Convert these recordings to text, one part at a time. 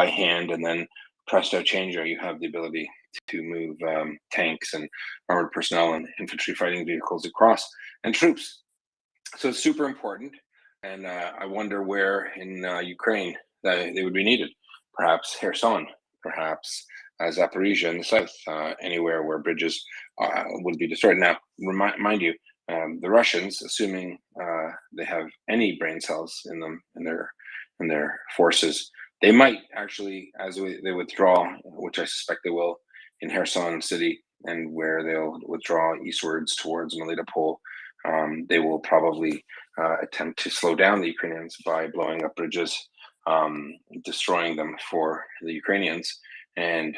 by hand, and then presto changeo, you have the ability to move tanks and armored personnel and infantry fighting vehicles across, and troops. So it's super important. And I wonder where in Ukraine that they would be needed. Perhaps Kherson, perhaps Zaporizhia in the south, anywhere where bridges would be destroyed. Now, mind you, the Russians, assuming they have any brain cells in them, in their forces, they might actually, as they withdraw, which I suspect they will, in Kherson city, and where they'll withdraw eastwards towards Melitopol, they will probably attempt to slow down the Ukrainians by blowing up bridges, destroying them for the Ukrainians. And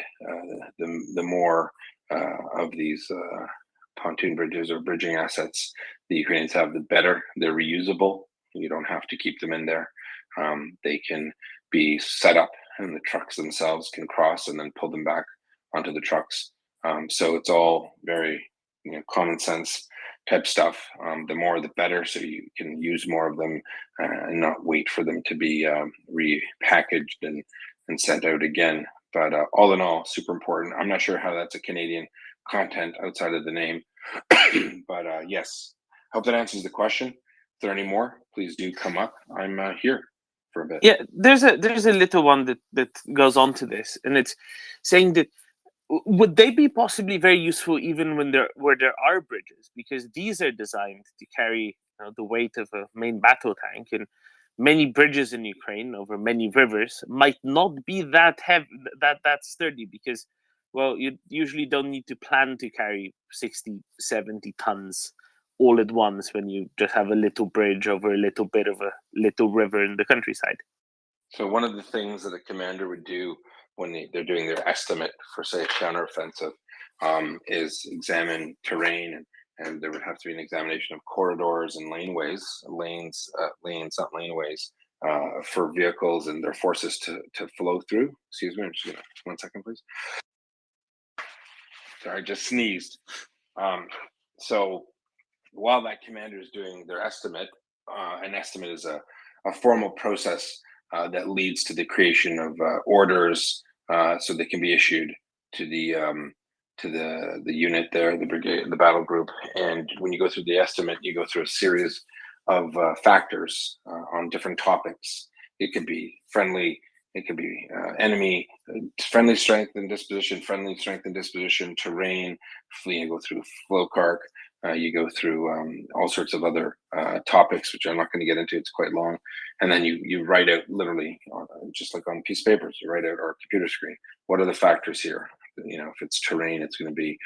the more of these pontoon bridges or bridging assets the Ukrainians have, the better. They're reusable. You don't have to keep them in there. They can be set up, and the trucks themselves can cross and then pull them back onto the trucks. So it's all very common sense type stuff. The more the better, so you can use more of them and not wait for them to be repackaged and sent out again. But all in all, super important. I'm not sure how that's a Canadian content outside of the name, but yes, hope that answers the question. If there are any more, please do come up. I'm here for a bit. Yeah, there's a little one that goes on to this, and it's saying that would they be possibly very useful even where there are bridges, because these are designed to carry the weight of a main battle tank, and many bridges in Ukraine over many rivers might not be that heavy, that sturdy, because, well, you usually don't need to plan to carry 60, 70 tons all at once when you just have a little bridge over a little bit of a little river in the countryside. So one of the things that a commander would do when they're doing their estimate for, say, a counteroffensive, is examine terrain, and there would have to be an examination of corridors and lanes, not laneways, for vehicles and their forces to flow through. Excuse me, I'm just gonna, 1 second, please. Sorry, I just sneezed. So while that commander is doing their estimate, an estimate is a formal process that leads to the creation of orders, so they can be issued to the unit there, the brigade, the battle group. And when you go through the estimate, you go through a series of factors on different topics. It could be friendly, it could be enemy, friendly strength and disposition, terrain, you go through flow carc, you go through all sorts of other topics, which I'm not going to get into, it's quite long. And then you write out, literally, just like on a piece of paper, you write out, or computer screen, what are the factors here? If it's terrain, it's going to be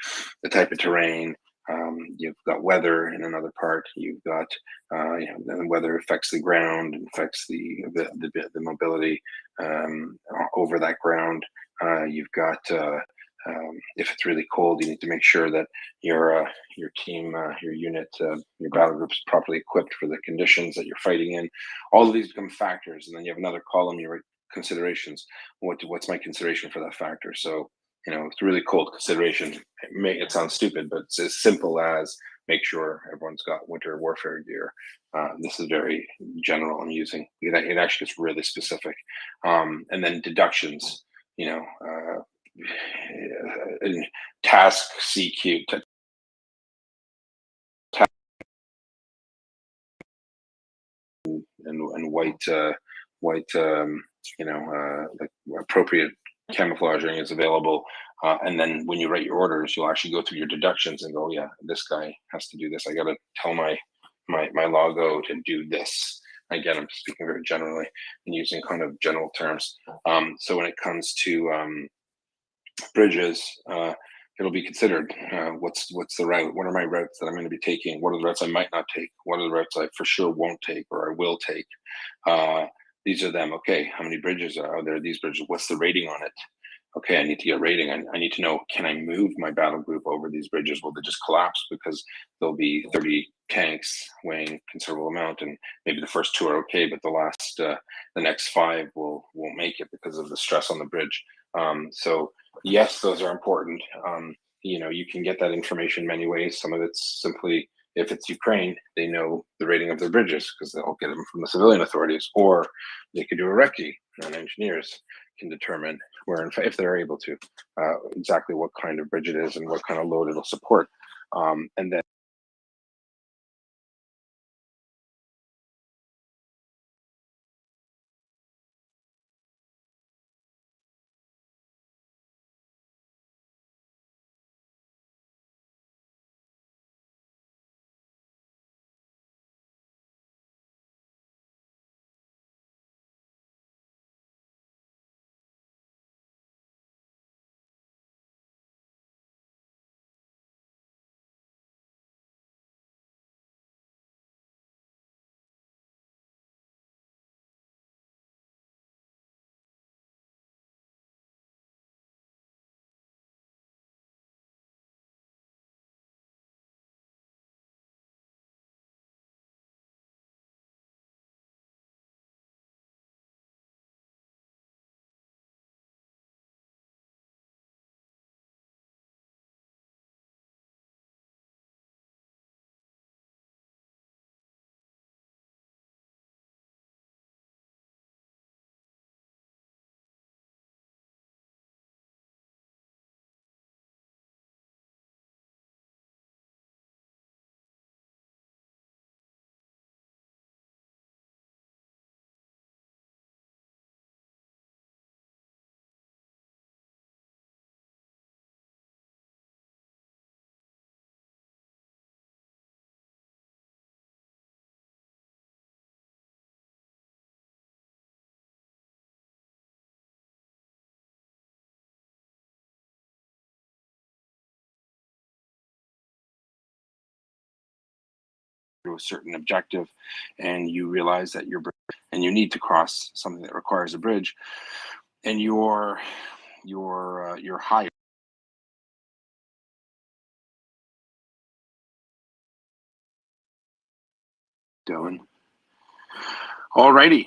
the type of terrain. You've got weather in another part. You've got the weather affects the ground, affects the mobility over that ground. You've got if it's really cold, you need to make sure that your team, your unit, your battle group is properly equipped for the conditions that you're fighting in. All of these become factors, and then you have another column, you write considerations. What's my consideration for that factor? So it's really cold. Consideration, it sounds stupid, but it's as simple as make sure everyone's got winter warfare gear. This is very general. I'm using it actually gets really specific. And then deductions, task CQ, and white, like appropriate camouflaging is available. And then when you write your orders, you'll actually go through your deductions and go, yeah, this guy has to do this. I got to tell my logo to do this. Again, I'm speaking very generally and using kind of general terms. So when it comes to bridges, it'll be considered, what's the route? What are my routes that I'm going to be taking? What are the routes I might not take? What are the routes I for sure won't take or I will take? These are them. Okay, how many bridges are there? These bridges, what's the rating on it? Okay, I need to get rating. I need to know, can I move my battle group over these bridges? Will they just collapse because there'll be 30 tanks weighing a considerable amount, and maybe the first 2 are okay, but the next 5 won't make it because of the stress on the bridge. So yes, those are important. You can get that information many ways. Some of it's simply, if it's Ukraine, they know the rating of their bridges because they'll get them from the civilian authorities, or they could do a recce on engineers. can determine where, if they're able to, exactly what kind of bridge it is and what kind of load it'll support. And then to a certain objective, and you realize that and you need to cross something that requires a bridge, and your higher Dylan. Alrighty,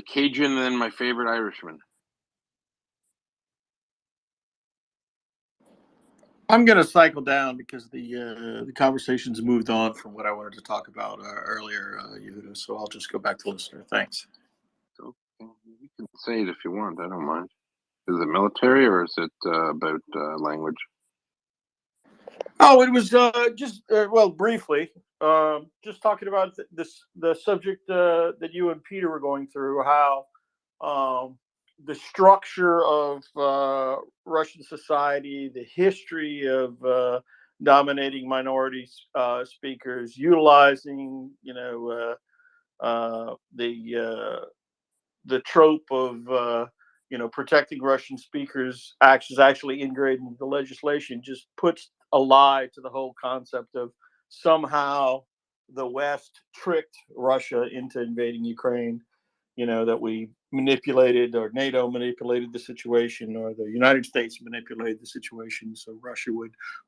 Cajun, then my favorite Irishman. I'm going to cycle down because the conversation's moved on from what I wanted to talk about earlier, Yehuda. So I'll just go back to listener. Thanks. So you can say it if you want. I don't mind. Is it military or is it about language? Oh, it was just well, briefly, just talking about the subject that you and Peter were going through, how the structure of Russian society, the history of dominating minority speakers, utilizing, the trope of protecting Russian speakers acts is actually integrated into the legislation, just puts a lie to the whole concept of somehow the West tricked Russia into invading Ukraine. That we manipulated, or NATO manipulated the situation, or the United States manipulated the situation, so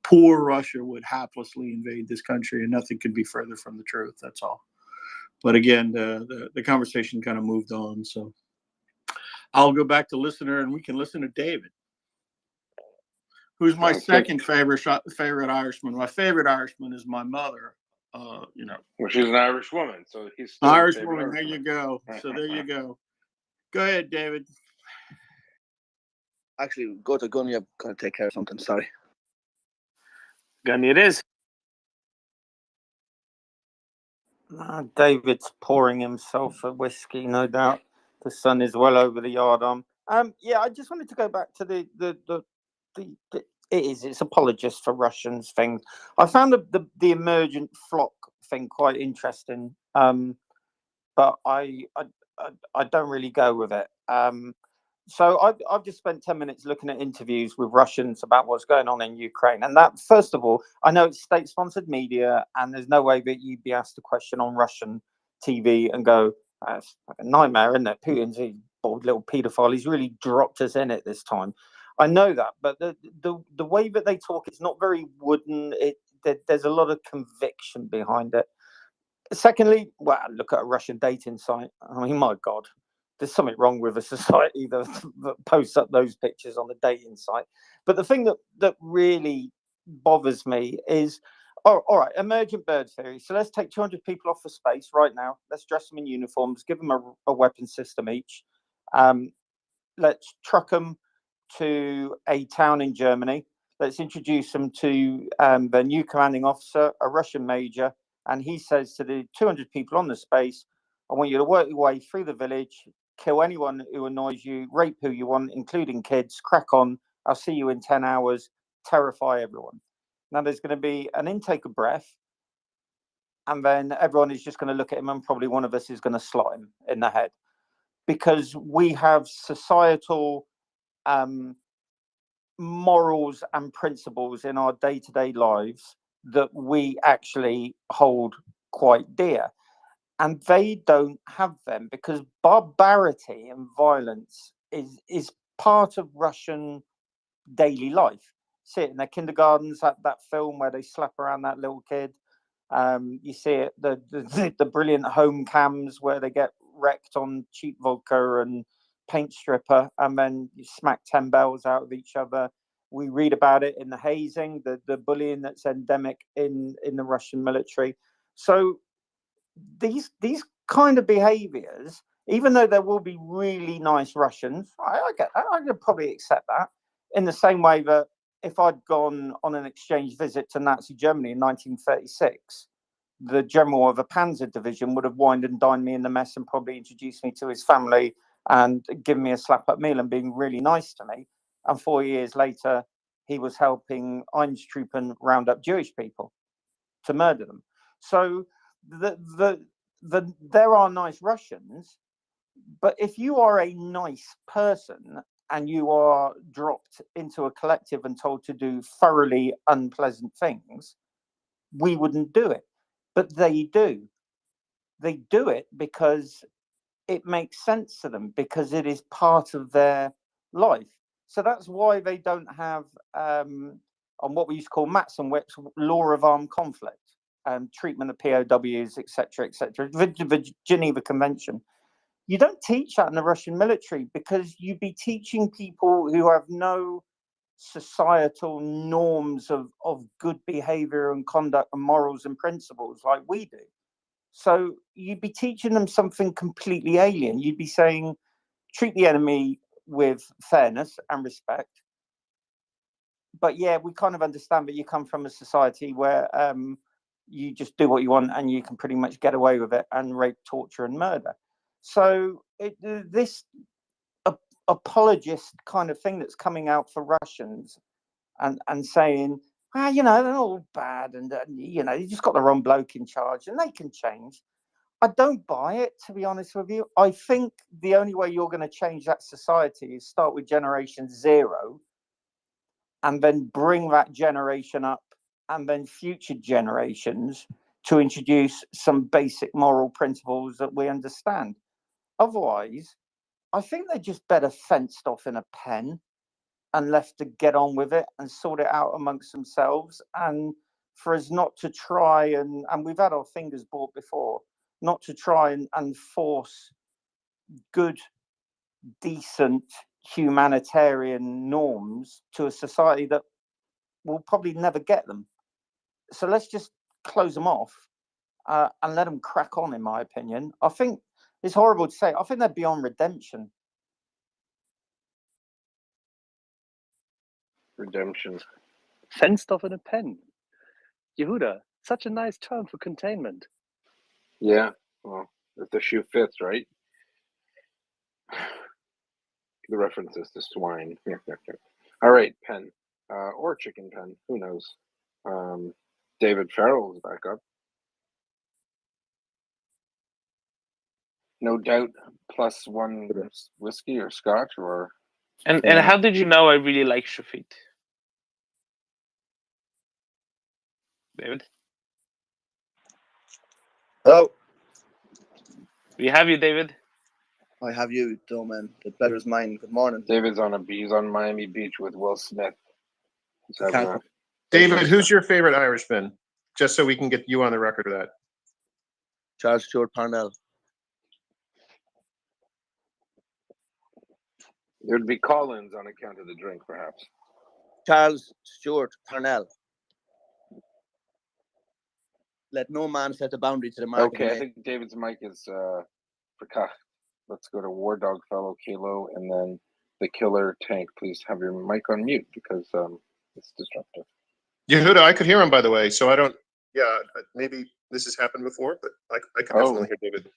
poor Russia would haplessly invade this country, and nothing could be further from the truth. That's all. But again, the conversation kind of moved on, so I'll go back to listener, and we can listen to David, who's my second favorite Irishman. My favorite Irishman is my mother. Well, she's an Irish woman, so he's still Irish woman. There you go. So there you go. Go ahead, David. Actually, go to Gunny. I've got to take care of something. Sorry. Gunny, it is. David's pouring himself a whiskey, no doubt. The sun is well over the yard arm. Yeah, I just wanted to go back to it's apologist for Russians thing. I found the emergent flock thing quite interesting, but I don't really go with it. So I've just spent 10 minutes looking at interviews with Russians about what's going on in Ukraine. And that, first of all, I know it's state-sponsored media, and there's no way that you'd be asked a question on Russian TV and go, that's like a nightmare, isn't it? Putin's a bold little paedophile. He's really dropped us in it this time. I know that, but the way that they talk, it's not very wooden. There's a lot of conviction behind it. Secondly, well, look at a Russian dating site. I mean, my God. There's something wrong with a society that posts up those pictures on the dating site. But the thing that really bothers me is, all right, emergent bird theory. So let's take 200 people off for space right now. Let's dress them in uniforms, give them a weapon system each. let's truck them to a town in Germany. Let's introduce them to the new commanding officer, a Russian major, and he says to the 200 people on the space, I want you to work your way through the village, kill anyone who annoys you, rape who you want, including kids, crack on, I'll see you in 10 hours, terrify everyone. Now there's going to be an intake of breath, and then everyone is just going to look at him, and probably one of us is going to slot him in the head, because we have societal morals and principles in our day-to-day lives that we actually hold quite dear, and they don't have them, because barbarity and violence is part of Russian daily life. See it in their kindergartens, that film where they slap around that little kid. You see it, the brilliant home cams where they get wrecked on cheap vodka and paint stripper, and then you smack 10 bells out of each other. We read about it in the hazing, the bullying that's endemic in the Russian military. So these kind of behaviors, even though there will be really nice Russians, I get that, I could probably accept that, in the same way that if I'd gone on an exchange visit to Nazi Germany in 1936, the general of a panzer division would have wined and dined me in the mess and probably introduced me to his family and given me a slap-up meal and being really nice to me. And 4 years later, he was helping Einstruppen round up Jewish people to murder them. So there are nice Russians, but if you are a nice person and you are dropped into a collective and told to do thoroughly unpleasant things, we wouldn't do it. But they do. They do it because it makes sense to them, because it is part of their life. So that's why they don't have, on what we used to call Matson whips, law of armed conflict, treatment of POWs, etc., etc. The Geneva Convention. You don't teach that in the Russian military, because you'd be teaching people who have no societal norms of good behavior and conduct and morals and principles like we do. So you'd be teaching them something completely alien. You'd be saying, treat the enemy with fairness and respect. But yeah, we kind of understand that you come from a society where you just do what you want and you can pretty much get away with it, and rape, torture, and murder. So this apologist kind of thing that's coming out for Russians and saying, you know, they're all bad, and you know, you just got the wrong bloke in charge and they can change. I don't buy it, to be honest with you. I think the only way you're going to change that society is start with generation 0 and then bring that generation up, and then future generations, to introduce some basic moral principles that we understand. Otherwise, I think they're just better fenced off in a pen and left to get on with it and sort it out amongst themselves, and for us not to try and we've had our fingers bought before, not to try and force good, decent, humanitarian norms to a society that will probably never get them. So let's just close them off and let them crack on, in my opinion. I think it's horrible to say, I think they're beyond redemption. Redemption. Fenced off in a pen. Yehuda, such a nice term for containment. Yeah, well, if the shoe fits, right? The references to swine. All right, pen. Or chicken pen, who knows? David Farrell is back up. No doubt, +1 whiskey or scotch, or... And how did you know I really like Shafit? David? Hello. We have you, David. I have you, man. The pleasure's mine. Good morning. David's he's on Miami Beach with Will Smith. David, who's your favorite Irishman? Just so we can get you on the record for that. Charles Stewart Parnell. It would be Collins on account of the drink, perhaps. Charles Stewart Parnell. Let no man set a boundary to the mark. Okay, I think David's mic is for Let's go to War Dog Fellow Kilo, and then the killer tank, please have your mic on mute because it's disruptive. Yehuda, I could hear him, by the way, so I don't. Yeah, maybe this has happened before, but I can definitely hear David.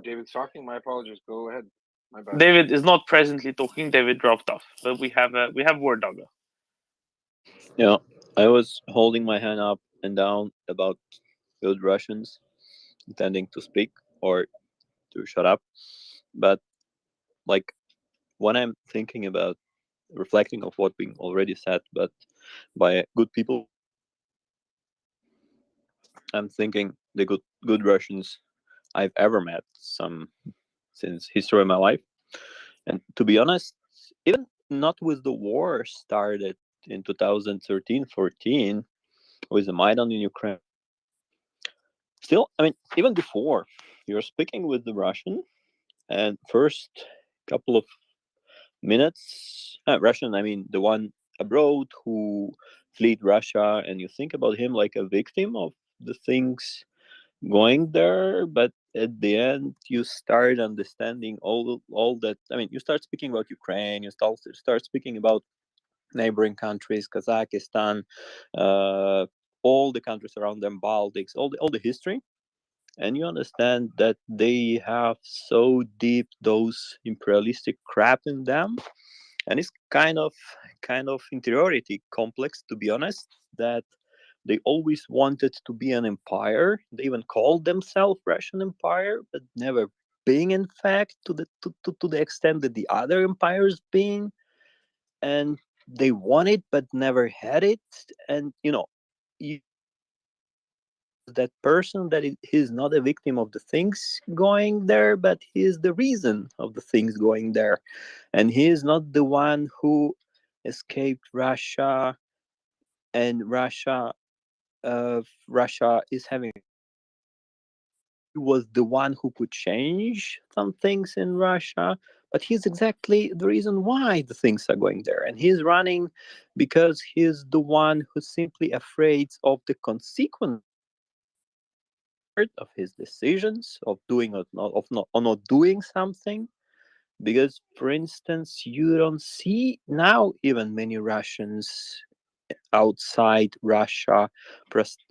David's talking. My apologies. Go ahead. My bad. David is not presently talking. David dropped off, but we have Word Dogger. Yeah, I was holding my hand up and down about good Russians, intending to speak or to shut up, but like when I'm thinking about reflecting of what we already said, but by good people, I'm thinking the good Russians I've ever met, some since history of my life. And to be honest, even not with the war started in 2013-14 with the Maidan in Ukraine. Still, I mean, even before, you're speaking with the Russian, and first couple of minutes, Russian, I mean, the one abroad who fled Russia, and you think about him like a victim of the things going there, but at the end you start understanding all that. I mean, you start speaking about Ukraine, you start speaking about neighboring countries, Kazakhstan, all the countries around them, Baltics, all the history, and you understand that they have so deep those imperialistic crap in them, and it's kind of inferiority complex, to be honest, that they always wanted to be an empire. They even called themselves Russian Empire, but never being, in fact, to the extent that the other empires being. And they want it, but never had it. And that person that he's not a victim of the things going there, but he is the reason of the things going there, and he is not the one who escaped Russia, and Russia is having. He was the one who could change some things in Russia, but he's exactly the reason why the things are going there. And he's running because he's the one who's simply afraid of the consequence of his decisions, of doing or not doing something. Because, for instance, you don't see now even many Russians outside Russia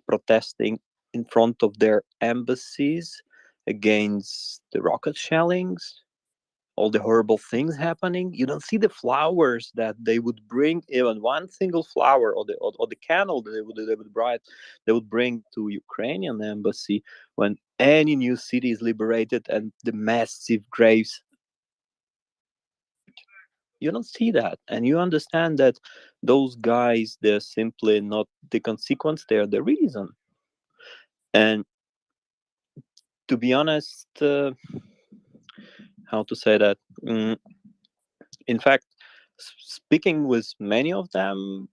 protesting in front of their embassies against the rocket shellings, all the horrible things happening. You don't see the flowers that they would bring, even one single flower, or the candle that they would bring to Ukrainian embassy when any new city is liberated and the massive graves. You don't see that, and you understand that those guys, they're simply not the consequence, they're the reason. And to be honest, how to say that, in fact, speaking with many of them,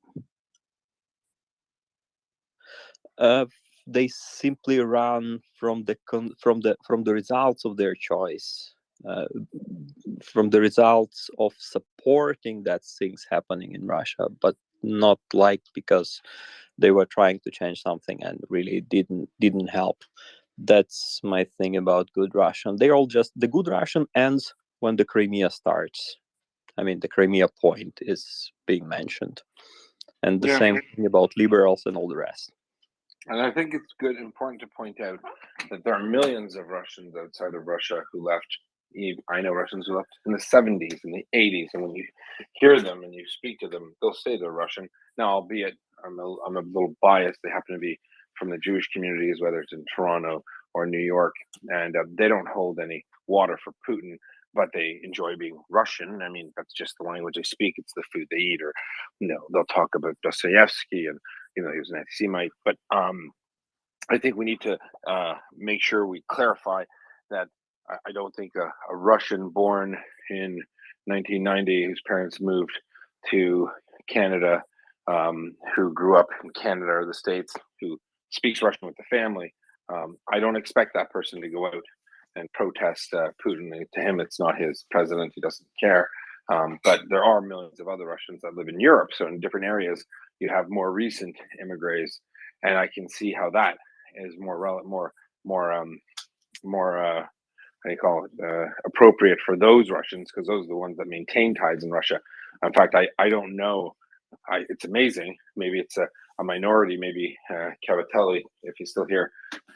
they simply run from the results of their choice, from the results of supporting that things happening in Russia, but not like because they were trying to change something and really didn't help. That's my thing about good Russian. They're all just, the good Russian ends when the Crimea starts. I mean, the Crimea point is being mentioned, and the same thing about liberals and all the rest. And I think it's important to point out that there are millions of Russians outside of Russia who left. I know Russians who left in the 70s and the 80s, and when you hear them and you speak to them, they'll say they're Russian. Now, albeit I'm a little biased, they happen to be from the Jewish communities, whether it's in Toronto or New York, and they don't hold any water for Putin, but they enjoy being Russian. I mean, that's just the language they speak. It's the food they eat, or they'll talk about Dostoevsky, and he was an anti-Semite. But I think we need to make sure we clarify that I don't think a Russian born in 1990 whose parents moved to Canada, who grew up in Canada or the States, who speaks Russian with the family, I don't expect that person to go out and protest Putin. To him, it's not his president. He doesn't care. But there are millions of other Russians that live in Europe. So in different areas, you have more recent immigrants, and I can see how that is more appropriate for those Russians, because those are the ones that maintain ties in Russia. In fact, I don't know. It's amazing. Maybe it's a minority. Maybe Cavatelli, if he's still here,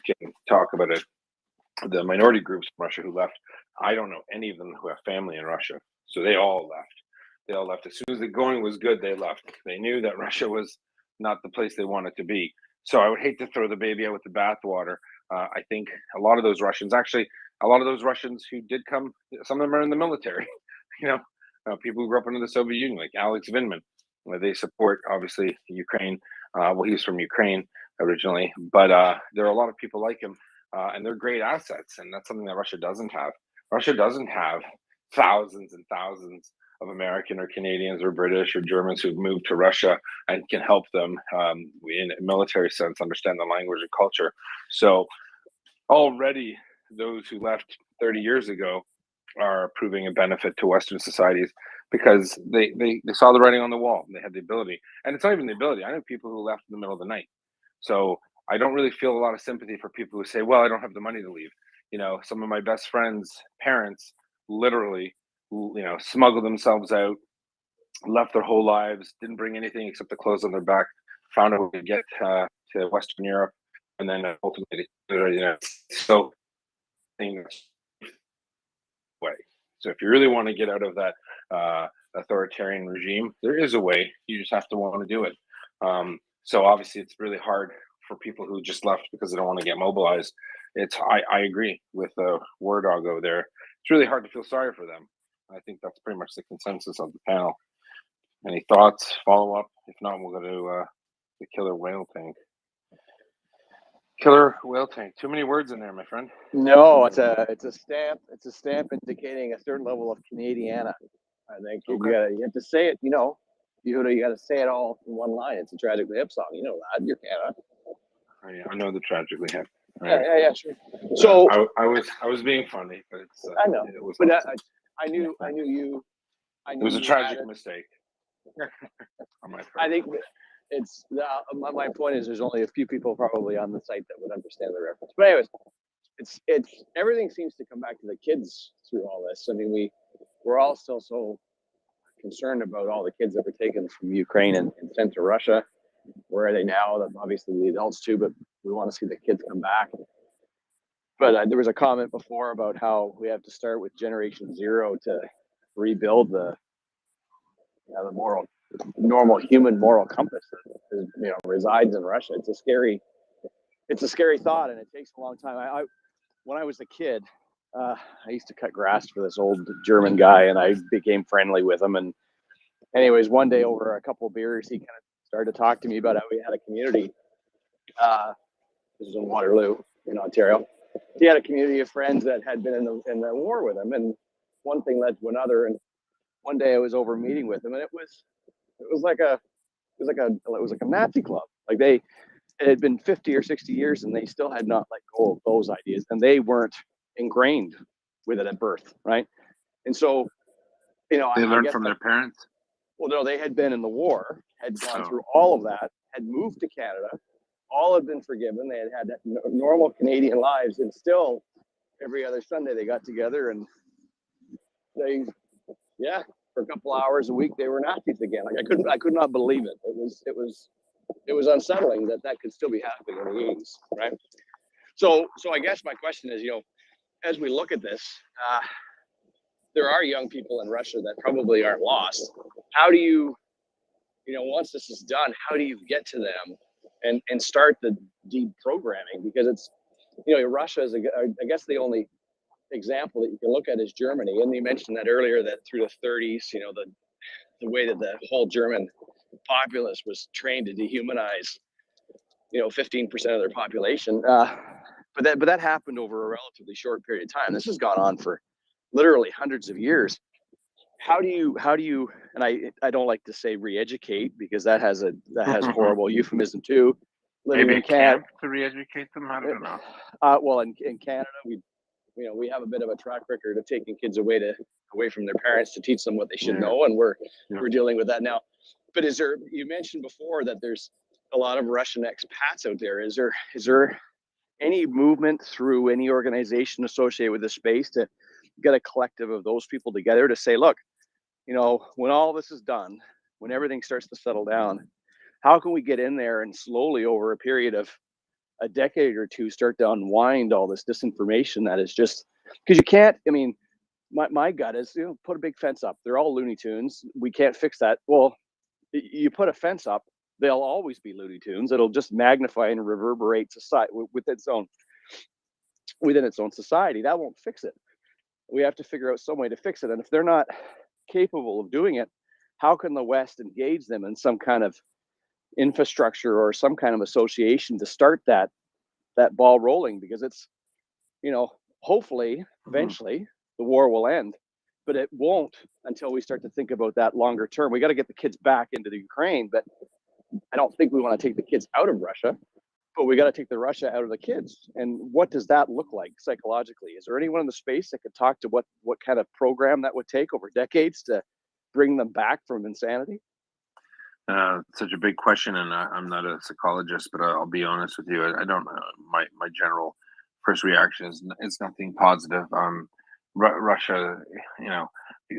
can talk about it. The minority groups in Russia who left. I don't know any of them who have family in Russia, so they all left. They all left as soon as the going was good. They left. They knew that Russia was not the place they wanted to be. So I would hate to throw the baby out with the bathwater. I think a lot of those Russians, who did come, some of them are in the military. People who grew up under the Soviet Union, like Alex Vindman. They support, obviously, Ukraine. Well, he was from Ukraine originally, but there are a lot of people like him, and they're great assets, and that's something that Russia doesn't have. Russia doesn't have thousands and thousands of American or Canadians or British or Germans who've moved to Russia and can help them in a military sense understand the language and culture. So already those who left 30 years ago are proving a benefit to Western societies because they saw the writing on the wall. They had the ability. And it's not even the ability. I know people who left in the middle of the night. So I don't really feel a lot of sympathy for people who say, well, I don't have the money to leave. Some of my best friends' parents literally smuggled themselves out, left their whole lives, didn't bring anything except the clothes on their back, found a way to get to Western Europe, and then ultimately, so way. So if you really want to get out of that authoritarian regime, there is a way. You just have to want to do it. So obviously, it's really hard for people who just left because they don't want to get mobilized. I agree with War Dog over there. It's really hard to feel sorry for them. I think that's pretty much the consensus of the panel. Any thoughts, follow up? If not, we'll go to the killer whale tank. Killer whale tank. Too many words in there, my friend. No, it's a stamp. It's a stamp indicating a certain level of Canadiana. I think you have to say it. You got to say it all in one line. It's a Tragically Hip song. You know that. You're Canada. Oh, yeah, I know the Tragically Hip. Right. Yeah, sure. So I was being funny, but it's. I know. It was. But I knew you. It was a tragic mistake. On my part. I think it's my point is there's only a few people probably on the site that would understand the reference. But anyways, it's everything seems to come back to the kids through all this. I mean, we're all still so concerned about all the kids that were taken from Ukraine and sent to Russia. Where are they now? Obviously the adults too, but we want to see the kids come back. But there was a comment before about how we have to start with generation 0 to rebuild the normal human moral compass that resides in Russia. It's a scary thought, and it takes a long time. When I was a kid, I used to cut grass for this old German guy, and I became friendly with him. And anyways, one day over a couple of beers, he kind of started to talk to me about how we had a community. This is in Waterloo, in Ontario. He had a community of friends that had been in the war with him, and one thing led to another. And one day I was over meeting with him, and it was like a Nazi club. Like it had been 50 or 60 years, and they still had not let go of those ideas, and they weren't ingrained with it at birth, right? And so, they learned from their parents. Well, no, they had been in the war, had gone through all of that, had moved to Canada, all had been forgiven. They had normal Canadian lives, and still every other Sunday they got together and for a couple hours a week they were Nazis again. Like I could not believe it. It was unsettling that could still be happening in the 80s, right? So I guess my question is, as we look at this, there are young people in Russia that probably aren't lost. How do you, once this is done, how do you get to them and start the deprogramming? Because it's, Russia is, I guess, the only example that you can look at is Germany. And you mentioned that earlier, that through the 30s, the way that the whole German populace was trained to dehumanize, 15% of their population. But that happened over a relatively short period of time. This has gone on for literally hundreds of years. How do you, and I don't like to say re-educate, because that has horrible euphemism too. Maybe a camp to re-educate them. I don't know. Well, in Canada, we have a bit of a track record of taking kids away from their parents to teach them what they should know, and we're dealing with that now. But you mentioned before that there's a lot of Russian expats out there. Is there any movement through any organization associated with the space to get a collective of those people together to say, look, when all this is done, when everything starts to settle down, how can we get in there and slowly over a period of a decade or two start to unwind all this disinformation that is just, because you can't, my gut is, put a big fence up. They're all Looney Tunes. We can't fix that. Well, you put a fence up, they'll always be Looney Tunes. It'll just magnify and reverberate society within its own society. That won't fix it. We have to figure out some way to fix it. And if they're not capable of doing it, how can the West engage them in some kind of infrastructure or some kind of association to start that ball rolling? Because it's, hopefully eventually the war will end, but it won't until we start to think about that longer term. We got to get the kids back into the Ukraine, but I don't think we want to take the kids out of Russia, but we got to take the Russia out of the kids. And what does that look like psychologically? Is there anyone in the space that could talk to what kind of program that would take over decades to bring them back from insanity? Such a big question, and I'm not a psychologist, but I'll be honest with you. I don't. My general first reaction is nothing positive. Russia,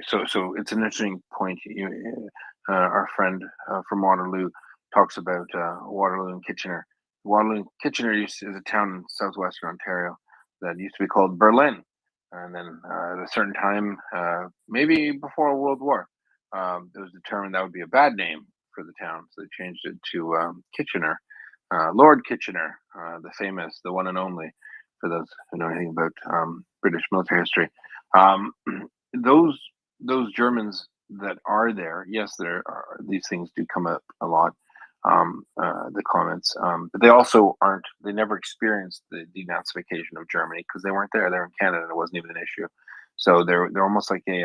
So it's an interesting point. Our friend from Waterloo talks about Waterloo and Kitchener. Waterloo and Kitchener is a town in southwestern Ontario that used to be called Berlin, and then at a certain time, maybe before World War, it was determined that would be a bad name for the town, so they changed it to Kitchener. Lord Kitchener, the one and only, for those who know anything about British military history. Those Germans that are there, yes, these things do come up a lot, the comments, but they also they never experienced the denazification of Germany because they weren't there. They're in Canada, and it wasn't even an issue. So they're almost like a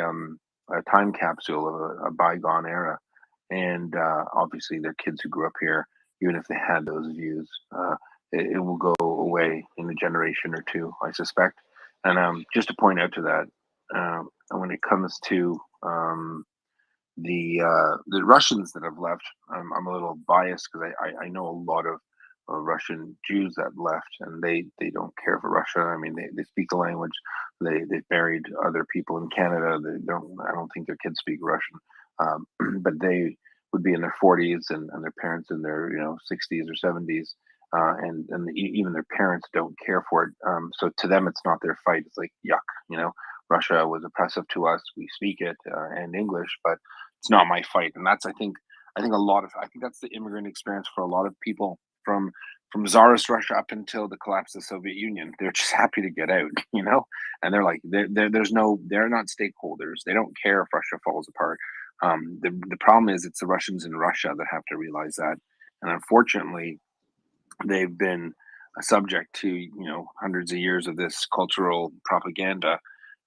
time capsule of a bygone era. And obviously, they're kids who grew up here. Even if they had those views, it will go away in a generation or two, I suspect. And just to point out to that, when it comes to the Russians that have left, I'm a little biased because I know a lot of Russian Jews that left, and they don't care for Russia. I mean, they speak the language. They married other people in Canada. I don't think their kids speak Russian. But they would be in their 40s and their parents in their 60s or 70s, and even their parents don't care for it. So to them, it's not their fight. It's like, yuck, Russia was oppressive to us. We speak it and English, but it's not my fight. And that's I think that's the immigrant experience for a lot of people from Tsarist Russia up until the collapse of the Soviet Union. They're just happy to get out, and they're like, they're not stakeholders. They don't care if Russia falls apart. The problem is it's the Russians in Russia that have to realize that, and unfortunately, they've been subject to hundreds of years of this cultural propaganda,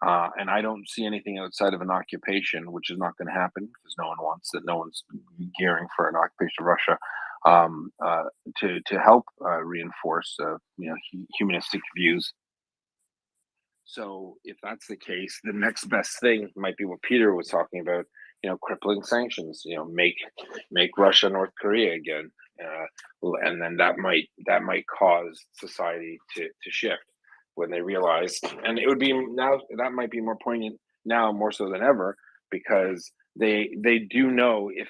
and I don't see anything outside of an occupation, which is not going to happen because no one wants that. No one's gearing for an occupation of Russia to help reinforce humanistic views. So if that's the case, the next best thing might be what Peter was talking about. Crippling sanctions. Make Russia North Korea again, and then that might cause society to shift when they realize. And it would be now that might be more poignant now more so than ever, because they do know, if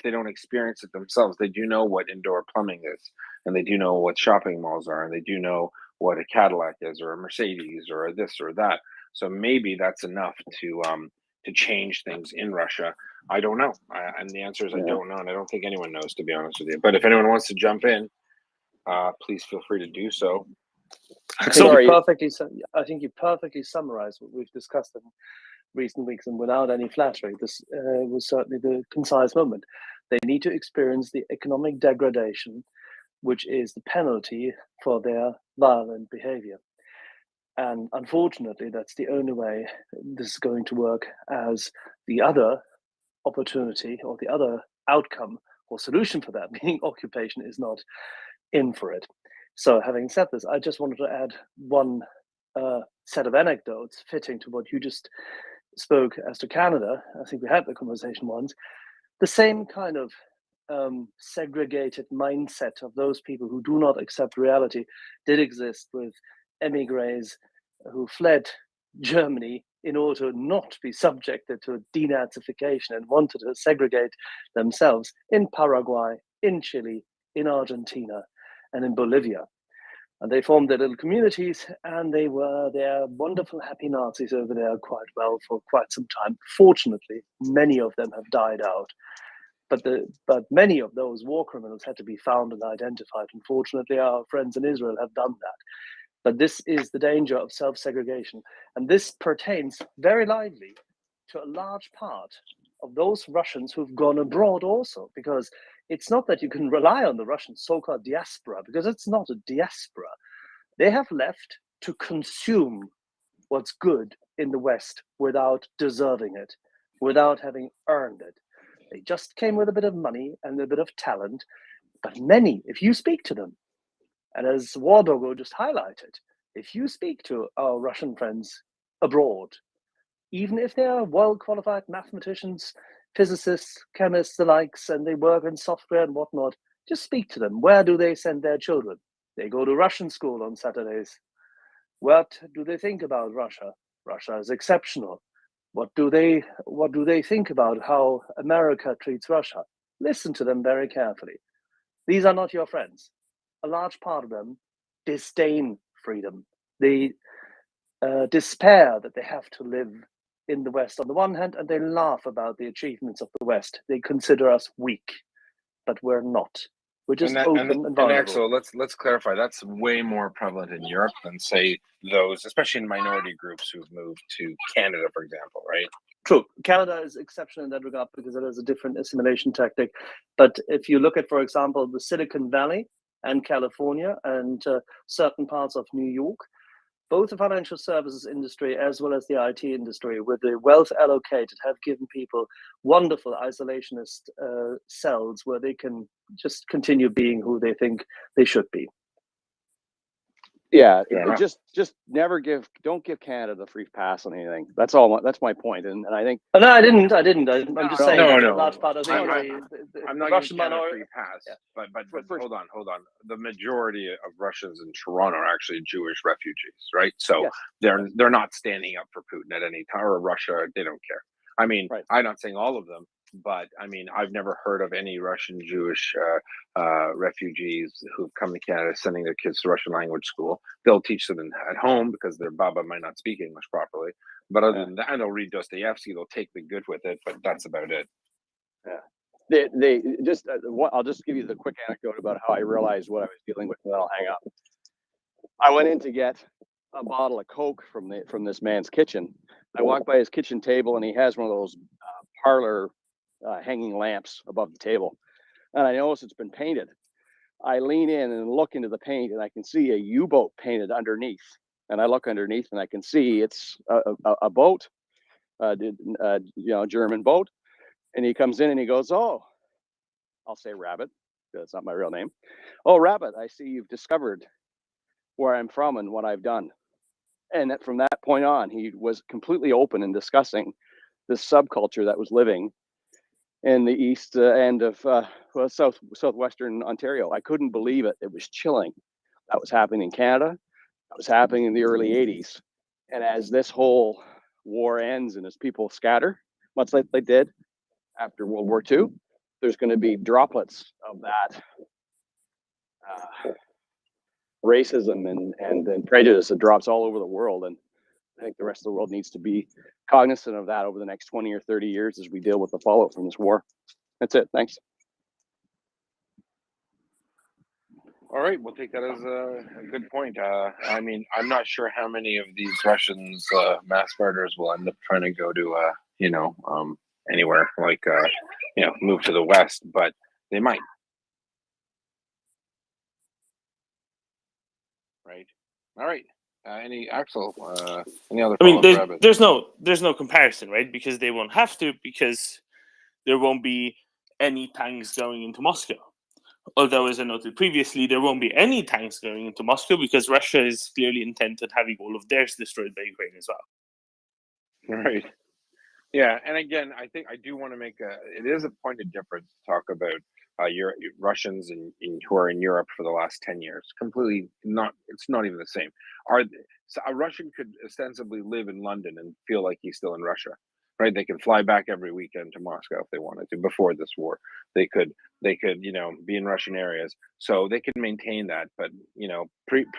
they don't experience it themselves, they do know what indoor plumbing is, and they do know what shopping malls are, and they do know what a Cadillac is or a Mercedes or a this or that. So maybe that's enough to change things in Russia. I don't know. And the answer is I don't know. And I don't think anyone knows, to be honest with you. But if anyone wants to jump in, please feel free to do so. I think you perfectly summarized what we've discussed in recent weeks. And without any flattery, this was certainly the concise moment. They need to experience the economic degradation, which is the penalty for their violent behavior. And unfortunately, that's the only way this is going to work, as the other opportunity or the other outcome or solution for that, meaning occupation, is not in for it. So having said this, I just wanted to add one set of anecdotes fitting to what you just spoke as to Canada. I think we had the conversation once. The same kind of segregated mindset of those people who do not accept reality did exist, with emigres who fled Germany in order to not be subjected to denazification and wanted to segregate themselves in Paraguay, in Chile, in Argentina, and in Bolivia. And they formed their little communities, and they were their wonderful, happy Nazis over there quite well for quite some time. Fortunately, many of them have died out. But many of those war criminals had to be found and identified. Unfortunately, our friends in Israel have done that. But this is the danger of self-segregation. And this pertains very lively to a large part of those Russians who've gone abroad also, because it's not that you can rely on the Russian so-called diaspora, because it's not a diaspora. They have left to consume what's good in the West without deserving it, without having earned it. They just came with a bit of money and a bit of talent. But many, if you speak to them, and as Wardogo just highlighted, if you speak to our Russian friends abroad, even if they are well-qualified mathematicians, physicists, chemists, the likes, and they work in software and whatnot, just speak to them. Where do they send their children? They go to Russian school on Saturdays. What do they think about Russia? Russia is exceptional. What do they think about how America treats Russia? Listen to them very carefully. These are not your friends. A large part of them disdain freedom. They despair that they have to live in the West on the one hand, and they laugh about the achievements of the West. They consider us weak, but we're not. We're just open and vulnerable. And Axel, let's clarify. That's way more prevalent in Europe than, say, those, especially in minority groups who've moved to Canada, for example, right? True. Canada is exceptional in that regard because it has a different assimilation tactic. But if you look at, for example, the Silicon Valley and California and certain parts of New York, both the financial services industry as well as the IT industry, with the wealth allocated, have given people wonderful isolationist cells where they can just continue being who they think they should be. Yeah, just never don't give Canada the free pass on anything. That's all. That's my point, and I think. Oh, no, I didn't. I'm just saying. No. A large part of I'm not Russian giving Canada minority. free pass, Yeah. but hold on. The majority of Russians in Toronto are actually Jewish refugees, right? So yes. they're not standing up for Putin at any time, or Russia. They don't care. I mean, right. I'm not saying all of them, but I mean, I've never heard of any Russian Jewish refugees who've come to Canada sending their kids to Russian language school. They'll teach them at home because their baba might not speak English properly. But other than that, they'll read Dostoevsky. They'll take the good with it, but that's about it. Yeah. They just. I'll just give you the quick anecdote about how I realized what I was dealing with, and then I'll hang up. I went in to get a bottle of Coke from this man's kitchen. I walked by his kitchen table, and he has one of those parlor hanging lamps above the table, and I noticed it's been painted. I lean in and look into the paint, and I can see a U-boat painted underneath. And I look underneath, and I can see it's a boat, German boat. And he comes in and he goes, "Oh," I'll say Rabbit, that's not my real name. "Oh, Rabbit, I see you've discovered where I'm from and what I've done." And from that point on, he was completely open in discussing this subculture that was living in the east end of southwestern Ontario. I couldn't believe it. It was chilling. That was happening in Canada. That was happening in the early 80s. And as this whole war ends and as people scatter, much like they did after World War II, there's going to be droplets of that racism and prejudice that drops all over the world. And I think the rest of the world needs to be cognizant of that over the next 20 or 30 years as we deal with the fallout from this war. That's it. Thanks. All right, we'll take that as a good point. I mean, I'm not sure how many of these Russians mass murderers will end up trying to go to, anywhere like, move to the West, but they might. Right. All right. Any Axel? Any other? I mean, there's no comparison, right? Because they won't have to, because there won't be any tanks going into Moscow. Although, as I noted previously, there won't be any tanks going into Moscow because Russia is clearly intent on having all of theirs destroyed by Ukraine as well. Right. Yeah, and again, I think I do want to make it is a point of difference to talk about Russians who are in Europe for the last 10 years. Completely not, it's not even the same. So a Russian could ostensibly live in London and feel like he's still in Russia, right? They can fly back every weekend to Moscow if they wanted to. Before this war, they could, be in Russian areas, so they could maintain that. But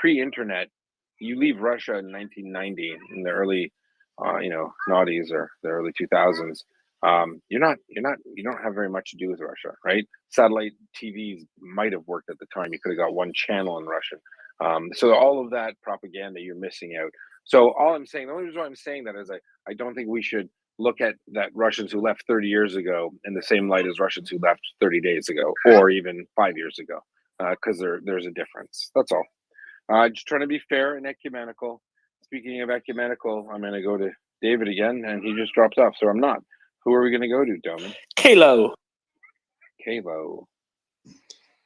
pre-internet, you leave Russia in 1990 in the early noughties or the early 2000s. You don't have very much to do with Russia, right? Satellite TVs might have worked at the time. You could have got one channel in Russian. So all of that propaganda, you're missing out. So all I'm saying, the only reason why I'm saying that is I don't think we should look at that Russians who left 30 years ago in the same light as Russians who left 30 days ago or even 5 years ago, because there's a difference. That's all. Just trying to be fair and ecumenical. Speaking of ecumenical, I'm going to go to David again, and he just dropped off, so I'm not. Who are we going to go to, Doman? Kalo.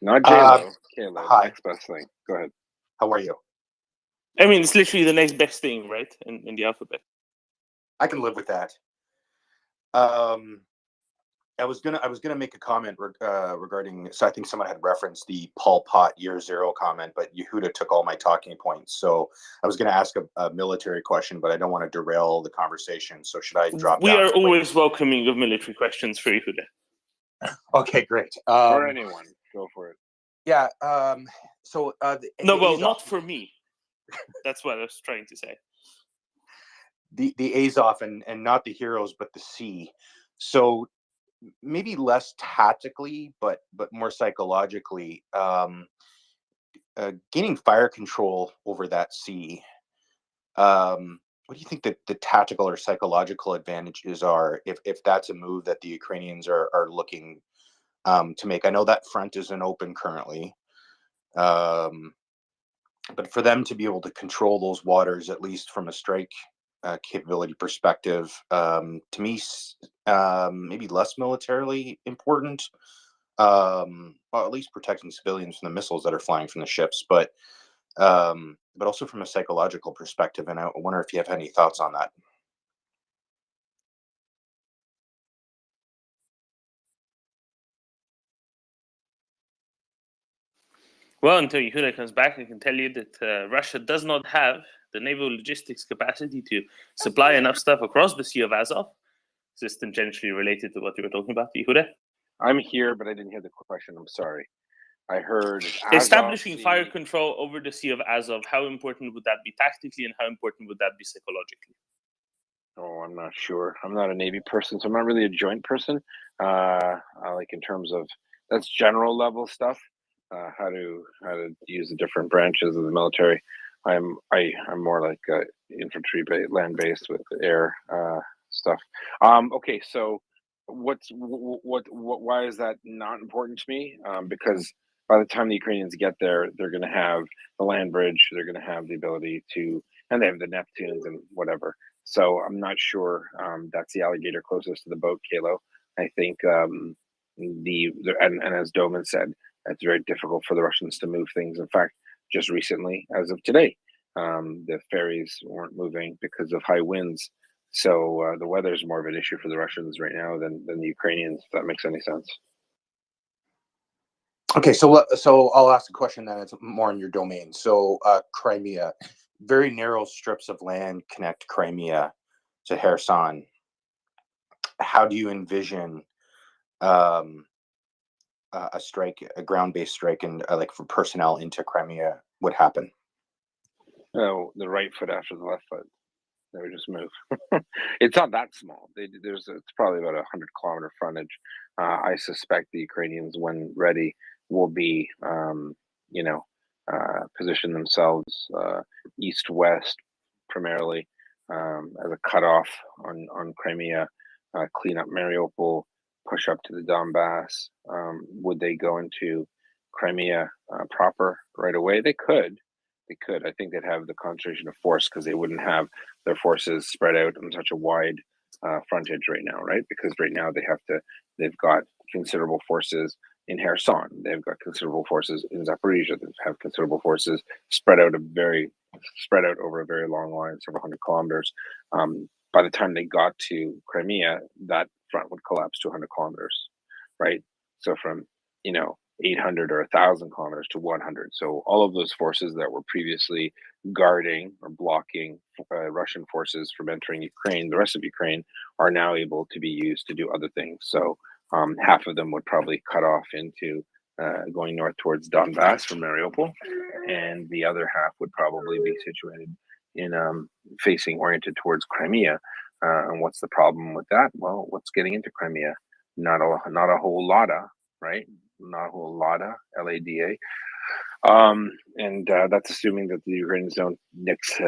Not J-Lo. Kalo, the Hi. next best thing. Go ahead. How are you? I mean, it's literally the next best thing, right? In the alphabet. I can live with that. I was gonna make a comment regarding. So I think someone had referenced the Pol Pot Year Zero comment, but Yehuda took all my talking points. So I was gonna ask a military question, but I don't want to derail the conversation. So should I drop? We are always welcoming of military questions for Yehuda. Okay, great. Or anyone, go for it. Yeah. So not for me. That's what I was trying to say. The Azov and not the heroes, but the sea. So maybe less tactically, but more psychologically, gaining fire control over that sea. What do you think that the tactical or psychological advantages are if that's a move that the Ukrainians are looking to make? I know that front isn't open currently, but for them to be able to control those waters, at least from a strike capability perspective, to me, maybe less militarily important, well, at least protecting civilians from the missiles that are flying from the ships, but also from a psychological perspective. And I wonder if you have any thoughts on that. Well, until Yehuda comes back, I can tell you that Russia does not have the naval logistics capacity to supply enough stuff across the Sea of Azov. Is this tangentially related to what you were talking about, Yehuda? I'm here, but I didn't hear the question. I'm sorry. I heard establishing fire control over the Sea of Azov. How important would that be tactically, and how important would that be psychologically? Oh, I'm not sure. I'm not a Navy person, so I'm not really a joint person. Like in terms of that's general level stuff. How to use the different branches of the military. I'm more like infantry land based with air stuff. Okay, so why is that not important to me? Because by the time the Ukrainians get there, they're going to have the land bridge. They're going to have the ability to, and they have the Neptunes and whatever. So I'm not sure that's the alligator closest to the boat, Kalo. I think and as Doman said, it's very difficult for the Russians to move things. In fact, just recently, as of today, the ferries weren't moving because of high winds. So the weather is more of an issue for the Russians right now than the Ukrainians, if that makes any sense. Okay, so I'll ask a question that is more in your domain. So Crimea, very narrow strips of land connect Crimea to Kherson. How do you envision a strike, a ground-based strike, and like for personnel into Crimea would happen? Oh, the right foot after the left foot. They would just move. It's not that small. It's probably about 100-kilometer frontage. I suspect the Ukrainians, when ready, will be, position themselves east-west primarily as a cutoff on Crimea, clean up Mariupol, push up to the Donbass. Would they go into Crimea proper right away? They could. I think they'd have the concentration of force because they wouldn't have their forces spread out on such a wide frontage right now, right? Because right now they've got considerable forces in Kherson. They've got considerable forces in Zaporizhia. They have considerable forces spread out over a very long line, several hundred kilometers. by the time they got to Crimea, that front would collapse to 100 kilometers, right? So from 800 or 1,000 kilometers to 100. So all of those forces that were previously guarding or blocking Russian forces from entering Ukraine, the rest of Ukraine, are now able to be used to do other things. So half of them would probably cut off into going north towards Donbass from Mariupol, and the other half would probably be situated in facing oriented towards Crimea. And what's the problem with that? Well, what's getting into Crimea? Not a whole lotta, right? Not a whole lotta, LADA. And that's assuming that the Ukrainians don't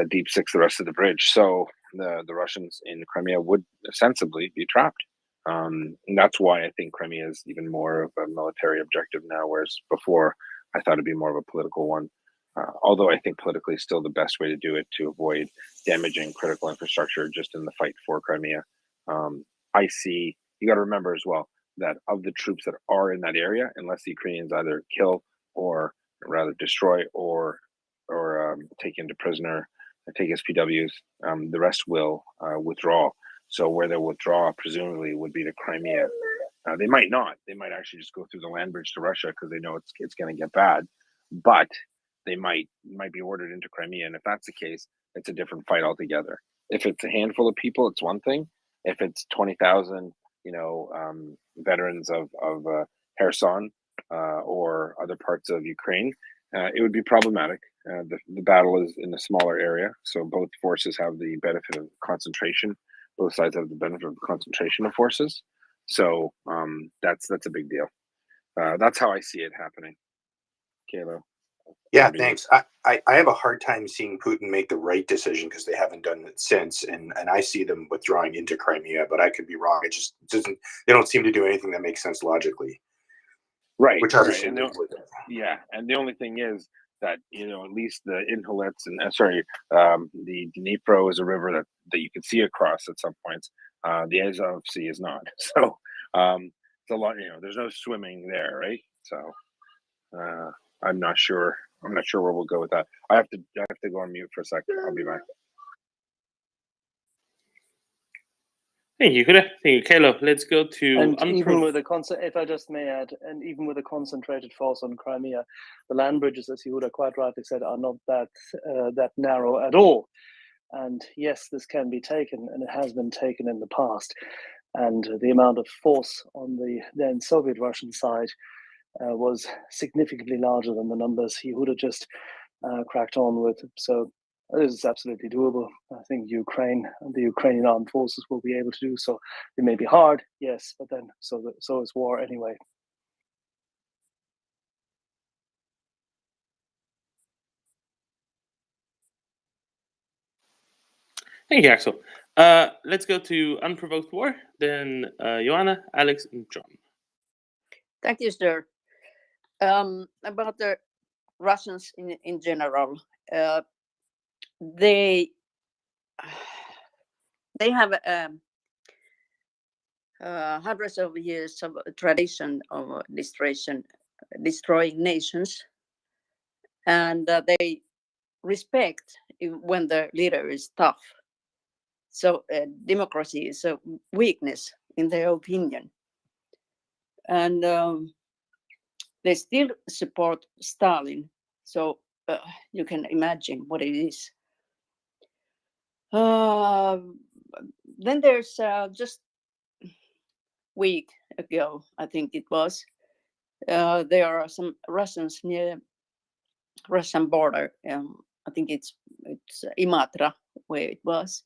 deep six the rest of the bridge. So the Russians in Crimea would sensibly be trapped. And that's why I think Crimea is even more of a military objective now, whereas before I thought it'd be more of a political one. Although I think politically still the best way to do it to avoid damaging critical infrastructure just in the fight for Crimea. I see, you got to remember as well that of the troops that are in that area, unless the Ukrainians either kill or rather destroy or take into prisoner, take SPWs, the rest will withdraw. So where they'll withdraw presumably would be to Crimea. They might not. They might actually just go through the land bridge to Russia because they know it's going to get bad. But they might be ordered into Crimea, and if that's the case, it's a different fight altogether. If it's a handful of people, it's one thing. If it's 20,000, veterans of Kherson or other parts of Ukraine, it would be problematic. The battle is in a smaller area, so both forces have the benefit of concentration. Both sides have the benefit of concentration of forces. So that's a big deal. That's how I see it happening. Kalo. Yeah, thanks. I have a hard time seeing Putin make the right decision because they haven't done it since, and I see them withdrawing into Crimea, but I could be wrong. It just doesn't. They don't seem to do anything that makes sense logically. Right. Which right. And the only thing is that at least the Inhalets and the Dnipro is a river that you can see across at some points. The Azov Sea is not. So it's a lot. There's no swimming there, right? So I'm not sure. I'm not sure where we'll go with that. I have to go on mute for a second. I'll be back. Thank you, Thank you, Kalo. Let's go to even with if I just may add, and even with a concentrated force on Crimea, the land bridges, as Yehuda quite rightly said, are not that narrow at all. And yes, this can be taken, and it has been taken in the past. And the amount of force on the then Soviet Russian side was significantly larger than the numbers Yehuda just cracked on with. So this is absolutely doable. I think the Ukrainian armed forces will be able to do so. It may be hard, yes, but then so is war anyway. Thank you, Axel. Let's go to Unprovoked War, then Joanna, Alex, and John. Thank you, sir. About the Russians in general, they have hundreds of years of tradition of destroying nations, and they respect when the leader is tough. So democracy is a weakness in their opinion, and they still support Stalin. So you can imagine what it is. Then there's just week ago, I think it was, there are some Russians near Russian border. I think it's Imatra where it was,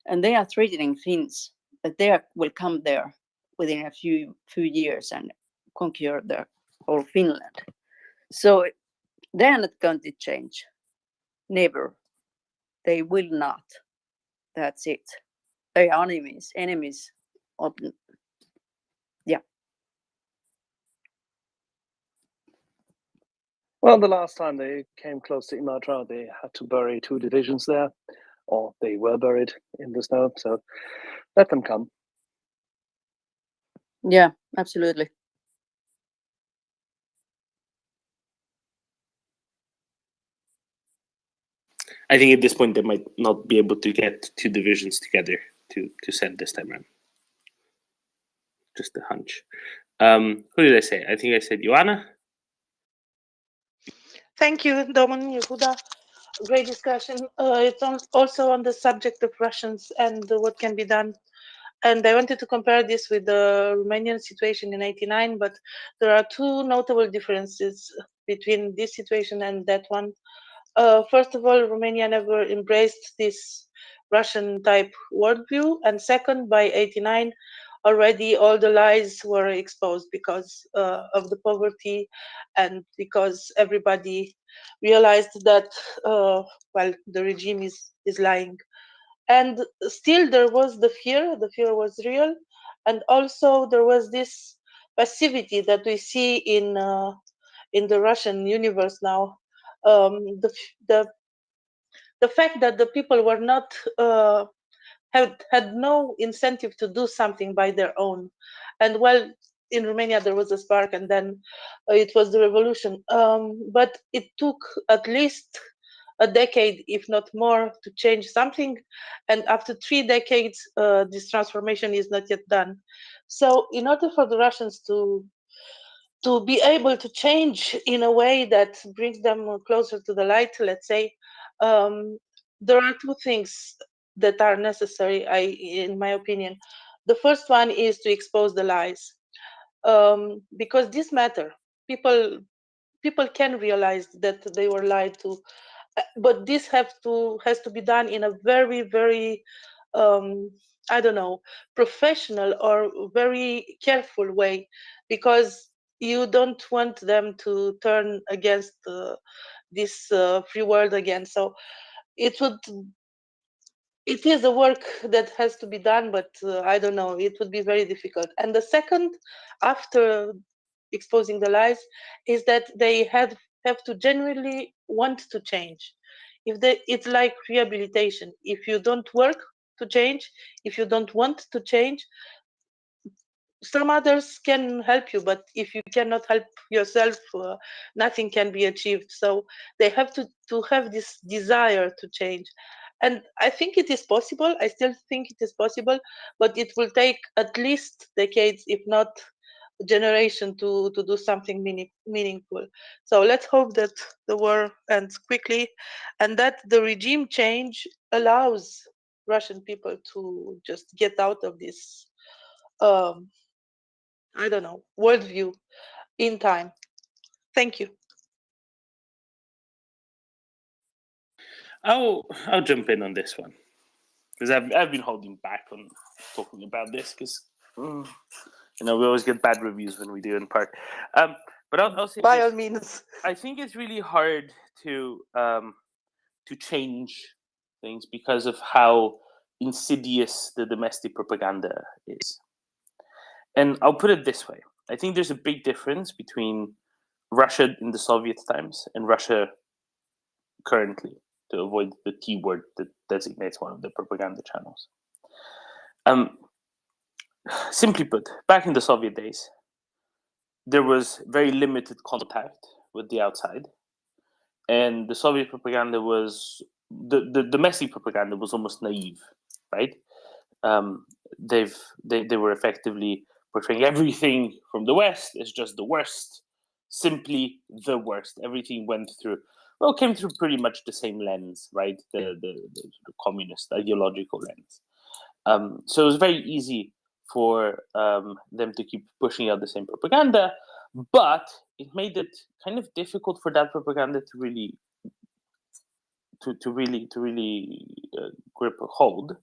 and they are threatening Finns that they will come there within a few years and conquer the whole Finland. So they are not going to change. Never. They will not. That's it. They are enemies. Yeah. Well, the last time they came close to Imatra, they had to bury 2 divisions there, or they were buried in the snow. So let them come. Yeah, absolutely. I think at this point they might not be able to get 2 divisions together. to send this time around. Just a hunch. Who did I say? I think I said Joanna. Thank you, Domin, Yehuda. Great discussion. It's also on the subject of Russians and what can be done. And I wanted to compare this with the Romanian situation in '89, but there are two notable differences between this situation and that one. First of all, Romania never embraced this Russian type worldview. And second, by '89, already all the lies were exposed because of the poverty and because everybody realized that, well, the regime is lying. And still there was the fear was real. And also there was this passivity that we see in the Russian universe now. The fact that the people were not had no incentive to do something by their own. And well, in Romania there was a spark, and then it was the revolution. But it took at least a decade, if not more, to change something. And after 3 decades, this transformation is not yet done. So in order for the Russians to be able to change in a way that brings them closer to the light, let's say, there are 2 things that are necessary, in my opinion. The first one is to expose the lies, because this matter. People can realize that they were lied to, but this has to be done in a very, very I don't know, professional or very careful way, because you don't want them to turn against this free world again. So it is a work that has to be done, but I don't know, it would be very difficult. And the second, after exposing the lies, is that they have to genuinely want to change. It's like rehabilitation. If you don't work to change, if you don't want to change, some others can help you, but if you cannot help yourself, nothing can be achieved. So they have to have this desire to change. And I think it is possible. I still think it is possible, but it will take at least decades, if not a generation, to do something meaningful. So let's hope that the war ends quickly and that the regime change allows Russian people to just get out of this I don't know, worldview in time. Thank you. I'll jump in on this one because I've been holding back on talking about this because we always get bad reviews when we do in part. But I'll say by all means, I think it's really hard to change things because of how insidious the domestic propaganda is. And I'll put it this way. I think there's a big difference between Russia in the Soviet times and Russia currently, to avoid the T word that designates one of the propaganda channels. Simply put, back in the Soviet days, there was very limited contact with the outside. And the Soviet propaganda was, the domestic propaganda was almost naive, right? They were effectively portraying everything from the West as just the worst, simply the worst. Everything came through pretty much the same lens, right? The communist ideological lens. So it was very easy for them to keep pushing out the same propaganda, but it made it kind of difficult for that propaganda to really grip a hold,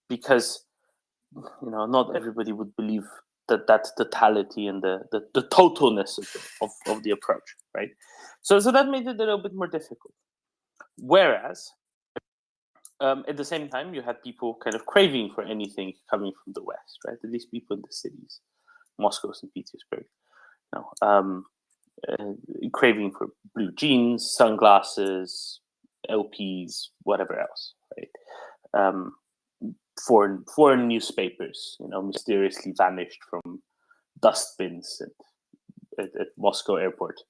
because not everybody would believe that's totality and the totalness of the approach, right? So that made it a little bit more difficult. Whereas at the same time, you had people kind of craving for anything coming from the West, right? At least people in the cities, Moscow, St. Petersburg, craving for blue jeans, sunglasses, LPs, whatever else, right? Foreign newspapers, mysteriously vanished from dustbins at Moscow airport.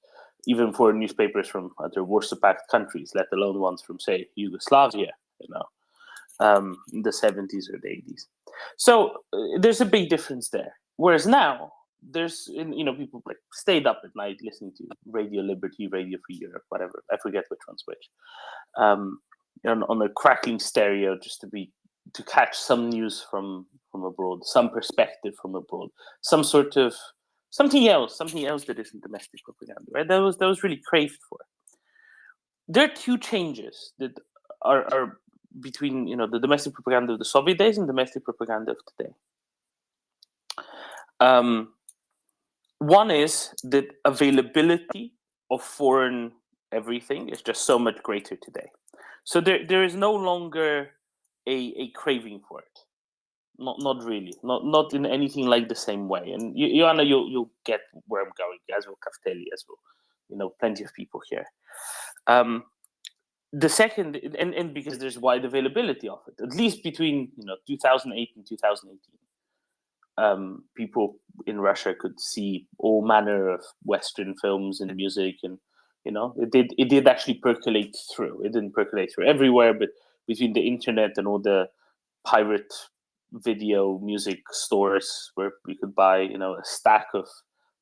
Even foreign newspapers from other Warsaw Pact countries, let alone ones from, say, Yugoslavia, in the 70s or the 80s. So there's a big difference there. Whereas now, there's, people like stayed up at night listening to Radio Liberty, Radio Free Europe, whatever. I forget which one's which. On a crackling stereo, just to catch some news from abroad, some perspective from abroad, something else that isn't domestic propaganda, right? That was really craved for. There are two changes that are between the domestic propaganda of the Soviet days and domestic propaganda of today. One is that availability of foreign everything is just so much greater today. So there is no longer a craving for it. Not really. Not in anything like the same way. And Joanna, you'll get where I'm going, as will Kaftelli, as will plenty of people here. The second, and because there's wide availability of it, at least between 2008 and 2018, people in Russia could see all manner of Western films and music, and it did actually percolate through. It didn't percolate through everywhere, but between the internet and all the pirate video music stores where we could buy a stack of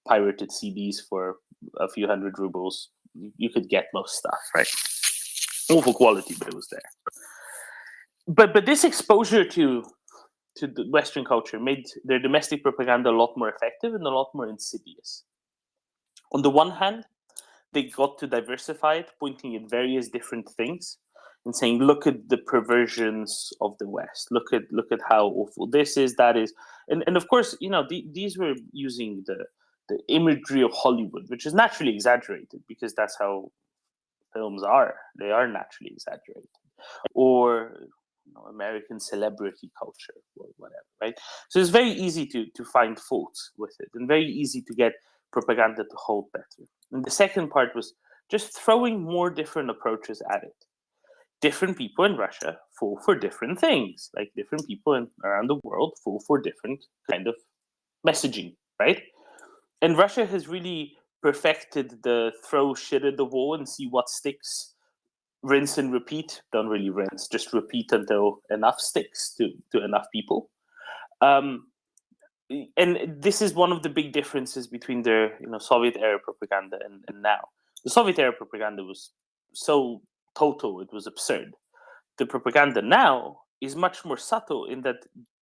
pirated CDs for a few hundred rubles, you could get most stuff, right? Awful quality, but it was there. But this exposure to the Western culture made their domestic propaganda a lot more effective and a lot more insidious. On the one hand, they got to diversify it, pointing at various different things and saying, look at the perversions of the West. Look at how awful this is, that is. And of course, these were using the imagery of Hollywood, which is naturally exaggerated because that's how films are. They are naturally exaggerated. Or American celebrity culture or whatever, right? So it's very easy to find faults with it and very easy to get propaganda to hold better. And the second part was just throwing more different approaches at it. Different people in Russia fall for different things, like different people around the world fall for different kind of messaging, right? And Russia has really perfected the throw shit at the wall and see what sticks, rinse and repeat. Don't really rinse, just repeat until enough sticks to enough people. And this is one of the big differences between their Soviet era propaganda and now. The Soviet era propaganda was so total, it was absurd. The propaganda now is much more subtle in that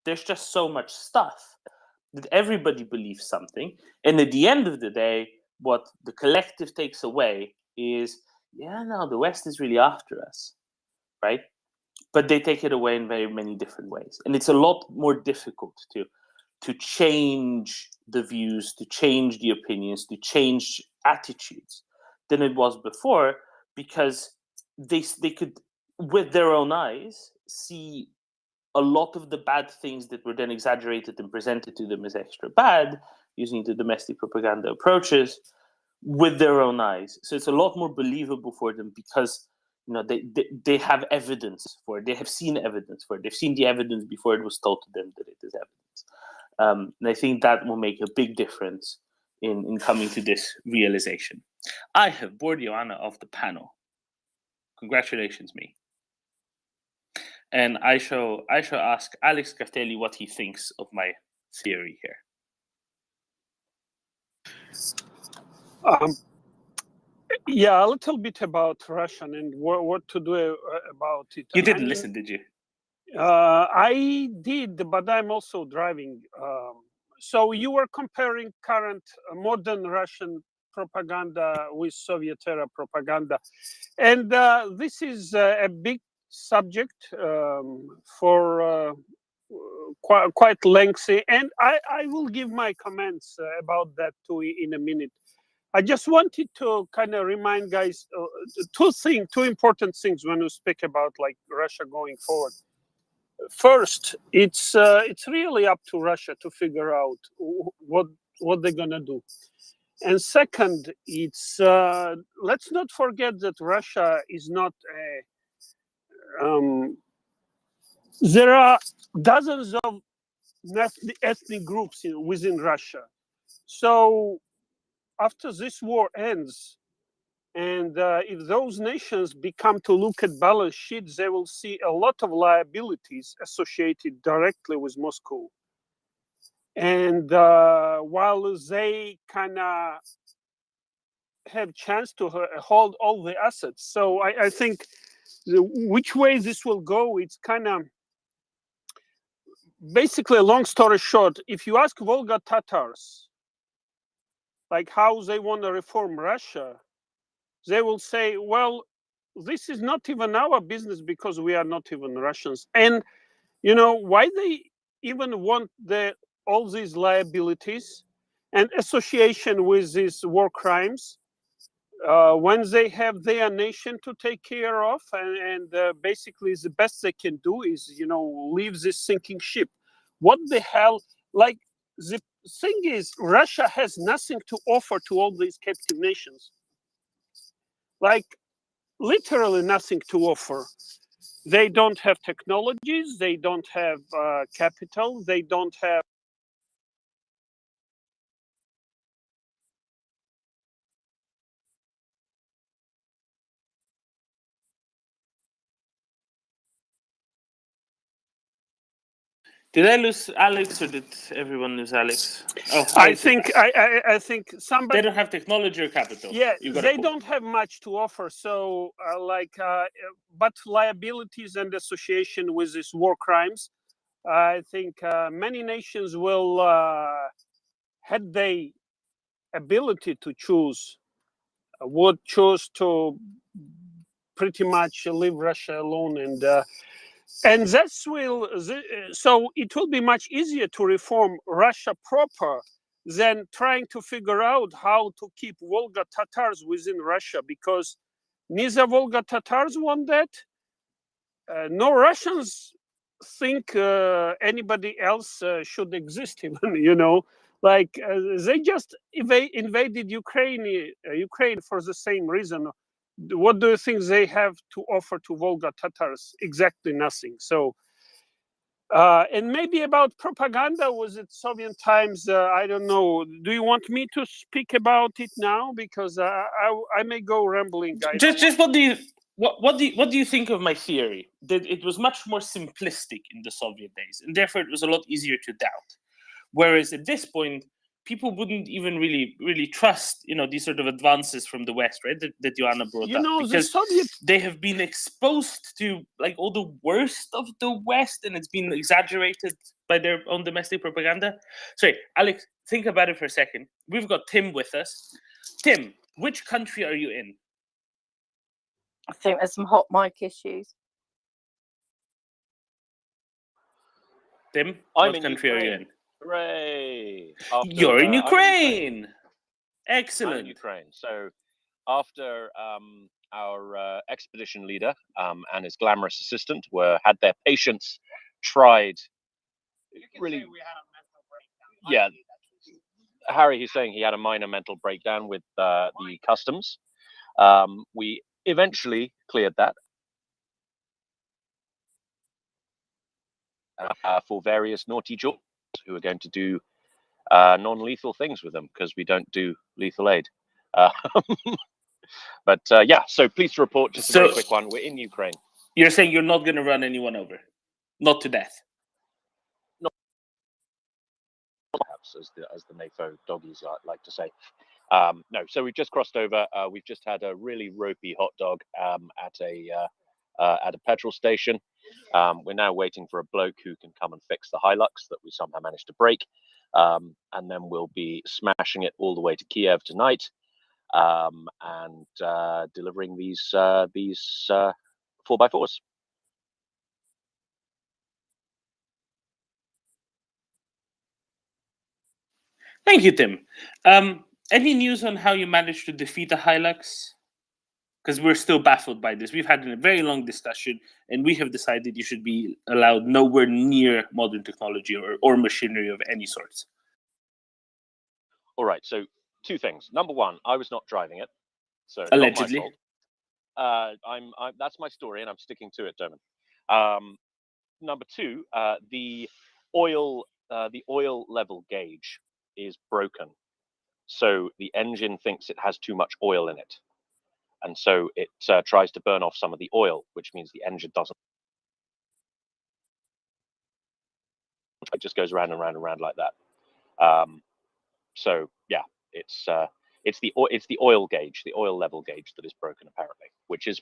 there's just so much stuff that everybody believes something, and at the end of the day, what the collective takes away is, the West is really after us, right? But they take it away in very many different ways, and it's a lot more difficult to change the views, to change the opinions, to change attitudes than it was before, because they could, with their own eyes, see a lot of the bad things that were then exaggerated and presented to them as extra bad using the domestic propaganda approaches with their own eyes. So it's a lot more believable for them because they have evidence for it. They have seen evidence for it. They've seen the evidence before it was told to them that it is evidence. And I think that will make a big difference in coming to this realization. I have bored Joanna off the panel. Congratulations, me. And I shall ask Alex Kaftelli what he thinks of my theory here. Yeah, a little bit about Russian and what to do about it. You didn't listen, did you? I did, but I'm also driving. So you were comparing current modern Russian propaganda with Soviet era propaganda. And this is a big subject for quite lengthy. And I will give my comments about that too in a minute. I just wanted to kind of remind guys two important things when we speak about like Russia going forward. First, it's really up to Russia to figure out what they're gonna do. And second, it's let's not forget that Russia is not a. There are dozens of ethnic groups within Russia. So after this war ends, And if those nations become to look at balance sheets, they will see a lot of liabilities associated directly with Moscow. And while they kind of have chance to hold all the assets, so I think which way this will go, it's kind of basically a long story short. If you ask Volga Tatars, like how they want to reform Russia, they will say, well, this is not even our business because we are not even Russians. And you know why they even want all these liabilities and association with these war crimes when they have their nation to take care of, and basically the best they can do is, you know, leave this sinking ship. What the hell? Like, the thing is, Russia has nothing to offer to all these captive nations. Like, literally nothing to offer. They don't have technologies, they don't have capital, they don't have. Did I lose Alex, or did everyone lose Alex? Oh, I think somebody. They don't have technology or capital. Yeah, they don't have much to offer. So, but liabilities and association with these war crimes, I think many nations will, had they ability to choose, would choose to pretty much leave Russia alone, and that's so it will be much easier to reform Russia proper than trying to figure out how to keep Volga Tatars within Russia, because neither Volga Tatars want that, no Russians think anybody else should exist even, you know. Like they just invaded Ukraine for the same reason. What do you think they have to offer to Volga Tatars? Exactly nothing. So, and maybe about propaganda, was it Soviet times? I don't know. Do you want me to speak about it now? Because I may go rambling. Just what do you think of my theory that it was much more simplistic in the Soviet days, and therefore it was a lot easier to doubt? Whereas at this point, people wouldn't even really trust, you know, these sort of advances from the West, right? That Joanna brought up, because they have been exposed to like all the worst of the West, and it's been exaggerated by their own domestic propaganda. Sorry, Alex, think about it for a second. We've got Tim with us. Tim, which country are you in? I think there's some hot mic issues. Tim, I'm what in country Ukraine. are you in? Hooray! You're in I'm Ukraine. I'm Excellent. in Ukraine. So after our expedition leader and his glamorous assistant had their patience tried, really, yeah. Harry, he's saying he had a minor mental breakdown with the customs. We eventually cleared that for various naughty Georges who are going to do non-lethal things with them, because we don't do lethal aid. But yeah, so pleased to report, just a very quick one. We're in Ukraine. You're saying you're not going to run anyone over, not to death. Not perhaps, as the NAFO doggies like to say. No, so we've just crossed over. We've just had a really ropey hot dog at a petrol station. We're now waiting for a bloke who can come and fix the Hilux that we somehow managed to break, and then we'll be smashing it all the way to Kiev tonight, and delivering these 4x4s. Thank you, Tim. Any news on how you managed to defeat a Hilux? Because we're still baffled by this. We've had a very long discussion, and we have decided you should be allowed nowhere near modern technology or machinery of any sorts. All right, so two things. Number one, I was not driving it, so allegedly. not my fault. That's my story, and I'm sticking to it, Doman. Number two, the oil level gauge is broken, so the engine thinks it has too much oil in it. and so it tries to burn off some of the oil, which means the engine doesn't. It just goes around and round and round like that. So yeah, it's the oil gauge, the oil level gauge that is broken apparently, which is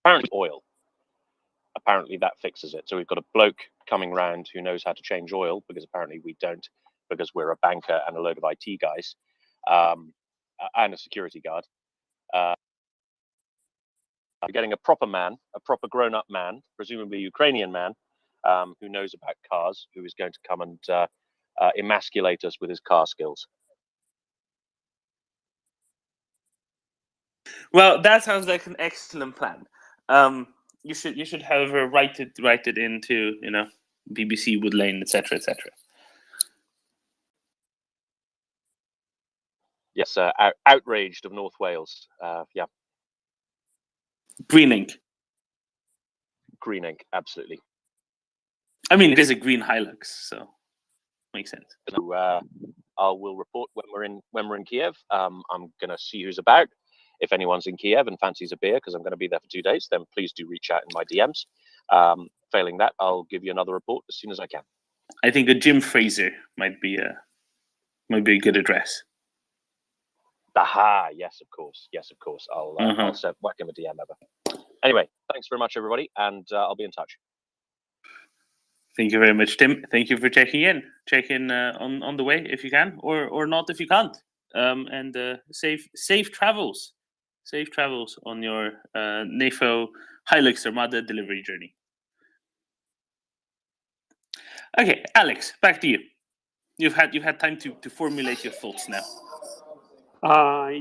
apparently oil. Apparently that fixes it. So we've got a bloke coming round who knows how to change oil, because apparently we don't, because we're a banker and a load of IT guys, and a security guard. We're getting a proper man, a proper grown-up man, presumably Ukrainian man, who knows about cars, who is going to come and emasculate us with his car skills. Well, that sounds like an excellent plan. You should, however, write it into, you know, BBC Wood Lane, etc., etc. Yes, outraged of North Wales. Yeah. Green ink. Green ink, absolutely. I mean, it is a green Hilux, so makes sense. So, I will report when we're in Kiev. I'm going to see who's about. If anyone's in Kiev and fancies a beer, because I'm going to be there for 2 days, then please do reach out in my DMs. Failing that, I'll give you another report as soon as I can. I think a Jim Fraser might be a good address. Aha! Yes, of course. Yes, of course. I'll whack him a DM ever. Anyway, thanks very much, everybody, and I'll be in touch. Thank you very much, Tim. Thank you for checking in. Check in on the way if you can, or not if you can't. And safe travels. Safe travels on your NAFO Hilux Armada delivery journey. Okay, Alex, back to you. You've had time to formulate your thoughts now.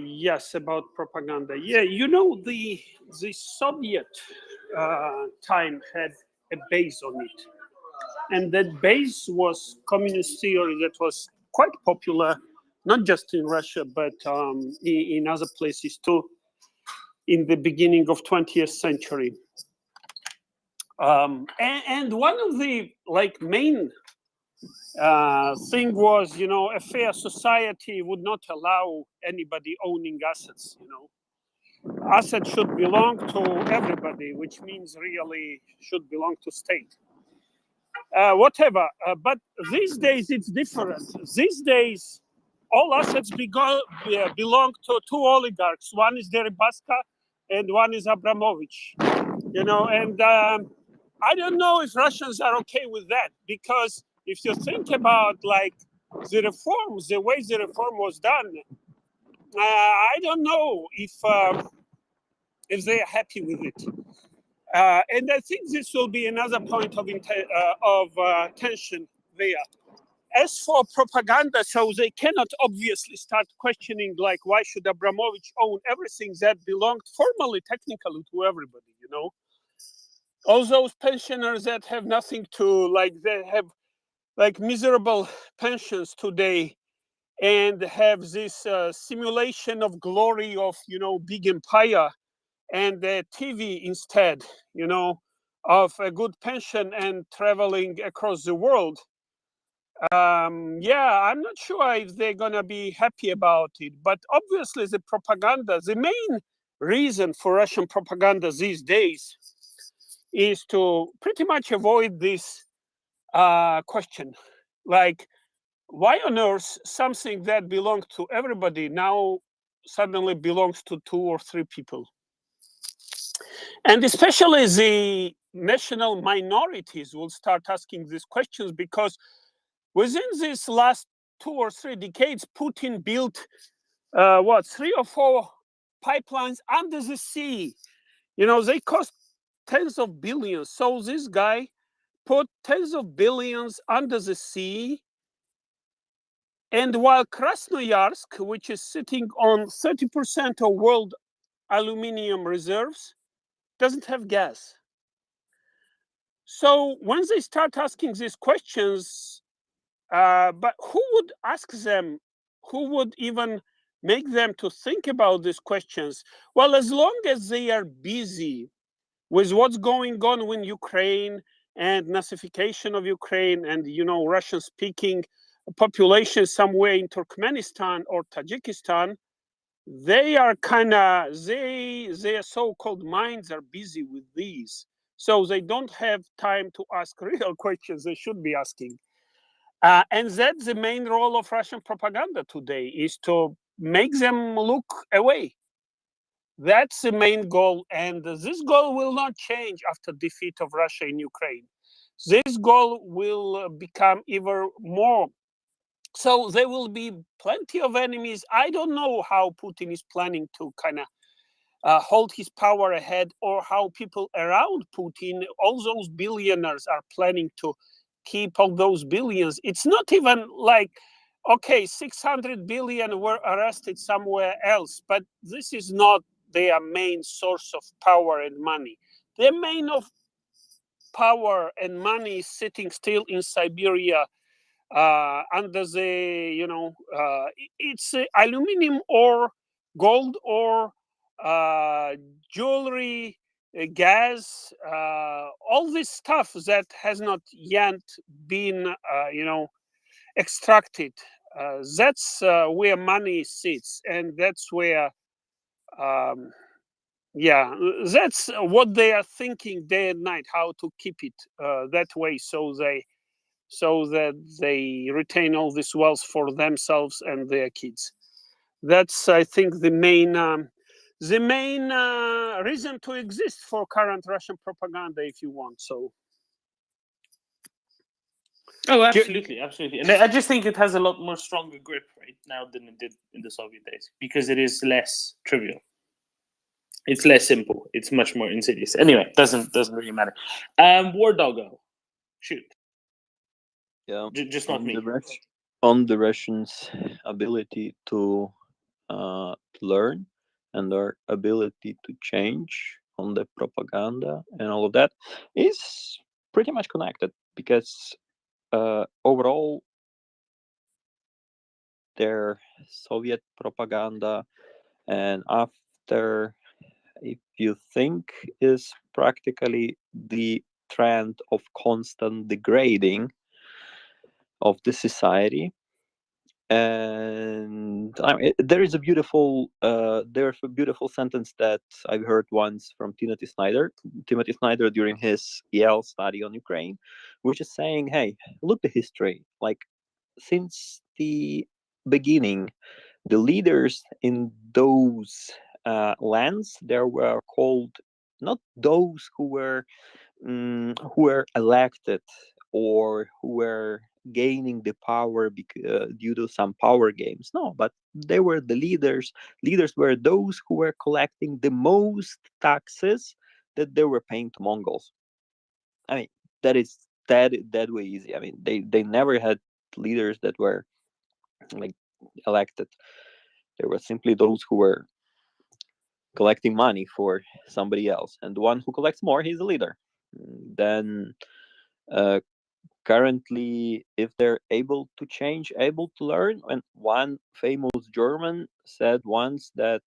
Yes, about propaganda. Yeah, you know, the Soviet time had a base on it, and that base was communist theory that was quite popular, not just in Russia but in other places too, in the beginning of 20th century. And one of the main thing was, you know, a fair society would not allow anybody owning assets. You know, assets should belong to everybody, which means really should belong to state. Whatever, but these days it's different. These days, all assets belong to two oligarchs. One is Deripaska, and one is Abramovich. You know, and I don't know if Russians are okay with that, because if you think about the reforms, the way the reform was done, I don't know if they are happy with it. And I think this will be another point of tension there. As for propaganda, so they cannot obviously start questioning, why should Abramovich own everything that belonged formally, technically to everybody, you know? All those pensioners that have nothing to, they have miserable pensions today and have this simulation of glory of, you know, big empire, and the TV instead, you know, of a good pension and traveling across the world. Yeah, I'm not sure if they're gonna be happy about it, but obviously the propaganda, the main reason for Russian propaganda these days is to pretty much avoid this question, why on earth something that belonged to everybody now suddenly belongs to 2 or 3 people? And especially the national minorities will start asking these questions, because within these last 2 or 3 decades, Putin built 3 or 4 pipelines under the sea. You know, they cost tens of billions. So this guy put tens of billions under the sea. And while Krasnoyarsk, which is sitting on 30% of world aluminum reserves, doesn't have gas. So when they start asking these questions, but who would ask them? Who would even make them to think about these questions? Well, as long as they are busy with what's going on in Ukraine and Nazification of Ukraine and, you know, Russian-speaking population somewhere in Turkmenistan or Tajikistan, they are kind of, their so-called minds are busy with these. So they don't have time to ask real questions they should be asking. And that's the main role of Russian propaganda today, is to make them look away. That's the main goal. And this goal will not change after defeat of Russia in Ukraine. This goal will become even more. So there will be plenty of enemies. I don't know how Putin is planning to kind of hold his power ahead, or how people around Putin, all those billionaires, are planning to keep all those billions. It's not even like, okay, 600 billion were arrested somewhere else, but this is not their main source of power and money. Their main of power and money is sitting still in Siberia, under the, it's aluminum ore, gold ore, jewelry, gas, all this stuff that has not yet been, extracted. That's where money sits, and that's where, yeah, that's what they are thinking day and night, how to keep it that way, so that they retain all this wealth for themselves and their kids. That's, I think, the main reason to exist for current Russian propaganda, if you want. So. Oh, absolutely, absolutely. And I just think it has a lot more stronger grip right now than it did in the Soviet days, because it is less trivial. It's less simple. It's much more insidious. Anyway, doesn't really matter. War Doggo, shoot. Yeah, just not me. On the Russians' ability to learn and their ability to change on the propaganda and all of that is pretty much connected, because overall their Soviet propaganda and after, if you think, is practically the trend of constant degrading of the society. And there's a beautiful sentence that I've heard once from Timothy Snyder during his Yale study on Ukraine, which is saying, hey, look the history, like since the beginning, the leaders in those lands, there were called not those who were elected or who were gaining the power due to some power games. No, but they were the leaders. Leaders were those who were collecting the most taxes that they were paying to Mongols. I mean, that is that way easy. I mean, they never had leaders that were like elected. There were simply those who were collecting money for somebody else, and the one who collects more, he's a leader. Then currently, if they're able to change, able to learn, and one famous German said once that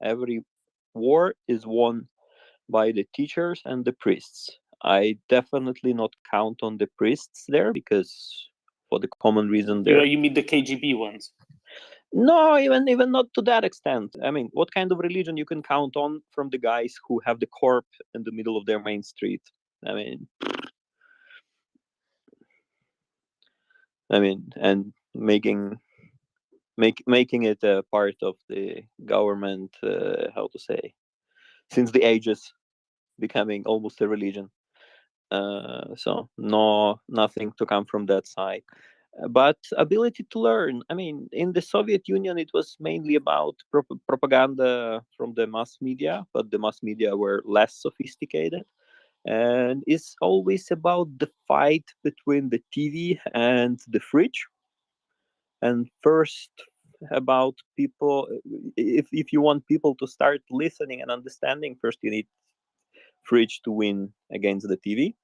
every war is won by the teachers and the priests. I definitely not count on the priests there, because for the common reason You mean the KGB ones? No, even not to that extent. I mean, what kind of religion you can count on from the guys who have the corpse in the middle of their main street? I mean, and making it a part of the government, how to say, since the ages, becoming almost a religion. So nothing to come from that side. But ability to learn. I mean, in the Soviet Union, it was mainly about propaganda from the mass media, but the mass media were less sophisticated. And it's always about the fight between the TV and the fridge. And first, about people, if you want people to start listening and understanding, first you need fridge to win against the TV.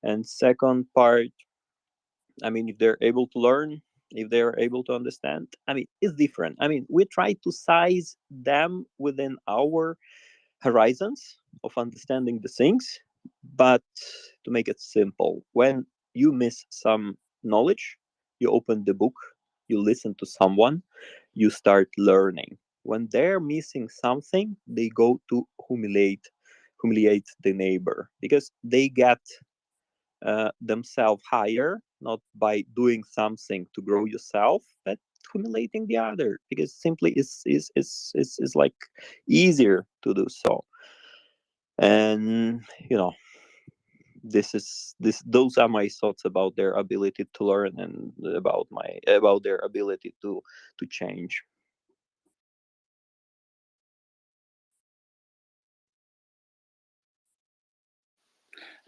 And second part, I mean, if they're able to learn, if they're able to understand, I mean, it's different. I mean, we try to size them within our horizons of understanding the things, but to make it simple, when you miss some knowledge, you open the book, you listen to someone, you start learning. when they're missing something, they go to humiliate the neighbor, because they get themselves higher, not by doing something to grow yourself, but humiliating the other, because simply is like easier to do so. And those are my thoughts about their ability to learn, and about their ability to change.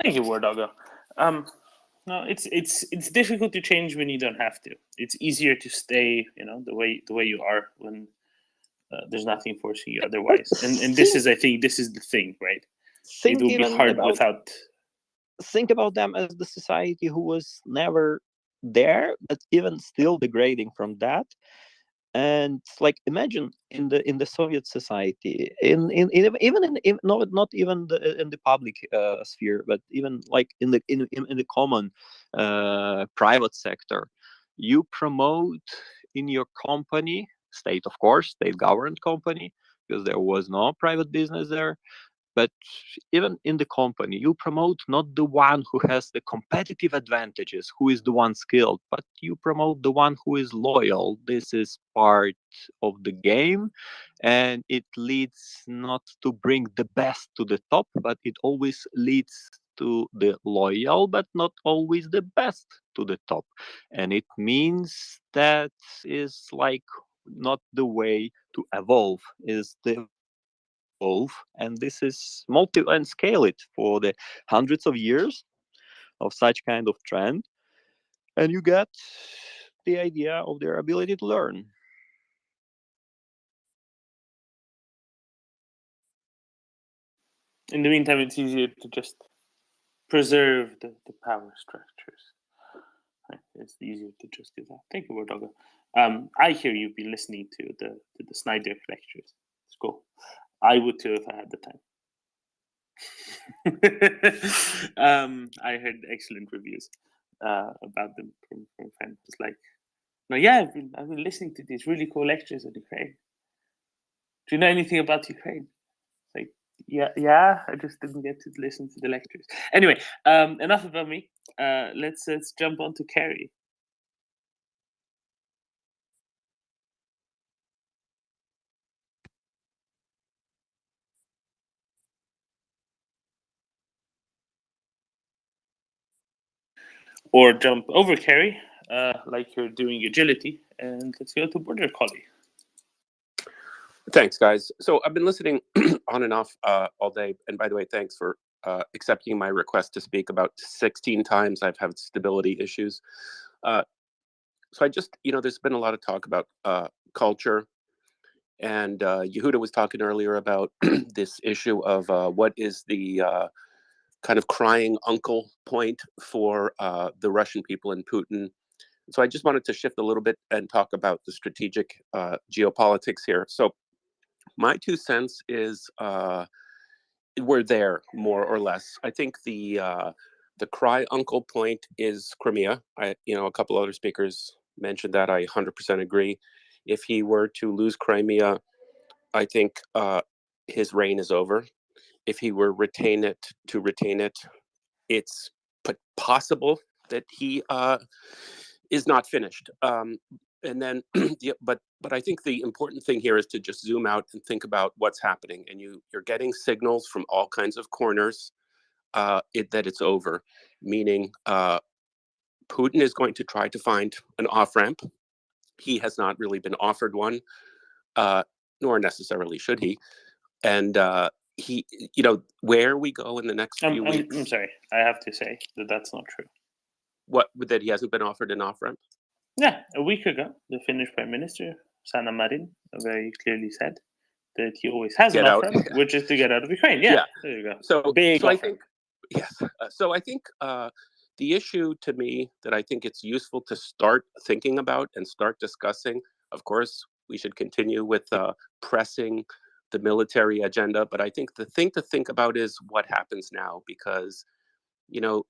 Thank you, Wardoggo. No, it's difficult to change when you don't have to. It's easier to stay, the way you are when there's nothing forcing you otherwise. And this is, I think, this is the thing, right? It will be hard without. Think about them as the society who was never there, but even still degrading from that. And like, imagine in the Soviet society, even not even in the public sphere, but even like in the common private sector, you promote in your company, state government company, because there was no private business there. But even in the company, you promote not the one who has the competitive advantages, who is the one skilled, but you promote the one who is loyal. This is part of the game, and it leads not to bring the best to the top, but it always leads to the loyal, but not always the best to the top. And it means that is like not the way to evolve, is the and this is and scale it for the hundreds of years of such kind of trend, and you get the idea of their ability to learn. In the meantime, it's easier to just preserve the power structures. Right? It's easier to just do that. Thank you, Wardoggo. I hear you've been listening to the Snyder lectures. It's cool. I would too if I had the time. I heard excellent reviews about them from friends. It's like, no, yeah, I've been listening to these really cool lectures on Ukraine. Do you know anything about Ukraine? It's like, yeah, I just didn't get to listen to the lectures. Anyway, enough about me. Let's jump on to Carrie. Or jump over Carrie, like you're doing agility, and let's go to Border Collie. Thanks, guys. So I've been listening on and off all day. And by the way, thanks for accepting my request to speak. About 16 times I've had stability issues. So I just, there's been a lot of talk about culture. And Yehuda was talking earlier about this issue of what is the kind of crying uncle point for the Russian people and Putin. So I just wanted to shift a little bit and talk about the strategic geopolitics here. So my 2 cents is we're there, more or less. I think the cry uncle point is Crimea. A couple other speakers mentioned that. I 100% agree. If he were to lose Crimea, I think his reign is over. If he were retain it, it's possible that he is not finished. And then, but I think the important thing here is to just zoom out and think about what's happening. And you're getting signals from all kinds of corners that it's over, meaning Putin is going to try to find an off-ramp. He has not really been offered one, nor necessarily should he. And he, where we go in the next few weeks. I'm sorry, I have to say that that's not true. What, that he hasn't been offered an off-ramp? Yeah, a week ago, the Finnish Prime Minister, Sanna Marin, very clearly said that he always has an off-ramp, which is to get out of Ukraine. Yeah. There you go. So I think, yes. So I think the issue to me that I think it's useful to start thinking about and start discussing, of course, we should continue with pressing the military agenda, but I think the thing to think about is what happens now, because,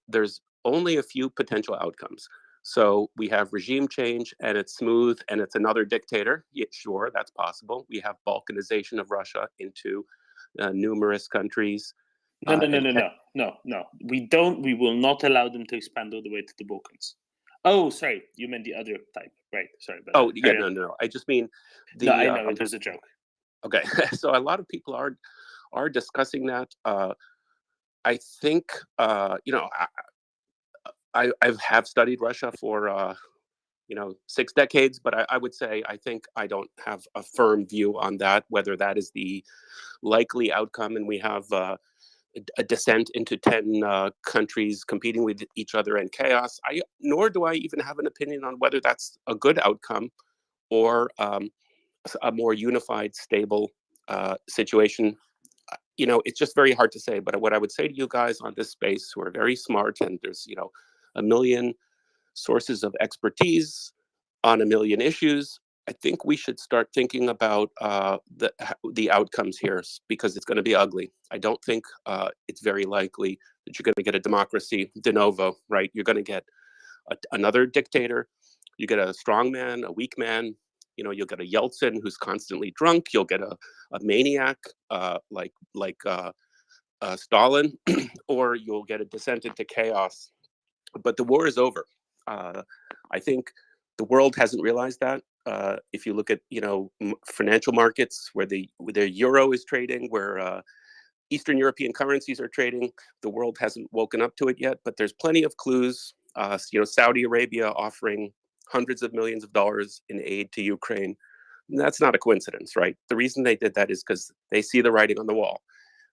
there's only a few potential outcomes. So we have regime change and it's smooth and it's another dictator. Yeah, sure, that's possible. We have balkanization of Russia into numerous countries. No. We don't. We will not allow them to expand all the way to the Balkans. Oh, sorry, you meant the other type, right? Sorry. Oh, yeah, no. I just mean the. No, I know it was a joke. Okay, so a lot of people are discussing that. I think I have studied Russia for 6 decades, but I would say I think I don't have a firm view on that, whether that is the likely outcome, and we have a descent into 10 countries competing with each other in chaos. Nor do I even have an opinion on whether that's a good outcome or a more unified, stable situation. It's just very hard to say. But what I would say to you guys on this space who are very smart, and there's a million sources of expertise on a million issues, I think we should start thinking about the outcomes here, because it's going to be ugly. I don't think it's very likely that you're going to get a democracy de novo, right? You're going to get another dictator. You get a strong man, a weak man. You'll get a Yeltsin who's constantly drunk. You'll get a maniac like Stalin, or you'll get a descent into chaos. But the war is over. I think the world hasn't realized that. If you look at financial markets where the euro is trading, where Eastern European currencies are trading, the world hasn't woken up to it yet. But there's plenty of clues. Saudi Arabia offering hundreds of millions of dollars in aid to Ukraine. And that's not a coincidence, right? The reason they did that is because they see the writing on the wall,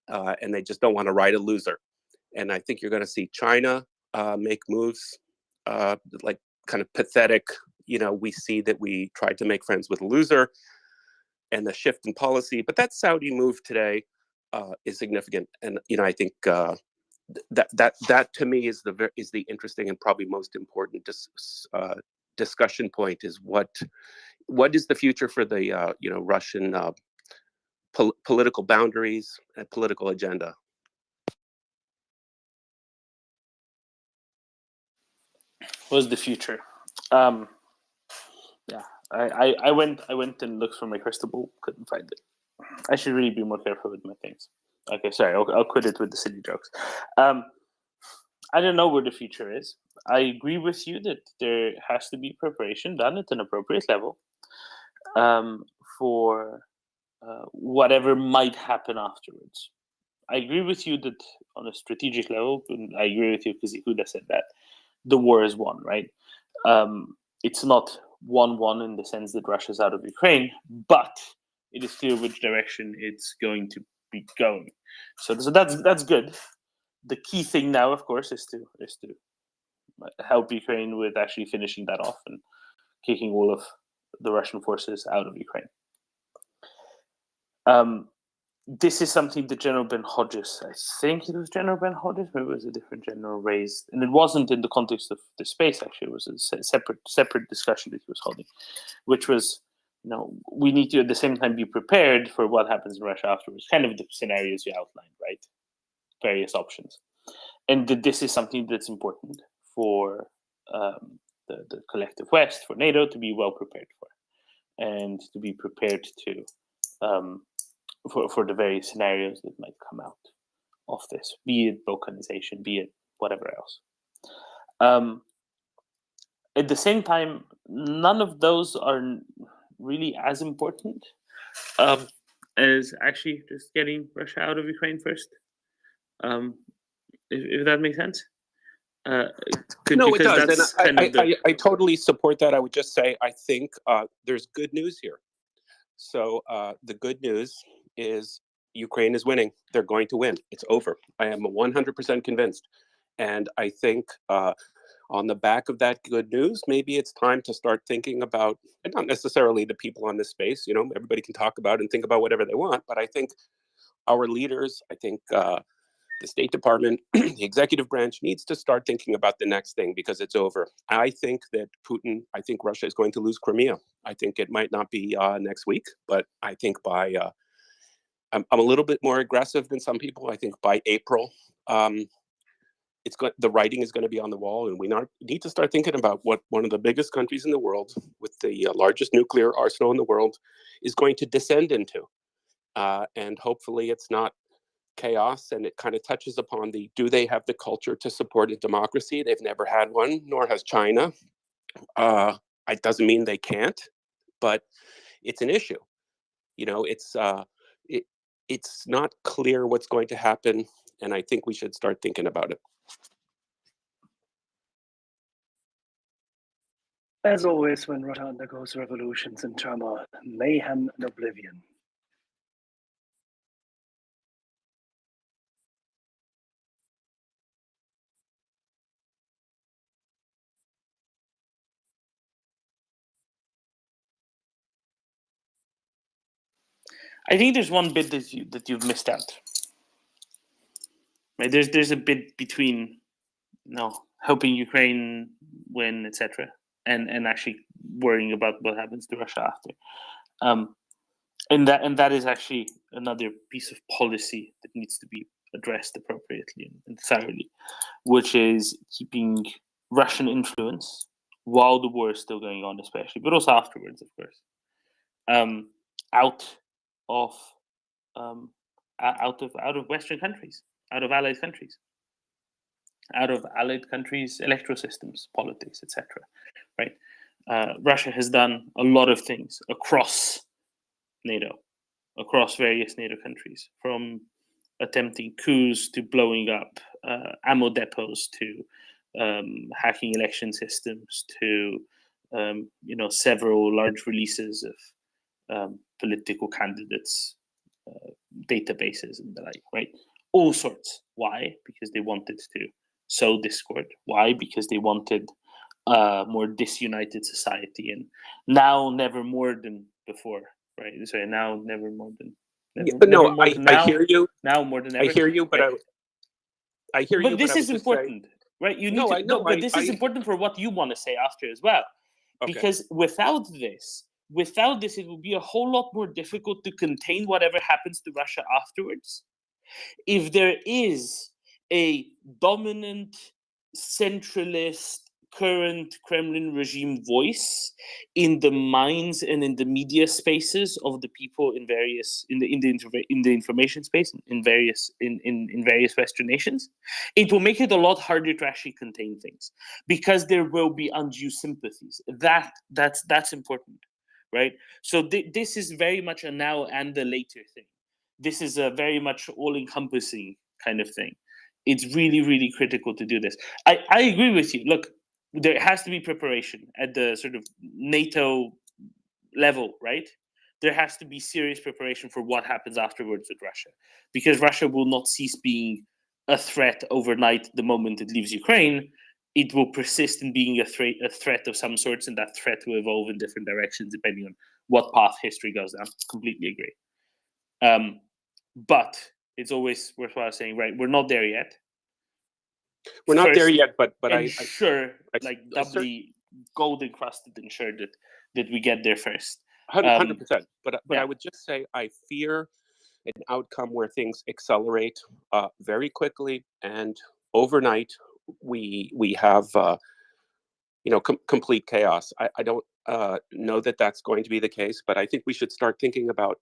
and they just don't want to ride a loser. And I think you're going to see China make moves like kind of pathetic. We see that we tried to make friends with a loser, and the shift in policy. But that Saudi move today is significant, and I think that to me is the interesting and probably most important discussion point. Is what is the future for the Russian political boundaries and political agenda? What's the future? Yeah, I went and looked for my crystal ball, couldn't find it. I should really be more careful with my things. Okay, sorry, I'll quit it with the silly jokes. I don't know where the future is. I agree with you that there has to be preparation done at an appropriate level for whatever might happen afterwards. I agree with you that on a strategic level, and I agree with you because Yehuda said that the war is won, right? It's not 1-1 in the sense that Russia's out of Ukraine, but it is clear which direction it's going to be going. So that's good. The key thing now, of course, is to help Ukraine with actually finishing that off and kicking all of the Russian forces out of Ukraine. This is something that General Ben Hodges, I think it was General Ben Hodges, maybe it was a different general, raised, and it wasn't in the context of the space. Actually, it was a separate discussion that he was holding, which was, we need to at the same time be prepared for what happens in Russia afterwards. Kind of the scenarios you outlined, right? Various options, and that this is something that's important for the collective West, for NATO to be well prepared for, and to be prepared to. For the various scenarios that might come out of this, be it balkanization, be it whatever else. At the same time, none of those are really as important as actually just getting Russia out of Ukraine first. If that makes sense. No, it does, and I totally support that. I would just say I think there's good news here. So the good news is Ukraine is winning. They're going to win. It's over. I am 100% convinced. And I think on the back of that good news, maybe it's time to start thinking about, and not necessarily the people on this space, everybody can talk about and think about whatever they want, but I think our leaders, I think the State Department, the executive branch needs to start thinking about the next thing because it's over. I think that I think Russia is going to lose Crimea. I think it might not be next week, but I think I'm a little bit more aggressive than some people. I think by April, the writing is going to be on the wall, and we need to start thinking about what one of the biggest countries in the world with the largest nuclear arsenal in the world is going to descend into. And hopefully it's not chaos, and it kind of touches upon do they have the culture to support a democracy? They've never had one, nor has China. It doesn't mean they can't, but it's an issue. It's not clear what's going to happen, and I think we should start thinking about it. As always, when Russia undergoes revolutions and turmoil, mayhem and oblivion. I think there's one bit that you've missed out. Right? There's a bit between, hoping Ukraine win, etc., and actually worrying about what happens to Russia after. And that is actually another piece of policy that needs to be addressed appropriately and thoroughly, which is keeping Russian influence while the war is still going on, especially, but also afterwards, of course, out of Western countries, out of allied countries, electoral systems, politics, etc. Right? Russia has done a lot of things across NATO, across various NATO countries, from attempting coups to blowing up ammo depots to hacking election systems to several large releases of political candidates databases and the like, right? All sorts. Why? Because they wanted to sow discord. Why? Because they wanted a more disunited society, and now never more than before, right? Sorry, now never more than. I hear you. Now more than ever. I hear you, but right? I hear you. But this is important, right? You need to. But this is important for what you want to say after as well, because without this, it will be a whole lot more difficult to contain whatever happens to Russia afterwards. If there is a dominant, centralist, current Kremlin regime voice in the minds and in the media spaces of the people in the information space in various Western nations, it will make it a lot harder to actually contain things, because there will be undue sympathies. That's important. Right, so this is very much a now and a later thing. This is a very much all-encompassing kind of thing. It's really, really critical to do this. I agree with you. Look, there has to be preparation at the sort of NATO level, right? There has to be serious preparation for what happens afterwards with Russia, because Russia will not cease being a threat overnight the moment it leaves Ukraine. It will persist in being a threat of some sorts, and that threat will evolve in different directions depending on what path history goes down. Completely agree. But it's always worthwhile saying, right, we're not there yet. We're not there yet, but doubly gold encrusted, ensure that we get there first. 100%. But I would just say I fear an outcome where things accelerate very quickly, and overnight we have complete chaos. I don't know that that's going to be the case, but I think we should start thinking about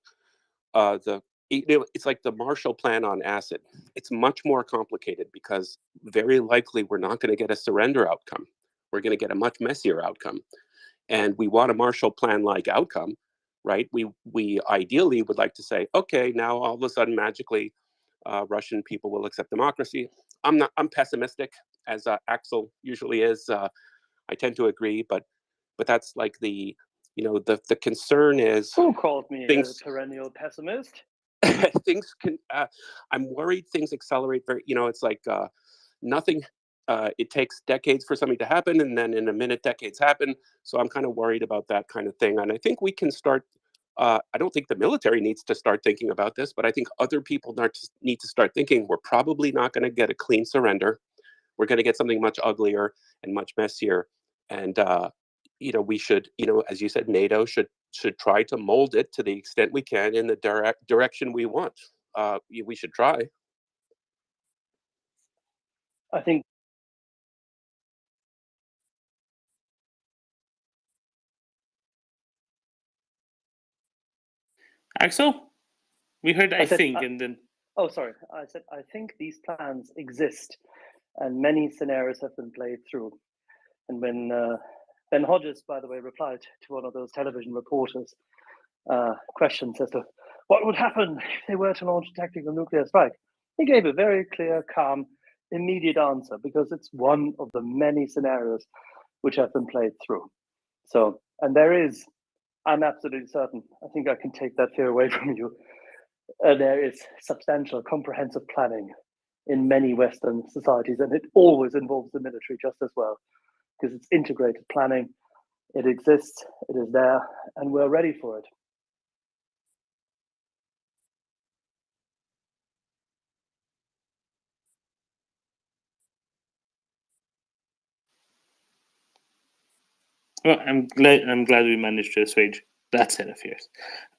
it's like the Marshall Plan on acid. It's much more complicated, because very likely we're not going to get a surrender outcome. We're going to get a much messier outcome, and we want a Marshall Plan-like outcome, right? We ideally would like to say, okay, now all of a sudden magically Russian people will accept democracy. I'm pessimistic, as Axel usually is. I tend to agree, but that's like the concern is. Who called me a perennial pessimist? Things can. I'm worried things accelerate very. It's like nothing. It takes decades for something to happen, and then in a minute, decades happen. So I'm kind of worried about that kind of thing, and I think we can start. I don't think the military needs to start thinking about this, but I think other people need to start thinking we're probably not going to get a clean surrender. We're going to get something much uglier and much messier, and we should, as you said, NATO should try to mold it to the extent we can in the direction we want. We should try. I think Axel, we heard I said, think, and then. Oh, sorry. I said I think these plans exist, and many scenarios have been played through. And when Ben Hodges, by the way, replied to one of those television reporters' questions as to what would happen if they were to launch a tactical nuclear strike, he gave a very clear, calm, immediate answer, because it's one of the many scenarios which have been played through. So, and I'm absolutely certain, I think I can take that fear away from you. There is substantial, comprehensive planning in many Western societies, and it always involves the military just as well, because it's integrated planning. It exists, it is there, and we're ready for it. Well, I'm glad we managed to assuage that set of fears.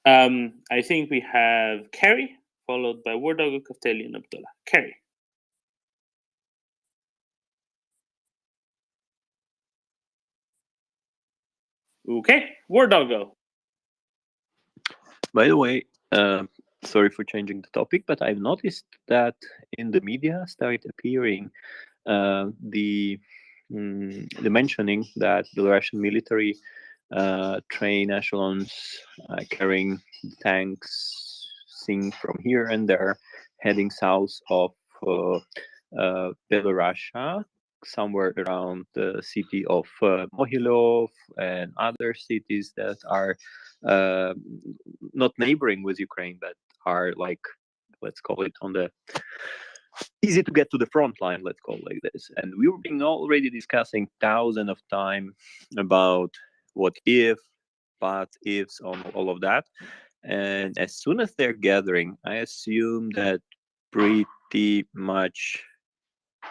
I think we have Kerry, followed by War Doggo, Kaftelli, and Abdullah. Kerry. Okay, War Doggo. By the way, sorry for changing the topic, but I've noticed that in the media started appearing the mentioning that the Russian military train echelons carrying tanks, seen from here and there, heading south of Belarusia, somewhere around the city of Mohilov and other cities that are not neighboring with Ukraine, but are like, let's call it on the easy to get to the front line, let's call it like this. And we've been already discussing thousands of times about what if, but ifs, on all of that. And as soon as they're gathering, I assume that pretty much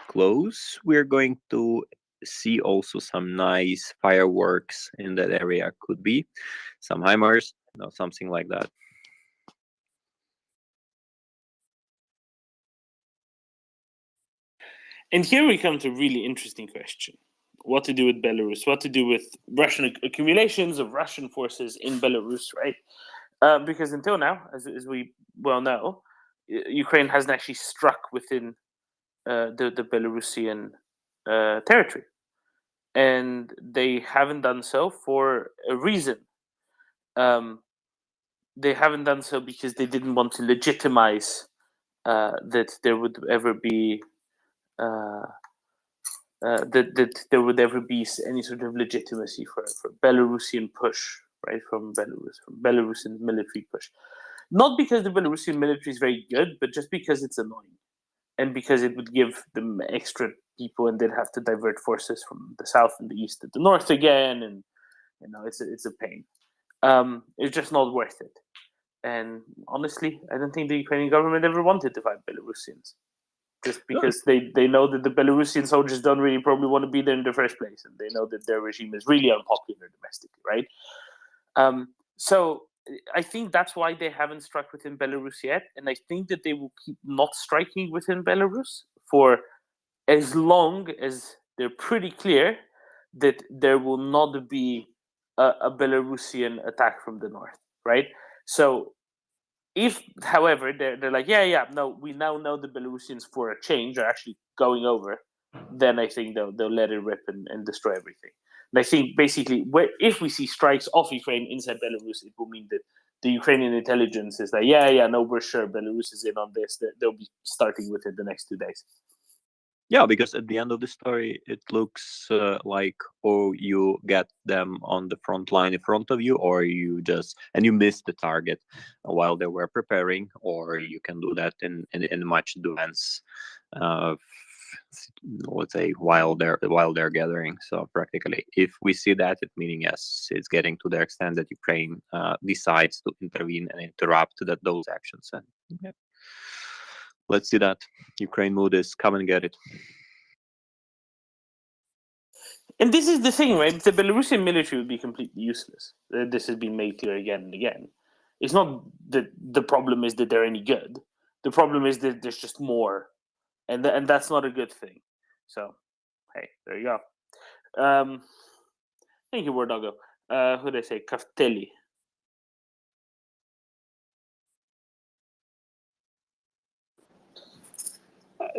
close, we're going to see also some nice fireworks in that area. Could be some HIMARS, something like that. And here we come to a really interesting question. What to do with Belarus? What to do with Russian accumulations of Russian forces in Belarus, right? Because until now, as we well know, Ukraine hasn't actually struck within the Belarusian territory. And they haven't done so for a reason. They haven't done so because they didn't want to legitimize that there would ever be that there would ever be any sort of legitimacy for Belarusian push, right, from Belarusian military push. Not because the Belarusian military is very good, but just because it's annoying, and because it would give them extra people, and they'd have to divert forces from the south and the east to the north again, and it's a pain. It's just not worth it. And honestly, I don't think the Ukrainian government ever wanted to fight Belarusians, just because they know that the Belarusian soldiers don't really probably want to be there in the first place, and they know that their regime is really unpopular domestically, right? So I think that's why they haven't struck within Belarus yet, and I think that they will keep not striking within Belarus for as long as they're pretty clear that there will not be a Belarusian attack from the north, right? So if, however, they're like, no, we now know the Belarusians for a change are actually going over, then I think they'll let it rip and destroy everything. And I think basically, if we see strikes off Ukraine inside Belarus, it will mean that the Ukrainian intelligence is like, no, we're sure Belarus is in on this. They'll be starting with it the next 2 days. Yeah, because at the end of the story, it looks like, you get them on the front line in front of you, or you miss the target while they were preparing, or you can do that in much advance, let's say, while they're gathering. So practically, if we see that, it meaning yes, it's getting to the extent that Ukraine decides to intervene and interrupt those actions. And yeah. Let's see that. Ukraine mood is come and get it. And this is the thing, right? The Belarusian military would be completely useless. This has been made clear again and again. It's not that the problem is that they're any good. The problem is that there's just more. And that's not a good thing. So, hey, there you go. Thank you, War Doggo. Who did I say? Kaftelli.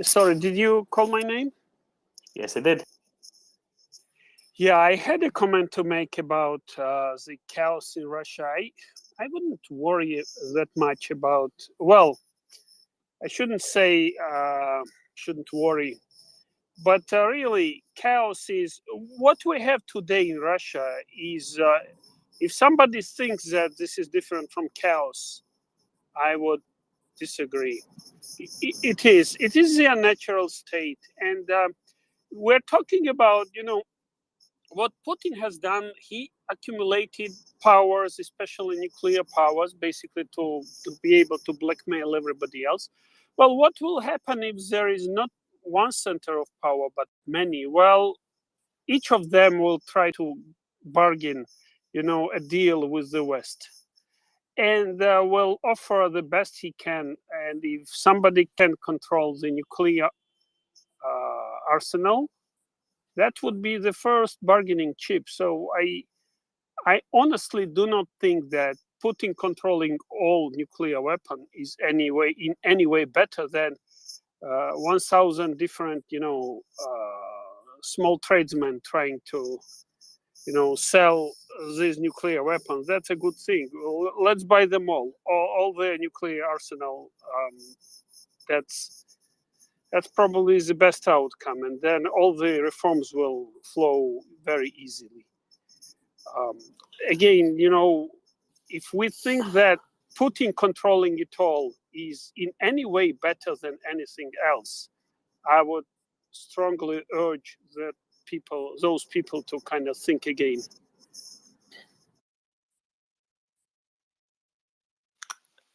Sorry, did you call my name? Yes, I did. Yeah, I had a comment to make about the chaos in Russia. I wouldn't worry that much about, well, I shouldn't say shouldn't worry, but really chaos is, what we have today in Russia is, if somebody thinks that this is different from chaos, I would disagree. It is the unnatural state. And we're talking about, what Putin has done. He accumulated powers, especially nuclear powers, basically to be able to blackmail everybody else. Well, what will happen if there is not one center of power, but many? Well, each of them will try to bargain, a deal with the West, and will offer the best he can. And if somebody can control the nuclear arsenal, that would be the first bargaining chip. So I honestly do not think that Putin controlling all nuclear weapon is in any way better than 1,000 different, small tradesmen trying to, sell these nuclear weapons. That's a good thing. Let's buy them all the nuclear arsenal. That's probably the best outcome, and then all the reforms will flow very easily. Again, if we think that Putin controlling it all is in any way better than anything else, I would strongly urge that those people to kind of think again.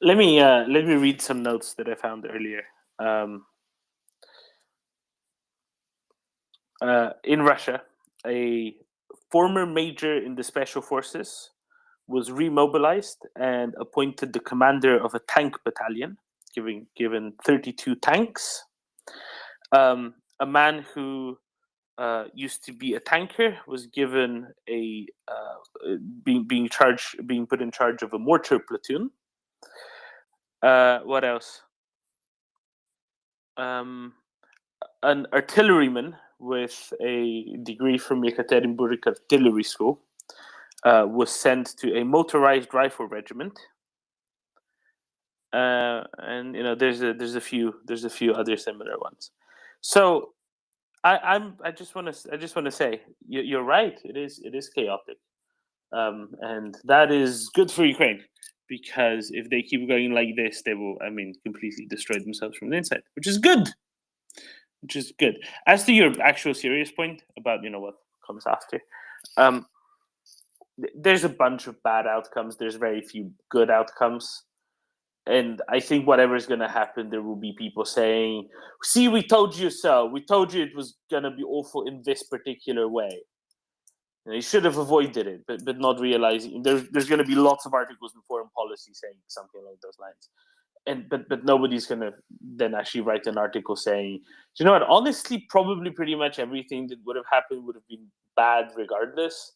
Let me read some notes that I found earlier. In Russia, a former major in the special forces was remobilized and appointed the commander of a tank battalion, given 32 tanks. A man who used to be a tanker was given being put in charge of a mortar platoon. What else? An artilleryman with a degree from Yekaterinburg Artillery School was sent to a motorized rifle regiment. And there's a few other similar ones. So I just want to say you're right. It is chaotic, and that is good for Ukraine, because if they keep going like this, they will, completely destroy themselves from the inside, which is good. As to your actual serious point about what comes after, there's a bunch of bad outcomes. There's very few good outcomes. And I think whatever is going to happen, there will be people saying, see, we told you so. We told you it was going to be awful in this particular way. And you should have avoided it, but not realizing. There's going to be lots of articles in Foreign Policy saying something along those lines. But nobody's going to then actually write an article saying, you know what, honestly, probably pretty much everything that would have happened would have been bad regardless.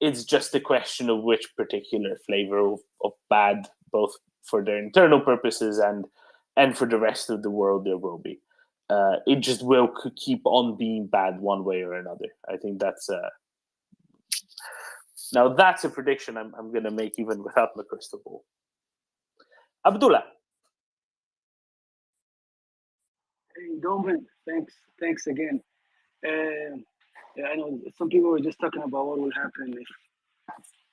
It's just a question of which particular flavor of bad, both for their internal purposes and for the rest of the world there will be. It just will keep on being bad one way or another. I think that's now that's a prediction I'm going to make even without my crystal ball. Abdullah. Hey, Domin, thanks again. I know some people were just talking about what will happen if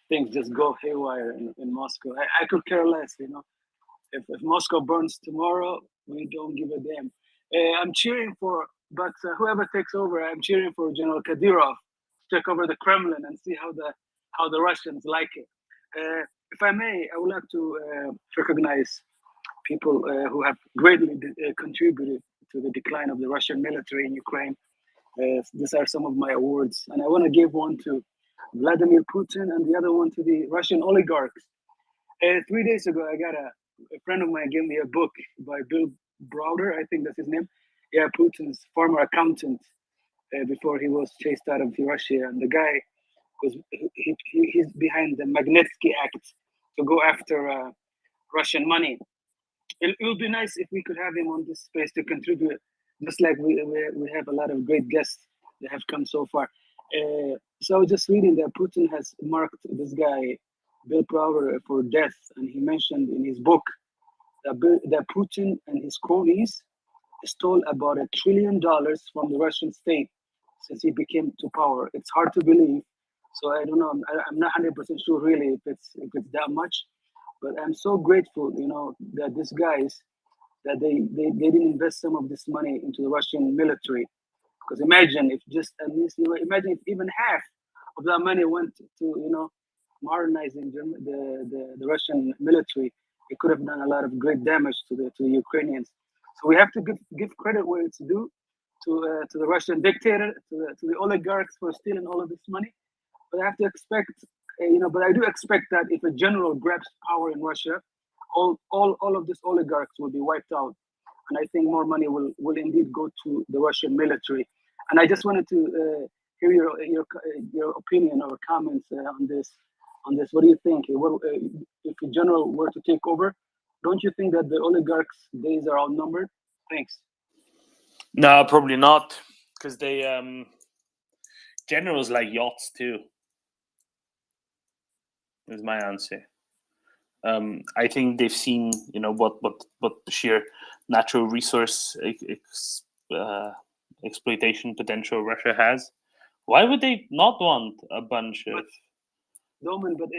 things just go haywire in Moscow. I could care less, If Moscow burns tomorrow, we don't give a damn. I'm cheering but whoever takes over, I'm cheering for General Kadyrov to take over the Kremlin and see how the Russians like it. If I may, I would like to recognize people who have greatly contributed to the decline of the Russian military in Ukraine. These are some of my awards, and I want to give one to Vladimir Putin and the other one to the Russian oligarchs. 3 days ago, I got a friend of mine gave me a book by Bill Browder, I think that's his name. Yeah, Putin's former accountant before he was chased out of Russia. And the guy he's behind the Magnitsky Act to go after Russian money. It would be nice if we could have him on this space to contribute just like we have a lot of great guests that have come so far. So I was just reading that Putin has marked this guy, Bill Browder, for death, and he mentioned in his book that Putin and his cronies stole about $1 trillion from the Russian state since he became to power. It's hard to believe. So I don't know. I'm not 100% sure really if it's that much, but I'm so grateful, that these guys that they didn't invest some of this money into the Russian military. Because imagine if just at least imagine if even half of that money went to modernizing the Russian military, it could have done a lot of great damage to the Ukrainians. So we have to give credit where it's due to the Russian dictator, to the oligarchs for stealing all of this money. But I have to expect, but I do expect that if a general grabs power in Russia, all of these oligarchs will be wiped out, and I think more money will indeed go to the Russian military. And I just wanted to hear your opinion or comments on this. What do you think? If a general were to take over, don't you think that the oligarchs' days are outnumbered? Thanks. No, probably not, because they generals like yachts too. Is my answer. I think they've seen, what the sheer natural resource exploitation potential Russia has. Why would they not want a bunch of? Doman, but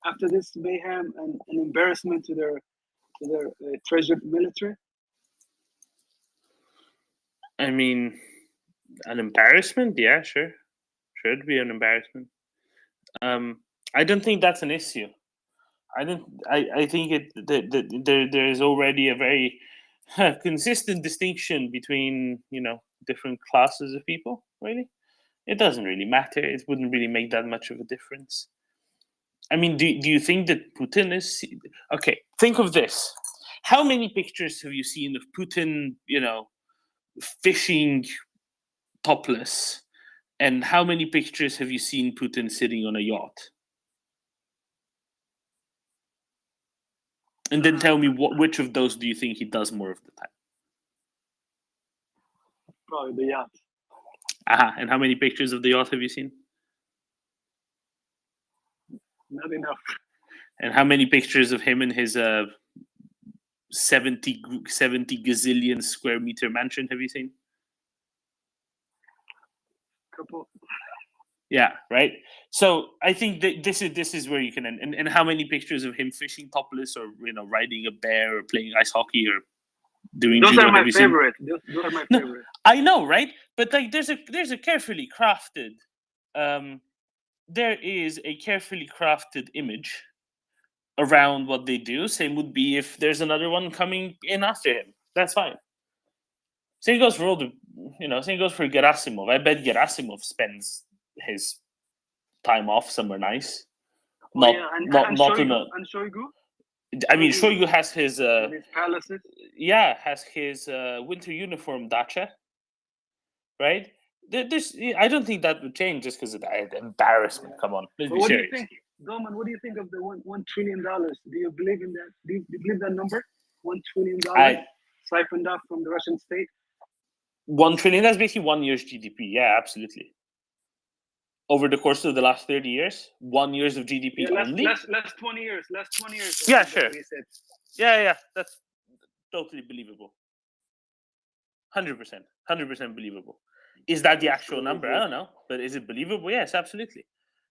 after this mayhem and an embarrassment to their treasured military. I mean, an embarrassment? Yeah, sure. Should be an embarrassment. I don't think that's an issue. I think there is already a very consistent distinction between different classes of people. Really, it doesn't really matter. It wouldn't really make that much of a difference. I mean, do you think that Putin is okay? Think of this: how many pictures have you seen of Putin, fishing topless, and how many pictures have you seen Putin sitting on a yacht? And then tell me which of those do you think he does more of the time? Probably the yacht. And how many pictures of the yacht have you seen? Not enough. And how many pictures of him in his 70 gazillion square meter mansion have you seen? Couple. Yeah, right. So I think that this is where you can end. And how many pictures of him fishing topless, or riding a bear, or playing ice hockey, or doing those judo? are my favorite. Those are my favorite. I know, right? But like, there's a carefully crafted, there is a carefully crafted image around what they do. Same would be if there's another one coming in after him. That's fine. Same goes for all the, same goes for Gerasimov. I bet Gerasimov spends his time off somewhere nice. Not in a. And Shoigu? I mean, Shoigu has his palaces. Yeah, has his winter uniform dacha, right? I don't think that would change just because of the embarrassment. Come on, let's be What serious. do you think, Doman? What do you think of the $1 trillion? Do you believe in that? Do you believe that number? $1 trillion siphoned off from the Russian state. 1 trillion. That's basically 1 year's GDP. Yeah, absolutely. Over the course of the last 30 years, 1 year's of GDP only. Last 20 years. Last 20 years. Yeah, sure. Yeah, that's totally believable. 100%, 100% believable. Is that the actual number? I don't know, but is it believable? Yes, absolutely.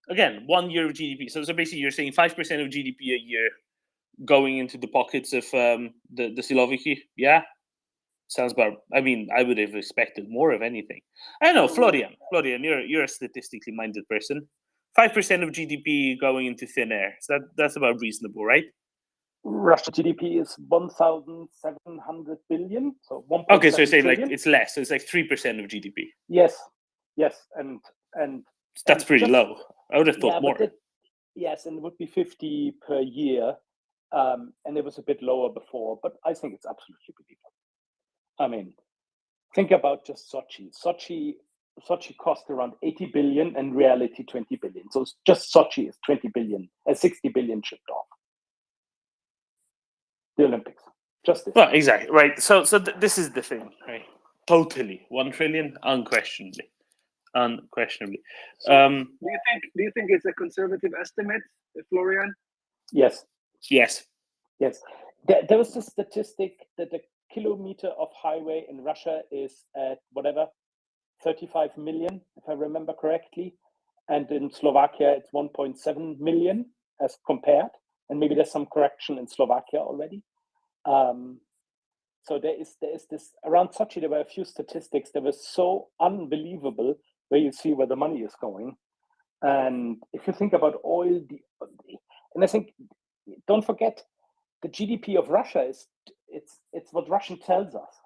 Again, 1 year of GDP. So basically, you're saying 5% of GDP a year going into the pockets of the Siloviki. Yeah, sounds about. I mean, I would have expected more of anything. I don't know, Florian, you're a statistically minded person. 5% of GDP going into thin air. So that's about reasonable, right? Russian GDP is 1,700 billion. So 1. Okay, so you're saying trillion. like it's less. So it's like 3% of GDP. Yes, and that's pretty low. I would have thought more. Yes, and it would be 50 per year, and it was a bit lower before. But I think it's absolutely believable. I mean, think about just Sochi. Sochi cost around 80 billion, and reality 20 billion. So just Sochi is 20 billion, 60 billion shipped off. The Olympics, just this. Well, exactly right. So this is the thing, right? Totally, 1 trillion, unquestionably. So, do you think it's a conservative estimate, Florian? Yes. Yes. Yes. There was a statistic that a kilometer of highway in Russia is at whatever 35 million, if I remember correctly, and in Slovakia it's 1.7 million as compared, and maybe there's some correction in Slovakia already. So there is this around Sochi. There were a few statistics that were so unbelievable, where you see where the money is going. And if you think about oil, and I think, don't forget, the GDP of Russia is it's what Russian tells us.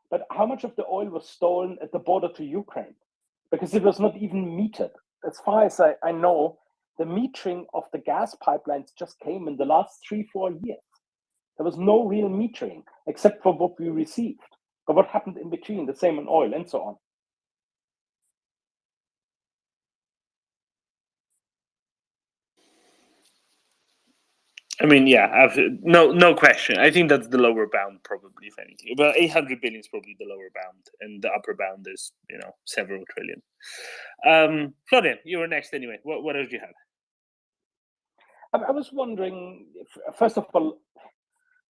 But how much of the oil was stolen at the border to Ukraine? Because it was not even metered. As far as I know, the metering of the gas pipelines just came in the last 3-4 years. There was no real metering except for what we received. But what happened in between, the same on oil and so on. I mean, yeah, no question. I think that's the lower bound, probably, if anything. But 800 billion is probably the lower bound, and the upper bound is, several trillion. Florian, you were next anyway. What else do you have? I was wondering, first of all,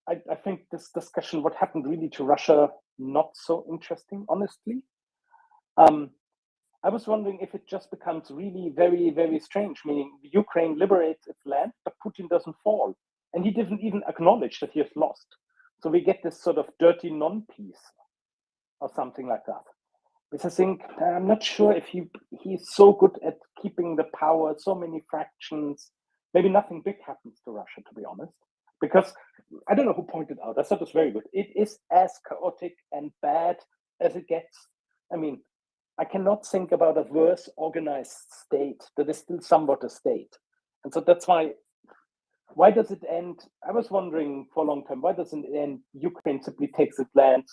I think this discussion, what happened really to Russia, not so interesting, honestly. I was wondering if it just becomes really very, very strange, meaning Ukraine liberates its land, but Putin doesn't fall. And he didn't even acknowledge that he has lost. So we get this sort of dirty non-peace or something like that. Which I think, I'm not sure if he's so good at keeping the power, so many fractions. Maybe nothing big happens to Russia, to be honest. Because, I don't know who pointed out, I thought it was very good. It is as chaotic and bad as it gets. I mean, I cannot think about a worse organized state that is still somewhat a state. And so that's why does it end? I was wondering for a long time, why doesn't it end? Ukraine simply takes its land,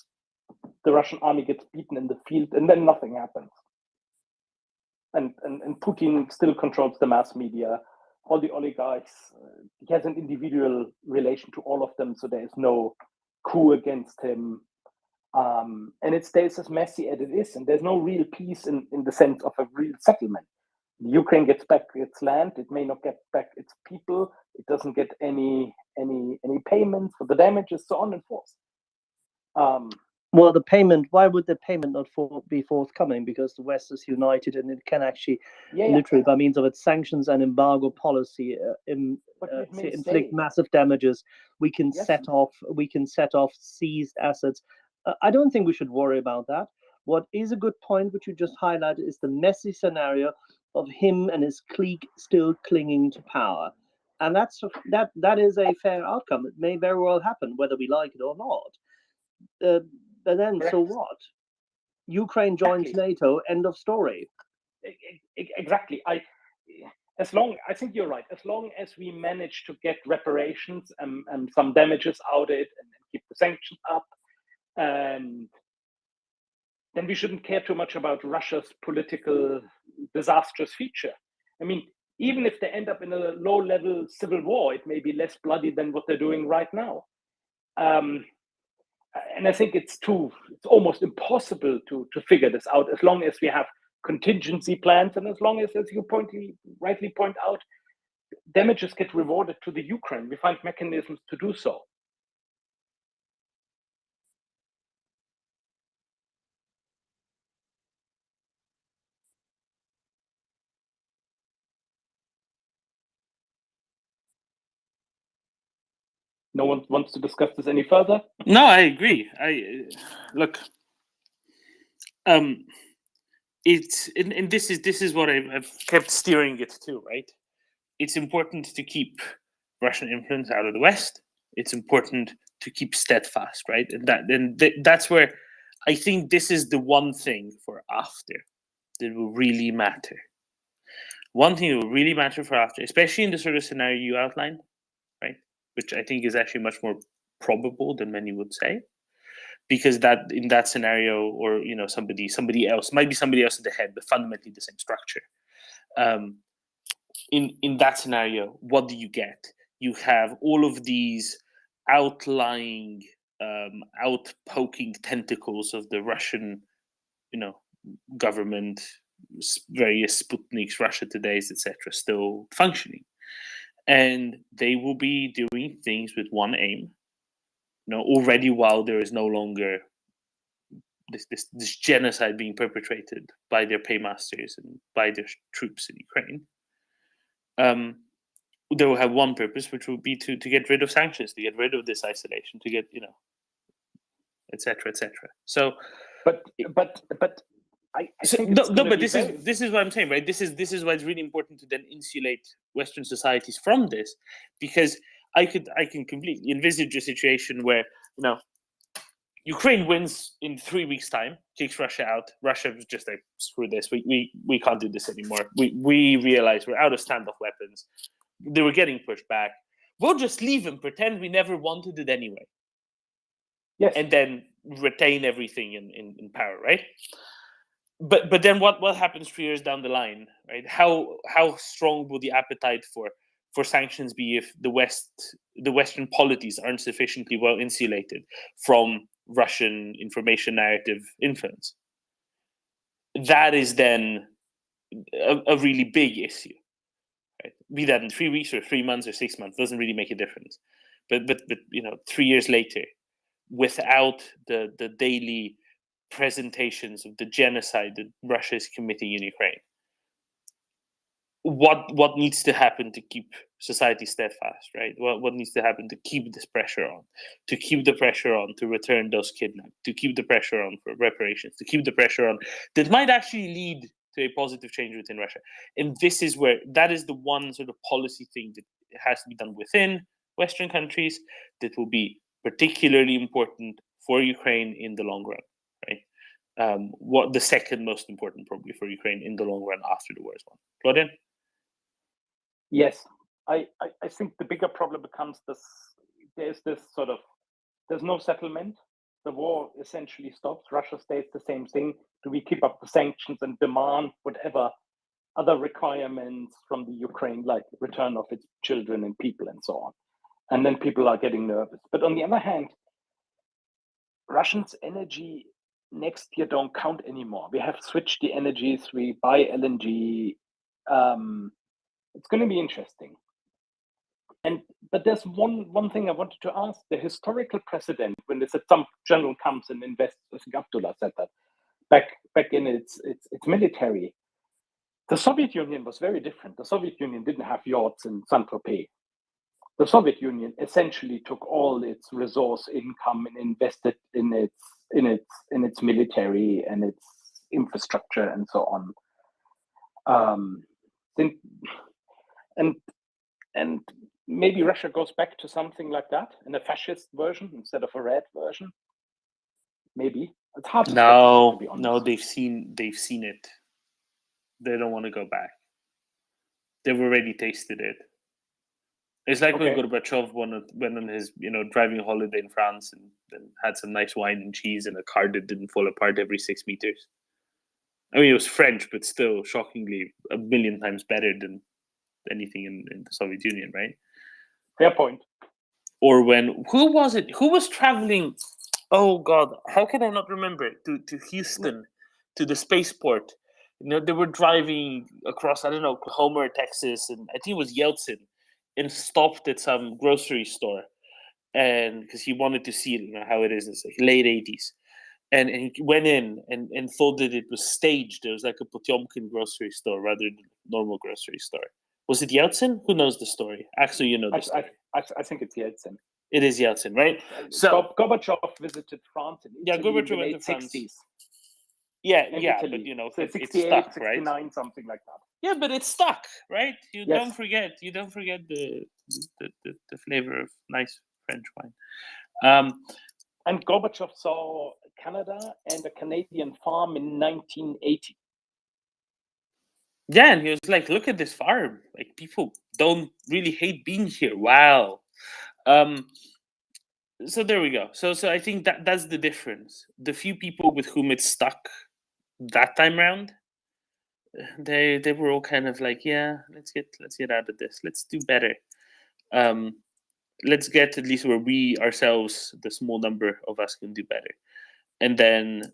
the Russian army gets beaten in the field, and then nothing happens. And Putin still controls the mass media, all the oligarchs. He has an individual relation to all of them, so there is no coup against him. And it stays as messy as it is, and there's no real peace in the sense of a real settlement. Ukraine gets back its land, it may not get back its people, it doesn't get any payments for the damages, so on and forth. Well, the payment, why would the payment not be forthcoming? Because the West is united and it can actually literally, by means of its sanctions and embargo policy, inflict massive damages. We can set off seized assets. I don't think we should worry about that. What is a good point, which you just highlighted, is the messy scenario of him and his clique still clinging to power. And that is a fair outcome. It may very well happen, whether we like it or not. But then, so what? Ukraine joins NATO, end of story. Exactly. I think you're right. As long as we manage to get reparations and some damages out of it and keep the sanctions up, and then we shouldn't care too much about Russia's political disastrous future. I mean, even if they end up in a low-level civil war, it may be less bloody than what they're doing right now. And I think it's almost impossible to figure this out as long as we have contingency plans and as long as you rightly point out, damages get rewarded to the Ukraine. We find mechanisms to do so. No one wants to discuss this any further? No, I agree. Look. It's and this is what I've kept steering it to, right? It's important to keep Russian influence out of the West. It's important to keep steadfast, right? And that's where I think this is the one thing for after that will really matter. One thing that will really matter for after, especially in the sort of scenario you outlined, right? Which I think is actually much more probable than many would say. Because that in that scenario, or somebody else might be somebody else at the head, but fundamentally the same structure. In that scenario, what do you get? You have all of these outlying out poking tentacles of the Russian, government, various Sputniks, Russia Todays, etc., still functioning, and they will be doing things with one aim. Already, while there is no longer this genocide being perpetrated by their paymasters and by their troops in Ukraine, they will have one purpose, which will be to get rid of sanctions, to get rid of this isolation, to get etc., etc. So, but I think it's but this very... is what I'm saying, right? This is why it's really important to then insulate Western societies from this, because I can completely envisage a situation where Ukraine wins in 3 weeks' time, kicks Russia out. Russia was just like, screw this, we can't do this anymore. We realize we're out of standoff weapons. They were getting pushed back. We'll just leave and pretend we never wanted it anyway. Yes. And then retain everything in power, right? But then what happens 3 years down the line, right? How strong will the appetite for sanctions be if the Western polities aren't sufficiently well insulated from Russian information narrative influence? That is then a really big issue. Right? Be that in 3 weeks or 3 months or 6 months, doesn't really make a difference. But 3 years later, without the daily presentations of the genocide that Russia is committing in Ukraine, what needs to happen to keep society steadfast, right? What needs to happen to keep this pressure on, to keep the pressure on to return those kidnapped, to keep the pressure on for reparations, to keep the pressure on that might actually lead to a positive change within Russia. And this is where that is the one sort of policy thing that has to be done within Western countries that will be particularly important for Ukraine in the long run, right? What the second most important probably for Ukraine in the long run after the war is won. Claudian? Yes, I think the bigger problem becomes there's no settlement. The war essentially stops. Russia stays the same thing. Do we keep up the sanctions and demand whatever other requirements from the Ukraine, like return of its children and people and so on? And then people are getting nervous. But on the other hand, Russians' energy next year don't count anymore. We have switched the energies. We buy LNG. It's going to be interesting. But there's one thing I wanted to ask: the historical precedent when they said some general comes and invests. I think Abdullah said that back in its military. The Soviet Union was very different. The Soviet Union didn't have yachts in Saint-Tropez. The Soviet Union essentially took all its resource income and invested in its military and its infrastructure and so on. And maybe Russia goes back to something like that in a fascist version instead of a red version. Maybe it's hard to speculate, to be honest. No, they've seen it. They don't want to go back. They've already tasted it. It's like when Gorbachev went on his driving holiday in France and had some nice wine and cheese in a car that didn't fall apart every 6 meters. I mean, it was French, but still shockingly a million times better than anything in the Soviet Union, right? Fair point. Or who was it? Who was traveling? Oh God, how can I not remember it? To Houston, to the spaceport. They were driving across, I don't know, Oklahoma or Texas, and I think it was Yeltsin, and stopped at some grocery store, and because he wanted to see how it is. It's like late 80s. And he went in and thought that it was staged. It was like a Potemkin grocery store rather than a normal grocery store. Was it Yeltsin? Who knows the story? Actually, you know the story. I think it's Yeltsin. It is Yeltsin, right? So Gorbachev visited France in Gorbachev the went late to France. 60s. Yeah, Italy. but So it's 68, stuck, 69, right? something like that. Yeah, but it's stuck, right? You Yes. don't forget the flavor of nice French wine. And Gorbachev saw Canada and a Canadian farm in 1980. Yeah, and he was like, "Look at this farm! Like people don't really hate being here. Wow." So there we go. So I think that's the difference. The few people with whom it stuck that time round, they were all kind of like, yeah, let's get out of this. Let's do better. let's get at least where we ourselves, the small number of us, can do better. And then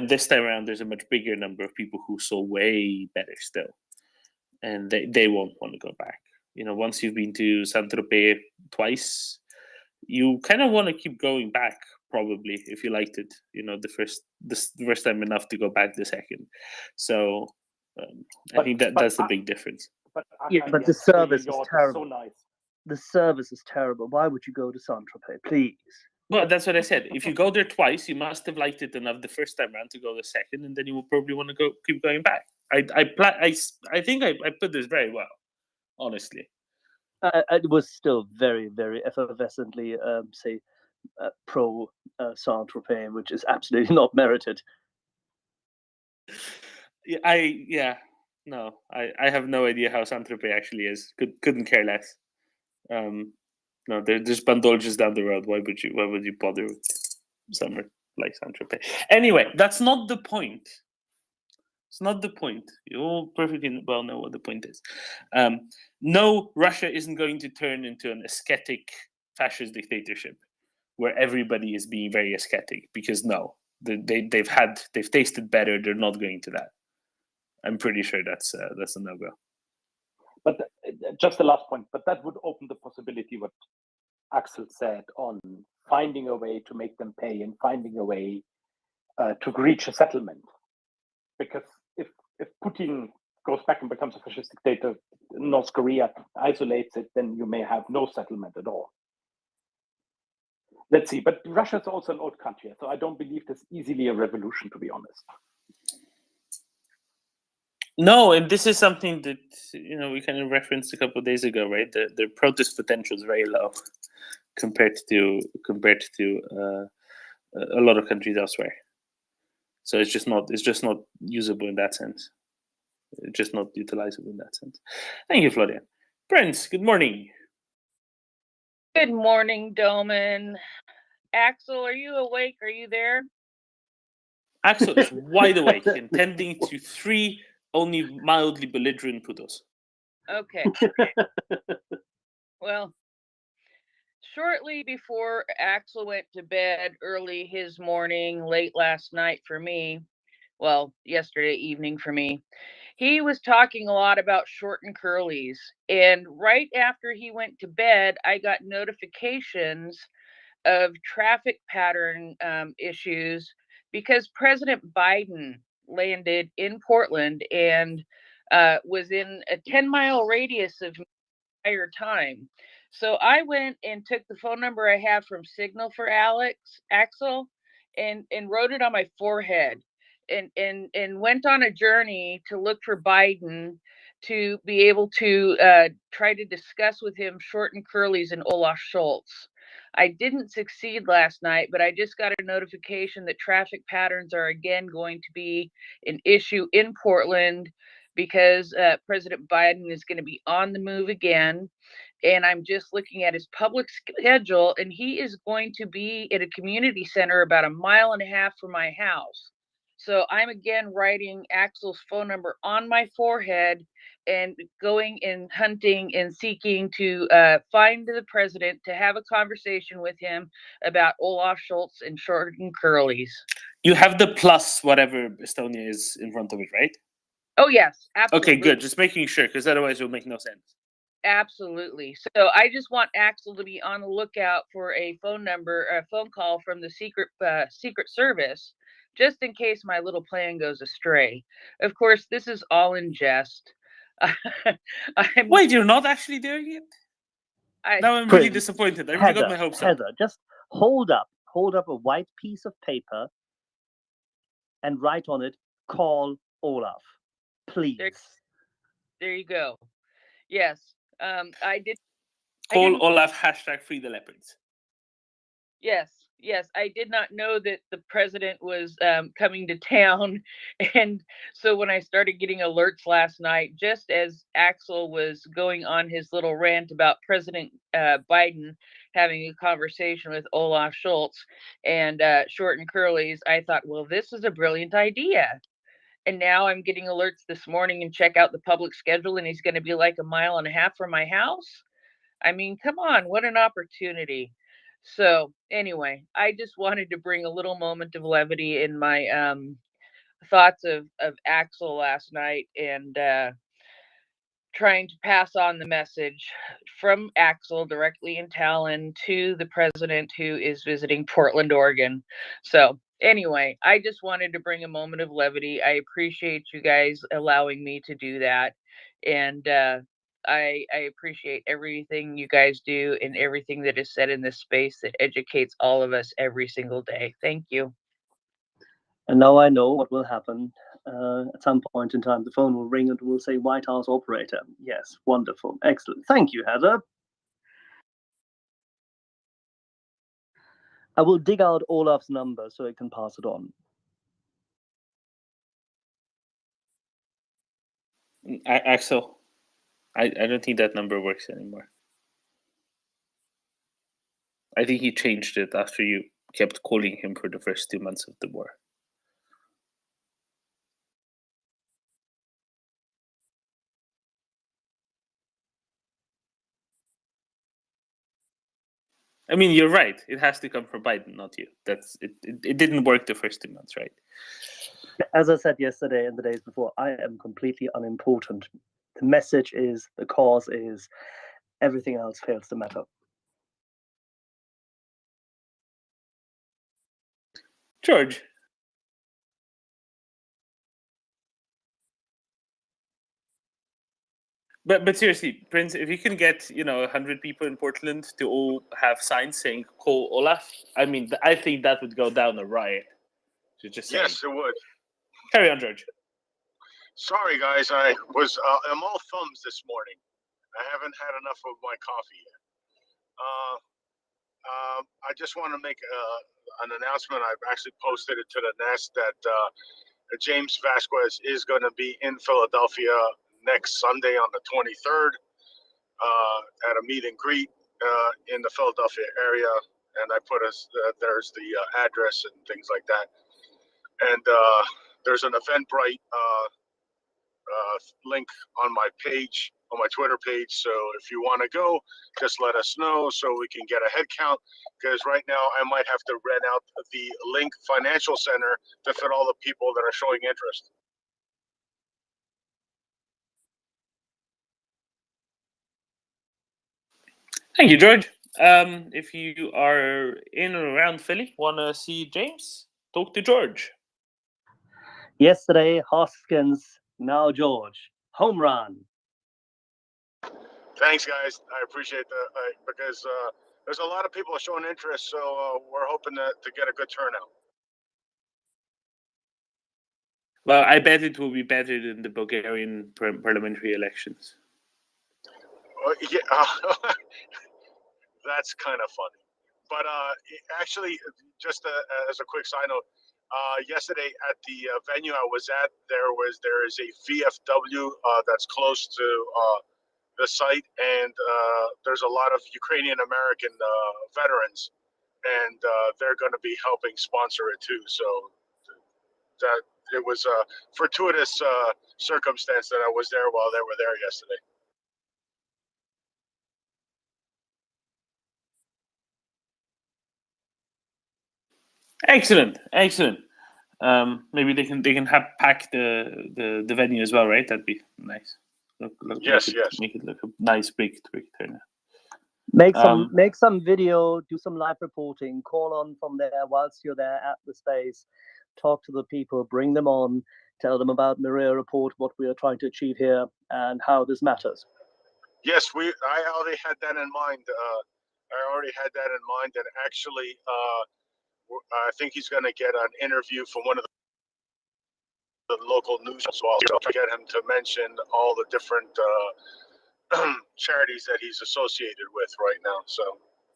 this time around, there's a much bigger number of people who saw way better still, and they won't want to go back. Once you've been to Saint-Tropez twice, you kind of want to keep going back, probably, if you liked it. The first time enough to go back the second. So I think that's the big difference. But but the service is yacht terrible. so nice. The service is terrible. Why would you go to Saint-Tropez, please? Well, that's what I said. If you go there twice, you must have liked it enough the first time around to go the second, and then you will probably want to keep going back. I think I put this very well, honestly. It was still very, very effervescently, pro Saint-Tropez, which is absolutely not merited. I have no idea how Saint-Tropez actually is. Couldn't care less. No, there's Bandol just down the road. Why would you bother with somewhere like Saint-Tropez? Anyway, that's not the point. It's not the point. You all perfectly well know what the point is. No, Russia isn't going to turn into an ascetic fascist dictatorship where everybody is being very ascetic, because no, they've tasted better. They're not going to that. I'm pretty sure that's a no-go. But just the last point, but that would open the possibility what Axel said on finding a way to make them pay and finding a way to reach a settlement. Because if Putin goes back and becomes a fascist dictator, North Korea isolates it, then you may have no settlement at all. Let's see. But Russia is also an old country, so I don't believe there's easily a revolution, to be honest. No, and this is something that we kind of referenced a couple of days ago, right? The protest potential is very low compared to a lot of countries elsewhere. So it's just not usable in that sense. It's just not utilizable in that sense. Thank you, Florian. Prince, good morning. Good morning, Doman. Axel, are you awake? Are you there? Axel is wide awake and tending to 3 only mildly belligerent poodles. Okay. Well, shortly before Axel went to bed early his morning, late last night for me, well, yesterday evening for me, he was talking a lot about short and curlies. And right after he went to bed, I got notifications of traffic pattern issues because President Biden landed in Portland and was in a 10-mile radius of me the entire time. So I went and took the phone number I have from Signal for Axel, and wrote it on my forehead, and went on a journey to look for Biden to be able to try to discuss with him short and curlies and Olaf Scholz. I didn't succeed last night, but I just got a notification that traffic patterns are again going to be an issue in Portland because President Biden is going to be on the move again. And I'm just looking at his public schedule, and he is going to be at a community center about 1.5 miles from my house. So I'm again writing Axel's phone number on my forehead and going and hunting and seeking to find the president to have a conversation with him about Olaf Scholz and short and curlies. You have the plus whatever Estonia is in front of it, right? Oh, yes, absolutely. Okay, good. Just making sure, because otherwise it will make no sense. Absolutely. So I just want Axel to be on the lookout for a phone call from the Secret Service, just in case my little plan goes astray. Of course, this is all in jest. Wait, you're not actually doing it? Now I'm really disappointed. I really got my hopes up. Heather, just hold up a white piece of paper and write on it, "Call Olaf," please. There you go. Yes. I did. Call Olaf, #free the leopards. Yes. I did not know that the president was coming to town. And so when I started getting alerts last night, just as Axel was going on his little rant about President Biden having a conversation with Olaf Scholz and short and curlies, I thought, well, this is a brilliant idea. And now I'm getting alerts this morning and check out the public schedule, and he's going to be like 1.5 miles from my house. I mean, come on, what an opportunity. So anyway, I just wanted to bring a little moment of levity in my thoughts of Axel last night, and trying to pass on the message from Axel directly in Talon to the president who is visiting Portland, Oregon. So anyway, I just wanted to bring a moment of levity. I appreciate you guys allowing me to do that. And I appreciate everything you guys do and everything that is said in this space that educates all of us every single day. Thank you. And now I know what will happen. At some point in time, the phone will ring and will say White House operator. Yes, wonderful. Excellent. Thank you, Heather. I will dig out Olaf's number so I can pass it on. Axel, I don't think that number works anymore. I think he changed it after you kept calling him for the first 2 months of the war. I mean, you're right. It has to come from Biden, not you. That's it. It didn't work the first 2 months, right? As I said yesterday and the days before, I am completely unimportant. The message is, the cause is, everything else fails to matter. George. But seriously, Prince, if you can get 100 people in Portland to all have signs saying "Call Olaf," I mean, I think that would go down a riot. Just saying. Yes, it would. Carry on, George. Sorry, guys. I'm all thumbs this morning. I haven't had enough of my coffee yet. I just want to make an announcement. I've actually posted it to the Nest that James Vasquez is going to be in Philadelphia next Sunday on the 23rd at a meet and greet in the Philadelphia area. And I put there's the address and things like that. And there's an Eventbrite link on my page, on my Twitter page. So if you want to go, just let us know so we can get a head count. Because right now I might have to rent out the Link Financial Center to fit all the people that are showing interest. Thank you, George. If you are in or around Philly, want to see James, talk to George. Yesterday, Hoskins, now George. Home run. Thanks, guys. I appreciate that because there's a lot of people showing interest. So we're hoping to get a good turnout. Well, I bet it will be better than the Bulgarian parliamentary elections. Yeah, that's kind of funny. But actually, just as a quick side note, yesterday at the venue I was at, there is a VFW that's close to the site, and there's a lot of Ukrainian American veterans, and they're going to be helping sponsor it too. So that it was a fortuitous circumstance that I was there while they were there yesterday. Excellent. Maybe they can pack the venue as well, right? That'd be nice. Yes. Make it look a nice big turnout. Make some video, do some live reporting, call on from there whilst you're there at the space, talk to the people, bring them on, tell them about MriyaReport, what we are trying to achieve here, and how this matters. Yes, I already had that in mind. And actually, I think he's going to get an interview from one of the local news as well. So I'll get him to mention all the different charities that he's associated with right now. So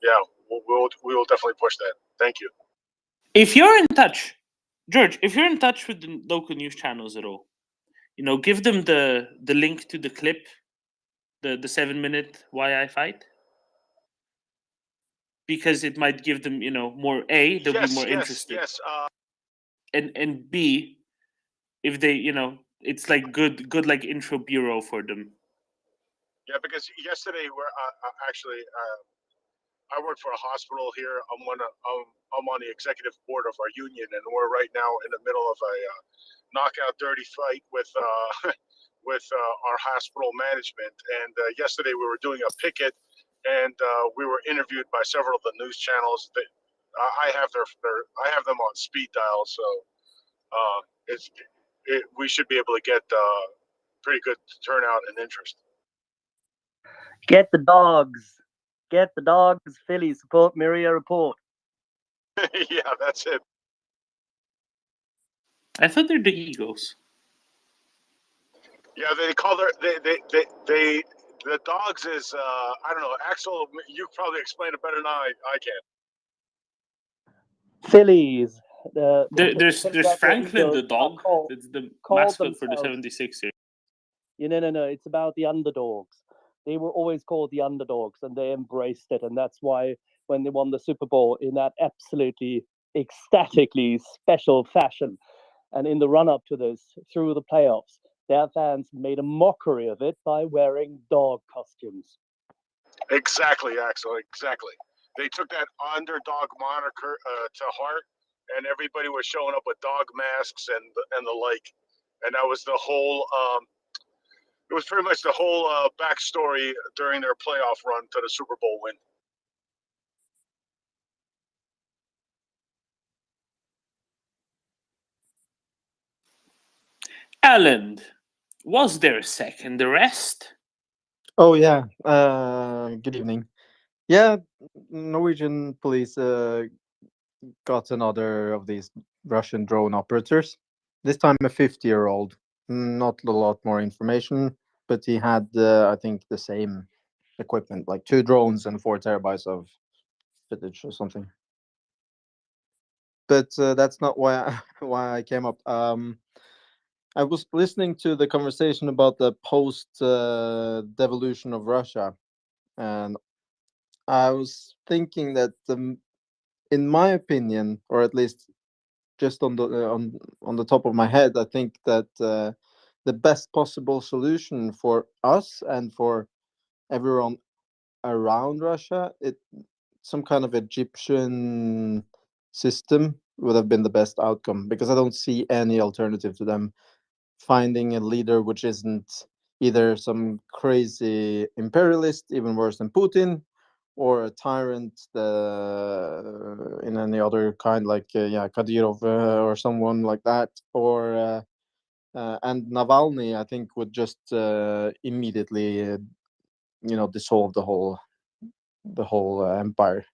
yeah, we will definitely push that. Thank you. If you're in touch, George, with the local news channels at all, give them the link to the clip, the 7-minute Why I Fight, because it might give them, more. A, they'll be more interested. Yes. And B, if they, it's like good like intro bureau for them. Yeah, because yesterday we're actually I work for a hospital here. I'm on the executive board of our union, and we're right now in the middle of a knockout dirty fight with with our hospital management. And yesterday we were doing a picket, and we were interviewed by several of the news channels. That I have I have them on speed dial, so we should be able to get pretty good turnout and interest. Get the dogs. Get the dogs. Philly, support MriyaReport. Yeah, that's it. I thought they're the Eagles. Yeah, they call the dogs is I don't know. Axel, you probably explain it better than I can. Phillies. There's Franklin the dog. It's the mascot for the 76ers. No. It's about the underdogs. They were always called the underdogs, and they embraced it, and that's why when they won the Super Bowl in that absolutely ecstatically special fashion, and in the run-up to this, through the playoffs, their fans made a mockery of it by wearing dog costumes. Exactly, Axel. Exactly. They took that underdog moniker to heart, and everybody was showing up with dog masks and the like, and that was the whole. It was pretty much the whole backstory during their playoff run to the Super Bowl win. Alan, was there a second arrest? Oh yeah. Good evening. Yeah, Norwegian police got another of these Russian drone operators. This time a 50-year-old. Not a lot more information, but he had, I think, the same equipment, like 2 drones and 4 terabytes of footage or something. But that's not why I came up. I was listening to the conversation about the post devolution of Russia, and I was thinking that, in my opinion, or at least just on the top of my head, I think that the best possible solution for us and for everyone around Russia, some kind of Egyptian system would have been the best outcome, because I don't see any alternative to them finding a leader which isn't either some crazy imperialist, even worse than Putin, or a tyrant in any other kind, like Kadyrov or someone like that, or and Navalny, I think, would just immediately dissolve the whole empire.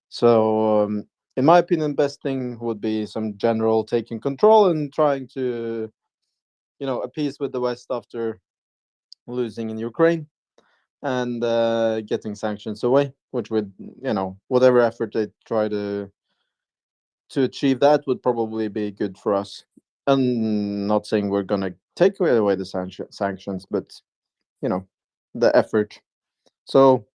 So in my opinion, best thing would be some general taking control and trying to appease with the West after losing in Ukraine, and getting sanctions away, which would, whatever effort they try to achieve that would probably be good for us. I'm not saying we're going to take away the sanctions, but, the effort. So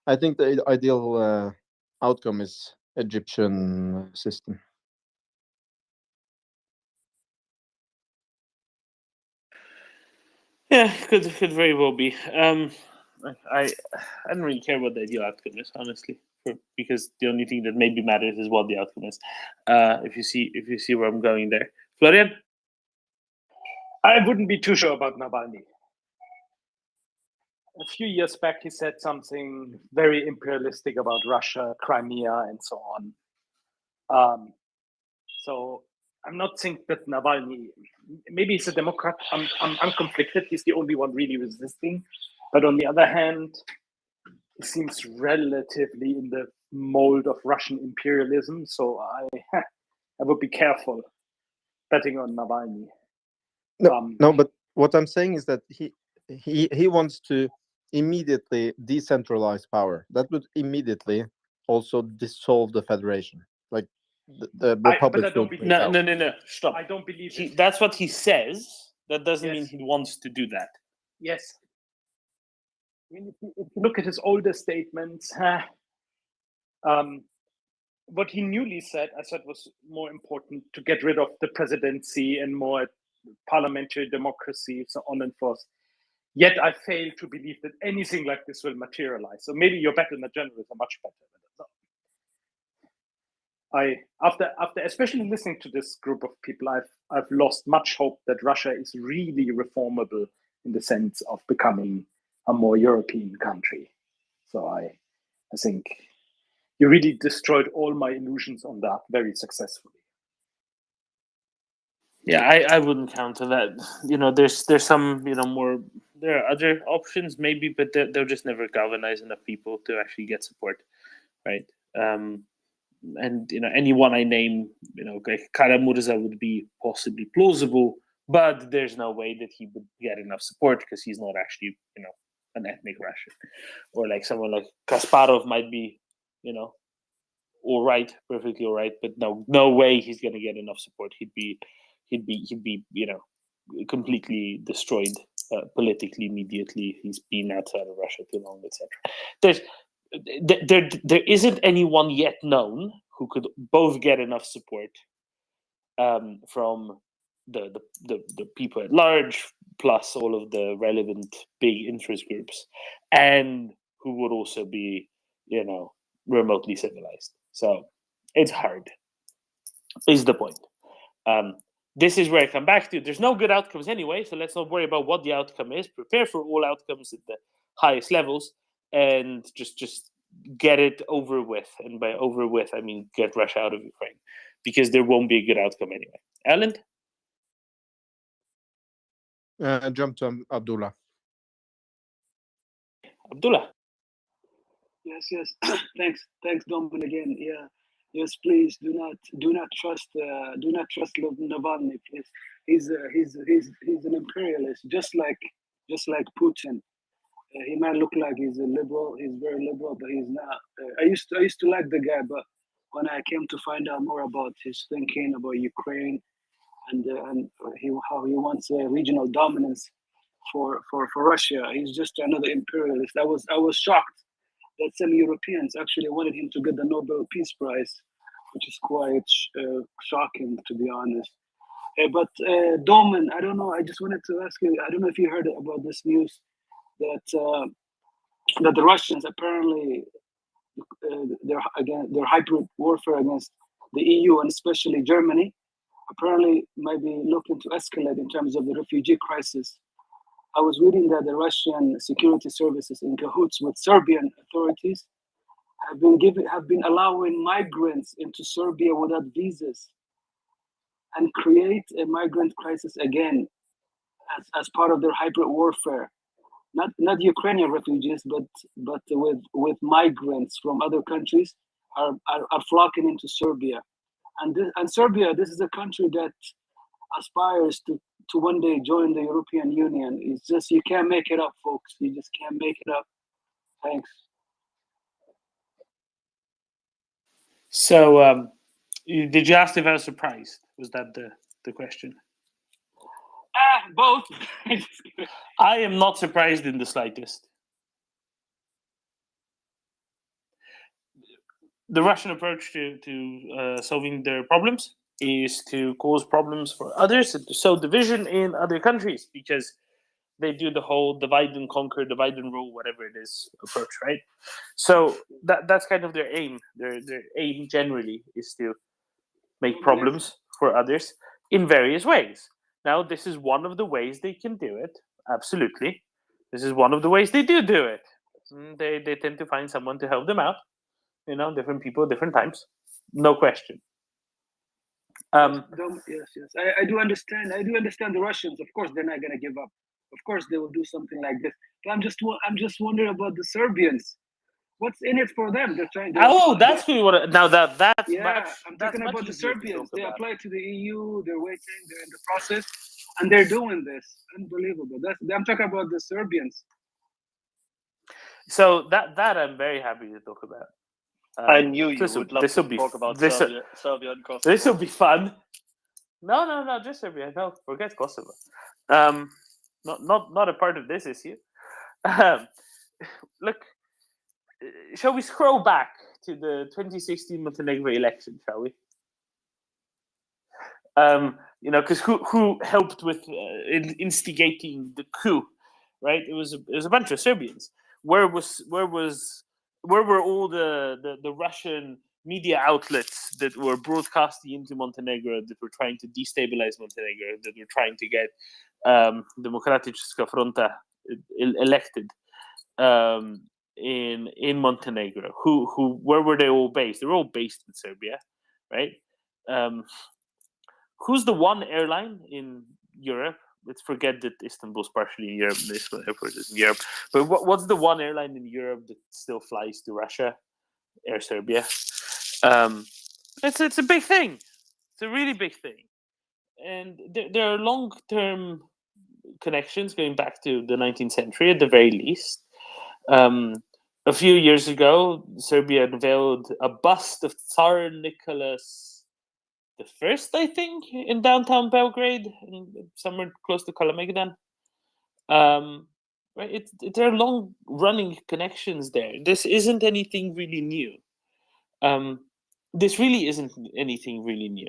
I think the ideal outcome is Egyptian system. Yeah, could very well be. I don't really care what the ideal outcome is, honestly, because the only thing that maybe matters is what the outcome is. If you see where I'm going there, Florian. I wouldn't be too sure about Navalny. A few years back, he said something very imperialistic about Russia, Crimea, and so on. So I'm not saying that Navalny, maybe he's a Democrat. I'm conflicted. He's the only one really resisting. But on the other hand, he seems relatively in the mold of Russian imperialism. So I would be careful betting on Navalny. No, but what I'm saying is that he wants to immediately decentralize power. That would immediately also dissolve the federation. Like the republic. No. Stop. I don't believe that's what he says. That doesn't mean Yes. he wants to do that. Yes. I mean, if you look at his older statements, what he newly said, I thought was more important to get rid of the presidency and more parliamentary democracy, so on and forth. Yet I fail to believe that anything like this will materialize. So maybe your battlenet generals are much better. After especially listening to this group of people, I've lost much hope that Russia is really reformable in the sense of becoming a more European country. So I think you really destroyed all my illusions on that very successfully. Yeah, I wouldn't counter that. There's some more. There are other options maybe, but they'll just never galvanize enough people to actually get support, right? And anyone I name, like Kara-Murza would be possibly plausible, but there's no way that he would get enough support because he's not actually an ethnic Russian. Or like someone like Kasparov might be all right, perfectly all right, but no way he's going to get enough support. He'd be completely destroyed politically immediately. He's been outside of Russia too long, etc. There isn't anyone yet known who could both get enough support from the people at large, plus all of the relevant big interest groups, and who would also be remotely civilized. So it's hard, is the point. This is where I come back to. There's no good outcomes anyway, so let's not worry about what the outcome is. Prepare for all outcomes at the highest levels, and just get it over with. And by over with, I mean get Russia out of Ukraine, because there won't be a good outcome anyway. Alan? Jump to Abdullah. Abdullah. Yes. Thanks, Domin, again. Yeah. Yes, please do not trust Navalny. Please, he's an imperialist, just like Putin. He might look like he's a liberal. He's very liberal, but he's not. I used to like the guy, but when I came to find out more about his thinking about Ukraine and how he wants regional dominance for Russia, he's just another imperialist. I was shocked that some Europeans actually wanted him to get the Nobel Peace Prize, which is quite shocking, to be honest. But Domin, I don't know. I just wanted to ask you. I don't know if you heard about this news that the Russians apparently their hybrid warfare against the EU and especially Germany apparently might be looking to escalate in terms of the refugee crisis. I was reading that the Russian security services, in cahoots with Serbian authorities, have been allowing migrants into Serbia without visas and create a migrant crisis again as part of their hybrid warfare. Not Ukrainian refugees, but with migrants from other countries are flocking into Serbia, and Serbia. This is a country that aspires to one day join the European Union. It's just, you can't make it up, folks. You just can't make it up. Thanks. So, did you ask if I was surprised? Was that the question? Both. I am not surprised in the slightest. The Russian approach to solving their problems is to cause problems for others and to sow division in other countries, because they do the whole divide and conquer, divide and rule, whatever it is approach, right? So that's kind of their aim. Their aim generally is to make problems for others in various ways. Now, this is one of the ways they can do it. Absolutely. This is one of the ways they do it. They tend to find someone to help them out. Different people, different times. No question. Yes. I do understand. I do understand the Russians. Of course, they're not going to give up. Of course, they will do something like this. But I'm just wondering about the Serbians. What's in it for them? They're trying. That's who you want to. Now that's yeah. I'm talking about the Serbians. They applied to the EU. They're waiting. They're in the process, and they're doing this. Unbelievable. I'm talking about the Serbians. So that I'm very happy to talk about. I knew you would love to talk about Serbia and Kosovo. This will be fun. No, just Serbia. No, forget Kosovo. Not a part of this issue. Look, shall we scroll back to the 2016 Montenegro election, shall we? Because who helped with instigating the coup right? It was a bunch of Serbians. Where were all the Russian media outlets that were broadcasting into Montenegro, that were trying to destabilize Montenegro, that were trying to get Demokratička Fronta elected in Montenegro? Where were they all based? They were all based in Serbia, right? Who's the one airline in Europe? Let's forget that Istanbul's partially in Europe, the Istanbul airport is in Europe. But what's the one airline in Europe that still flies to Russia? Air Serbia. It's a big thing. It's a really big thing. And there are long-term connections going back to the 19th century at the very least. A few years ago, Serbia unveiled a bust of Tsar Nicholas I, I think, in downtown Belgrade, somewhere close to Kalemegdan. Right, there are long-running connections there. This isn't anything really new. This really isn't anything really new.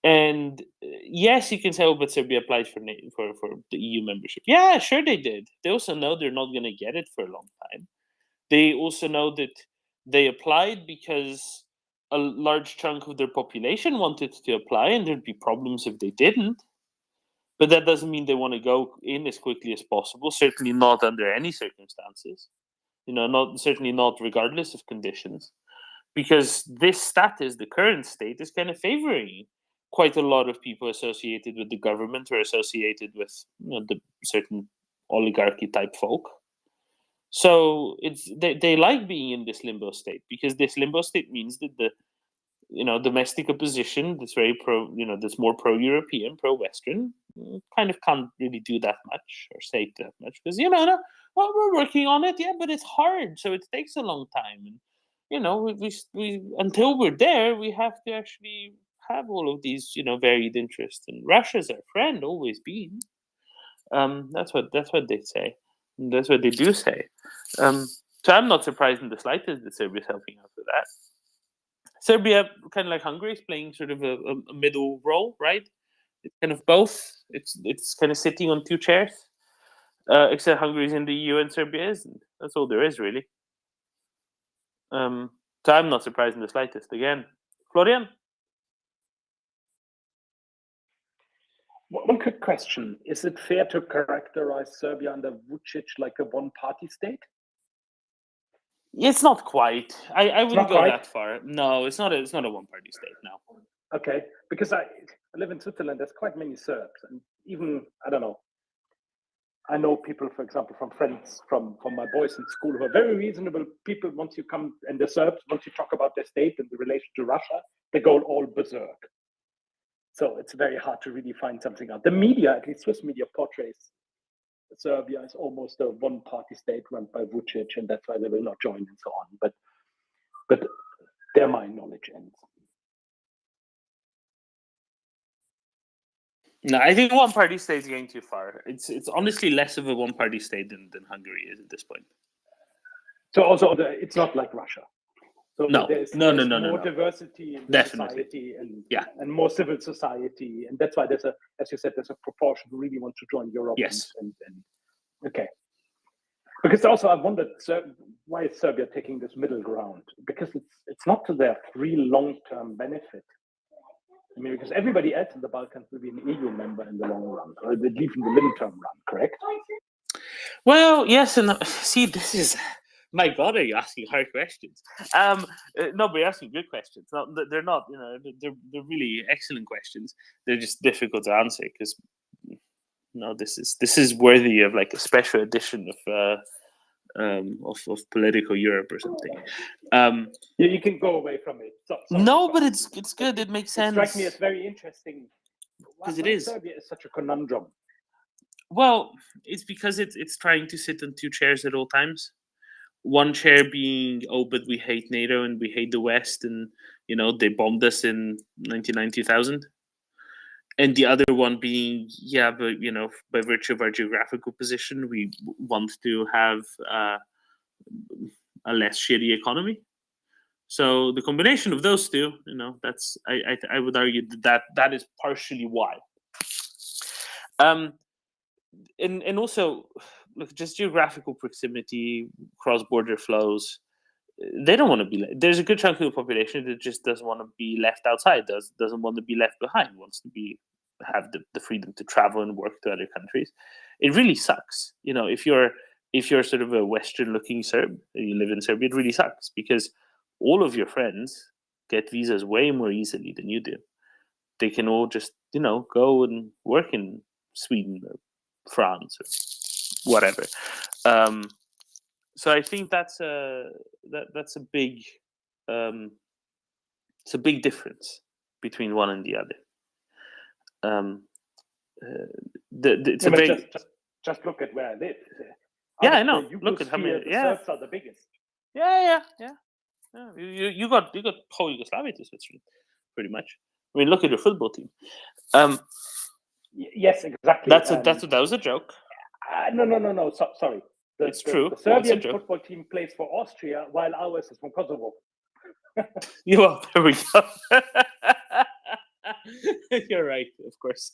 And yes, you can say, "Oh, but Serbia applied for the EU membership." Yeah, sure they did. They also know they're not going to get it for a long time. They also know that they applied because a large chunk of their population wanted to apply, and there'd be problems if they didn't. But that doesn't mean they want to go in as quickly as possible. Certainly not under any circumstances. Certainly not regardless of conditions, because this status, the current state, is kind of favoring quite a lot of people associated with the government or associated with the certain oligarchy type folk. So they like being in this limbo state, because this limbo state means that the domestic opposition that's very that's more pro-European, pro-Western, kind of can't really do that much or say that much, because well, we're working on it, yeah, but it's hard, so it takes a long time, and we until we're there, we have to actually have all of these varied interests, and Russia's our friend, always been. That's what they say. That's what they do say. So I'm not surprised in the slightest that Serbia's helping out with that. Serbia, kind of like Hungary, is playing sort of a middle role, right? It's kind of both. It's kind of sitting on two chairs, except Hungary's in the EU and Serbia isn't. That's all there is, really. So I'm not surprised in the slightest. Again, Florian? One quick question. Is it fair to characterize Serbia under Vucic like a one-party state? It's not quite. I wouldn't go quite? that far. No, it's not a one-party state, no. Okay, because I live in Switzerland, there's quite many Serbs, and even, I don't know, I know people, for example, from friends from my boys in school who are very reasonable people. Once you come, and the Serbs, once you talk about their state and the relation to Russia, they go all berserk. So it's very hard to really find something out. The media, at least Swiss media, portrays Serbia as almost a one-party state run by Vucic, and that's why they will not join and so on. But there my knowledge ends. No, I think one-party state is going too far. It's honestly less of a one-party state than Hungary is at this point. So also, it's not like Russia. So No, there's no. more diversity in the society and more civil society, and that's why there's as you said, there's a proportion who really want to join Europe. Yes. And okay. Because also I wondered, why is Serbia taking this middle ground? Because it's not to their real long-term benefit. I mean, because everybody else in the Balkans will be an EU member in the long run, or at least in the midterm run, correct? Well, yes, and see, this is. My God, are you asking hard questions? No, but you're asking good questions. They're not, they're really excellent questions. They're just difficult to answer because, this is worthy of like a special edition of Political Europe or something. Yeah, you can go away from it. No, but it's good. It makes sense. It strikes me as very interesting because it is. Serbia is such a conundrum. Well, it's because it's trying to sit on two chairs at all times. One chair being, oh, but we hate NATO and we hate the West, and they bombed us in 1990,000. And the other one being, yeah, but by virtue of our geographical position, we want to have a less shitty economy. So the combination of those two, that's I would argue that is partially why. And also, look, just geographical proximity, cross-border flows. They don't want to be. There's a good chunk of the population that just doesn't want to be left outside. Doesn't want to be left behind. Wants to have the freedom to travel and work to other countries. It really sucks. If you're sort of a Western-looking Serb and you live in Serbia, it really sucks because all of your friends get visas way more easily than you do. They can all just go and work in Sweden or France or whatever. So I think that's a big it's a big difference between one and the other. It's a big. Just look at where I live. Yeah, I know. Look at how many. The Serbs are the biggest. Yeah. You got whole Yugoslavia to Switzerland, pretty much. I mean, look at your football team. Yes, exactly. That was a joke. No. Sorry. It's true. The Serbian football team plays for Austria, while ours is from Kosovo. Well, there we go. You're right, of course.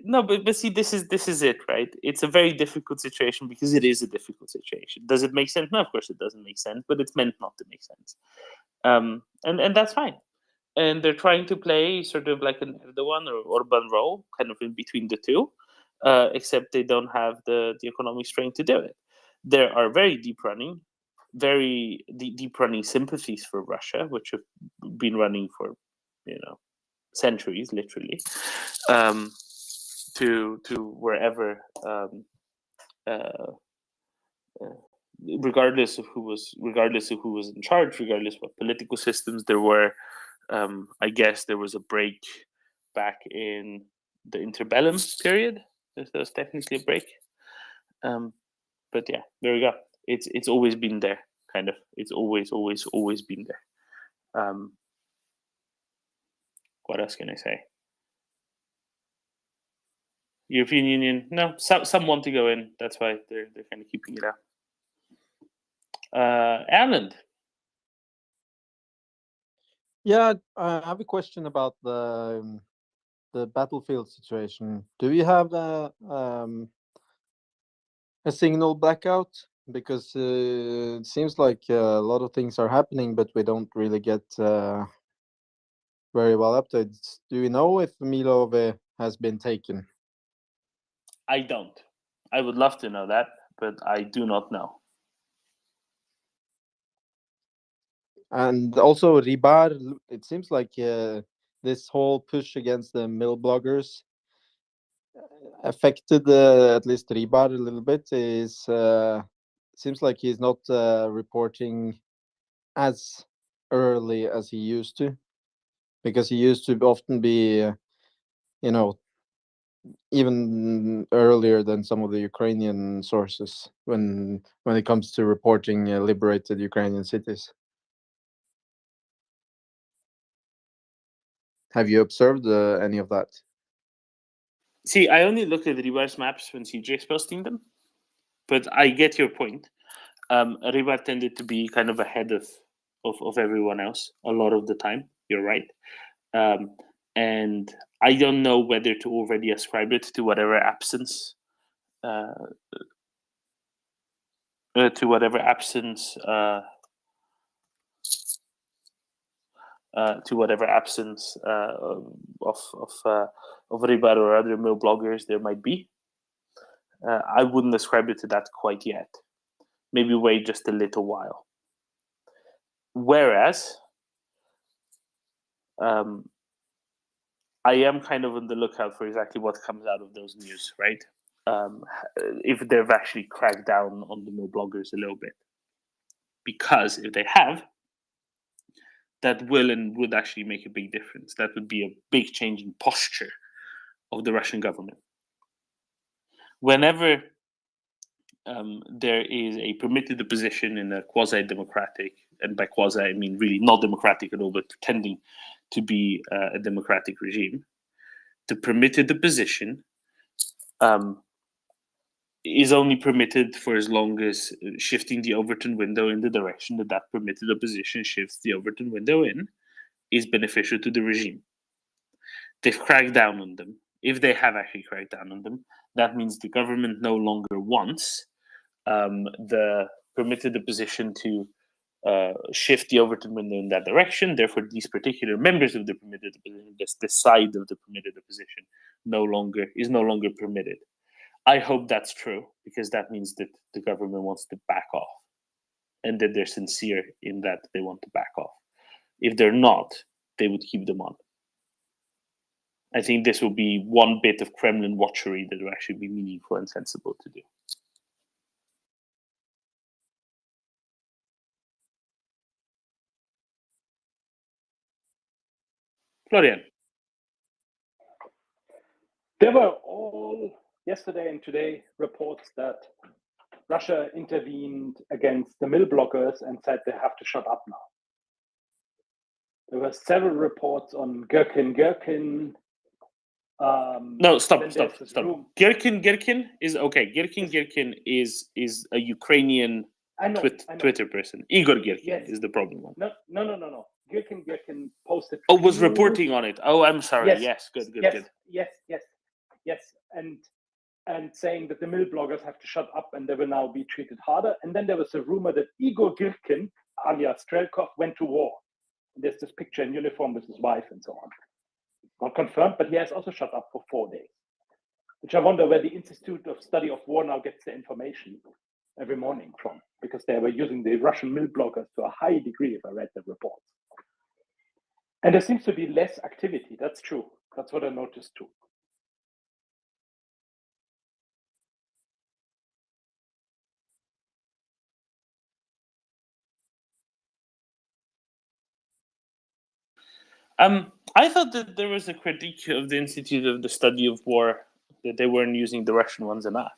No, but see, this is it, right? It's a very difficult situation because it is a difficult situation. Does it make sense? No, of course it doesn't make sense, but it's meant not to make sense. And that's fine. And they're trying to play sort of like an Erdogan or Orban role, kind of in between the two, except they don't have the economic strength to do it. There are very deep running sympathies for Russia, which have been running for centuries, literally, to wherever, regardless of who was in charge, regardless of what political systems there were. I guess there was a break back in the interbellum period. There was technically a break, but yeah, there we go. It's always been there, kind of. It's always been there. What else can I say? European Union, no. Some want to go in. That's why they're kind of keeping it out. Ireland. Yeah, I have a question about the battlefield situation. Do you have a signal blackout? Because it seems like a lot of things are happening, but we don't really get very well updates. Do you know if Milove has been taken? I don't. I would love to know that, but I do not know. And also Ribar, it seems like this whole push against the mill bloggers affected at least Ribar a little bit. Seems like he's not reporting as early as he used to, because he used to often be, even earlier than some of the Ukrainian sources when it comes to reporting liberated Ukrainian cities. Have you observed any of that? See, I only look at Ribar's maps when CJ's posting them, but I get your point. Ribar tended to be kind of ahead of everyone else a lot of the time. You're right. And I don't know whether to already ascribe it to whatever absence of Ribar or other mill bloggers there might be. I wouldn't ascribe it to that quite yet. Maybe wait just a little while. Whereas, I am kind of on the lookout for exactly what comes out of those news, right? If they've actually cracked down on the mill bloggers a little bit. Because if they have, that will and would actually make a big difference. That would be a big change in posture of the Russian government. Whenever there is a permitted opposition in a quasi-democratic, and by quasi I mean really not democratic at all, but pretending to be a democratic regime, the permitted opposition is only permitted for as long as shifting the Overton window in the direction that permitted opposition shifts the Overton window in is beneficial to the regime. They've cracked down on them if they have actually cracked down on them, that means the government no longer wants the permitted opposition to shift the Overton window in that direction. Therefore, these particular members of the permitted opposition, the side of the permitted opposition, is no longer permitted. I hope that's true, because that means that the government wants to back off, and that they're sincere in that they want to back off. If they're not, they would keep them on. I think this will be one bit of Kremlin watchery that will actually be meaningful and sensible to do. Florian. There were all yesterday and today reports that Russia intervened against the mill bloggers and said they have to shut up now. There were several reports on Gherkin. No, stop. Gherkin is okay. Gherkin is a Ukrainian Twitter person. Igor Gherkin is the problem one. No. Gherkin posted. Oh, was reporting on it. Oh, I'm sorry. Yes, good. Yes, and saying that the mill bloggers have to shut up and they will now be treated harder. And then there was a rumor that Igor Gherkin, alias Strelkov, went to war. And there's this picture in uniform with his wife and so on. Not confirmed, but he has also shut up for 4 days. Which I wonder where the Institute of Study of War now gets the information every morning from, because they were using the Russian mill bloggers to a high degree, if I read the reports. And there seems to be less activity. That's true. That's what I noticed too. I thought that there was a critique of the Institute of the Study of War, that they weren't using the Russian ones enough.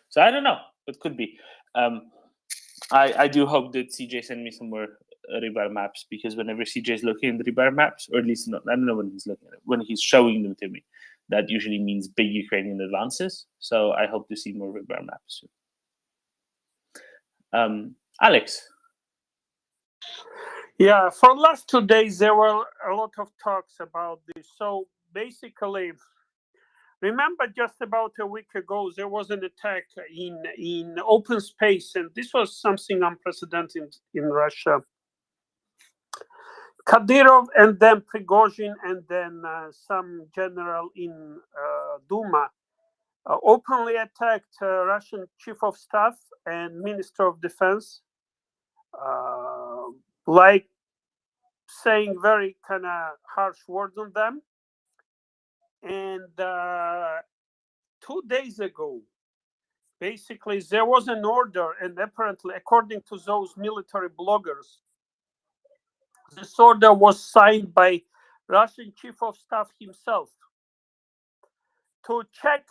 So I don't know. It could be. I do hope that CJ send me some more Rebar maps, because whenever CJ is looking at the Rebar maps, or at least not, I don't know when he's looking at it, when he's showing them to me, that usually means big Ukrainian advances. So I hope to see more Rebar maps soon. Alex. Yeah, for the last 2 days, there were a lot of talks about this. So basically, remember just about a week ago, there was an attack in open space, and this was something unprecedented in Russia. Kadyrov and then Prigozhin and then some general in Duma openly attacked Russian Chief of Staff and Minister of Defense, like saying very kind of harsh words on them. And 2 days ago, basically, there was an order, and apparently, according to those military bloggers, this order was signed by Russian Chief of Staff himself to check,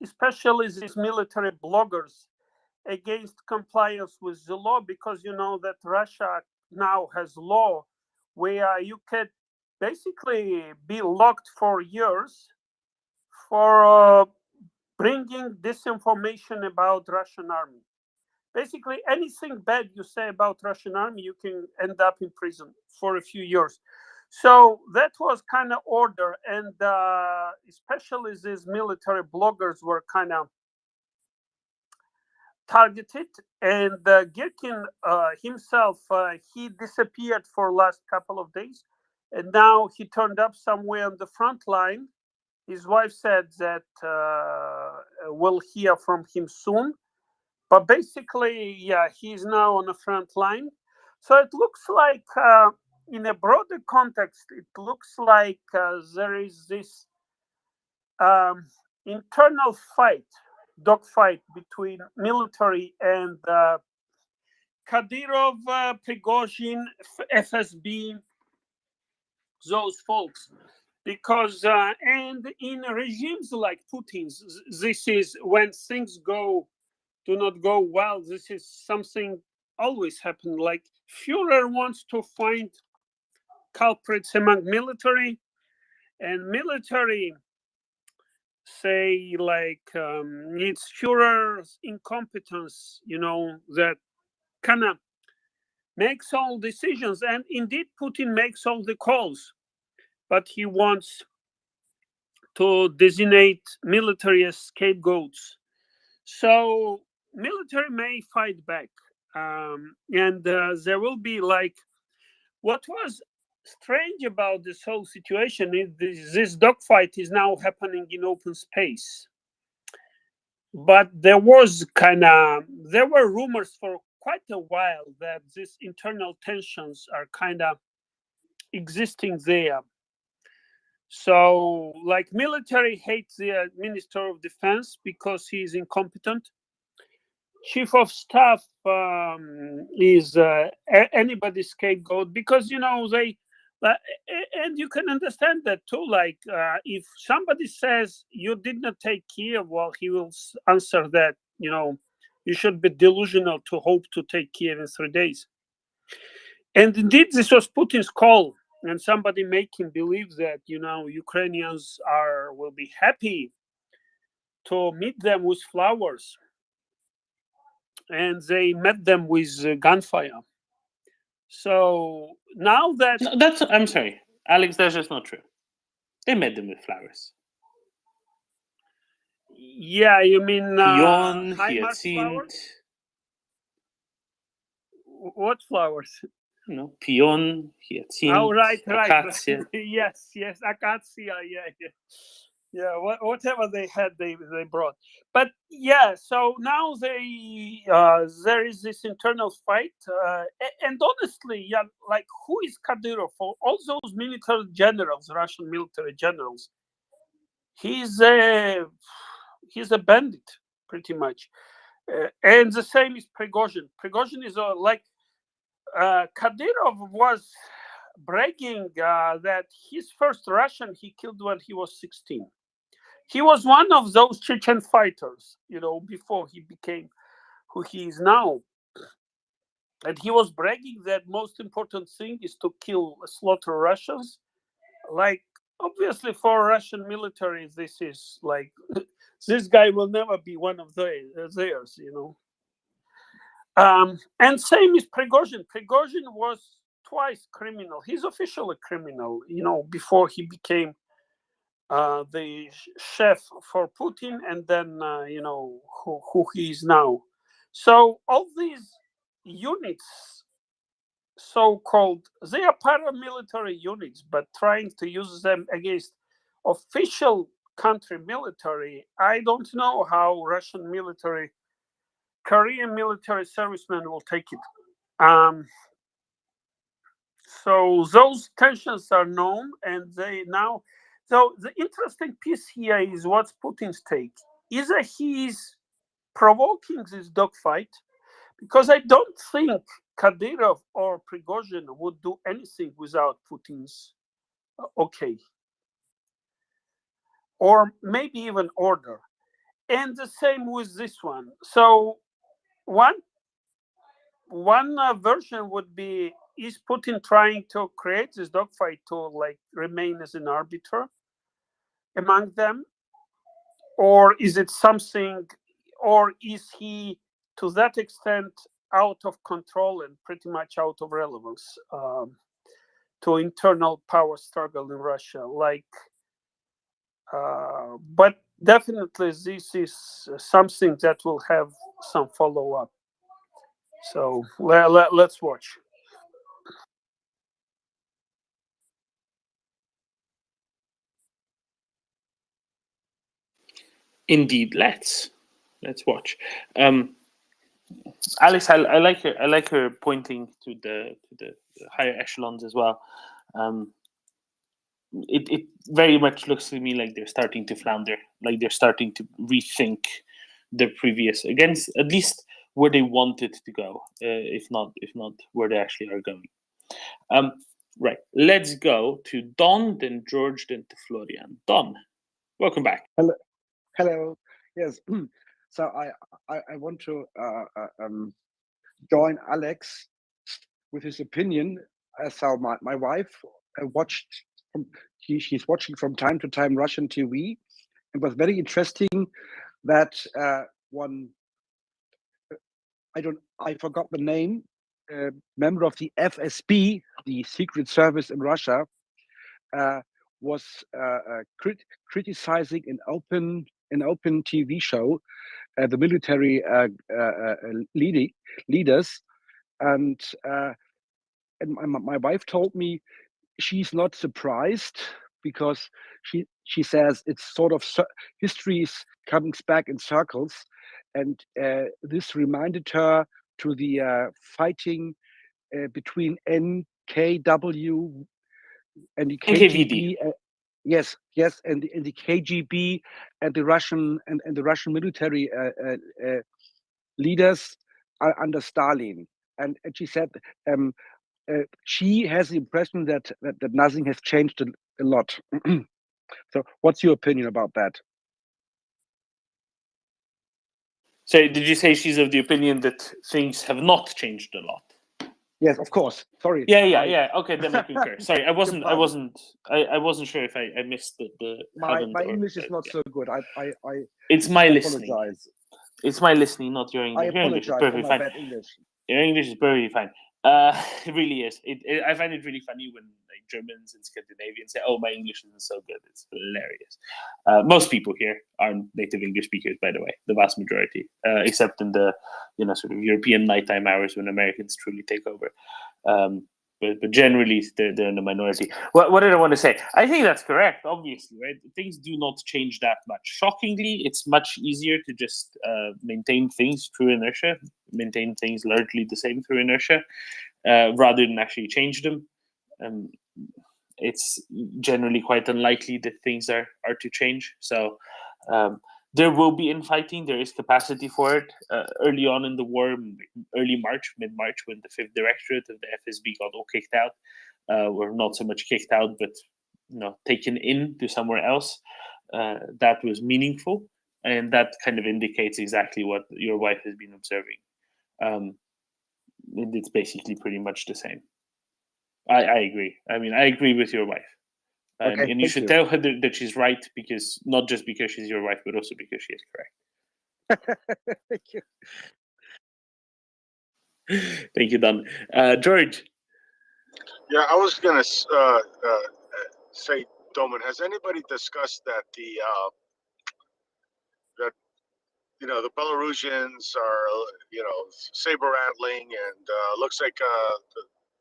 especially these military bloggers, against compliance with the law, because you know that Russia now has law where you can basically be locked for years for bringing disinformation about Russian army. Basically, anything bad you say about Russian army, you can end up in prison for a few years. So that was kind of order, and especially these military bloggers were kind of targeted. And Gherkin himself, he disappeared for last couple of days, and now he turned up somewhere on the front line. His wife said that we'll hear from him soon. But basically, yeah, he's now on the front line. So it looks like, in a broader context, it looks like there is this internal dogfight between military and Kadyrov, Prigozhin, FSB, those folks. Because, and in regimes like Putin's, this is when things do not go well. This is something always happened. Like Führer wants to find culprits among military, and military say like it's Führer's incompetence, that kind of makes all decisions. And indeed, Putin makes all the calls, but he wants to designate military as scapegoats. So military may fight back, and there will be like what was strange about this whole situation is this dogfight is now happening in open space. But there were rumors for quite a while that these internal tensions are kind of existing there. So, like, military hates the Minister of Defense because he is incompetent. Chief of Staff is anybody's scapegoat because they. And you can understand that too. Like, if somebody says you did not take Kiev, well, he will answer that you should be delusional to hope to take Kiev in 3 days. And indeed, this was Putin's call. And somebody make him believe that Ukrainians will be happy to meet them with flowers, and they met them with gunfire. So now that I'm sorry, Alex, that's just not true. They met them with flowers. Yeah, you mean Pion, HIMARS flowers? What flowers? Pion, hyacinth, Oh, right. acacia. yes, acacia. Yeah. Whatever they had, they brought. But yeah, so now there is this internal fight, and honestly, like, who is Kadyrov? For all those military generals, Russian military generals, he's a bandit, pretty much, and the same is Prigozhin. Prigozhin is like. Kadyrov was bragging that his first Russian he killed when he was 16. He was one of those Chechen fighters, before he became who he is now. And he was bragging that most important thing is to slaughter Russians. Like, obviously for Russian military, this is like, this guy will never be one of theirs. And same is Prigozhin. Prigozhin was twice criminal. He's officially criminal, before he became the chef for Putin, and then, who he is now. So all these units, so-called, they are paramilitary units, but trying to use them against official country military, I don't know how Russian military Korean military servicemen will take it. So those tensions are known, and they now. So the interesting piece here is what's Putin's take. Either he's provoking this dogfight, because I don't think Kadyrov or Prigozhin would do anything without Putin's okay, or maybe even order. And the same with this one. So one version would be, is Putin trying to create this dogfight to like remain as an arbiter among them, or is it something, or is he to that extent out of control and pretty much out of relevance to internal power struggle in Russia? Like, but definitely this is something that will have some follow up. So let's watch. Indeed, let's watch. Alice, I like her pointing to the higher echelons as well. It very much looks to me like they're starting to flounder, like they're starting to rethink the previous, against at least where they wanted to go, if not where they actually are going. Right, let's go to Don, then George, then to Florian. Don, welcome back. Hello. Yes. So I want to join Alex with his opinion. As how my wife watched. She's watching from time to time Russian TV. It was very interesting that one. I forgot the name. Member of the FSB, the Secret Service in Russia, was criticizing an open TV show the military leaders, and my wife told me she's not surprised because she says it's sort of history is coming back in circles, and this reminded her to the fighting between NKW and the KGB. Yes, and the KGB and the Russian and the Russian military leaders under Stalin, and she said she has the impression that nothing has changed a lot. So, what's your opinion about that? So, did you say she's of the opinion that things have not changed a lot? Yes, of course. Sorry. Yeah. Okay, then I concur. Sorry, I wasn't sure if I missed the. My English is not so good. It's my listening. Apologize. It's my listening, not your English. I apologize Your English is perfectly for my fine. bad English. Your English is perfectly fine. It really is. I find it really funny when like Germans and Scandinavians say, "Oh, my English isn't so good." It's hilarious. Most people here aren't native English speakers, by the way. The vast majority, except in the sort of European nighttime hours when Americans truly take over. But generally, they're in the minority. What did I want to say? I think that's correct, obviously, right? Things do not change that much. Shockingly, it's much easier to just maintain things through inertia, maintain things largely the same through inertia, rather than actually change them. It's generally quite unlikely that things are to change. So there will be infighting. There is capacity for it. Early on in the war, early March, mid-March, when the 5th Directorate of the FSB got all kicked out, or not so much kicked out, but taken in to somewhere else, that was meaningful, and that kind of indicates exactly what your wife has been observing. It's basically pretty much the same. I agree. I mean, I agree with your wife. Okay, and you should tell her that she's right, because not just because she's your wife, but also because she is correct. Thank you. Thank you, Don. George. Yeah, I was gonna say, Doman, has anybody discussed that the Belarusians are saber rattling, and looks like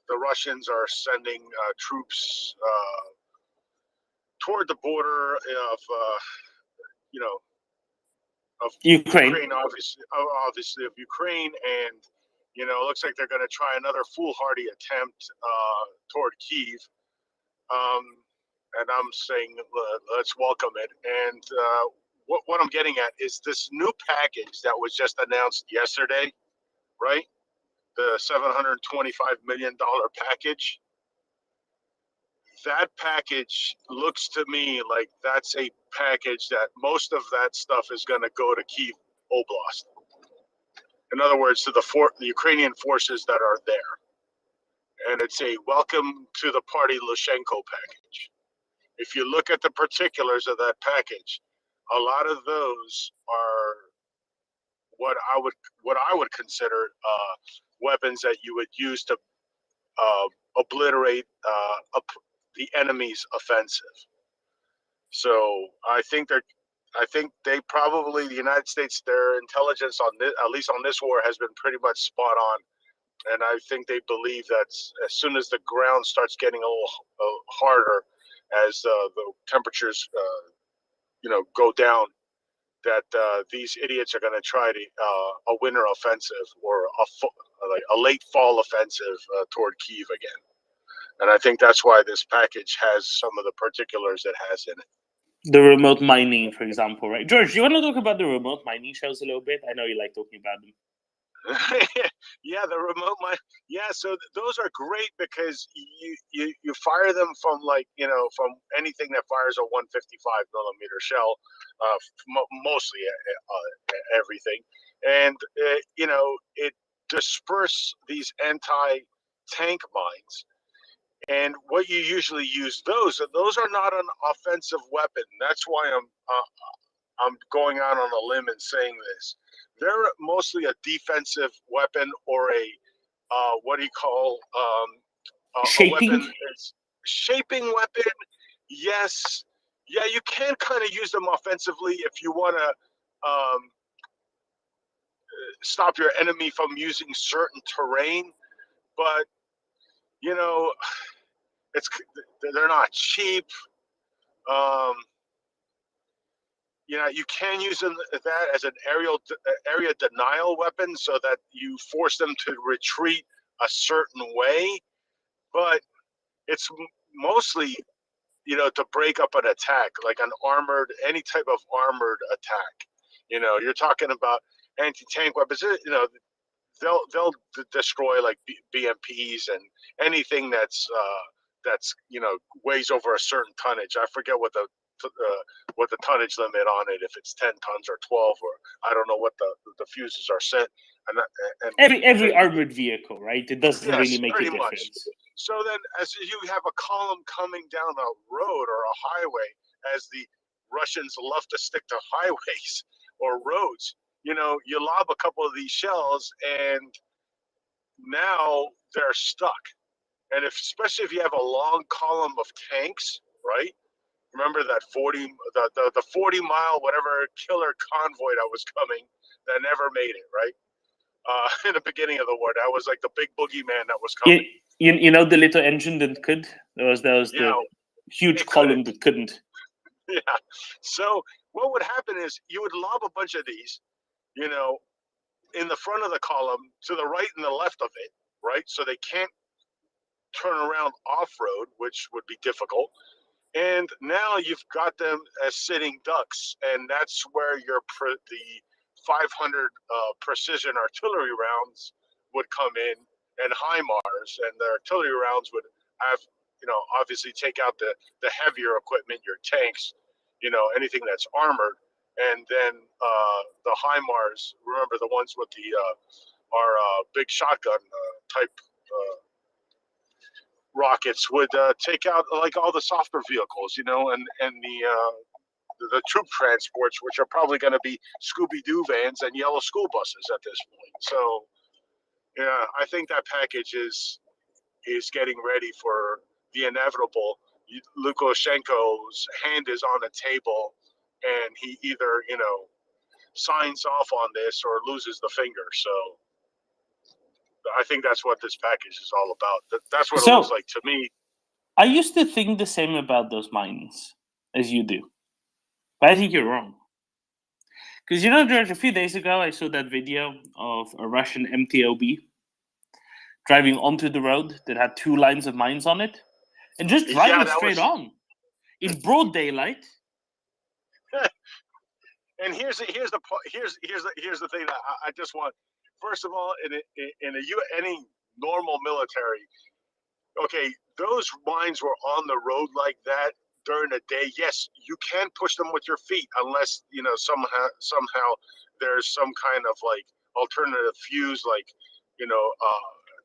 the Russians are sending troops toward the border of Ukraine, obviously of Ukraine, and it looks like they're going to try another foolhardy attempt toward Kyiv. And I'm saying let's welcome it. And what I'm getting at is this new package that was just announced yesterday, right? The $725 million package. That package looks to me like that's a package that most of that stuff is going to go to Kyiv Oblast. In other words, to the Ukrainian forces that are there. And it's a welcome to the party Lushenko package. If you look at the particulars of that package, a lot of those are what I would consider weapons that you would use to obliterate the enemy's offensive. So I think they probably, the United States, their intelligence on this, at least on this war, has been pretty much spot on. And I think they believe that as soon as the ground starts getting a little harder, as the temperatures go down, that these idiots are going to try to a winter offensive or a late fall offensive toward Kyiv again. And I think that's why this package has some of the particulars it has in it. The remote mining, for example, right? George, do you want to talk about the remote mining shells a little bit? I know you like talking about them. Yeah, the remote mine. Yeah, so those are great because you fire them from from anything that fires a 155 millimeter shell, mostly everything, and it disperses these anti-tank mines. And what you usually use those are not an offensive weapon. That's why I'm going out on a limb and saying this. They're mostly a defensive weapon, or a what do you call shaping? shaping weapon. yes, yeah, you can kind of use them offensively if you want to stop your enemy from using certain terrain, but you know, they're not cheap. You know, you can use that as an area denial weapon, so that you force them to retreat a certain way. But it's mostly, you know, to break up an attack, like any type of armored attack. You know, you're talking about anti-tank weapons. You know, they'll destroy like BMPs and anything that's you know, weighs over a certain tonnage. I forget what the tonnage limit on it, if it's 10 tons or 12, or I don't know what the fuses are set. And every armored vehicle, right? It doesn't yes, really make a pretty difference. much. So then, as you have a column coming down a road or a highway, as the Russians love to stick to highways or roads, you know, you lob a couple of these shells, and now they're stuck. And especially if you have a long column of tanks, right? Remember that 40 mile whatever killer convoy that was coming that never made it, right? In the beginning of the war, that was like the big boogeyman that was coming. You know, the little engine that could. There was Yeah, the huge column that couldn't. Yeah. So what would happen is you would lob a bunch of these, you know, in the front of the column, to the right and the left of it, right? So they can't turn around off-road, which would be difficult. And now you've got them as sitting ducks, and that's where the 500 precision artillery rounds would come in, and HIMARS, and the artillery rounds would have, you know, obviously take out the heavier equipment, your tanks, you know, anything that's armored, and then the HIMARS, remember the ones with our big shotgun type rockets, would take out like all the softer vehicles, you know, and the troop transports, which are probably going to be Scooby-Doo vans and yellow school buses at this point. So, yeah, I think that package is getting ready for the inevitable. Lukashenko's hand is on the table, and he either, you know, signs off on this or loses the finger. So I think that's what this package is all about. That's what it looks like to me. I used to think the same about those mines as you do, but I think you're wrong. Because, you know, George, a few days ago, I saw that video of a Russian MTOB driving onto the road that had 2 lines of mines on it, and just driving straight on in broad daylight. And here's the thing that I just want. First of all, in any normal military, okay, those mines were on the road like that during the day. Yes, you can push them with your feet, unless, you know, somehow there's some kind of like alternative fuse, like, you know,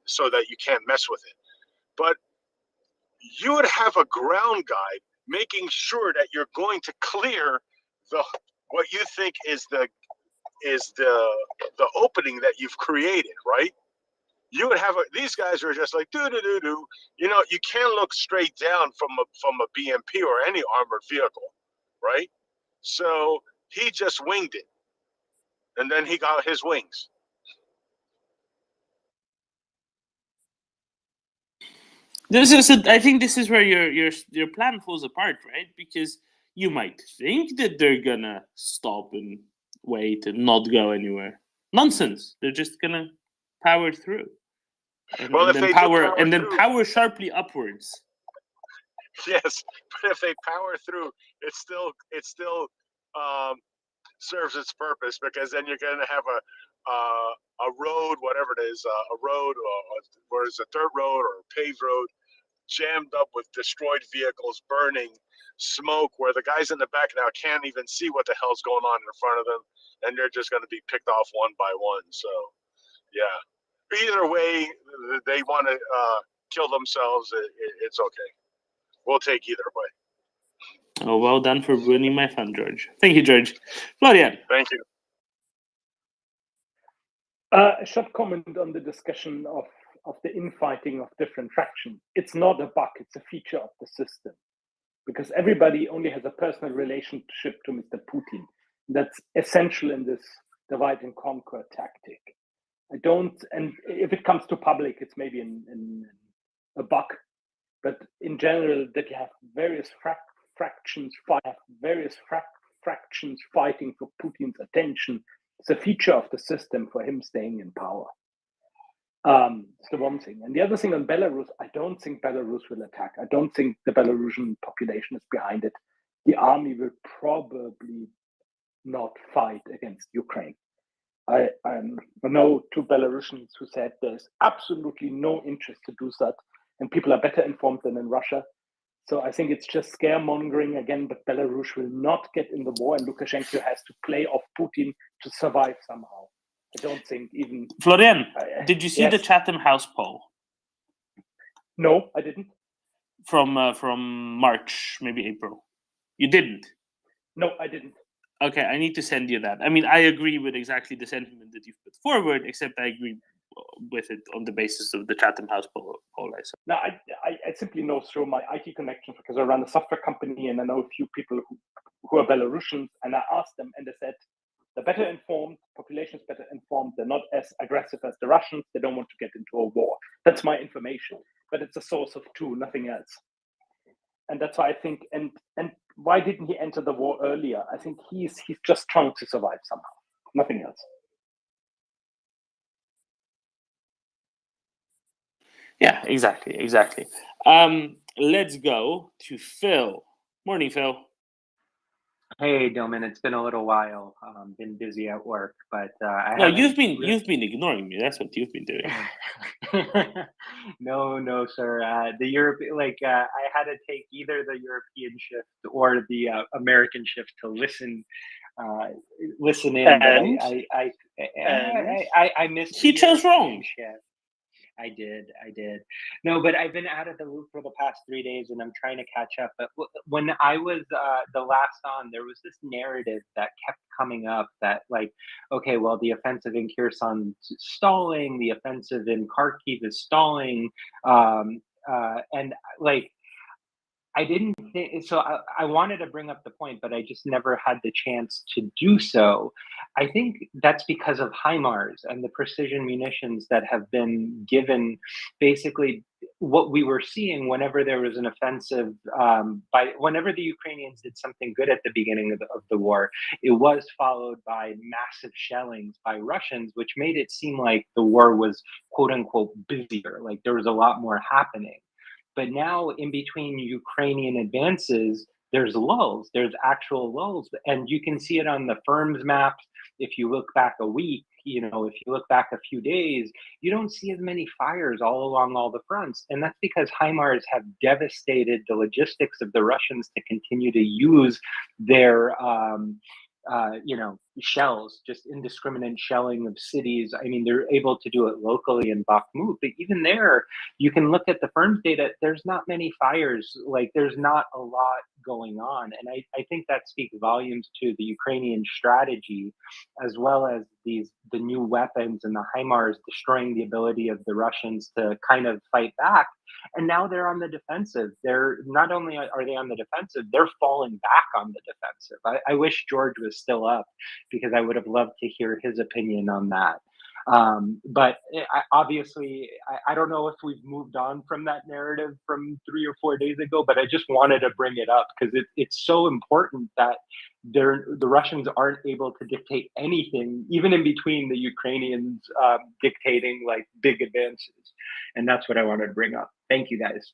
so that you can't mess with it. But you would have a ground guide making sure that you're going to clear what you think is the opening that you've created, right? You would have these guys are just like do. You know, you can't look straight down from a BMP or any armored vehicle, right? So he just winged it, and then he got his wings. I think this is where your plan falls apart, right? Because you might think that they're gonna stop and wait and not go anywhere. Nonsense. They're just gonna power through. And, Well, and if then they power sharply upwards. Yes, but if they power through, it still serves its purpose, because then you're going to have a road, whatever it is, a road, or is a dirt road or a paved road, jammed up with destroyed vehicles, burning, smoke, where the guys in the back now can't even see what the hell's going on in front of them, and they're just going to be picked off one by one. So, yeah. Either way, they want to kill themselves. It's okay. We'll take either way. Oh, well done for ruining my fun, George. Thank you, George. Florian. Thank you. A short comment on the discussion of the infighting of different factions. It's not a bug, it's a feature of the system. because everybody only has a personal relationship to Mr. Putin. That's essential in this divide and conquer tactic. I don't, and if it comes to public, it's maybe in a buck, but in general, that you have various fractions fighting for Putin's attention. It's a feature of the system for him staying in power. It's the one thing. And the other thing on Belarus, I don't think Belarus will attack. I don't think the Belarusian population is behind it. The army will probably not fight against Ukraine. I know two Belarusians who said there's absolutely no interest to do that, and people are better informed than in Russia. So I think it's just scaremongering again, but Belarus will not get in the war, and Lukashenko has to play off Putin to survive somehow. I don't think even... Florian, did you see yes. the Chatham House poll? No, I didn't. From March, maybe April. You didn't? No, I didn't. Okay, I need to send you that. I mean, I agree with exactly the sentiment that you've put forward, except I agree with it on the basis of the Chatham House poll I saw. No, I simply know through my IT connections, because I run a software company and I know a few people who are Belarusians, and I asked them and they said, the better informed population is better informed. They're not as aggressive as the Russians. They don't want to get into a war. That's my information, but it's a source of two, nothing else. And that's why I think, and why didn't he enter the war earlier? I think he's just trying to survive somehow, nothing else. Yeah, exactly. Let's go to Phil. Morning, Phil. Hey, Doman. It's been a little while. Been busy at work, but you've been ignoring me. That's what you've been doing. No, sir. The Europe, I had to take either the European shift or the American shift to listen in. And? I missed. He chose wrong. Shift. I did. No, but I've been out of the loop for the past 3 days, and I'm trying to catch up. But when I was the last on, there was this narrative that kept coming up that, okay, well, the offensive in Kherson is stalling, the offensive in Kharkiv is stalling, and I didn't think so. I wanted to bring up the point, but I just never had the chance to do so. I think that's because of HIMARS and the precision munitions that have been given. Basically, what we were seeing whenever there was an offensive, whenever the Ukrainians did something good at the beginning of the war, it was followed by massive shellings by Russians, which made it seem like the war was quote unquote busier, like there was a lot more happening. But now, in between Ukrainian advances, there's lulls. There's actual lulls, and you can see it on the firms maps. If you look back a week, if you look back a few days, you don't see as many fires all along all the fronts, and that's because HIMARS have devastated the logistics of the Russians to continue to use their shells, just indiscriminate shelling of cities. I mean, they're able to do it locally in Bakhmut, but even there, you can look at the firm's data. There's not many fires. There's not a lot going on. And I think that speaks volumes to the Ukrainian strategy, as well as the new weapons and the HIMARS destroying the ability of the Russians to kind of fight back. And now they're on the defensive. They're not only are they on the defensive, they're falling back on the defensive. I wish George was still up, because I would have loved to hear his opinion on that. But obviously, I don't know if we've moved on from that narrative from 3 or 4 days ago, but I just wanted to bring it up because it's so important that the Russians aren't able to dictate anything, even in between the Ukrainians dictating big advances. And that's what I wanted to bring up. Thank you, guys.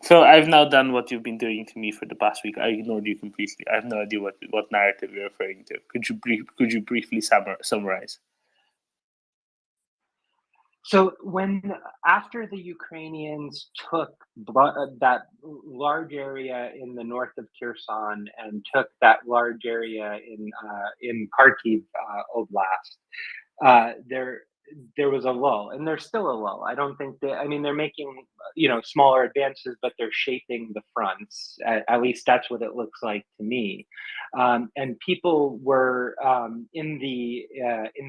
Phil, I've now done what you've been doing to me for the past week. I ignored you completely. I have no idea what narrative you're referring to. Could you briefly summarize? So after the Ukrainians took that large area in the north of Kherson and took that large area in Kharkiv Oblast, there was a lull, and there's still a lull. I don't think they're making smaller advances, but they're shaping the fronts. At least that's what it looks like to me. And people were in the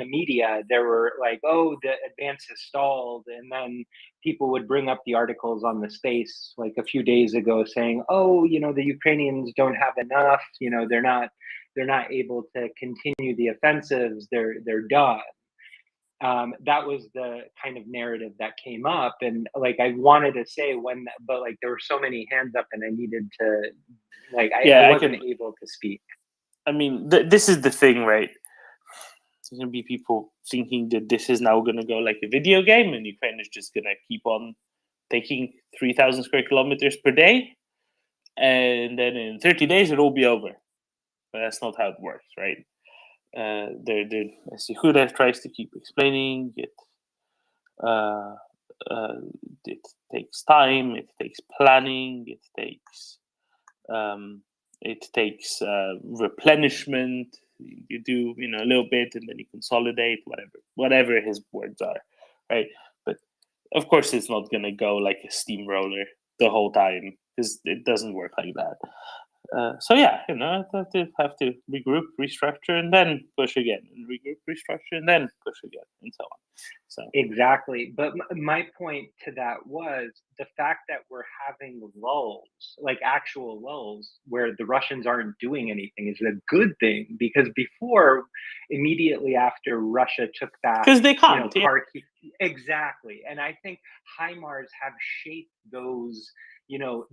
media. There were like, oh, the advance has stalled, and then people would bring up the articles on the space like a few days ago saying, oh, the Ukrainians don't have enough. They're not able to continue the offensives. They're done. That was the kind of narrative that came up, and like I wanted to say but like there were so many hands up, and I needed to, like, I wasn't able to speak. I mean, this is the thing, right? There's going to be people thinking that this is now going to go like a video game, and Ukraine is just going to keep on taking 3,000 square kilometers per day, and then in 30 days it'll be over. But that's not how it works, right? As Yehuda tries to keep explaining, it takes time, it takes planning, it takes replenishment. You do a little bit, and then you consolidate, whatever his words are, right? But of course, it's not going to go like a steamroller the whole time, because it doesn't work like that. So yeah, have to regroup, restructure, and then push again, and regroup, restructure, and then push again, and so on. So exactly. But my point to that was the fact that we're having lulls, like actual lulls, where the Russians aren't doing anything is a good thing, because before, immediately after Russia took back, because they can't, Kharkiv, exactly. And I think HIMARS have shaped those.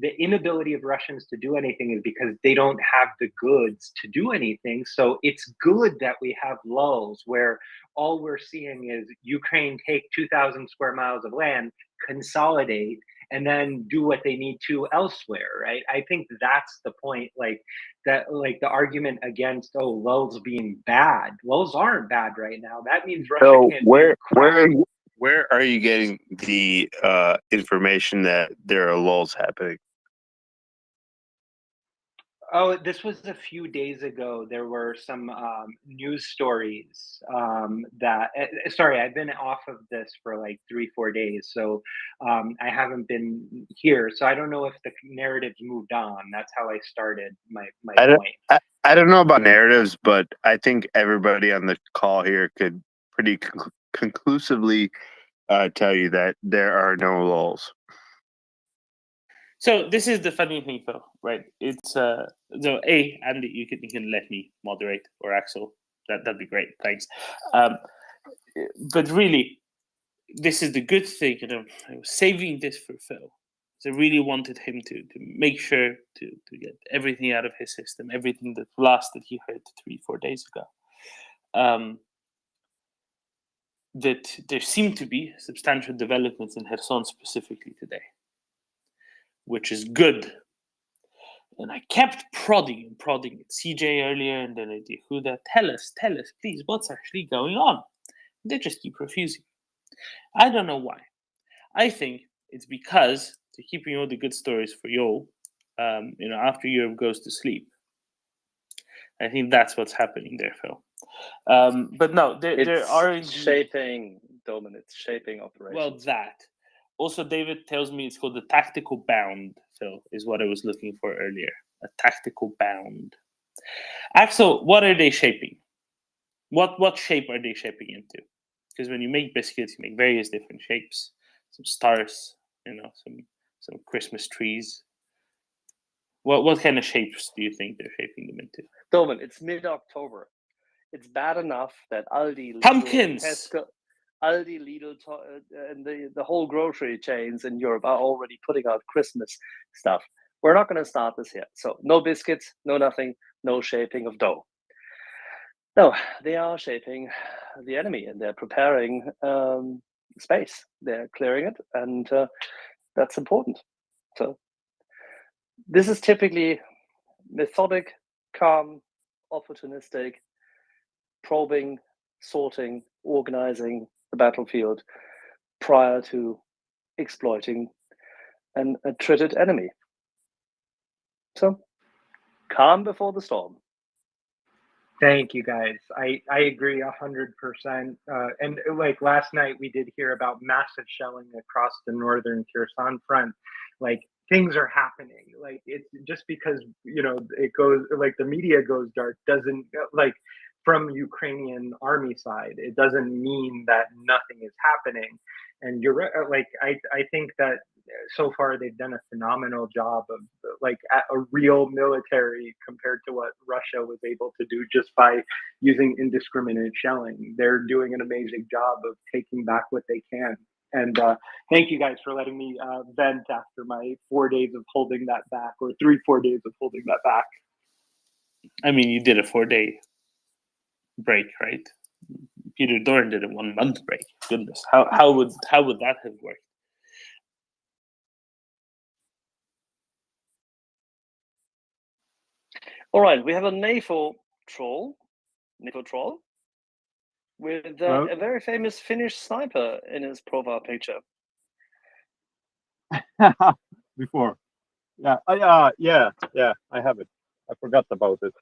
The inability of Russians to do anything is because they don't have the goods to do anything. So it's good that we have lulls where all we're seeing is Ukraine take 2,000 square miles of land, consolidate, and then do what they need to elsewhere, right? I think that's the point. Like the argument against lulls being bad. Lulls aren't bad right now. That means Russia can't. Where are you getting the information that there are lulls happening? Oh, this was a few days ago. There were some news stories that. Sorry, I've been off of this for like 3-4 days, so I haven't been here. So I don't know if the narrative's moved on. That's how I started my point. I don't know about narratives, but I think everybody on the call here could pretty conclusively tell you that there are no lulls. So this is the funny thing, though, right? It's Andy, you can let me moderate, or Axel. That'd be great. Thanks. But really, this is the good thing. I was saving this for Phil. So I really wanted him to make sure to get everything out of his system, everything that he heard 3-4 days ago. That there seemed to be substantial developments in Kherson specifically today, which is good. And I kept prodding at CJ earlier, and then at Yehuda, tell us, please, what's actually going on? They just keep refusing. I don't know why. I think it's because they're keeping all the good stories for Yo, after Europe goes to sleep. I think that's what's happening there, Phil. But no, there are indeed... shaping, Domin, it's shaping operations. Well, that. Also, David tells me it's called the tactical bound, Phil, is what I was looking for earlier. A tactical bound. Axel, what are they shaping? What shape are they shaping into? Because when you make biscuits, you make various different shapes. Some stars, some Christmas trees. What kind of shapes do you think they're shaping them into? Domin, it's mid-October. It's bad enough that Aldi, pumpkins, Tesco, Aldi, Lidl, and the whole grocery chains in Europe are already putting out Christmas stuff. We're not going to start this yet. So no biscuits, no nothing, no shaping of dough. No, they are shaping the enemy, and they're preparing space. They're clearing it, and that's important. So this is typically methodic, calm, opportunistic, probing, sorting, organizing the battlefield prior to exploiting an attrited enemy. So calm before the storm. Thank you, guys. I agree 100%. And like last night, we did hear about massive shelling across the northern Kherson front. Like things are happening. Like, it's just because, you know, it goes, like, the media goes dark doesn't, like, from Ukrainian army side, it doesn't mean that nothing is happening. And you're right, like, I think that so far they've done a phenomenal job of, like, a real military compared to what Russia was able to do just by using indiscriminate shelling. They're doing an amazing job of taking back what they can. And thank you guys for letting me vent after my 4 days of holding that back, or 4 days of holding that back. I mean, you did a 4-day break, right? Peter Dorn did a 1 month break. Goodness, how would that have worked? All right, we have a NAFO troll, with a very famous Finnish sniper in his profile picture. Before, yeah, I have it. I forgot about it.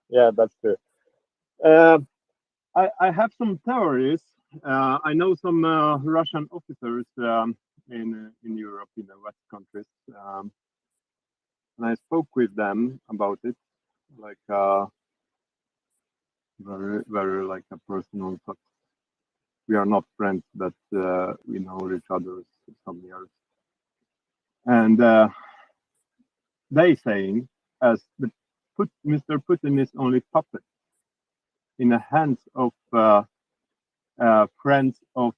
Yeah, that's true. I have some theories. I know some Russian officers in Europe, in the West countries, and I spoke with them about it, like very like a personal touch. We are not friends, but we know each other some years, and they saying as Mr. Putin is only puppet in the hands of friends of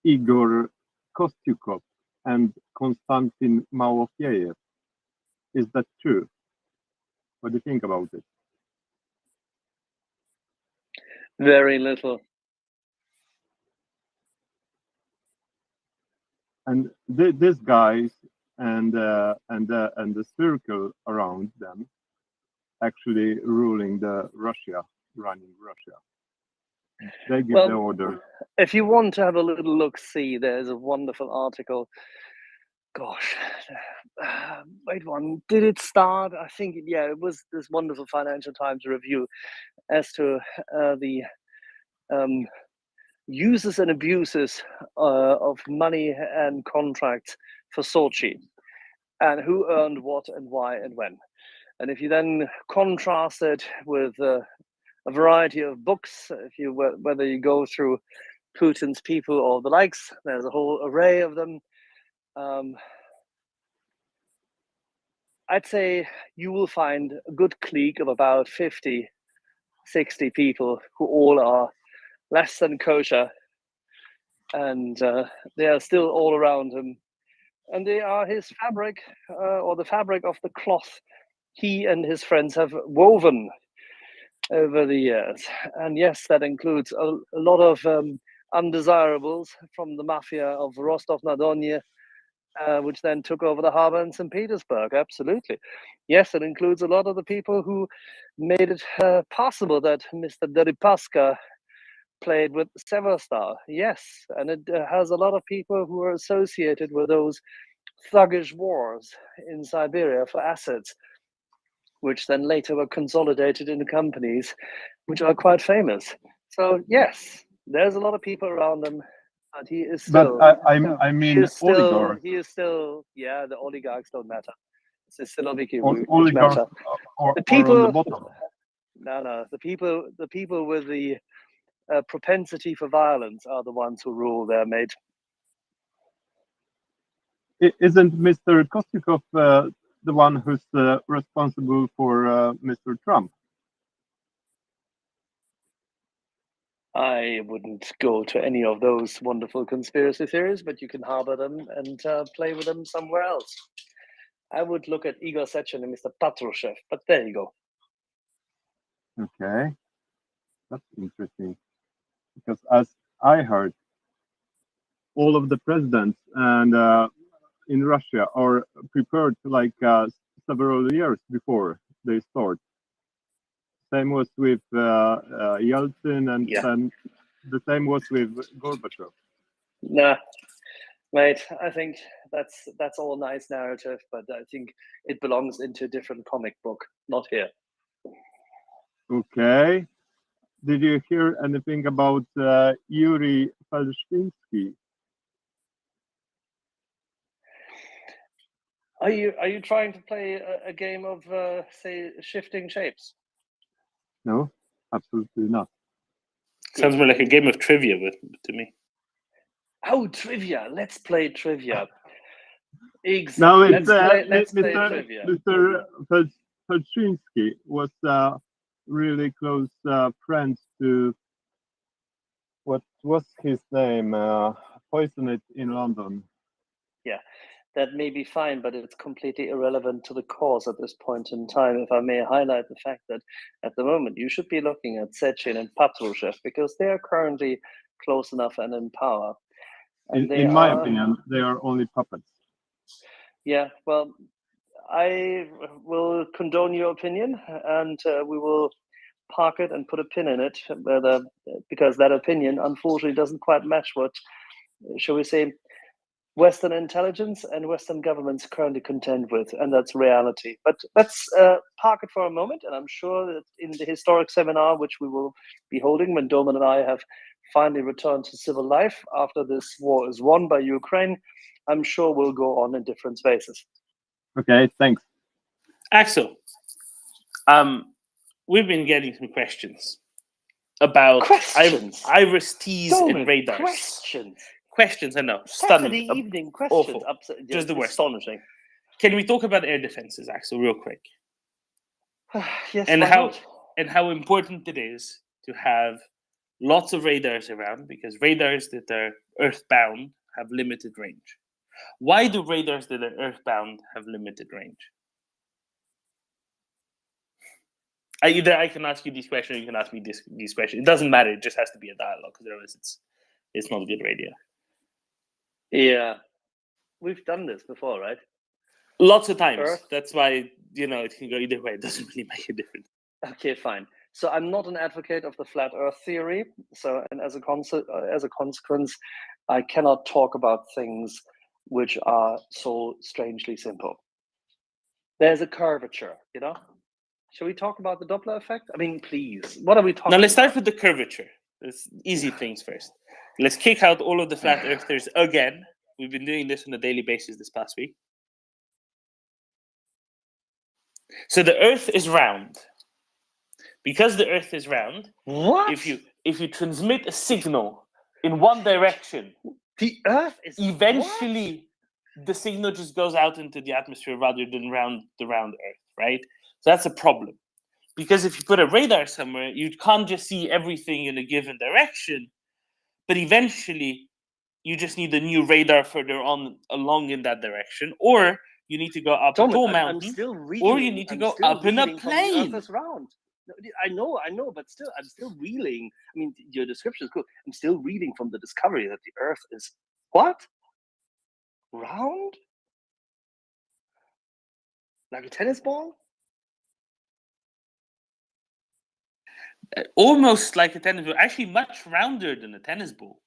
Igor Kostyukov and Konstantin Malofeyev. Is that true? What do you think about it? Very little. And these guys and the circle around them actually ruling running Russia. They give the order. If you want to have a little look-see, there's a wonderful article. Gosh, wait one. Did it start? I think, yeah, it was this wonderful Financial Times review as to the uses and abuses of money and contracts for Sochi, and who earned what and why and when. And if you then contrast it with a variety of books, whether you go through Putin's People or the likes, there's a whole array of them. I'd say you will find a good clique of about 50, 60 people who all are less than kosher, and they are still all around him. And they are his fabric, or the fabric of the cloth he and his friends have woven over the years. And yes, that includes a lot of undesirables from the mafia of Rostov-na-Don, which then took over the harbor in St. Petersburg. Absolutely. Yes, it includes a lot of the people who made it possible that Mr. Deripaska played with Severstar. Yes, and it has a lot of people who are associated with those thuggish wars in Siberia for assets, which then later were consolidated into companies which are quite famous. So yes, there's a lot of people around him, but he is still. But I mean, oligarchs. He is still. Yeah, the oligarchs don't matter. It's the Siloviki which Oligarchs matter. are The people. on the bottom. No. The people with the propensity for violence are the ones who rule their mate. Isn't Mr. Kostyukov the one who's responsible for Mr. Trump? I wouldn't go to any of those wonderful conspiracy theories, but you can harbor them and play with them somewhere else. I would look at Igor Sechin and Mr. Patrushev, but there you go. Okay, that's interesting. Because as I heard, all of the presidents and in Russia are prepared like several years before they start. Same was with Yeltsin, and then the same was with Gorbachev. Nah, mate, I think that's all nice narrative, but I think it belongs into a different comic book, not here. Okay. Did you hear anything about Yuri Felshvinsky? Are you trying to play a game of say shifting shapes? No, absolutely not. Sounds more like a game of trivia to me. Oh, trivia! Let's play trivia. No, it's Let's play trivia. Mr. Perczynski was really close friends to what was his name? Poison it in London. Yeah, that may be fine, but it's completely irrelevant to the cause at this point in time. If I may highlight the fact that at the moment you should be looking at Sechin and Patrushev because they are currently close enough and in power. And In my opinion, they are only puppets. Yeah, well, I will condone your opinion, and we will park it and put a pin in it, because that opinion, unfortunately, doesn't quite match what, shall we say, Western intelligence and Western governments currently contend with, and that's reality. But let's park it for a moment, and I'm sure that in the historic seminar, which we will be holding when Doman and I have finally returned to civil life after this war is won by Ukraine, I'm sure we'll go on in different spaces. Okay, thanks. Axel, we've been getting some questions about Iris T's and radars. Questions, I know. Saturday Stunning. evening questions. Awful. Just the worst. Astonishing. Can we talk about air defenses, Axel, real quick? Yes, and why not? how important it is to have lots of radars around, because radars that are earthbound have limited range. Why do radars that are earthbound have limited range? Either I can ask you these questions, or you can ask me these questions. It doesn't matter. It just has to be a dialogue, because otherwise it's not good radio. Yeah, we've done this before, right? Lots of times. Earth? That's why it can go either way. It doesn't really make a difference. Okay, fine. So I'm not an advocate of the flat Earth theory. So, and as a consequence, I cannot talk about things which are so strangely simple. There's a curvature, Shall we talk about the Doppler effect? I mean, please. What are we talking about? Now let's start with the curvature. Let's easy things first. Let's kick out all of the flat earthers again. We've been doing this on a daily basis this past week. So the Earth is round. Because the Earth is round, if you transmit a signal in one direction, the Earth is eventually the signal just goes out into the atmosphere rather than round the round Earth, right? So that's a problem. Because if you put a radar somewhere, you can't just see everything in a given direction, but eventually you just need a new radar further along in that direction, or you need to go up a tall mountain, or you need to go up in a plane. The Earth is round. I know, but still, I'm still reeling. I mean, your description is cool. I'm still reading from the discovery that the Earth is what? Round? Like a tennis ball? Almost like a tennis ball. Actually, much rounder than a tennis ball.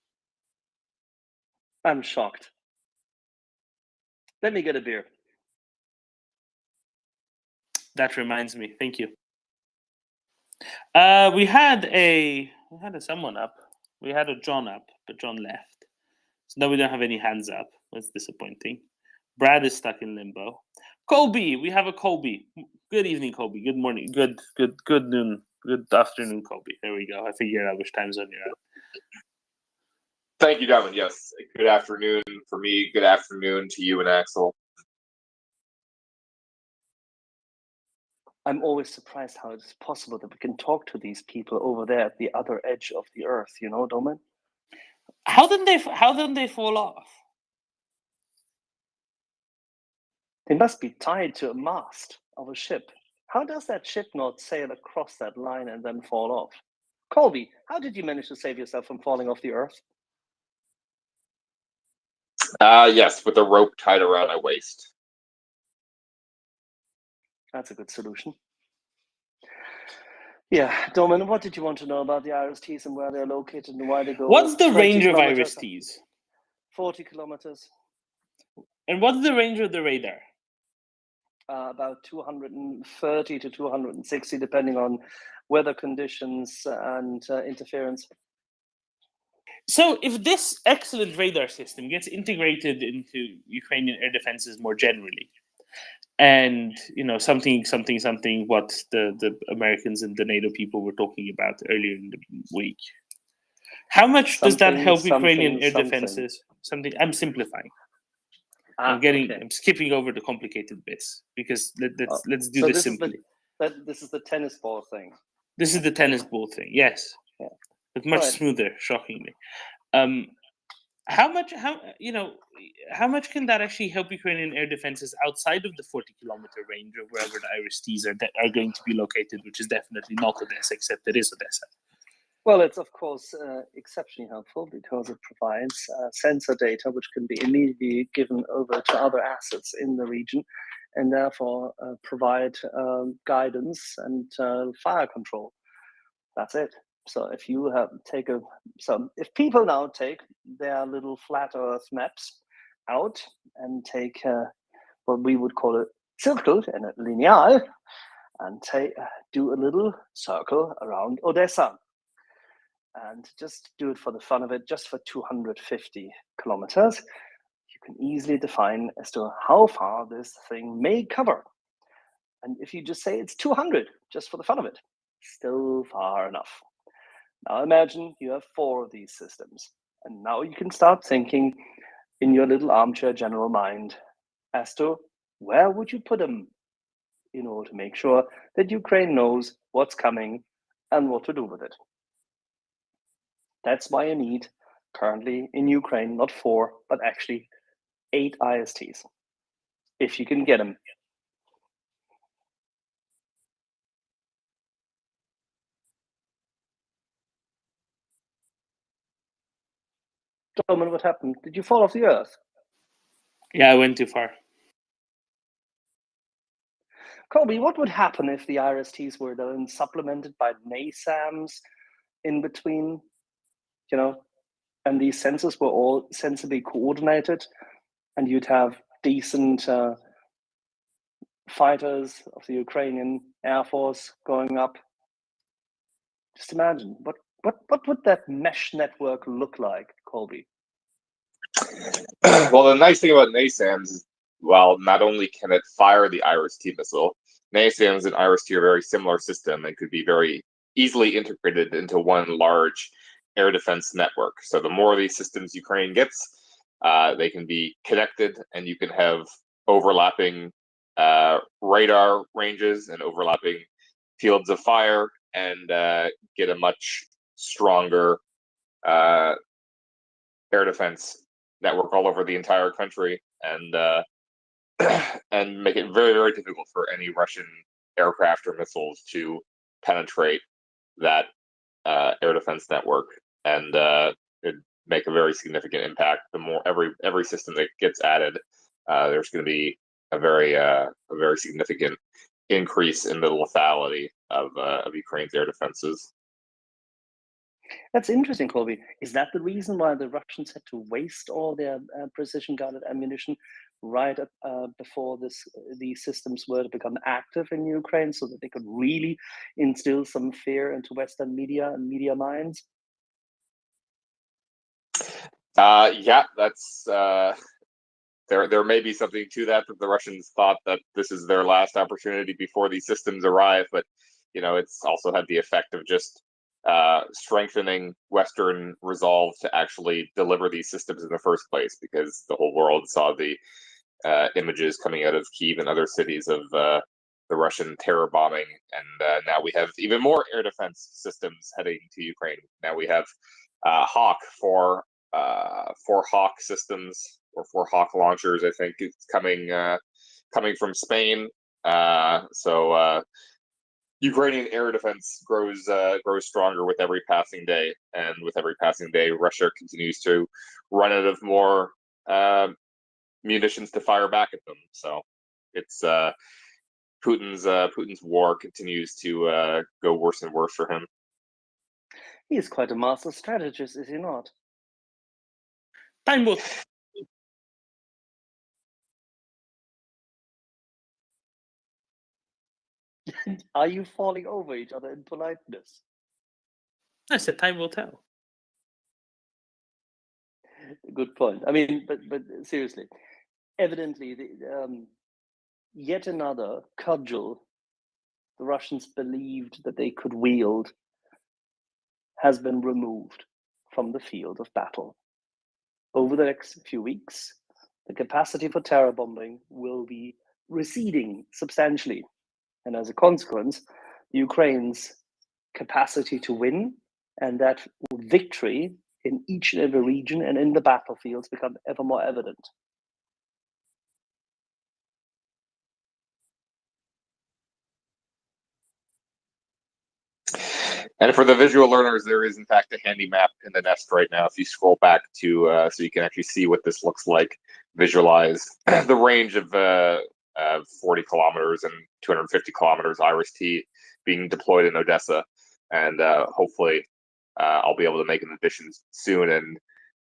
I'm shocked. Let me get a beer. That reminds me. Thank you. We had someone up. We had a John up, but John left. So now we don't have any hands up. That's disappointing. Brad is stuck in limbo. Colby, we have a Colby. Good evening, Colby. Good morning. Good noon. Good afternoon, Colby. There we go. I figured out which time zone you're at. Thank you, Domin. Yes. Good afternoon for me. Good afternoon to you and Axel. I'm always surprised how it's possible that we can talk to these people over there at the other edge of the Earth, Domin? How didn't they fall off? They must be tied to a mast of a ship. How does that ship not sail across that line and then fall off? Colby, how did you manage to save yourself from falling off the Earth? Yes, with a rope tied around my waist. That's a good solution. Yeah, Domin, what did you want to know about the IRIS-Ts and where they're located and why they go? What's the range of IRIS-Ts? 40 kilometers. And what's the range of the radar? About 230 to 260, depending on weather conditions and interference. So if this excellent radar system gets integrated into Ukrainian air defenses more generally, and something what the Americans and the NATO people were talking about earlier in the week. How much does that help Ukrainian air defenses? I'm simplifying. I'm skipping over the complicated bits because let's do this simply. This is the tennis ball thing. This is the tennis ball thing, yes. Yeah. But much smoother, shockingly. How much can that actually help Ukrainian air defenses outside of the 40-kilometer range of wherever the IRIS-Ts are going to be located, which is definitely not Odessa, except it is Odessa? Well, it's of course exceptionally helpful because it provides sensor data which can be immediately given over to other assets in the region, and therefore provide guidance and fire control. That's it. So if you if people now take their little flat Earth maps out and take what we would call a circle and a lineal, and do a little circle around Odessa, and just do it for the fun of it, just for 250 kilometers, you can easily define as to how far this thing may cover. And if you just say it's 200, just for the fun of it, still far enough. Now imagine you have 4 of these systems, and now you can start thinking in your little armchair general mind as to where would you put them in order to make sure that Ukraine knows what's coming and what to do with it. That's why you need currently in Ukraine not 4, but actually 8 ISTs, if you can get them. Gentlemen, what happened? Did you fall off the earth? Yeah, I went too far. Colby, what would happen if the IRIS-Ts were then supplemented by NASAMs in between, and these sensors were all sensibly coordinated, and you'd have decent fighters of the Ukrainian Air Force going up? Just imagine, what would that mesh network look like, Colby? Well, the nice thing about NASAMs is, well, not only can it fire the IRIS-T missile, NASAMs and IRIS-T are a very similar system and could be very easily integrated into one large air defense network. So the more of these systems Ukraine gets, they can be connected, and you can have overlapping radar ranges and overlapping fields of fire, and get a much stronger air defense network all over the entire country, and and make it very, very difficult for any Russian aircraft or missiles to penetrate that air defense network, and it'd make a very significant impact. The more every system that gets added, there's going to be a very significant increase in the lethality of Ukraine's air defenses. That's interesting, Colby. Is that the reason why the Russians had to waste all their precision-guided ammunition right before these systems were to become active in Ukraine, so that they could really instill some fear into Western media and media minds? Yeah, that's there may be something to that the Russians thought that this is their last opportunity before these systems arrive, but it's also had the effect of just strengthening Western resolve to actually deliver these systems in the first place, because the whole world saw the images coming out of Kyiv and other cities of the Russian terror bombing, and now we have even more air defense systems heading to Ukraine. Now we have Hawk for Hawk systems, or 4 Hawk launchers. I think it's coming from Spain. So Ukrainian air defense grows stronger with every passing day, and with every passing day, Russia continues to run out of more munitions to fire back at them. So it's Putin's war continues to go worse and worse for him. He is quite a master strategist, is he not? Time will. Are you falling over each other in politeness? I said time will tell. Good point. I mean, but seriously, evidently yet another cudgel the Russians believed that they could wield has been removed from the field of battle. Over the next few weeks, the capacity for terror bombing will be receding substantially. And as a consequence, Ukraine's capacity to win and that victory in each and every region and in the battlefields become ever more evident. And for the visual learners, there is in fact a handy map in the nest right now. If you scroll back to so you can actually see what this looks like, visualize the range of 40 kilometers and 250 kilometers IRIS-T being deployed in Odessa, and hopefully I'll be able to make an addition soon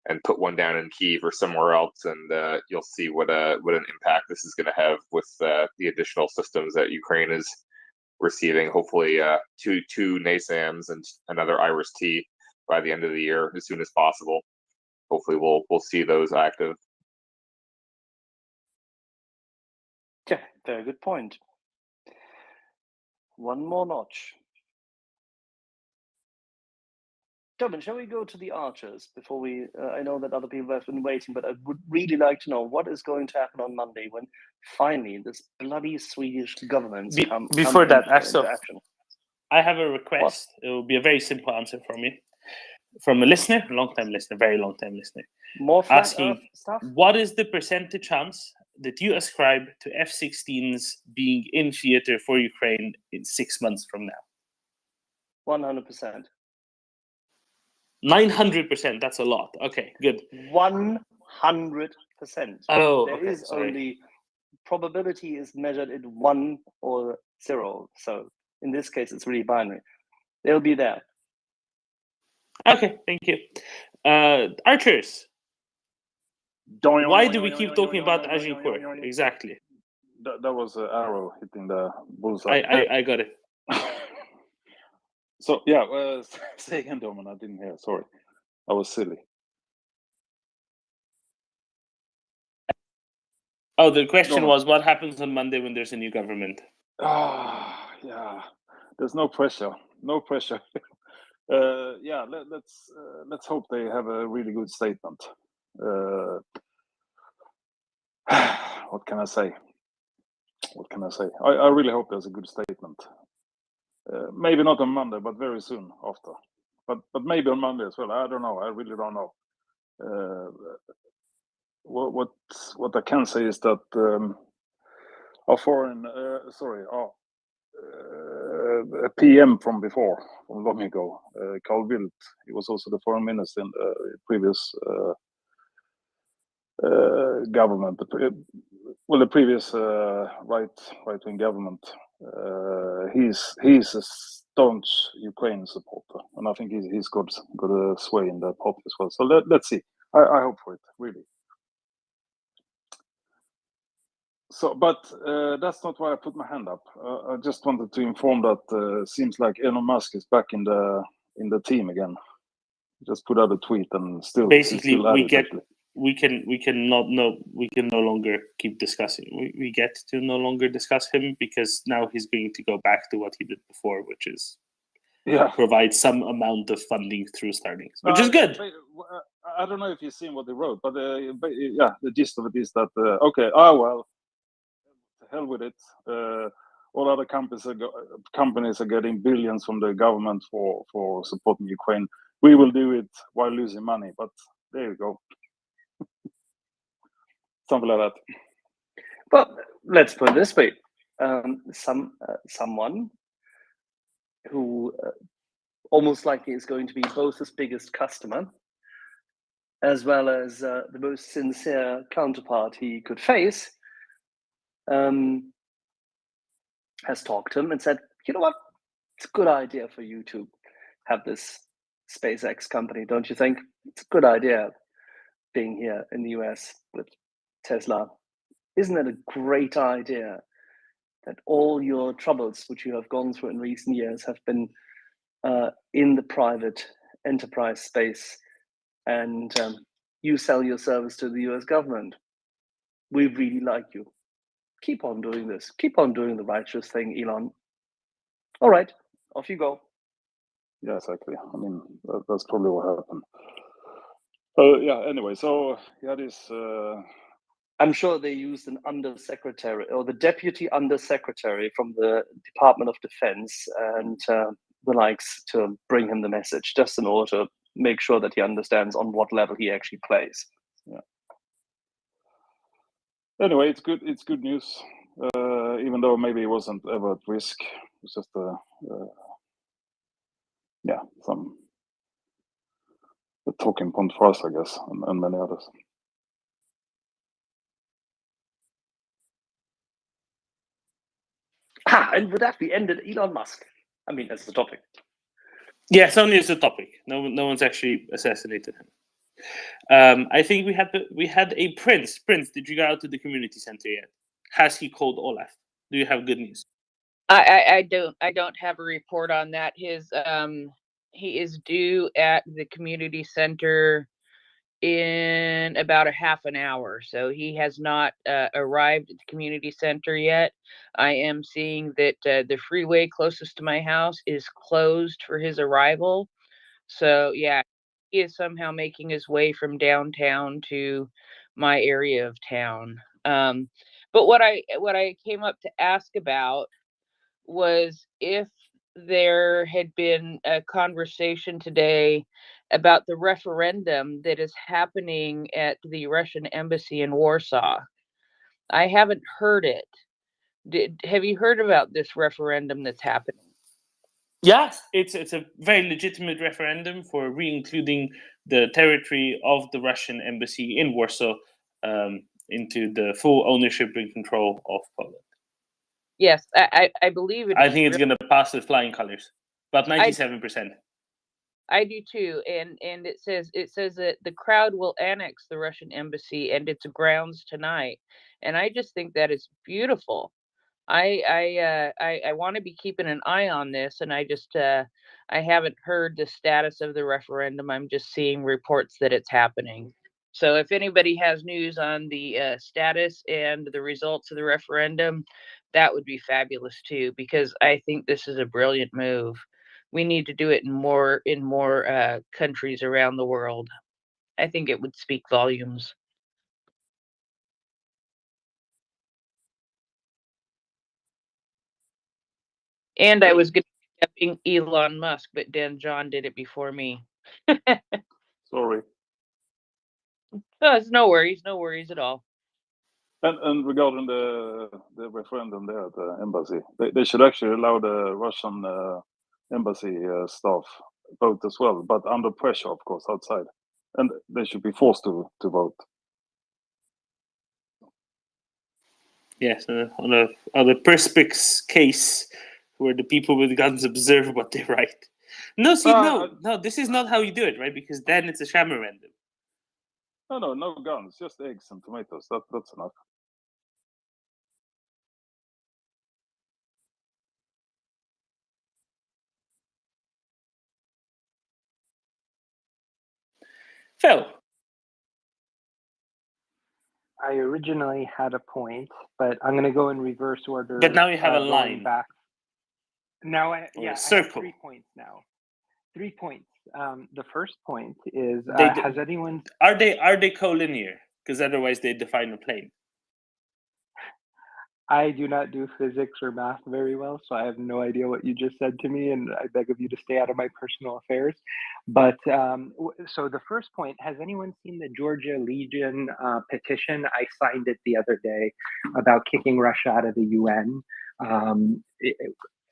and put one down in Kyiv or somewhere else, and you'll see what an impact this is going to have with the additional systems that Ukraine is receiving. Hopefully two NASAMs and another IRIS-T by the end of the year, as soon as possible. Hopefully we'll see those active. Yeah, very good point. One more notch. Tobin, shall we go to the archers before we, I know that other people have been waiting, but I would really like to know what is going to happen on Monday when finally this bloody Swedish government come before that, into action. I have a request. It will be a very simple answer from you. From a listener, a long-time listener, very long-time listener. More flat asking, Earth stuff? what is the percentage chance that you ascribe to F-16s being in theater for Ukraine in 6 months from now? 100%. 900%, that's a lot. Okay, good. 100%. Oh, there okay, is sorry. only probability is measured in 1 or 0. So in this case, it's really binary. They'll be there. Okay, thank you. Archers. Why do we keep talking about Agincourt? Exactly. That was an arrow hitting the bullseye. I got it. So yeah, say again, Domin. I didn't hear. Sorry, I was silly. Oh, the question was, what happens on Monday when there's a new government? Yeah. There's no pressure. No pressure. Yeah. Let's hope they have a really good statement. What can I say? I really hope there's a good statement. Maybe not on Monday, but very soon after. But maybe on Monday as well. I don't know. I really don't know. What I can say is that our a PM from before, from long ago, Carl Bildt, he was also the foreign minister in the previous government, the previous right-wing government. He's a staunch Ukraine supporter, and I think he's got a sway in that party as well. So let's see. I hope for it, really. So, but that's not why I put my hand up. I just wanted to inform that seems like Elon Musk is back in the team again. Just put out a tweet and still basically still we can no longer keep discussing. We get to no longer discuss him because now he's going to go back to what he did before, which is provide some amount of funding through Starlink, which is good. I don't know if you've seen what he wrote, but yeah, the gist of it is that well, to hell with it. All other companies are getting billions from the government for supporting Ukraine. We will do it while losing money, but there you go. Something like that. Well, let's put it this way: someone who almost likely is going to be both his biggest customer as well as the most sincere counterpart he could face, has talked to him and said, you know what, it's a good idea for you to have this SpaceX company, don't you think? It's a good idea being here in the US with Tesla. Isn't it a great idea that all your troubles which you have gone through in recent years have been in the private enterprise space, and you sell your service to the US government? We really like you. Keep on doing this. Keep on doing the righteous thing, Elon. All right, off you go. Yeah, exactly. I mean, that's probably what happened. Yeah. Anyway, so yeah, this. I'm sure they used an undersecretary or the deputy undersecretary from the Department of Defense and the likes to bring him the message, just in order to make sure that he understands on what level he actually plays. Yeah. Anyway, it's good. It's good news, even though maybe it wasn't ever at risk. It's just some a talking point for us, I guess, and many others. And with that, we ended Elon Musk. I mean, as the topic. Yes, only as a topic. No one's actually assassinated him. I think we had a Prince. Prince, did you go out to the community center yet? Has he called Olaf? Do you have good news? I don't have a report on that. He is due at the community center in about a half an hour, so he has not arrived at the community center yet. I am seeing that the freeway closest to my house is closed for his arrival, so yeah, he is somehow making his way from downtown to my area of town. But what I came up to ask about was if there had been a conversation today about the referendum that is happening at the Russian embassy in Warsaw. I haven't heard it. Have you heard about this referendum that's happening? Yes, it's a very legitimate referendum for re-including the territory of the Russian embassy in Warsaw into the full ownership and control of Poland. Yes, I believe it. I think it's going to pass with flying colors, about 97%. I do too, and it says that the crowd will annex the Russian embassy and its grounds tonight, and I just think that is beautiful. I want to be keeping an eye on this, and I haven't heard the status of the referendum. I'm just seeing reports that it's happening. So if anybody has news on the status and the results of the referendum, that would be fabulous too, because I think this is a brilliant move. We need to do it in more countries around the world. I think it would speak volumes. And I was going to be Elon Musk, but then John did it before me. Sorry. No, it's no worries at all. And regarding the referendum there at the embassy, they should actually allow the Russian embassy staff vote as well, but under pressure, of course, outside, and they should be forced to vote. Yes, on a Perspix case where the people with guns observe what they write. No, this is not how you do it, right? Because then it's a sham referendum. No guns, just eggs and tomatoes. That's enough. Phil. I originally had a point, but I'm going to go in reverse order. But now you have a line. Back. Now I have 3 points now. 3 points. The first point is: has anyone? Are they collinear? Because otherwise they define a plane. I do not do physics or math very well, so I have no idea what you just said to me, and I beg of you to stay out of my personal affairs. But so the first point: has anyone seen the Georgia Legion petition? I signed it the other day about kicking Russia out of the UN.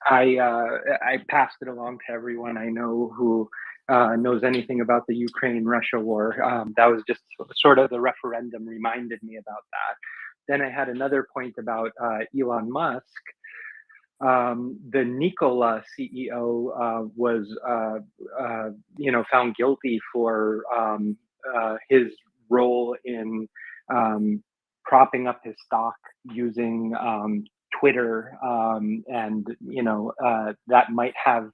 I passed it along to everyone I know who knows anything about the Ukraine-Russia war. That was just sort of the referendum reminded me about that. Then I had another point about Elon Musk. The Nikola CEO was, found guilty for his role in propping up his stock using Twitter, and that might have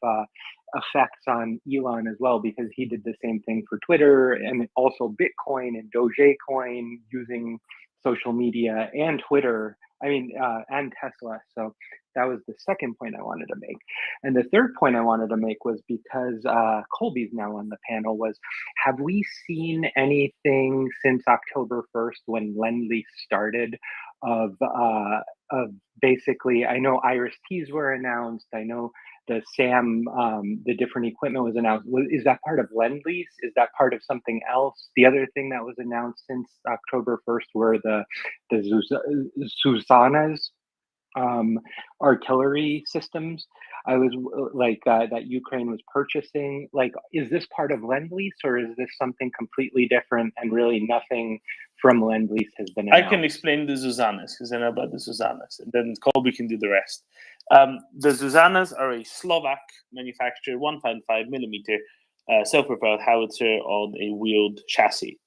effects on Elon as well, because he did the same thing for Twitter and also Bitcoin and Dogecoin, using social media and Twitter and Tesla. So that was the second point I wanted to make. And the third point I wanted to make was because Colby's now on the panel was, have we seen anything since October 1st when Lend-Lease started of basically, I know IRIS-Ts were announced, I know the SAM, the different equipment was announced. Is that part of Lend-Lease? Is that part of something else? The other thing that was announced since October 1st were the Susanna's artillery systems. I was that Ukraine was purchasing. Like, is this part of Lend-Lease, or is this something completely different and really nothing from Lend-Lease has been announced? I can explain the Zuzannas because I know about the Zuzannas, and then Colby can do the rest. The Zuzannas are a Slovak manufacturer, 1.5 millimeter self-propelled howitzer on a wheeled chassis.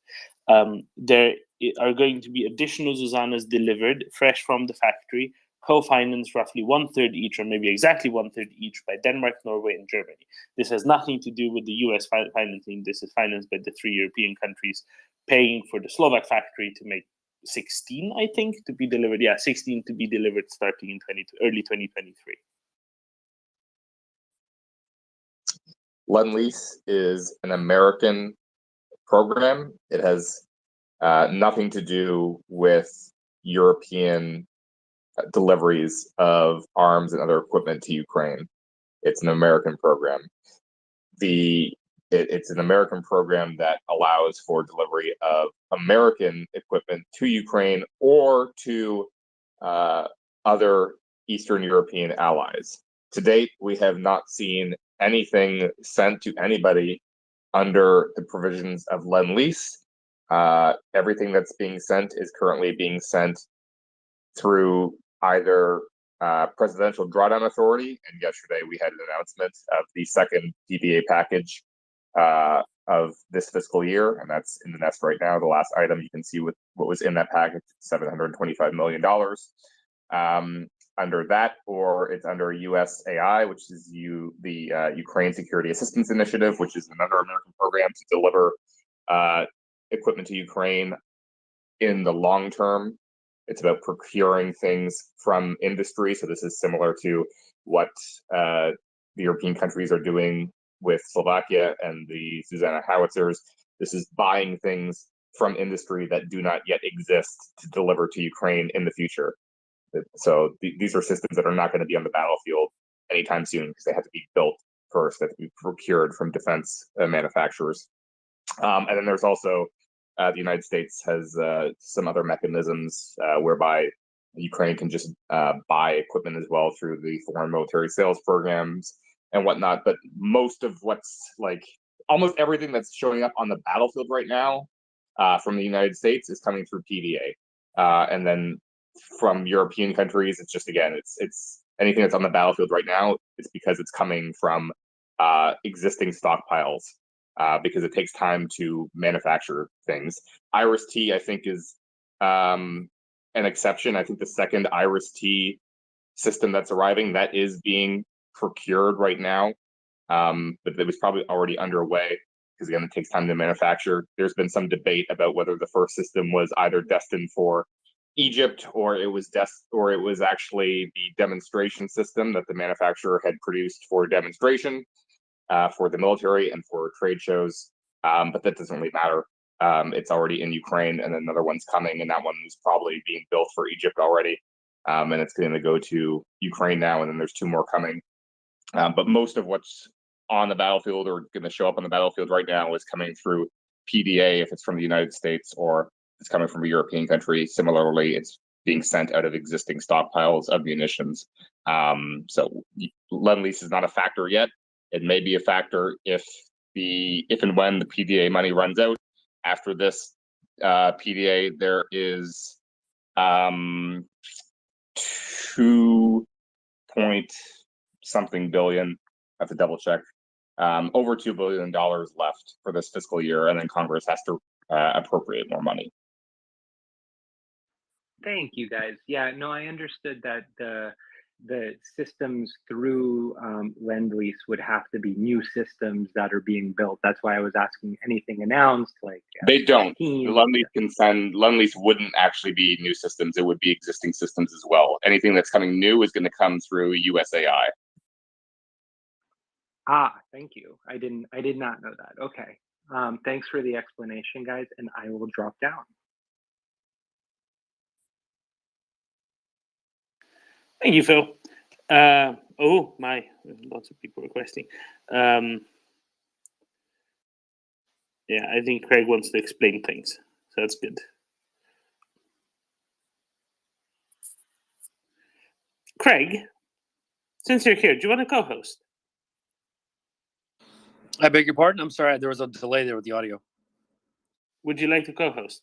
There are going to be additional Zuzannas delivered fresh from the factory, co-financed roughly 1/3 each, or maybe exactly 1/3 each, by Denmark, Norway, and Germany. This has nothing to do with the US financing. This is financed by the 3 European countries, paying for the Slovak factory to make 16, I think, to be delivered. Yeah, 16 to be delivered starting in early 2023. Lend-Lease is an American program. It has nothing to do with European deliveries of arms and other equipment to Ukraine. It's an American program. It's an American program that allows for delivery of American equipment to Ukraine or to other Eastern European allies. To date, we have not seen anything sent to anybody under the provisions of Lend-Lease. Everything that's being sent is currently being sent through either Presidential Drawdown Authority, and yesterday we had an announcement of the second PDA package of this fiscal year, and that's in the nest right now. The last item you can see what was in that package, $725 million. Under that, or it's under USAI, which is the Ukraine Security Assistance Initiative, which is another American program to deliver equipment to Ukraine in the long term. It's about procuring things from industry. So this is similar to what the European countries are doing with Slovakia and the Susanna howitzers. This is buying things from industry that do not yet exist to deliver to Ukraine in the future. So these are systems that are not going to be on the battlefield anytime soon because they have to be built first, they have to be procured from defense manufacturers. And then there's also the United States has some other mechanisms whereby Ukraine can just buy equipment as well through the foreign military sales programs and whatnot. But most of almost everything that's showing up on the battlefield right now from the United States is coming through PDA. And then from European countries, it's just, again, it's anything that's on the battlefield right now, it's because it's coming from existing stockpiles. Because it takes time to manufacture things. IRIS-T, I think, is an exception. I think the second IRIS-T system that's arriving, that is being procured right now, but it was probably already underway because, again, it takes time to manufacture. There's been some debate about whether the first system was either destined for Egypt or it was actually the demonstration system that the manufacturer had produced for demonstration. For the military and for trade shows, but that doesn't really matter. It's already in Ukraine, and another one's coming, and that one is probably being built for Egypt already, and it's going to go to Ukraine now, and then there's 2 more coming. But most of what's on the battlefield or going to show up on the battlefield right now is coming through PDA if it's from the United States, or it's coming from a European country. Similarly, it's being sent out of existing stockpiles of munitions. So Lend-Lease is not a factor yet. It may be a factor if and when the PDA money runs out. After this PDA, there is 2 point something billion. I have to double check. Over $2 billion left for this fiscal year, and then Congress has to appropriate more money. Thank you, guys. Yeah, no, I understood that the systems through Lend-Lease would have to be new systems that are being built. That's why I was asking anything announced, like They don't. F-16. Lend-Lease wouldn't actually be new systems. It would be existing systems as well. Anything that's coming new is going to come through USAI. Ah, thank you. I did not know that. Okay. Thanks for the explanation, guys, and I will drop down. Thank you, Phil. Oh my, lots of people requesting. Yeah, I think Craig wants to explain things, so that's good. Craig, since you're here, do you want to co-host? I beg your pardon? I'm sorry, there was a delay there with the audio. Would you like to co-host?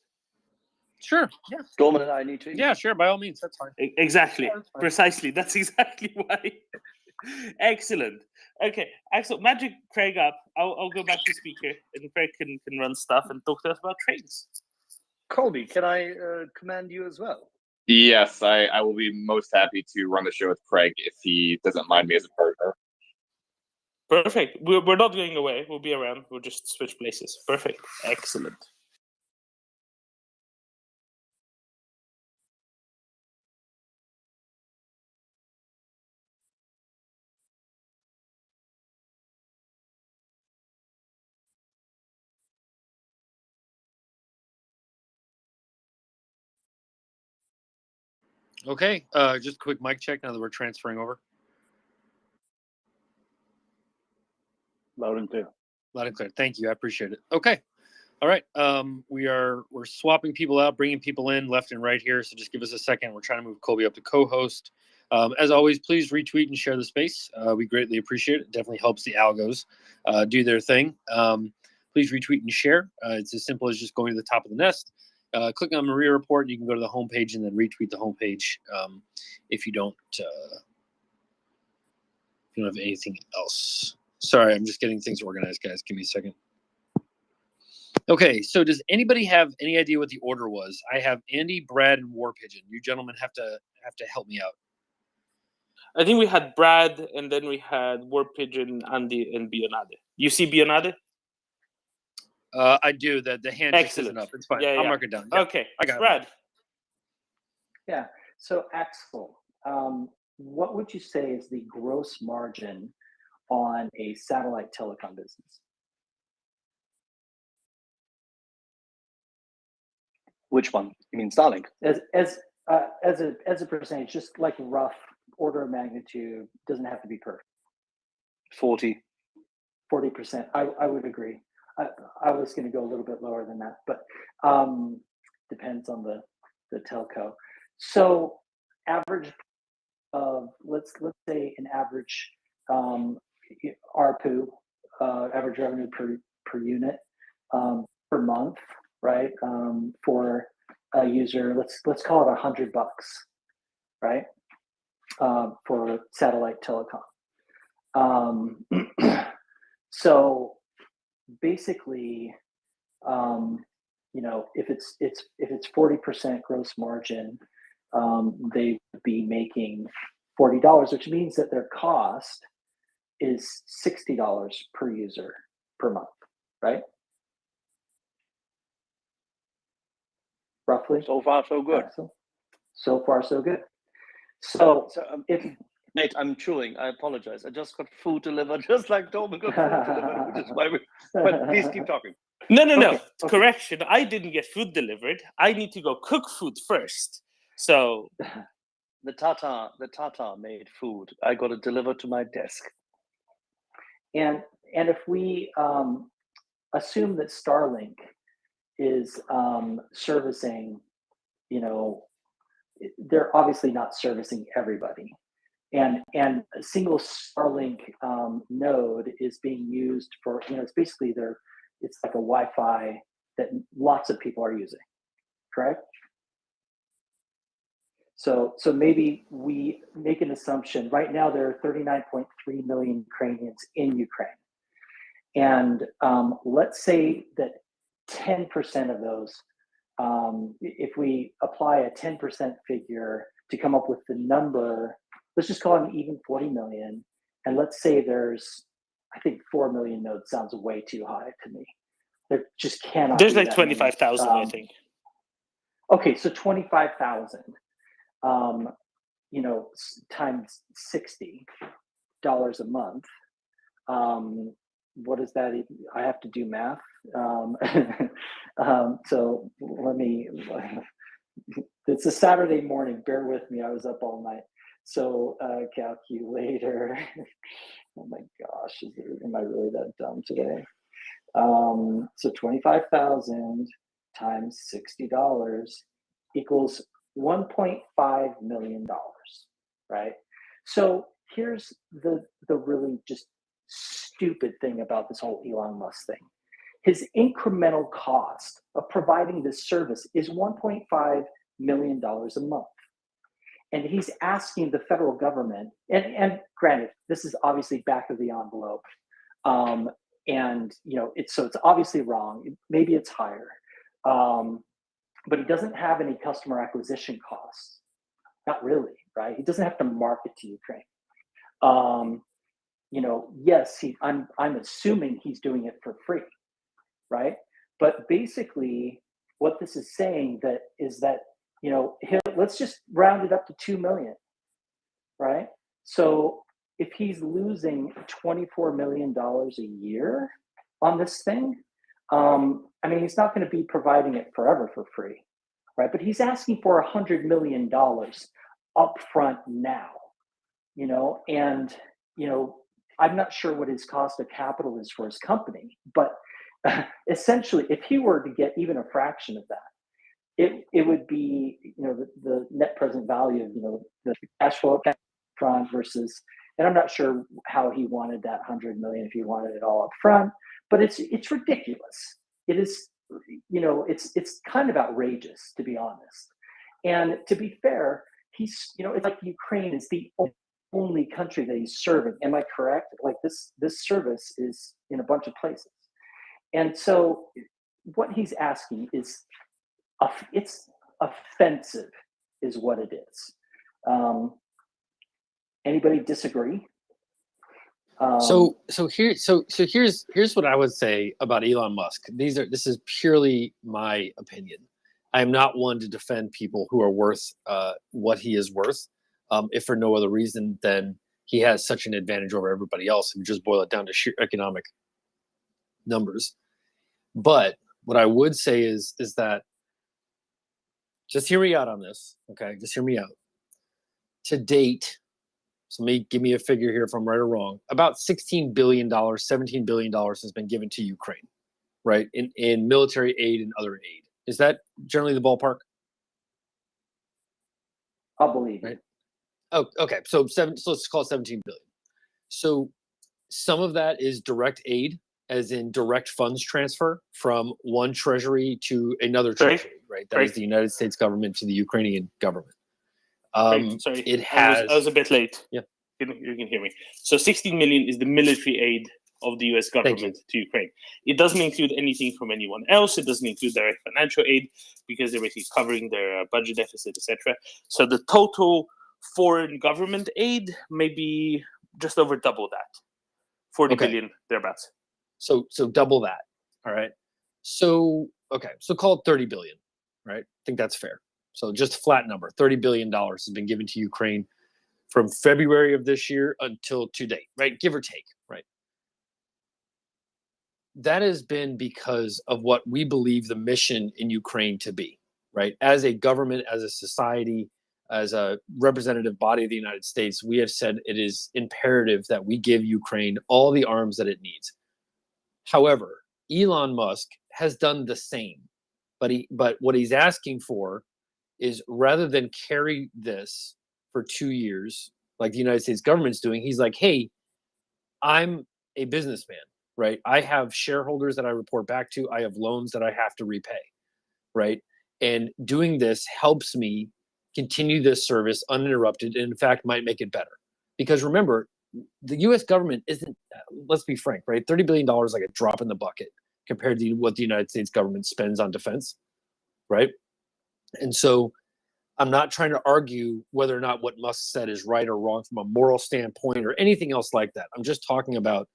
Sure, yeah. Dorman and I need to eat. Yeah, sure, by all means, that's fine. Exactly, Yeah, that's fine. precisely. That's exactly why. Excellent. Okay, excellent. Magic Craig up. I'll go back to speaker, and Craig can run stuff and talk to us about trains. Colby, can I command you as well? Yes, I will be most happy to run the show with Craig if he doesn't mind me as a partner. Perfect. We're not going away. We'll be around. We'll just switch places. Perfect. Excellent. Okay, just a quick mic check now that we're transferring over. Loud and clear. Loud and clear. Thank you. I appreciate it. Okay. All right. We're swapping people out, bringing people in left and right here. So just give us a second. We're trying to move Colby up to co-host. As always, please retweet and share the space. We greatly appreciate it. It definitely helps the algos do their thing. Please retweet and share. It's as simple as just going to the top of the nest. Click on MriyaReport. You can go to the homepage and then retweet the homepage if you don't have anything else. Sorry, I'm just getting things organized, guys. Give me a second. Okay, so does anybody have any idea what the order was? I have Andy, Brad, and War Pigeon. You gentlemen have to help me out. I think we had Brad, and then we had War Pigeon, Andy, and Bionade. You see Bionade? I do. The hand just isn't up. It's fine. Yeah, I'll mark it down. Yeah, okay, I got Brad. it. Yeah. So Axel, what would you say is the gross margin on a satellite telecom business? Which one? You mean Starlink? As a percentage, just like rough order of magnitude, doesn't have to be perfect. 40%. I would agree. I was going to go a little bit lower than that, but depends on the telco. So average of let's say an average ARPU, average revenue per unit per month, right? For a user, let's call it $100, right? For satellite telecom. So basically, if it's 40% gross margin, they would be making $40, which means that their cost is $60 per user per month, right? Roughly. So far, so good. So far, so good. So if Nate, I'm chewing. I apologize. I just got food delivered, just like Dorman got food delivered, which is why but please keep talking. No. Okay. Correction. I didn't get food delivered. I need to go cook food first. So the Tata made food. I got it delivered to my desk. And if we assume that Starlink is servicing, they're obviously not servicing everybody. And a single Starlink node is being used for, it's basically it's like a Wi-Fi that lots of people are using, correct? So maybe we make an assumption. Right now, there are 39.3 million Ukrainians in Ukraine. And let's say that 10% of those, if we apply a 10% figure to come up with the number let's just call it an even 40 million. And let's say there's, I think 4 million nodes sounds way too high to me. There just cannot There's be like that 25,000, I many. think. Okay, so 25,000, you know, times $60 a month. What is that? I have to do math. So let me, it's a Saturday morning, bear with me, I was up all night. So calculator, oh my gosh, am I really that dumb today? So 25,000 times $60 equals $1.5 million, right? So here's the really just stupid thing about this whole Elon Musk thing. His incremental cost of providing this service is $1.5 million a month. And he's asking the federal government, and granted, this is obviously back of the envelope. And you know, it's obviously wrong. Maybe it's higher, but he doesn't have any customer acquisition costs. Not really, right? He doesn't have to market to Ukraine. You know, yes, I'm assuming he's doing it for free, right? But basically, what this is saying is that you know, let's just round it up to 2 million, right? So if he's losing $24 million a year on this thing, I mean, he's not going to be providing it forever for free, right? But he's asking for $100 million upfront now, you know, and, you know, I'm not sure what his cost of capital is for his company, but essentially, if he were to get even a fraction of that, it would be, you know, the net present value of, you know, the cash flow front versus, and I'm not sure how he wanted that 100 million, if he wanted it all up front, but it's ridiculous. It is, you know, it's kind of outrageous, to be honest. And to be fair, he's, you know, it's like Ukraine is the only country that he's serving. Am I correct? Like this service is in a bunch of places. And so what he's asking is, it's offensive is what it is. Anybody disagree? So here's what I would say about Elon Musk. This is purely my opinion. I am not one to defend people who are worth what he is worth, if for no other reason than he has such an advantage over everybody else. If you just boil it down to sheer economic numbers. But what I would say is that, just hear me out on this, okay? Just hear me out. To date, so give me a figure here if I'm right or wrong, about $16 billion, $17 billion has been given to Ukraine, right? In military aid and other aid. Is that generally the ballpark? I'll believe it. Right? Oh, okay. So let's call it 17 billion. So some of that is direct aid, as in direct funds transfer from one treasury to another treasury, right? That is the United States government to the Ukrainian government. Sorry, it has. I was a bit late. Yeah, you can hear me. So 16 million is the military aid of the U.S. government to Ukraine. It doesn't include anything from anyone else. It doesn't include direct financial aid because they're basically covering their budget deficit, etc. So the total foreign government aid may be just over double that, 40 billion thereabouts. So double that. All right. So call it 30 billion, right? I think that's fair. So just a flat number, $30 billion has been given to Ukraine from February of this year until to date, right? Give or take, right? That has been because of what we believe the mission in Ukraine to be, right? As a government, as a society, as a representative body of the United States, we have said it is imperative that we give Ukraine all the arms that it needs. However, Elon Musk has done the same, but what he's asking for is, rather than carry this for 2 years, like the United States government's doing, he's like, hey, I'm a businessman, right? I have shareholders that I report back to. I have loans that I have to repay, right? And doing this helps me continue this service uninterrupted, and in fact might make it better. Because remember, the US government isn't, let's be frank, right? $30 billion is like a drop in the bucket compared to what the United States government spends on defense, right? And so I'm not trying to argue whether or not what Musk said is right or wrong from a moral standpoint or anything else like that. I'm just talking about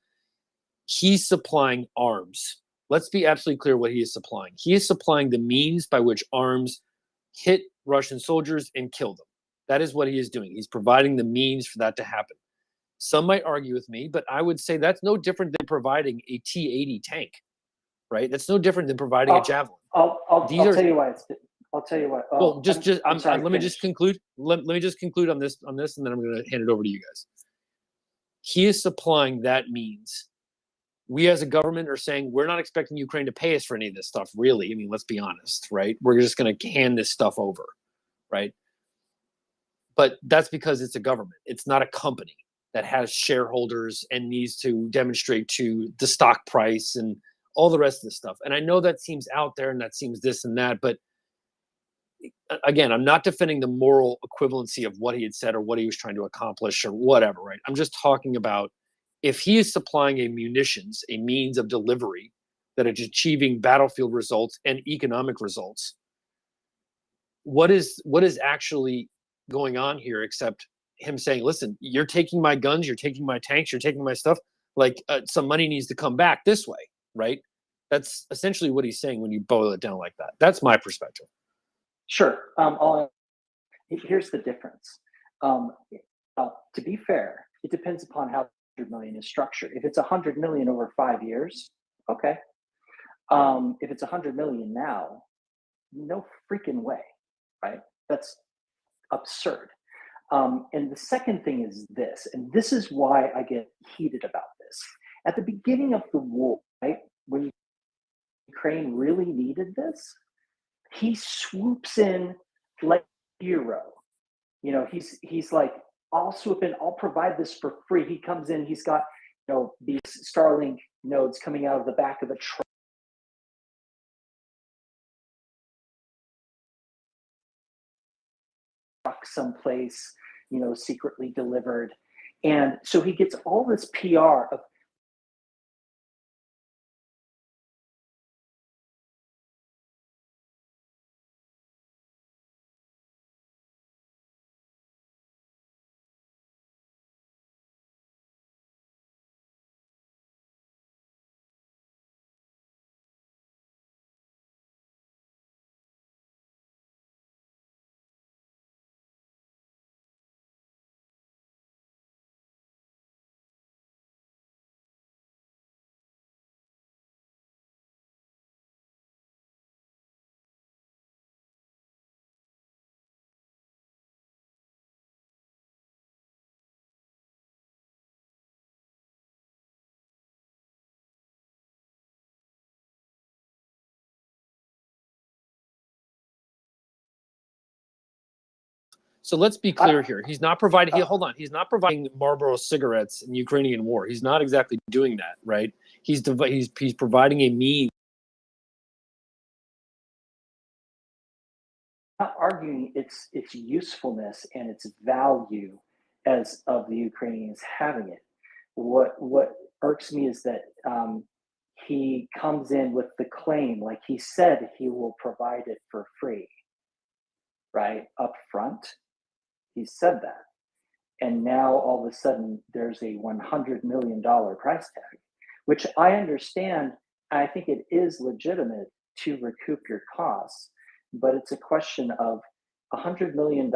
he's supplying arms. Let's be absolutely clear what he is supplying. He is supplying the means by which arms hit Russian soldiers and kill them. That is what he is doing. He's providing the means for that to happen. Some might argue with me, but I would say that's no different than providing a T-80 tank, right? That's no different than providing a Javelin. I'll tell you why. I'll tell you why. Well, I'm sorry, let me finish. just conclude. Let me just conclude on this, and then I'm going to hand it over to you guys. He is supplying that means. We as a government are saying we're not expecting Ukraine to pay us for any of this stuff, really. I mean, let's be honest, right? We're just going to hand this stuff over, right? But that's because it's a government. It's not a company that has shareholders and needs to demonstrate to the stock price and all the rest of the stuff. And I know that seems out there and that seems this and that, but again, I'm not defending the moral equivalency of what he had said or what he was trying to accomplish or whatever, right? I'm just talking about if he is supplying a munitions, a means of delivery that is achieving battlefield results and economic results, what is actually going on here except him saying, listen, you're taking my guns, you're taking my tanks, you're taking my stuff, like some money needs to come back this way, right? That's essentially what he's saying when you boil it down like that. That's my perspective. Sure. Here's the difference. To be fair, it depends upon how 100 million is structured. If it's 100 million over 5 years, okay. If it's 100 million now, no freaking way, right? That's absurd. And the second thing is this, and this is why I get heated about this. At the beginning of the war, right, when Ukraine really needed this, he swoops in like a hero. You know, he's like, I'll swoop in, I'll provide this for free. He comes in, he's got, you know, these Starlink nodes coming out of the back of a truck. Someplace, you know, secretly delivered. And so he gets all this PR of So let's be clear here. He's not providing. Hold on. He's not providing Marlboro cigarettes in Ukrainian war. He's not exactly doing that, right? He's providing a means. not arguing its usefulness and its value as of the Ukrainians having it. What irks me is that he comes in with the claim, like he said, he will provide it for free, right up front. He said that, and now all of a sudden there's a $100 million price tag, which I understand. I think it is legitimate to recoup your costs, but it's a question of $100 million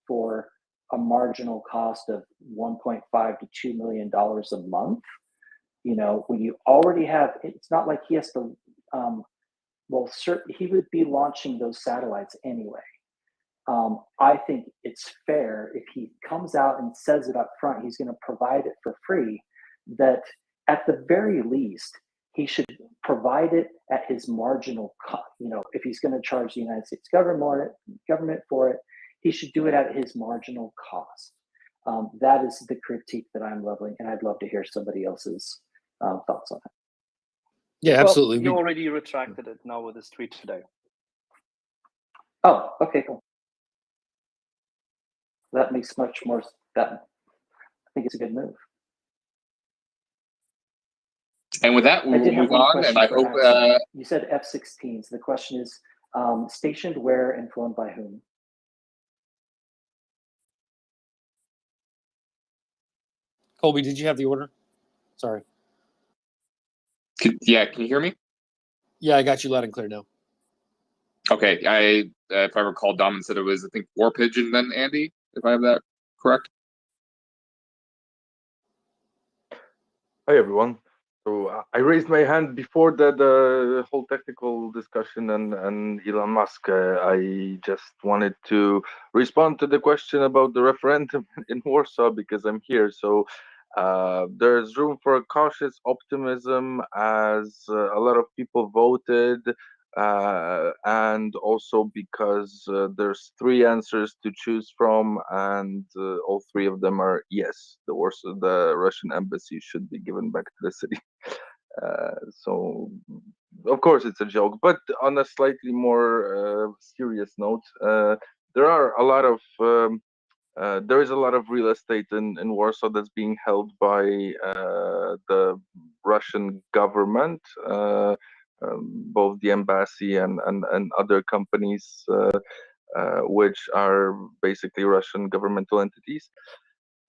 for a marginal cost of $1.5 to $2 million a month. You know, when you already have, it's not like he has to. He would be launching those satellites anyway. I think it's fair if he comes out and says it up front, he's going to provide it for free, that at the very least, he should provide it at his marginal cost. You know, if he's going to charge the United States government for it, he should do it at his marginal cost. That is the critique that I'm leveling, and I'd love to hear somebody else's thoughts on it. Yeah, absolutely. Well, he already retracted it now with his tweet today. Oh, okay, cool. That makes much more. I think it's a good move. And with that, we will move on. And I hope you said F-16s. The question is stationed where and flown by whom? Colby, did you have the order? Sorry. Yeah, can you hear me? Yeah, I got you loud and clear now. Okay, if I recall, Dom said it was, I think, War Pigeon, then Andy, if I have that correct. Hi everyone. So I raised my hand before the whole technical discussion and Elon Musk. I just wanted to respond to the question about the referendum in Warsaw because I'm here. So there's room for cautious optimism as a lot of people voted, and also because there's three answers to choose from, and all three of them are yes. The Russian embassy should be given back to the city. So of course it's a joke, but on a slightly more serious note, there are a lot of there is a lot of real estate in Warsaw that's being held by the Russian government, both the embassy and other companies, which are basically Russian governmental entities.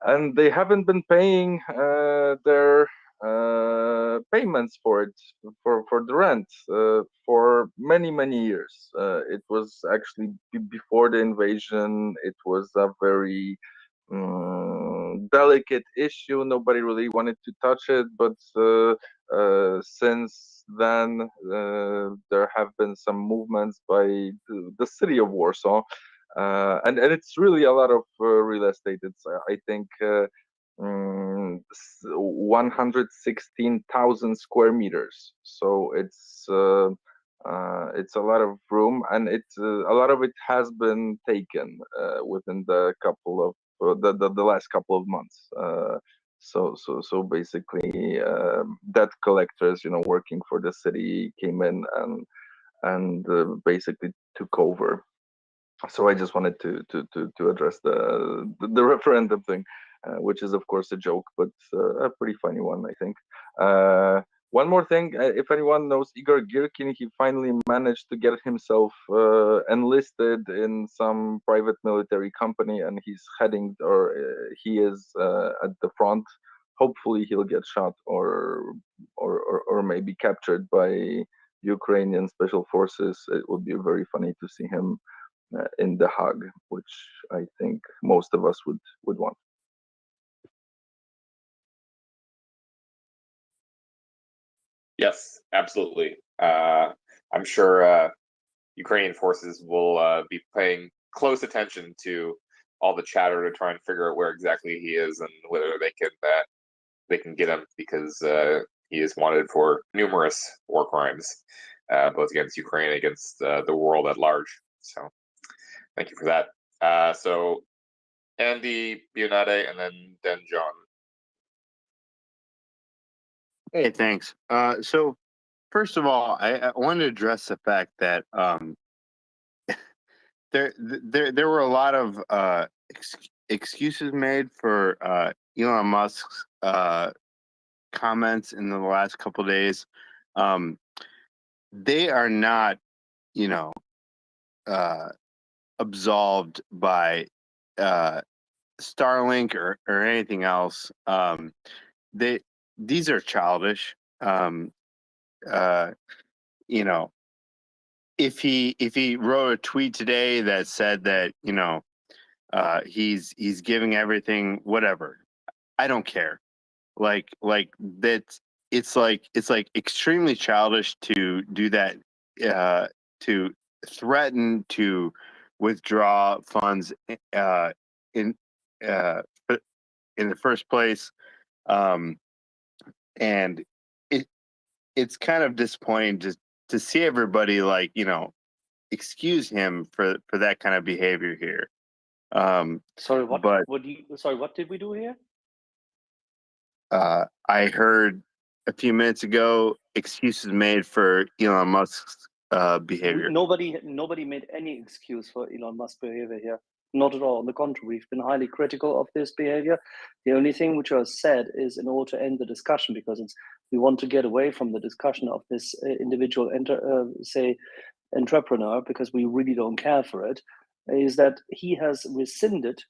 And they haven't been paying their payments for it, for the rent, for many years. It was actually before the invasion. It was a very delicate issue. Nobody really wanted to touch it, but since then there have been some movements by the city of Warsaw, and it's really a lot of real estate. It's I think 116,000 square meters. So it's a lot of room, and a lot of it has been taken within the couple of the last couple of months. So basically, debt collectors, working for the city, came in and basically took over. So I just wanted to address the referendum thing, which is of course a joke, but a pretty funny one, I think. One more thing, if anyone knows Igor Girkin, he finally managed to get himself enlisted in some private military company, and he's heading, or he is at the front. Hopefully he'll get shot or maybe captured by Ukrainian special forces. It would be very funny to see him in The Hague, which I think most of us would want. Yes, absolutely. I'm sure Ukrainian forces will be paying close attention to all the chatter to try and figure out where exactly he is and whether they can get him, because he is wanted for numerous war crimes, both against Ukraine and against the world at large. So thank you for that. So Andy, Bionade, and then John. Hey, thanks. So first of all, I want to address the fact that there were a lot of excuses made for Elon Musk's comments in the last couple of days. They are not, absolved by Starlink or anything else. These are childish. If he wrote a tweet today that said that he's giving everything, whatever, I don't care. Like that, it's like extremely childish to do that, to threaten to withdraw funds in the first place, and it's kind of disappointing just to see everybody excuse him for that kind of behavior here. Sorry, what? But What did we do here? I heard a few minutes ago excuses made for Elon Musk's behavior. Nobody made any excuse for Elon Musk's behavior here. Not at all. On the contrary, we've been highly critical of this behavior. The only thing which was said is, in order to end the discussion, because we want to get away from the discussion of this individual entrepreneur, because we really don't care for it, is that he has rescinded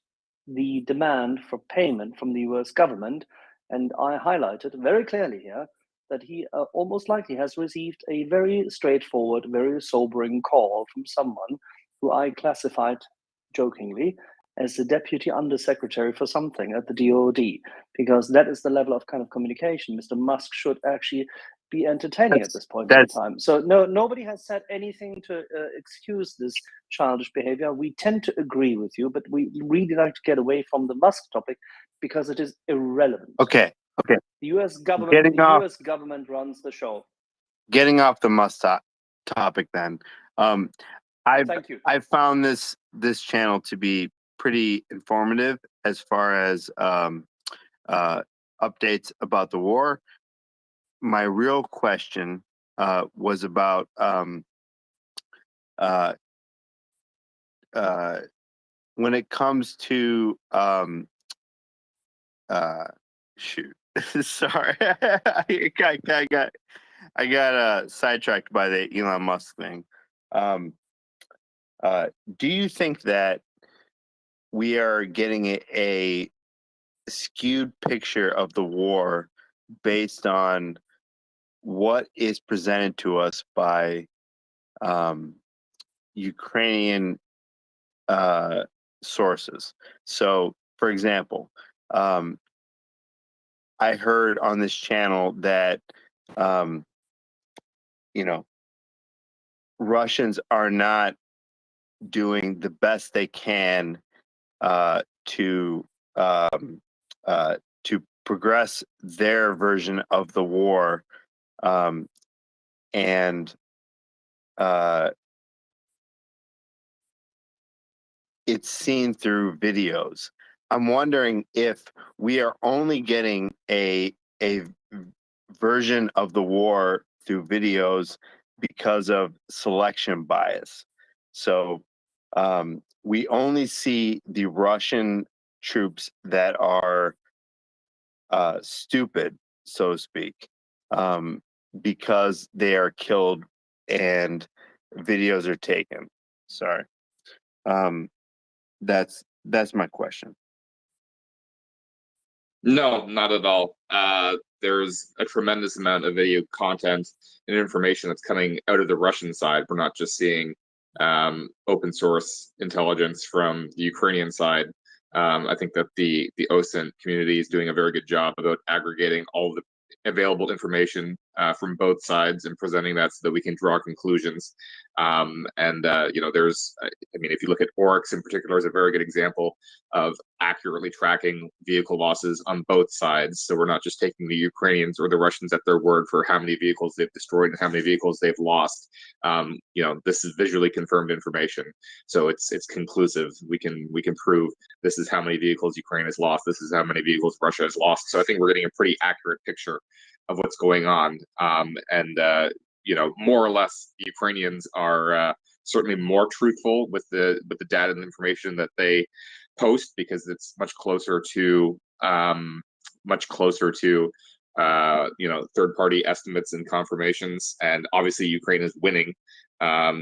the demand for payment from the US government, And I highlighted very clearly here that he almost likely has received a very straightforward, very sobering call from someone who I classified jokingly as the deputy undersecretary for something at the DoD, because that is the level of kind of communication Mr. Musk should actually be entertaining at this point in time. So no, nobody has said anything to excuse this childish behavior. We tend to agree with you, but we really like to get away from the Musk topic because it is irrelevant. Okay. The U.S. government, US government runs the show. Getting off the Musk topic, then. Thank you. I've found this channel to be pretty informative as far as updates about the war. My real question was about when it comes to shoot. Sorry, I got sidetracked by the Elon Musk thing. Do you think that we are getting a skewed picture of the war based on what is presented to us by Ukrainian sources? So, for example, I heard on this channel that Russians are not doing the best they can to progress their version of the war, and it's seen through videos. I'm wondering if we are only getting a version of the war through videos because of selection bias. So we only see the Russian troops that are stupid, so to speak, because they are killed and videos are taken. Sorry. That's my question. No, not at all. There's a tremendous amount of video content and information that's coming out of the Russian side. We're not just seeing open source intelligence from the Ukrainian side. I think that the OCT community is doing a very good job about aggregating all the available information from both sides and presenting that so that we can draw conclusions. There's, if you look at Oryx in particular, is a very good example of accurately tracking vehicle losses on both sides. So we're not just taking the Ukrainians or the Russians at their word for how many vehicles they've destroyed and how many vehicles they've lost. This is visually confirmed information, so it's conclusive. We can prove this is how many vehicles Ukraine has lost. This is how many vehicles Russia has lost. So I think we're getting a pretty accurate picture of what's going on. More or less, the Ukrainians are certainly more truthful with the data and information that they post, because it's much closer to third-party estimates and confirmations. And obviously, Ukraine is winning.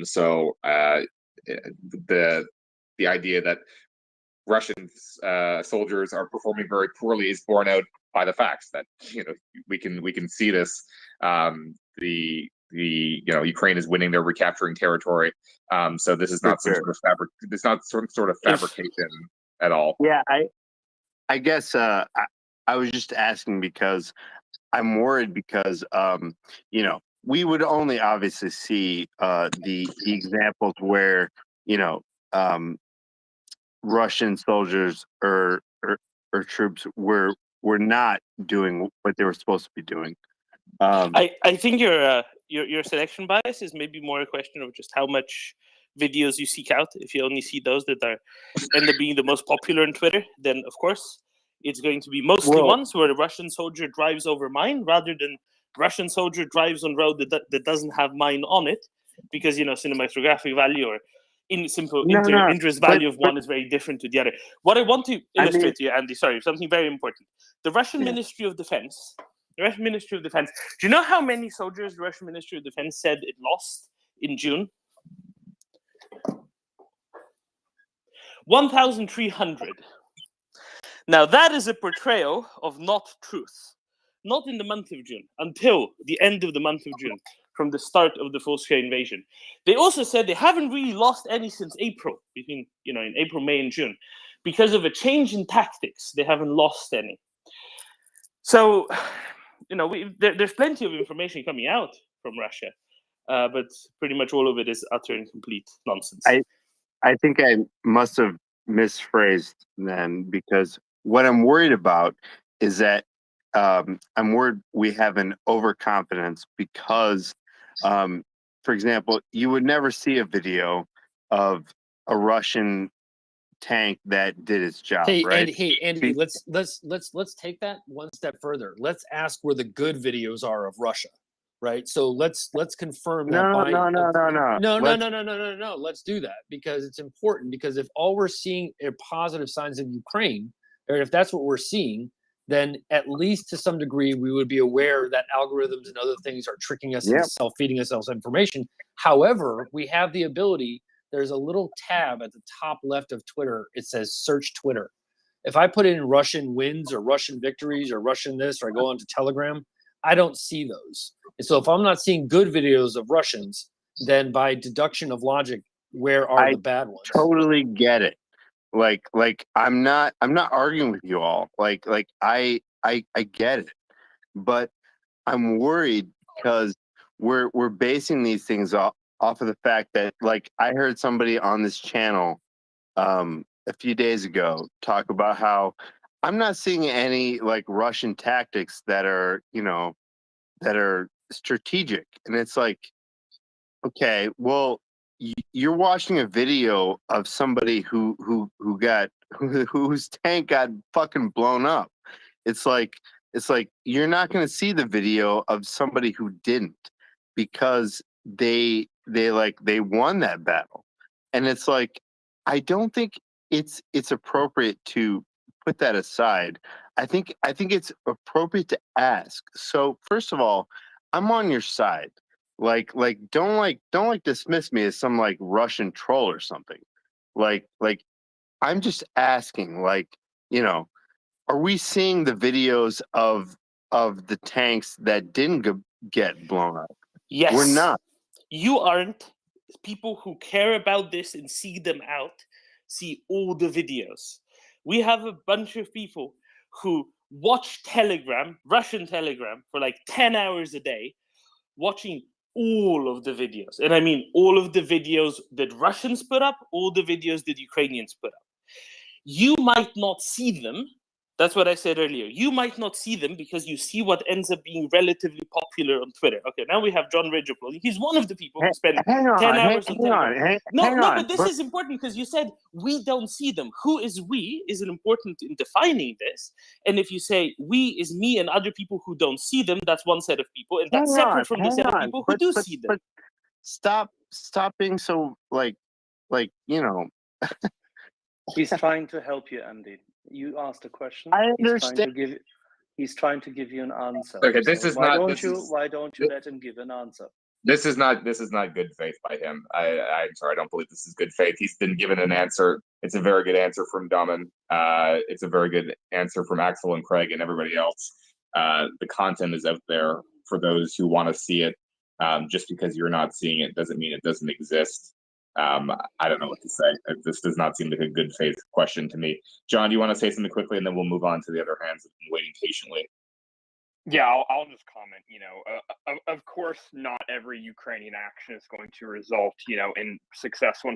So the idea that Russian soldiers are performing very poorly is borne out by the facts that we can see this. Ukraine is winning; they're recapturing territory. So this is not some sort of fabrication at all. Yeah, I guess I was just asking because I'm worried because we would only obviously see the examples where Russian soldiers or troops were not doing what they were supposed to be doing. I think your selection bias is maybe more a question of just how much videos you seek out. If you only see those that end up being the most popular on Twitter, then of course it's going to be mostly ones where the Russian soldier drives over mine rather than Russian soldier drives on road that doesn't have mine on it, because cinematographic value or interest value of one is very different to the other. What I want to illustrate to you, Andy, something very important. The Russian Ministry of Defense. The Russian Ministry of Defense. Do you know how many soldiers the Russian Ministry of Defense said it lost in June? 1,300. Now, that is a portrayal of not truth. Not in the month of June, until the end of the month of June, from the start of the full-scale invasion. They also said they haven't really lost any since April, between, in April, May, and June. Because of a change in tactics, they haven't lost any. So, there's plenty of information coming out from Russia, but pretty much all of it is utter and complete nonsense. I think I must have misphrased then, because what I'm worried about is that I'm worried we have an overconfidence because, for example, you would never see a video of a Russian tank that did its job, right? Andy, let's take that one step further. Let's ask where the good videos are of Russia, right? So let's confirm that. No. Let's do that, because it's important. Because if all we're seeing are positive signs of Ukraine, or if that's what we're seeing, then at least to some degree we would be aware that algorithms and other things are tricking us into self-feeding ourselves information. However, we have the ability. There's a little tab at the top left of Twitter. It says search Twitter. If I put in Russian wins or Russian victories or Russian this, or I go onto Telegram, I don't see those. And so if I'm not seeing good videos of Russians, then by deduction of logic, where are the bad ones? Totally get it. Like I'm not arguing with you all. Like I get it. But I'm worried because we're basing these things off of the fact that, like, I heard somebody on this channel a few days ago talk about how I'm not seeing any like Russian tactics that are, that are strategic. And it's like, okay, well, you're watching a video of somebody whose tank got fucking blown up. It's like you're not going to see the video of somebody who didn't, because they won that battle. And it's like, I don't think it's appropriate to put that aside. I think it's appropriate to ask. So first of all, I'm on your side. Don't dismiss me as some like Russian troll or something. Like I'm just asking, are we seeing the videos of the tanks that didn't get blown up? Yes. We're not. You aren't. People who care about this and see them out see all the videos. We have a bunch of people who watch Telegram, Russian Telegram, for like 10 hours a day, watching all of the videos. And I mean all of the videos that Russians put up, all the videos that Ukrainians put up. You might not see them. That's what I said earlier. You might not see them because you see what ends up being relatively popular on Twitter. Okay, now we have John Rebroadcast. He's one of the people who spend 10 hours on Telegram. No, but this is important because you said we don't see them. Who is we is important in defining this. And if you say we is me and other people who don't see them, that's one set of people. And that's separate from the set of people who do see them. But stop being so He's trying to help you, Andy. You asked a question. I understand. He's trying to give you an answer. Okay, this so is why not. Don't this you? is, why don't you let him give an answer? This is not good faith by him. I'm sorry, I don't believe this is good faith. He's been given an answer. It's a very good answer from Daman. It's a very good answer from Axel and Craig and everybody else. The content is out there for those who want to see it. Just because you're not seeing it doesn't mean it doesn't exist. I don't know what to say. This does not seem like a good faith question to me. John, do you want to say something quickly, and then we'll move on to the other hands that have been waiting patiently? Yeah, I'll just comment. Of course, not every Ukrainian action is going to result, in success 100%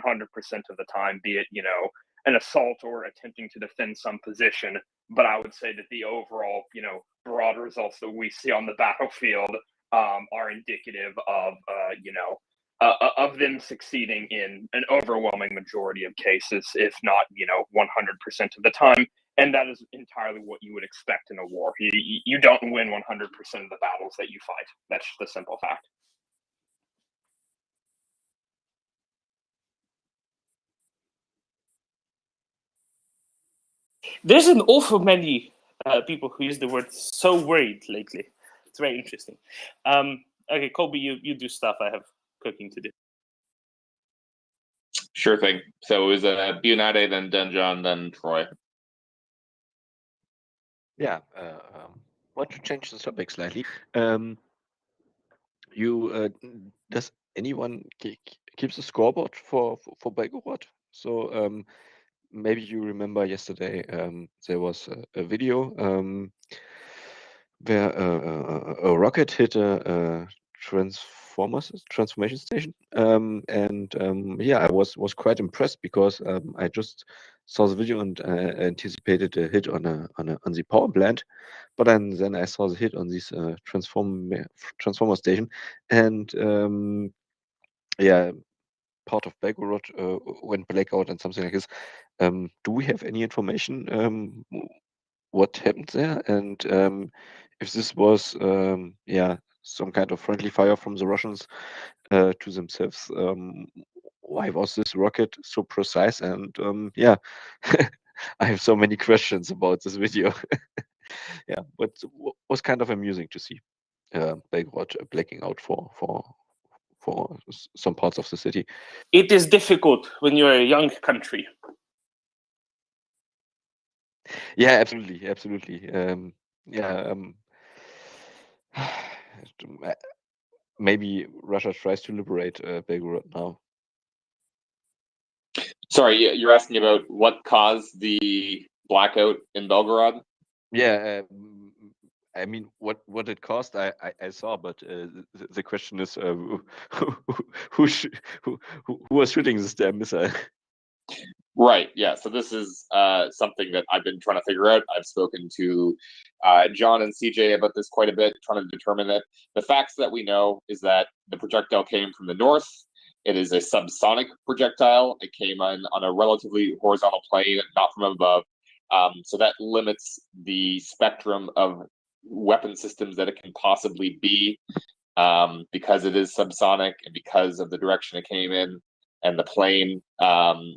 of the time, be it, an assault or attempting to defend some position. But I would say that the overall, broad results that we see on the battlefield are indicative of, of them succeeding in an overwhelming majority of cases, if not, 100% of the time. And that is entirely what you would expect in a war. You don't win 100% of the battles that you fight. That's just a simple fact. There's an awful many people who use the word "so worried" lately. It's very interesting. Okay, Colby, you do stuff. I have cooking to do. Sure thing. So it was Bionade, then John, then Troy. Yeah, want to change the topic slightly. Does anyone keeps a scoreboard for Belgorod? So maybe you remember yesterday there was a video where a rocket hit a transformation station, and yeah, I was quite impressed because I just saw the video and anticipated a hit on the power plant, but then I saw the hit on this transformer station, and yeah, part of Belgorod went blackout and something like this. Do we have any information what happened there, and if this was yeah, some kind of friendly fire from the Russians to themselves? Why was this rocket so precise? And yeah, I have so many questions about this video. Yeah, but was kind of amusing to see Belgorod blacking out for some parts of the city. It is difficult when you're a young country. Yeah, absolutely, absolutely. Yeah, maybe Russia tries to liberate Belgorod now. Sorry, you're asking about what caused the blackout in Belgorod? Yeah, I mean, what it cost, I saw, but the question is, who was shooting this damn missile? Right. Yeah. So this is something that I've been trying to figure out. I've spoken to John and CJ about this quite a bit, trying to determine that. The facts that we know is that the projectile came from the north. It is a subsonic projectile. It came on a relatively horizontal plane, not from above. So that limits the spectrum of weapon systems that it can possibly be, because it is subsonic and because of the direction it came in and the plane.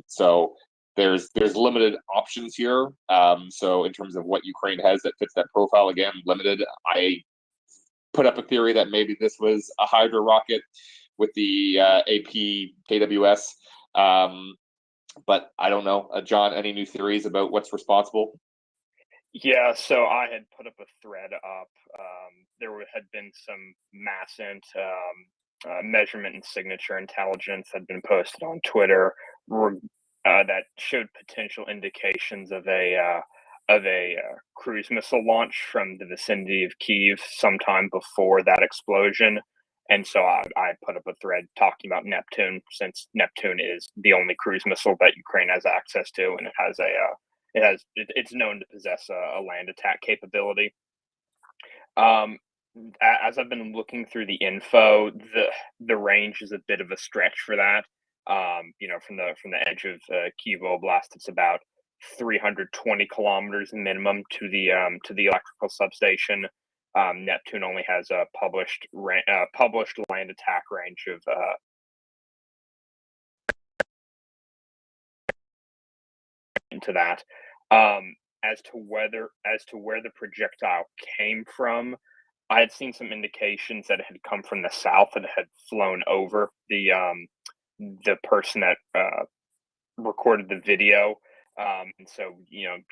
So there's limited options here. So in terms of what Ukraine has that fits that profile, again, limited. I put up a theory that maybe this was a Hydra rocket with the AP KWS. But I don't know. John, any new theories about what's responsible? Yeah, so I had put up a thread up. There had been some massant measurement and signature intelligence had been posted on Twitter that showed potential indications of a cruise missile launch from the vicinity of Kyiv sometime before that explosion. And so I put up a thread talking about Neptune, since Neptune is the only cruise missile that Ukraine has access to, and it's known to possess a land attack capability. As I've been looking through the info, the range is a bit of a stretch for that. From the edge of Kyiv Oblast, it's about 320 kilometers minimum to the electrical substation. Neptune only has a published land attack range of into that. As to where the projectile came from, I had seen some indications that it had come from the south and it had flown over the person that recorded the video. And so,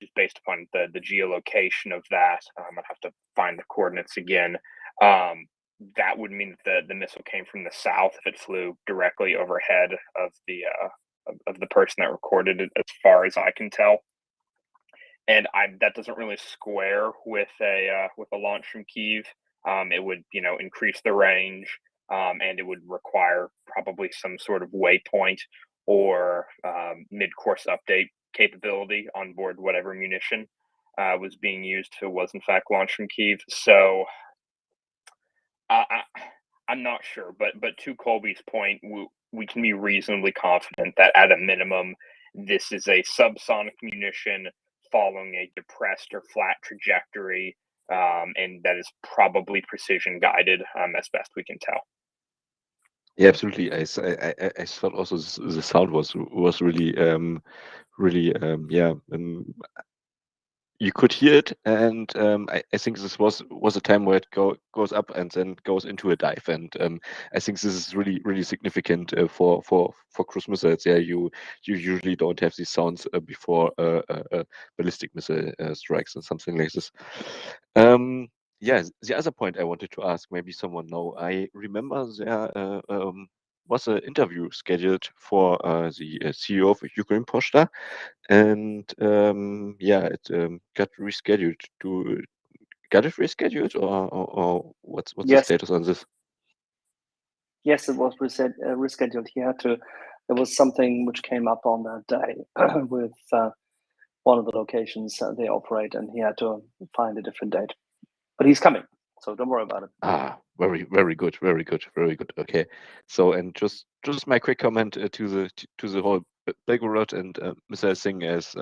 just based upon the geolocation of that, I'd have to find the coordinates again. That would mean that the missile came from the south if it flew directly overhead of the person that recorded it, as far as I can tell. And that doesn't really square with a launch from Kyiv. It would increase the range, and it would require probably some sort of waypoint or mid-course update capability on board whatever munition was being used if it was in fact launched from Kyiv. So I'm not sure, but to Colby's point, we can be reasonably confident that at a minimum, this is a subsonic munition following a depressed or flat trajectory, and that is probably precision guided, as best we can tell. Yeah, absolutely. I thought also the sound was really yeah. you could hear it, and I think this was a time where it goes up and then goes into a dive, and I think this is really significant for cruise missiles. Yeah, you usually don't have these sounds before ballistic missile strikes and something like this. Yeah, the other point I wanted to ask, maybe someone know. I remember there was an interview scheduled for the CEO of Ukraine Posta, and yeah, it got rescheduled. Got it rescheduled, or what's the Yes, status on this? yes, it was rescheduled. He had to. There was something which came up on that day with one of the locations they operate, and he had to find a different date. But he's coming, so don't worry about it. Ah, very good, very good. Okay, so and just my quick comment to the whole Belgorod and missile thing is,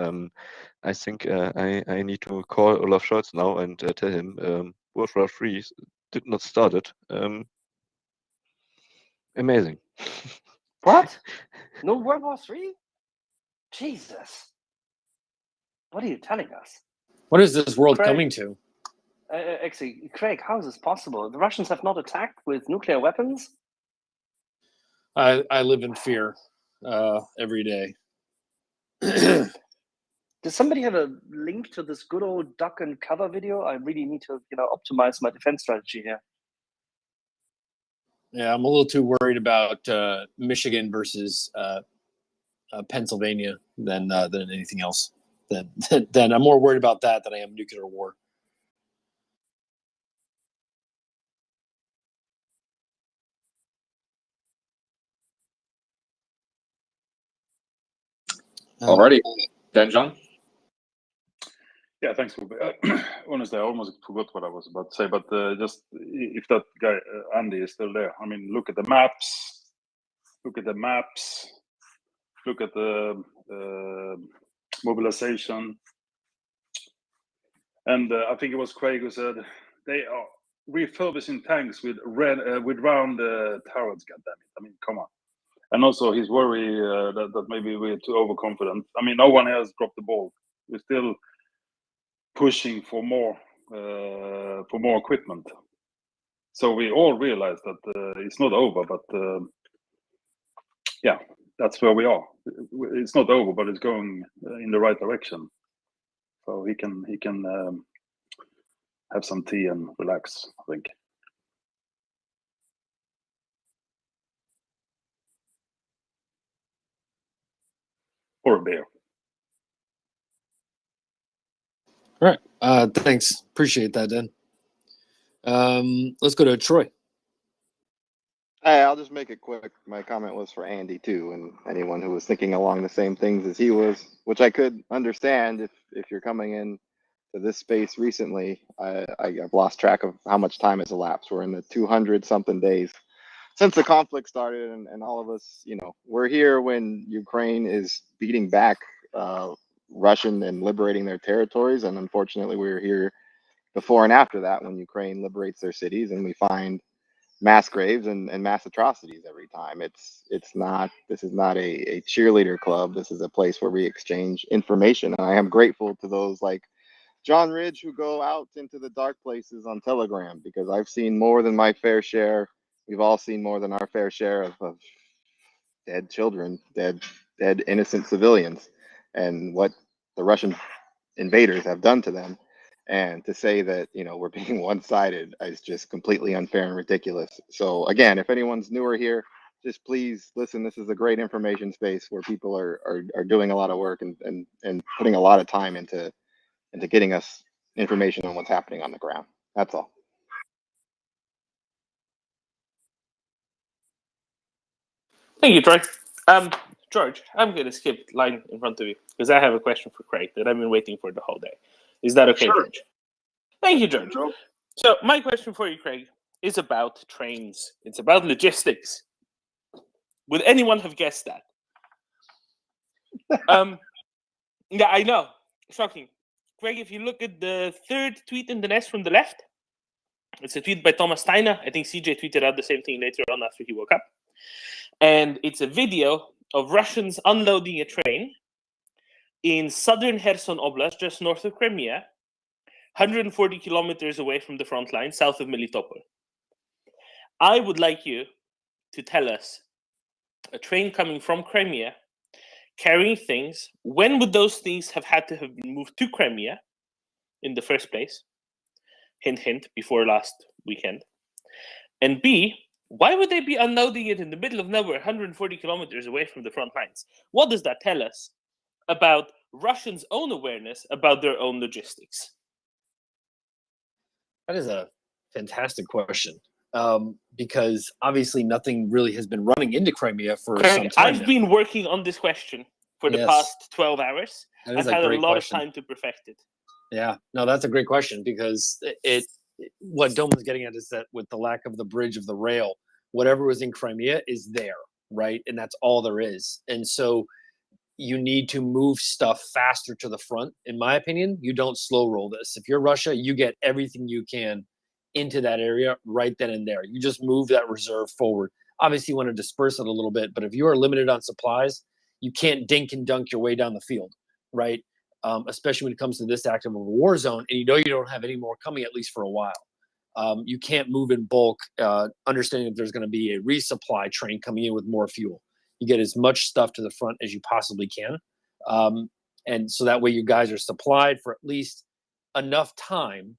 I think I need to call Olaf Scholz now and tell him World War III did not start it. Amazing. What? No World War III? Jesus. What are you telling us? What is this world Craig, coming to? Actually, Craig, how is this possible? The Russians have not attacked with nuclear weapons? I live in fear every day. Does somebody have a link to this good old duck and cover video? I really need to, optimize my defense strategy here. Yeah, I'm a little too worried about Michigan versus Pennsylvania than anything else. Then I'm more worried about that than I am nuclear war. Alrighty, then John. Yeah, thanks. Honestly, I almost forgot what I was about to say, but just if that guy Andy is still there, I mean, look at the maps. Look at the maps. Look at the mobilization. And I think it was Craig who said they are refurbishing tanks with round turrets. Goddammit! I mean, come on. And also his worry that maybe we're too overconfident. I mean, no one has dropped the ball. We're still pushing for more equipment. So we all realize that it's not over, but yeah, that's where we are. It's not over, but it's going in the right direction. So he can have some tea and relax, I think. Or a beer. All right. Thanks. Appreciate that, Dan. Let's go to Troy. Hey, I'll just make it quick. My comment was for Andy too, and anyone who was thinking along the same things as he was, which I could understand if you're coming in to this space recently. I've lost track of how much time has elapsed. We're in the 200 something days since the conflict started, and all of us, we're here when Ukraine is beating back Russian and liberating their territories, and unfortunately, we're here before and after that when Ukraine liberates their cities, and we find mass graves and mass atrocities every time. This is not a cheerleader club. This is a place where we exchange information. And I am grateful to those like John Ridge who go out into the dark places on Telegram, because I've seen more than my fair share. We've all seen more than our fair share of dead children, dead innocent civilians, and what the Russian invaders have done to them. And to say that, we're being one-sided is just completely unfair and ridiculous. So again, if anyone's newer here, just please listen. This is a great information space where people are doing a lot of work and putting a lot of time into getting us information on what's happening on the ground. That's all. Thank you, Troy. George, I'm going to skip line in front of you because I have a question for Craig that I've been waiting for the whole day. Is that okay, Sure. George? Thank you, George. So my question for you, Craig, is about trains. It's about logistics. Would anyone have guessed that? Yeah, I know. Shocking. Craig, if you look at the third tweet in the nest from the left, it's a tweet by Thomas Steiner. I think CJ tweeted out the same thing later on after he woke up. And it's a video of Russians unloading a train, in southern Kherson Oblast, just north of Crimea, 140 kilometers away from the front line, south of Melitopol. I would like you to tell us a train coming from Crimea carrying things. When would those things have had to have been moved to Crimea in the first place? Hint, hint, before last weekend. And B, why would they be unloading it in the middle of nowhere, 140 kilometers away from the front lines? What does that tell us about Russians' own awareness about their own logistics? That is a fantastic question, because obviously nothing really has been running into Crimea for some time I've now. been working on this question for the past 12 hours. That is I've a had a great lot question. of time to perfect it. Yeah, no, that's a great question, because what Dome was getting at is that with the lack of the bridge of the rail, whatever was in Crimea is there, right? And that's all there is. And so you need to move stuff faster to the front. In my opinion, you don't slow roll this. If you're Russia, you get everything you can into that area right then and there. You just move that reserve forward. Obviously, you want to disperse it a little bit, but if you are limited on supplies, you can't dink and dunk your way down the field, right? Especially when it comes to this active of a war zone, and you know you don't have any more coming, at least for a while. You can't move in bulk, understanding that there's going to be a resupply train coming in with more fuel. You get as much stuff to the front as you possibly can. And so that way you guys are supplied for at least enough time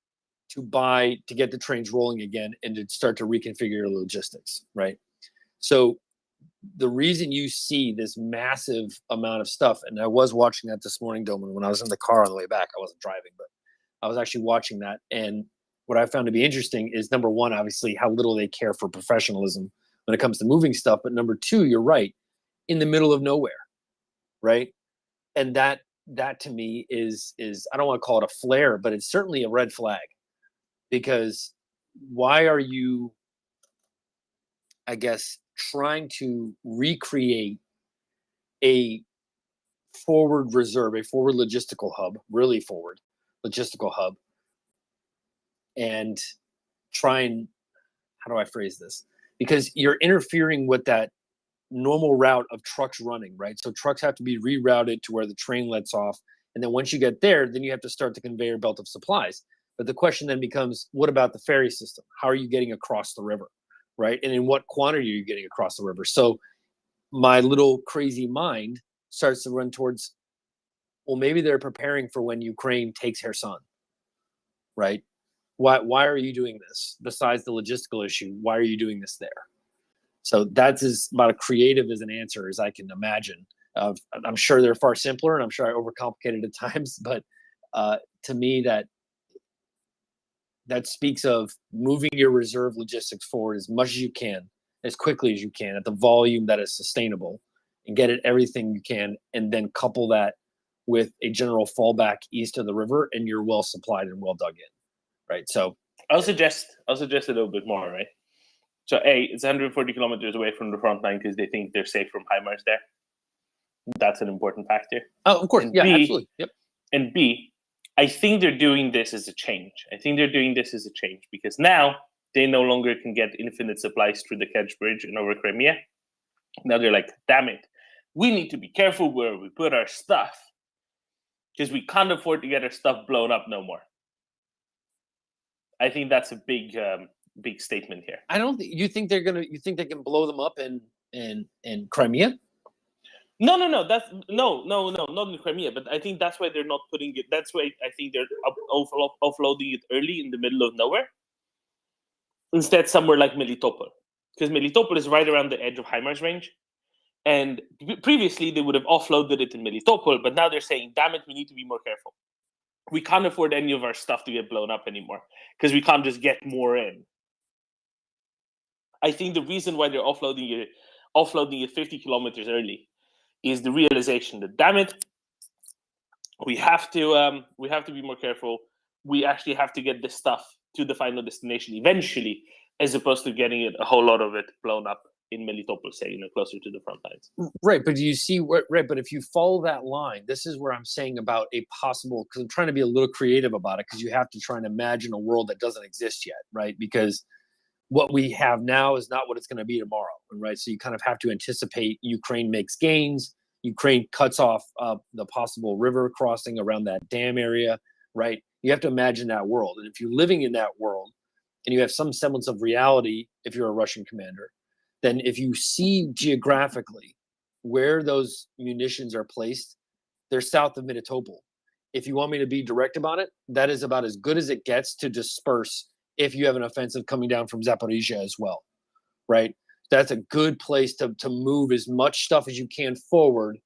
to get the trains rolling again and to start to reconfigure your logistics, right? So the reason you see this massive amount of stuff, and I was watching that this morning, Doman, when I was in the car on the way back. I wasn't driving, but I was actually watching that. And what I found to be interesting is, number one, obviously, how little they care for professionalism when it comes to moving stuff. But number two, you're right, in the middle of nowhere, right? And that to me is I don't want to call it a flare, but it's certainly a red flag. Because why are you, I guess, trying to recreate a forward reserve, a forward logistical hub, really forward logistical hub, and try and, how do I phrase this? Because you're interfering with that normal route of trucks running, right? So trucks have to be rerouted to where the train lets off. And then once you get there, then you have to start the conveyor belt of supplies. But the question then becomes, what about the ferry system? How are you getting across the river, right? And in what quantity are you getting across the river? So my little crazy mind starts to run towards, well, maybe they're preparing for when Ukraine takes Kherson, right? Why are you doing this? Besides the logistical issue, why are you doing this there? So that's as about as creative as an answer as I can imagine. I'm sure they're far simpler, and I'm sure I overcomplicated at times, but to me, that speaks of moving your reserve logistics forward as much as you can, as quickly as you can, at the volume that is sustainable, and get it everything you can, and then couple that with a general fallback east of the river, and you're well supplied and well dug in, right? So I'll suggest a little bit more, right? So A, it's 140 kilometers away from the front line because they think they're safe from HIMARS there. That's an important factor. Oh, of course. And Yeah, B, absolutely. Yep. And B, I think they're doing this as a change. Because now they no longer can get infinite supplies through the Kerch Bridge and over Crimea. Now they're like, damn it, we need to be careful where we put our stuff because we can't afford to get our stuff blown up no more. I think that's a big statement here. I don't think you think you think they can blow them up in Crimea? No, that's not in Crimea. But I think that's why they're not putting it. That's why I think they're offloading it early in the middle of nowhere. Instead, somewhere like Melitopol, because Melitopol is right around the edge of HIMARS range. And previously, they would have offloaded it in Melitopol, but now they're saying, damn it, we need to be more careful. We can't afford any of our stuff to get blown up anymore because we can't just get more in. I think the reason why they're offloading it 50 kilometers early is the realization that, damn it, we have to be more careful. We actually have to get this stuff to the final destination eventually, as opposed to getting a whole lot of it blown up in Melitopol, say, closer to the front lines. Right, but do you see right? But if you follow that line, this is where I'm saying about a possible. Because I'm trying to be a little creative about it, because you have to try and imagine a world that doesn't exist yet, right? Because what we have now is not what it's going to be tomorrow, right? So you kind of have to anticipate Ukraine makes gains. Ukraine cuts off the possible river crossing around that dam area, right? You have to imagine that world. And if you're living in that world and you have some semblance of reality, if you're a Russian commander, then if you see geographically where those munitions are placed, they're south of Melitopol. If you want me to be direct about it, that is about as good as it gets to disperse if you have an offensive coming down from Zaporizhia as well, right? That's a good place to move as much stuff as you can forward,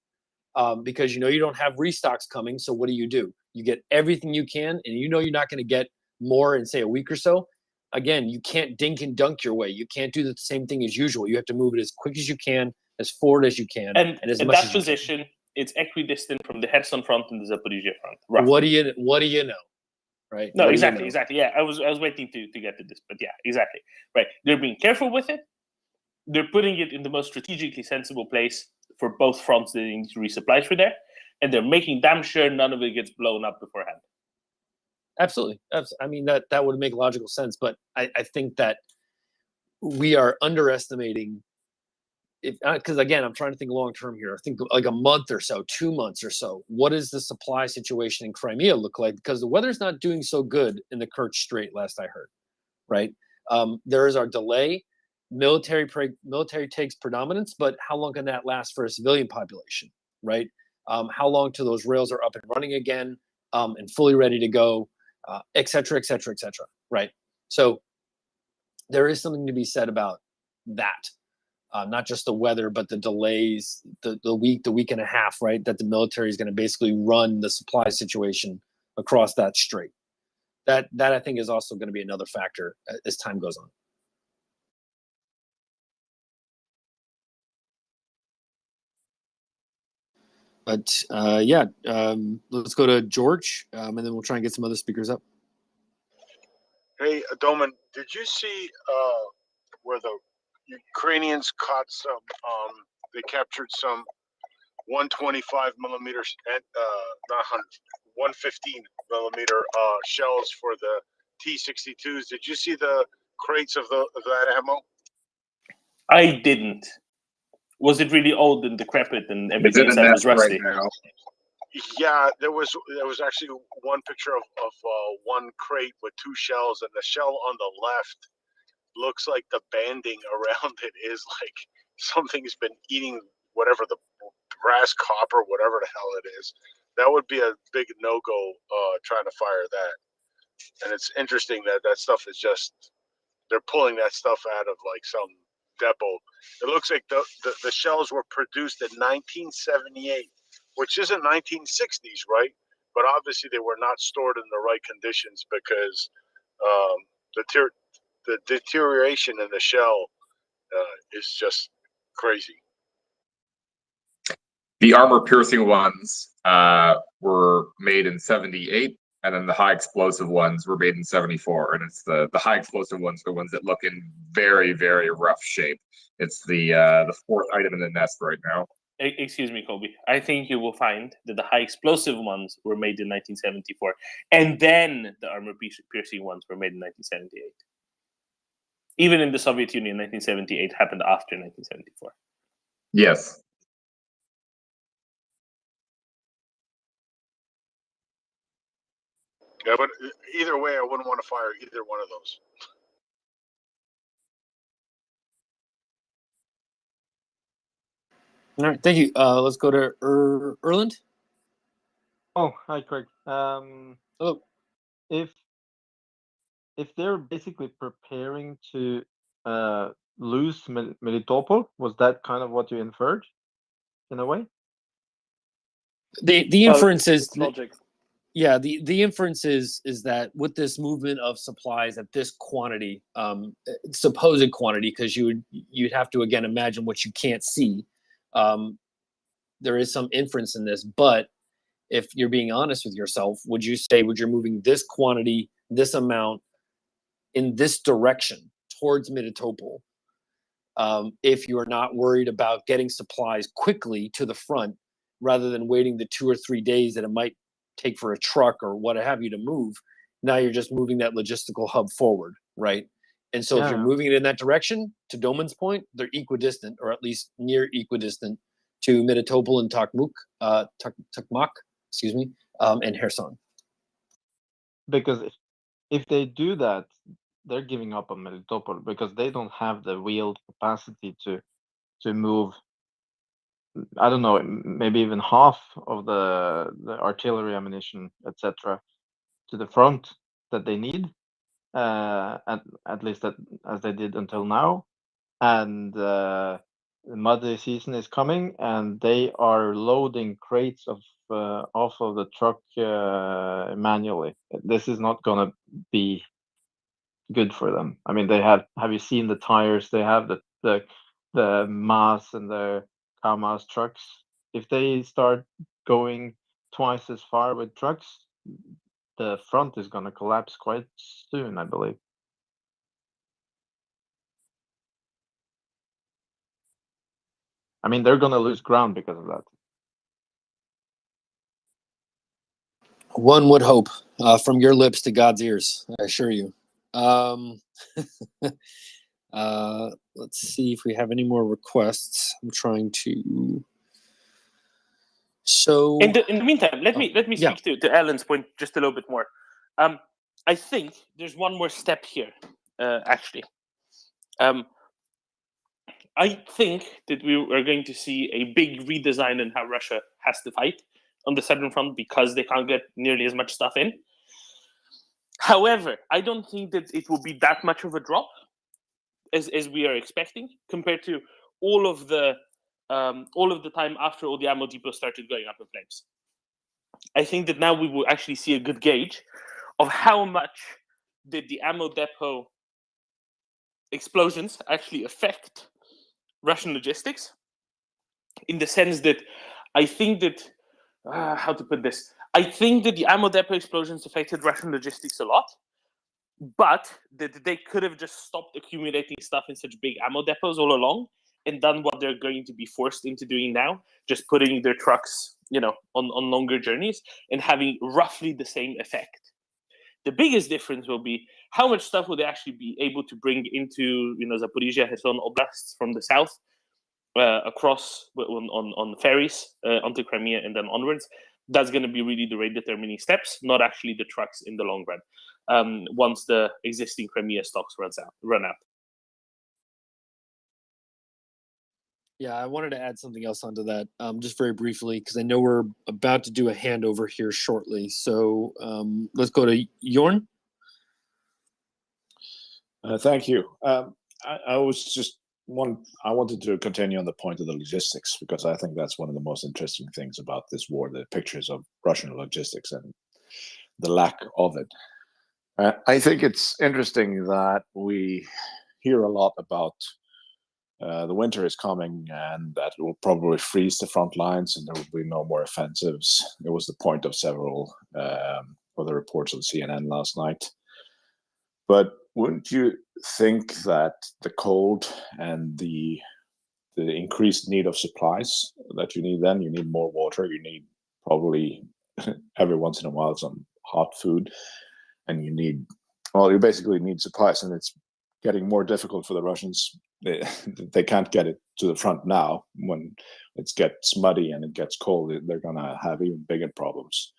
because you know you don't have restocks coming. So what do? You get everything you can, and you know you're not going to get more in, say, a week or so. Again, you can't dink and dunk your way. You can't do the same thing as usual. You have to move it as quick as you can, as forward as you can, And as in much that as you position, it's equidistant from the Kherson front and the Zaporizhia front. can. Roughly. What do you know? Right? No, What do you exactly, know? exactly. Yeah, I was waiting to get to this, but yeah, exactly. Right. They're being careful with it. They're putting it in the most strategically sensible place for both fronts that they need to resupply for there, and they're making damn sure none of it gets blown up beforehand. Absolutely. I mean, that would make logical sense, but I think that we are underestimating, because again, I'm trying to think long term here. I think like a month or so, 2 months or so. What does the supply situation in Crimea look like? Because the weather's not doing so good in the Kerch Strait, last I heard, right? There is our delay. Military takes predominance, but how long can that last for a civilian population, right? How long till those rails are up and running again, and fully ready to go, et cetera, et cetera, et cetera, right? So there is something to be said about that. Not just the weather, but the delays, the week and a half, right? That the military is going to basically run the supply situation across that strait. That I think is also going to be another factor as time goes on. But yeah, let's go to George, and then we'll try and get some other speakers up. Hey, Doman, did you see where the Ukrainians caught some? They captured some 125 millimeters and not 115 millimeter shells for the T-62s. Did you see the crates of that ammo? I didn't. Was it really old and decrepit and It's everything in a inside was nest right rusty? now. Yeah, there was actually one picture of one crate with 2 shells, and the shell on the left looks like the banding around it is like something's been eating whatever the brass copper, whatever the hell it is. That would be a big no-go trying to fire that. And it's interesting that stuff is just, they're pulling that stuff out of like some depot. It looks like the shells were produced in 1978, which isn't 1960s, right? But obviously they were not stored in the right conditions because the deterioration in the shell is just crazy. The armor-piercing ones were made in '78, and then the high-explosive ones were made in '74. And it's the high-explosive ones, the ones that look in very, very rough shape. It's the 4th item in the nest right now. Excuse me, Colby. I think you will find that the high explosive ones were made in 1974, and then the armor-piercing ones were made in 1978. Even in the Soviet Union, 1978 happened after 1974. Yes. Yeah, but either way, I wouldn't want to fire either one of those. All right, thank you. Let's go to Erland. Oh, hi, Craig. Hello. If they're basically preparing to lose Melitopol, was that kind of what you inferred, in a way? The inference is logic. Yeah, the inference is that with this movement of supplies at this quantity, supposed quantity, because you'd have to again imagine what you can't see. There is some inference in this, but if you're being honest with yourself, would you're moving this quantity, this amount, in this direction towards Melitopol, if you're not worried about getting supplies quickly to the front, rather than waiting the 2 or 3 days that it might take for a truck or what have you to move? Now you're just moving that logistical hub forward, right? And so if you're moving it in that direction, to Doman's point, they're equidistant, or at least near equidistant to Melitopol and Tokmak, excuse me, and Kherson. Because if they do that, they're giving up on Melitopol because they don't have the wheeled capacity to move. I don't know, maybe even half of the artillery ammunition, etc., to the front that they need, at least as they did until now. And the muddy season is coming, and they are loading crates off of the truck manually. This is not gonna be good for them. I mean, they have you seen the tires? They have the MAS and the KAMAZ trucks. If they start going twice as far with trucks, the front is going to collapse quite soon, I believe. I mean, they're going to lose ground because of that. One would hope, from your lips to God's ears, I assure you. Let's see if we have any more requests. I'm trying to. So in the meantime, let me speak to Alan's point just a little bit more. I think there's one more step here, actually. I think that we are going to see a big redesign in how Russia has to fight on the southern front because they can't get nearly as much stuff in. However, I don't think that it will be that much of a drop as we are expecting compared to all of the time after all the ammo depots started going up in flames. I think that now we will actually see a good gauge of how much did the ammo depot explosions actually affect Russian logistics, in the sense that I think that how to put this? I think that the ammo depot explosions affected Russian logistics a lot, but that they could have just stopped accumulating stuff in such big ammo depots all along and done what they're going to be forced into doing now, just putting their trucks, on longer journeys and having roughly the same effect. The biggest difference will be how much stuff will they actually be able to bring into, Zaporizhia, Kherson oblasts from the south, across on ferries onto Crimea and then onwards. That's going to be really the rate determining steps, not actually the trucks in the long run. Once the existing Crimea stocks run out. Yeah, I wanted to add something else onto that, just very briefly, because I know we're about to do a handover here shortly. So let's go to Jorn. Thank you. I wanted to continue on the point of the logistics, because I think that's one of the most interesting things about this war, the pictures of Russian logistics and the lack of it. I think it's interesting that we hear a lot about the winter is coming and that it will probably freeze the front lines and there will be no more offensives. It was the point of several other reports on CNN last night. But wouldn't you think that the cold and the increased need of supplies that you need more water, you need probably every once in a while some hot food, and you basically need supplies, and it's getting more difficult for the Russians. They can't get it to the front now. When it gets muddy and it gets cold, they're gonna have even bigger problems.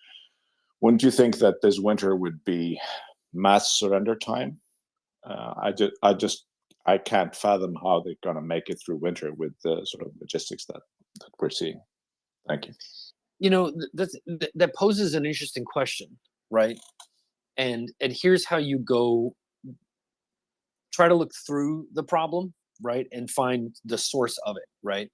Wouldn't you think that this winter would be mass surrender time? I can't fathom how they're gonna make it through winter with the sort of logistics that we're seeing. Thank you. That poses an interesting question, right? And here's how you go try to look through the problem, right, and find the source of it, right?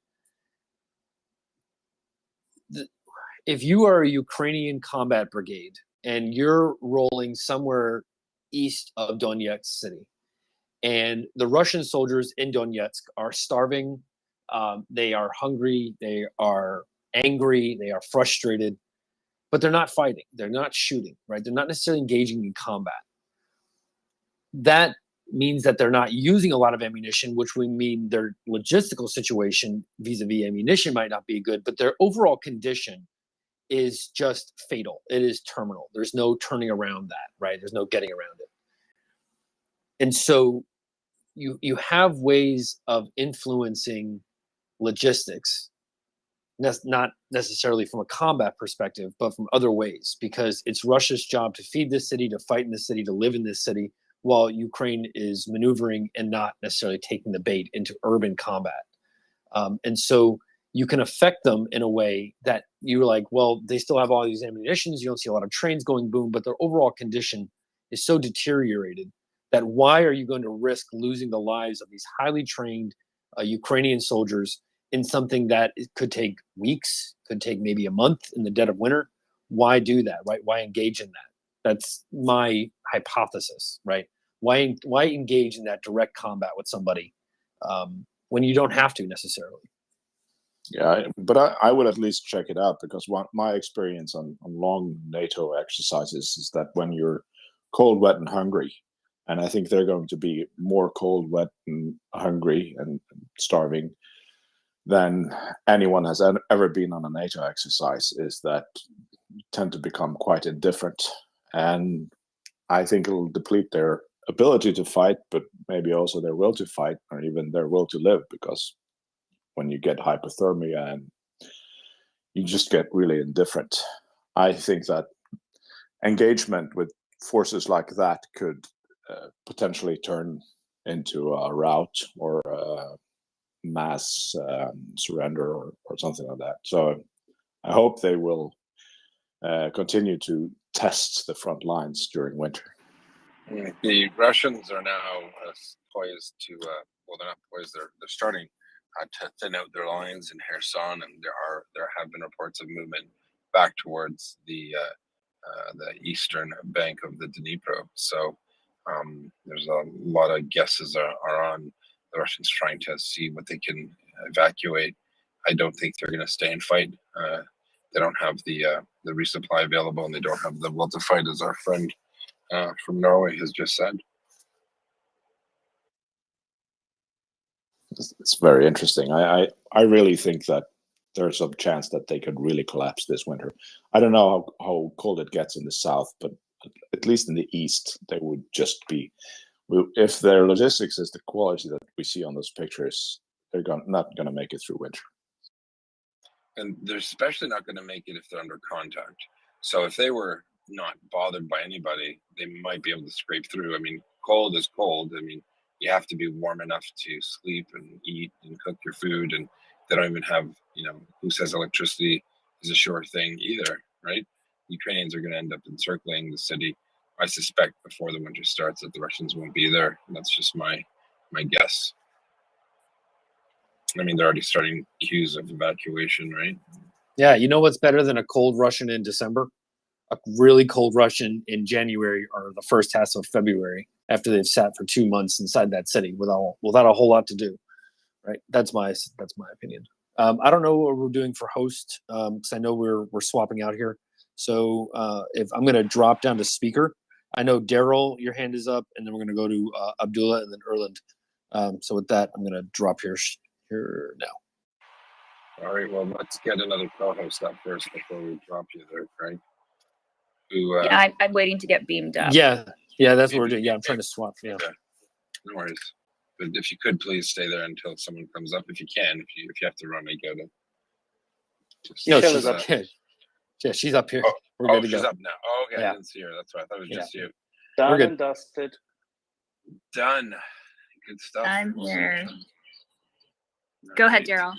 If you are a Ukrainian combat brigade and you're rolling somewhere east of Donetsk city, and the Russian soldiers in Donetsk are starving, they are hungry, they are angry, they are frustrated, but they're not fighting, they're not shooting, right? They're not necessarily engaging in combat. That means that they're not using a lot of ammunition, which would mean their logistical situation vis-a-vis ammunition might not be good, but their overall condition is just fatal. It is terminal. There's no turning around that, right? There's no getting around it. And so you have ways of influencing logistics not necessarily from a combat perspective, but from other ways, because it's Russia's job to feed this city, to fight in this city, to live in this city, while Ukraine is maneuvering and not necessarily taking the bait into urban combat. And so you can affect them in a way that you're like, well, they still have all these ammunitions. You don't see a lot of trains going boom, but their overall condition is so deteriorated that why are you going to risk losing the lives of these highly trained Ukrainian soldiers in something that could take weeks, could take maybe a month in the dead of winter? Why do that, right? Why engage in that? That's my hypothesis, right? Why engage in that direct combat with somebody when you don't have to necessarily? Yeah, but I would at least check it out, because my experience on long NATO exercises is that when you're cold, wet, and hungry, and I think they're going to be more cold, wet, and hungry and starving than anyone has ever been on a NATO exercise, is that you tend to become quite indifferent. And I think it'll deplete their ability to fight, but maybe also their will to fight, or even their will to live, because when you get hypothermia and you just get really indifferent. I think that engagement with forces like that could potentially turn into a rout or a mass surrender or something like that. So I hope they will continue to test the front lines during winter. The Russians are now poised to, well, they're not poised, they're starting to thin out their lines in Kherson, and there have been reports of movement back towards the eastern bank of the Dnipro. So there's a lot of guesses are on the Russians trying to see what they can evacuate. I don't think they're going to stay and fight. They don't have the resupply available, and they don't have the will to fight, as our friend from Norway has just said. It's very interesting. I really think that there's a chance that they could really collapse this winter. I don't know how cold it gets in the south, but at least in the east, they would just be. If their logistics is the quality that we see on those pictures, they're not going to make it through winter. And they're especially not going to make it if they're under contact. So if they were not bothered by anybody, they might be able to scrape through. I mean, cold is cold. I mean, you have to be warm enough to sleep and eat and cook your food. And they don't even have, who says electricity is a sure thing either, right? Ukrainians are going to end up encircling the city. I suspect before the winter starts that the Russians won't be there. That's just my guess. I mean, they're already starting queues of evacuation, right? Yeah, you know what's better than a cold Russian in December? A really cold Russian in January or the first half of February, after they've sat for 2 months inside that city without a whole lot to do, right? That's my opinion. I don't know what we're doing for host, because I know we're swapping out here. So if I'm going to drop down to speaker, I know Daryl, your hand is up, and then we're going to go to Abdullah and then Erland. So with that, I'm going to drop here now. All right. Well, let's get another co-host up first before we drop you there, Craig. Who, yeah, I'm waiting to get beamed up. Yeah, that's what we're doing. Yeah, I'm trying to swap. Yeah. Okay. No worries. But if you could please stay there until someone comes up, if you can. If you have to run, I get it. She's up here. Yeah, she's up here. We're good to go. She's up now. Oh, okay, Yeah. I didn't see her. That's right. I thought it was just you. Done and dusted. Done. Good stuff. I'm here. Go ahead, Daryl.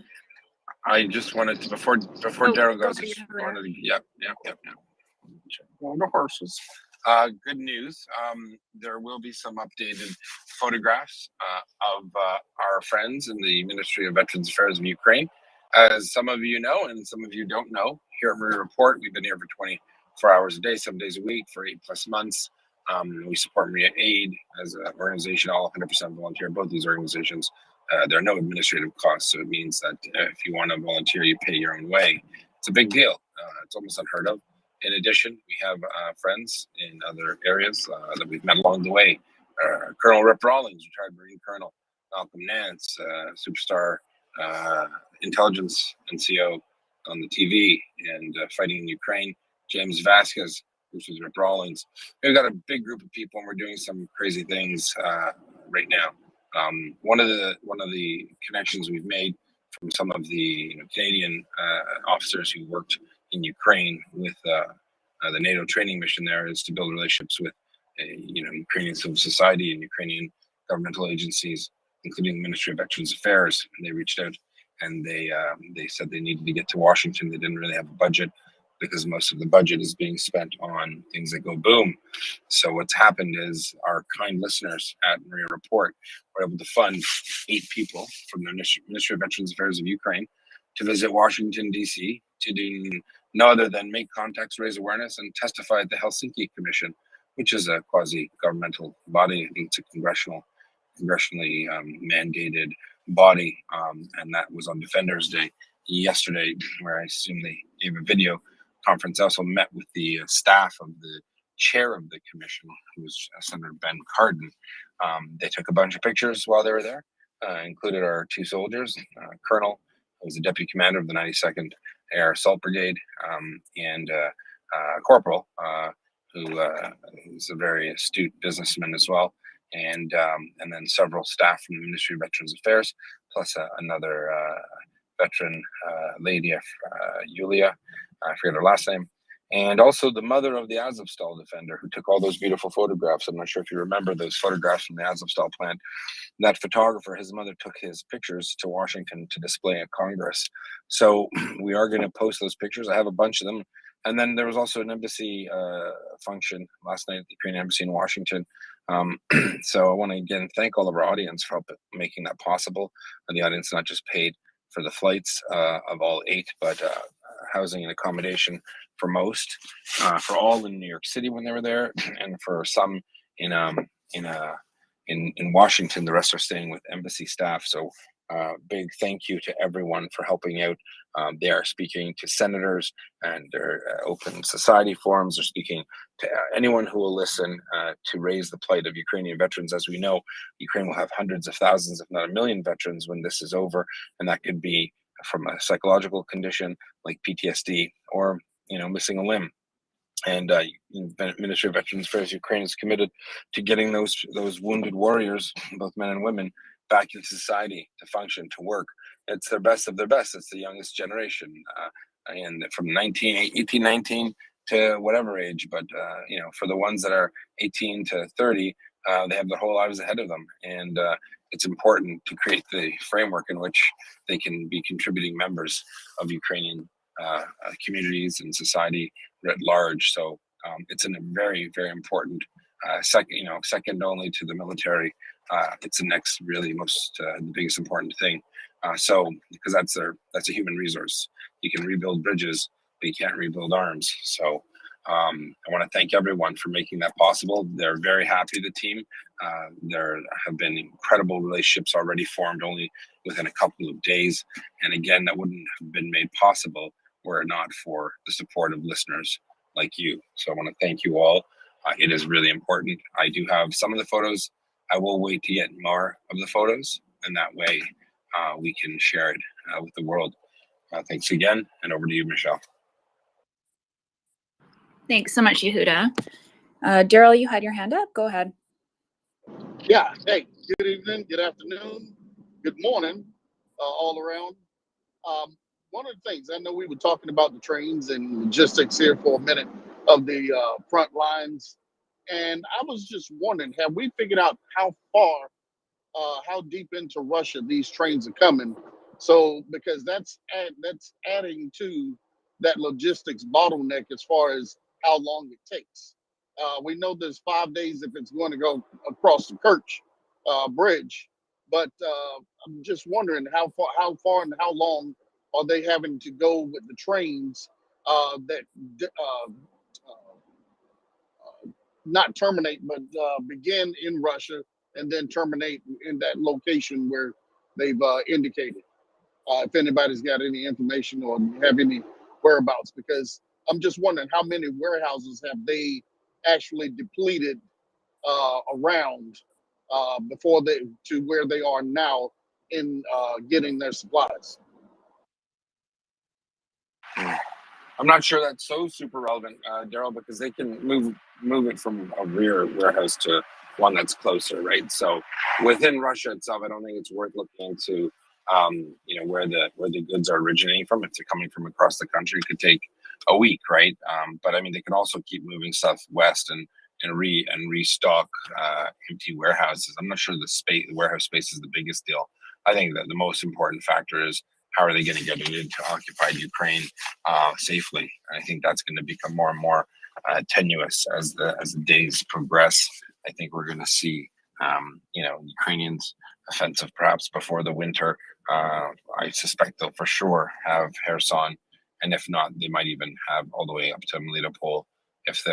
I just wanted to before Daryl goes. Yep. On the horses. Good news. There will be some updated photographs of our friends in the Ministry of Veterans Affairs of Ukraine. As some of you know, and some of you don't know, here at MriyaReport, we've been here for 24 hours a day, 7 days a week for 8+ months. We support Maria Aid as an organization, all 100% volunteer. Both these organizations, there are no administrative costs, so it means that if you want to volunteer, you pay your own way. It's a big deal. It's almost unheard of. In addition, we have friends in other areas that we've met along the way. Colonel Rip Rawlings, retired Marine Colonel, Malcolm Nance, superstar intelligence NCO on the TV and fighting in Ukraine, James Vasquez, which is Rip Rawlings. We've got a big group of people, and we're doing some crazy things right now. One of the connections we've made from some of the Canadian officers who worked in Ukraine with the NATO training mission there, is to build relationships with Ukrainian civil society and Ukrainian governmental agencies, including the Ministry of Veterans Affairs. And they reached out and they said they needed to get to Washington. They didn't really have a budget because most of the budget is being spent on things that go boom. So what's happened is our kind listeners at MriyaReport were able to fund 8 people from the Ministry of Veterans Affairs of Ukraine to visit Washington, D.C. to do no other than make contacts, raise awareness, and testify at the Helsinki Commission, which is a quasi-governmental body. I think it's a congressionally mandated body, and that was on Defenders Day yesterday, where I assume they gave a video conference. I also met with the staff of the chair of the commission, who was Senator Ben Cardin. They took a bunch of pictures while they were there, included our 2 soldiers, Colonel, who was the deputy commander of the 92nd Air Assault Brigade, and Corporal, who is a very astute businessman as well, and then several staff from the Ministry of Veterans Affairs, plus another veteran lady, Yulia, I forget her last name, and also the mother of the Azovstal defender who took all those beautiful photographs. I'm not sure if you remember those photographs from the Azovstal plant. That photographer, his mother, took his pictures to Washington to display at Congress. So we are going to post those pictures. I have a bunch of them. And then there was also an embassy function last night at the Ukrainian embassy in Washington. So I want to again thank all of our audience for making that possible. And the audience not just paid for the flights of all 8, but housing and accommodation for most, for all in New York City when they were there, and for some in Washington. The rest are staying with embassy staff. So big thank you to everyone for helping out. They are speaking to senators and their open society forums. They're speaking to anyone who will listen to raise the plight of Ukrainian veterans. As we know, Ukraine will have hundreds of thousands, if not 1 million veterans when this is over. And that could be from a psychological condition like PTSD or, missing a limb. And Ministry of Veterans Affairs Ukraine is committed to getting those wounded warriors, both men and women, back into society to function, to work. It's their best of their best. It's the youngest generation, and from 18, 19 to whatever age. But for the ones that are 18 to 30, they have their whole lives ahead of them, and it's important to create the framework in which they can be contributing members of Ukrainian communities and society at large. So it's a very, very important second only to the military. It's the next really most the biggest important thing. So because that's a human resource. You can rebuild bridges, but you can't rebuild arms. So I want to thank everyone for making that possible. They're very happy, the team. There have been incredible relationships already formed only within a couple of days. And again, that wouldn't have been made possible were it not for the support of listeners like you. So I want to thank you all. It is really important. I do have some of the photos. I will wait to get more of the photos, and that way we can share it with the world. Thanks again, and over to you, Michelle. Thanks so much, Yehuda. Daryl, you had your hand up. Go ahead. Yeah. Hey, good evening, good afternoon, good morning, all around. One of the things, I know we were talking about the trains and logistics here for a minute of the front lines, and I was just wondering, have we figured out how far, how deep into Russia these trains are coming? So, because that's adding to that logistics bottleneck as far as how long it takes. We know there's 5 days if it's going to go across the Kerch bridge, but I'm just wondering how far and how long are they having to go with the trains that not terminate, but begin in Russia and then terminate in that location where they've indicated. If anybody's got any information or have any whereabouts, because I'm just wondering how many warehouses have they actually depleted around before they to where they are now in getting their supplies. I'm not sure that's so super relevant, Daryl, because they can move it from a rear warehouse to one that's closer, right? So within Russia itself, I don't think it's worth looking into where the goods are originating from. If they're coming from across the country, it could take a week, right? But I mean, they can also keep moving stuff west and restock empty warehouses. I'm not sure the warehouse space is the biggest deal. I think that the most important factor is how are they going to get it into occupied Ukraine safely. And I think that's going to become more and more tenuous as the days progress. I think we're going to see Ukrainians offensive perhaps before the winter. I suspect they'll for sure have Kherson, and if not, they might even have all the way up to Melitopol if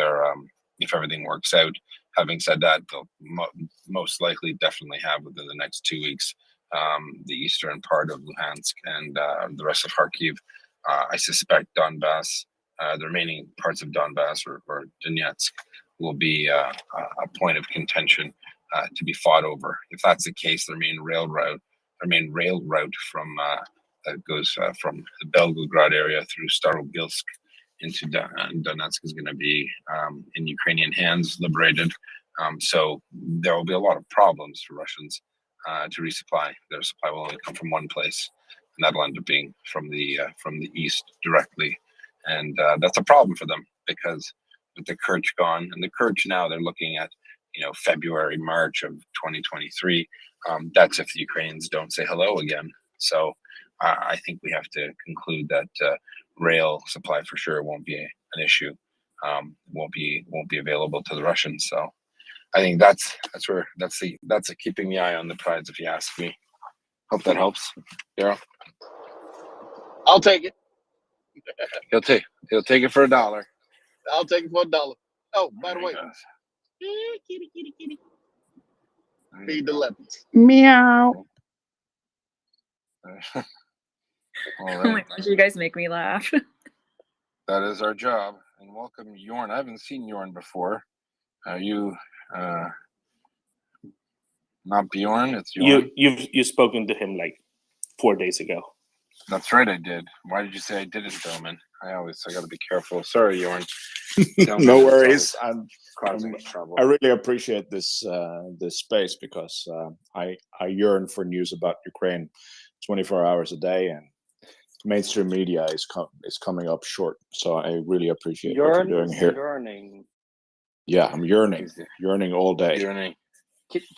everything works out. Having said that, they'll most likely definitely have within the next 2 weeks the eastern part of Luhansk and the rest of Kharkiv. I suspect Donbass, the remaining parts of Donbass or Donetsk, will be a point of contention to be fought over. If that's the case, their main rail route from that goes from the Belgorod area through Starobilsk into Donetsk is going to be in Ukrainian hands, liberated. So there will be a lot of problems for Russians to resupply. Their supply will only come from one place, and that'll end up being from the east directly, and that's a problem for them because with the Kerch gone, and the Kerch now they're looking at February, March of 2023. That's if the Ukrainians don't say hello again. So I think we have to conclude that rail supply for sure won't be an issue. Won't be available to the Russians. So I think that's a keeping the eye on the prize, if you ask me. Hope that helps, Daryl. I'll take it. He'll take it for $1. I'll take it for $1. Oh, by the way, kitty. Feed the leopards. Meow. All Oh my right. gosh, you guys make me laugh. That is our job. And welcome, Jorn. I haven't seen Jorn before. Are you not Bjorn? It's Jorn. You've spoken to him like 4 days ago. That's right, I did. Why did you say I didn't, Doman? I got to be careful. Sorry, Jorn. No worries. Causing trouble. I really appreciate this space because I yearn for news about Ukraine 24 hours a day, and mainstream media is coming up short. So I really appreciate what you're doing here. Yearning. Yeah, I'm yearning all day.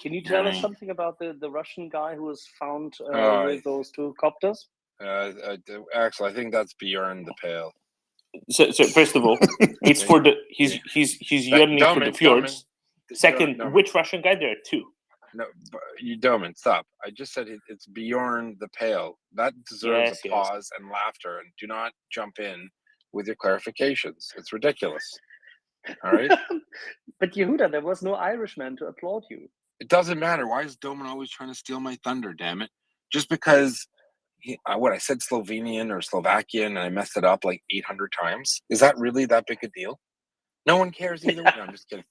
Can you tell us something about the Russian guy who was found Oh, with those 2 copters? Actually, I think that's Bjorn the Pale. So first of all, it's for the he's yearning for the fjords. Second, which Russian guy? There are 2. No, you Doman, stop. I just said it's Bjorn the Pale. That deserves a pause and laughter, and do not jump in with your clarifications. It's ridiculous. All right? But Yehuda, there was no Irishman to applaud you. It doesn't matter. Why is Doman always trying to steal my thunder, damn it? Just because I said Slovenian or Slovakian and I messed it up like 800 times. Is that really that big a deal? No one cares either way. No, I'm just kidding.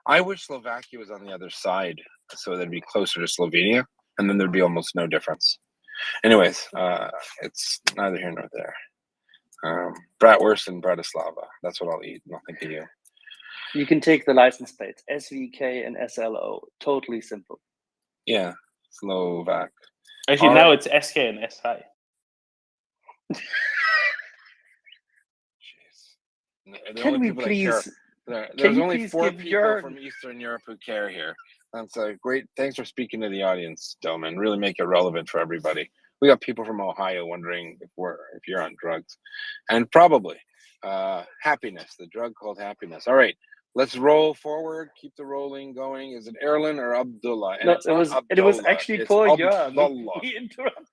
I wish Slovakia was on the other side so they'd be closer to Slovenia, and then there'd be almost no difference. Anyways, it's neither here nor there. Bratwurst and Bratislava. That's what I'll eat. Nothing to you. You can take the license plates, SVK and SLO. Totally simple. Yeah, Slovak. Actually, now it's SK and SI. Can we please? There's only 4 people from Eastern Europe who care here. That's great. Thanks for speaking to the audience, Doman. Really make it relevant for everybody. We got people from Ohio wondering if you're on drugs, and probably happiness. The drug called happiness. All right, let's roll forward. Keep the rolling going. Is it Erlen or Abdullah? And No, it was actually poor Jörn. He interrupted.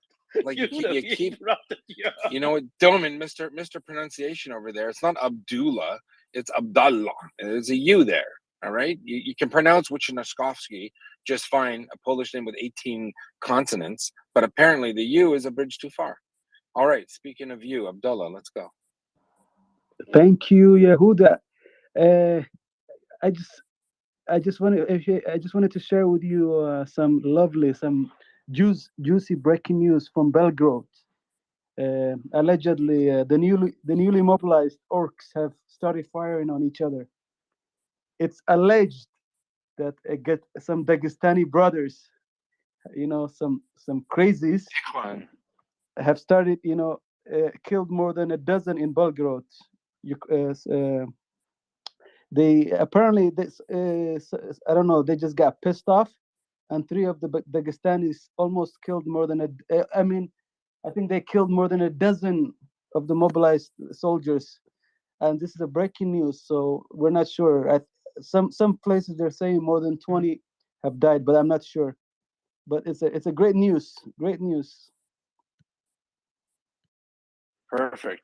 Like you keep interrupted Jörn. You know what, Doman, Mr. Pronunciation over there. It's not Abdullah. It's Abdallah. There's a U there. All right, you can pronounce Wojciechowski just fine, a Polish name with 18 consonants, but apparently the U is a bridge too far. All right, speaking of you, Abdullah, let's go. Thank you, Yehuda. I just wanted to share with you some juicy breaking news from Belgrade. Allegedly, the newly mobilized orcs have started firing on each other. It's alleged that some Dagestani brothers, some crazies, have started, killed more than a dozen in Belgrade. They apparently, I don't know, they just got pissed off, and 3 of the Dagestanis almost killed more than I think they killed more than a dozen of the mobilized soldiers. And this is a breaking news, so we're not sure. Some places they're saying more than 20 have died, but I'm not sure. But it's a great news. Great news. Perfect.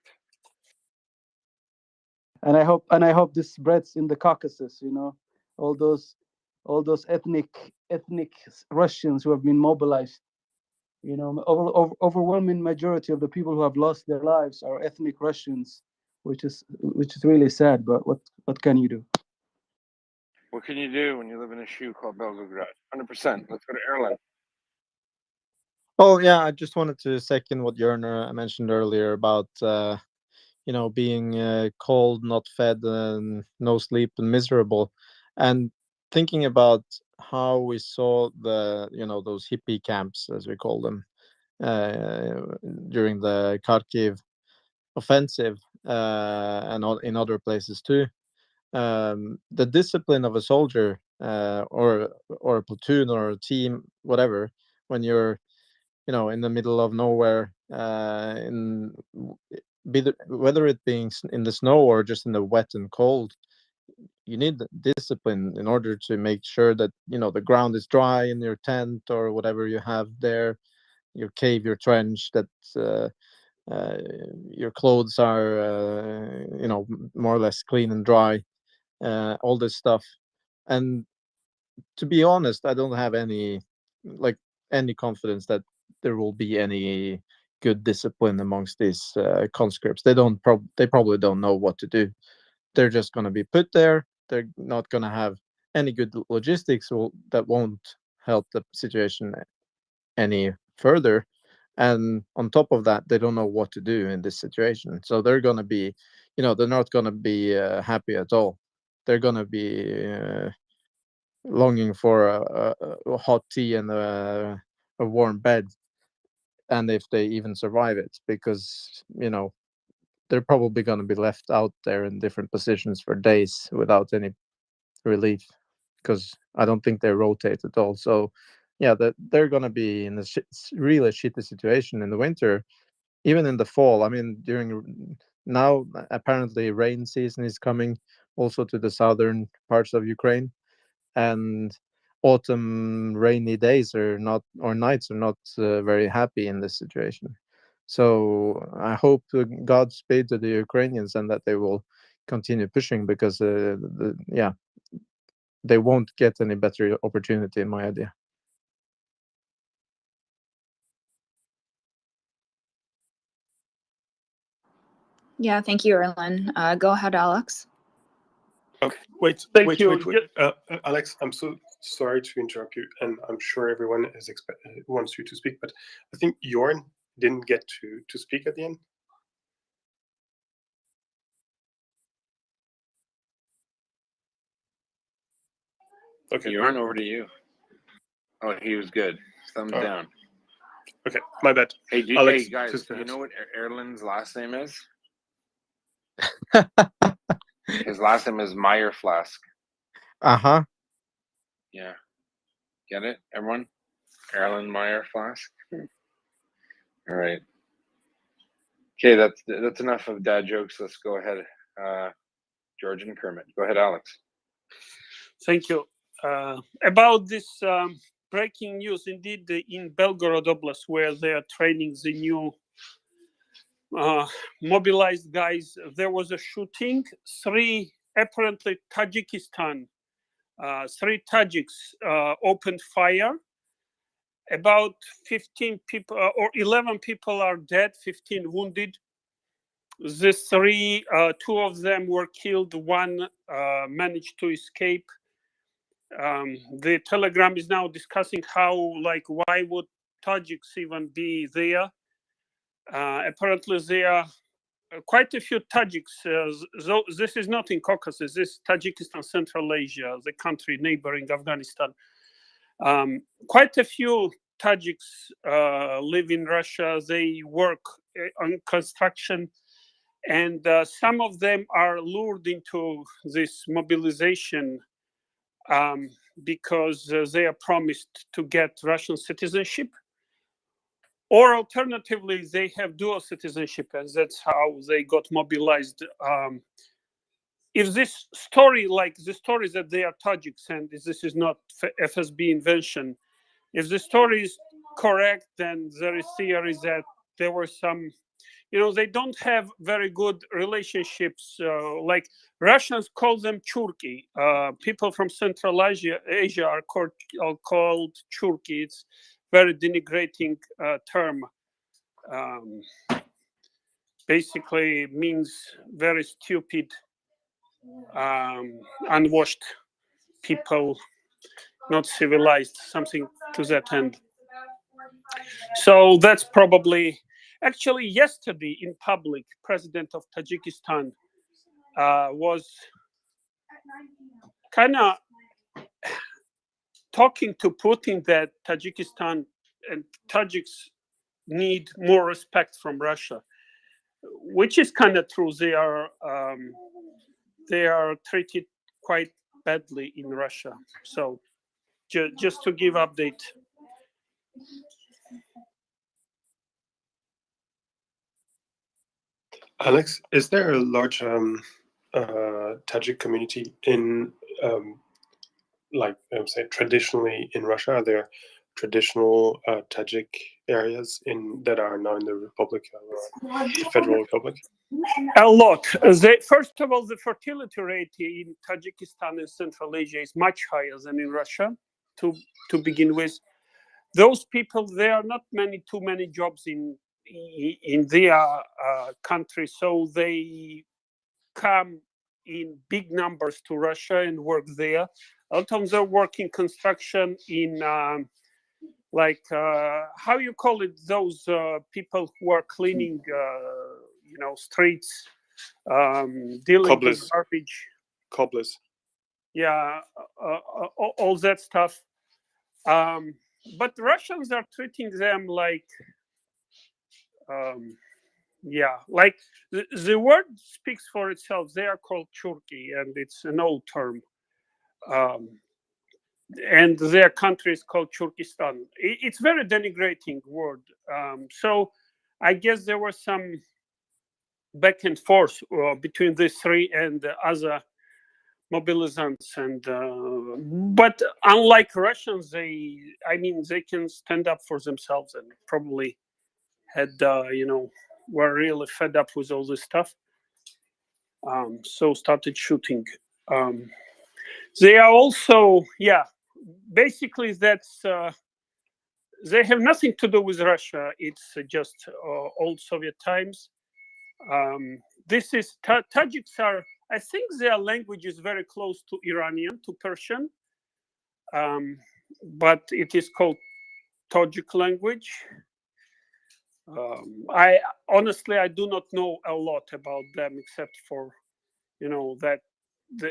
And I hope this spreads in the Caucasus. All those ethnic Russians who have been mobilized. Overwhelming majority of the people who have lost their lives are ethnic Russians, which is really sad. But what can you do? What can you do when you live in a shoe called Belgorod? 100%. Let's go to Erlen. Oh yeah, I just wanted to second what Jörn mentioned earlier about being cold, not fed, and no sleep and miserable, and thinking about how we saw those hippie camps, as we call them, during the Kharkiv offensive, and in other places too. The discipline of a soldier, or a platoon or a team, whatever, when you're in the middle of nowhere, whether it being in the snow or just in the wet and cold, you need discipline in order to make sure that the ground is dry in your tent or whatever you have there, your cave, your trench, that your clothes are more or less clean and dry, all this stuff. And to be honest, I don't have any confidence that there will be any good discipline amongst these conscripts. They probably don't know what to do. They're just going to be put there. They're not going to have any good logistics that won't help the situation any further. And on top of that, they don't know what to do in this situation. So they're going to be, they're not going to be happy at all. They're going to be longing for a hot tea and a warm bed, and if they even survive it, because they're probably going to be left out there in different positions for days without any relief, because I don't think they rotate at all. So yeah, they're going to be in a really shitty situation in the winter, even in the fall. I mean, now apparently rain season is coming also to the southern parts of Ukraine, and autumn rainy days nights are not very happy in this situation. So I hope Godspeed to the Ukrainians, and that they will continue pushing, because they won't get any better opportunity, in my idea. Yeah, thank you, Erlen. Go ahead, Alex. Okay, wait. Alex, I'm so sorry to interrupt you, and I'm sure everyone wants you to speak, but I think Jorn didn't get to speak at the end. Okay, Jorn, over to you. Oh, he was good. Thumbs down. Okay, my bad. Hey, Alex, guys, do you know what Erlen's last name is? His last name is Meyer Flask. Uh-huh. Yeah. Get it, everyone? Erlen Meyer Flask. All right. Okay, that's enough of dad jokes. Let's go ahead. George and Kermit. Go ahead, Alex. Thank you. About this breaking news, indeed, in Belgorod Oblast, where they are training the new mobilized guys, there was a shooting. Apparently Tajikistan, 3 Tajiks opened fire. About 15 people or 11 people are dead, 15 wounded. The 3, 2 of them were killed. 1 managed to escape. The Telegram is now discussing why would Tajiks even be there? Apparently there are quite a few Tajiks. This is not in Caucasus. This is Tajikistan, Central Asia, the country neighboring Afghanistan. Quite a few Tajiks live in Russia. They work on construction, and some of them are lured into this mobilization because they are promised to get Russian citizenship. Or alternatively, they have dual citizenship, and that's how they got mobilized. If this story, like the story that they are Tajiks, and this is not FSB invention, if the story is correct, then there is theory that there were some, they don't have very good relationships. Like Russians call them Churki. People from Central Asia are called Churki. It's very denigrating term. Basically means very stupid, unwashed people, not civilized, something to that end. So that's probably, actually yesterday in public, President of Tajikistan was kind of talking to Putin that Tajikistan and Tajiks need more respect from Russia, which is kind of true. They are treated quite badly in Russia. So just to give update. Alex, is there a large Tajik community in, say, traditionally in Russia? Are there traditional Tajik areas that are now in the Republic, the Federal Republic? A lot. First of all, the fertility rate in Tajikistan and Central Asia is much higher than in Russia, to begin with. Those people, there are not too many jobs in their country, so they come in big numbers to Russia and work there. A lot of them are working construction in how you call it, those people who are cleaning streets, dealing with garbage. Cobblers. Yeah, all that stuff. But Russians are treating them like, like the word speaks for itself. They are called Churki, and it's an old term. And their country is called Turkestan. It's very denigrating word. So I guess there was some back and forth between these three and the other mobilizants. And but unlike Russians, they can stand up for themselves, and probably had were really fed up with all this stuff. So started shooting. They are also, basically that's they have nothing to do with Russia. It's just old Soviet times. This is Tajiks are, I think their language is very close to Iranian, to Persian, but it is called Tajik language. I honestly, I do not know a lot about them, except for that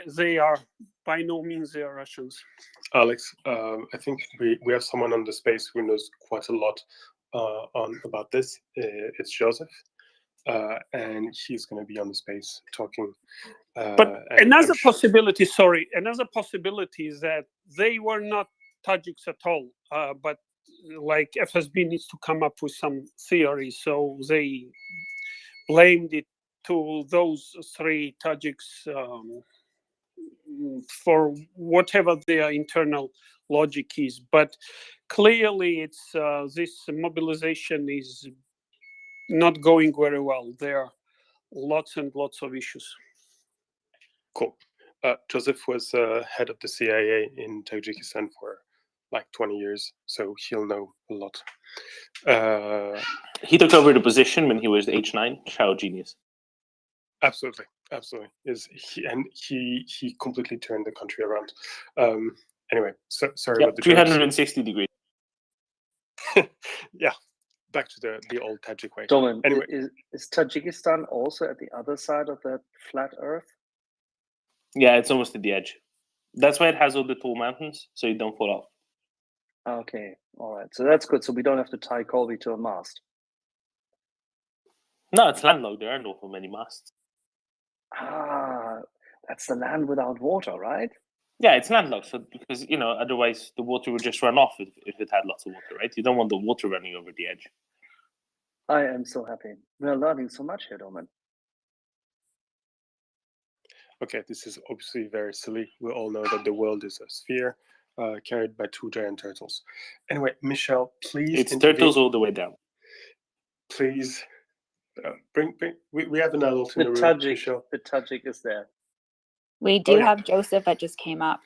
they are by no means they are Russians. Alex, I think we have someone on the space who knows quite a lot about this. It's Joseph, and he's going to be on the space talking. But another possibility, another possibility is that they were not Tajiks at all, but like FSB needs to come up with some theory, so they blamed it to those three Tajiks for whatever their internal logic is. But clearly, it's this mobilization is not going very well. There are lots and lots of issues. Cool. Joseph was head of the CIA in Tajikistan for like 20 years, so he'll know a lot. He took over the position when he was age 9. Child genius. Absolutely. He completely turned the country around. Anyway, sorry about the 360 degrees. Yeah, back to the old Tajik way. Dolan, anyway, is Tajikistan also at the other side of that flat Earth? Yeah, it's almost at the edge. That's why it has all the tall mountains, so you don't fall off. Okay, all right. So that's good. So we don't have to tie Colby to a mast. No, it's landlocked. There are not many masts. Ah, that's the land without water, right? Yeah, it's landlocked. So because otherwise the water would just run off if it had lots of water, right? You don't want the water running over the edge. I am so happy. We're learning so much here, Domin. Okay, this is obviously very silly. We all know that the world is a sphere carried by two giant turtles. Anyway, Michelle, please. It's turtles all the way down. Please bring. We have an adult in the room. Michelle. The Tajik is there. We do have Joseph that just came up.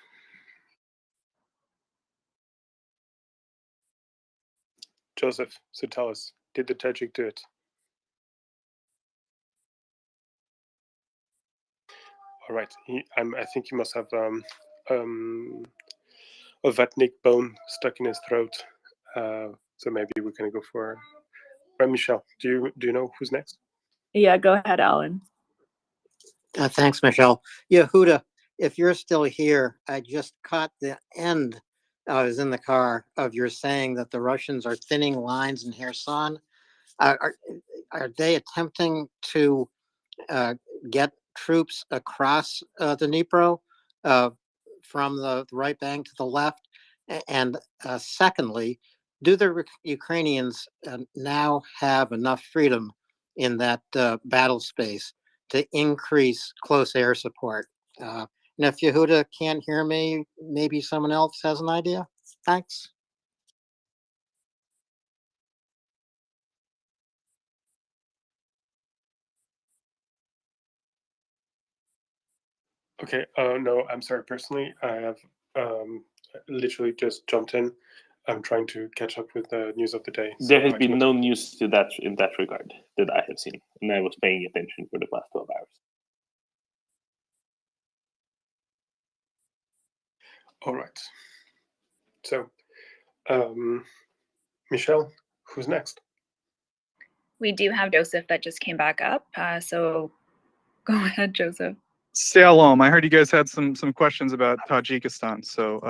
Joseph, so tell us, did the Tajik do it? All right. I think he must have a Vatnik bone stuck in his throat. So maybe we're gonna go for. Right, Michelle. Do you know who's next? Yeah, go ahead, Alan. Thanks, Michelle. Yehuda, if you're still here, I just caught the end. I was in the car of your saying that the Russians are thinning lines in Kherson. Are they attempting to get troops across the Dnipro from the right bank to the left? And secondly, do the Ukrainians now have enough freedom in that battle space to increase close air support? And if Yehuda can't hear me, maybe someone else has an idea. Thanks. Okay. No, I'm sorry. Personally, I have literally just jumped in. I'm trying to catch up with the news of the day. There has been no news to that in that regard that I have seen, and I was paying attention for the past 12 hours. All right. So, Michelle, who's next? We do have Joseph that just came back up. So go ahead, Joseph. Shalom. I heard you guys had some questions about Tajikistan. So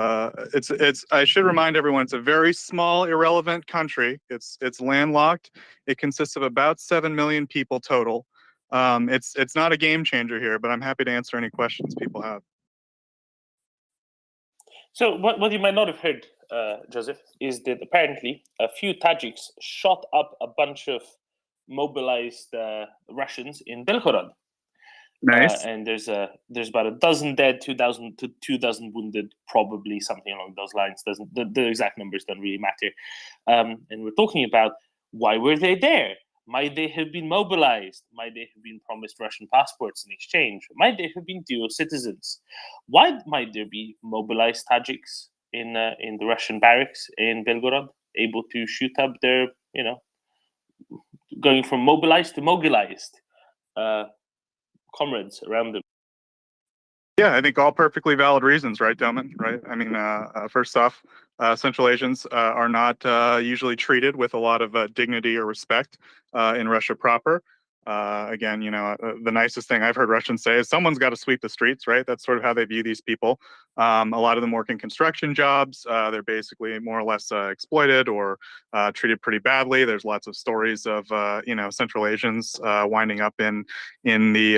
it's I should remind everyone it's a very small, irrelevant country. It's landlocked. It consists of about 7 million people total. It's not a game changer here, but I'm happy to answer any questions people have. So what you might not have heard, Joseph, is that apparently a few Tajiks shot up a bunch of mobilized Russians in Belgorod. Nice. And there's about a dozen dead, 2,000 to 2,000 wounded, probably something along those lines. The exact numbers don't really matter. And we're talking about why were they there? Might they have been mobilized? Might they have been promised Russian passports in exchange? Might they have been dual citizens? Why might there be mobilized Tajiks in the Russian barracks in Belgorod, able to shoot up their, going from mobilized to mogulized comrades around them? Yeah, I think all perfectly valid reasons, right, Domin? Right? I mean, first off, Central Asians are not usually treated with a lot of dignity or respect in Russia proper. Again, the nicest thing I've heard Russians say is someone's got to sweep the streets, right? That's sort of how they view these people. A lot of them work in construction jobs. They're basically more or less exploited or treated pretty badly. There's lots of stories of, Central Asians winding up in the,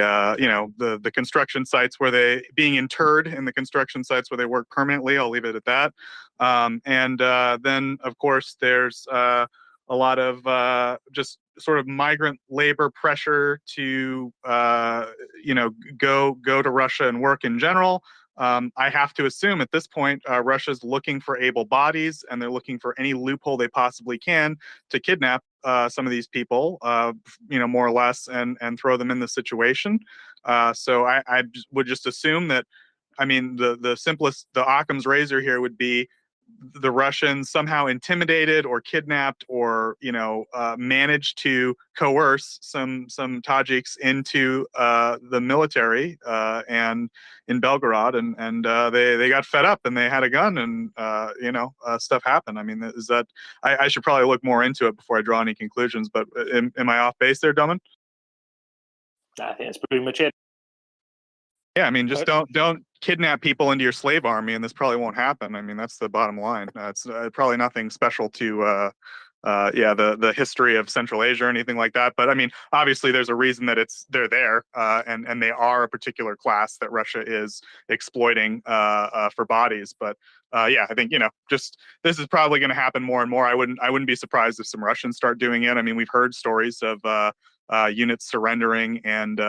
the construction sites where they being interred in the construction sites where they work permanently. I'll leave it at that. And then, of course, there's a lot of just sort of migrant labor pressure to go to Russia and work in general. I have to assume at this point Russia's looking for able bodies, and they're looking for any loophole they possibly can to kidnap some of these people, more or less, and throw them in the situation. So I would just assume that, I mean, the simplest, the Occam's razor here would be the Russians somehow intimidated or kidnapped or managed to coerce some Tajiks into the military and in Belgorod, and they got fed up and they had a gun, and stuff happened. I mean, is that I should probably look more into it before I draw any conclusions, but am I off base there, Domin? I think that's pretty much it. Yeah, I mean, just don't kidnap people into your slave army, and this probably won't happen. I mean, that's the bottom line. It's probably nothing special to the history of Central Asia or anything like that. But I mean, obviously, there's a reason that they're there, and they are a particular class that Russia is exploiting for bodies. But I think just this is probably going to happen more and more. I wouldn't be surprised if some Russians start doing it. I mean, we've heard stories of units surrendering and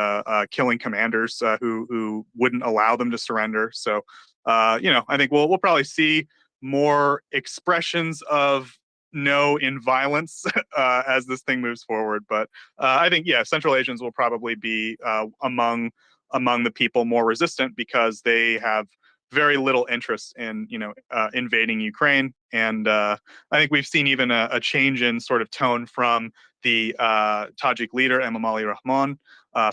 killing commanders who wouldn't allow them to surrender. So I think we'll probably see more expressions of no in violence as this thing moves forward. But I think Central Asians will probably be among the people more resistant because they have very little interest in invading Ukraine. And I think we've seen even a change in sort of tone from the Tajik leader Emomali Rahmon.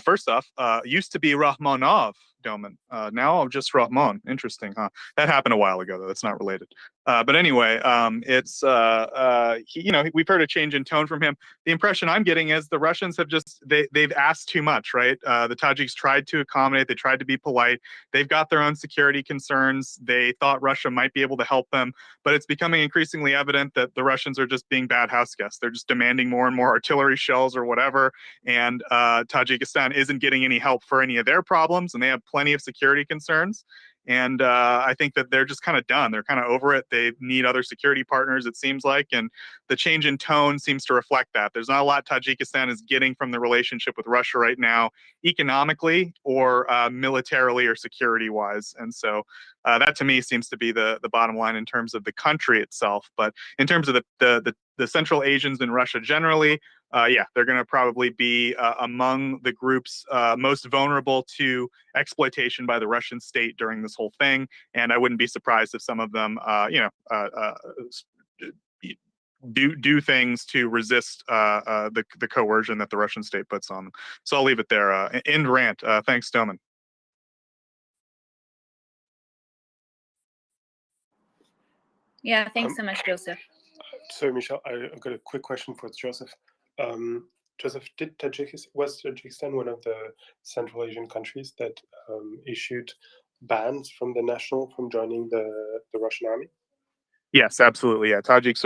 First off, used to be Rahmonov, Doman. Now just Rahmon. Interesting, huh? That happened a while ago, though. That's not related. But anyway, it's we've heard a change in tone from him. The impression I'm getting is the Russians have they've asked too much, right? The Tajiks tried to accommodate. They tried to be polite. They've got their own security concerns. They thought Russia might be able to help them, but it's becoming increasingly evident that the Russians are just being bad house guests. They're just demanding more and more artillery shells or whatever, and Tajikistan isn't getting any help for any of their problems, and they have plenty of security concerns. And I think that they're just kind of done. They're kind of over it. They need other security partners, it seems like. And the change in tone seems to reflect that. There's not a lot Tajikistan is getting from the relationship with Russia right now, economically or militarily or security-wise. And so that, to me, seems to be the bottom line in terms of the country itself. But in terms of the Central Asians in Russia generally, they're going to probably be among the groups most vulnerable to exploitation by the Russian state during this whole thing. And I wouldn't be surprised if some of them, do things to resist the coercion that the Russian state puts on them. So I'll leave it there. End rant. Thanks, Stoneman. Yeah, thanks so much, Joseph. Sorry, Michelle, I've got a quick question for Joseph. Joseph, was Tajikistan one of the Central Asian countries that issued bans from joining the Russian army? Yes, absolutely. Yeah, Tajiks,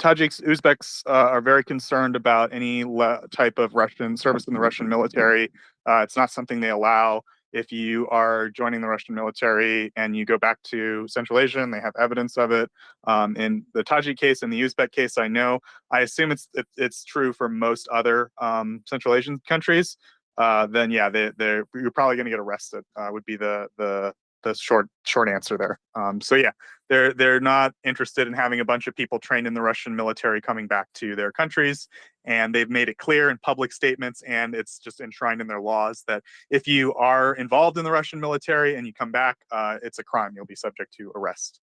Uzbeks are very concerned about any type of Russian service in the Russian military. It's not something they allow. If you are joining the Russian military and you go back to Central Asia, and they have evidence of it. In the Tajik case and the Uzbek case, I assume it's true for most other Central Asian countries. Then you're probably going to get arrested. Would be the short answer there. They're not interested in having a bunch of people trained in the Russian military coming back to their countries, and they've made it clear in public statements, and it's just enshrined in their laws that if you are involved in the Russian military and you come back, it's a crime. You'll be subject to arrest.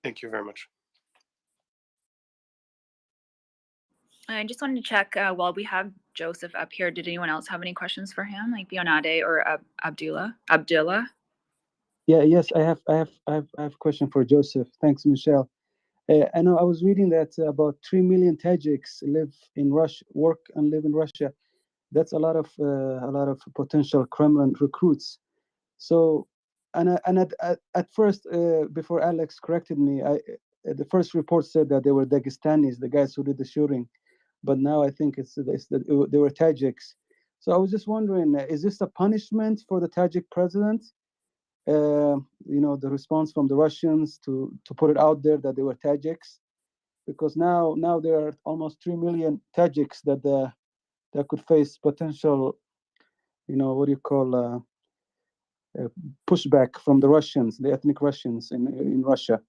Thank you very much. I just wanted to check while we have Joseph up here, did anyone else have any questions for him, like Bionade or Abdullah? Yes, I have a question for Joseph. Thanks, Michelle. I know I was reading that about 3 million Tajiks live in Russia, work and live in Russia. That's a lot of potential Kremlin recruits. So, at first, before Alex corrected me, the first report said that they were Dagestanis, the guys who did the shooting, but now I think they were Tajiks. So I was just wondering, is this a punishment for the Tajik president? The response from the Russians to put it out there that they were Tajiks, because now there are almost 3 million Tajiks that could face potential, pushback from the Russians, the ethnic Russians in Russia.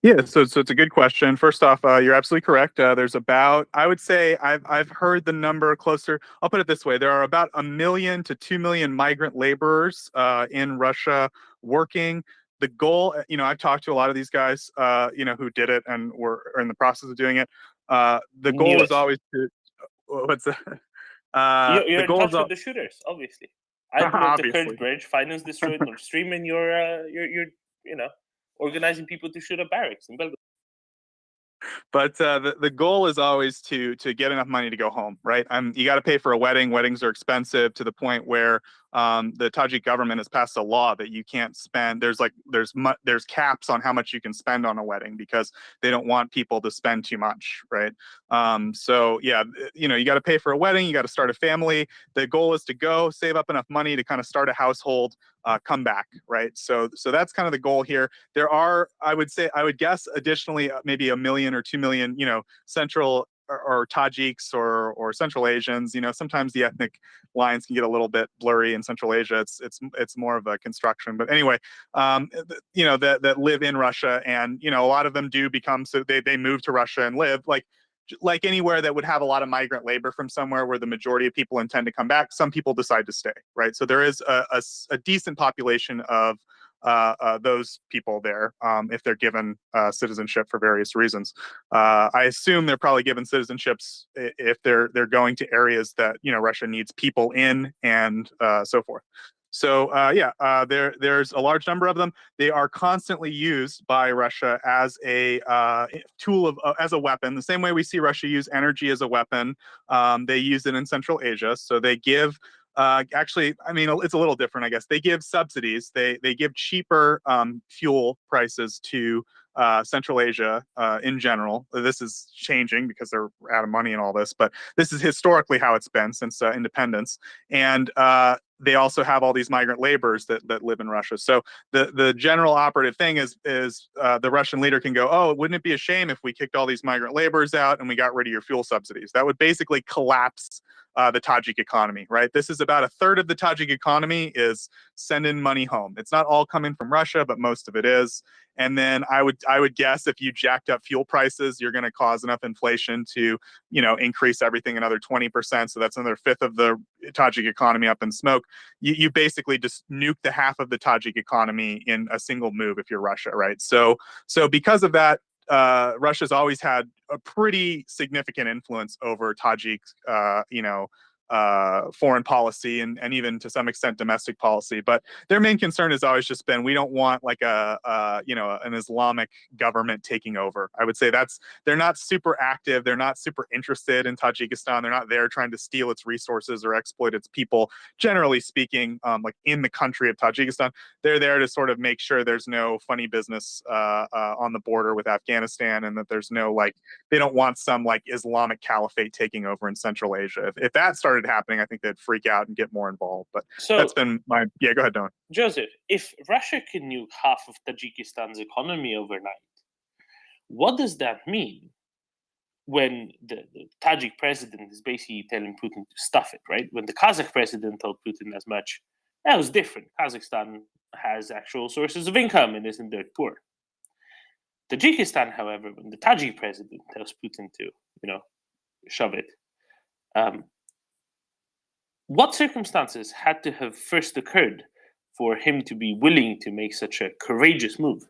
Yeah, so it's a good question. First off, you're absolutely correct. There's about, I would say, I've heard the number closer. I'll put it this way: there are about 1 million to 2 million migrant laborers in Russia working. The goal, I've talked to a lot of these guys, who did it and were in the process of doing it. The goal is always to, what's that? You're the in goal touch is with the shooters, obviously. I blew the Kerch Bridge, finance destroyed Nord Stream, and you're organizing people to shoot up barracks in Belgrade. But the goal is always to get enough money to go home, right? You got to pay for a wedding. Weddings are expensive to the point where the Tajik government has passed a law that you can't spend. There's caps on how much you can spend on a wedding because they don't want people to spend too much, right? So yeah, you got to pay for a wedding. You got to start a family. The goal is to go save up enough money to kind of start a household, come back, right? So that's kind of the goal here. There are, I would guess, additionally, maybe 1 million or 2 million, Central or Tajiks or Central Asians. Sometimes the ethnic lines can get a little bit blurry in Central Asia. It's more of a construction. But anyway, that live in Russia, and a lot of them do become, so they move to Russia and live like anywhere that would have a lot of migrant labor from somewhere where the majority of people intend to come back. Some people decide to stay, right? So there is a decent population of those people there, if they're given citizenship for various reasons. I assume they're probably given citizenships if they're going to areas that Russia needs people in, and so forth. So there's a large number of them. They are constantly used by Russia as a tool as a weapon. The same way we see Russia use energy as a weapon, they use it in Central Asia. So they give. Actually, I mean, it's a little different, I guess. They give subsidies. They give cheaper fuel prices to Central Asia in general. This is changing because they're out of money and all this, but this is historically how it's been since independence. And they also have all these migrant laborers that live in Russia. So the general operative thing is the Russian leader can go, oh, wouldn't it be a shame if we kicked all these migrant laborers out and we got rid of your fuel subsidies? That would basically collapse the Tajik economy, right? This is about 1/3 of the Tajik economy is sending money home. It's not all coming from Russia, but most of it is. And then I would guess if you jacked up fuel prices, you're going to cause enough inflation to, increase everything another 20%. So that's another 1/5 of the Tajik economy up in smoke. You basically just nuke the half of the Tajik economy in a single move if you're Russia, right? So because of that, Russia's always had a pretty significant influence over Tajik, foreign policy and even to some extent domestic policy. But their main concern has always just been, we don't want like an Islamic government taking over. I would say they're not super active. They're not super interested in Tajikistan. They're not there trying to steal its resources or exploit its people. Generally speaking, like in the country of Tajikistan, they're there to sort of make sure there's no funny business on the border with Afghanistan, and that there's no they don't want some Islamic caliphate taking over in Central Asia. If that started happening, I think they'd freak out and get more involved. But that's been my go ahead, Don. Joseph, if Russia can nuke half of Tajikistan's economy overnight, what does that mean when the Tajik president is basically telling Putin to stuff it, right? When the Kazakh president told Putin as much, that was different. Kazakhstan has actual sources of income and isn't dirt poor. Tajikistan, however, when the Tajik president tells Putin to, shove it, what circumstances had to have first occurred for him to be willing to make such a courageous move?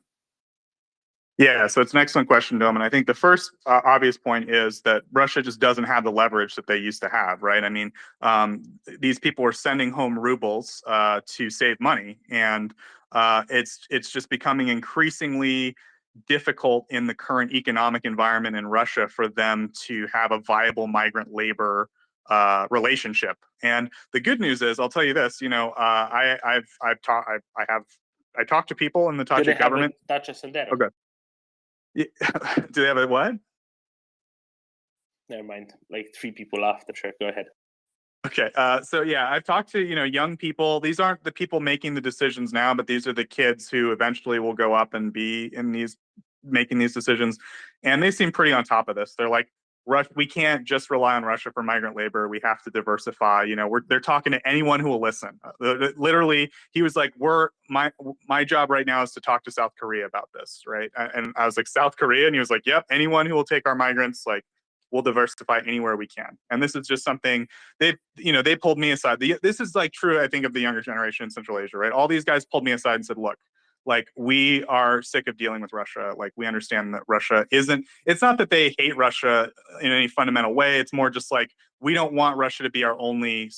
Yeah, so it's an excellent question, Dom. And I think the first obvious point is that Russia just doesn't have the leverage that they used to have, right? I mean, these people are sending home rubles to save money, and it's just becoming increasingly difficult in the current economic environment in Russia for them to have a viable migrant labor relationship. And the good news is, I'll tell you this, I talked to people in the Tajik government. Okay. Yeah. Do they have a what? Never mind. Like 3 people after. Sure, go ahead. Okay. So yeah, I've talked to young people. These aren't the people making the decisions now, but these are the kids who eventually will go up and be in making these decisions, and they seem pretty on top of this. They're like, we can't just rely on Russia for migrant labor. We have to diversify. They're talking to anyone who will listen. Literally, he was like, my job right now is to talk to South Korea about this, right? And I was like, South Korea? And he was like, yep, anyone who will take our migrants, we'll diversify anywhere we can. And this is just something they pulled me aside. This is true, I think, of the younger generation in Central Asia, right? All these guys pulled me aside and said, look, we are sick of dealing with Russia. We understand that Russia it's not that they hate Russia in any fundamental way. It's more just we don't want Russia to be our only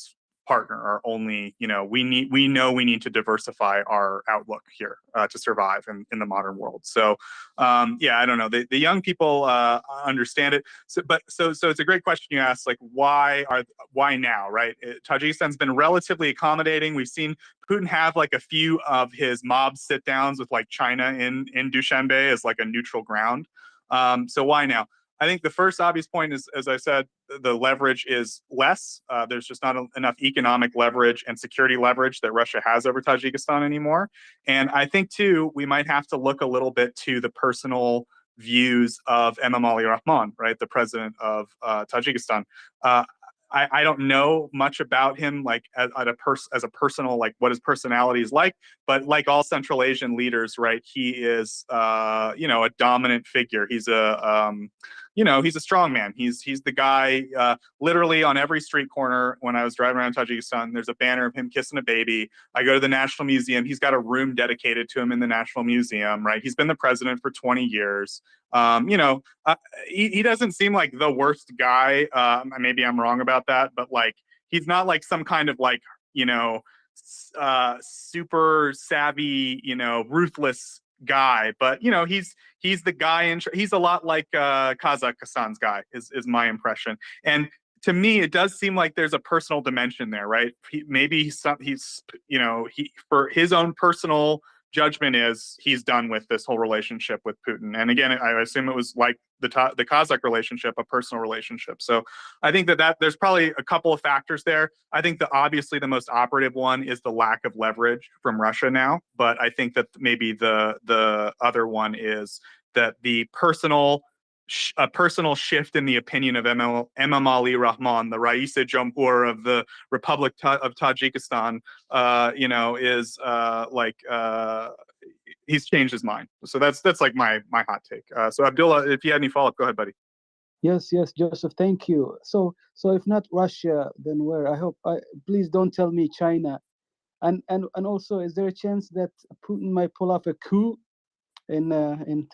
partner, our only, we know we need to diversify our outlook here to survive in the modern world. So yeah, I don't know. The young people understand it. So it's a great question you asked, like why now, right? Tajikistan's been relatively accommodating. We've seen Putin have like a few of his mob sit downs with like China in Dushanbe as like a neutral ground. So why now? I think the first obvious point is, as I said, the leverage is less. There's just not enough economic leverage and security leverage that Russia has over Tajikistan anymore. And I think, too, we might have to look a little bit to the personal views of Emomali Rahmon, right, the president of Tajikistan. I don't know much about him, like as a personal, like what his personality is like, but like all Central Asian leaders, right, he is, a dominant figure. He's he's a strong man. He's the guy, literally on every street corner when I was driving around Tajikistan, there's a banner of him kissing a baby. I go to the National Museum. He's got a room dedicated to him in the National Museum, right? He's been the president for 20 years. He doesn't seem like the worst guy. Maybe I'm wrong about that, but like, he's not like some kind of like, super savvy, ruthless guy, but he's the guy he's a lot like Kazakhstan's guy is my impression. And to me, it does seem like there's a personal dimension there, right? For his own personal judgment he's done with this whole relationship with Putin. And again, I assume it was like the Kazakh relationship, a personal relationship. So I think that there's probably a couple of factors there. I think obviously the most operative one is the lack of leverage from Russia now. But I think that maybe the other one is that a personal shift in the opinion of Emomali Rahmon, the Rais-e Jamhur of the Republic of Tajikistan, he's changed his mind. So that's like my hot take. So Abdullah, if you had any follow-up, go ahead, buddy. Yes, Joseph, thank you. So if not Russia, then where? Please don't tell me China. And also, is there a chance that Putin might pull off a coup in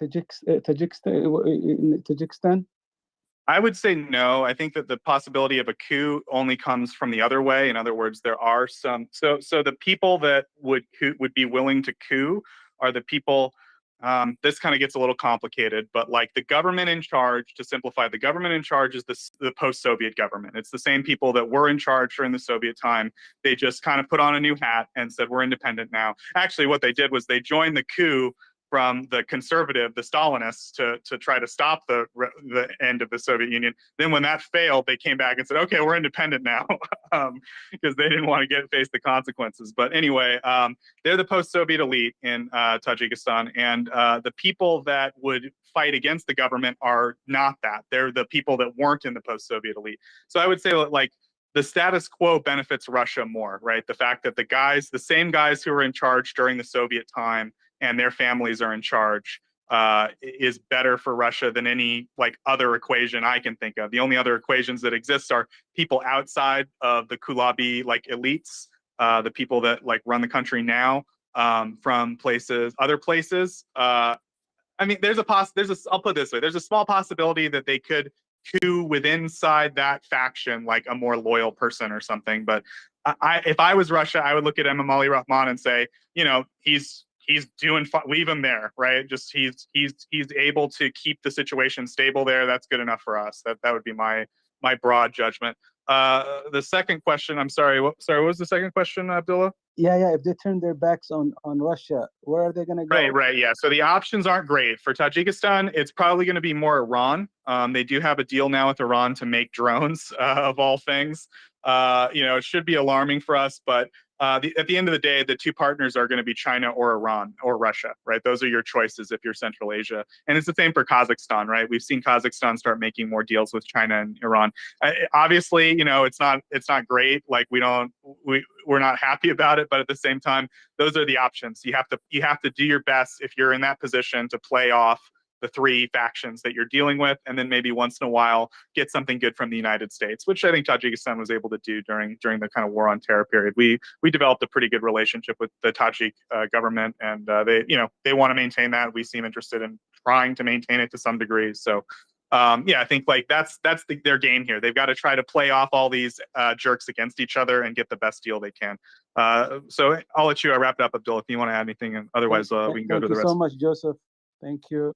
Tajikistan? I would say no. I think that the possibility of a coup only comes from the other way. In other words, there are some. So the people that would be willing to coup are the people. This kind of gets a little complicated, but like the government in charge, to simplify, the government in charge is the post-Soviet government. It's the same people that were in charge during the Soviet time. They just kind of put on a new hat and said, we're independent now. Actually, what they did was they joined the coup from the conservative, the Stalinists, to try to stop the end of the Soviet Union. Then when that failed, they came back and said, okay, we're independent now, because they didn't want to face the consequences. But anyway, they're the post-Soviet elite in Tajikistan, and the people that would fight against the government are not that. They're the people that weren't in the post-Soviet elite. So I would say that, like, the status quo benefits Russia more, right? The fact that the same guys who were in charge during the Soviet time and their families are in charge is better for Russia than any like other equation I can think of. The only other equations that exist are people outside of the Kulabi like elites, the people that like run the country now from other places. I'll put it this way: there's a small possibility that they could coup inside that faction, like a more loyal person or something. But if I was Russia, I would look at Emomali Rahmon and say, he's doing fine. Leave him there, right? Just he's able to keep the situation stable there. That's good enough for us. That would be my broad judgment. The second question, I'm sorry. What was the second question, Abdullah? Yeah. If they turn their backs on Russia, where are they going to go? Right. Yeah. So the options aren't great for Tajikistan. It's probably going to be more Iran. They do have a deal now with Iran to make drones, of all things. It should be alarming for us, but at the end of the day, the two partners are going to be China or Iran or Russia, right? Those are your choices if you're Central Asia. And it's the same for Kazakhstan, right? We've seen Kazakhstan start making more deals with China and Iran. Obviously, it's not great. Like we're not happy about it, but at the same time, those are the options. You have to do your best if you're in that position to play off the three factions that you're dealing with, and then maybe once in a while get something good from the United States, which I think Tajikistan was able to do during the kind of war on terror period. We developed a pretty good relationship with the Tajik government, and they want to maintain that. We seem interested in trying to maintain it to some degree. So yeah, I think like that's their game here. They've got to try to play off all these jerks against each other and get the best deal they can. So I'll let you wrap it up, Abdul, if you want to add anything, and otherwise we can go to the Thank you rest. so much, Joseph. Thank you.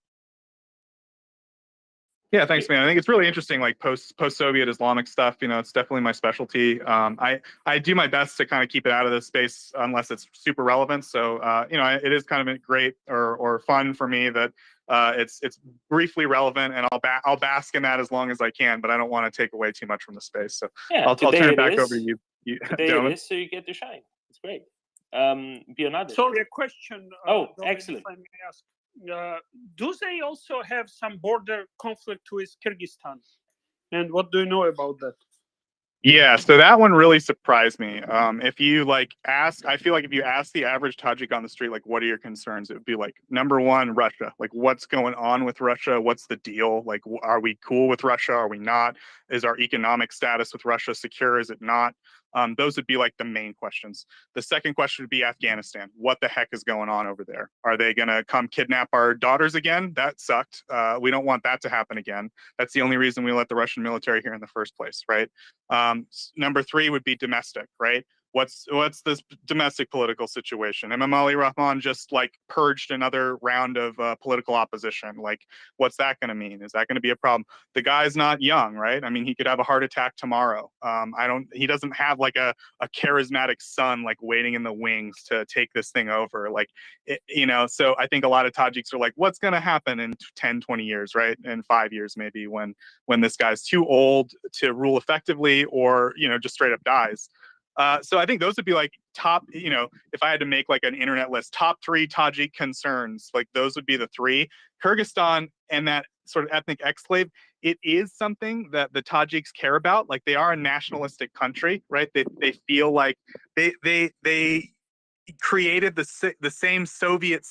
Yeah, thanks, man. I think it's really interesting, like post-Soviet Islamic stuff. You know, it's definitely my specialty. I do my best to kind of keep it out of this space unless it's super relevant. So, you know, it is kind of great or fun for me that it's briefly relevant, and I'll bask in that as long as I can. But I don't want to take away too much from the space. So Yeah, I'll turn today it back is. over to you, Today gentlemen. it is, so you get to shine. It's great. Bionade. Sorry, a question. Oh, Domin, excellent. if I may ask. Do they also have some border conflict with Kyrgyzstan? And what do you know about that? Yeah, so that one really surprised me. If you like ask, I feel like if you ask the average Tajik on the street, like, what are your concerns? It would be like, number one, Russia. Like, what's going on with Russia? What's the deal? Like, are we cool with Russia? Are we not? Is our economic status with Russia secure? Is it not? Those would be like the main questions. The second question would be Afghanistan. What the heck is going on over there? Are they going to come kidnap our daughters again? That sucked. We don't want that to happen again. That's the only reason we let the Russian military here in the first place, right? Number three would be domestic, right? What's this domestic political situation? Emomali Rahman just like purged another round of political opposition. Like, what's that going to mean? Is that going to be a problem? The guy's not young, right? I mean, he could have a heart attack tomorrow. He doesn't have like a charismatic son like waiting in the wings to take this thing over. Like, you know, so I think a lot of Tajiks are like, what's going to happen in 10, 20 years, right? In 5 years, maybe when this guy's too old to rule effectively, or, you know, just straight up dies. So I think those would be like top, you know, if I had to make like an internet list, top 3 Tajik concerns, like those would be the 3. Kyrgyzstan and that sort of ethnic exclave, it is something that the Tajiks care about. Like, they are a nationalistic country, right? They feel like they created the same Soviet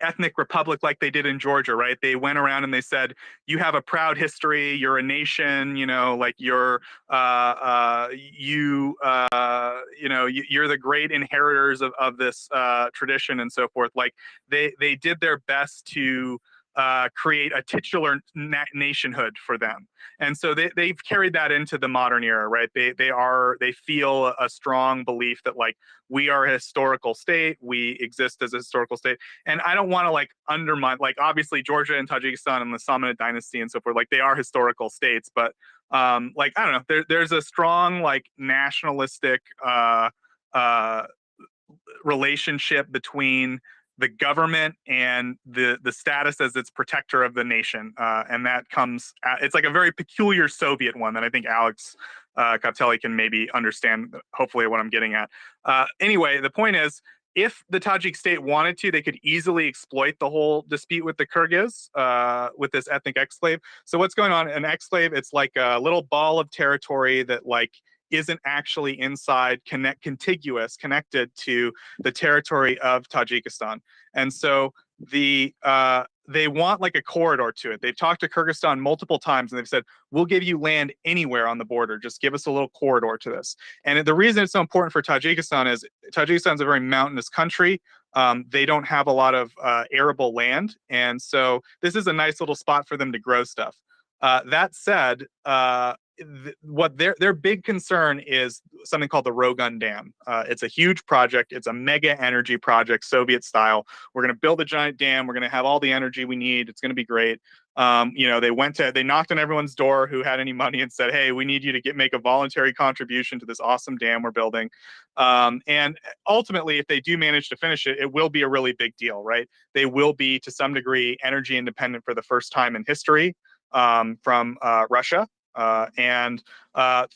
ethnic republic like they did in Georgia, right? They went around and they said, you have a proud history, you're a nation, you know, like you're you're the great inheritors of this tradition and so forth. Like, they did their best to create a titular nationhood for them. And so they've carried that into the modern era, right? They feel a strong belief that like, we are a historical state, we exist as a historical state. And I don't want to like undermine, like, obviously Georgia and Tajikistan and the Samanid dynasty and so forth, like, they are historical states, but like, I don't know, there's a strong like nationalistic relationship between the government and the status as its protector of the nation, and that comes. It's like a very peculiar Soviet one that I think Alex Kapteli can maybe understand. Hopefully, what I'm getting at. Anyway, the point is, if the Tajik state wanted to, they could easily exploit the whole dispute with the Kyrgyz, with this ethnic exclave. So what's going on? An exclave, it's like a little ball of territory that like isn't actually inside connected to the territory of Tajikistan. And so they want like a corridor to it. They've talked to Kyrgyzstan multiple times and they've said, we'll give you land anywhere on the border. Just give us a little corridor to this. And the reason it's so important for Tajikistan is Tajikistan is a very mountainous country. They don't have a lot of arable land. And so this is a nice little spot for them to grow stuff. That said, what their big concern is something called the Rogun Dam. It's a huge project. It's a mega energy project, Soviet style. We're going to build a giant dam. We're going to have all the energy we need. It's going to be great. You know, they knocked on everyone's door who had any money and said, hey, we need you to make a voluntary contribution to this awesome dam we're building. And ultimately, if they do manage to finish it, it will be a really big deal, right? They will be, to some degree, energy independent for the first time in history from Russia. And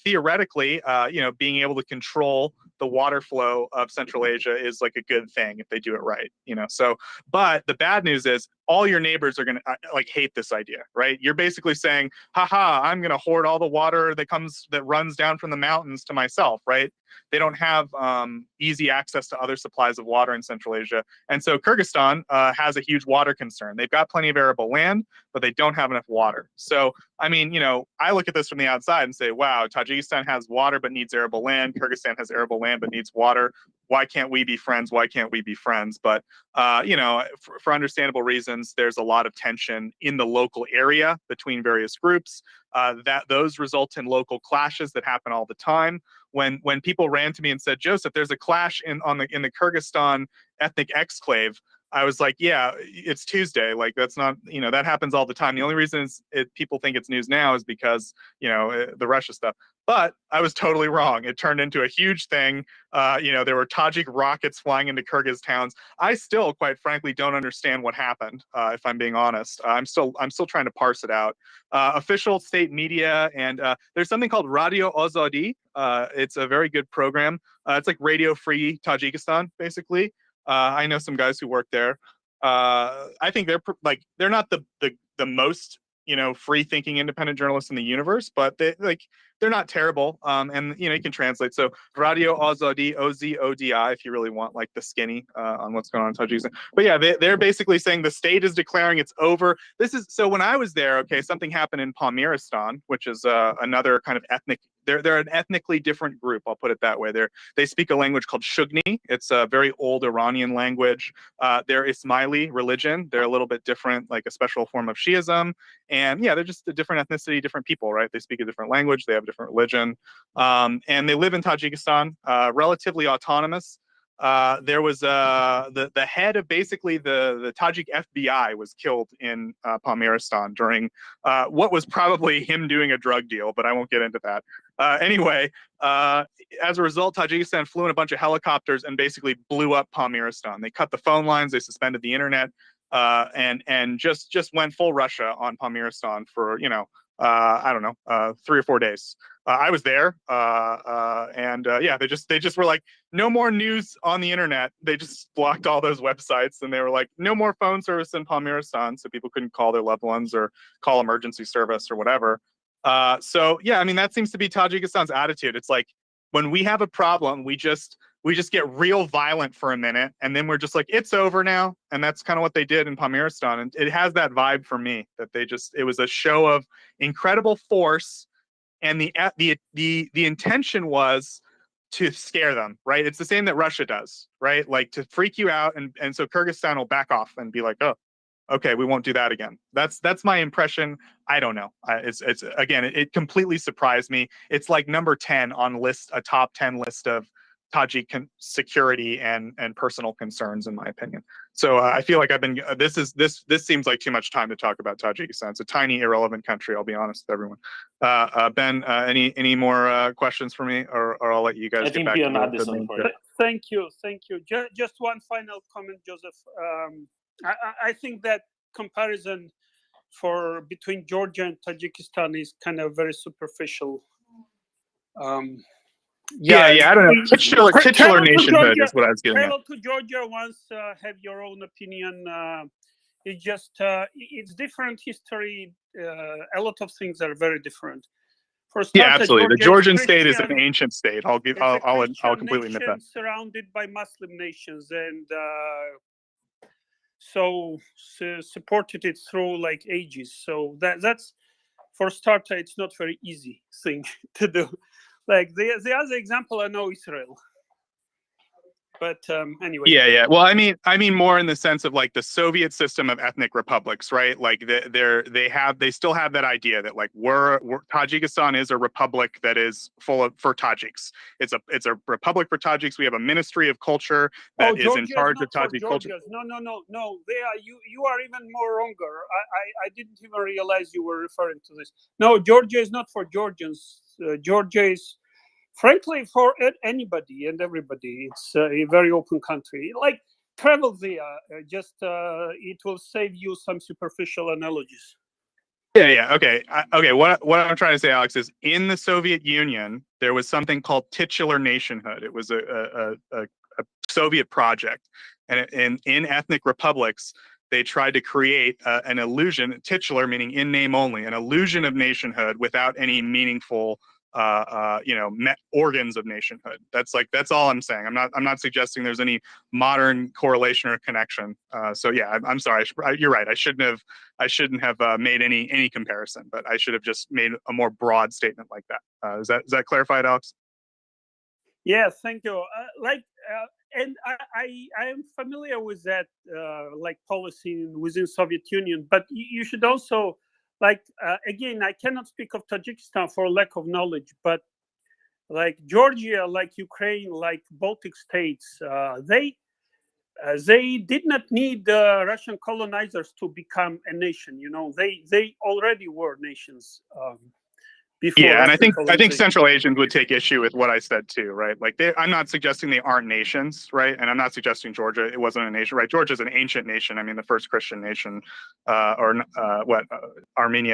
theoretically, you know, being able to control the water flow of Central Asia is like a good thing if they do it right, you know. So, but the bad news is all your neighbors are going to like hate this idea, right? You're basically saying, haha, I'm going to hoard all the water that runs down from the mountains to myself, right? They don't have easy access to other supplies of water in Central Asia. And so Kyrgyzstan has a huge water concern. They've got plenty of arable land, but they don't have enough water. So, I mean, you know, I look at this from the outside and say, wow, Tajikistan has water but needs arable land. Kyrgyzstan has arable land but needs water. Why can't we be friends? Why can't we be friends? But, you know, for understandable reasons, there's a lot of tension in the local area between various groups. That those result in local clashes that happen all the time. When people ran to me and said, Joseph, there's a clash in the Kyrgyzstan ethnic exclave, I was like, yeah, it's Tuesday. Like, that's not, you know, that happens all the time. The only reason people think it's news now is because, you know, the Russia stuff. But I was totally wrong. It turned into a huge thing. You know, there were Tajik rockets flying into Kyrgyz towns. I still, quite frankly, don't understand what happened. If I'm being honest, I'm still trying to parse it out. Official state media, and there's something called Radio Azadi. It's a very good program. It's like Radio Free Tajikistan, basically. I know some guys who work there. I think they're not the most, you know, free thinking independent journalists in the universe, but they're not terrible. And you know, you can translate. So Radio Azadi, OZODI, if you really want like the skinny on what's going on in Tajikistan. But yeah, they're basically saying the state is declaring it's over. So when I was there, okay, something happened in Pamiristan, which is another kind of ethnic. They're an ethnically different group. I'll put it that way. They speak a language called Shugni. It's a very old Iranian language. They're Ismaili religion. They're a little bit different, like a special form of Shiism. And yeah, they're just a different ethnicity, different people, right? They speak a different language. They have a different religion. And they live in Tajikistan, relatively autonomous. There was the head of basically the Tajik FBI was killed in Pamiristan during what was probably him doing a drug deal, but I won't get into that. Anyway, as a result, Tajikistan flew in a bunch of helicopters and basically blew up Pamiristan. They cut the phone lines, they suspended the internet, and just went full Russia on Pamiristan for, you know, I don't know, 3 or 4 days. I was there, and yeah, they just were like, no more news on the internet. They just blocked all those websites, and they were like, no more phone service in Pamiristan, so people couldn't call their loved ones or call emergency service or whatever. So yeah, I mean, that seems to be Tajikistan's attitude. It's like, when we have a problem, we just get real violent for a minute, and then we're just like, it's over now. And that's kind of what they did in Pamiristan. And it has that vibe for me, that it was a show of incredible force, and the intention was to scare them, right? It's the same that Russia does, right? Like, to freak you out, and so Kyrgyzstan will back off and be like, oh, okay, we won't do that again. That's my impression. I don't know. It's again, it completely surprised me. It's like number 10 on a top 10 list of Tajik security and personal concerns, in my opinion. So I feel like this seems like too much time to talk about Tajikistan. It's a tiny, irrelevant country. I'll be honest with everyone. Ben, any more questions for me, or I'll let you guys get back to the main thing. Thank you. Just one final comment, Joseph. I think that comparison between Georgia and Tajikistan is kind of very superficial. Yeah, I don't know. Titular nationhood is what I was getting at. Hello to Georgia once have your own opinion. It's just it's different history. A lot of things are very different. For starters, yeah, absolutely. The Georgian state is Christian, an ancient state. I'll completely admit that. Surrounded by Muslim nations, and so supported it through like ages. So that's for starter, it's not very easy thing to do. Like the other example, I know Israel. But anyway. Yeah. Well, I mean more in the sense of like the Soviet system of ethnic republics, right? Like they still have that idea that like Tajikistan is a republic that is for Tajiks. It's a republic for Tajiks. We have a ministry of culture that is in charge of Tajik culture. No. You are even more wronger. I didn't even realize you were referring to this. No, Georgia is not for Georgians. Georgia is, frankly, for anybody and everybody. It's a very open country. Like, travel there. It will save you some superficial analogies. Yeah. Okay. What I'm trying to say, Alex, is in the Soviet Union there was something called titular nationhood. It was a Soviet project, and in ethnic republics they tried to create an illusion, titular meaning in name only, an illusion of nationhood without any meaningful organs of nationhood. That's all I'm saying. I'm not suggesting there's any modern correlation or connection. So yeah, I'm sorry. You're right. I shouldn't have made any comparison, but I should have just made a more broad statement like that. Is that clarified, Alex? Yeah, thank you. And I am familiar with that policy within Soviet Union, but you should also again, I cannot speak of Tajikistan for lack of knowledge, but like Georgia, like Ukraine, like Baltic states, they did not need Russian colonizers to become a nation. They already were nations. Yeah, and I think Central Asians would take issue with what I said too, right? I'm not suggesting they aren't nations, right? And I'm not suggesting Georgia it wasn't a nation, right? Georgia's an ancient nation. I mean, the first Christian nation, Armenia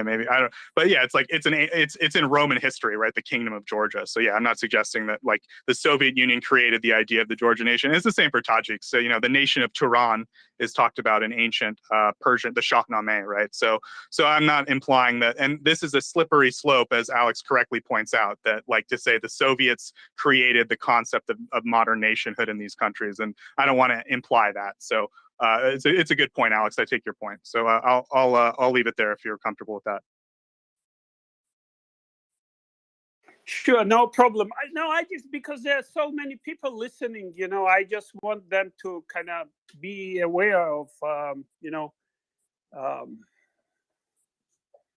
maybe. I don't. But yeah, it's in Roman history, right? The Kingdom of Georgia. So yeah, I'm not suggesting that the Soviet Union created the idea of the Georgia nation. It's the same for Tajiks. So the nation of Turan is talked about in ancient Persian, the Shahnameh, right? So I'm not implying that, and this is a slippery slope, as Alex correctly points out, that to say the Soviets created the concept of modern nationhood in these countries, and I don't want to imply that. So it's a good point, Alex. I take your point. So I'll leave it there if you're comfortable with that. Sure, no problem. I just, because there are so many people listening, I just want them to kind of be aware of,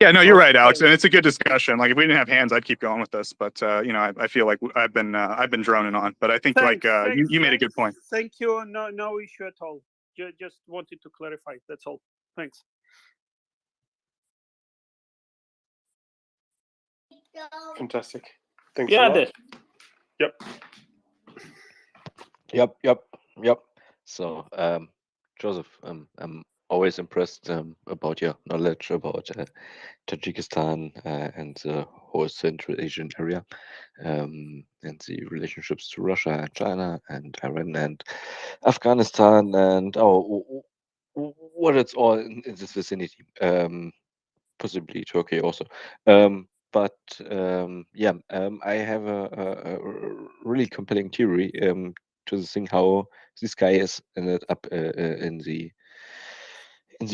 Yeah, no, you're right, Alex, and it's a good discussion. If we didn't have hands, I'd keep going with this, but I feel like I've been droning on. But I think you made a good point. Thank you. No issue at all. Just wanted to clarify. That's all. Thanks. Fantastic. Thanks Yeah, a lot. Yep. So, Joseph, I'm always impressed about your knowledge about Tajikistan and the whole Central Asian area, and the relationships to Russia and China and Iran and Afghanistan and what it's all in this vicinity, possibly Turkey also. But I have a really compelling theory to the thing how this guy is ended up in the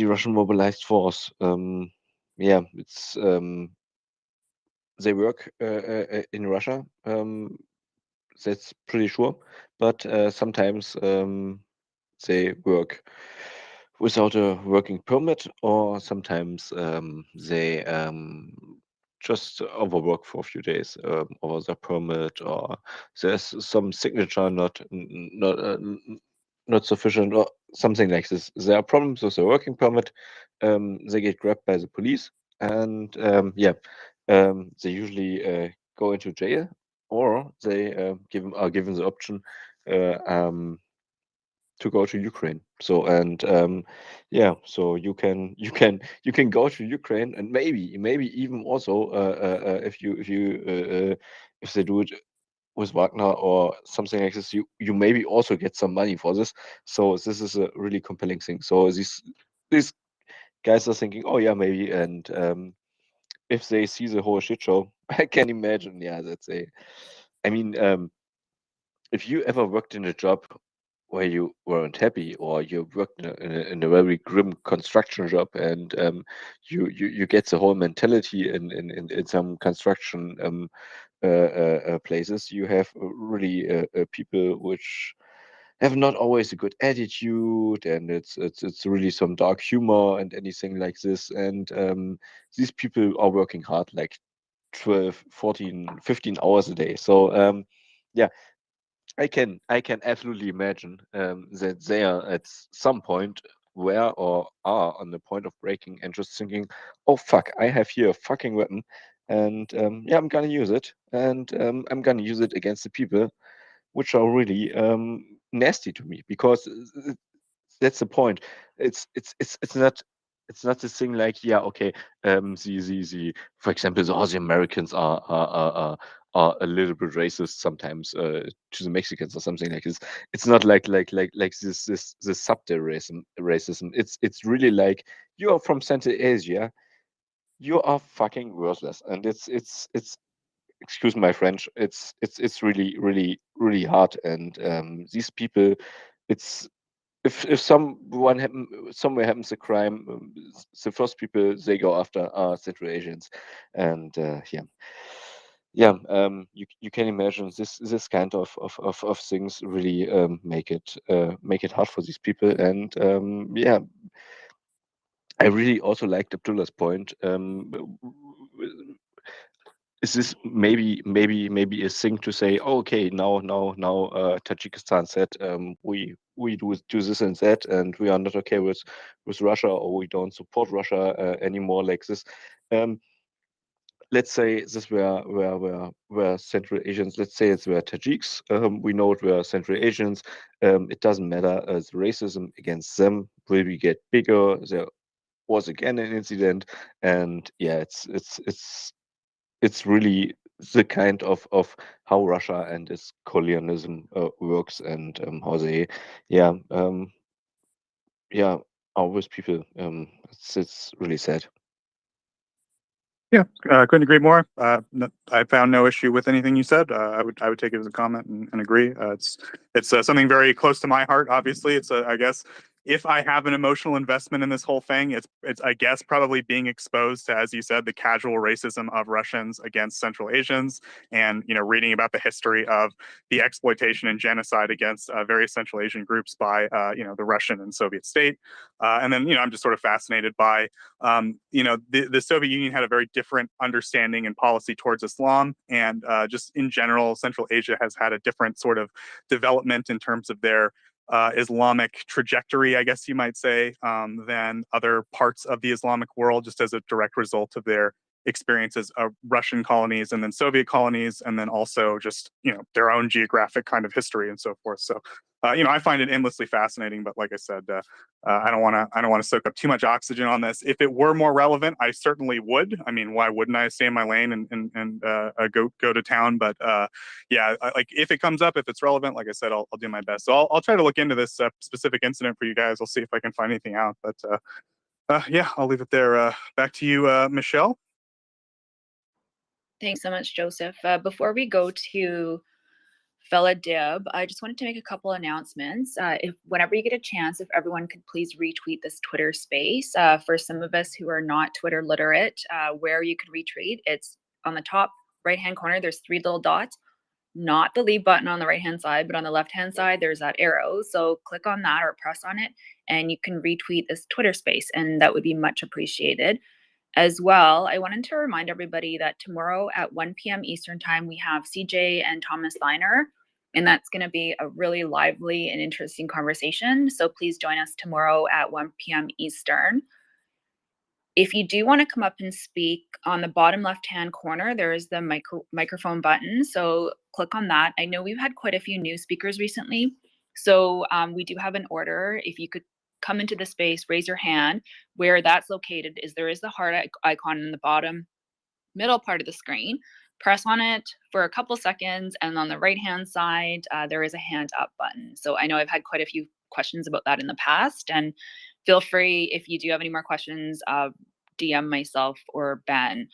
Russian mobilized force. It's they work in Russia. That's pretty sure, but sometimes they work without a working permit, or sometimes they just overwork for a few days over their permit, or there's some signature not sufficient, or something like this. There are problems with the working permit. They get grabbed by the police, and they usually go into jail, or they are given the option to go to Ukraine. So so you can go to Ukraine, and maybe even also if they do it with Wagner or something like this, you maybe also get some money for this. So this is a really compelling thing. So these guys are thinking, oh yeah, maybe, and if they see the whole shit show, I can imagine, if you ever worked in a job where you weren't happy, or you worked in a very grim construction job, and you get the whole mentality in some construction places, you have really people which have not always a good attitude, and it's really some dark humor and anything like this, and these people are working hard, like 12, 14, 15 hours a day. So I can absolutely imagine that they are at some point where, or are on the point of breaking, and just thinking, oh fuck, I have here a fucking weapon, and I'm gonna use it, and I'm gonna use it against the people which are really nasty to me, because that's the point. It's not this thing like, yeah, okay, for example, the Americans are a little bit racist sometimes to the Mexicans or something like this. It's not like this subtle racism. It's really like, you are from Central Asia, you are fucking worthless, and it's excuse my French, it's really really hard, and these people, it's if somewhere happens a crime, the first people they go after are Central Asians, and you can imagine this kind of things really make it hard for these people, and I really also liked Abdullah's point. Is this maybe a thing to say, oh, okay, now Tajikistan said we do this and that, and we are not okay with Russia, or we don't support Russia anymore like this. Let's say this were Central Asians. Let's say it's were Tajiks. We know it were Central Asians. It doesn't matter. The racism against them will be get bigger. There was again an incident, and yeah, it's really the kind of how Russia and its colonialism works, and how they are with people. It's really sad. Yeah, couldn't agree more. I found no issue with anything you said. I would take it as a comment and agree. It's something very close to my heart. Obviously, it's I guess if I have an emotional investment in this whole thing, it's I guess probably being exposed to, as you said, the casual racism of Russians against Central Asians, and reading about the history of the exploitation and genocide against various Central Asian groups by the Russian and Soviet state, and then I'm just sort of fascinated by the Soviet Union had a very different understanding and policy towards Islam, and just in general, Central Asia has had a different sort of development in terms of their Islamic trajectory, I guess you might say, than other parts of the Islamic world, just as a direct result of their experiences of Russian colonies and then Soviet colonies, and then also just their own geographic kind of history and so forth. So I find it endlessly fascinating, but like I said, I don't want to soak up too much oxygen on this. If it were more relevant, I certainly would. I mean, why wouldn't I stay in my lane and go to town? But like if it comes up, if it's relevant, like I said, I'll do my best. So I'll try to look into this specific incident for you guys. I'll see if I can find anything out. But I'll leave it there. Back to you, Michelle. Thanks so much, Joseph. Before we go to Fella Dib, I just wanted to make a couple announcements. Whenever you get a chance, if everyone could please retweet this Twitter space. For some of us who are not Twitter literate, where you could retweet, it's on the top right-hand corner. There's 3 little dots, not the leave button on the right-hand side, but on the left-hand side, there's that arrow. So click on that or press on it, and you can retweet this Twitter space, and that would be much appreciated. As well, I wanted to remind everybody that tomorrow at 1 p.m. Eastern Time, we have CJ and Thomas Liner, and that's going to be a really lively and interesting conversation. So please join us tomorrow at 1 p.m. Eastern. If you do want to come up and speak, on the bottom left-hand corner, there is the microphone button. So click on that. I know we've had quite a few new speakers recently. So we do have an order. If you could come into the space, raise your hand. Where that's located is there is the heart icon in the bottom middle part of the screen. Press on it for a couple seconds, and on the right-hand side, there is a hand up button. So I know I've had quite a few questions about that in the past, and feel free, if you do have any more questions, DM myself or Ben.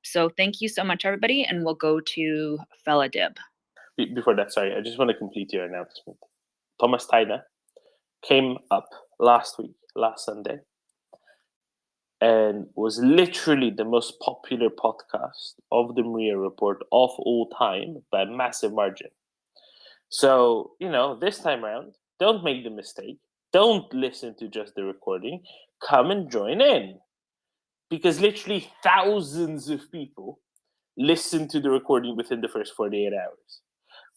So thank you so much, everybody, and we'll go to Fella Dib. Before that, sorry, I just want to complete your announcement. Thomas Tyner came up last Sunday, and was literally the most popular podcast of the MriyaReport of all time by a massive margin. So, this time around, don't make the mistake. Don't listen to just the recording. Come and join in. Because literally thousands of people listened to the recording within the first 48 hours.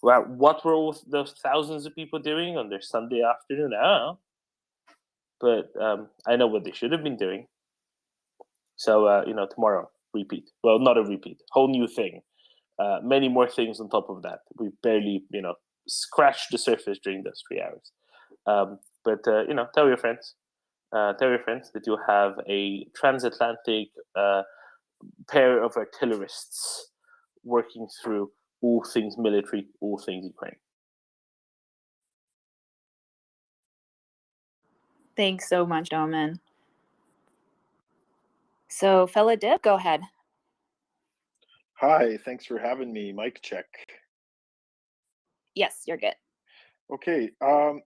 Well, what were all those thousands of people doing on their Sunday afternoon? I don't know. But I know what they should have been doing. So, tomorrow, repeat. Well, not a repeat. Whole new thing. Many more things on top of that. We barely, scratched the surface during those 3 hours. But tell your friends. Tell your friends that you have a transatlantic pair of artillerists working through all things military, all things Ukraine. Thanks so much, Doman. So, Fella Dib, go ahead. Hi, thanks for having me. Mic check. Yes, you're good. Okay, I'm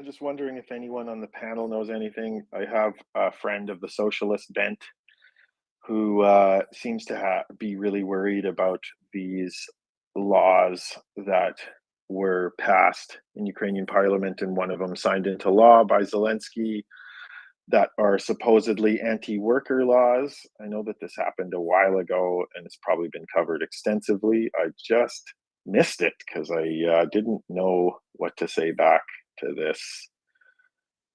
just wondering if anyone on the panel knows anything. I have a friend of the socialist bent who seems to be really worried about these laws that were passed in Ukrainian parliament, and one of them signed into law by Zelensky that are supposedly anti-worker laws. I know that this happened a while ago and it's probably been covered extensively. I just missed it because I didn't know what to say back to this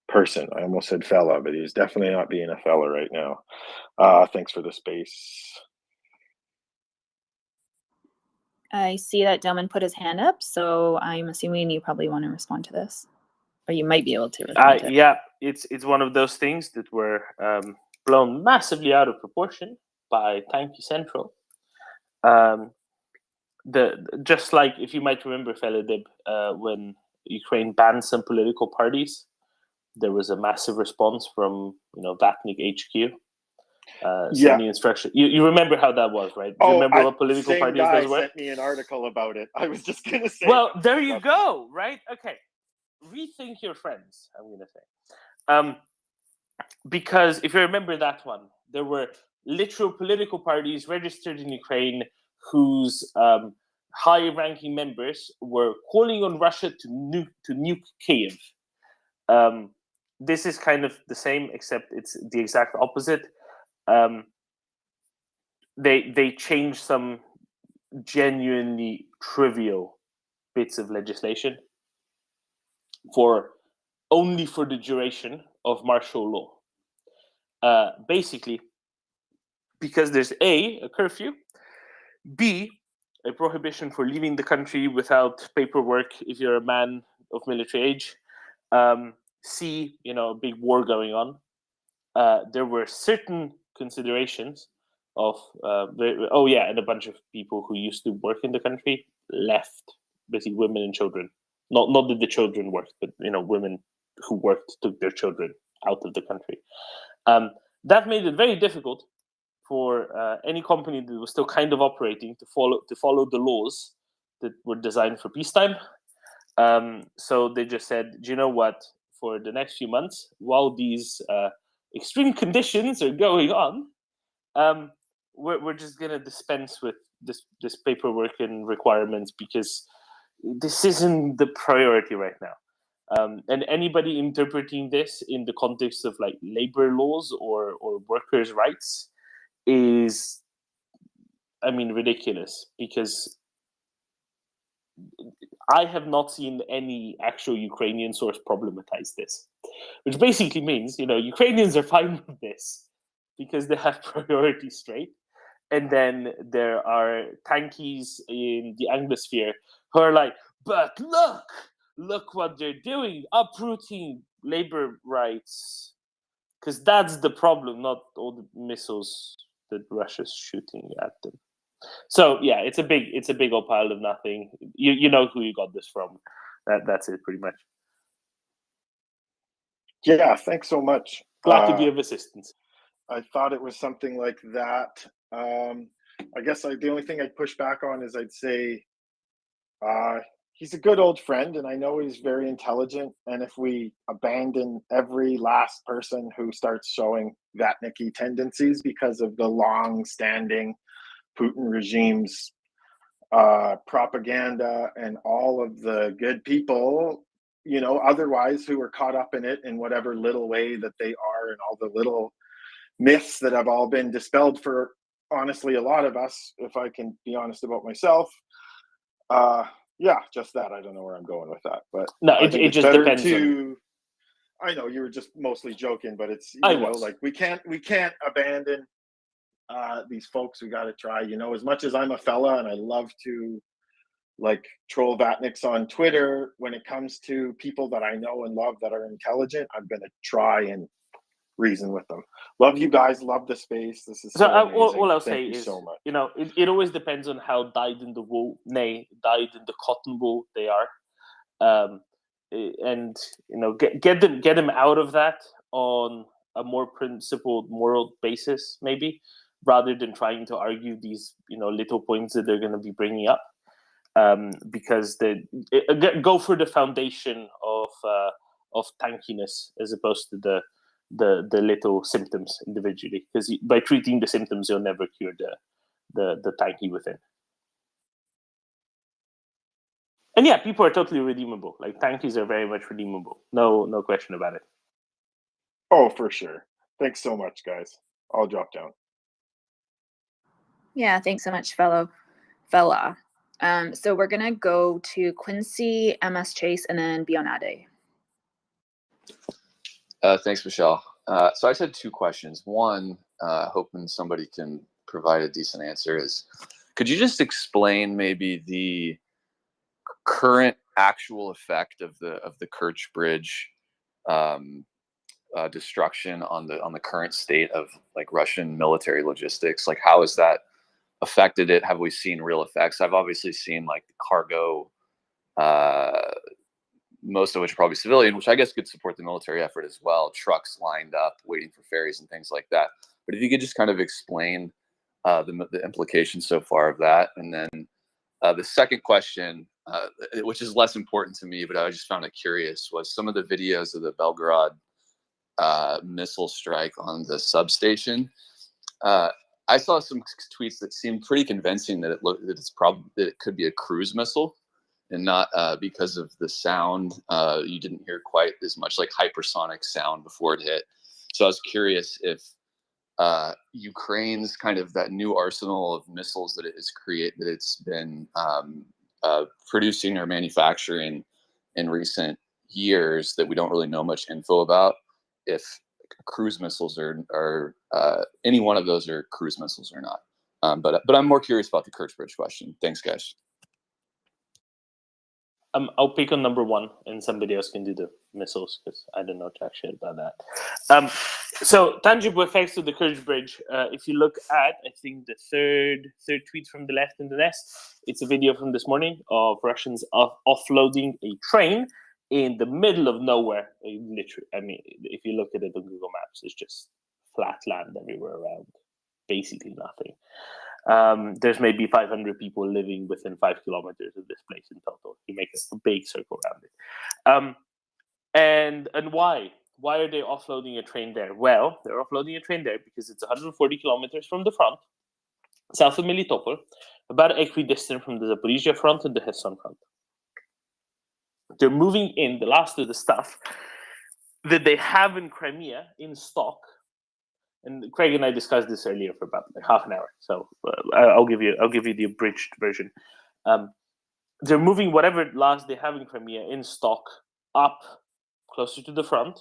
person. I almost said fella, but he's definitely not being a fella right now. Thanks for the space. I see that Delman put his hand up, so I'm assuming you probably want to respond to this, or you might be able to respond to it. Yeah, it's one of those things that were blown massively out of proportion by Tanky Central. Just like, if you might remember, Felidib, when Ukraine banned some political parties, there was a massive response from Vatnik HQ. Sending instruction. You remember how that was, right? Do you remember what political same parties guy those were? sent me an article about it. I was just gonna say. Well, there you go, right? Okay, rethink your friends. I'm gonna say, because if you remember that one, there were literal political parties registered in Ukraine whose high-ranking members were calling on Russia to nuke Kiev. This is kind of the same, except it's the exact opposite. They changed some genuinely trivial bits of legislation only for the duration of martial law. Basically, because there's a curfew, B, a prohibition for leaving the country without paperwork if you're a man of military age, C, a big war going on. There were certain considerations of and a bunch of people who used to work in the country left, basically women and children. Not that the children worked, but women who worked took their children out of the country. That made it very difficult for any company that was still kind of operating to follow the laws that were designed for peacetime. So they just said, do you know what? For the next few months, while these extreme conditions are going on, we're just gonna dispense with this paperwork and requirements because this isn't the priority right now. And anybody interpreting this in the context of like labor laws or workers' rights is, ridiculous, because I have not seen any actual Ukrainian source problematize this, which basically means, Ukrainians are fine with this because they have priorities straight. And then there are tankies in the Anglosphere who are like, but look what they're doing, uprooting labor rights. Because that's the problem, not all the missiles that Russia's shooting at them. So yeah, it's a big old pile of nothing. You know who you got this from. That's it, pretty much. Yeah, thanks so much. Glad to be of assistance. I thought it was something like that. I guess the only thing I'd push back on is I'd say he's a good old friend, and I know he's very intelligent. And if we abandon every last person who starts showing Vatnicky tendencies because of the long-standing Putin regime's propaganda and all of the good people, otherwise who are caught up in it in whatever little way that they are, and all the little myths that have all been dispelled for, honestly, a lot of us, if I can be honest about myself. Yeah, just that. I don't know where I'm going with that, but no, it just depends on. I know you were just mostly joking, but it's like we can't abandon these folks. We got to try. As much as I'm a fella and I love to troll Vatniks on Twitter, when it comes to people that I know and love that are intelligent, I'm gonna try and reason with them. Love you guys. Love the space. This is so amazing. All I'll Thank say you is, so much. it always depends on how dyed in the cotton wool they are, and get them out of that on a more principled moral basis, maybe. rather than trying to argue these little points that they're going to be bringing up, because go for the foundation of tankiness as opposed to the little symptoms individually, because by treating the symptoms you'll never cure the tanky within. And yeah, people are totally redeemable. Like tankies are very much redeemable. No question about it. Oh, for sure. Thanks so much, guys. I'll drop down. Yeah, thanks so much, fella. So we're gonna go to Quincy, MS Chase, and then Bionade. Thanks, Michelle. So I just had two questions. One, hoping somebody can provide a decent answer, is could you just explain maybe the current actual effect of the Kerch Bridge destruction on the current state of like Russian military logistics? Like, how has that affected it? Have we seen real effects? I've obviously seen like the cargo, most of which are probably civilian, which I guess could support the military effort as well. Trucks lined up waiting for ferries and things like that. But if you could just kind of explain the implications so far of that. And then the second question, which is less important to me, but I just found it curious, was some of the videos of the Belgorod missile strike on the substation. I saw some tweets that seemed pretty convincing that it could be a cruise missile, and not because of the sound. You didn't hear quite as much like hypersonic sound before it hit. So I was curious if Ukraine's kind of that new arsenal of missiles that it's been producing or manufacturing in recent years that we don't really know much info about, if cruise missiles are any one of those are cruise missiles or not. But I'm more curious about the Kerch Bridge question. Thanks, guys. I'll pick on number one, and somebody else can do the missiles because I don't know jack shit about that. So tangible effects of the Kerch Bridge. If you look at, I think the third tweet from the left in the nest, it's a video from this morning of Russians offloading a train in the middle of nowhere. Literally, I mean, if you look at it on Google Maps, it's just flat land everywhere around, basically nothing. There's maybe 500 people living within 5 kilometers of this place in total. You make a big circle around it. And why? Why are they offloading a train there? Well, they're offloading a train there because it's 140 kilometers from the front, south of Melitopol, about equidistant from the Zaporizhia front and the Kherson front. They're moving in the last of the stuff that they have in Crimea in stock. And Craig and I discussed this earlier for about like half an hour, so I'll give you the abridged version. They're moving whatever last they have in Crimea in stock up closer to the front,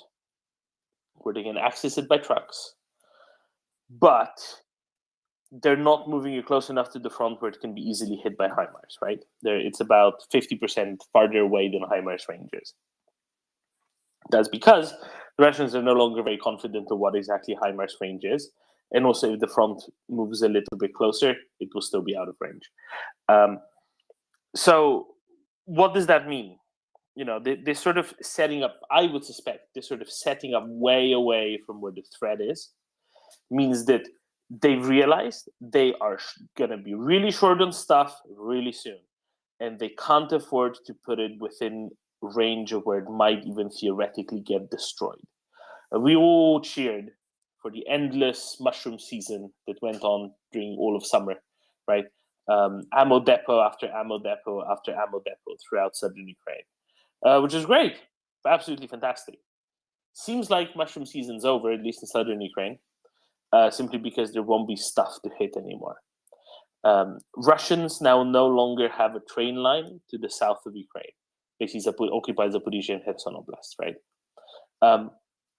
where they can access it by trucks. But they're not moving it close enough to the front where it can be easily hit by HIMARS. Right? It's about 50% farther away than HIMARS range is. That's because the Russians are no longer very confident of what exactly HIMARS range is. And also, if the front moves a little bit closer, it will still be out of range. So what does that mean? They're sort of setting up, I would suspect, they're sort of setting up way away from where the threat is. Means that they've realized they are going to be really short on stuff really soon. And they can't afford to put it within range of where it might even theoretically get destroyed. We all cheered for the endless mushroom season that went on during all of summer, right? Ammo depot after ammo depot after ammo depot throughout southern Ukraine, which is great, absolutely fantastic. Seems like mushroom season's over, at least in southern Ukraine, simply because there won't be stuff to hit anymore. Russians now no longer have a train line to the south of Ukraine. Basically occupied Zaporizhia and Kherson Oblast, right?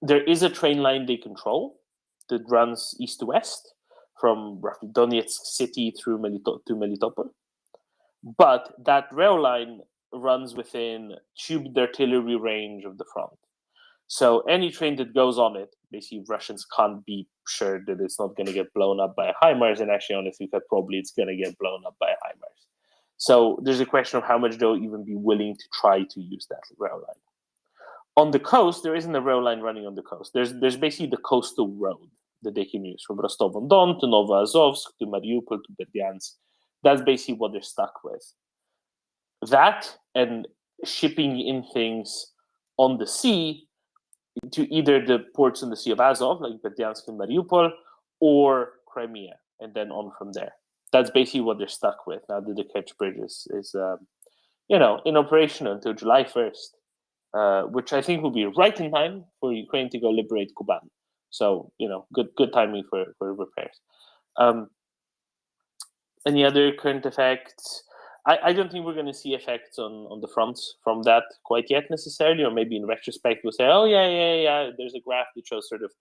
There is a train line they control that runs east to west from roughly Donetsk city through to Melitopol. But that rail line runs within tubed artillery range of the front. So any train that goes on it, basically Russians can't be sure that it's not going to get blown up by HIMARS, and actually honestly, probably it's going to get blown up by HIMARS. So there's a question of how much they'll even be willing to try to use that rail line. On the coast, there isn't a rail line running on the coast. There's basically the coastal road, that they can use, from Rostov-on-Don to Novoazovsk to Mariupol to Berdyansk. That's basically what they're stuck with. That and shipping in things on the sea to either the ports in the Sea of Azov, like Berdyansk and Mariupol, or Crimea, and then on from there. That's basically what they're stuck with now that the Kerch Bridge is in operation until July 1st, which I think will be right in time for Ukraine to go liberate Kuban. So, good timing for repairs. Any other current effects? I don't think we're going to see effects on the fronts from that quite yet necessarily, or maybe in retrospect we'll say, oh, yeah, there's a graph that shows sort of,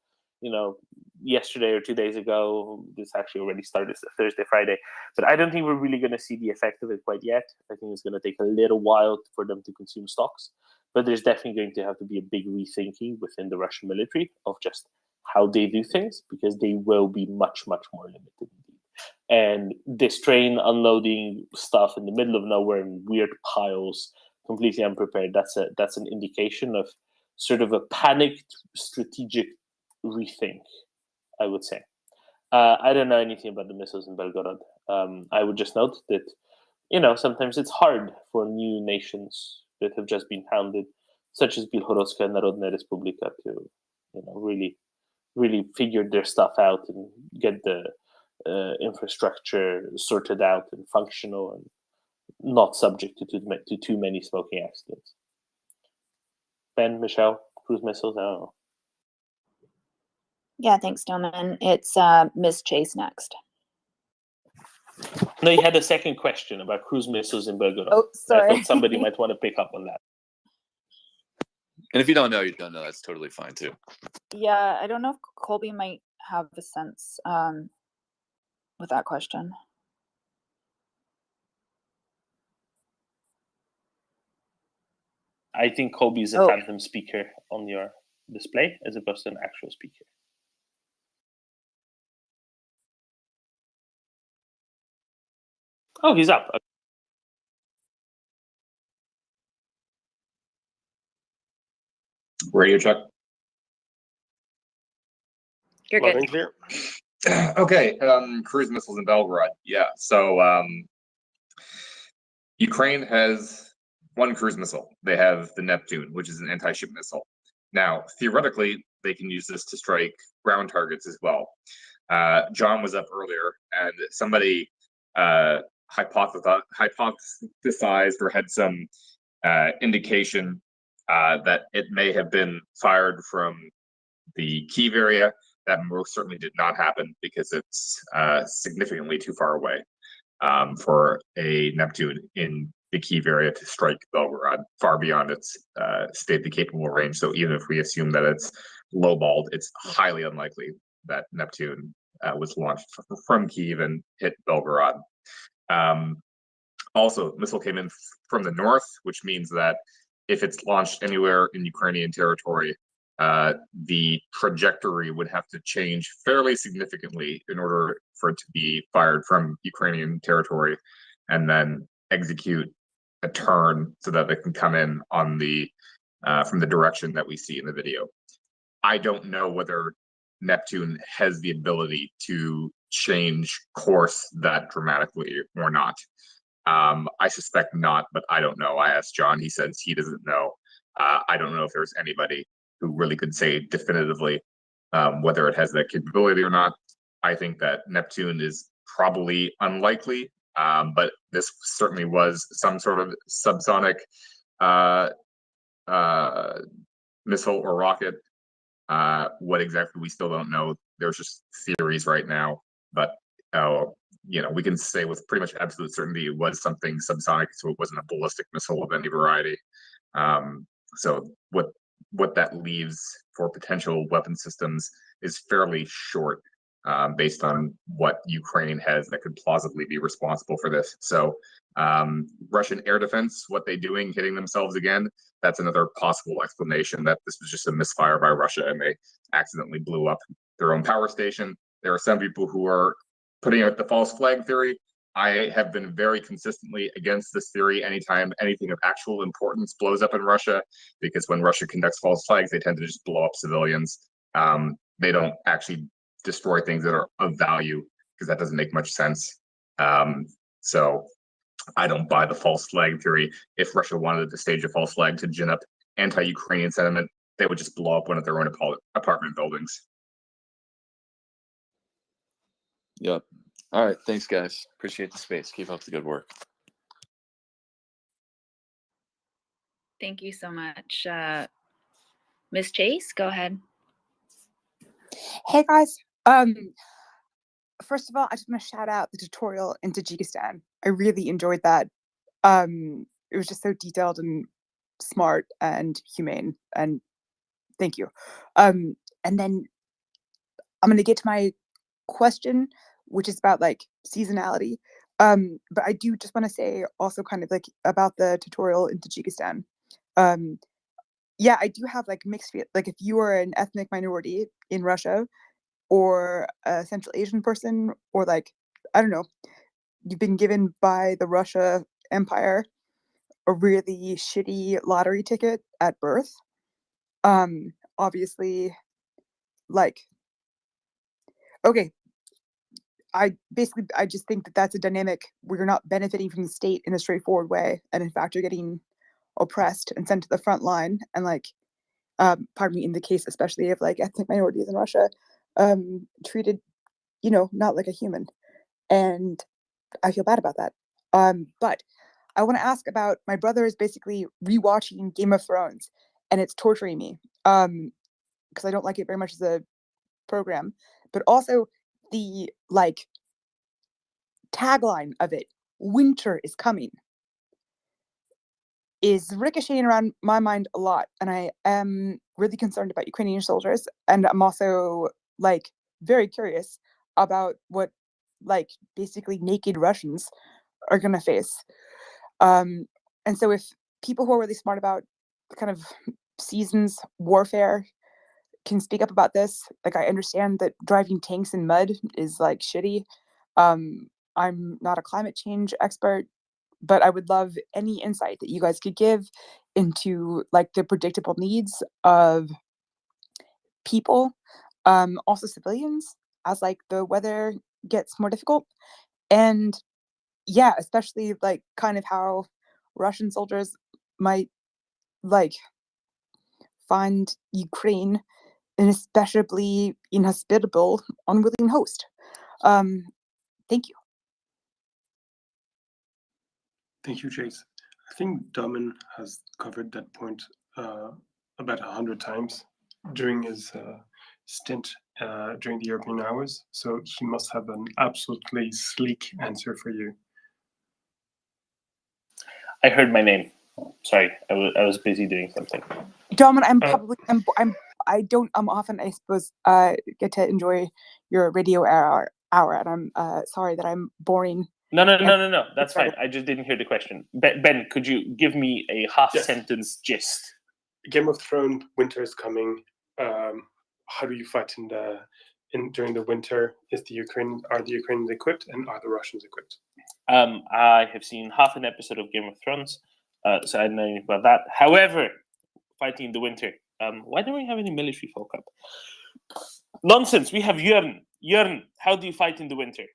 yesterday or 2 days ago, this actually already started Thursday, Friday, but I don't think we're really going to see the effect of it quite yet. I think it's going to take a little while for them to consume stocks, but there's definitely going to have to be a big rethinking within the Russian military of just how they do things, because they will be much, much more limited. And this train unloading stuff in the middle of nowhere in weird piles, completely unprepared, that's an indication of sort of a panicked strategic rethink, I would say. I don't know anything about the missiles in Belgorod. I would just note that, sometimes it's hard for new nations that have just been founded, such as Bilhorodskaya Narodная Respublika, to, really figure their stuff out and get the infrastructure sorted out and functional and not subject to too many smoking accidents. Ben, Michelle, cruise missiles, I don't know. Yeah, thanks, Doman. It's Miss Chase next. No, you had a second question about cruise missiles in Belgorod. Oh, sorry. I thought somebody might want to pick up on that. And if you don't know, you don't know. That's totally fine too. Yeah, I don't know if Colby might have a sense with that question. I think Colby is a phantom speaker on your display as opposed to an actual speaker. Oh, he's up. Radio check. You're Loud good. and clear. Okay, cruise missiles in Belgorod. Yeah, so Ukraine has one cruise missile. They have the Neptune, which is an anti-ship missile. Now, theoretically, they can use this to strike ground targets as well. John was up earlier, and somebody hypothesized or had some indication that it may have been fired from the Kyiv area. That most certainly did not happen because it's significantly too far away for a Neptune in the Kyiv area to strike Belgorod, far beyond its stated capable range. So even if we assume that it's lowballed, it's highly unlikely that Neptune was launched from Kyiv and hit Belgorod. Also, the missile came in from the north, which means that if it's launched anywhere in Ukrainian territory, the trajectory would have to change fairly significantly in order for it to be fired from Ukrainian territory and then execute a turn so that it can come in on the from the direction that we see in the video. I don't know whether Neptune has the ability to change course that dramatically or not. I suspect not, but I don't know. I asked John, he says he doesn't know. I don't know if there's anybody who really could say definitively whether it has that capability or not. I think that Neptune is probably unlikely, but this certainly was some sort of subsonic missile or rocket. What exactly, we still don't know. There's just theories right now, but we can say with pretty much absolute certainty it was something subsonic, so it wasn't a ballistic missile of any variety. So what that leaves for potential weapon systems is fairly short, based on what Ukraine has that could plausibly be responsible for this. So Russian air defense, what they're doing, hitting themselves again, that's another possible explanation that this was just a misfire by Russia and they accidentally blew up their own power station. There are some people who are putting out the false flag theory. I have been very consistently against this theory anytime anything of actual importance blows up in Russia, because when Russia conducts false flags, they tend to just blow up civilians. They don't actually destroy things that are of value, because that doesn't make much sense. So I don't buy the false flag theory. If Russia wanted to stage a false flag to gin up anti-Ukrainian sentiment, they would just blow up one of their own apartment buildings. Yep. All right. Thanks, guys. Appreciate the space. Keep up the good work. Thank you so much. Ms. Chase, go ahead. Hey guys. First of all, I just want to shout out the tutorial in Tajikistan. I really enjoyed that. It was just so detailed and smart and humane, and thank you. And then I'm gonna get to my question, which is about like seasonality. But I do just want to say also kind of like about the tutorial in Tajikistan. Yeah, I do have like mixed feel. Like if you are an ethnic minority in Russia, or a Central Asian person, or like, I don't know, you've been given by the Russia Empire a really shitty lottery ticket at birth. Obviously, like, okay, I just think that that's a dynamic where you're not benefiting from the state in a straightforward way, and in fact, you're getting oppressed and sent to the front line, and like, pardon me, in the case especially of like ethnic minorities in Russia, treated, you know, not like a human, and I feel bad about that. But I want to ask about, my brother is basically rewatching Game of Thrones, and it's torturing me because I don't like it very much as a program, but also the like tagline of it, "Winter is coming," is ricocheting around my mind a lot, and I am really concerned about Ukrainian soldiers, and I'm also like very curious about what like basically naked Russians are gonna face. And so if people who are really smart about kind of seasons warfare can speak up about this, like I understand that driving tanks in mud is like shitty. I'm not a climate change expert, but I would love any insight that you guys could give into like the predictable needs of people, also civilians, as like the weather gets more difficult. And yeah, especially like kind of how Russian soldiers might like find Ukraine an especially inhospitable, unwilling host. Thank you. Thank you, Chase. I think Domin has covered that point about 100 times during his stint during the European hours, so he must have an absolutely sleek answer for you. I heard my name. Sorry, I was busy doing something. Domin, I don't often, I suppose, get to enjoy your radio hour, and I'm sorry that I'm boring. No. That's fine. I just didn't hear the question. Ben, could you give me a half-sentence gist? Game of Thrones, winter is coming. How do you fight during the winter? Are the Ukrainians equipped, and are the Russians equipped? I have seen half an episode of Game of Thrones, so I don't know anything about that. However, fighting in the winter. Why don't we have any military folk up? Nonsense. We have Jörn. Jörn, how do you fight in the winter?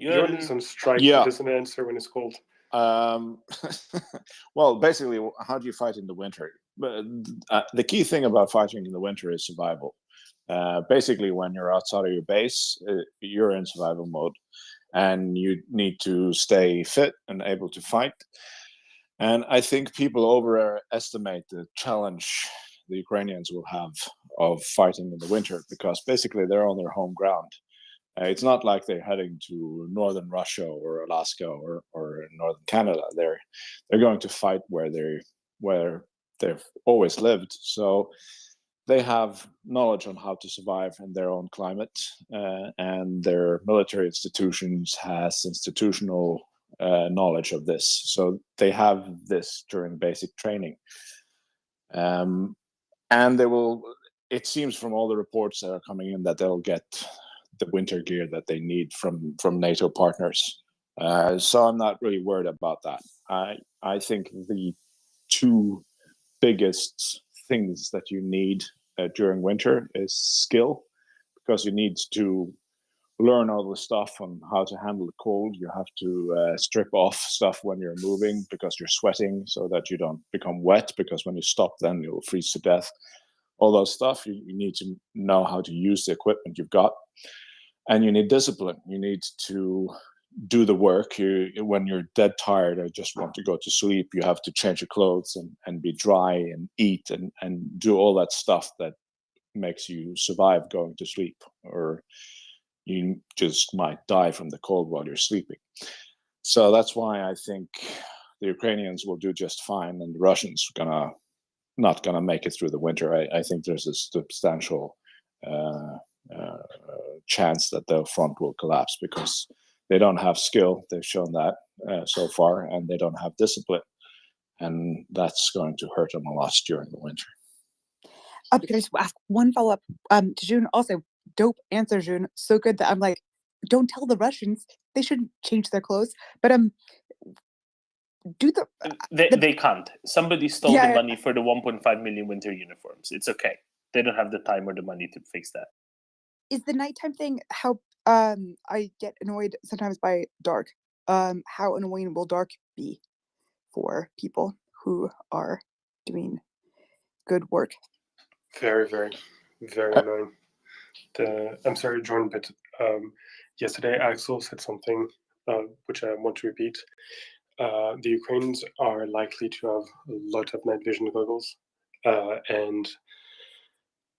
Jörn is on strike. Yeah. He doesn't answer when it's cold. Well, basically, how do you fight in the winter? The key thing about fighting in the winter is survival. Basically, when you're outside of your base, you're in survival mode, and you need to stay fit and able to fight. And I think people overestimate the challenge the Ukrainians will have of fighting in the winter, because basically they're on their home ground. It's not like they're heading to northern Russia or Alaska or northern Canada. They're going to fight where they've always lived. So they have knowledge on how to survive in their own climate, and their military institutions has institutional knowledge of this. So they have this during basic training, and they will. It seems from all the reports that are coming in that they'll get the winter gear that they need from NATO partners. So I'm not really worried about that. I think the two biggest things that you need during winter is skill, because you need to learn all the stuff on how to handle the cold. You have to strip off stuff when you're moving because you're sweating, so that you don't become wet, because when you stop then you'll freeze to death. All those stuff, you need to know how to use the equipment you've got. And you need discipline. You need to do the work. When you're dead tired or just want to go to sleep, you have to change your clothes and be dry and eat and do all that stuff that makes you survive going to sleep, or you just might die from the cold while you're sleeping. So that's why I think the Ukrainians will do just fine, and the Russians not gonna make it through the winter. I think there's a substantial chance that the front will collapse, because they don't have skill. They've shown that so far, and they don't have discipline, and that's going to hurt them a lot during the winter. Can I just ask one follow-up to June? Also, dope answer, June. So good that I'm like, don't tell the Russians they shouldn't change their clothes. But they can't. Somebody stole the money for the 1.5 million winter uniforms. It's okay. They don't have the time or the money to fix that. Is the nighttime thing how I get annoyed sometimes by dark? How annoying will dark be for people who are doing good work? Very, very, very annoying. I'm sorry, Jordan, but yesterday Axel said something which I want to repeat. The Ukrainians are likely to have a lot of night vision goggles and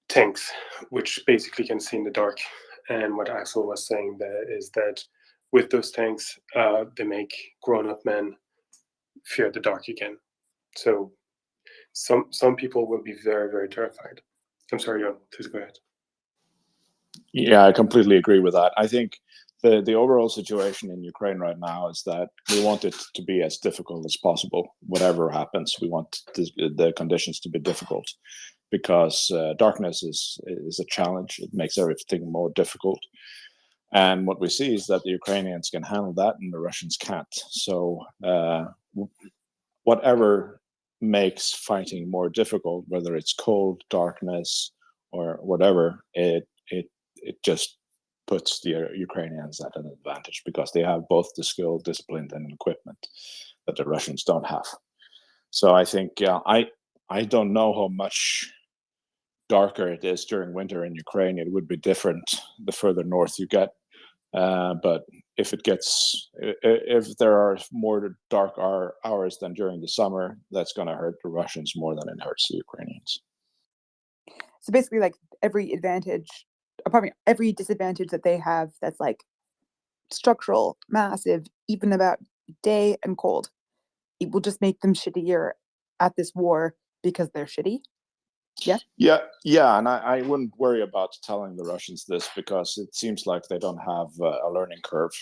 tanks, which basically can see in the dark. And what Axel was saying there is that with those tanks, they make grown-up men fear the dark again. So some people will be very, very terrified. I'm sorry, Jon, please go ahead. Yeah, I completely agree with that. I think the overall situation in Ukraine right now is that we want it to be as difficult as possible. Whatever happens, we want the conditions to be difficult, because darkness is a challenge. It makes everything more difficult. And what we see is that the Ukrainians can handle that and the Russians can't. So whatever makes fighting more difficult, whether it's cold, darkness, or whatever, it just puts the Ukrainians at an advantage, because they have both the skill, discipline, and equipment that the Russians don't have. So I think I don't know how much darker it is during winter in Ukraine. It would be different the further north you get. But if there are more dark hours than during the summer, that's going to hurt the Russians more than it hurts the Ukrainians. So basically, like every disadvantage that they have that's like structural, massive, even about day and cold, it will just make them shittier at this war because they're shitty. Yeah, and I wouldn't worry about telling the Russians this, because it seems like they don't have a learning curve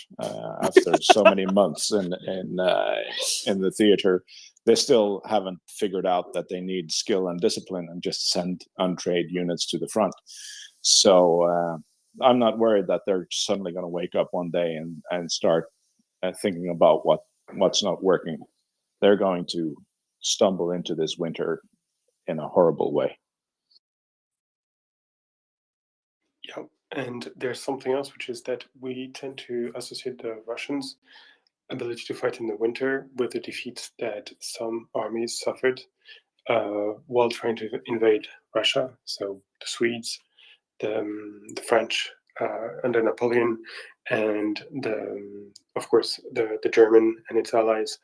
after so many months in the theater. They still haven't figured out that they need skill and discipline and just send untrained units to the front. So I'm not worried that they're suddenly going to wake up one day and start thinking about what's not working. They're going to stumble into this winter in a horrible way. Yeah, and there's something else, which is that we tend to associate the Russians' ability to fight in the winter with the defeats that some armies suffered while trying to invade Russia. So the Swedes, the French under Napoleon, and of course the German and its allies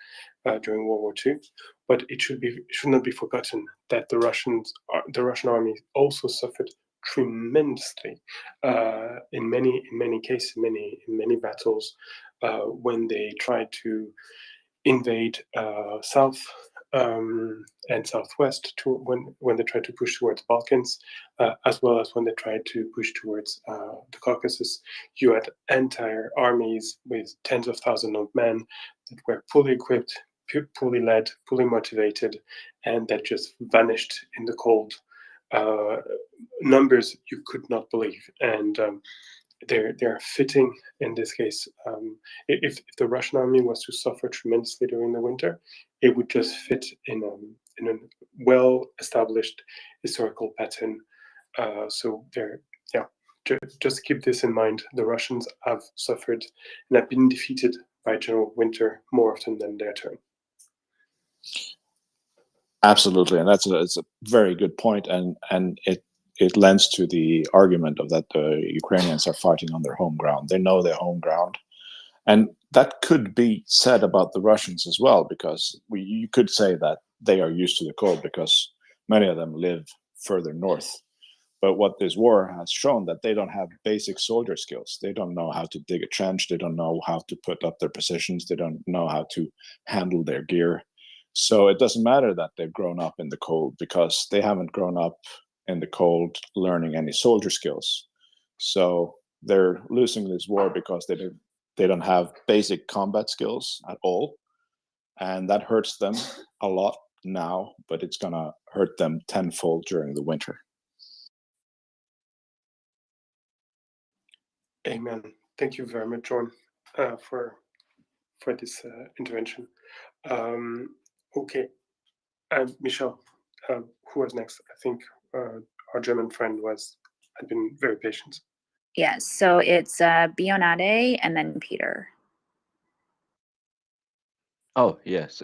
during World War II. But it should not be forgotten that the Russian army also suffered tremendously in many cases, in many battles when they tried to invade south and southwest when they tried to push towards Balkans, as well as when they tried to push towards the Caucasus. You had entire armies with tens of thousands of men that were fully equipped, fully led, fully motivated, and that just vanished in the cold. Numbers you could not believe, and they're fitting in this case. If the Russian army was to suffer tremendously during the winter, it would just fit in in a well-established historical pattern. So just keep this in mind. The Russians have suffered and have been defeated by General Winter more often than their turn. Absolutely, and it's a very good point, and it lends to the argument of that the Ukrainians are fighting on their home ground. They know their home ground, and that could be said about the Russians as well, because you could say that they are used to the cold because many of them live further north. But what this war has shown, that they don't have basic soldier skills. They don't know how to dig a trench. They don't know how to put up their positions. They don't know how to handle their gear. So it doesn't matter that they've grown up in the cold, because they haven't grown up in the cold learning any soldier skills. So they're losing this war because they don't have basic combat skills at all. And that hurts them a lot now, but it's going to hurt them tenfold during the winter. Amen. Thank you very much, John, for this intervention. Okay, Michelle, who was next? I think our German friend had been very patient. Yes, so it's Bionade and then Peter. Oh yes,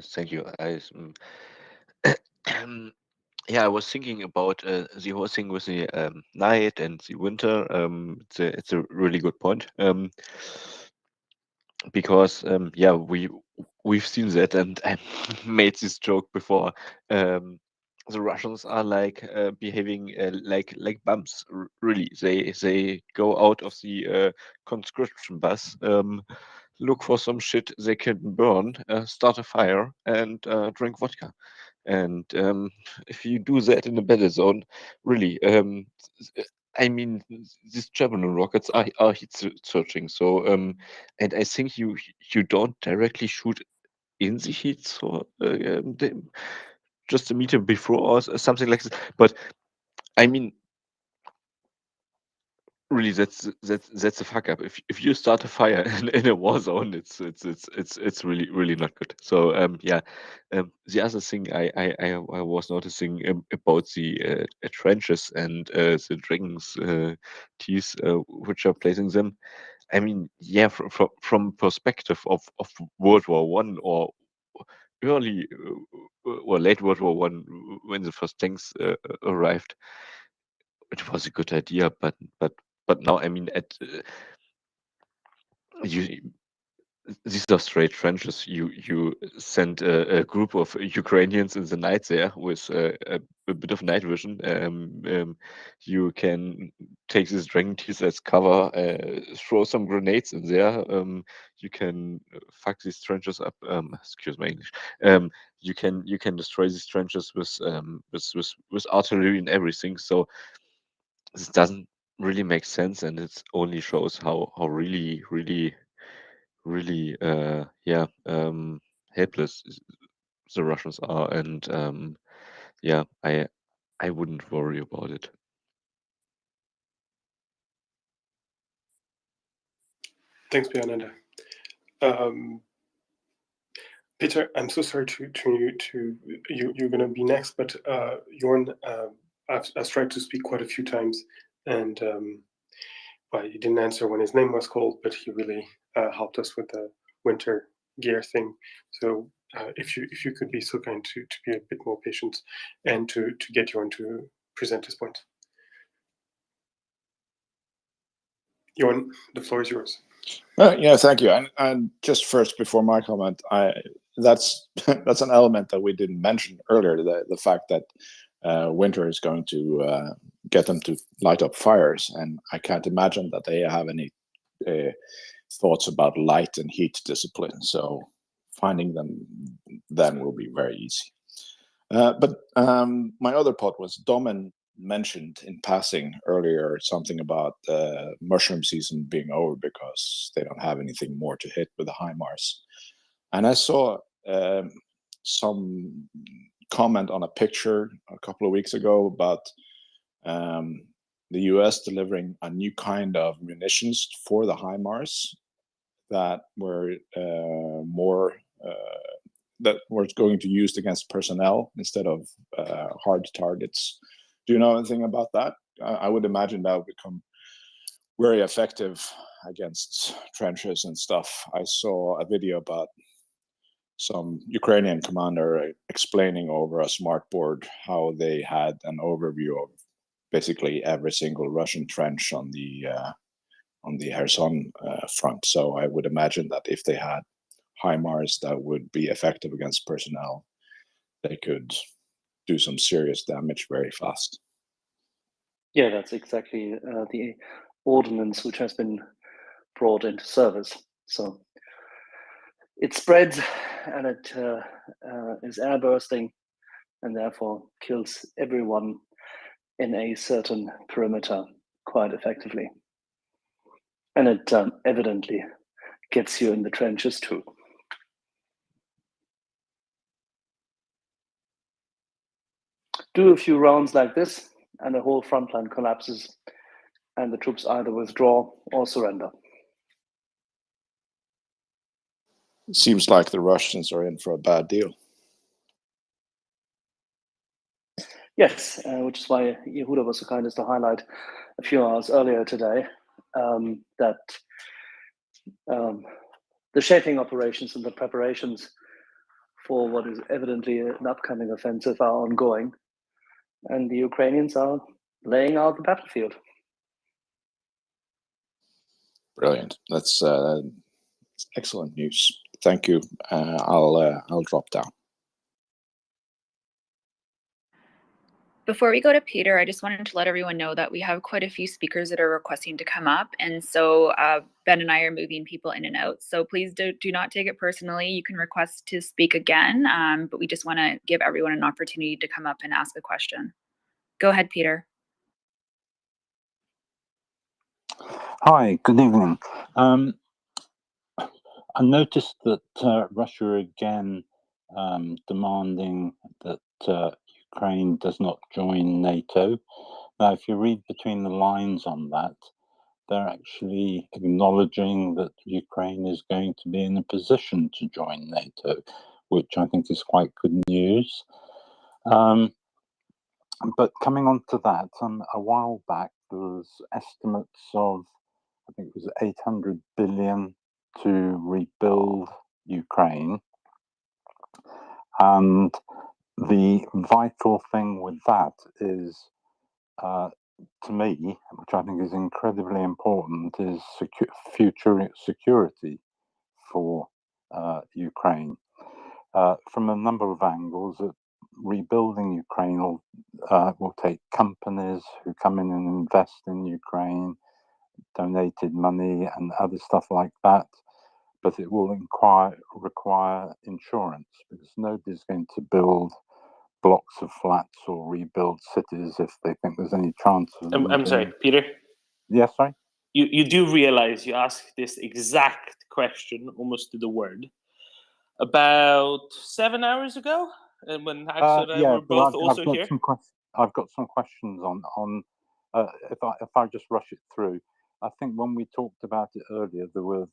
thank you. Yeah, I was thinking about the whole thing with the night and the winter. It's a really good point. Because yeah, we've seen that, and I made this joke before. The Russians are like behaving like bums. Really, they go out of the conscription bus, look for some shit they can burn, start a fire, and drink vodka. And if you do that in a battle zone, really, I mean, these Javelin rockets are heat searching. So, and I think you don't directly shoot in the heat, so just a meter before or something like this. But I mean, really, that's a fuck up. If you start a fire in a war zone, it's really not good. So yeah, the other thing I was noticing about the trenches and the dragons' teeth, which are placing them. I mean, yeah, from perspective of World War One or early or late World War One, when the first tanks arrived, it was a good idea. But now, I mean, these are straight trenches. You send a group of Ukrainians in the night there with a bit of night vision. You can take this dragon teeth as cover, throw some grenades in there. You can fuck these trenches up. Excuse my English. You can destroy these trenches with artillery and everything. So this doesn't really make sense, and it only shows how really helpless the Russians are, and yeah, I wouldn't worry about it. Thanks, Bionanda. Peter, I'm so sorry you're gonna be next, but Jorn, I've tried to speak quite a few times, and well, he didn't answer when his name was called, but he really helped us with the winter gear thing. So if you could be so kind to be a bit more patient and to get Jorn to present his point. Jorn, the floor is yours. Yeah, thank you. And just first, before my comment, that's an element that we didn't mention earlier. The fact that winter is going to get them to light up fires, and I can't imagine that they have any thoughts about light and heat discipline. So finding them then will be very easy. But my other part was Domen mentioned in passing earlier something about mushroom season being over because they don't have anything more to hit with the HIMARS. And I saw some comment on a picture a couple of weeks ago about the US delivering a new kind of munitions for the HIMARS that were more that was going to be used against personnel instead of hard targets. Do you know anything about that? I would imagine that would become very effective against trenches and stuff. I saw a video about some Ukrainian commander explaining over a smartboard how they had an overview of basically every single Russian trench on the Kherson front. So I would imagine that if they had HIMARS that would be effective against personnel, they could do some serious damage very fast. Yeah, that's exactly the ordnance which has been brought into service. So it spreads and it is air bursting and therefore kills everyone in a certain perimeter quite effectively. And it evidently gets you in the trenches too. Do a few rounds like this and the whole front line collapses and the troops either withdraw or surrender. It seems like the Russians are in for a bad deal. Yes, which is why Yehuda was so kind as to highlight a few hours earlier today that the shaping operations and the preparations for what is evidently an upcoming offensive are ongoing, and the Ukrainians are laying out the battlefield. Brilliant. That's excellent news. Thank you. I'll drop down. Before we go to Peter, I just wanted to let everyone know that we have quite a few speakers that are requesting to come up. And so Ben and I are moving people in and out. So please do not take it personally. You can request to speak again, but we just want to give everyone an opportunity to come up and ask a question. Go ahead, Peter. Hi, good evening. I noticed that Russia again demanding that Ukraine does not join NATO. Now, if you read between the lines on that, they're actually acknowledging that Ukraine is going to be in a position to join NATO, which I think is quite good news. But coming on to that, a while back, there was estimates of, I think it was 800 billion to rebuild Ukraine. And the vital thing with that is, to me, which I think is incredibly important, is future security for Ukraine. From a number of angles, rebuilding Ukraine will take companies who come in and invest in Ukraine, donated money and other stuff like that, but it will require insurance, because nobody's going to build blocks of flats or rebuild cities if they think there's any chance of them. I'm sorry, Peter. Yes, sorry? You do realize you asked this exact question almost to the word about 7 hours ago, and when Axel and I were both also here. I've got some questions on if I just rush it through. I think when we talked about it earlier, there were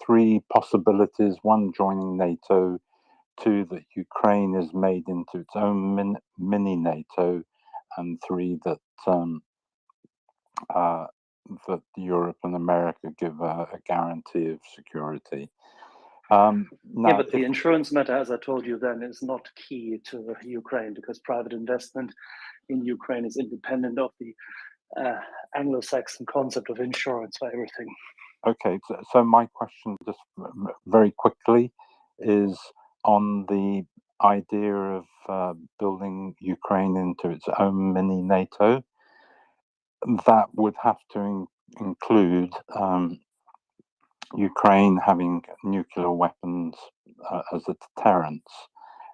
three possibilities: one, joining NATO; two, that Ukraine is made into its own mini NATO; and three, that that Europe and America give a guarantee of security. Yeah, but the insurance matter, as I told you then, is not key to Ukraine, because private investment in Ukraine is independent of the Anglo-Saxon concept of insurance for everything. Okay, so my question, just very quickly, is on the idea of building Ukraine into its own mini NATO. That would have to include Ukraine having nuclear weapons as a deterrence.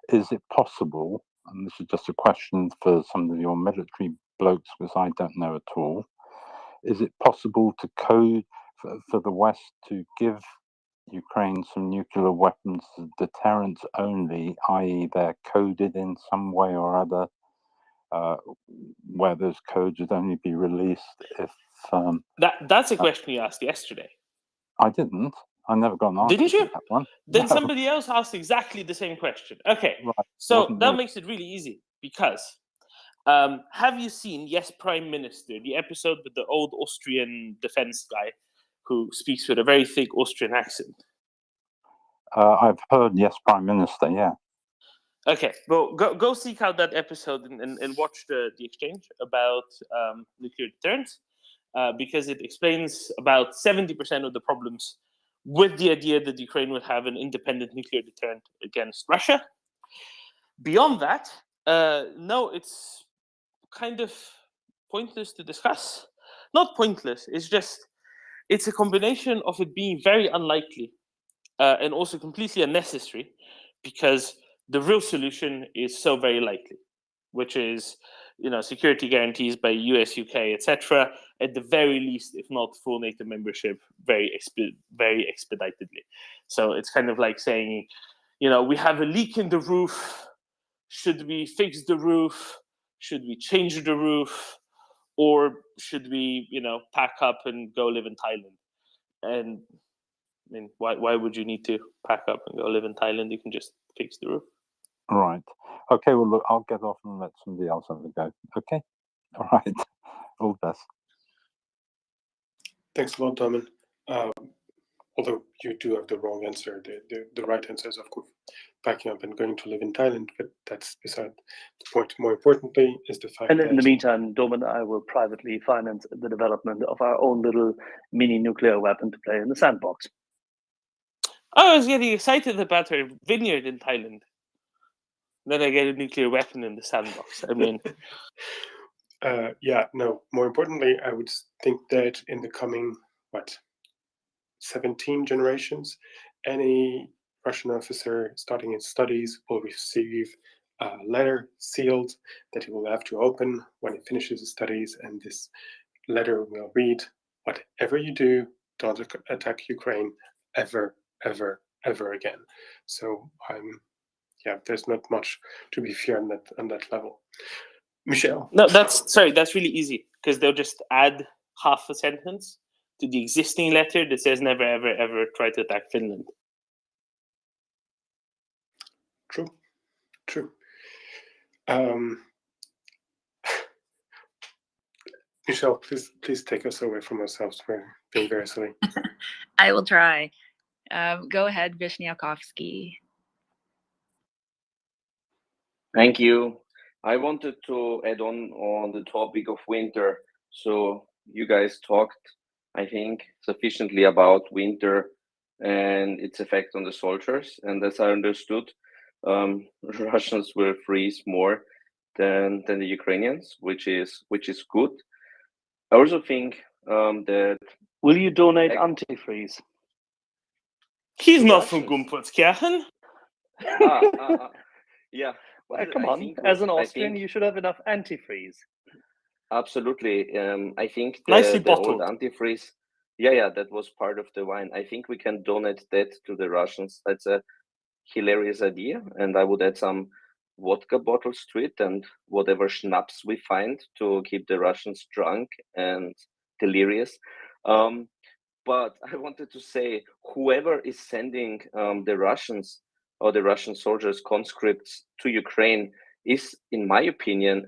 Is it possible, and this is just a question for some of your military blokes, because I don't know at all, is it possible to code for the West to give Ukraine some nuclear weapons as deterrence only, i.e. they're coded in some way or other, where those codes would only be released if... That's a question you asked yesterday. I didn't. I never got an answer Didn't you? to that one. Then No. somebody else asked exactly the same question. Okay, Right. so Wasn't that me. makes it really easy because have you seen Yes, Prime Minister, the episode with the old Austrian defense guy who speaks with a very thick Austrian accent? I've heard Yes, Prime Minister, yeah. Okay, well, go seek out that episode and watch the exchange about nuclear deterrence because it explains about 70% of the problems with the idea that Ukraine would have an independent nuclear deterrent against Russia. Beyond that, no, it's kind of pointless to discuss. Not pointless, it's a combination of it being very unlikely and also completely unnecessary because the real solution is so very likely, which is security guarantees by US, UK, etc. At the very least, if not full NATO membership, very expeditedly. So it's kind of like saying, we have a leak in the roof. Should we fix the roof? Should we change the roof? Or should we, pack up and go live in Thailand? And I mean, why would you need to pack up and go live in Thailand? You can just fix the roof. Right. Okay, well, look, I'll get off and let somebody else have a go. Okay? All right. All the best. Thanks a lot, Domin. Although you do have the wrong answer. The right answer is, of course, packing up and going to live in Thailand, but that's beside the point. More importantly is the fact And that... in the meantime, Dom and I will privately finance the development of our own little mini nuclear weapon to play in the sandbox. I was getting excited about our vineyard in Thailand. Then I get a nuclear weapon in the sandbox. I mean... More importantly, I would think that in the coming, 17 generations, any Russian officer starting his studies will receive a letter sealed that he will have to open when he finishes his studies, and this letter will read, whatever you do, don't attack Ukraine ever, ever, ever again. So there's not much to be feared on that level. Michelle? No, that's really easy because they'll just add half a sentence to the existing letter that says never, ever, ever try to attack Finland. True. Michelle, please take us away from ourselves. We're being very silly. I will try. Go ahead, Vishniakovsky. Thank you. I wanted to add on the topic of winter. So you guys talked, I think, sufficiently about winter and its effect on the soldiers. And as I understood, Russians will freeze more than the Ukrainians, which is good. I also think that... Will you donate antifreeze? He's not from Gumputzkirchen. Yeah. Come on, as an Austrian, you should have enough antifreeze. Absolutely. I think Nicely the old bottled. antifreeze, that was part of the wine. I think we can donate that to the Russians. That's a hilarious idea, and I would add some vodka bottles to it and whatever schnapps we find to keep the Russians drunk and delirious. But I wanted to say, whoever is sending the Russians or the Russian soldiers, conscripts to Ukraine is, in my opinion,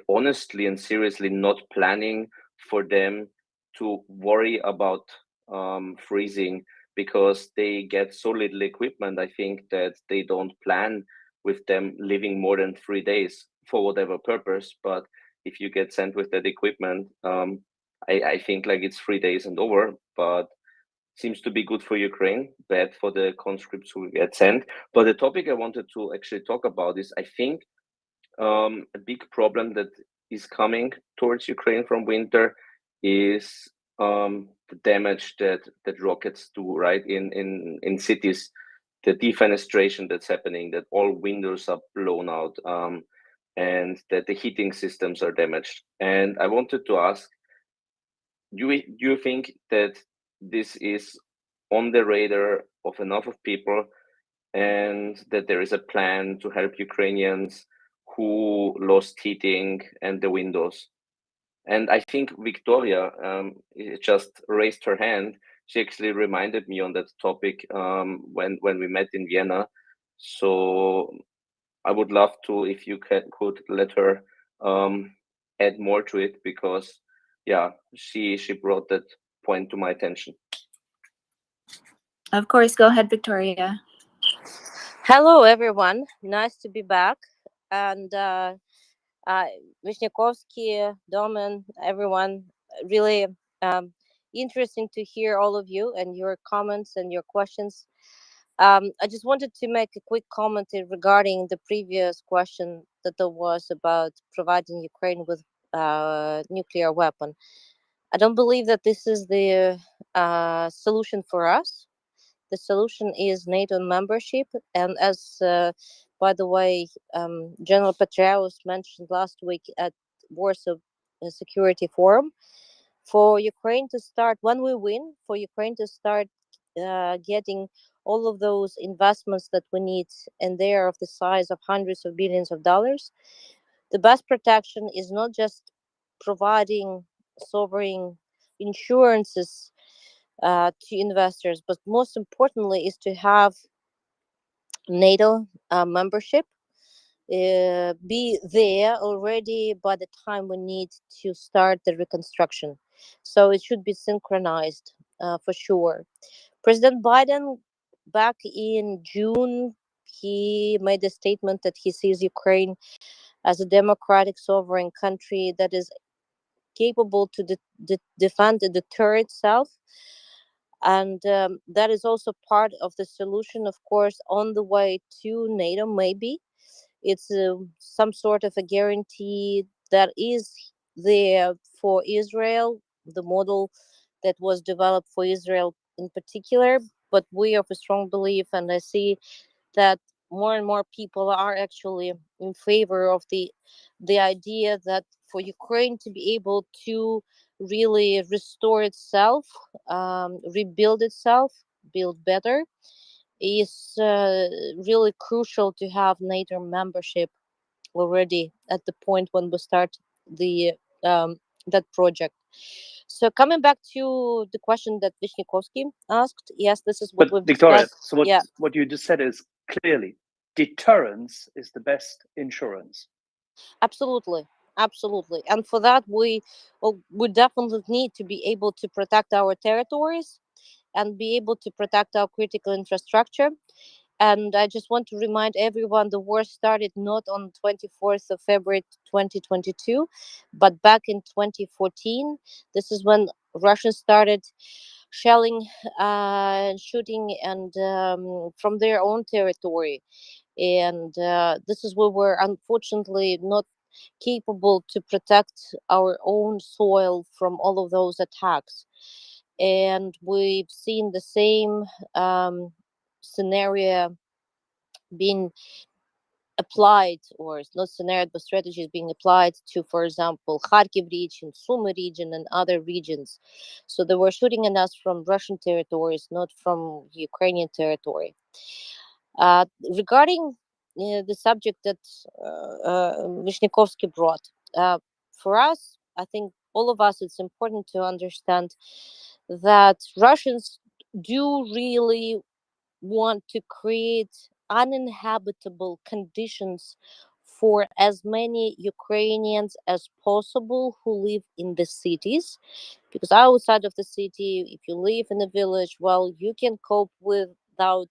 honestly and seriously not planning for them to worry about freezing, because they get so little equipment. I think that they don't plan with them living more than 3 days for whatever purpose. But if you get sent with that equipment, I think it's 3 days and over, but seems to be good for Ukraine, bad for the conscripts who get sent. But the topic I wanted to actually talk about is, I think, a big problem that is coming towards Ukraine from winter is the damage that rockets do, right? In cities, the defenestration that's happening, that all windows are blown out, and that the heating systems are damaged. And I wanted to ask, do you think that this is on the radar of enough of people, and that there is a plan to help Ukrainians who lost heating and the windows? And I think Victoria just raised her hand. she actually reminded me on that topic when we met in Vienna. So I would love to, if you could let her add more to it, because yeah, she brought that point to my attention. Of course, go ahead, Victoria. Hello, everyone. Nice to be back. And Vishniakovsky, Domen, everyone, really interesting to hear all of you and your comments and your questions. I just wanted to make a quick comment regarding the previous question that there was about providing Ukraine with nuclear weapon. I don't believe that this is the solution for us. The solution is NATO membership, and as by the way, General Petraeus mentioned last week at Warsaw Security Forum, for Ukraine to start, when we win, for Ukraine to start getting all of those investments that we need, and they are of the size of hundreds of billions of dollars. The best protection is not just providing sovereign insurances to investors, but most importantly is to have NATO membership be there already by the time we need to start the reconstruction. So it should be synchronized for sure. President Biden, back in June, he made a statement that he sees Ukraine as a democratic sovereign country that is capable to defend and deter itself. And that is also part of the solution, of course, on the way to NATO, maybe. It's some sort of a guarantee that is there for Israel, the model that was developed for Israel in particular. But we have a strong belief, and I see that more and more people are actually in favor of the idea that for Ukraine to be able to really restore itself, rebuild itself, build better, is really crucial to have NATO membership already at the point when we start the that project. So coming back to the question that Vishniakovsky asked, yes, this is what But we've Victoria, discussed. so Yeah, what you just said is clearly deterrence is the best insurance. absolutely, absolutely. And for that, we definitely need to be able to protect our territories and be able to protect our critical infrastructure. And I just want to remind everyone the war started not on 24th of February 2022, but back in 2014. This is when Russia started shelling and shooting and from their own territory. And this is where we're unfortunately not capable to protect our own soil from all of those attacks. And we've seen the same scenario being applied, or it's not scenario but strategies being applied to, for example, Kharkiv region, Sumy region, and other regions. So they were shooting at us from Russian territories, not from Ukrainian territory. Regarding the subject that Vishniakovsky brought, for us, I think all of us, it's important to understand that Russians do really want to create uninhabitable conditions for as many Ukrainians as possible who live in the cities. Because outside of the city, if you live in a village, well, you can cope without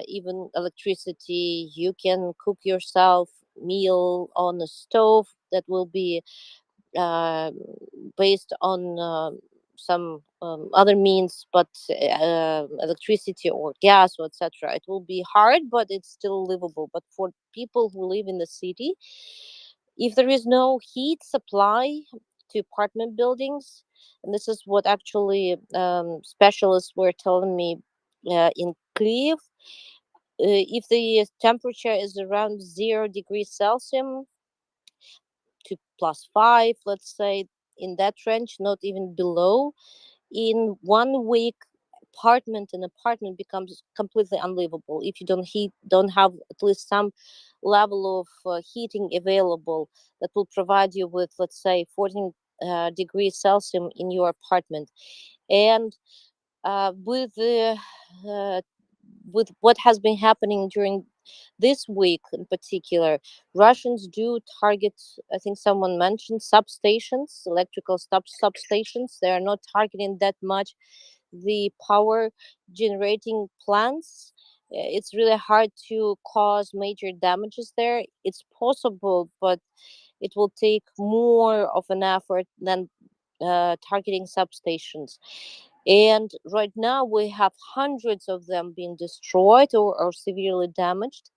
even electricity. You can cook yourself meal on a stove that will be uh, based on some other means, but electricity or gas or etc. It will be hard, but it's still livable. But for people who live in the city, if there is no heat supply to apartment buildings, and this is what actually specialists were telling me in Kyiv, if the temperature is around 0 degrees Celsius to +5, let's say, in that range, not even below, in 1 week, an apartment becomes completely unlivable if you don't have at least some level of heating available that will provide you with, let's say, 14 degrees Celsius in your apartment. And with what has been happening during this week in particular, Russians do target, I think someone mentioned, substations, electrical substations. They are not targeting that much the power generating plants. It's really hard to cause major damages there. It's possible, but it will take more of an effort than targeting substations. And right now, we have hundreds of them being destroyed or severely damaged.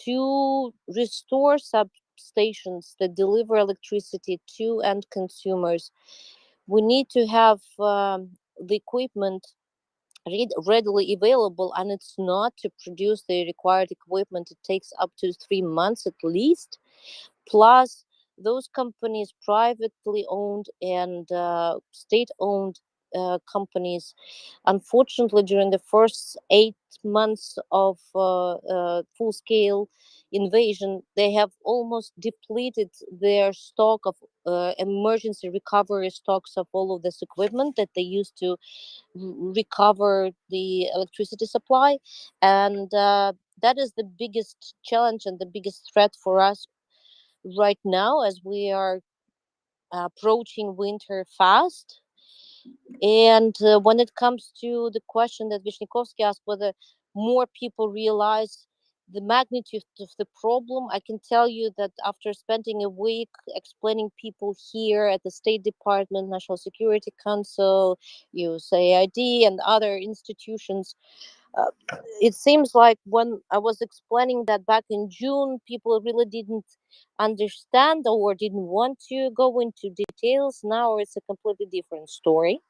To restore substations that deliver electricity to end consumers, we need to have the equipment readily available, and it's not to produce the required equipment. It takes up to 3 months at least. Plus, those companies, privately owned and state owned companies, unfortunately, during the first 8 months of full scale invasion, they have almost depleted their stock of emergency recovery stocks of all of this equipment that they used to recover the electricity supply. And that is the biggest challenge and the biggest threat for us right now, as we are approaching winter fast. And when it comes to the question that Vishnikovsky asked, whether more people realize the magnitude of the problem, I can tell you that after spending a week explaining people here at the State Department, National Security Council, USAID, and other institutions, it seems like when I was explaining that back in June, people really didn't understand or didn't want to go into details. Now it's a completely different story,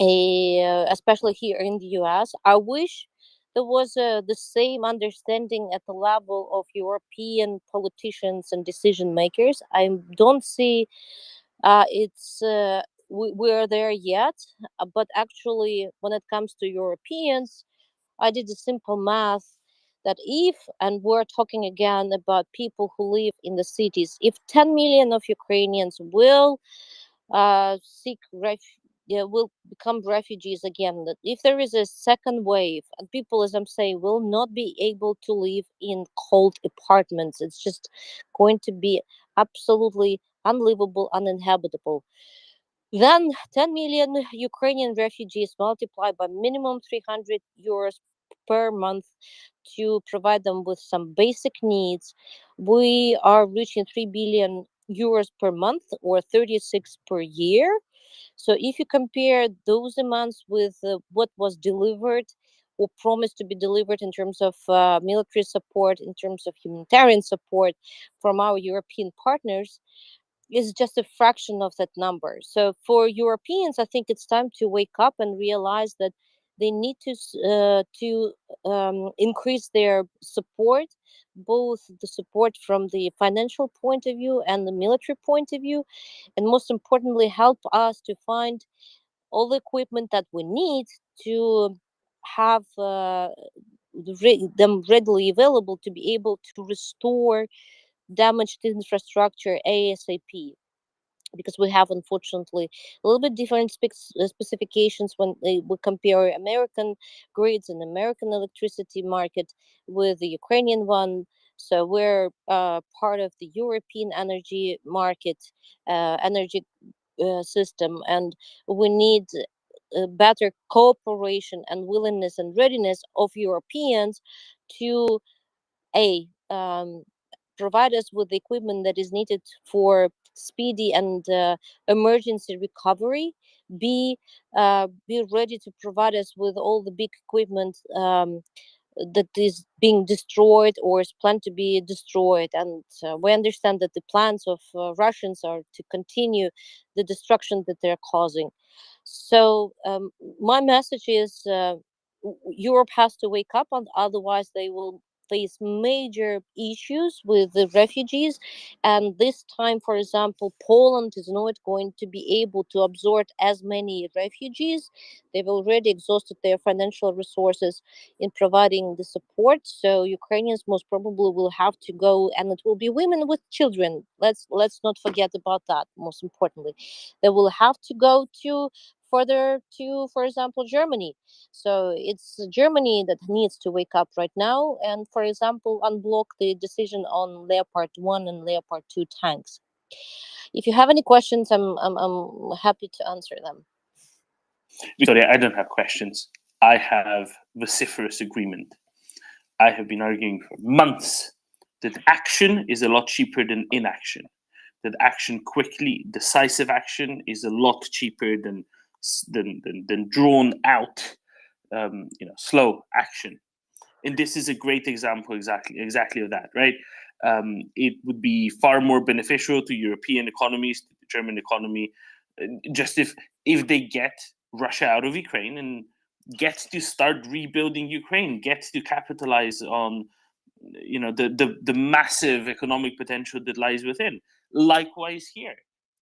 especially here in the US. I wish there was the same understanding at the level of European politicians and decision makers. I don't see we're there yet, but actually, when it comes to Europeans, I did a simple math that if, and we're talking again about people who live in the cities, if 10 million of Ukrainians will will become refugees again, that if there is a second wave and people, as I'm saying, will not be able to live in cold apartments, it's just going to be absolutely unlivable, uninhabitable. Then 10 million Ukrainian refugees multiplied by minimum 300 euros per month to provide them with some basic needs. We are reaching 3 billion euros per month, or 36 per year. So if you compare those amounts with what was delivered or promised to be delivered in terms of military support, in terms of humanitarian support from our European partners, is just a fraction of that number. So for Europeans, I think it's time to wake up and realize that they need to increase their support, both the support from the financial point of view and the military point of view, and most importantly, help us to find all the equipment that we need to have them readily available to be able to restore damaged infrastructure ASAP, because we have, unfortunately, a little bit different specifications when we compare American grids and American electricity market with the Ukrainian one. So we're part of the European energy market, energy system, and we need better cooperation and willingness and readiness of Europeans to a provide us with the equipment that is needed for speedy and emergency recovery. Be ready to provide us with all the big equipment that is being destroyed or is planned to be destroyed. And we understand that the plans of Russians are to continue the destruction that they're causing. So my message is Europe has to wake up, and otherwise they will face major issues with the refugees, and this time, for example, Poland is not going to be able to absorb as many refugees. They've already exhausted their financial resources in providing the support, so Ukrainians most probably will have to go, and it will be women with children. Let's not forget about that. Most importantly, they will have to go to further to, for example, Germany. So it's Germany that needs to wake up right now and, for example, unblock the decision on Leopard 1 and Leopard 2 tanks. If you have any questions, I'm happy to answer them. Victoria, I don't have questions. I have vociferous agreement. I have been arguing for months that action is a lot cheaper than inaction. That action quickly, decisive action is a lot cheaper than drawn out, slow action. And this is a great example exactly of that, right? It would be far more beneficial to European economies, to the German economy, just if they get Russia out of Ukraine and get to start rebuilding Ukraine, get to capitalize on the massive economic potential that lies within. Likewise here,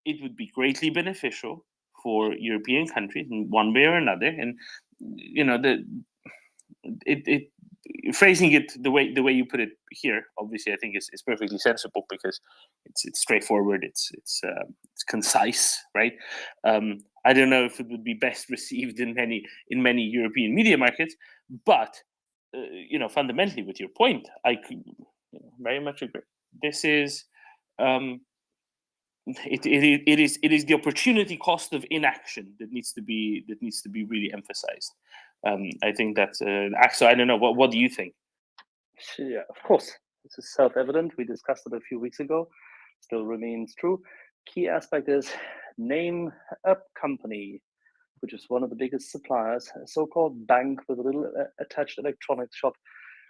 it would be greatly beneficial for European countries in one way or another, and phrasing it the way you put it here, obviously, I think is perfectly sensible because it's straightforward, it's concise, right? I don't know if it would be best received in many European media markets, but fundamentally, with your point, I could very much agree. This is it is the opportunity cost of inaction that needs to be really emphasized. I think that's Axel. I don't know. What do you think? Yeah, of course. This is self-evident. We discussed it a few weeks ago. Still remains true. Key aspect is name a company which is one of the biggest suppliers, a so-called bank with a little attached electronics shop.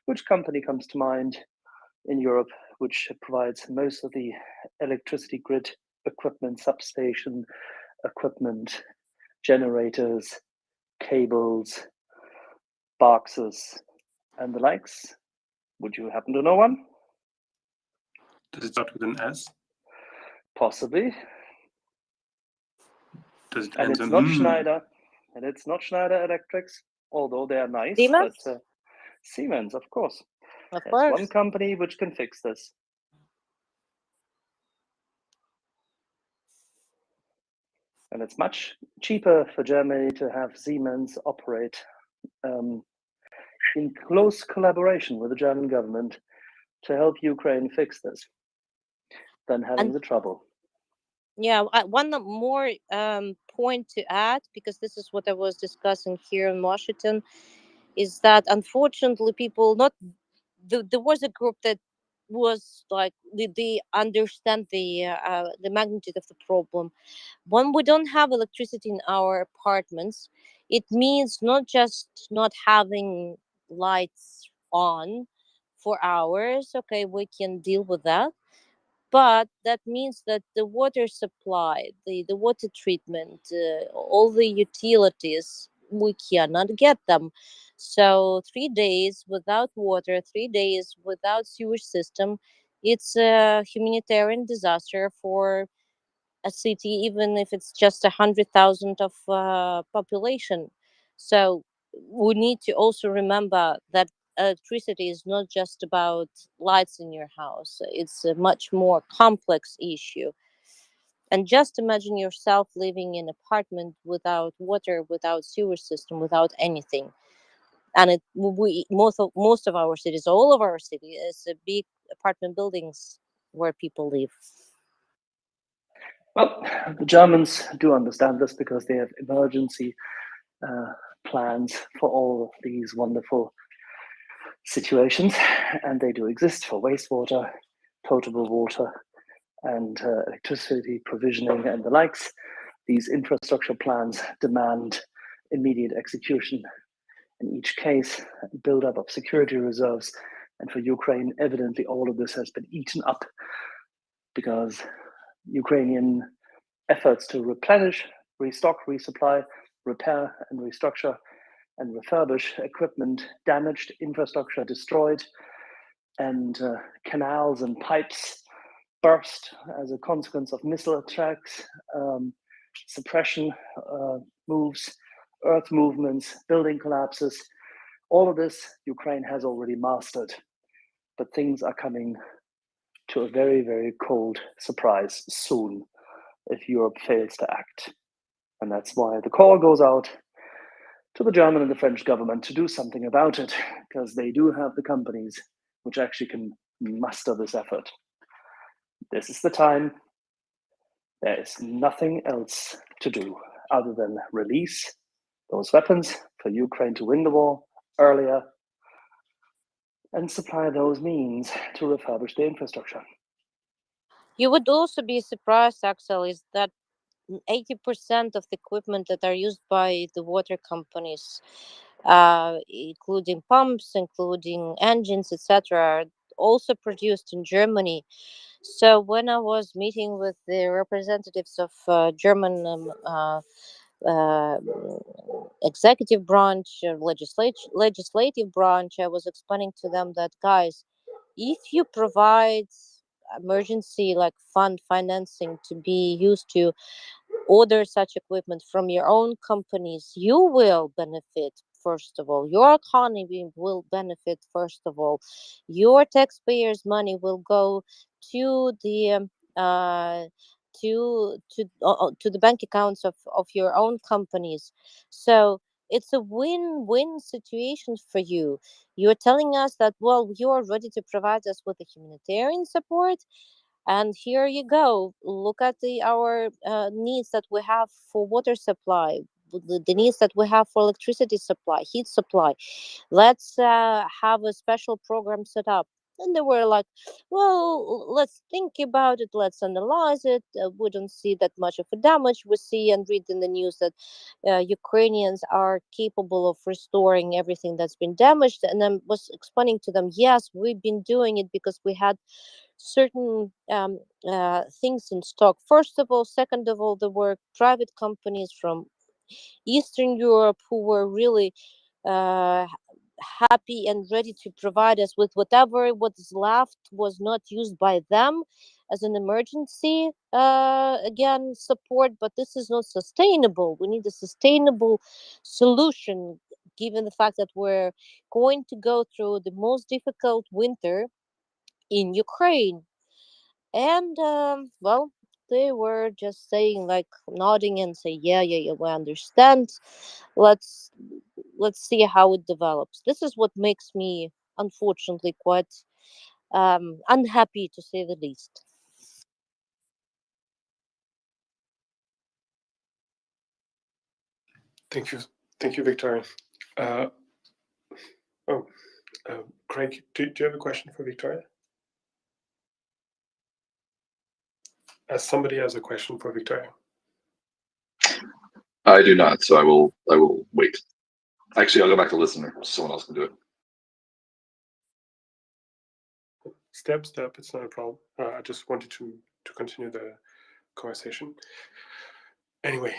Which company comes to mind in Europe which provides most of the electricity grid equipment, substation equipment, generators, cables, boxes, and the likes? Would you happen to know one? Does it start with an S? Possibly. Does it And end it's on not Schneider, and it's not Schneider Electrics, although they are nice. Siemens? But Siemens, of course. Of There's course. one company which can fix this. And it's much cheaper for Germany to have Siemens operate in close collaboration with the German government to help Ukraine fix this than having the trouble. Yeah, one more point to add, because this is what I was discussing here in Washington, is that unfortunately people there was a group that was like they understand the magnitude of the problem. When we don't have electricity in our apartments, it means not just not having lights on for hours. Okay, we can deal with that, but that means that the water supply, the water treatment, all the utilities, we cannot get them. So 3 days without water, 3 days without sewage system, it's a humanitarian disaster for a city, even if it's just 100,000 of population. So we need to also remember that electricity is not just about lights in your house. It's a much more complex issue. And just imagine yourself living in an apartment without water, without sewer system, without anything. And most of our cities, all of our cities, is big apartment buildings where people live. Well, the Germans do understand this because they have emergency plans for all of these wonderful situations, and they do exist for wastewater, potable water, and electricity provisioning and the likes. These infrastructure plans demand immediate execution in each case, build-up of security reserves, and for Ukraine, evidently all of this has been eaten up because Ukrainian efforts to replenish, restock, resupply, repair, and restructure and refurbish equipment damaged, infrastructure destroyed, and canals and pipes burst as a consequence of missile attacks, suppression moves, earth movements, building collapses. All of this Ukraine has already mastered, but things are coming to a very, very cold surprise soon if Europe fails to act. And that's why the call goes out to the German and the French government to do something about it, because they do have the companies which actually can muster this effort. This is the time. There is nothing else to do other than release those weapons for Ukraine to win the war earlier and supply those means to refurbish the infrastructure. You would also be surprised, Axel, is that 80% of the equipment that are used by the water companies, including pumps, including engines, etc., are also produced in Germany. So when I was meeting with the representatives of German executive branch, legislative branch, I was explaining to them that, guys, if you provide emergency like fund financing to be used to order such equipment from your own companies, you will benefit. First of all, your economy will benefit. First of all, your taxpayers' money will go to the to the bank accounts of your own companies. So it's a win-win situation for you. You're telling us that, well, you are ready to provide us with the humanitarian support, and here you go. Look at our needs that we have for water supply, the needs that we have for electricity supply, heat supply. Let's have a special program set up. And they were like, well, let's think about it. Let's analyze it. We don't see that much of a damage. We see and read in the news that Ukrainians are capable of restoring everything that's been damaged. And I was explaining to them, yes, we've been doing it because we had certain things in stock. First of all, second of all, there were private companies from Eastern Europe who were really uh, happy and ready to provide us with whatever what is left was not used by them as an emergency again support. But this is not sustainable. We need a sustainable solution, given the fact that we're going to go through the most difficult winter in Ukraine. And well, they were just saying, like, nodding and say, yeah, we understand. Let's see how it develops. This is what makes me, unfortunately, quite unhappy, to say the least. Thank you, Victoria. Craig, do you have a question for Victoria? Somebody has a question for Victoria. I do not, so I will wait. Actually, I'll go back to listener. Someone else can do it. Step, it's not a problem. I just wanted to continue the conversation. Anyway,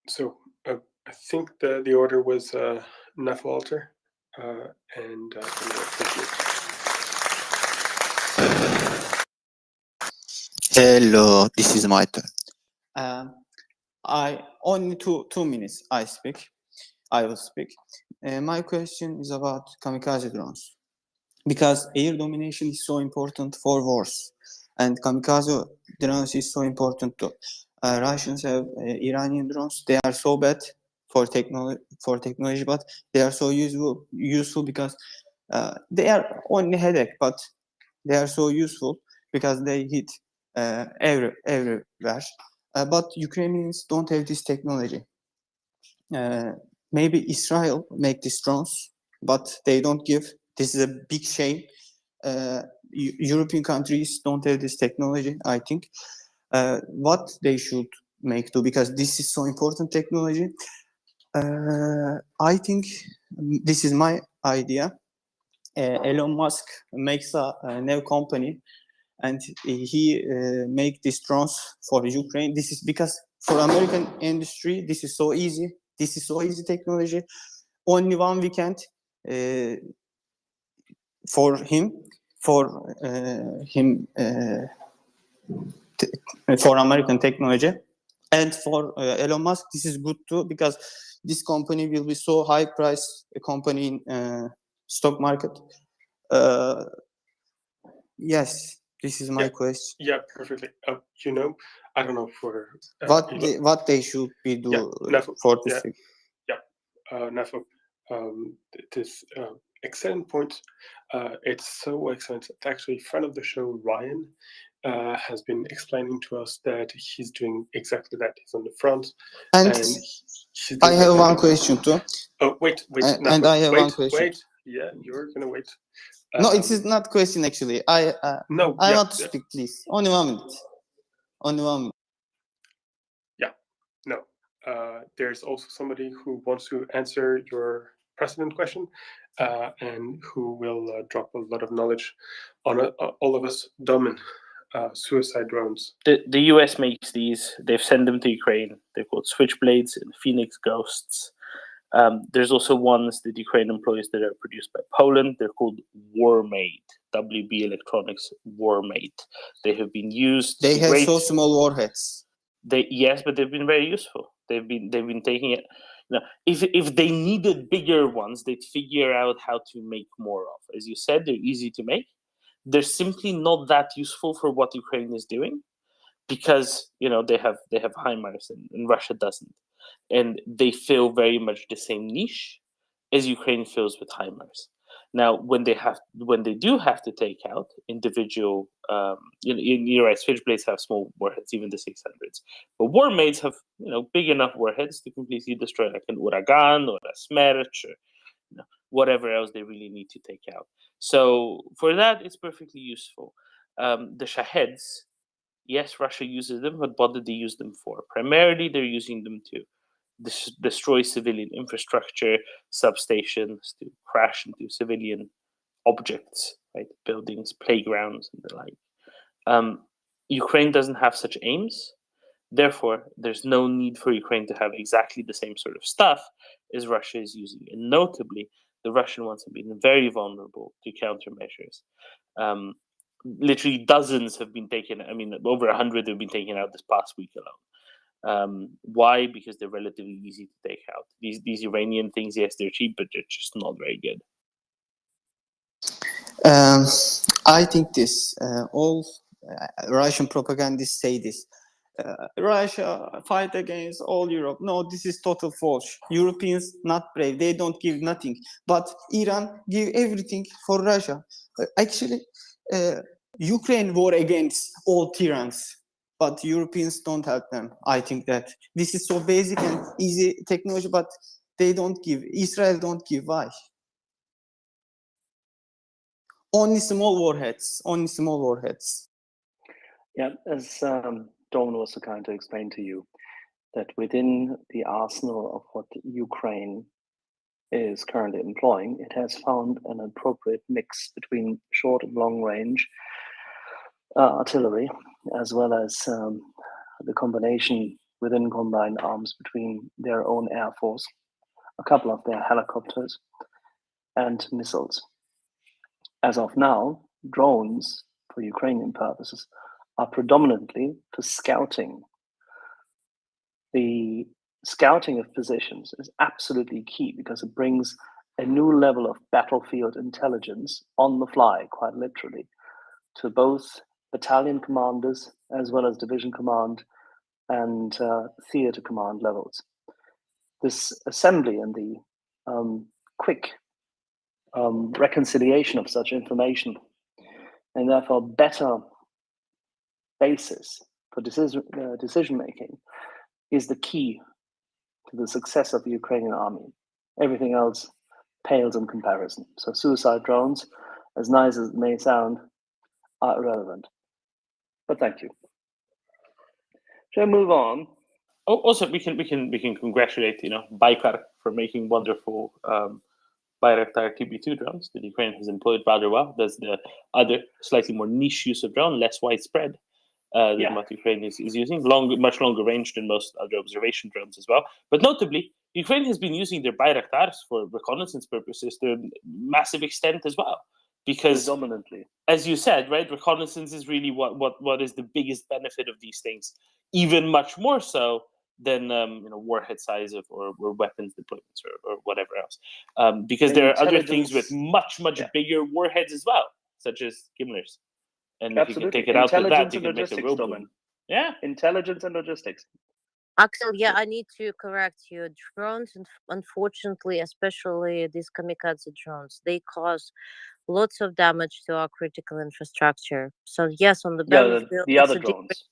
so I think the order was enough, Walter, and thank you. Hello, this is my turn. I only two minutes. I will speak. My question is about kamikaze drones, because air domination is so important for wars, and kamikaze drones is so important too. Russians have Iranian drones. They are so bad for technology, but they are so useful because they are only headache, but they are so useful because they hit everywhere. But Ukrainians don't have this technology. Maybe Israel make these drones, but they don't give. This is a big shame. European countries don't have this technology, I think. What they should make too, because this is so important technology. I think this is my idea. Elon Musk makes a new company, and he make these drones for Ukraine. This is because for American industry, this is so easy. This is so easy technology. only one weekend for him for American technology. And for Elon Musk, this is good too, because this company will be so high price company in stock market. Yes, this is my question. Yeah, perfectly. You know, I don't know for what they should be do Nafo, for this. Nafo, this excellent point. It's so excellent. Actually, friend of the show, Ryan, has been explaining to us that he's doing exactly that. He's on the front, and I have one question too. Oh, wait, and I have one question. Wait, yeah, you're gonna wait. No, it is not question actually. I want to speak, please. Only 1 minute. Only 1 minute. Yeah, no. There's also somebody who wants to answer your precedent question, and who will drop a lot of knowledge on all of us Domin. Suicide drones. The US makes these. They've sent them to Ukraine. They're called Switchblades and Phoenix Ghosts. There's also ones that Ukraine employs that are produced by Poland. They're called Warmate, WB Electronics Warmate. They have been used. They have so small warheads. Yes, but they've been very useful. They've been taking it. You know, if they needed bigger ones, they'd figure out how to make more of. As you said, they're easy to make. They're simply not that useful for what Ukraine is doing, because they have HIMARS and Russia doesn't, and they fill very much the same niche as Ukraine fills with HIMARS. Now, when they do have to take out individual, you're right, Switchblades have small warheads, even the 600s, but Warmates have big enough warheads to completely destroy, like an Uragan or a Smerch or whatever else they really need to take out. So for that, it's perfectly useful. The Shaheds, yes, Russia uses them, but what did they use them for? Primarily, they're using them to destroy civilian infrastructure, substations, to crash into civilian objects, right? Buildings, playgrounds, and the like. Ukraine doesn't have such aims. Therefore, there's no need for Ukraine to have exactly the same sort of stuff as Russia is using. And notably, the Russian ones have been very vulnerable to countermeasures. Literally dozens have been taken. I mean, over 100 have been taken out this past week alone. Why? Because they're relatively easy to take out. These Iranian things, yes, they're cheap, but they're just not very good. I think this all Russian propagandists say this. Russia fight against all Europe. No, this is total false. Europeans not brave. They don't give nothing. But Iran give everything for Russia. Actually, Ukraine war against all tyrants, but Europeans don't help them. I think that this is so basic and easy technology, but they don't give. Israel don't give. Why? Only small warheads. Only small warheads. Yeah, as Dawn was so kind to explain to you, that within the arsenal of what Ukraine is currently employing, it has found an appropriate mix between short and long range artillery, as well as the combination within combined arms between their own air force, a couple of their helicopters, and missiles. As of now, drones for Ukrainian purposes are predominantly for scouting. The scouting of positions is absolutely key because it brings a new level of battlefield intelligence on the fly, quite literally, to both battalion commanders as well as division command and theater command levels. This assembly and the quick reconciliation of such information, and therefore better basis for decision making, is the key to the success of the Ukrainian army. Everything else pales in comparison. So suicide drones, as nice as it may sound, are irrelevant. But thank you. Shall I move on? Oh, also, we can congratulate Baykar for making wonderful Bayraktar TB2 drones that Ukraine has employed rather well. That's the other slightly more niche use of drone, less widespread than what Ukraine is using. Much longer range than most other observation drones as well. But notably, Ukraine has been using their Bayraktars for reconnaissance purposes to a massive extent as well. Because predominantly, as you said, right, reconnaissance is really what is the biggest benefit of these things, even much more so than warhead size or weapons deployments or whatever else. Because there are other things with much bigger warheads as well, such as Gimlers. And if you can take it out with that, you can make a robot. Yeah, intelligence and logistics. Axel, yeah, I need to correct you. Drones, unfortunately, especially these kamikaze drones, they cause lots of damage to our critical infrastructure. So yes, on the battlefield, the other drones.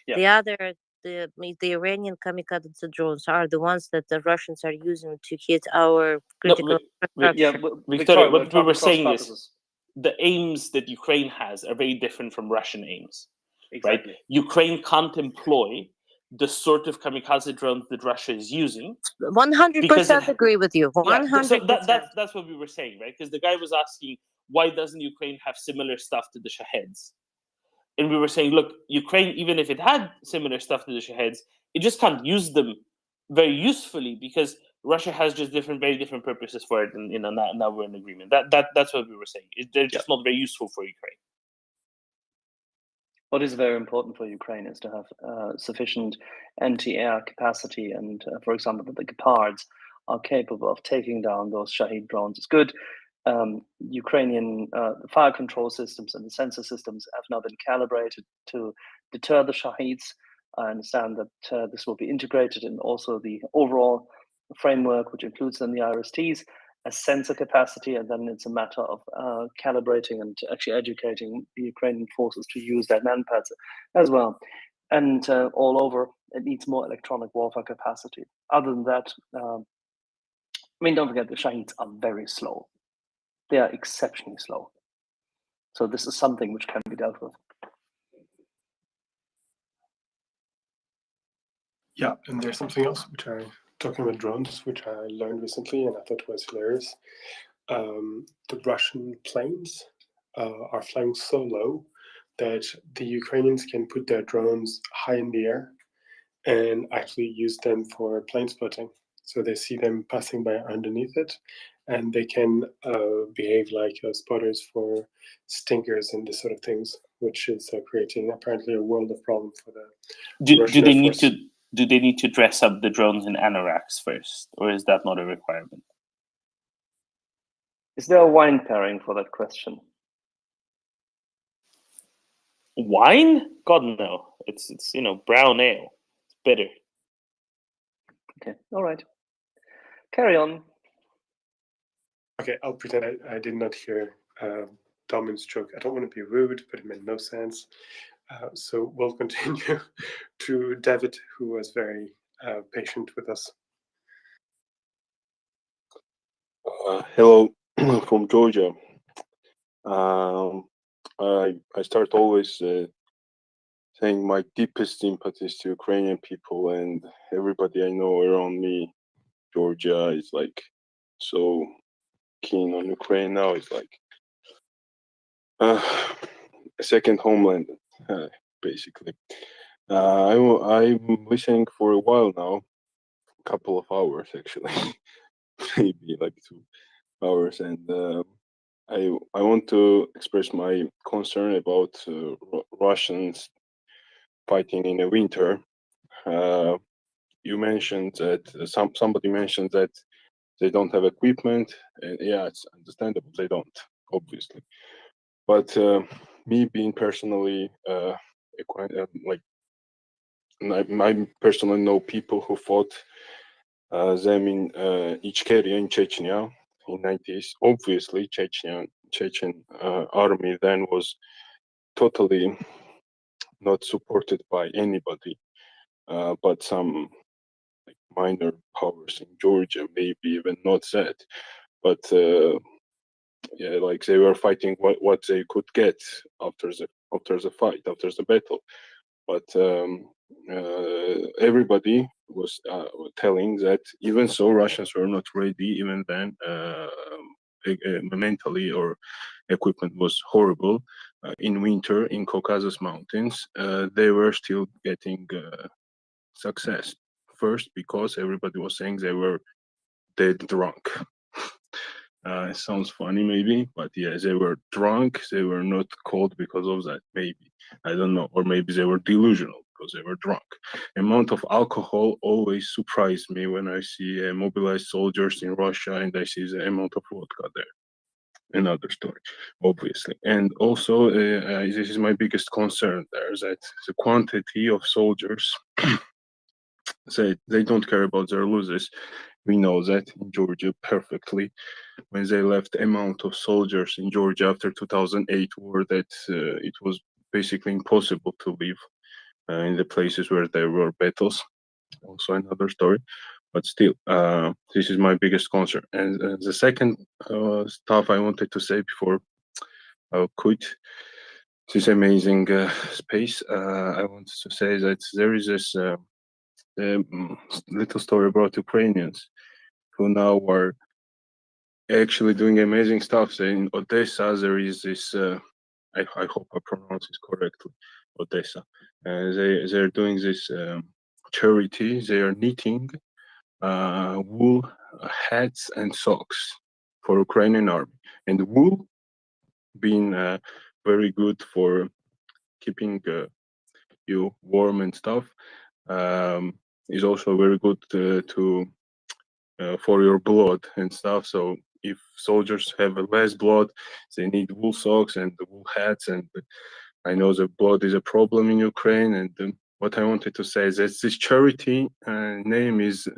The Iranian kamikaze drones are the ones that the Russians are using to hit our critical infrastructure. Victoria, what we were saying is the aims that Ukraine has are very different from Russian aims. Exactly. Right? Ukraine can't employ the sort of kamikaze drones that Russia is using. 100% agree with you. 100%. Yeah, so that's what we were saying, right? Because the guy was asking, why doesn't Ukraine have similar stuff to the Shaheds? And we were saying, look, Ukraine, even if it had similar stuff to the Shaheds, it just can't use them very usefully because Russia has just very different purposes for it. And now we're in agreement. That's what we were saying. They're just not very useful for Ukraine. What is very important for Ukraine is to have sufficient anti-air capacity, and for example, the Gepards are capable of taking down those Shahid drones. It's good. Ukrainian fire control systems and the sensor systems have now been calibrated to deter the Shahids. I understand that this will be integrated in also the overall framework, which includes then the IRSTs as sensor capacity, and then it's a matter of calibrating and actually educating the Ukrainian forces to use their manpads as well. And all over, it needs more electronic warfare capacity. Other than that, I mean, don't forget, the Shahids are very slow. They are exceptionally slow. So this is something which can be dealt with. Yeah, and there's something else talking about drones, which I learned recently and I thought was hilarious. The Russian planes are flying so low that the Ukrainians can put their drones high in the air and actually use them for plane spotting. So they see them passing by underneath it, and they can behave like spotters for stinkers and this sort of things, which is creating apparently a world of problem for the Russian Air Force. Do they need to dress up the drones in anoraks first, or is that not a requirement? Is there a wine pairing for that question? Wine? God, no. It's brown ale. It's bitter. Okay, all right. Carry on. Okay, I'll pretend I did not hear Domin's joke. I don't want to be rude, but it made no sense. So we'll continue to David, who was very patient with us. Hello from Georgia. I start always saying my deepest sympathies to Ukrainian people and everybody I know around me. Georgia is like so keen on Ukraine now. It's like a second homeland, basically. I'm listening for a while now, a couple of hours actually, maybe like 2 hours, and I want to express my concern about Russians fighting in the winter. You mentioned that somebody mentioned that they don't have equipment, and yeah, it's understandable. They don't, obviously. But me being personally like I personally know people who fought them in Ichkeria in Chechnya in 90s. Obviously, Chechen army then was totally not supported by anybody, but some like minor powers in Georgia, maybe even not that, but yeah, like they were fighting what they could get after the fight, after the battle. But everybody was telling that even so, Russians were not ready even then. Mentally, or equipment was horrible. In winter in Caucasus Mountains, they were still getting success first because everybody was saying they were dead drunk. It sounds funny maybe, but yeah, they were drunk. They were not cold because of that, maybe. I don't know. Or maybe they were delusional because they were drunk. Amount of alcohol always surprised me when I see mobilized soldiers in Russia and I see the amount of vodka there. Another story, obviously. And also, this is my biggest concern there, that the quantity of soldiers, they don't care about their losses. We know that in Georgia perfectly. When they left the amount of soldiers in Georgia after 2008 war, that it was basically impossible to live in the places where there were battles. Also another story, but still, this is my biggest concern. And the second stuff I wanted to say before I quit this amazing space, I wanted to say that there is this little story about Ukrainians who now are actually doing amazing stuff. So in Odessa, there is this, I hope I pronounce this correctly, Odessa. They're doing this charity. They are knitting wool hats and socks for Ukrainian army. And wool being very good for keeping you warm and stuff, is also very good to for your blood and stuff. So if soldiers have less blood, they need wool socks and wool hats. And I know the blood is a problem in Ukraine. And what I wanted to say is that this charity name is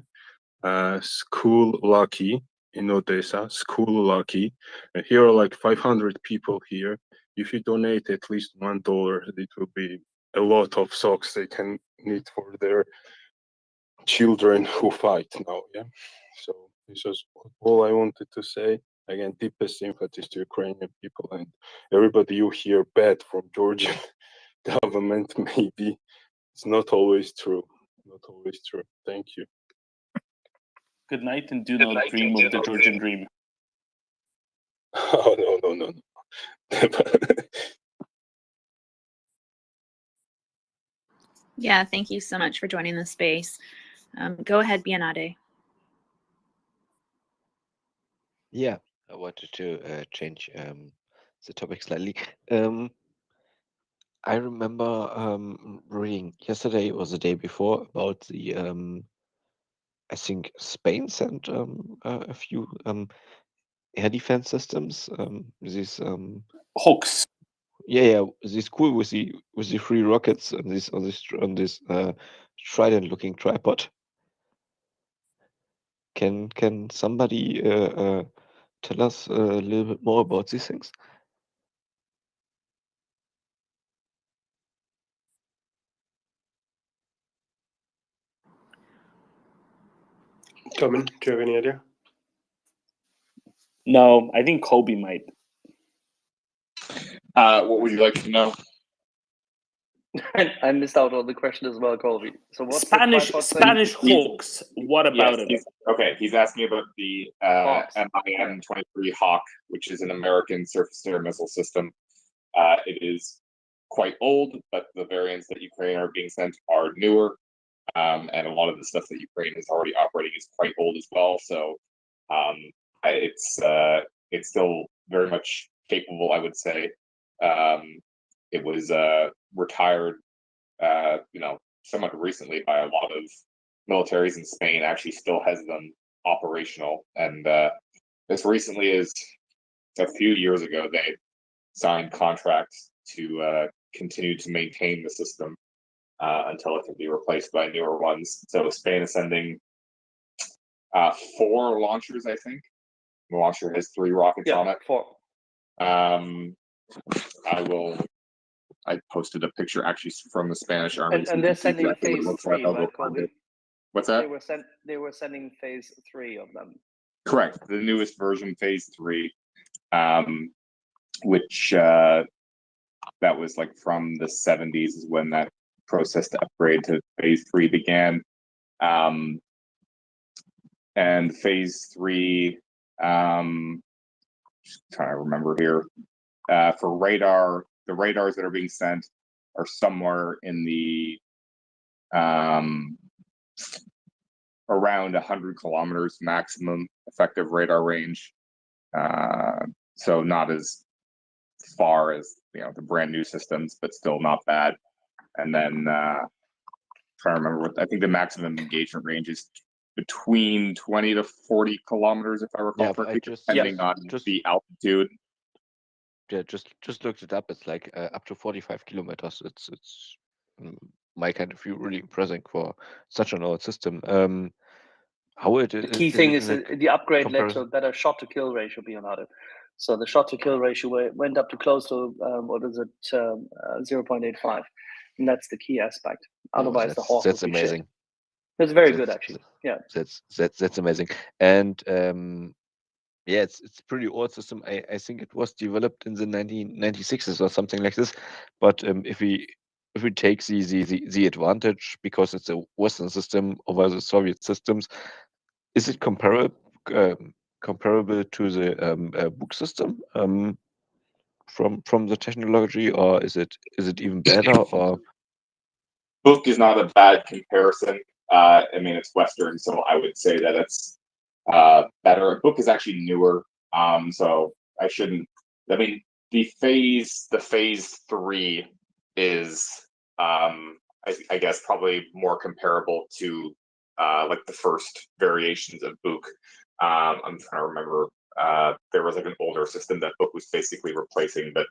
School Lucky in Odessa, School Lucky. And here are like 500 people here. If you donate at least $1, it will be a lot of socks they can knit for their children who fight now. Yeah. So this was all I wanted to say. Again, deepest sympathies to Ukrainian people and everybody you hear bad from Georgian government. Maybe it's not always true. Not always true. Thank you. Good night, and do not dream of the Georgian dream. Oh, no. Yeah, thank you so much for joining the space. Go ahead, Bianade. Yeah, I wanted to change the topic slightly. I remember reading yesterday or the day before about the I think Spain sent a few air defense systems. These Hawks. Yeah, this cool with the 3 rockets on this trident looking tripod. Can somebody tell us a little bit more about these things? Tomin, do you have any idea? No, I think Kobe might. What would you like to know? I missed out on the question as well, Colby. So what's Spanish Hawks? What about it? Okay, he's asking about the MIM-23 Hawk, which is an American surface-to-air missile system. It is quite old, but the variants that Ukraine are being sent are newer, and a lot of the stuff that Ukraine is already operating is quite old as well. So it's still very much capable, I would say. It was retired, somewhat recently by a lot of militaries in Spain. Actually, still has them operational, and as recently as a few years ago, they signed contracts to continue to maintain the system until it can be replaced by newer ones. So Spain is sending 4 launchers, I think. The launcher has 3 rockets on it. 4. I posted a picture actually from the Spanish army. And they're sending phase 3, right, Colby? What's that? They were sending phase 3 of them. Correct. The newest version, phase 3, which that was like from the 70s is when that process to upgrade to phase 3 began. And phase 3, just trying to remember here, for radar, the radars that are being sent are somewhere in the around 100 kilometers maximum effective radar range. So not as far as the brand new systems, but still not bad. And then trying to remember I think the maximum engagement range is between 20 to 40 kilometers, if I recall correctly, depending on the altitude. Yeah, just looked it up. It's like up to 45 kilometers. It's my kind of view really impressive for such an old system. How it the key thing is the upgrade led to better shot to kill ratio being allowed. So the shot to kill ratio went up to close to 0.85, and that's the key aspect. Otherwise, the Hawk that's would be amazing. shit. That's very good, actually. Yeah, that's amazing. And yeah, it's pretty old system. I think it was developed in the 1996s or something like this. But if we take the advantage because it's a Western system over the Soviet systems, is it comparable to the book system from the technology, or is it even better? Or Book is not a bad comparison. I mean, it's Western, so I would say that it's better. Book is actually newer, so I shouldn't. I mean, the phase 3 is, I guess, probably more comparable to like the first variations of Book. I'm trying to remember. There was like an older system that Book was basically replacing, but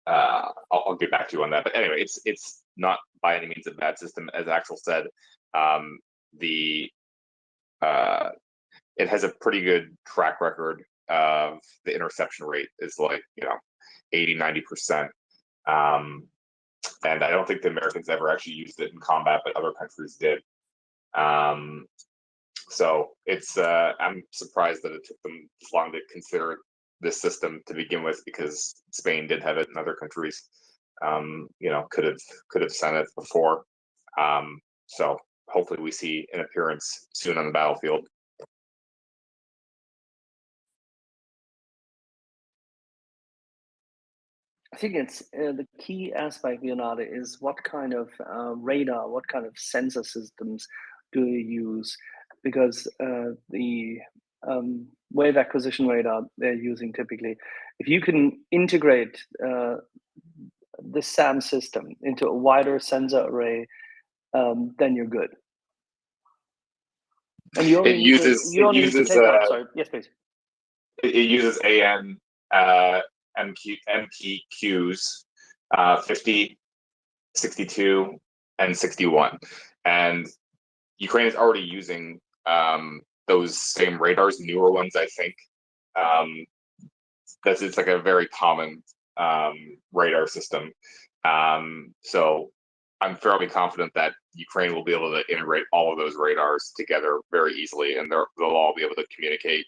I'll get back to you on that. But anyway, it's not by any means a bad system. As Axel said, it has a pretty good track record of the interception rate is like 80-90%. And I don't think the Americans ever actually used it in combat, but other countries did. So it's I'm surprised that it took them this long to consider this system to begin with, because Spain did have it and other countries could have sent it before. So hopefully we see an appearance soon on the battlefield. I think it's the key aspect, Leonardo, is what kind of radar, what kind of sensor systems do you use? Because the wave acquisition radar they're using typically, if you can integrate the SAM system into a wider sensor array, then you're good. And you only need to take out. Sorry, yes, please. It uses AN MPQs 50, 62, and 61, and Ukraine is already using those same radars, newer ones, I think. It's like a very common radar system. So I'm fairly confident that Ukraine will be able to integrate all of those radars together very easily, and they'll all be able to communicate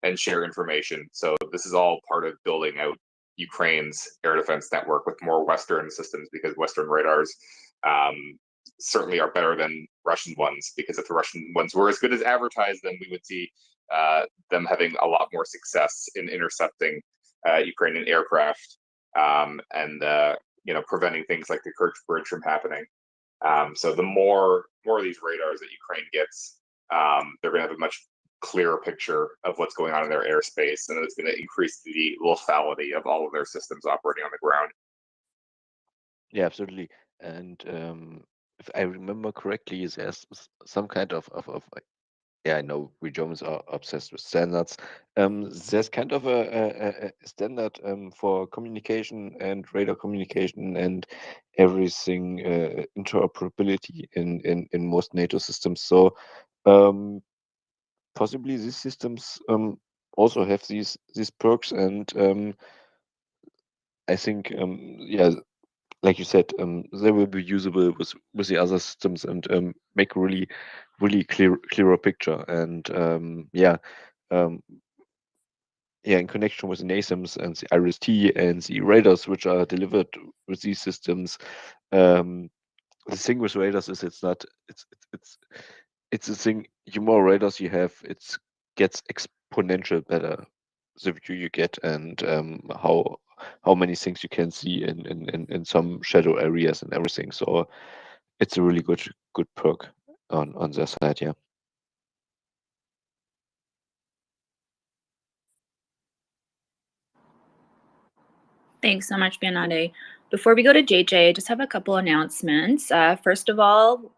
and share information. So this is all part of building out Ukraine's air defense network with more Western systems, because Western radars certainly are better than Russian ones, because if the Russian ones were as good as advertised, then we would see them having a lot more success in intercepting Ukrainian aircraft and preventing things like the Kerch Bridge from happening. So the more of these radars that Ukraine gets, they're going to have a much clearer picture of what's going on in their airspace, and it's going to increase the lethality of all of their systems operating on the ground. yeah, absolutely. And if I remember correctly, there's some kind of yeah, I know we Germans are obsessed with standards. There's kind of a standard for communication and radar communication and everything, interoperability in most NATO systems. So possibly these systems also have these perks, and I think yeah, like you said, they will be usable with the other systems, and make a really clearer picture. And yeah, in connection with the NASAMS and the IRIS-T and the radars which are delivered with these systems, the thing with radars is it's a thing. The more radars you have, it gets exponential better the view you get, and how many things you can see in some shadow areas and everything. So it's a really good perk. on their side. Yeah. Thanks so much, Bianade. Before we go to JJ, I just have a couple announcements. First of all,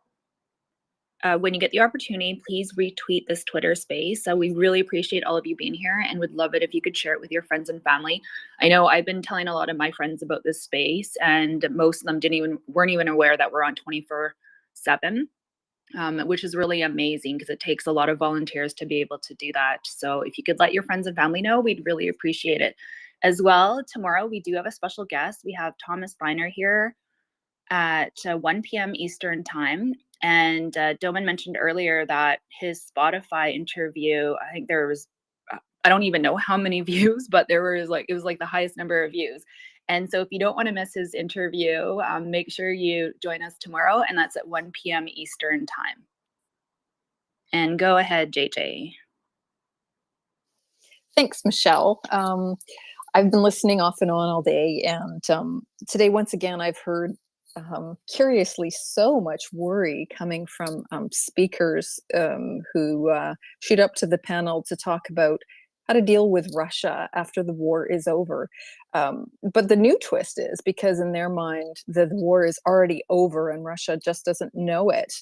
when you get the opportunity, please retweet this Twitter space. We really appreciate all of you being here and would love it if you could share it with your friends and family. I know I've been telling a lot of my friends about this space, and most of them weren't even aware that we're on 24/7. Which is really amazing because it takes a lot of volunteers to be able to do that. So if you could let your friends and family know, we'd really appreciate it. As well, tomorrow we do have a special guest. We have Thomas Steiner here at 1 p.m. Eastern time. And Doman mentioned earlier that his Spotify interview, I think there was, I don't even know how many views, but it was like the highest number of views. And so if you don't want to miss his interview, make sure you join us tomorrow, and that's at 1 p.m. Eastern time. And go ahead, JJ. Thanks, Michelle. I've been listening off and on all day, and today, once again, I've heard, curiously, so much worry coming from speakers who shoot up to the panel to talk about how to deal with Russia after the war is over. But the new twist is, because in their mind, the war is already over and Russia just doesn't know it.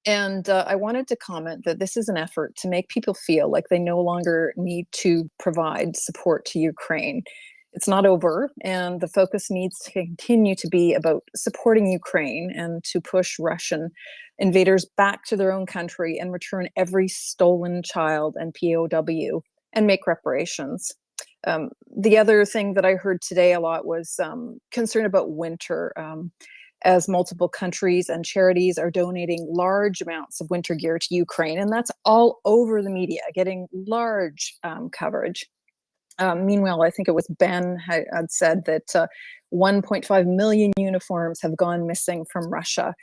And I wanted to comment that this is an effort to make people feel like they no longer need to provide support to Ukraine. It's not over, and the focus needs to continue to be about supporting Ukraine and to push Russian invaders back to their own country and return every stolen child and POW and make reparations. The other thing that I heard today a lot was concern about winter. As multiple countries and charities are donating large amounts of winter gear to Ukraine, and that's all over the media, getting large coverage. Meanwhile, I think it was Ben had said that 1.5 million uniforms have gone missing from Russia.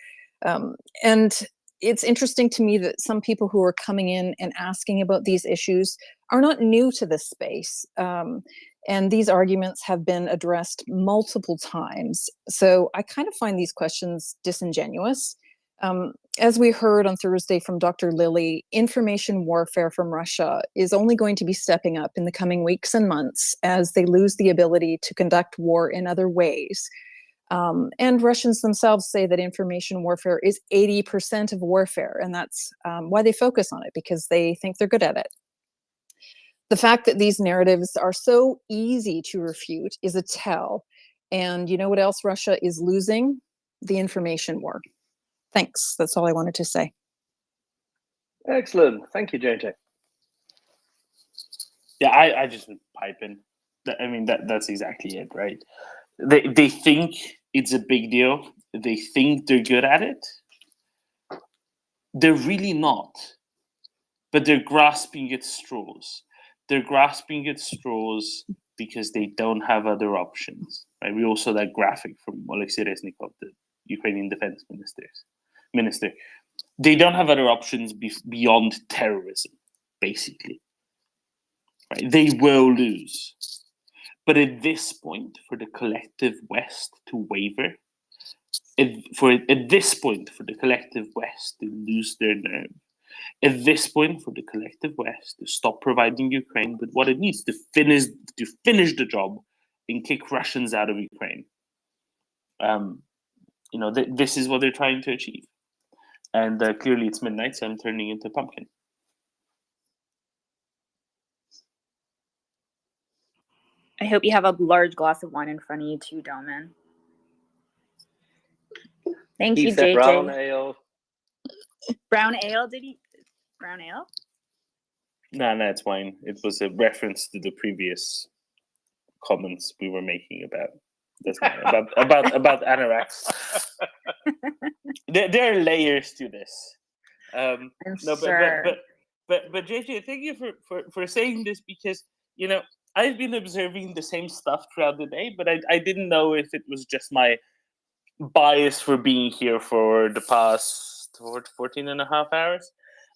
And it's interesting to me that some people who are coming in and asking about these issues are not new to this space. And these arguments have been addressed multiple times. So I kind of find these questions disingenuous. As we heard on Thursday from Dr. Lilly, information warfare from Russia is only going to be stepping up in the coming weeks and months as they lose the ability to conduct war in other ways. And Russians themselves say that information warfare is 80% of warfare, and that's why they focus on it, because they think they're good at it. The fact that these narratives are so easy to refute is a tell. And you know what else Russia is losing? The information war. Thanks. That's all I wanted to say. Excellent. Thank you, JJ. Yeah, I just pipe in. I mean, that's exactly it, right? They think it's a big deal. They think they're good at it. They're really not. But they're grasping at straws. They're grasping at straws because they don't have other options. Right? We also saw that graphic from Alexei Reznikov, the Ukrainian defense minister. They don't have other options beyond terrorism, basically. Right? They will lose. But at this point, for the collective West to waver, at this point, for the collective West to lose their nerve, at this point, for the collective West to stop providing Ukraine with what it needs to finish the job and kick Russians out of Ukraine. This is what they're trying to achieve. And clearly it's midnight, so I'm turning into pumpkin. I hope you have a large glass of wine in front of you too, Doman. Thank you, JJ. Brown ale. Brown ale? Brown ale? No, it's wine. It was a reference to the previous comments we were making about about anoraks. There are layers to this. Sure. But JJ, thank you for saying this, because I've been observing the same stuff throughout the day, but I didn't know if it was just my bias for being here for the past 14 and a half hours.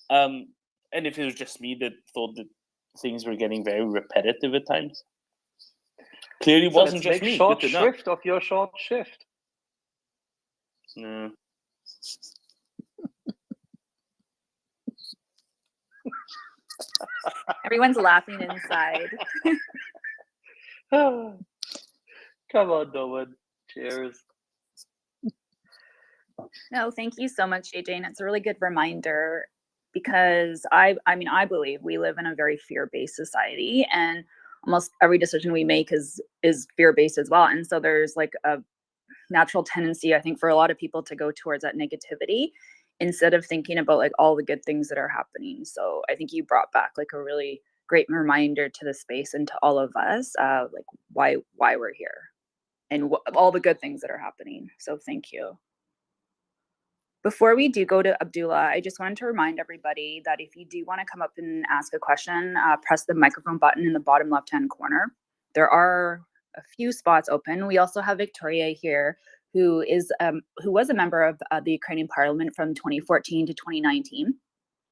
And if it was just me that thought that things were getting very repetitive at times. Clearly it wasn't just me. Short shrift of your short shift. No. Everyone's laughing inside. Come on, Nolan. Cheers. No, thank you so much, JJ. And it's a really good reminder because I mean, I believe we live in a very fear-based society, and almost every decision we make is fear-based as well. And so there's like a natural tendency, I think, for a lot of people to go towards that negativity instead of thinking about like all the good things that are happening. So I think you brought back like a really great reminder to the space and to all of us, like why we're here and all the good things that are happening. So thank you. Before we do go to Abdullah, I just wanted to remind everybody that if you do want to come up and ask a question, press the microphone button in the bottom left-hand corner. There are a few spots open. We also have Victoria here, who was a member of the Ukrainian Parliament from 2014 to 2019,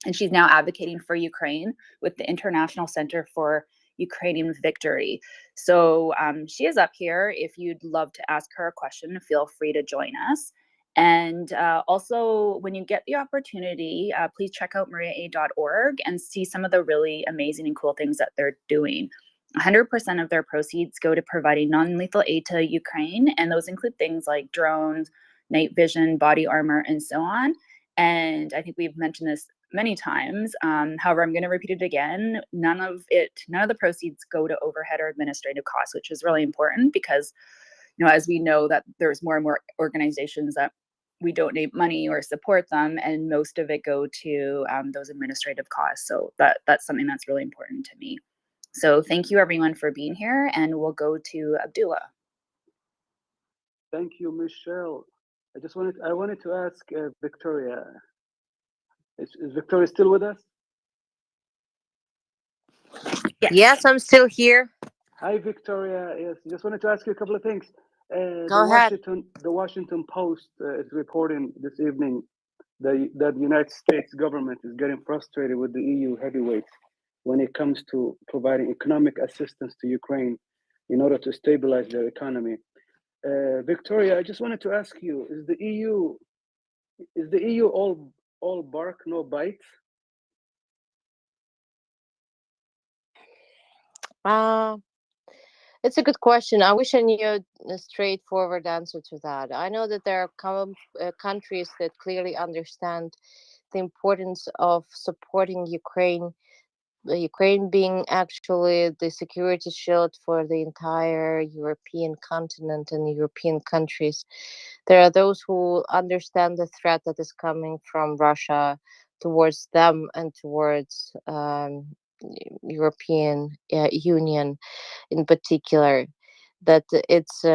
and she's now advocating for Ukraine with the International Center for Ukrainian Victory. So she is up here. If you'd love to ask her a question, feel free to join us. And also, when you get the opportunity, please check out MriyaReport.org and see some of the really amazing and cool things that they're doing. 100% of their proceeds go to providing non-lethal aid to Ukraine, and those include things like drones, night vision, body armor, and so on. And I think we've mentioned this many times. However, I'm going to repeat it again. None of the proceeds go to overhead or administrative costs, which is really important because, as we know that there's more and more organizations that we donate money or support them, and most of it go to those administrative costs. So that's something that's really important to me. So thank you everyone for being here, and we'll go to Abdullah. Thank you, Michelle. I wanted to ask Victoria. Is Victoria still with us? Yes, I'm still here. Hi, Victoria. Yes, just wanted to ask you a couple of things. Go ahead. The Washington Post is reporting this evening that the United States government is getting frustrated with the EU heavyweights when it comes to providing economic assistance to Ukraine in order to stabilize their economy. Victoria, I just wanted to ask you: Is the EU all bark, no bite? It's a good question. I wish I knew a straightforward answer to that. I know that there are countries that clearly understand the importance of supporting Ukraine, the Ukraine being actually the security shield for the entire European continent and European countries. There are those who understand the threat that is coming from Russia towards them and towards European Union in particular, that it's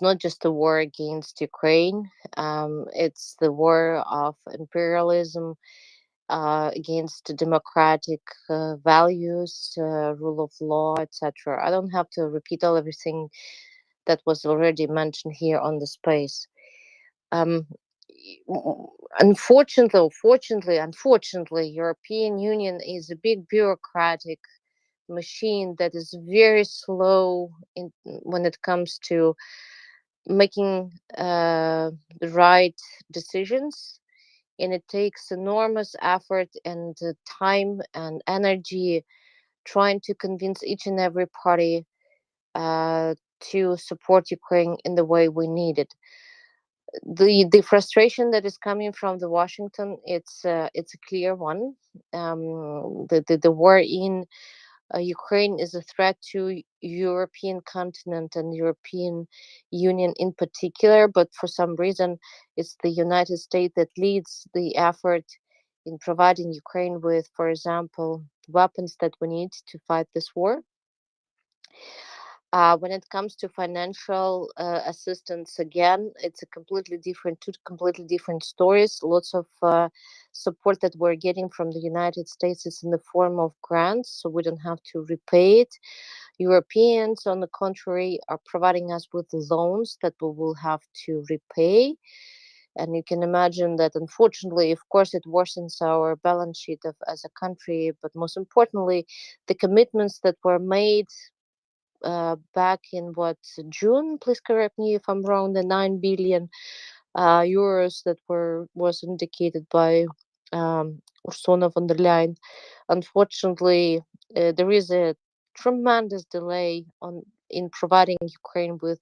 not just a war against Ukraine. It's the war of imperialism against democratic values, rule of law, etc. I don't have to repeat everything that was already mentioned here on the space. Unfortunately, European Union is a big bureaucratic machine that is very slow when it comes to making the right decisions, and it takes enormous effort and time and energy trying to convince each and every party to support Ukraine in the way we need it. The frustration that is coming from the Washington, it's a clear one. The war in Ukraine is a threat to European continent and European Union in particular, but for some reason it's the United States that leads the effort in providing Ukraine with, for example, weapons that we need to fight this war. When it comes to financial assistance, again, it's two completely different stories. Lots of support that we're getting from the United States is in the form of grants, so we don't have to repay it. Europeans, on the contrary, are providing us with loans that we will have to repay. And you can imagine that, unfortunately, of course, it worsens our balance sheet as a country, but most importantly, the commitments that were made back in June, please correct me if I'm wrong, the 9 billion euros that was indicated by Ursula von der Leyen. Unfortunately, there is a tremendous delay in providing Ukraine with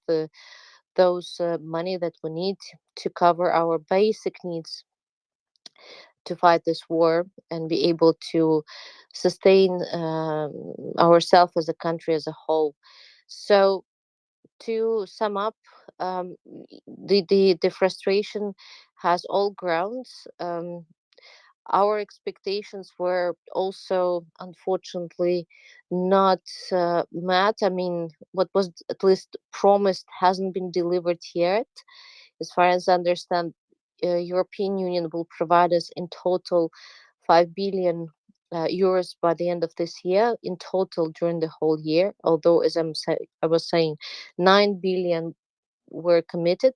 those money that we need to cover our basic needs to fight this war and be able to sustain ourselves as a country as a whole. So to sum up, the frustration has all grounds. Our expectations were also unfortunately not met. I mean, what was at least promised hasn't been delivered yet. As far as I understand, European Union will provide us in total 5 billion euros by the end of this year, in total during the whole year. Although, as I was saying, 9 billion were committed.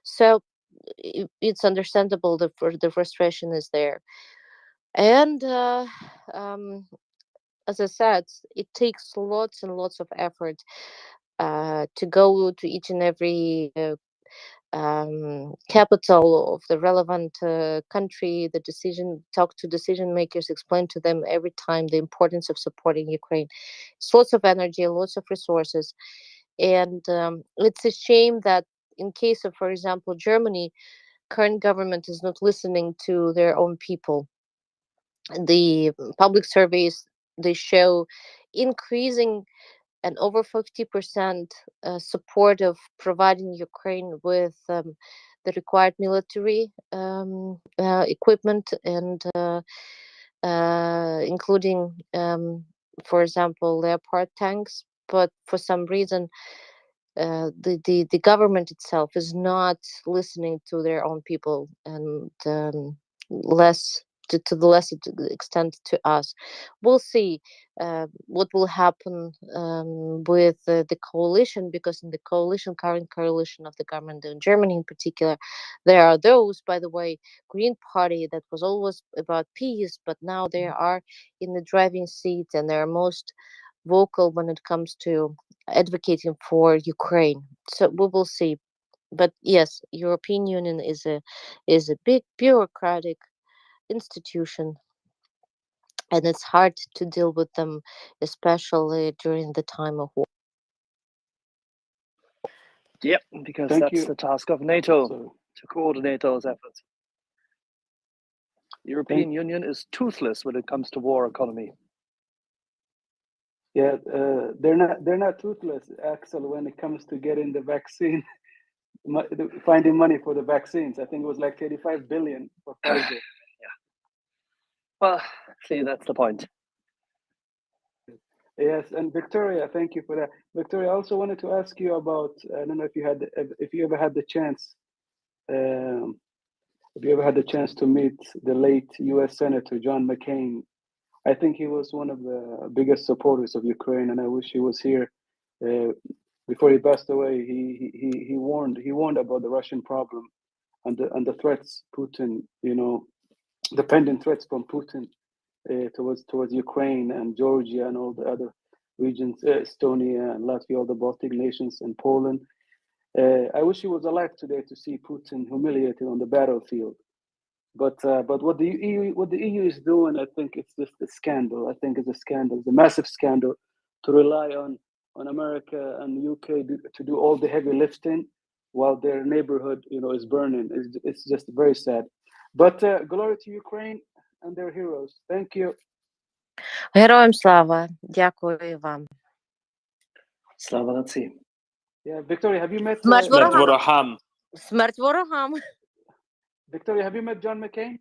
So it's understandable that the frustration is there. And as I said, it takes lots and lots of effort to go to each and every capital of the relevant country, talk to decision makers, explain to them every time the importance of supporting Ukraine. It's lots of energy, lots of resources. And it's a shame that in case of, for example, Germany, current government is not listening to their own people. The public surveys, they show increasing and over 50% support of providing Ukraine with the required military equipment and including, for example, Leopard tanks. But for some reason, the government itself is not listening to their own people, and less to the less extent to us. We'll see what will happen with the coalition, because in the current coalition of the government in Germany in particular, there are those, by the way, Green Party that was always about peace, but now they are in the driving seat and they're most vocal when it comes to advocating for Ukraine. So we will see. But yes, European Union is a big bureaucratic institution, and it's hard to deal with them, especially during the time of war. Yep, because Thank that's you. the task of NATO Sorry. to coordinate those efforts. European Union is toothless when it comes to war economy. Yeah, they're not toothless, Axel, when it comes to getting the vaccine, finding money for the vaccines. I think it was like 35 billion for Pfizer. Well, see, that's the point. Yes, and Victoria, thank you for that. Victoria, I also wanted to ask you about, I don't know if you ever had the chance, if you ever had the chance to meet the late U.S. Senator John McCain. I think he was one of the biggest supporters of Ukraine, and I wish he was here. Before he passed away, he warned about the Russian problem and the threats Putin, the pending threats from Putin towards Ukraine and Georgia and all the other regions, Estonia and Latvia, all the Baltic nations and Poland. I wish he was alive today to see Putin humiliated on the battlefield. But what the EU is doing, I think it's just a scandal. I think it's a scandal. It's a massive scandal to rely on America and the UK to do all the heavy lifting while their neighborhood, is burning. It's just very sad. But glory to Ukraine and their heroes. Thank you. Героям слава. Дякую вам. Slava Nazi. Yeah, Victoria, have you met Смерть ворогам. Смерть ворогам. Victoria, have you met John McCain?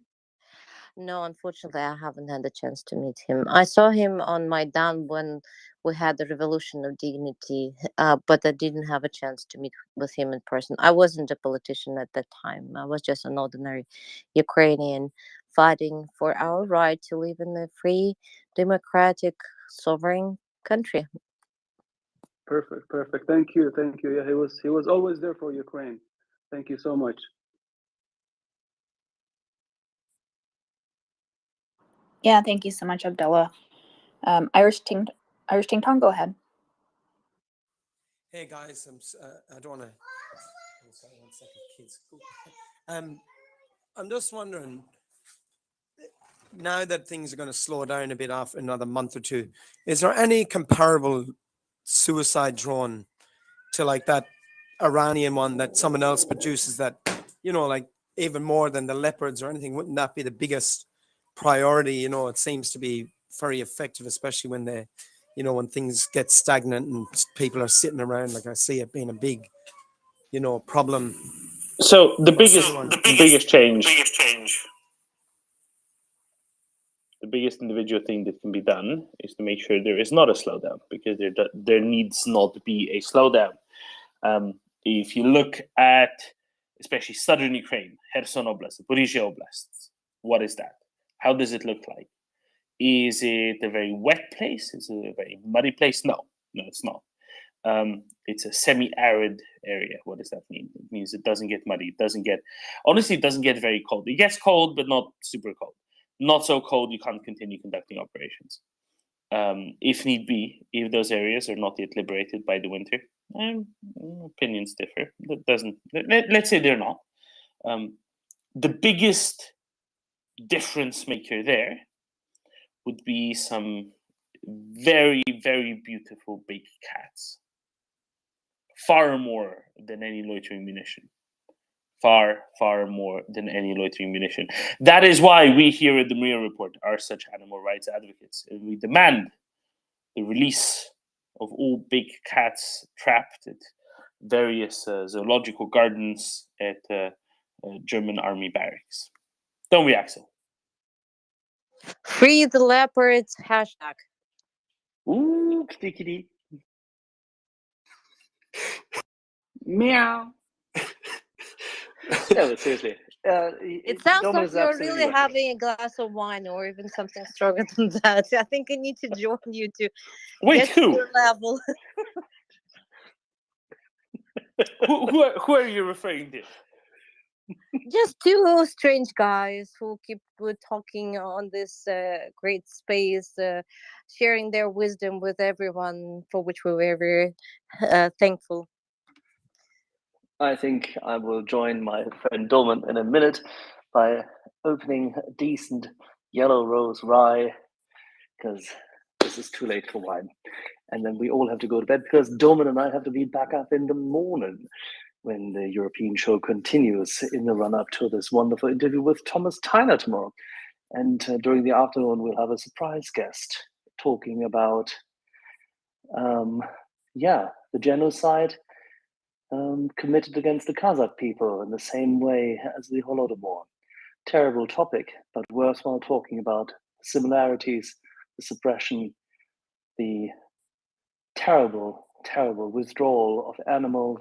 No, unfortunately, I haven't had the chance to meet him. I saw him on Maidan when we had the Revolution of Dignity, but I didn't have a chance to meet with him in person. I wasn't a politician at that time. I was just an ordinary Ukrainian fighting for our right to live in a free, democratic, sovereign country. Perfect. Thank you. Yeah, he was always there for Ukraine. Thank you so much. Yeah, thank you so much, Abdullah. Irish Ting Tong, go ahead. Hey guys, I don't want to. Sorry, 1 second, kids. I'm just wondering. now that things are going to slow down a bit after another month or two, is there any comparable suicide drone to like that Iranian one that someone else produces that, you know, like even more than the Leopards or anything? Wouldn't that be the biggest priority? You know, it seems to be very effective, especially when they, you know, when things get stagnant and people are sitting around. Like I see it being a big, you know, problem. So the What's biggest change, the biggest individual thing that can be done is to make sure there is not a slowdown, because there needs not to be a slowdown. If you look at especially southern Ukraine, Kherson Oblast, Zaporizhia Oblast, what is that? How does it look like? Is it a very wet place? Is it a very muddy place? No, it's not. It's a semi-arid area. What does that mean? It means it doesn't get muddy. It doesn't get very cold. It gets cold, but not super cold. Not so cold you can't continue conducting operations. If need be, if those areas are not yet liberated by the winter, opinions differ. Let's say they're not. The biggest difference maker there would be some very, very beautiful big cats. Far more than any loitering munition. Far, far more than any loitering munition. That is why we here at the MriyaReport are such animal rights advocates. And we demand the release of all big cats trapped at various zoological gardens at German army barracks. Don't we, Axel? Free the leopards hashtag. Ooh, kitty. Meow. No, but seriously. It sounds Dom like is you're absolutely really right. having a glass of wine or even something stronger than that. I think I need to join you to Wait, get to who? your level. who are you referring to? Just two strange guys who keep talking on this great space, sharing their wisdom with everyone, for which we're very thankful. I think I will join my friend Dolman in a minute by opening a decent yellow rose rye, because this is too late for wine. And then we all have to go to bed because Dolman and I have to be back up in the morning when the European show continues in the run-up to this wonderful interview with Thomas Tyler tomorrow. And during the afternoon, we'll have a surprise guest talking about, the genocide committed against the Kazakh people in the same way as the Holodomor. Terrible topic, but worthwhile talking about the similarities, the suppression, the terrible, terrible withdrawal of animals,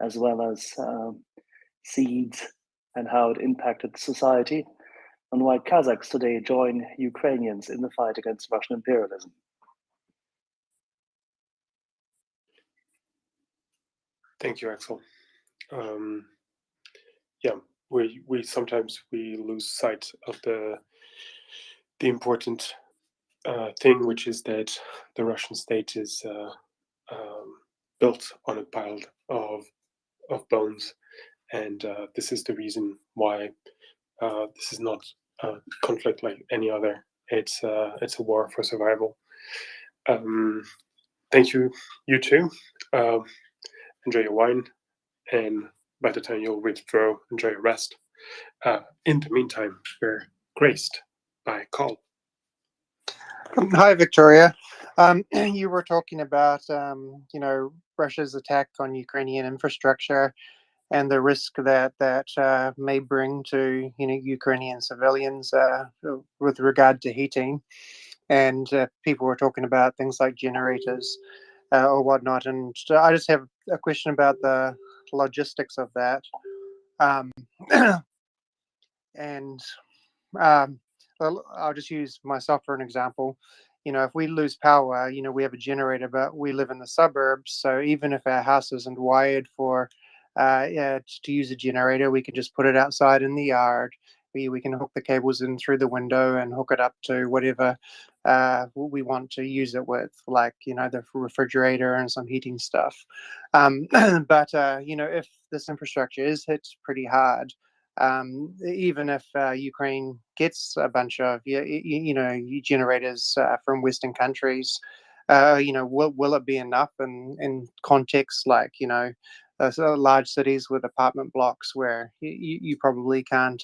as well as seeds, and how it impacted society, and why Kazakhs today join Ukrainians in the fight against Russian imperialism. Thank you, Axel. We sometimes lose sight of the important thing, which is that the Russian state is built on a pile of bones, and this is the reason why this is not a conflict like any other. It's a war for survival. Thank you, you too. Enjoy your wine, and by the time you'll withdraw, enjoy your rest. In the meantime, we're graced by a call. Hi, Victoria. You were talking about, Russia's attack on Ukrainian infrastructure and the risk that may bring to, Ukrainian civilians with regard to heating. And people were talking about things like generators or whatnot. And I just have a question about the logistics of that. Well, I'll just use myself for an example. If we lose power, we have a generator, but we live in the suburbs. So even if our house isn't wired for to use a generator, we can just put it outside in the yard. We can hook the cables in through the window and hook it up to whatever we want to use it with, like, the refrigerator and some heating stuff. But if this infrastructure is hit pretty hard, even if Ukraine gets a bunch of generators from Western countries, will it be enough in contexts like so large cities with apartment blocks where you probably can't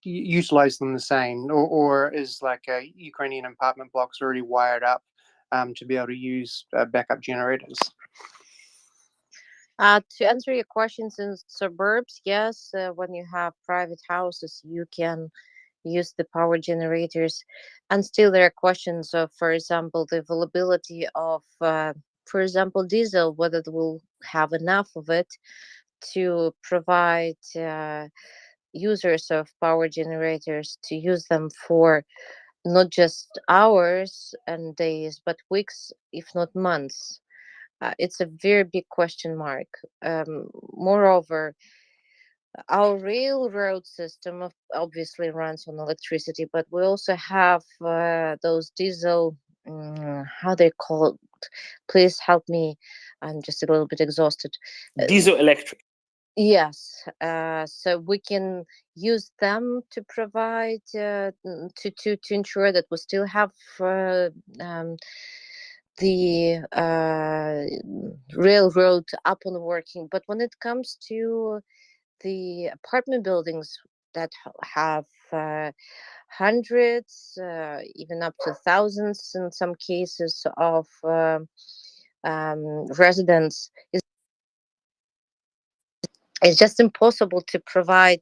utilize them the same, or is like Ukrainian apartment blocks already wired up to be able to use backup generators? To answer your questions, in suburbs, yes, when you have private houses, you can use the power generators. And still there are questions of, for example, the availability of, for example, diesel, whether they will have enough of it to provide users of power generators to use them for not just hours and days, but weeks, if not months. It's a very big question mark. Moreover, our railroad system obviously runs on electricity, but we also have those diesel, how they call it? Please help me. I'm just a little bit exhausted. Diesel electric. Yes, so we can use them to provide to ensure that we still have the railroad up and working. But when it comes to the apartment buildings that have hundreds, even up to thousands in some cases of residents, it's just impossible to provide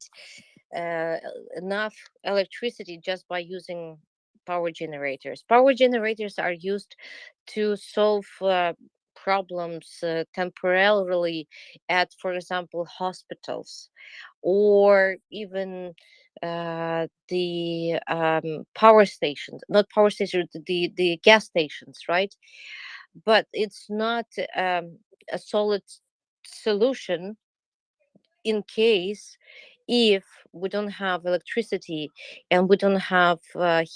enough electricity just by using power generators. Power generators are used to solve problems temporarily at, for example, hospitals, or even the power stations, not power stations, the gas stations, right? But it's not a solid solution in case if we don't have electricity and we don't have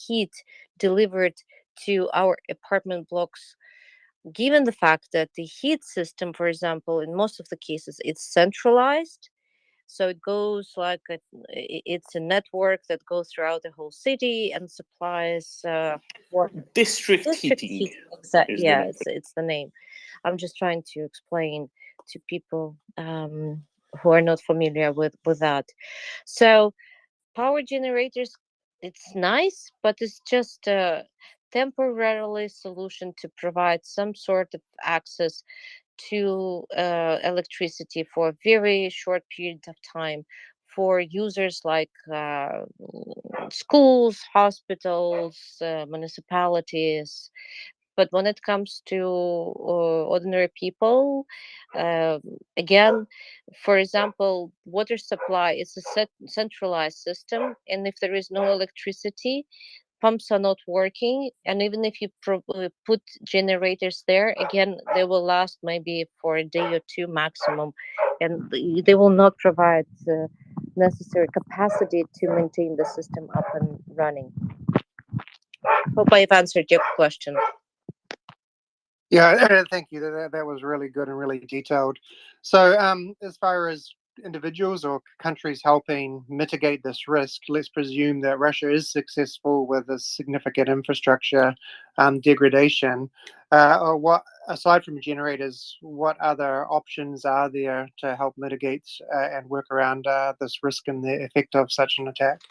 heat delivered to our apartment blocks, given the fact that the heat system, for example, in most of the cases it's centralized, so it goes like it's a network that goes throughout the whole city and supplies district heating. Exactly. Yeah, it's the name. I'm just trying to explain to people who are not familiar with that. So power generators, it's nice, but it's just a temporarily solution to provide some sort of access to electricity for a very short period of time for users like schools, hospitals, municipalities. But when it comes to ordinary people, again, for example, water supply is a centralized system, and if there is no electricity, pumps are not working, and even if you put generators there, again, they will last maybe for a day or two maximum, and they will not provide necessary capacity to maintain the system up and running. Hope I've answered your question. Yeah, thank you. That was really good and really detailed. So, as far as individuals or countries helping mitigate this risk, let's presume that Russia is successful with a significant infrastructure degradation. Or what, aside from generators, what other options are there to help mitigate and work around this risk and the effect of such an attack?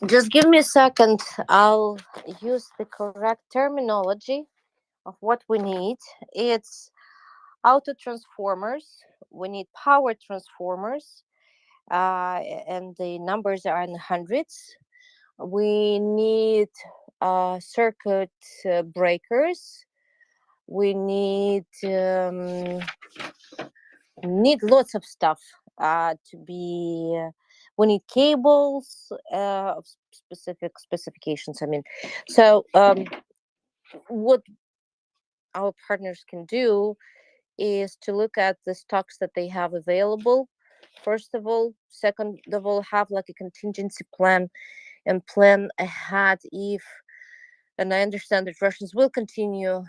Just give me a second. I'll use the correct terminology of what we need. It's auto transformers. We need power transformers, and the numbers are in hundreds. We need circuit breakers. We need lots of stuff to be. We need cables of specific specifications. I mean, so what our partners can do is to look at the stocks that they have available, first of all. Second of all, have like a contingency plan and plan ahead if And I understand that Russians will continue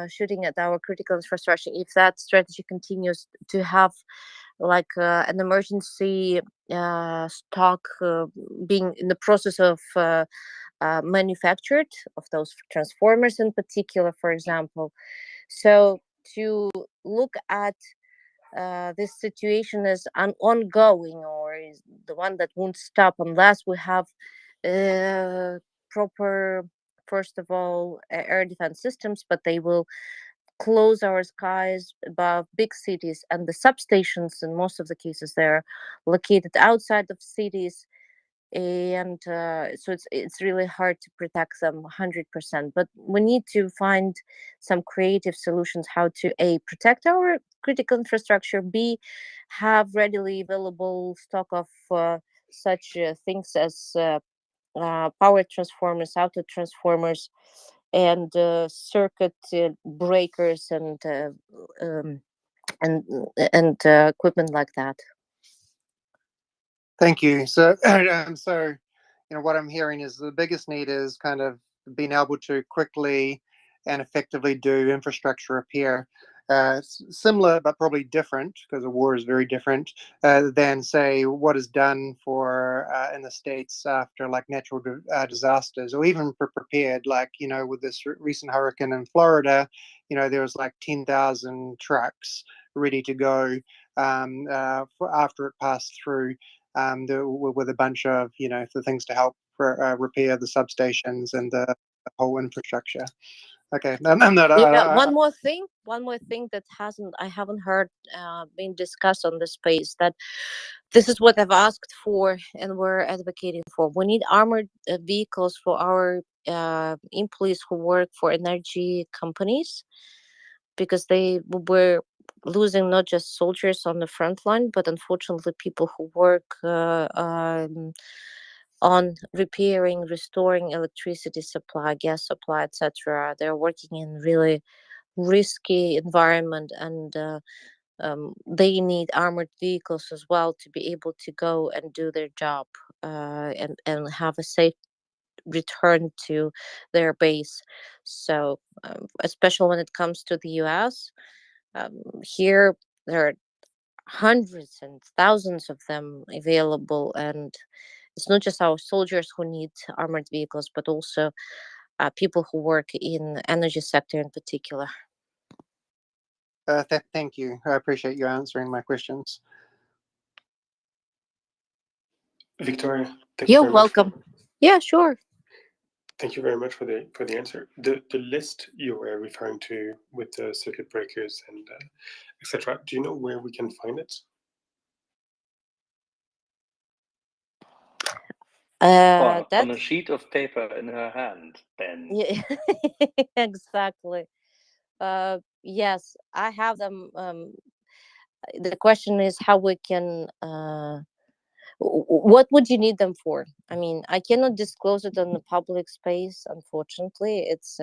shooting at our critical infrastructure if that strategy continues to have like an emergency stock being in the process of manufactured of those transformers in particular, for example. So to look at this situation as an ongoing or is the one that won't stop unless we have proper, first of all, air defense systems, but they will close our skies above big cities, and the substations in most of the cases they're located outside of cities, and so it's really hard to protect them 100%. But we need to find some creative solutions how to a protect our critical infrastructure, b have readily available stock of such things as power transformers, auto transformers, and circuit breakers um, and equipment like that. Thank you. So, what I'm hearing is the biggest need is kind of being able to quickly and effectively do infrastructure repair. Similar but probably different, because a war is very different than, say, what is done for in the States after like natural disasters, or even prepared, like, with this recent hurricane in Florida, there was like 10,000 trucks ready to go after it passed through. With a bunch of the things to help repair the substations and the whole infrastructure. Okay, One more thing that I haven't heard been discussed on this space, that this is what I've asked for and we're advocating for. We need armored vehicles for our employees who work for energy companies, because we're losing not just soldiers on the front line, but unfortunately people who work on repairing, restoring electricity supply, gas supply, etc. They're working in really risky environment, and they need armored vehicles as well to be able to go and do their job and have a safe return to their base. So especially when it comes to the US, here there are hundreds and thousands of them available, and it's not just our soldiers who need armored vehicles, but also people who work in energy sector in particular. Thank you. I appreciate you answering my questions. Victoria, You're welcome. Yeah, sure. Thank you very much for the answer. The list you were referring to with the circuit breakers and etc. Do you know where we can find it? On a sheet of paper in her hand, Ben. Yeah, exactly. Yes, I have them. The question is how we can. What would you need them for? I mean, I cannot disclose it on the public space. Unfortunately, it's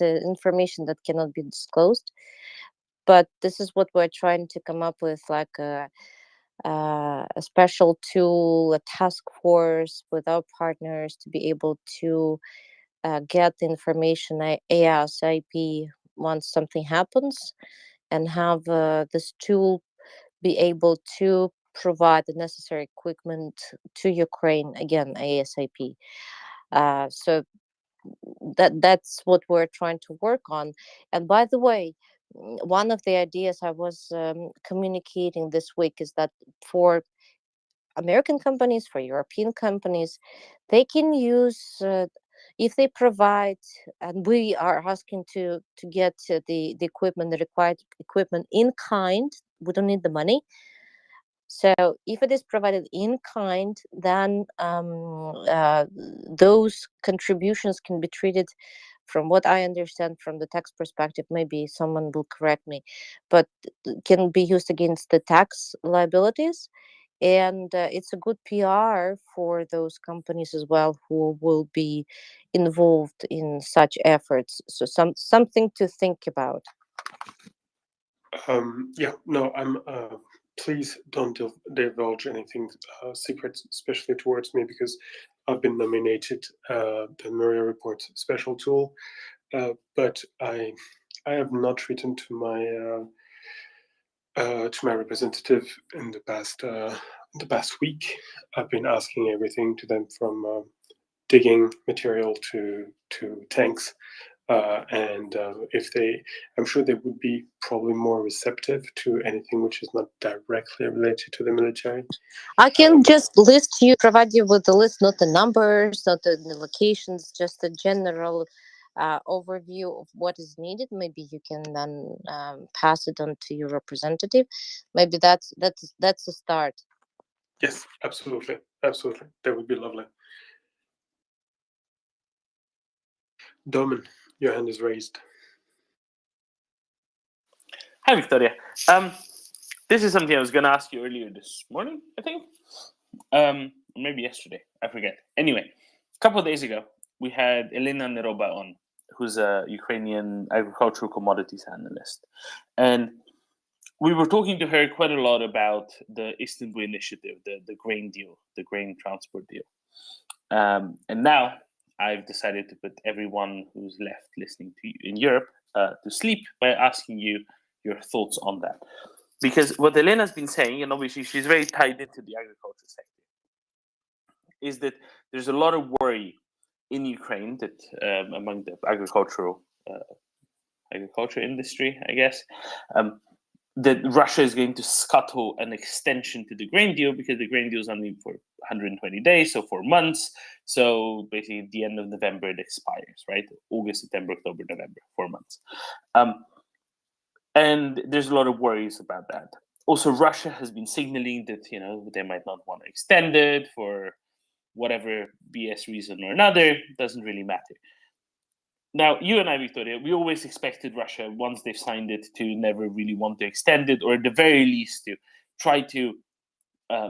information that cannot be disclosed. But this is what we're trying to come up with, like a special tool, a task force with our partners to be able to get the information ASAP once something happens, and have this tool be able to provide the necessary equipment to Ukraine again ASAP. So that's what we're trying to work on. And by the way, one of the ideas I was communicating this week is that for American companies, for European companies, they can use if they provide, and we are asking to get the equipment, the required equipment in kind. We don't need the money. So if it is provided in kind, then those contributions can be treated, from what I understand from the tax perspective, maybe someone will correct me, but can be used against the tax liabilities. And it's a good PR for those companies as well who will be involved in such efforts. So something to think about. Yeah, no, I'm. Please don't divulge anything secret, especially towards me, because I've been nominated the MriyaReport special tool, but I have not written to my representative in the past week. I've been asking everything to them from digging material to tanks, and I'm sure they would be probably more receptive to anything which is not directly related to the military. I can just provide you with the list, not the numbers, not the locations, just a general overview of what is needed. Maybe you can then pass it on to your representative. Maybe that's a start. Yes, absolutely. That would be lovely. Domen, your hand is raised. Hi, Victoria. This is something I was going to ask you earlier this morning, I think. Maybe yesterday, I forget. Anyway, a couple of days ago, we had Elena Neroba on, who's a Ukrainian agricultural commodities analyst. And we were talking to her quite a lot about the Istanbul Initiative, the grain deal, the grain transport deal. And now I've decided to put everyone who's left listening to you in Europe to sleep by asking you your thoughts on that. Because what Elena's been saying, and obviously she's very tied into the agriculture sector, is that there's a lot of worry in Ukraine that among the agriculture industry, I guess, that Russia is going to scuttle an extension to the grain deal because the grain deal is only for 120 days, so 4 months. So basically, at the end of November, it expires, right? August, September, October, November, 4 months. And there's a lot of worries about that. Also, Russia has been signaling that, they might not want to extend it for whatever BS reason or another. Doesn't really matter. Now, you and I, Victoria, we always expected Russia, once they've signed it, to never really want to extend it, or at the very least to try to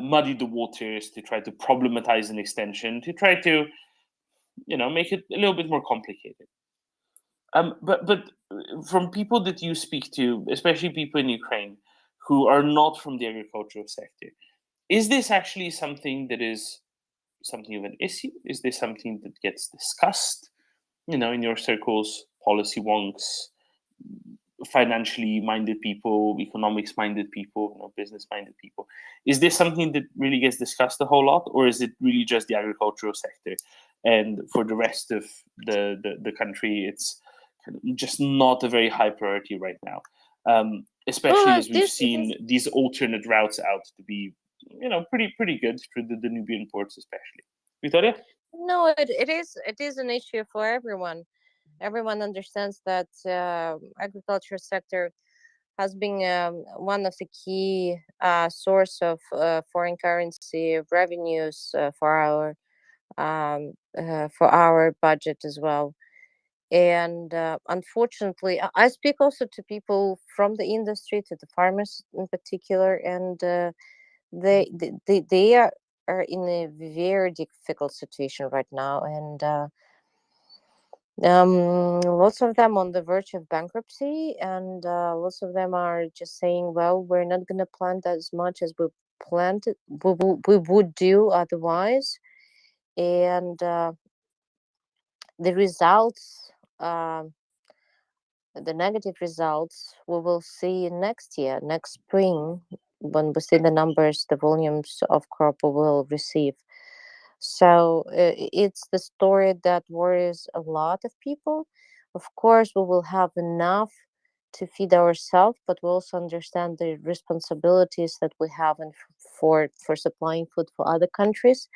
muddy the waters, to try to problematize an extension, to try to, make it a little bit more complicated. But from people that you speak to, especially people in Ukraine who are not from the agricultural sector, is this actually something that is something of an issue? Is this something that gets discussed, in your circles, policy wonks, financially minded people, economics minded people, business minded people? Is this something that really gets discussed a whole lot, or is it really just the agricultural sector? And for the rest of the country, it's just not a very high priority right now, especially as we've seen these alternate routes out to be, pretty good through the Danubian ports, especially. Victoria? No, it is an issue for everyone. Everyone understands that agriculture sector has been one of the key source of foreign currency revenues for our budget as well. And unfortunately, I speak also to people from the industry, to the farmers in particular, and they are in a very difficult situation right now, and lots of them on the verge of bankruptcy, and lots of them are just saying, well, we're not going to plant as much as we would do otherwise. And the results, the negative results, we will see next year, next spring, when we see the numbers, the volumes of crop we will receive. So it's the story that worries a lot of people. Of course, we will have enough to feed ourselves, but we also understand the responsibilities that we have for supplying food for other countries.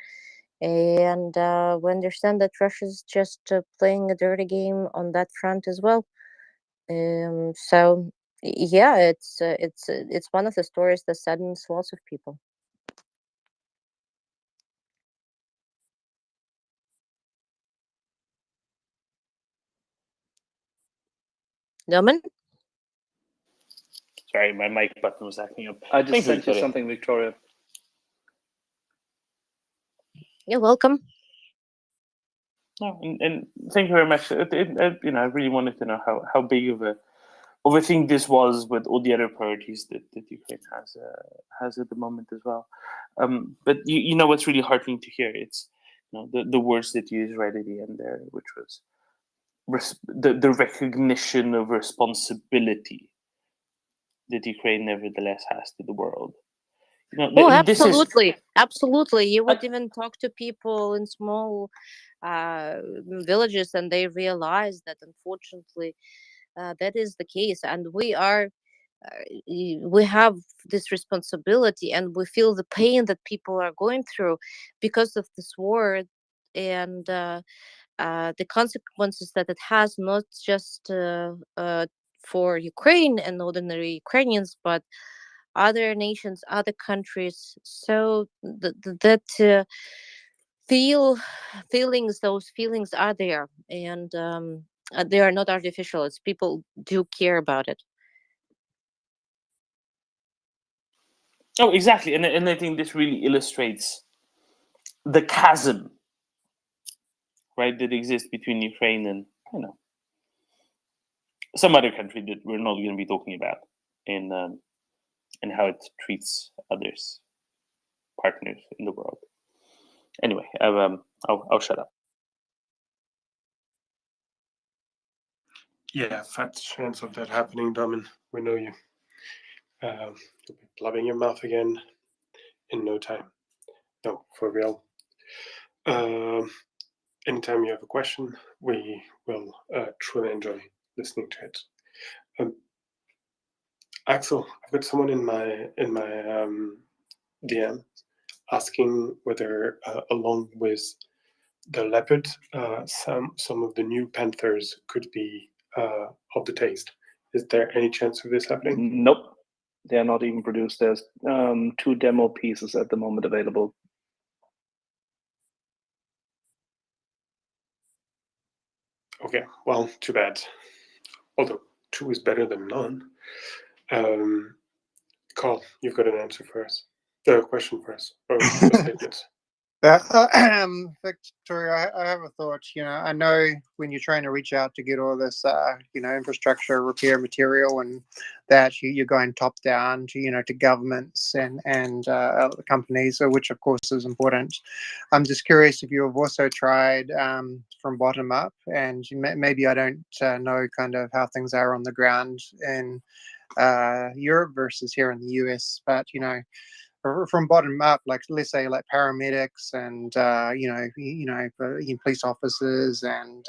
And we understand that Russia is just playing a dirty game on that front as well. So yeah, it's one of the stories that saddens lots of people. Domen? Sorry, my mic button was acting up. I just sent you something, Victoria. You're welcome. No, and thank you very much. I really wanted to know how big of a thing this was with all the other priorities that Ukraine has at the moment as well. But you know what's really heartening to hear? It's the words that you used right at the end there, which was the recognition of responsibility that Ukraine nevertheless has to the world. Oh, This is absolutely. You would even talk to people in small villages, and they realize that unfortunately that is the case, and we have this responsibility, and we feel the pain that people are going through because of this war, and the consequences that it has, not just for Ukraine and ordinary Ukrainians, but other nations, other countries. So that those feelings are there, and they are not artificial. It's people do care about it. Oh, exactly, and I think this really illustrates the chasm, right, that exists between Ukraine and some other country that we're not going to be talking about, in how it treats others, partners in the world. Anyway, I'll shut up. Yeah, fat chance of that happening, Domin. We know you. You'll be blabbing your mouth again in no time. No, for real. Anytime you have a question, we will truly enjoy listening to it. Axel, I've got someone in my DM asking whether, along with the leopard, some of the new panthers could be of the taste. Is there any chance of this happening? Nope, they are not even produced. There's 2 demo pieces at the moment available. Okay, well, too bad. Although 2 is better than none. Carl, you've got an answer for us. A question for us, or a statement. Victoria, I have a thought. I know when you're trying to reach out to get all this, infrastructure repair material, and that you're going top down to governments and companies, which of course is important. I'm just curious if you have also tried from bottom up, and maybe I don't know kind of how things are on the ground in Europe versus here in the US, but from bottom up, like let's say like paramedics and police officers and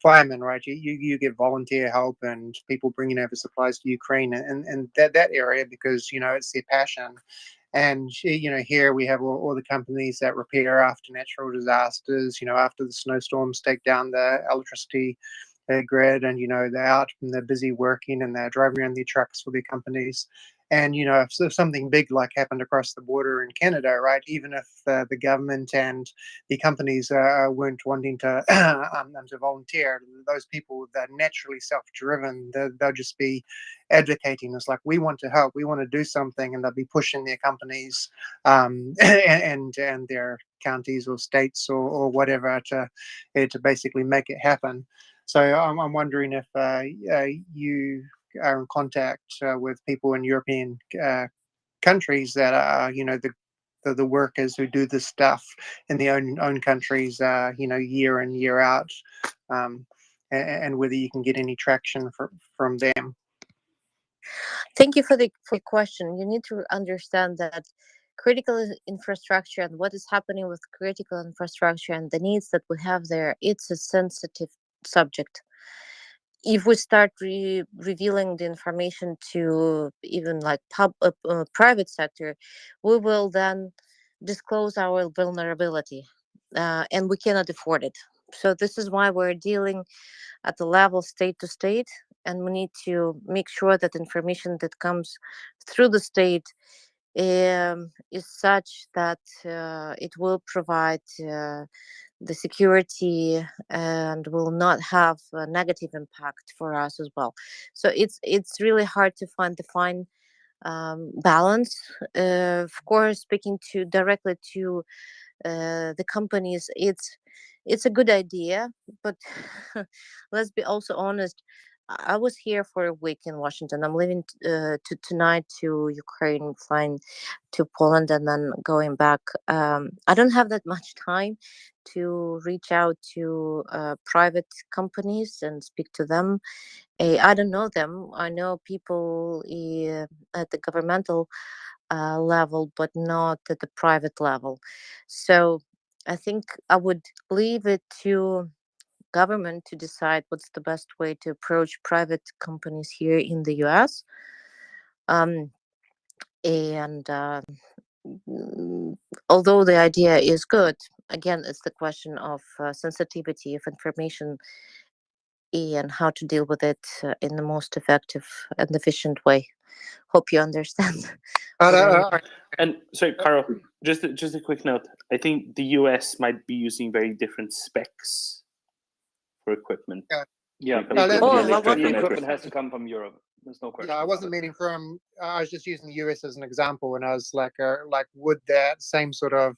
firemen, right? You get volunteer help and people bringing over supplies to Ukraine and that area, because it's their passion. And here we have all the companies that repair after natural disasters. After the snowstorms take down the electricity grid, and they're out and they're busy working and they're driving around their trucks for their companies. And if something big like happened across the border in Canada, right? Even if the government and the companies weren't wanting to to volunteer, those people that are naturally self-driven, they'll just be advocating. It's like, we want to help, we want to do something, and they'll be pushing their companies and their counties or states or whatever to basically make it happen. So I'm wondering if you are in contact with people in European countries that are, the workers who do this stuff in their own countries, year in, year out, and whether you can get any traction from them. Thank you for the question. You need to understand that critical infrastructure and what is happening with critical infrastructure and the needs that we have there, it's a sensitive subject. If we start revealing the information to even like private sector, we will then disclose our vulnerability, and we cannot afford it. So this is why we're dealing at the level state to state, and we need to make sure that information that comes through the state is such that it will provide the security and will not have a negative impact for us as well. So it's really hard to find the fine balance. Of course, speaking directly to the companies, it's a good idea, but let's be also honest. I was here for a week in Washington. I'm leaving tonight to Ukraine, flying to Poland, and then going back. I don't have that much time to reach out to private companies and speak to them. I don't know them. I know people at the governmental level, but not at the private level. So I think I would leave it to government to decide what's the best way to approach private companies here in the US. And although the idea is good, again, it's the question of sensitivity of information and how to deal with it in the most effective and efficient way. Hope you understand. And sorry, Carl, just a quick note. I think the US might be using very different specs for equipment. Yeah, when it comes to the electric the network. equipment has to come from Europe. There's no question. Yeah, I wasn't meaning from. I was just using the US as an example, and I was like, would that same sort of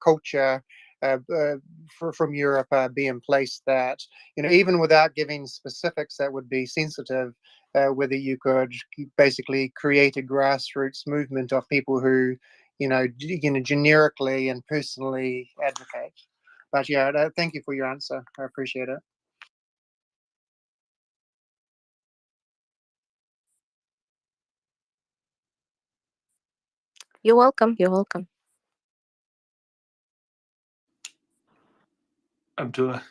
culture from Europe be in place? That even without giving specifics, that would be sensitive. Whether you could basically create a grassroots movement of people who, generically and personally advocate. But yeah, thank you for your answer. I appreciate it. You're welcome. You're welcome. Abdullah,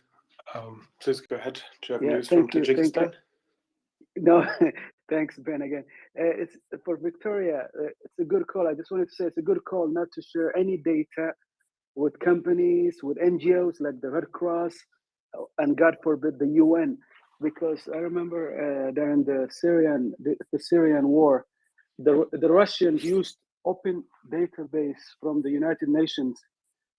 please go ahead. Do you have Yeah, news from thank you. Tajikistan? No, thanks, Ben, again. It's for Victoria. It's a good call. I just wanted to say it's a good call not to share any data with companies, with NGOs like the Red Cross, and God forbid the UN, because I remember during the Syrian war, the Russians used open database from the United Nations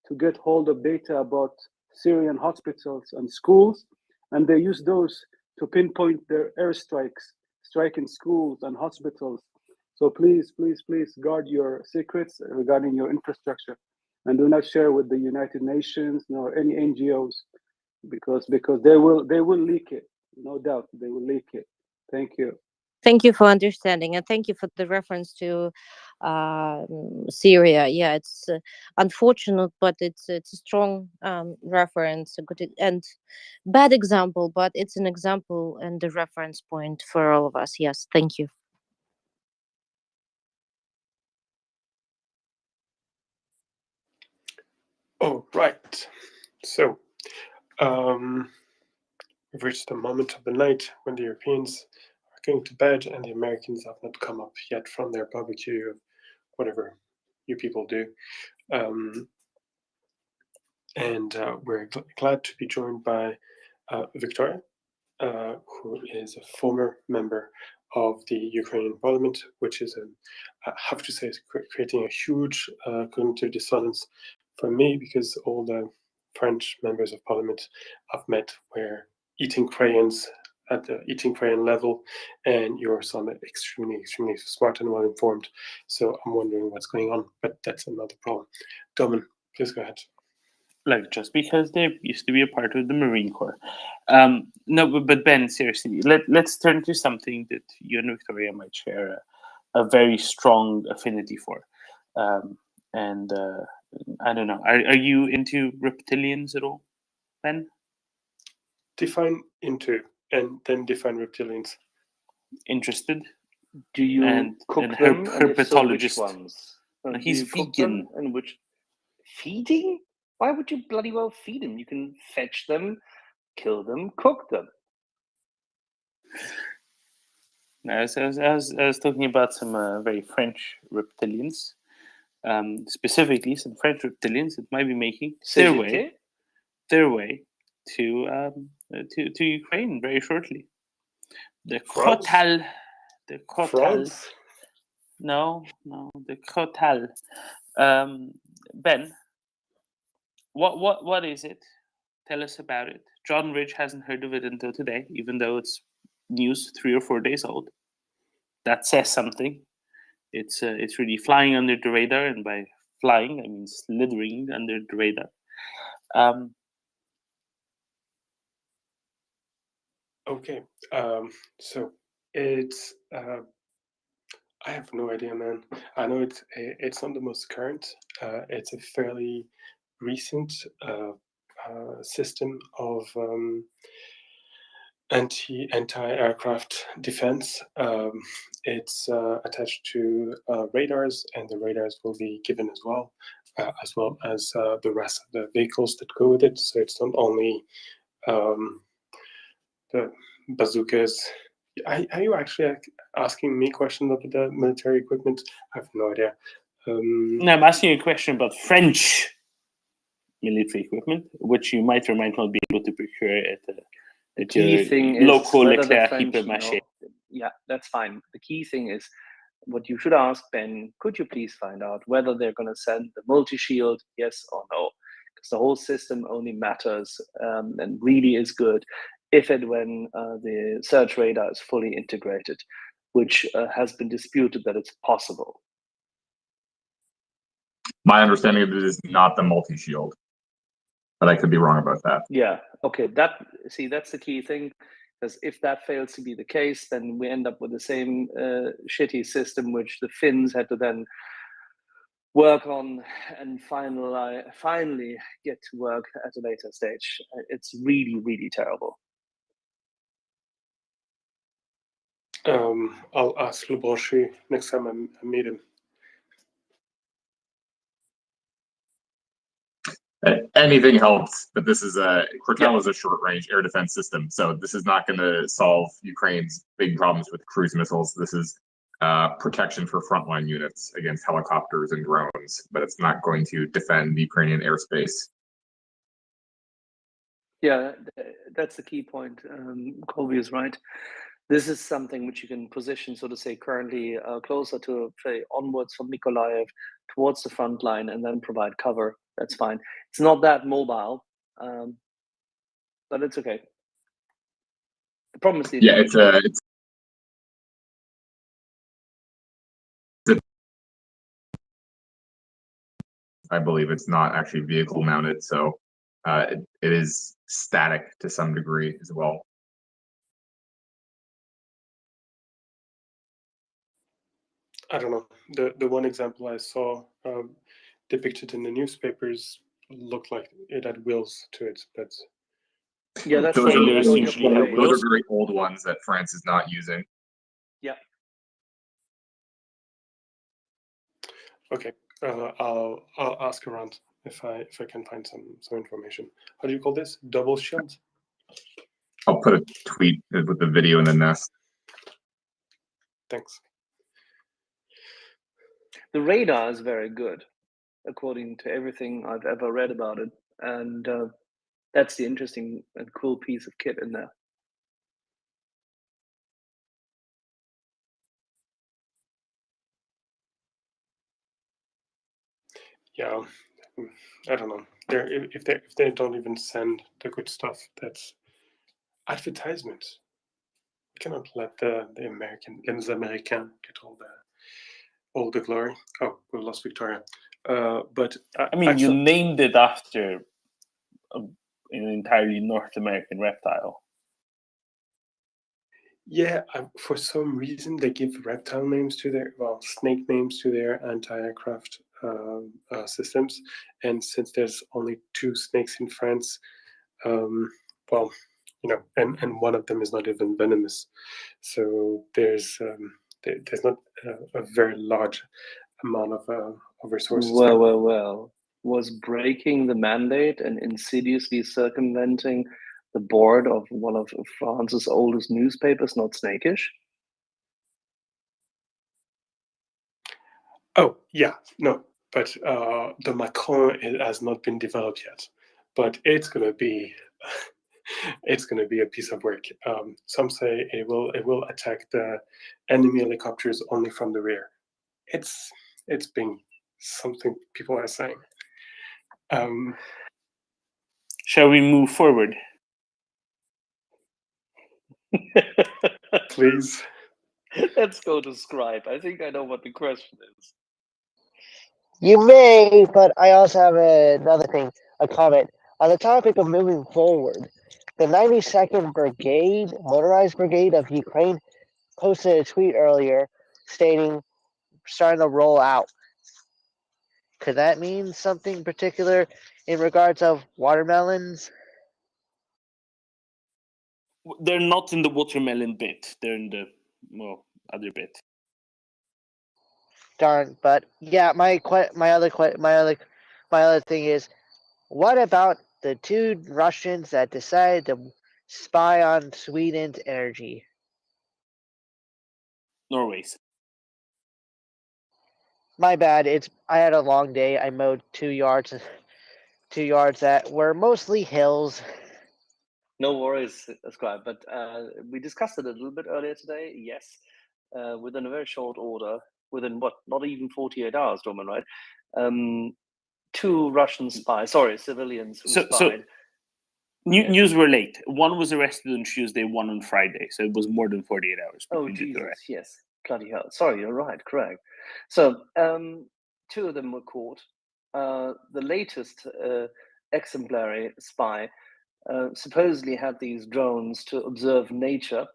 to get hold of data about Syrian hospitals and schools, and they used those to pinpoint their airstrikes, striking schools and hospitals. So please, please, please guard your secrets regarding your infrastructure, and do not share with the United Nations nor any NGOs, because they will leak it. No doubt they will leak it. Thank you. Thank you for understanding, and thank you for the reference to Syria. Yeah, it's unfortunate, but it's a strong reference, a good and bad example, but it's an example and a reference point for all of us. Yes, thank you. Oh, right. So, we've reached the moment of the night when the Europeans are going to bed and the Americans have not come up yet from their barbecue of whatever you people do. And we're glad to be joined by Victoria, who is a former member of the Ukrainian parliament, which is, I have to say, is creating a huge cognitive dissonance for me, because all the French members of parliament I've met were eating crayons at the eating crayon level, and you're someone extremely, extremely smart and well informed. So I'm wondering what's going on, but that's another problem. Domin, please go ahead. Like, just because they used to be a part of the Marine Corps. No, but Ben, seriously, let's turn to something that you and Victoria might share a very strong affinity for. And I don't know, are you into reptilians at all, Ben? Define into, and then define reptilians. Interested? Do you cook and them? And if so, which herpetologist. ones? No, Do he's you cook them? vegan. And which feeding? Why would you bloody well feed them? You can fetch them, kill them, cook them. No, I was talking about some very French reptilians, specifically some French reptilians that might be making their way to Ukraine very shortly. The Khotal, no, the Khotal. Ben, what is it? Tell us about it. John Rich hasn't heard of it until today, even though it's news 3 or 4 days old. That says something. It's really flying under the radar, and by flying I mean slithering under the radar. Okay, so it's I have no idea, man. I know it's not the most current. It's a fairly recent system of anti-aircraft defense. It's attached to radars, and the radars will be given as well as the rest of the vehicles that go with it. So it's not only the bazookas. Are you actually asking me questions about the military equipment? I have no idea. No, I'm asking you a question about French military equipment, which you might or might not be able to procure at Key thing is local whether the Leclerc French hypermarché. yeah, that's fine. The key thing is what you should ask, Ben, could you please find out whether they're going to send the multi-shield, yes or no? Because the whole system only matters and really is good if and when the search radar is fully integrated, which has been disputed that it's possible. My understanding of it is not the multi-shield, but I could be wrong about that. Yeah, okay, that's the key thing, because if that fails to be the case, then we end up with the same shitty system which the Finns had to then work on and finally get to work at a later stage. It's really, really terrible. I'll ask Lebranche next time I meet him. Anything helps, but this is Cortel is a short-range air defense system, so this is not going to solve Ukraine's big problems with cruise missiles. This is protection for frontline units against helicopters and drones, but it's not going to defend the Ukrainian airspace. Yeah, that's the key point. Colby is right. This is something which you can position, so to say, currently closer to, say, onwards from Mykolaiv towards the front line and then provide cover. That's fine. It's not that mobile, but it's okay. The problem is the I believe it's not actually vehicle mounted, so it is static to some degree as well. I don't know. The one example I saw depicted in the newspapers looked like it had wheels to it, but yeah, that's those usually have are wheels. very old ones that France is not using. Yeah. Okay. I'll ask around if I can find some information. How do you call this? Double shield? I'll put a tweet with the video in the nest. Thanks. The radar is very good, according to everything I've ever read about it, and that's the interesting and cool piece of kit in there. Yeah, I don't know. If they don't even send the good stuff, that's advertisement. We cannot let the Americans get all the glory. Oh, we lost Victoria. But I mean, you named it after an entirely North American reptile. Yeah, for some reason they give reptile names to their, snake names to their anti-aircraft systems. And since there's only 2 snakes in France, and one of them is not even venomous. So there's not a very large amount of resources. Well. Was breaking the mandate and insidiously circumventing the board of one of France's oldest newspapers not snakish? Oh, yeah, no, but the Macron has not been developed yet, but it's gonna be a piece of work. Some say it will attack the enemy helicopters only from the rear. It's being something people are saying. Shall we move forward? Please. Let's go to Scribe. I think I know what the question is. You may, but I also have another thing, a comment. On the topic of moving forward, the 92nd Brigade, Motorized Brigade of Ukraine, posted a tweet earlier stating, starting to roll out. Could that mean something particular in regards of watermelons? They're not in the watermelon bit. They're in the other bit. Darn, but yeah, my other thing is, what about the two Russians that decided to spy on Sweden's energy? Norway's. My bad. I had a long day. I mowed 2 yards that were mostly hills. No worries, Scribe. But we discussed it a little bit earlier today. Yes, within a very short order, within what, not even 48 hours, Roman, right? 2 Russian spies, civilians who spied. News were late. One was arrested on Tuesday, one on Friday. So it was more than 48 hours. Oh, Jesus, yes. Bloody hell. Sorry, you're right, correct. So 2 of them were caught. The latest exemplary spy supposedly had these drones to observe nature,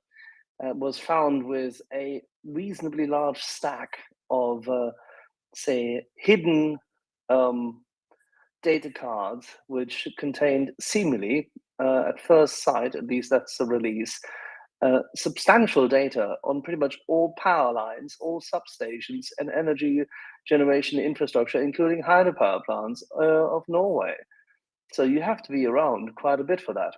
was found with a reasonably large stack of, say, hidden data cards, which contained seemingly, at first sight, at least that's the release, substantial data on pretty much all power lines, all substations, and energy generation infrastructure, including hydropower plants of Norway. So you have to be around quite a bit for that.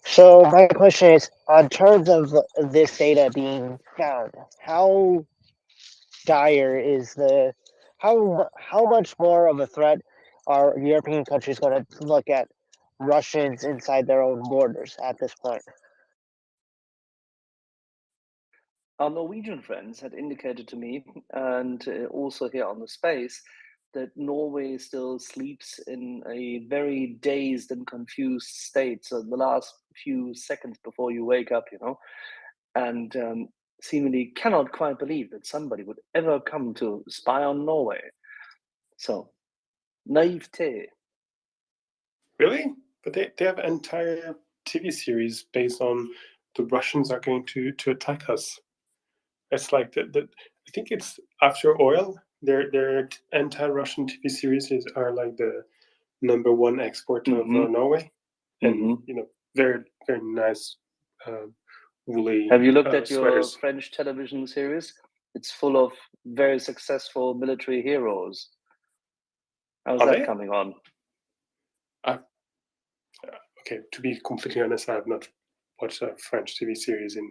So my question is, on terms of this data being found, how dire is how much more of a threat are European countries going to look at Russians inside their own borders at this point? Our Norwegian friends had indicated to me, and also here on the space, that Norway still sleeps in a very dazed and confused state. So the last few seconds before you wake up, and seemingly cannot quite believe that somebody would ever come to spy on Norway. So, naivete. Really? But they have an entire TV series based on the Russians are going to attack us. It's like I think it's After Oil. Their anti-Russian TV series are like the #1 export of Norway, and very very nice woolly. Have you looked at your sweaters. French television series? It's full of very successful military heroes. How's Are that they? coming on? Okay, to be completely honest, I have not watched a French TV series in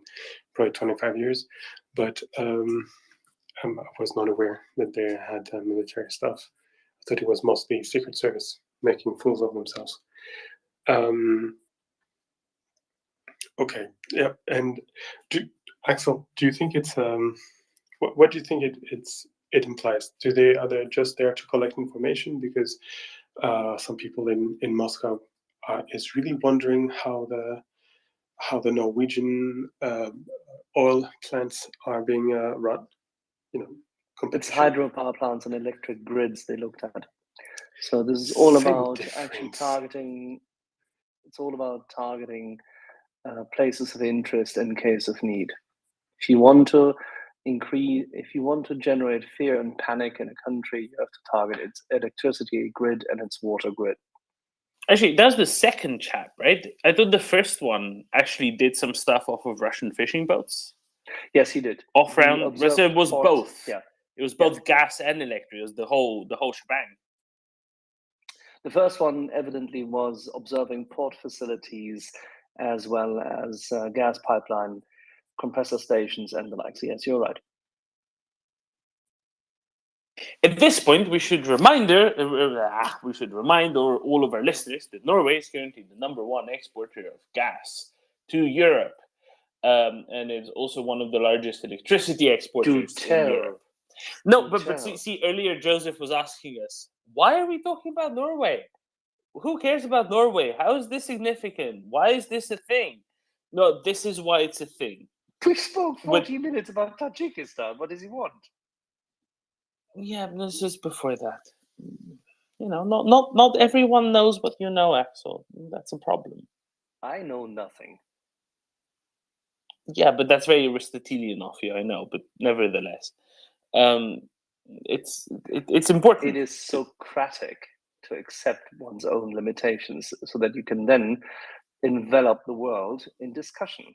probably 25 years, but I was not aware that they had military stuff. I thought it was mostly Secret Service making fools of themselves. Okay, yeah, and Axel, do you think it's what do you think it implies? Are they just there to collect information? Because some people in Moscow is really wondering how the Norwegian oil plants are being run. It's hydropower plants and electric grids they looked at. So this is all about actually targeting. It's all about targeting places of interest in case of need. If you want to generate fear and panic in a country, you have to target its electricity grid and its water grid. Actually, that's the second chap, right? I thought the first one actually did some stuff off of Russian fishing boats. Yes, he did. Off-round. So it was both. Yeah. It was both gas and electric. It was the whole shebang. The first one evidently was observing port facilities as well as gas pipeline compressor stations and the likes. Yes, you're right. At this point, we should remind all of our listeners that Norway is currently the #1 exporter of gas to Europe, and it's also one of the largest electricity exporters in Europe. No, but see, earlier Joseph was asking us, why are we talking about Norway? Who cares about Norway? How is this significant? Why is this a thing? No, this is why it's a thing. We spoke 40 minutes about Tajikistan. What does he want? Yeah, but it's just before that. Not everyone knows what you know, Axel. That's a problem. I know nothing. Yeah, but that's very Aristotelian of you, I know. But nevertheless, it's important. It is Socratic to accept one's own limitations so that you can then envelop the world in discussion,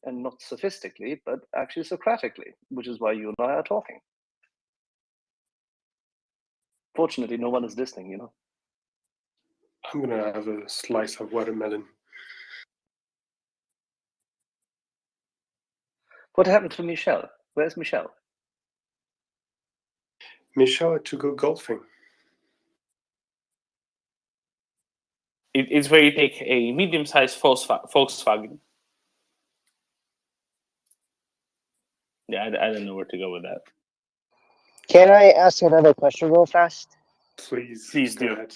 and not sophistically, but actually Socratically, which is why you and I are talking. Fortunately, no one is listening, you know. I'm going to have a slice of watermelon. What happened to Michelle? Where's Michelle? Michelle had to go golfing. It's where you take a medium-sized Volkswagen. Yeah, I don't know where to go with that. Can I ask another question real fast? Please do. Ahead.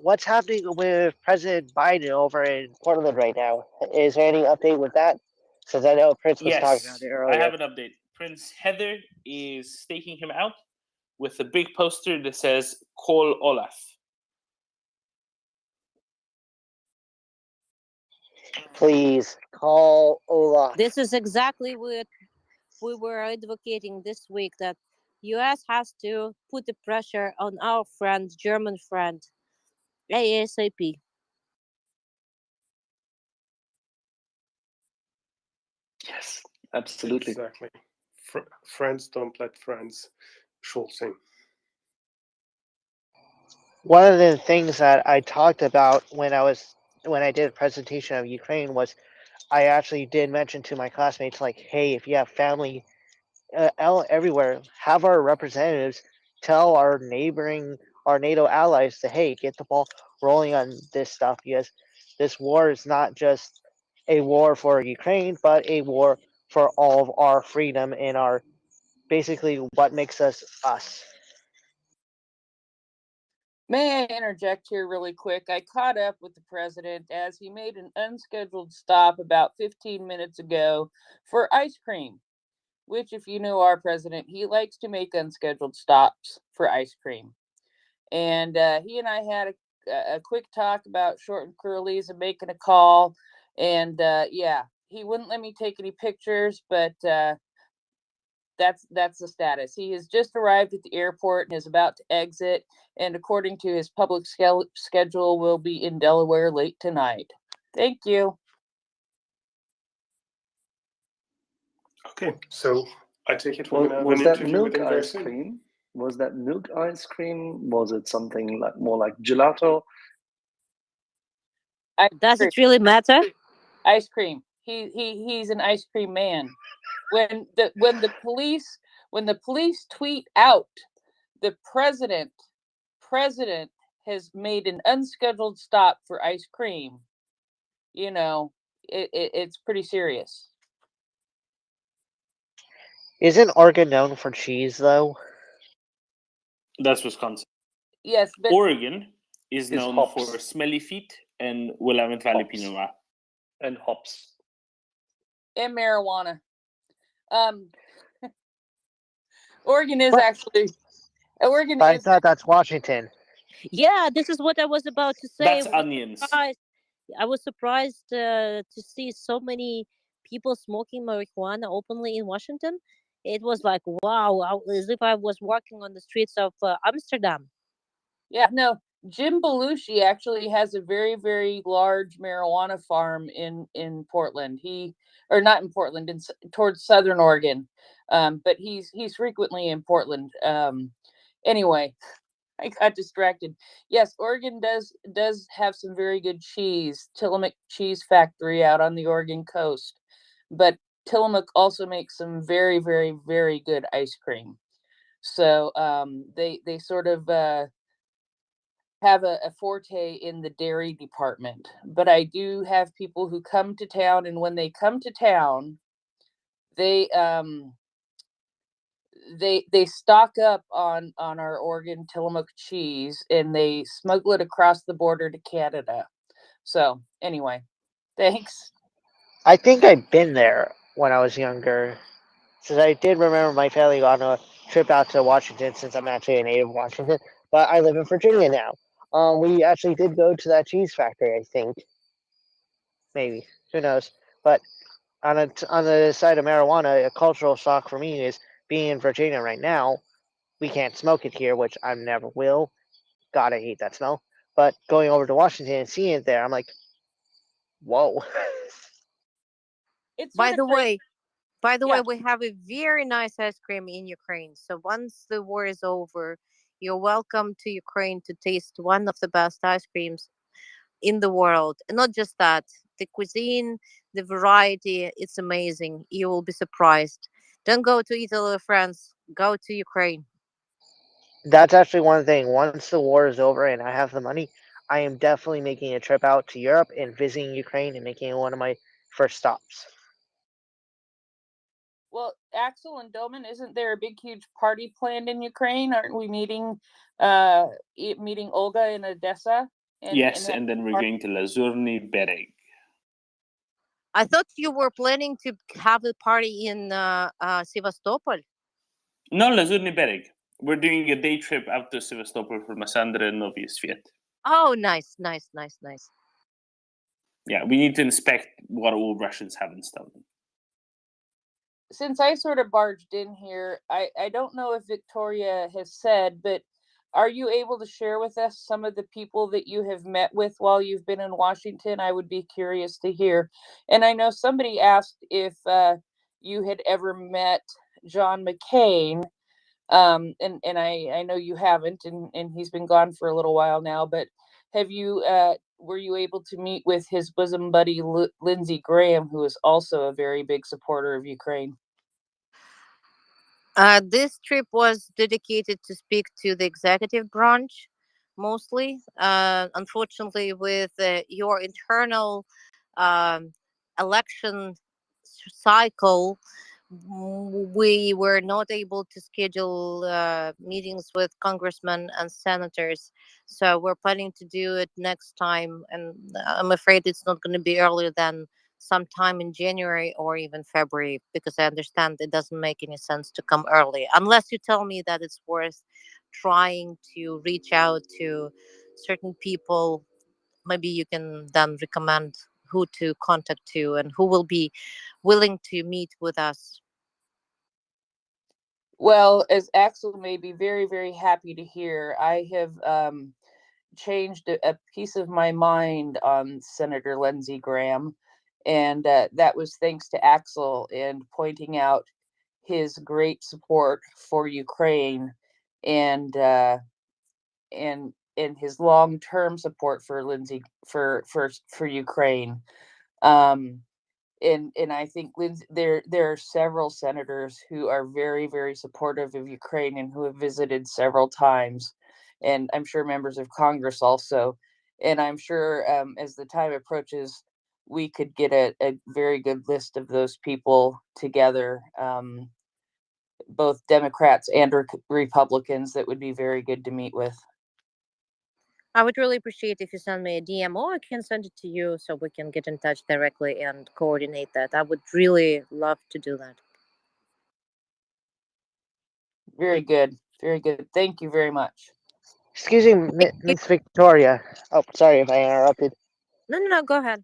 What's happening with President Biden over in Portland right now? Is there any update with that? Since I know Prince was talking about Yes, it earlier. I have an update. Prince Heather is staking him out with a big poster that says "Call Olaf." Please call Olaf. This is exactly what we were advocating this week, that US has to put the pressure on our friend, German friend, ASAP. Yes, absolutely. Exactly. Friends don't let friends. Schulzing. One of the things that I talked about when I did a presentation of Ukraine was I actually did mention to my classmates, like, hey, if you have family everywhere, have our representatives tell our NATO allies to, hey, get the ball rolling on this stuff, because this war is not just a war for Ukraine, but a war for all of our freedom and our basically what makes us us. May I interject here really quick? I caught up with the president as he made an unscheduled stop about 15 minutes ago for ice cream, which, if you know our president, he likes to make unscheduled stops for ice cream. And he and I had a quick talk about short and curlies and making a call. And yeah, he wouldn't let me take any pictures, but that's the status. He has just arrived at the airport and is about to exit, and according to his public schedule, will be in Delaware late tonight. Thank you. Okay, so I take it we're going to have Was an that interview milk with him very ice soon. cream? Was that milk ice cream? Was it something like more like gelato? Does it really matter? Ice cream. He's an ice cream man. When the police tweet out the president has made an unscheduled stop for ice cream, you know, it's pretty serious. Isn't Oregon known for cheese, though? That's Wisconsin. Yes, but Oregon is known hops. for smelly feet and Willamette Valley Pinot Noir. And hops. And marijuana. Oregon is actually Oregon But I is. thought that's Washington. Yeah, this is what I was about to say. That's onions. I was surprised to see so many people smoking marijuana openly in Washington. It was like, wow, as if I was walking on the streets of Amsterdam. Yeah, no, Jim Belushi actually has a very, very large marijuana farm in Portland. Or not in Portland, towards Southern Oregon, but he's frequently in Portland. Anyway, I got distracted. Yes, Oregon does have some very good cheese. Tillamook Cheese Factory out on the Oregon coast, but Tillamook also makes some very, very, very good ice cream. So they sort of have a forte in the dairy department. But I do have people who come to town, and when they come to town, they stock up on our Oregon Tillamook cheese, and they smuggle it across the border to Canada. So anyway, thanks. I think I've been there when I was younger, since I did remember my family on a trip out to Washington, since I'm actually a native of Washington, but I live in Virginia now. We actually did go to that cheese factory, I think. Maybe. Who knows? But on the side of marijuana, a cultural shock for me is being in Virginia right now. we can't smoke it here, which I never will. God, I hate that smell. But going over to Washington and seeing it there, I'm like, whoa. It's By sort the of crazy. way, By the way, Yeah. we have a very nice ice cream in Ukraine. So once the war is over, you're welcome to Ukraine to taste one of the best ice creams in the world. And not just that, the cuisine, the variety, it's amazing. You will be surprised. Don't go to Italy or France, go to Ukraine. That's actually one thing. Once the war is over and I have the money, I am definitely making a trip out to Europe and visiting Ukraine and making it one of my first stops. Well, Axel and Doman, isn't there a big, huge party planned in Ukraine? Aren't we meeting Olga in Odessa? Yes, and then we're going to Lazurny Bereg. I thought you were planning to have a party in Sevastopol. No, Lazurny Bereg. We're doing a day trip out to Sevastopol from Masandra and Novy Sviet. Oh, nice. Yeah, we need to inspect what all Russians have installed. Since I sort of barged in here, I don't know if Victoria has said, but are you able to share with us some of the people that you have met with while you've been in Washington? I would be curious to hear. And I know somebody asked if you had ever met John McCain. And I know you haven't, and he's been gone for a little while now, but have you were you able to meet with his bosom buddy Lindsey Graham, who is also a very big supporter of Ukraine? This trip was dedicated to speak to the executive branch, mostly. Unfortunately, with your internal election cycle, we were not able to schedule meetings with congressmen and senators. So we're planning to do it next time. And I'm afraid it's not going to be earlier than sometime in January or even February, because I understand it doesn't make any sense to come early unless you tell me that it's worth trying to reach out to certain people. Maybe you can then recommend who to contact to and who will be willing to meet with us. Well, as Axel may be very, very happy to hear, I have changed a piece of my mind on Senator Lindsey Graham, and that was thanks to Axel and pointing out his great support for Ukraine and his long-term support for Lindsey for Ukraine. And I think there are several senators who are very, very supportive of Ukraine and who have visited several times, and I'm sure members of Congress also. And I'm sure as the time approaches, we could get a very good list of those people together, both Democrats and Republicans, that would be very good to meet with. I would really appreciate if you send me a DM, or I can send it to you so we can get in touch directly and coordinate that. I would really love to do that. Very good. Very good. Thank you very much. Excuse me, Miss Victoria. Oh, sorry if I interrupted. No, go ahead.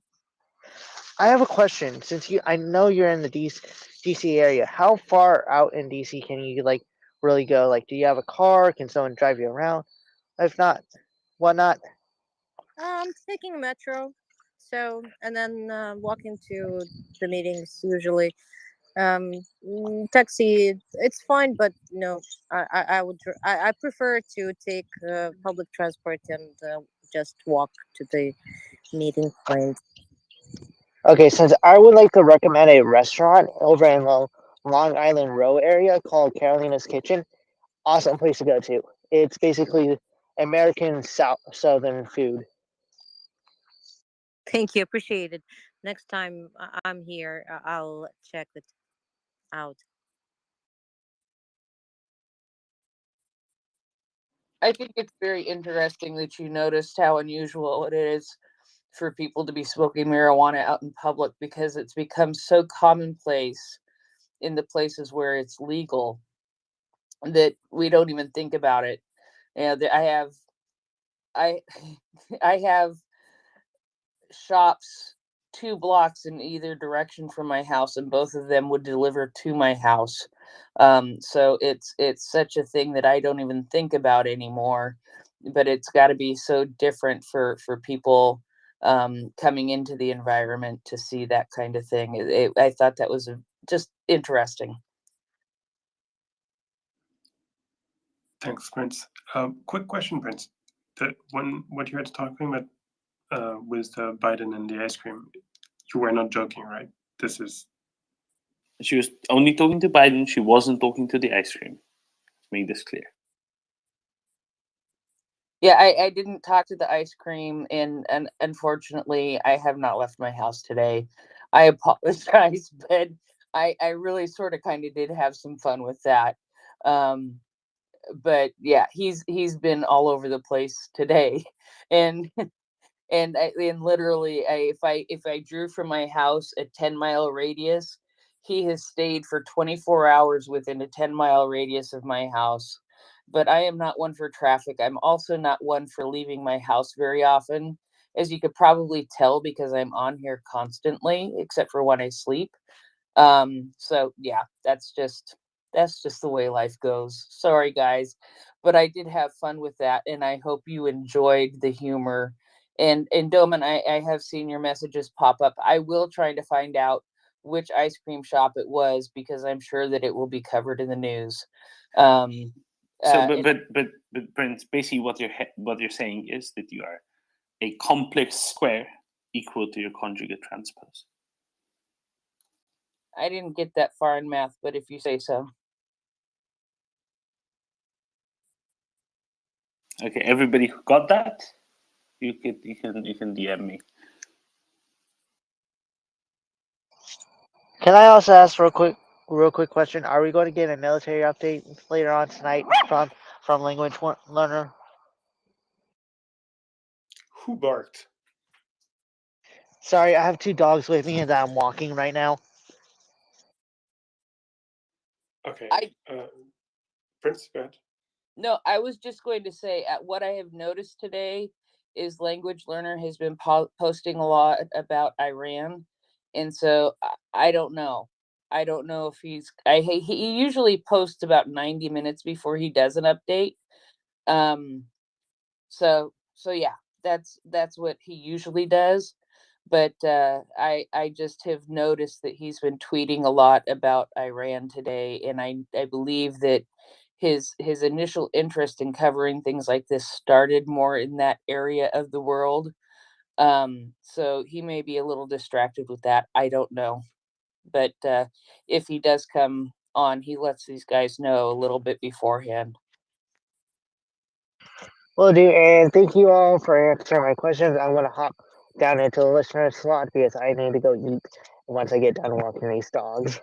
I have a question. Since I know you're in the DC area, how far out in DC can you really go? Like, do you have a car? Can someone drive you around? If not, why not? Taking a metro, and then walking to the meetings usually. Taxi, it's fine, but no, I prefer to take public transport and just walk to the meeting point. Okay, since I would like to recommend a restaurant over in the Long Island Row area called Carolina's Kitchen. Awesome place to go to. It's basically American Southern food. Thank you, appreciate it. Next time I'm here, I'll check it out. I think it's very interesting that you noticed how unusual it is for people to be smoking marijuana out in public, because it's become so commonplace in the places where it's legal that we don't even think about it. I I have shops 2 blocks in either direction from my house, and both of them would deliver to my house. So it's such a thing that I don't even think about anymore. But it's got to be so different for people coming into the environment to see that kind of thing. I thought that was just interesting. Thanks, Prince. Quick question, Prince. What you were talking about with Biden and the ice cream, you were not joking, right? She was only talking to Biden. She wasn't talking to the ice cream. Let's make this clear. Yeah, I didn't talk to the ice cream, and unfortunately, I have not left my house today. I apologize, but I really sort of kind of did have some fun with that. But yeah, he's been all over the place today, and and literally, if I drew from my house a 10-mile radius, he has stayed for 24 hours within a 10-mile radius of my house. But I am not one for traffic. I'm also not one for leaving my house very often, as you could probably tell because I'm on here constantly, except for when I sleep. So yeah, that's just the way life goes. Sorry guys, but I did have fun with that, and I hope you enjoyed the humor. And Doman, I have seen your messages pop up. I will try to find out which ice cream shop it was, because I'm sure that it will be covered in the news. But Prince, basically what you're saying is that you are a complex square equal to your conjugate transpose. I didn't get that far in math, but if you say so. Okay, everybody who got that, you can DM me. Can I also ask for a real quick question? Are we going to get a military update later on tonight from Language Learner? Who barked? Sorry, I have 2 dogs with me and I'm walking right now. Okay. Prince, go ahead. No, I was just going to say, what I have noticed today is Language Learner has been posting a lot about Iran, and so I don't know. I don't know if he usually posts about 90 minutes before he does an update. So yeah, that's what he usually does. But I just have noticed that he's been tweeting a lot about Iran today, and I believe that his initial interest in covering things like this started more in that area of the world. So he may be a little distracted with that. I don't know. But if he does come on, he lets these guys know a little bit beforehand. Well, dude, and thank you all for answering my questions. I'm going to hop down into the listener slot because I need to go eat once I get done walking these dogs.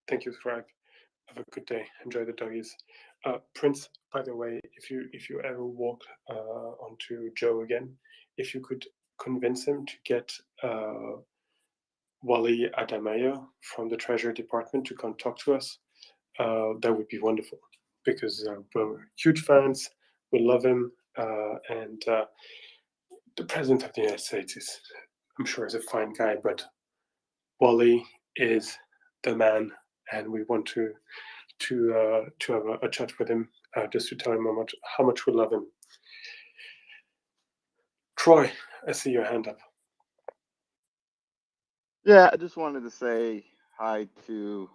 Thank you, Thrive. Have a good day. Enjoy the doggies. Prince, by the way, if you ever walk onto Joe again, if you could convince him to get Wally Adamayo from the Treasury Department to come talk to us, that would be wonderful, because we're huge fans. We love him, and the President of the United States is, I'm sure, is a fine guy, but Wally is the man, and we want to have a chat with him, just to tell him how much we love him. Troy, I see your hand up. Yeah, I just wanted to say hi to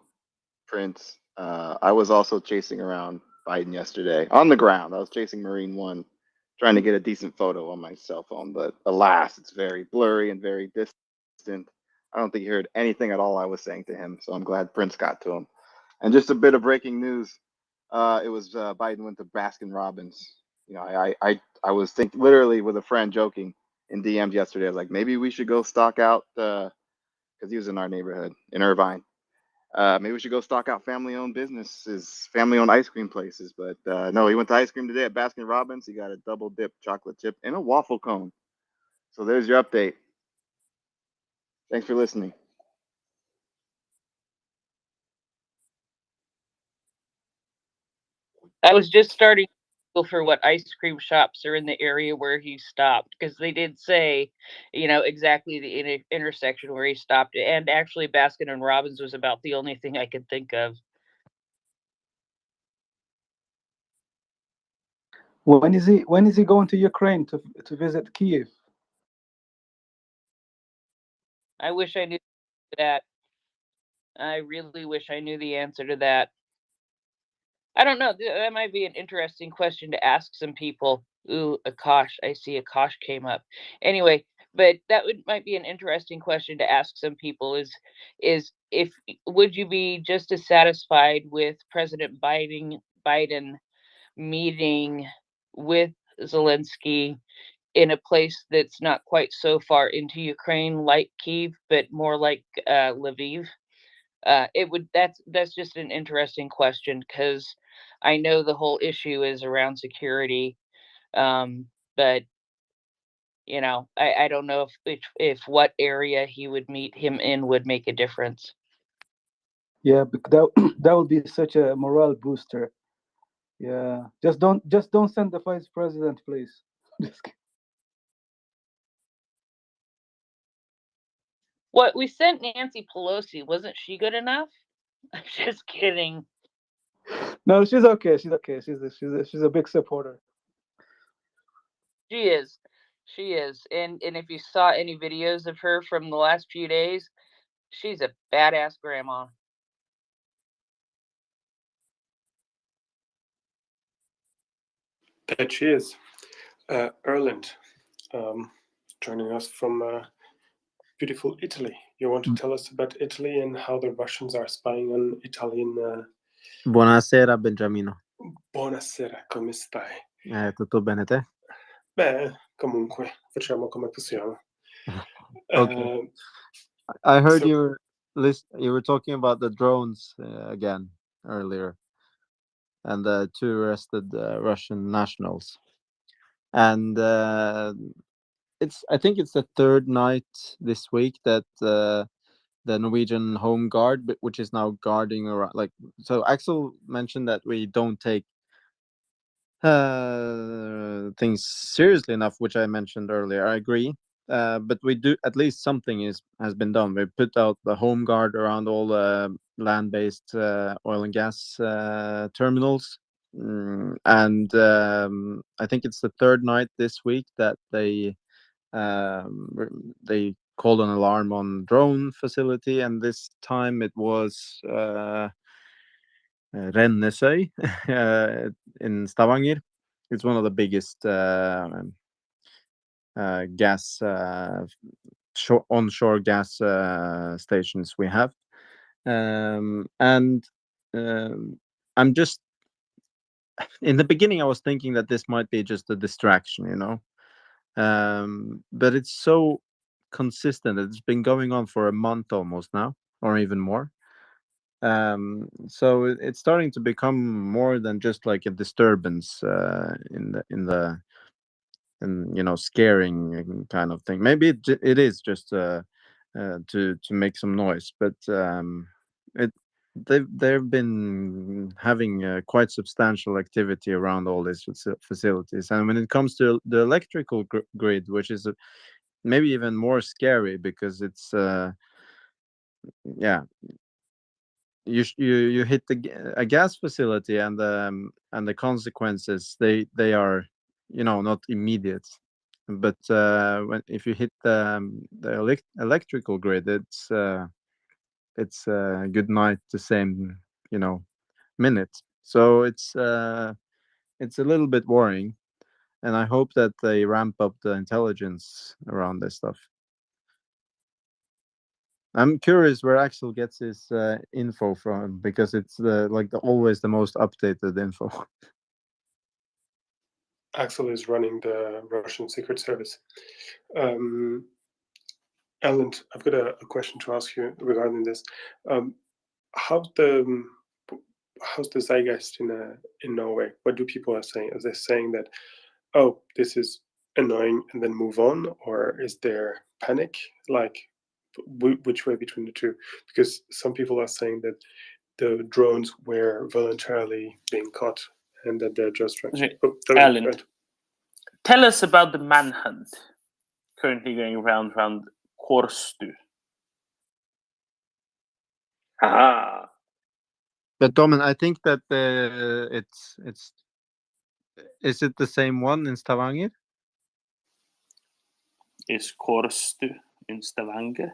Prince. I was also chasing around Biden yesterday on the ground. I was chasing Marine One, trying to get a decent photo on my cell phone, but alas, it's very blurry and very distant. I don't think he heard anything at all I was saying to him, so I'm glad Prince got to him. And just a bit of breaking news. It was Biden went to Baskin Robbins. You know, I was thinking literally with a friend joking in DMs yesterday. I was like, maybe we should go stock out because he was in our neighborhood in Irvine. Maybe we should go stock out family-owned businesses, family-owned ice cream places. But no, he went to ice cream today at Baskin Robbins. He got a double dip chocolate chip and a waffle cone. So there's your update. Thanks for listening. I was just starting for what ice cream shops are in the area where he stopped, because they did say, exactly the intersection where he stopped. And actually, Baskin and Robbins was about the only thing I could think of. When is he going to Ukraine to visit Kiev? I wish I knew that. I really wish I knew the answer to that. I don't know. That might be an interesting question to ask some people. Ooh, Akash. I see Akash came up. Anyway, but that might be an interesting question to ask some people is if would you be just as satisfied with President Biden meeting with Zelensky in a place that's not quite so far into Ukraine like Kyiv, but more like Lviv? That's just an interesting question, because I know the whole issue is around security, but I don't know if what area he would meet him in would make a difference. Yeah, that would be such a morale booster. Yeah, just don't send the vice president, please. What we sent Nancy Pelosi, wasn't she good enough? I'm just kidding. No, she's okay. She's okay. She's a big supporter. She is, and if you saw any videos of her from the last few days, she's a badass grandma. That she is. Erland, joining us from beautiful Italy. You want to tell us about Italy and how the Russians are spying on Italian? Buonasera Benjamino. Buonasera, come stai? Tutto bene te? Beh, comunque, facciamo come possiamo. Okay. I heard so- you were talking about the drones again earlier, and the 2 arrested Russian nationals, and I think it's the 3rd night this week that the Norwegian Home Guard, which is now guarding around, so Axel mentioned that we don't take things seriously enough, which I mentioned earlier. I agree, but we do, at least something has been done. We put out the Home Guard around all the land-based oil and gas terminals, and I think it's the 3rd night this week that they called an alarm on drone facility, and this time it was Rennesøy in Stavanger. It's one of the biggest gas onshore gas stations we have, and I'm just, in the beginning I was thinking that this might be just a distraction, but it's so consistent. It's been going on for a month almost now, or even more. So it's starting to become more than just like a disturbance in scaring kind of thing. Maybe it is just to make some noise, but they've been having quite substantial activity around all these facilities. And when it comes to the electrical grid, which is maybe even more scary, because it's you hit a gas facility, and the consequences, they are not immediate, but if you hit the electrical grid, it's good night the same minute. So it's a little bit worrying, and I hope that they ramp up the intelligence around this stuff. I'm curious where Axel gets his info from, because it's always the most updated info. Axel is running the Russian Secret Service. Ellen, I've got a question to ask you regarding this. How's the zeitgeist in Norway? What do people are saying? Are they saying that, oh, this is annoying, and then move on, or is there panic? Which way between the two? Because some people are saying that the drones were voluntarily being caught and that they're just trying. Okay. Oh, sorry, Alan, go ahead. tell us about the manhunt currently going around Korstu. Ah, But Domin, I think that it's is it the same one in Stavanger? Is Korstu in Stavanger?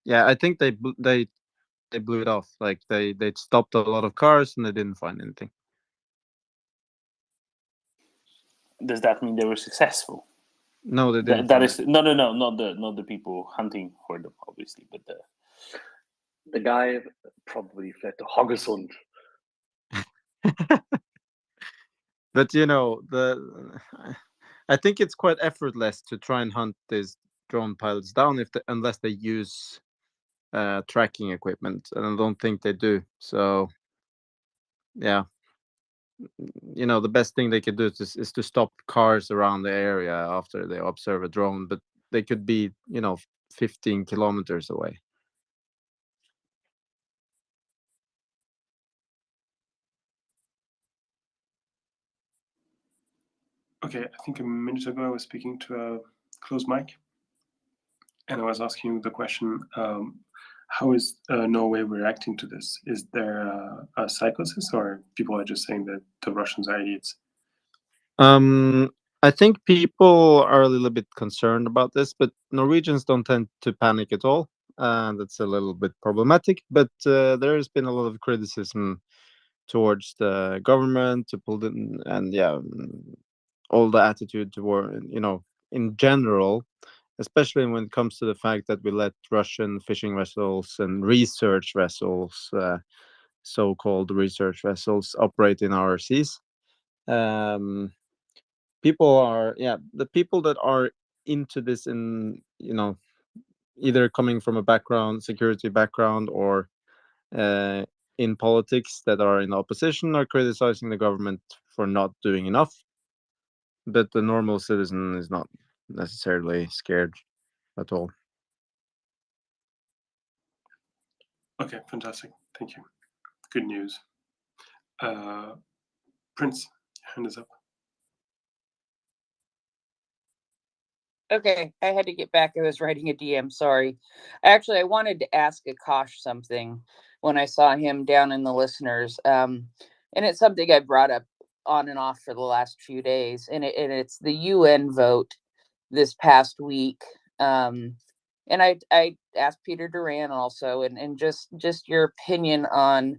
Yeah, I think they blew it off. Like they stopped a lot of cars and they didn't find anything. Does that mean they were successful? No, they didn't. That is no, not the people hunting for them, obviously, but the guy probably fled to Haugesund. But I think it's quite effortless to try and hunt these drone pilots down unless they use tracking equipment, and I don't think they do. So, yeah, the best thing they could do is to stop cars around the area after they observe a drone, but they could be 15 kilometers away. Okay, I think a minute ago I was speaking to a closed mic, and I was asking the question, how is Norway reacting to this? Is there a psychosis, or people are just saying that the Russians are idiots? I think people are a little bit concerned about this, but Norwegians don't tend to panic at all. That's a little bit problematic, but there has been a lot of criticism towards the government and all the attitude toward in general, especially when it comes to the fact that we let Russian fishing vessels and research vessels, so-called research vessels, operate in our seas. The people that are into this in either coming from a security background or in politics that are in opposition are criticizing the government for not doing enough, but the normal citizen is not necessarily scared at all. Okay, fantastic. Thank you. Good news. Prince, your hand is up. Okay, I had to get back. I was writing a DM. Sorry. Actually, I wanted to ask Akash something when I saw him down in the listeners. And it's something I brought up on and off for the last few days. And it's the UN vote this past week. And I asked Peter Duran also, and just your opinion on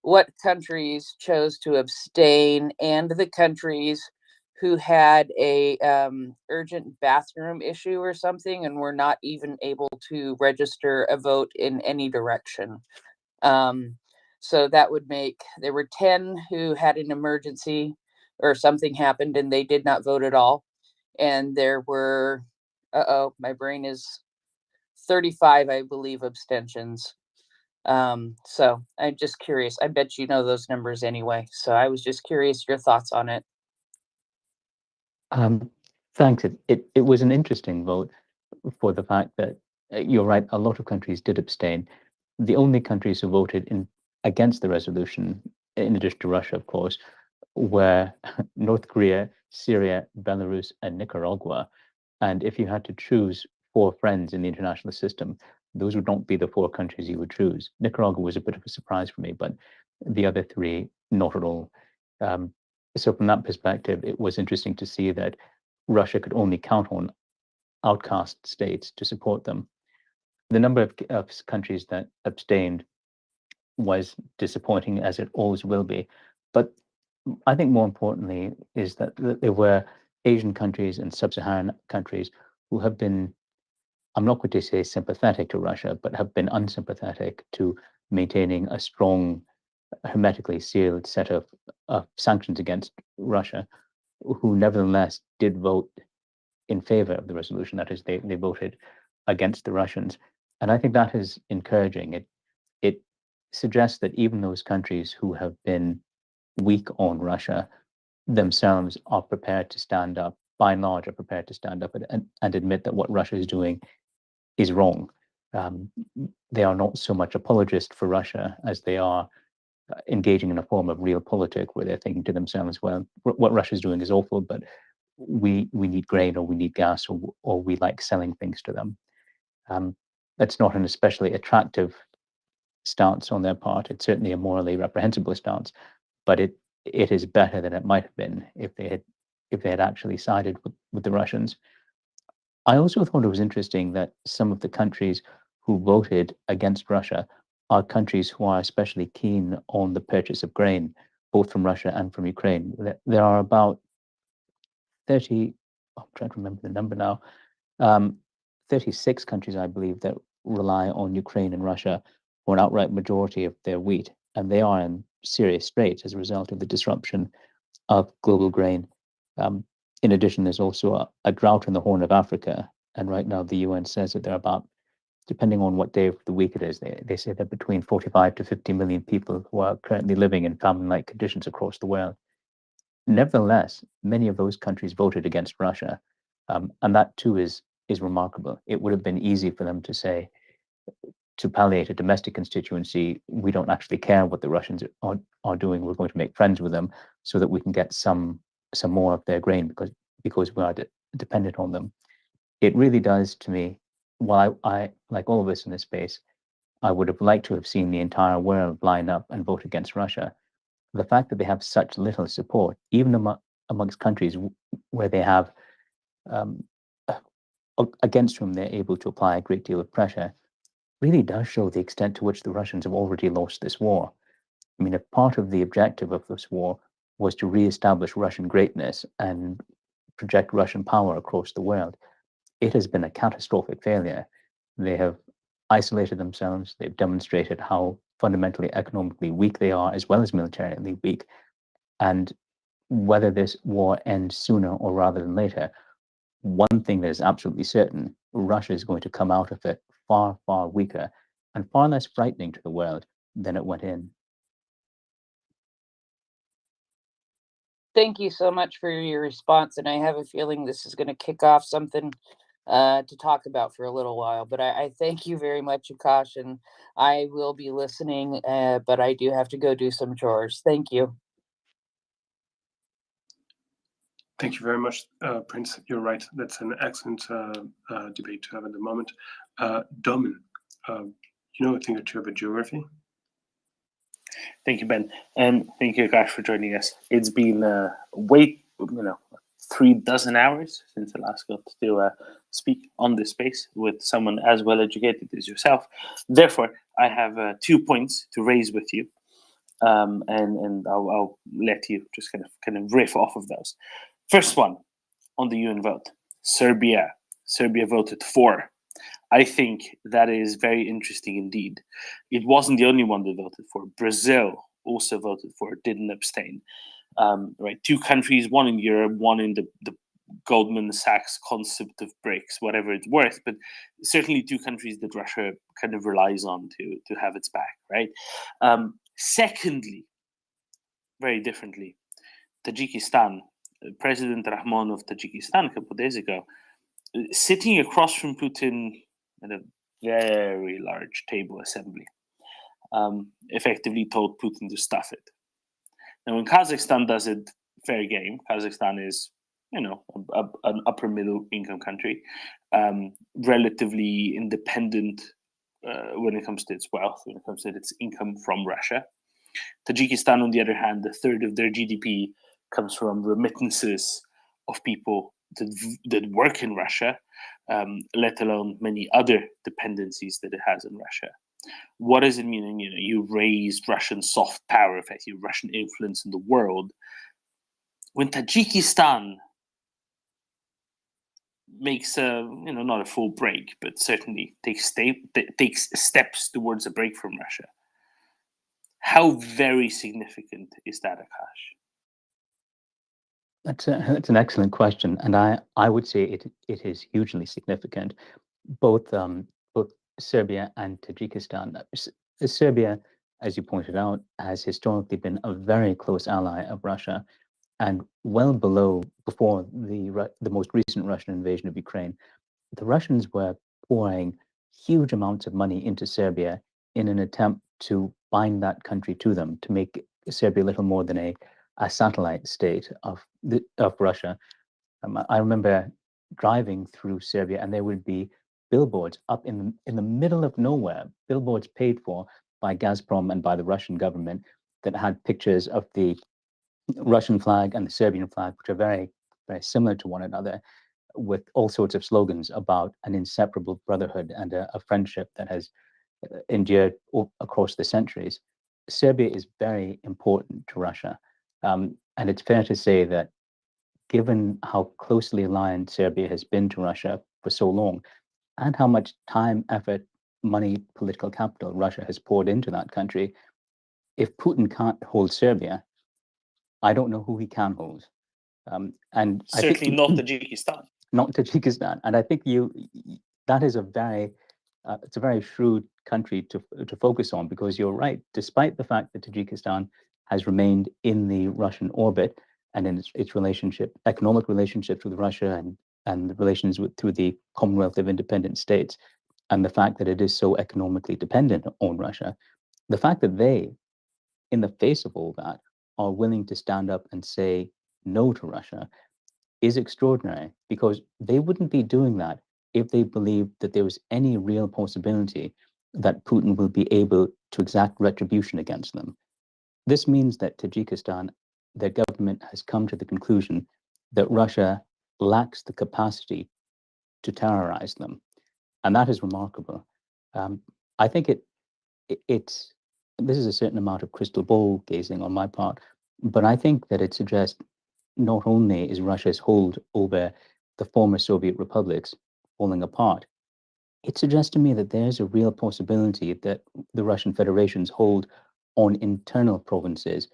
what countries chose to abstain and the countries who had a urgent bathroom issue or something and were not even able to register a vote in any direction. So that would make, there were 10 who had an emergency or something happened and they did not vote at all. And there were, my brain is 35, I believe, abstentions. So I'm just curious. I bet you know those numbers anyway. So I was just curious your thoughts on it. Thanks. It was an interesting vote for the fact that you're right, a lot of countries did abstain. The only countries who voted against the resolution, in addition to Russia, of course, were North Korea, Syria, Belarus, and Nicaragua. And if you had to choose 4 friends in the international system, those would not be the 4 countries you would choose. Nicaragua was a bit of a surprise for me, but the other 3, not at all. So from that perspective, it was interesting to see that Russia could only count on outcast states to support them. The number of countries that abstained was disappointing, as it always will be. But I think more importantly is that there were Asian countries and sub-Saharan countries who have been, I'm not going to say sympathetic to Russia, but have been unsympathetic to maintaining a strong, hermetically sealed set of sanctions against Russia, who nevertheless did vote in favor of the resolution. That is, they voted against the Russians. And I think that is encouraging. It suggests that even those countries who have been weak on Russia themselves are prepared to stand up, by and large, are prepared to stand up and admit that what Russia is doing is wrong. They are not so much apologists for Russia as they are engaging in a form of realpolitik where they're thinking to themselves, well, what Russia's doing is awful, but we need grain, or we need gas, or we like selling things to them. That's not an especially attractive stance on their part. It's certainly a morally reprehensible stance, but it is better than it might have been if they had actually sided with the Russians. I also thought it was interesting that some of the countries who voted against Russia are countries who are especially keen on the purchase of grain, both from Russia and from Ukraine. There are about 30, I'm trying to remember the number now, 36 countries, I believe, that rely on Ukraine and Russia for an outright majority of their wheat, and they are in serious straits as a result of the disruption of global grain. In addition, there's also a drought in the Horn of Africa, and right now the UN says that there are about, depending on what day of the week it is, they say that between 45 to 50 million people who are currently living in famine-like conditions across the world. Nevertheless, many of those countries voted against Russia, and that too is remarkable. It would have been easy for them to say, to palliate a domestic constituency, we don't actually care what the Russians are doing. We're going to make friends with them so that we can get some more of their grain because we are dependent on them. It really does, to me, while I like all of us in this space, I would have liked to have seen the entire world line up and vote against Russia. The fact that they have such little support, even amongst countries where they have against whom they're able to apply a great deal of pressure, really does show the extent to which the Russians have already lost this war. I mean, if part of the objective of this war was to reestablish Russian greatness and project Russian power across the world, it has been a catastrophic failure. They have isolated themselves. They've demonstrated how fundamentally economically weak they are, as well as militarily weak. And whether this war ends sooner or rather than later, one thing that is absolutely certain, Russia is going to come out of it far, far weaker and far less frightening to the world than it went in. Thank you so much for your response, and I have a feeling this is going to kick off something to talk about for a little while. But I thank you very much, Akash, and I will be listening, but I do have to go do some chores. Thank you. Thank you very much, Prince. You're right. That's an excellent debate to have at the moment. Domin, you know a thing or two about geography? Thank you, Ben, and thank you, Akash, for joining us. It's been 36 hours since I last got to speak on this space with someone as well educated as yourself. Therefore, I have 2 points to raise with you, and I'll let you just kind of riff off of those. First one, on the UN vote, Serbia voted for. I think that is very interesting indeed. It wasn't the only one that voted for. Brazil also voted for, didn't abstain. Right, 2 countries, one in Europe, one in the Goldman Sachs concept of BRICS, whatever it's worth, but certainly 2 countries that Russia kind of relies on to have its back, right? Secondly, very differently, Tajikistan, President Rahmon of Tajikistan a couple of days ago, sitting across from Putin at a very large table assembly, effectively told Putin to stuff it. Now, when Kazakhstan does it, fair game. Kazakhstan is, an upper middle income country, relatively independent when it comes to its wealth, when it comes to its income from Russia. Tajikistan, on the other hand, a third of their GDP comes from remittances of people that work in Russia, let alone many other dependencies that it has in Russia. What does it mean? You raise Russian soft power, effectively Russian influence in the world. When Tajikistan makes not a full break, but certainly takes steps towards a break from Russia, how very significant is that, Akash? That's an excellent question, and I would say it is hugely significant. Both Serbia and Tajikistan. Serbia, as you pointed out, has historically been a very close ally of Russia, and well before the most recent Russian invasion of Ukraine, the Russians were pouring huge amounts of money into Serbia in an attempt to bind that country to them, to make Serbia little more than a satellite state of Russia. I remember driving through Serbia, and there would be billboards up in the middle of nowhere, billboards paid for by Gazprom and by the Russian government that had pictures of the Russian flag and the Serbian flag, which are very, very similar to one another, with all sorts of slogans about an inseparable brotherhood and a friendship that has endured across the centuries. Serbia is very important to Russia. And it's fair to say that given how closely aligned Serbia has been to Russia for so long, and how much time, effort, money, political capital Russia has poured into that country, if Putin can't hold Serbia, I don't know who he can hold. And certainly not Tajikistan. Not Tajikistan. And I think that is it's a very shrewd country to focus on, because you're right, despite the fact that Tajikistan has remained in the Russian orbit and in its economic relationships with Russia and the relations through the Commonwealth of Independent States, and the fact that it is so economically dependent on Russia, the fact that they, in the face of all that, are willing to stand up and say no to Russia is extraordinary, because they wouldn't be doing that if they believed that there was any real possibility that Putin will be able to exact retribution against them. This means that Tajikistan, their government, has come to the conclusion that Russia lacks the capacity to terrorize them. And that is remarkable. I think this is a certain amount of crystal ball gazing on my part, but I think that it suggests not only is Russia's hold over the former Soviet republics falling apart, it suggests to me that there's a real possibility that the Russian Federation's hold on internal provinces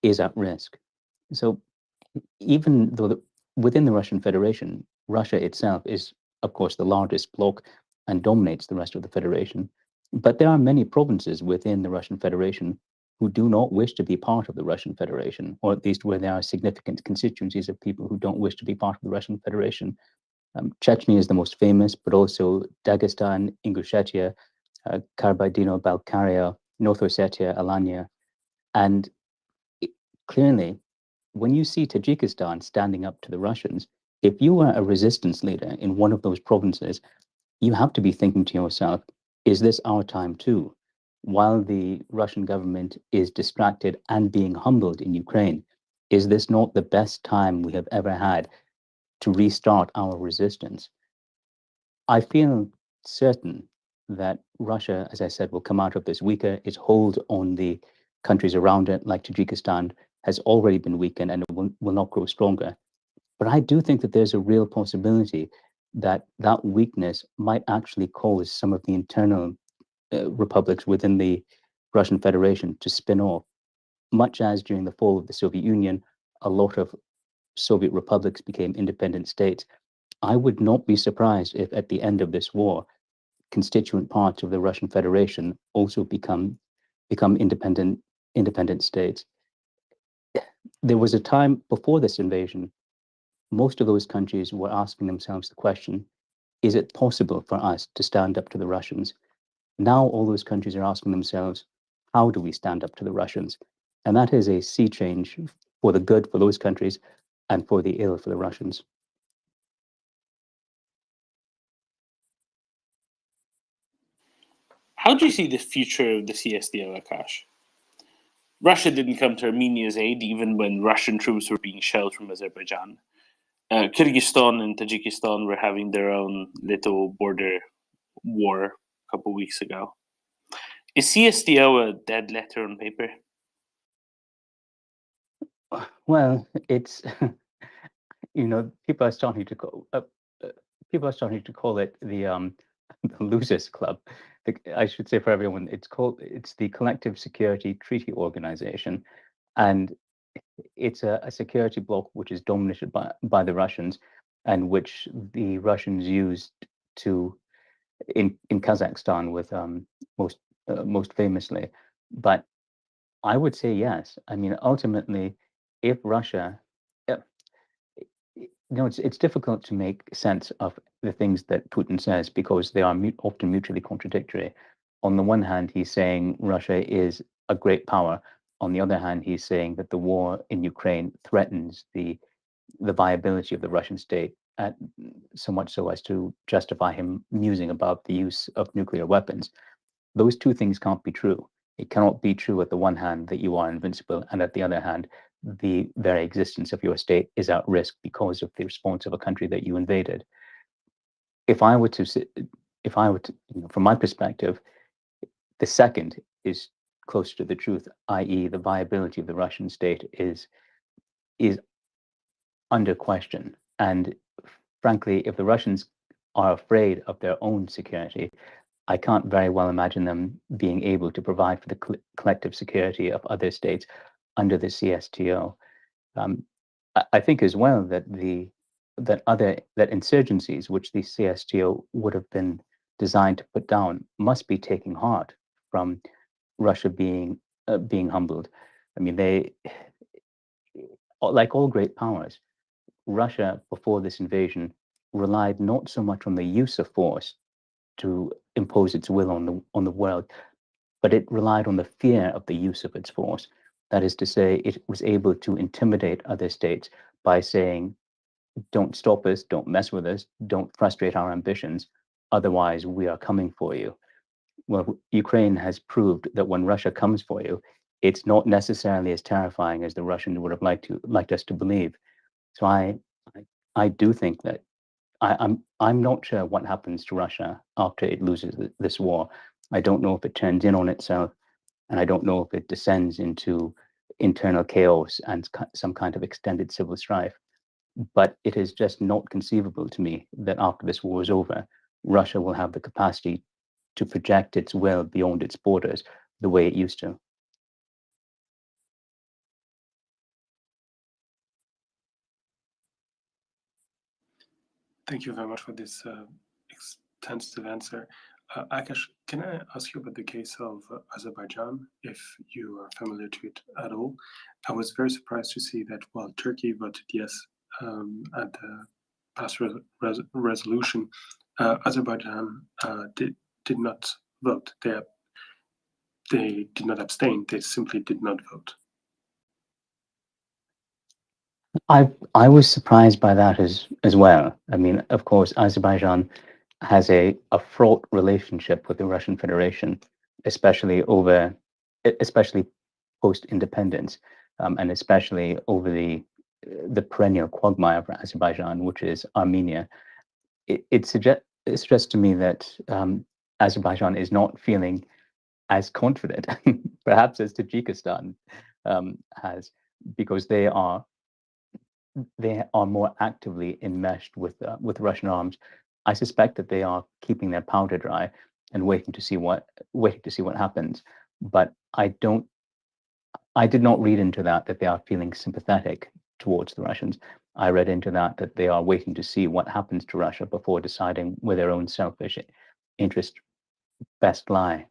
is at risk. So even though within the Russian Federation, Russia itself is, of course, the largest bloc and dominates the rest of the Federation, but there are many provinces within the Russian Federation who do not wish to be part of the Russian Federation, or at least where there are significant constituencies of people who don't wish to be part of the Russian Federation. Chechnya is the most famous, but also Dagestan, Ingushetia, Kabardino-Balkaria, North Ossetia, Alania. And clearly, when you see Tajikistan standing up to the Russians, if you were a resistance leader in one of those provinces, you have to be thinking to yourself, is this our time too? While the Russian government is distracted and being humbled in Ukraine, is this not the best time we have ever had to restart our resistance? I feel certain that Russia, as I said, will come out of this weaker. Its hold on the countries around it, like Tajikistan, has already been weakened and it will not grow stronger. But I do think that there's a real possibility that that weakness might actually cause some of the internal republics within the Russian Federation to spin off, much as during the fall of the Soviet Union, a lot of Soviet republics became independent states. I would not be surprised if at the end of this war, constituent parts of the Russian Federation also become independent states. There was a time before this invasion, most of those countries were asking themselves the question, is it possible for us to stand up to the Russians? Now all those countries are asking themselves, how do we stand up to the Russians? And that is a sea change for the good for those countries and for the ill for the Russians. How do you see the future of the CSTO, Akash? Russia didn't come to Armenia's aid even when Russian troops were being shelled from Azerbaijan. Kyrgyzstan and Tajikistan were having their own little border war a couple weeks ago. Is CSTO a dead letter on paper? Well, it's people are starting to call it the Losers Club. I should say for everyone, it's the Collective Security Treaty Organization, and it's a security bloc which is dominated by the Russians, and which the Russians used to in Kazakhstan with most famously. But I would say yes. I mean, ultimately, if Russia, it's difficult to make sense of the things that Putin says because they are often mutually contradictory. on the one hand, he's saying Russia is a great power. On the other hand, he's saying that the war in Ukraine threatens the viability of the Russian state, so much so as to justify him musing about the use of nuclear weapons. Those two things can't be true. It cannot be true at the one hand that you are invincible, and at the other hand, the very existence of your state is at risk because of the response of a country that you invaded. If I were to, from my perspective, the second is closer to the truth, i.e., the viability of the Russian state is under question. And frankly, if the Russians are afraid of their own security, I can't very well imagine them being able to provide for the collective security of other states under the CSTO. I think as well that that insurgencies which the CSTO would have been designed to put down must be taking heart from Russia being humbled. I mean, they, like all great powers, Russia before this invasion relied not so much on the use of force to impose its will on the world, but it relied on the fear of the use of its force. That is to say, it was able to intimidate other states by saying, don't stop us, don't mess with us, don't frustrate our ambitions, otherwise we are coming for you. Well, Ukraine has proved that when Russia comes for you, it's not necessarily as terrifying as the Russians would have liked us to believe. So I do think that I'm not sure what happens to Russia after it loses this war. I don't know if it turns in on itself, and I don't know if it descends into internal chaos and some kind of extended civil strife. But it is just not conceivable to me that after this war is over, Russia will have the capacity to project its will beyond its borders the way it used to. Thank you very much for this extensive answer. Akash, can I ask you about the case of Azerbaijan, if you are familiar to it at all? I was very surprised to see that while Turkey voted yes at the past resolution, Azerbaijan did not vote. They did not abstain. They simply did not vote. I was surprised by that as well. I mean, of course, Azerbaijan has a fraught relationship with the Russian Federation, especially post-independence, and especially over the perennial quagmire for Azerbaijan, which is Armenia. It suggests to me that Azerbaijan is not feeling as confident, perhaps as Tajikistan has, because they are more actively enmeshed with Russian arms. I suspect that they are keeping their powder dry and waiting to see what happens. But I did not read into that they are feeling sympathetic towards the Russians. I read into that they are waiting to see what happens to Russia before deciding where their own selfish interests best lie.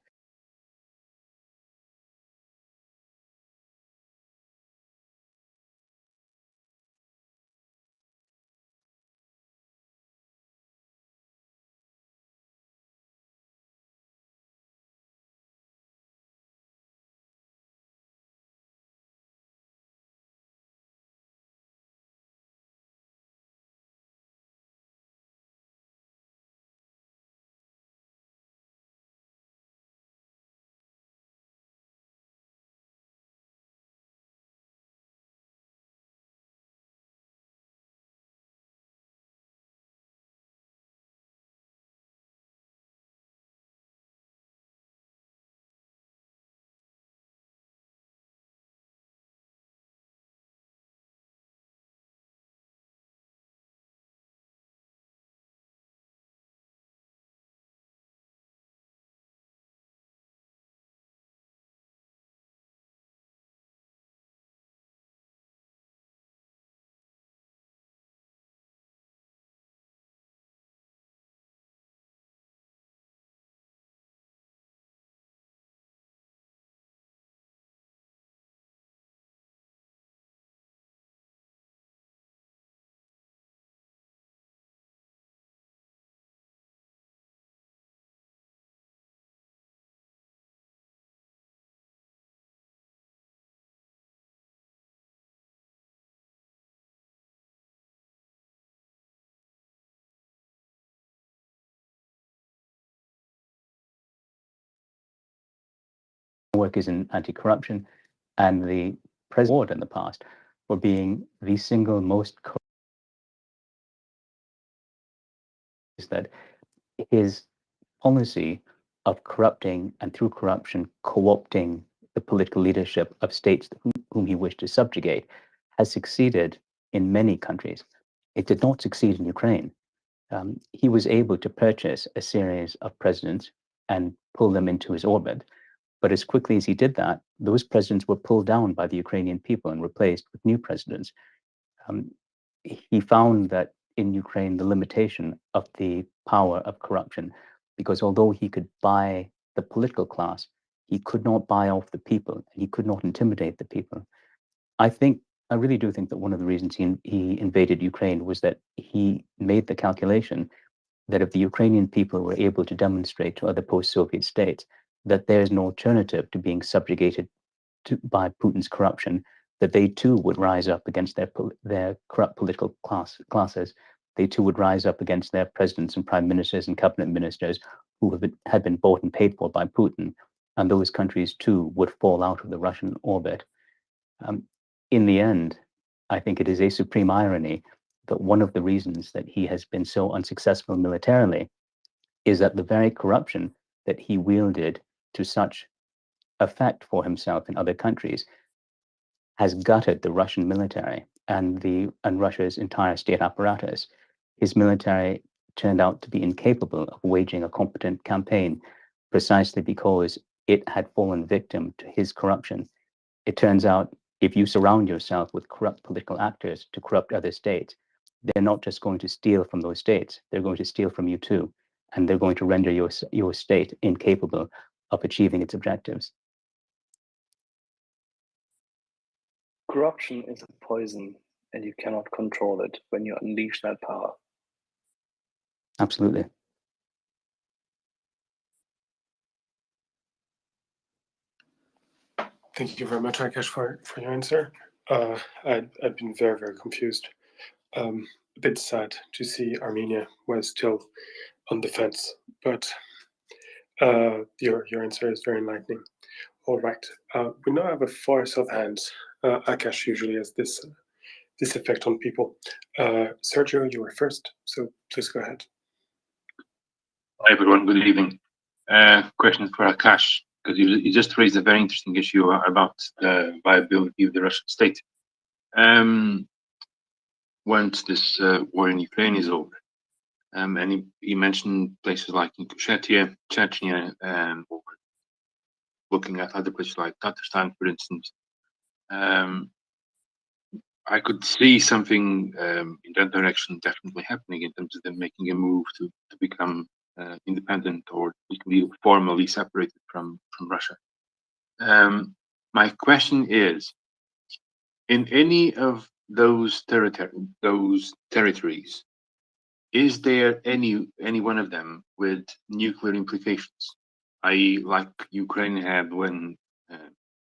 work is in anti-corruption, and the president in the past for being the single most is that his policy of corrupting and through corruption co-opting the political leadership of states whom he wished to subjugate has succeeded in many countries. It did not succeed in Ukraine. He was able to purchase a series of presidents and pull them into his orbit. But as quickly as he did that, those presidents were pulled down by the Ukrainian people and replaced with new presidents. He found that in Ukraine, the limitation of the power of corruption, because although he could buy the political class, he could not buy off the people, and he could not intimidate the people. I really do think that one of the reasons he invaded Ukraine was that he made the calculation that if the Ukrainian people were able to demonstrate to other post-Soviet states that there's no alternative to being subjugated by Putin's corruption, that they too would rise up against their corrupt political classes. They too would rise up against their presidents and prime ministers and cabinet ministers who had been bought and paid for by Putin, and those countries too would fall out of the Russian orbit. In the end, I think it is a supreme irony that one of the reasons that he has been so unsuccessful militarily is that the very corruption that he wielded to such effect for himself in other countries has gutted the Russian military and Russia's entire state apparatus. His military turned out to be incapable of waging a competent campaign precisely because it had fallen victim to his corruption. It turns out if you surround yourself with corrupt political actors to corrupt other states, they're not just going to steal from those states, they're going to steal from you too, and they're going to render your state incapable of achieving its objectives. Corruption is a poison, and you cannot control it when you unleash that power. Absolutely. Thank you very much, Akash, for your answer. I've been very, very confused. A bit sad to see Armenia was still on the fence, but your answer is very enlightening. All right, we now have a force of hands. Akash usually has this effect on people. Sergio, you were first, so please go ahead. Hi everyone, good evening. Question for Akash, because you just raised a very interesting issue about the viability of the Russian state. Once this war in Ukraine is over, and he mentioned places like Ingushetia, Chechnya, or looking at other places like Tatarstan, for instance, I could see something in that direction definitely happening in terms of them making a move to become independent or be formally separated from Russia. My question is, in any of those territories, is there any one of them with nuclear implications, i.e., like Ukraine had when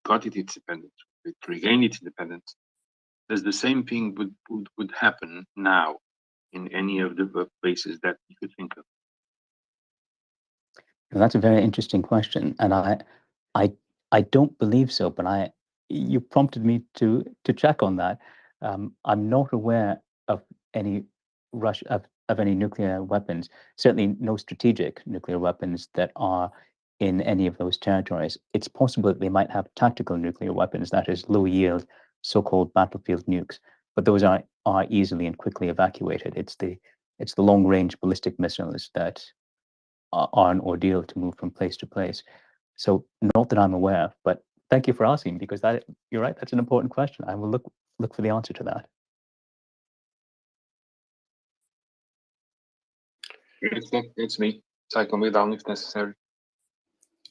got its independence, it regained its independence? Does the same thing would happen now in any of the places that you could think of? Well, that's a very interesting question, and I don't believe so. But you prompted me to check on that. I'm not aware of any of any nuclear weapons. Certainly, no strategic nuclear weapons that are in any of those territories. It's possible that they might have tactical nuclear weapons, that is, low yield, so-called battlefield nukes. But those are easily and quickly evacuated. It's the long-range ballistic missiles that are an ordeal to move from place to place. So not that I'm aware of, but thank you for asking, because you're right, that's an important question. I will look for the answer to that. It's me. Cycle me down if necessary.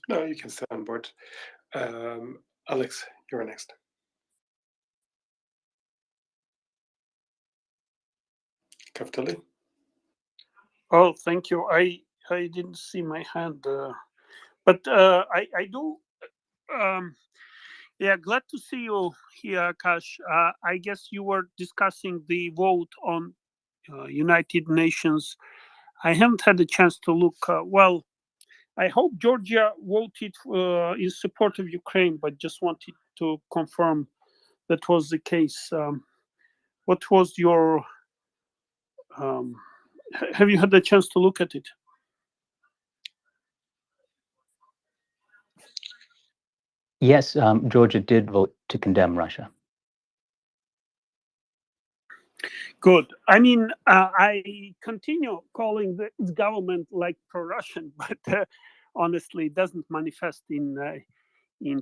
No, you can stay on board. Alex, you're next. Kaftali? Oh, thank you. I didn't see my hand, but I do. Yeah, glad to see you here, Akash. I guess you were discussing the vote on United Nations. I haven't had a chance to look. Well, I hope Georgia voted in support of Ukraine, but just wanted to confirm that was the case. What was your? Have you had a chance to look at it? Yes, Georgia did vote to condemn Russia. Good. I mean, I continue calling the government like pro-Russian, but honestly, it doesn't manifest in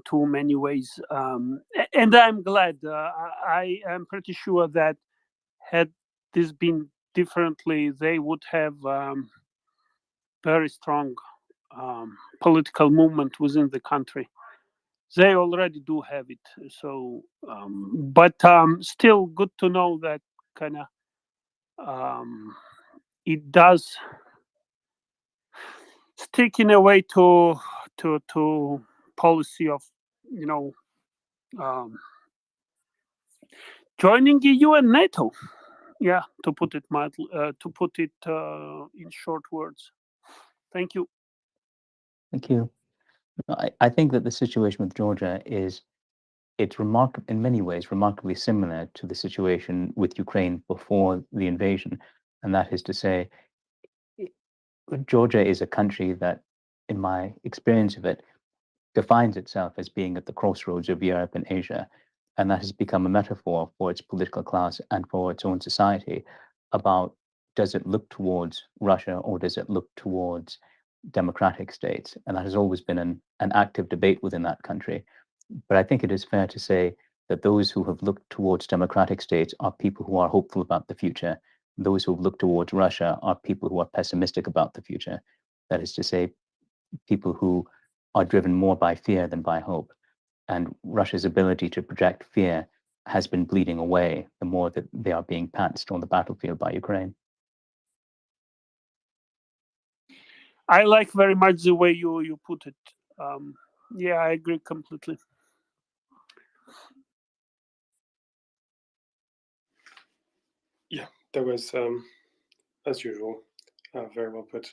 too many ways. And I'm glad. I am pretty sure that had this been differently, they would have very strong political movement within the country. They already do have it. So, but still good to know that kind of it does stick in a way to policy of, you know, joining EU and NATO. Yeah, to put it mildly, in short words. Thank you. Thank you. I think that the situation with Georgia is, it's remarkable in many ways, remarkably similar to the situation with Ukraine before the invasion, and that is to say, Georgia is a country that, in my experience of it, defines itself as being at the crossroads of Europe and Asia, and that has become a metaphor for its political class and for its own society about, does it look towards Russia or does it look towards democratic states? And that has always been an active debate within that country. But I think it is fair to say that those who have looked towards democratic states are people who are hopeful about the future. Those who have looked towards Russia are people who are pessimistic about the future. That is to say, people who are driven more by fear than by hope. And Russia's ability to project fear has been bleeding away the more that they are being pantsed on the battlefield by Ukraine. I like very much the way you put it. Yeah, I agree completely. Yeah, that was, as usual, very well put.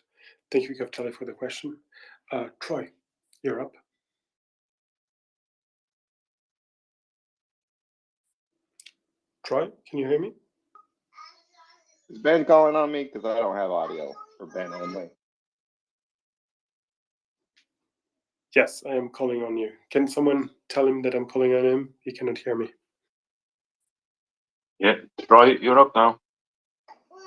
Thank you, Kaftali, for the question. Troy, you're up. Troy, can you hear me? Is Ben calling on me? Because I don't have audio for Ben only. Yes, I am calling on you. Can someone tell him that I'm calling on him? He cannot hear me. Yeah, Troy, you're up now.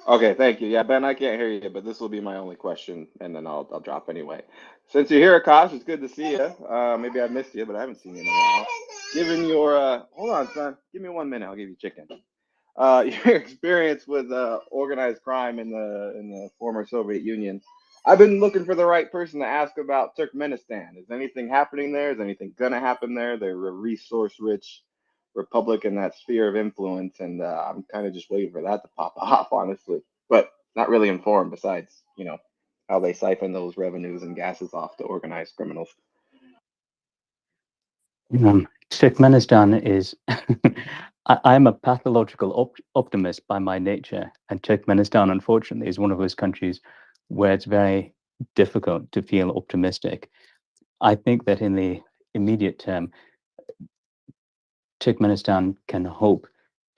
Okay, thank you. Yeah, Ben, I can't hear you, but this will be my only question, and then I'll drop anyway. Since you're here, Akash, it's good to see you. Maybe I missed you, but I haven't seen you in a while. Given your hold on, son, give me 1 minute. I'll give you chicken. Your experience with organized crime in the former Soviet Union, I've been looking for the right person to ask about Turkmenistan. Is anything happening there? Is anything gonna happen there? They're a resource-rich republic in that sphere of influence, and I'm kind of just waiting for that to pop off, honestly. But not really informed. Besides, you know, how they siphon those revenues and gases off to organized criminals. Turkmenistan is, I'm a pathological optimist by my nature, and Turkmenistan, unfortunately, is one of those countries where it's very difficult to feel optimistic. I think that in the immediate term, Turkmenistan can hope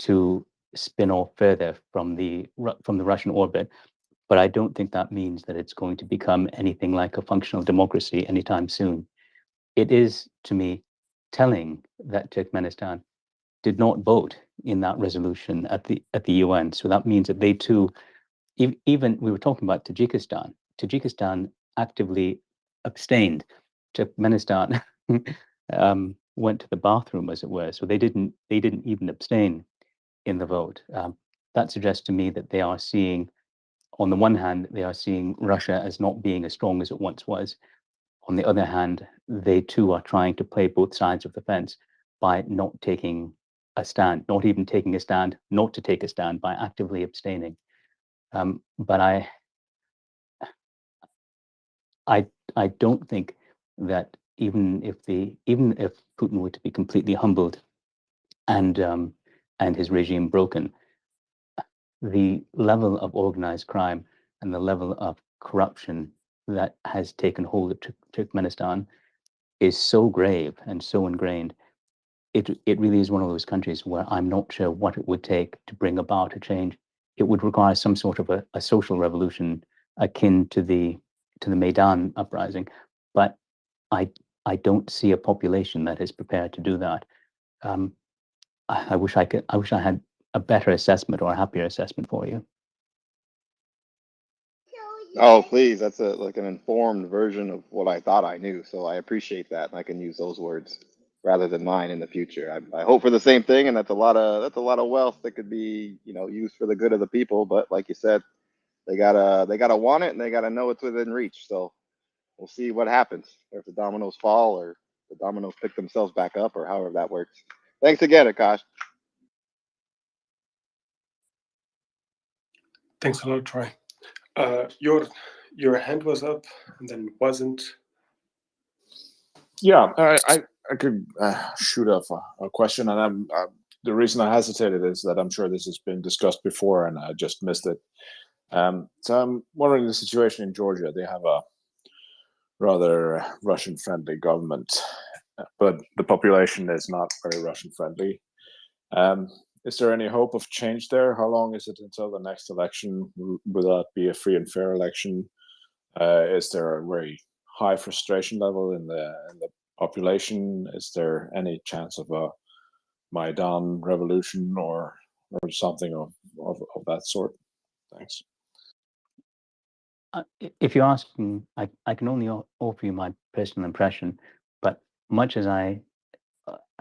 to spin off further from the Russian orbit, but I don't think that means that it's going to become anything like a functional democracy anytime soon. It is, to me, telling that Turkmenistan did not vote in that resolution at the UN. So that means that they too, even we were talking about Tajikistan. Tajikistan actively abstained. Turkmenistan went to the bathroom, as it were. So they didn't even abstain in the vote. That suggests to me that they are seeing, on the one hand, they are seeing Russia as not being as strong as it once was. On the other hand, they too are trying to play both sides of the fence by not taking a stand, not even taking a stand, not to take a stand, by actively abstaining. But I don't think that even if Putin were to be completely humbled and his regime broken, the level of organized crime and the level of corruption that has taken hold of Turkmenistan is so grave and so ingrained. It really is one of those countries where I'm not sure what it would take to bring about a change. It would require some sort of a social revolution akin to the Maidan uprising, but I don't see a population that is prepared to do that. I wish I had a better assessment or a happier assessment for you. Oh, please, that's like an informed version of what I thought I knew. So I appreciate that, and I can use those words rather than mine in the future. I hope for the same thing, and that's a lot of wealth that could be used for the good of the people. But like you said, they gotta want it, and they gotta know it's within reach. So we'll see what happens, or if the dominoes fall, or the dominoes pick themselves back up, or however that works. Thanks again, Akash. Thanks a lot, Troy. Your hand was up and then wasn't. Yeah, I could shoot off a question, and the reason I hesitated is that I'm sure this has been discussed before, and I just missed it. So I'm wondering the situation in Georgia. They have a rather Russian-friendly government, but the population is not very Russian-friendly. Is there any hope of change there? How long is it until the next election? Will that be a free and fair election? Is there a very high frustration level in the population? Is there any chance of a Maidan revolution or something of that sort? Thanks. If you're asking, I can only offer you my personal impression, but much as I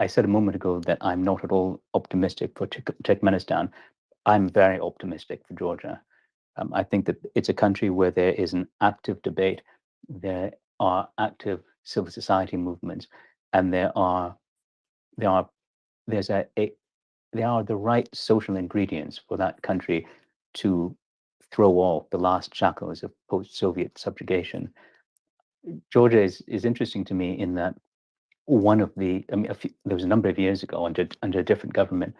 said a moment ago that I'm not at all optimistic for Turkmenistan, I'm very optimistic for Georgia. I think that it's a country where there is an active debate, there are active civil society movements, and there are the right social ingredients for that country to throw off the last shackles of post-Soviet subjugation. Georgia is interesting to me in that there was a number of years ago under a different government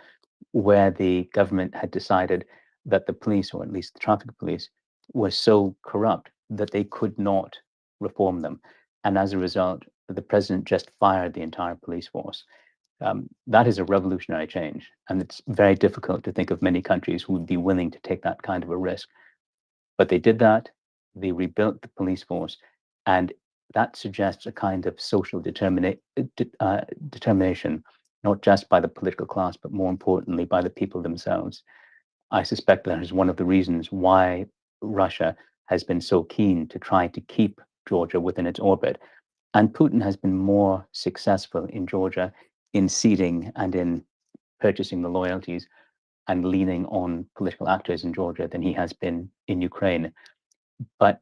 where the government had decided that the police, or at least the traffic police, were so corrupt that they could not reform them. And as a result, the president just fired the entire police force. That is a revolutionary change. And it's very difficult to think of many countries who would be willing to take that kind of a risk. But they did that. They rebuilt the police force. And that suggests a kind of social determination, not just by the political class, but more importantly, by the people themselves. I suspect that is one of the reasons why Russia has been so keen to try to keep Georgia within its orbit. And Putin has been more successful in Georgia in seeding and in purchasing the loyalties and leaning on political actors in Georgia than he has been in Ukraine. But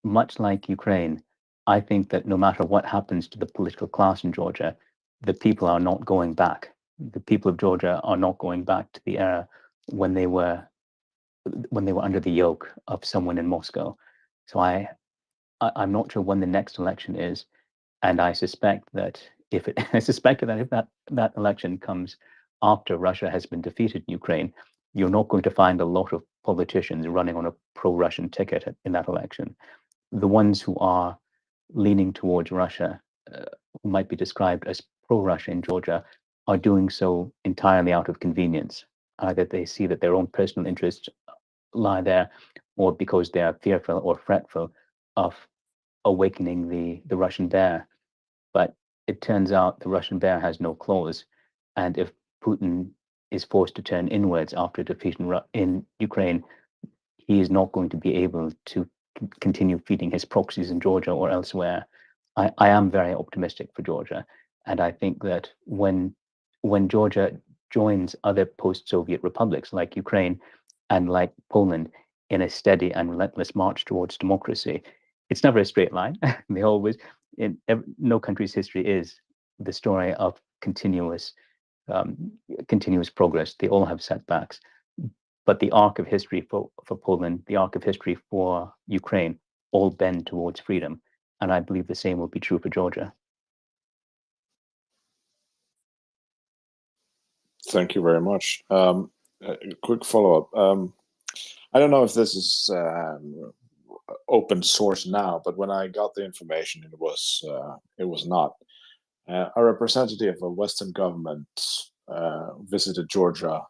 much like Ukraine, I think that no matter what happens to the political class in Georgia, the people are not going back. The people of Georgia are not going back to the era when they were under the yoke of someone in Moscow. So I'm not sure when the next election is, and I suspect that if that election comes after Russia has been defeated in Ukraine, you're not going to find a lot of politicians running on a pro-Russian ticket in that election. The ones who are leaning towards Russia, who might be described as pro-Russia in Georgia, are doing so entirely out of convenience. Either they see that their own personal interests lie there, or because they are fearful or fretful of awakening the Russian bear. But it turns out the Russian bear has no claws. And if Putin is forced to turn inwards after defeat in Ukraine, he is not going to be able to continue feeding his proxies in Georgia or elsewhere. I am very optimistic for Georgia. And I think that when Georgia joins other post-Soviet republics like Ukraine and like Poland in a steady and relentless march towards democracy, it's never a straight line. They always, no country's history is the story of continuous progress. They all have setbacks. But the arc of history for Poland, the arc of history for Ukraine, all bend towards freedom. And I believe the same will be true for Georgia. Thank you very much. A quick follow-up. I don't know if this is open source now, but when I got the information, it was not. A representative of a Western government visited Georgia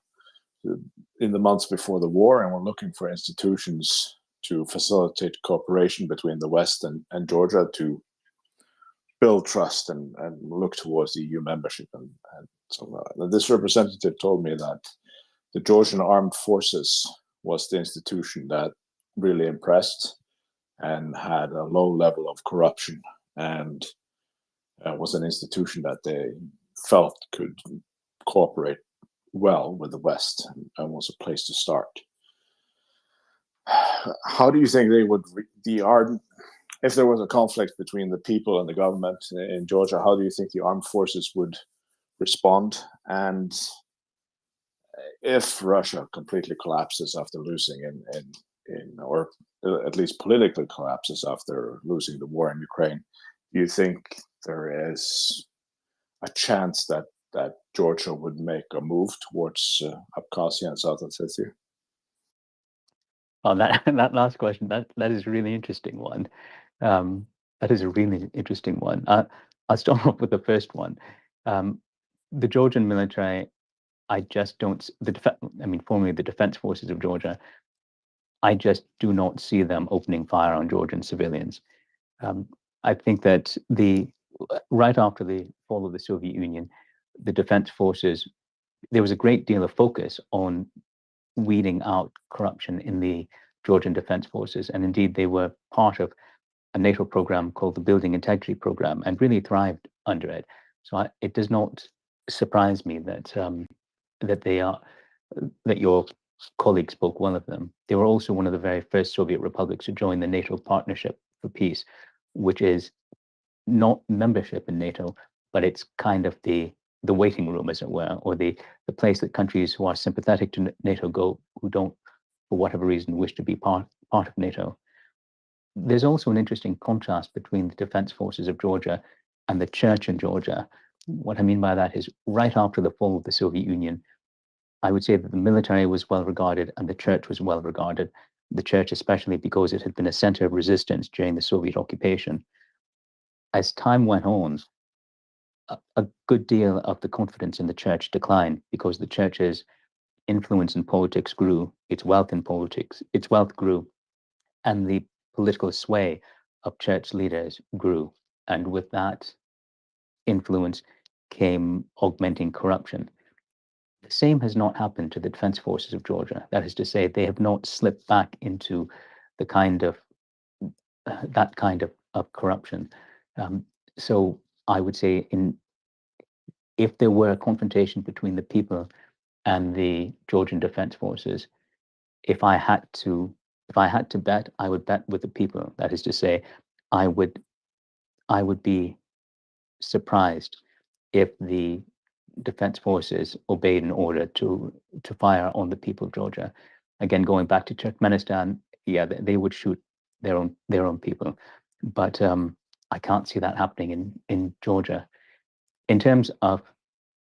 in the months before the war, and were looking for institutions to facilitate cooperation between the West and Georgia to build trust and look towards EU membership. And so this representative told me that the Georgian Armed Forces was the institution that really impressed and had a low level of corruption, and was an institution that they felt could cooperate well with the West, and was a place to start. How do you think they would, if there was a conflict between the people and the government in Georgia, how do you think the armed forces would respond? And if Russia completely collapses after losing or at least politically collapses after losing the war in Ukraine, do you think there is a chance that Georgia would make a move towards Abkhazia and South Ossetia? Oh, that last question, that is a really interesting one. That is a really interesting one. I'll start off with the first one. The Georgian military, I just don't. Formerly the Defense Forces of Georgia, I just do not see them opening fire on Georgian civilians. I think that right after the fall of the Soviet Union, the Defense Forces, there was a great deal of focus on weeding out corruption in the Georgian Defense Forces, and indeed they were part of a NATO program called the Building Integrity Program, and really thrived under it. So it does not surprise me that that your colleague spoke well of them. They were also one of the very first Soviet republics to join the NATO Partnership for Peace, which is not membership in NATO, but it's kind of the waiting room, as it were, or the place that countries who are sympathetic to NATO go, who don't, for whatever reason, wish to be part of NATO. There's also an interesting contrast between the Defense Forces of Georgia and the church in Georgia. What I mean by that is, right after the fall of the Soviet Union, I would say that the military was well regarded and the church was well regarded. The church, especially because it had been a center of resistance during the Soviet occupation. As time went on, a good deal of the confidence in the church declined, because the church's influence in politics grew, its wealth grew, and the political sway of church leaders grew. And with that influence came augmenting corruption. The same has not happened to the Defense Forces of Georgia. That is to say, they have not slipped back into the kind of that kind of corruption. So I would say, if there were a confrontation between the people and the Georgian Defense Forces, if I had to bet, I would bet with the people. That is to say, I would be surprised if the Defense Forces obeyed an order to fire on the people of Georgia. Again, going back to Turkmenistan, yeah, they would shoot their own people, but I can't see that happening in Georgia. In terms of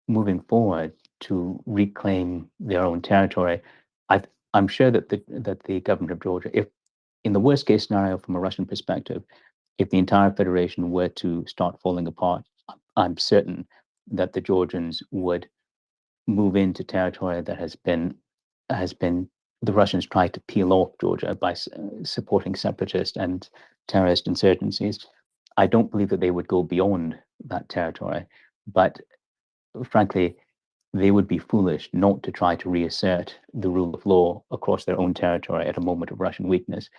moving forward to reclaim their own territory, I'm sure that the government of Georgia, if in the worst case scenario from a Russian perspective, if the entire federation were to start falling apart, I'm certain that the Georgians would move into territory that has been the Russians tried to peel off Georgia by supporting separatist and terrorist insurgencies. I don't believe that they would go beyond that territory, but frankly, they would be foolish not to try to reassert the rule of law across their own territory at a moment of Russian weakness,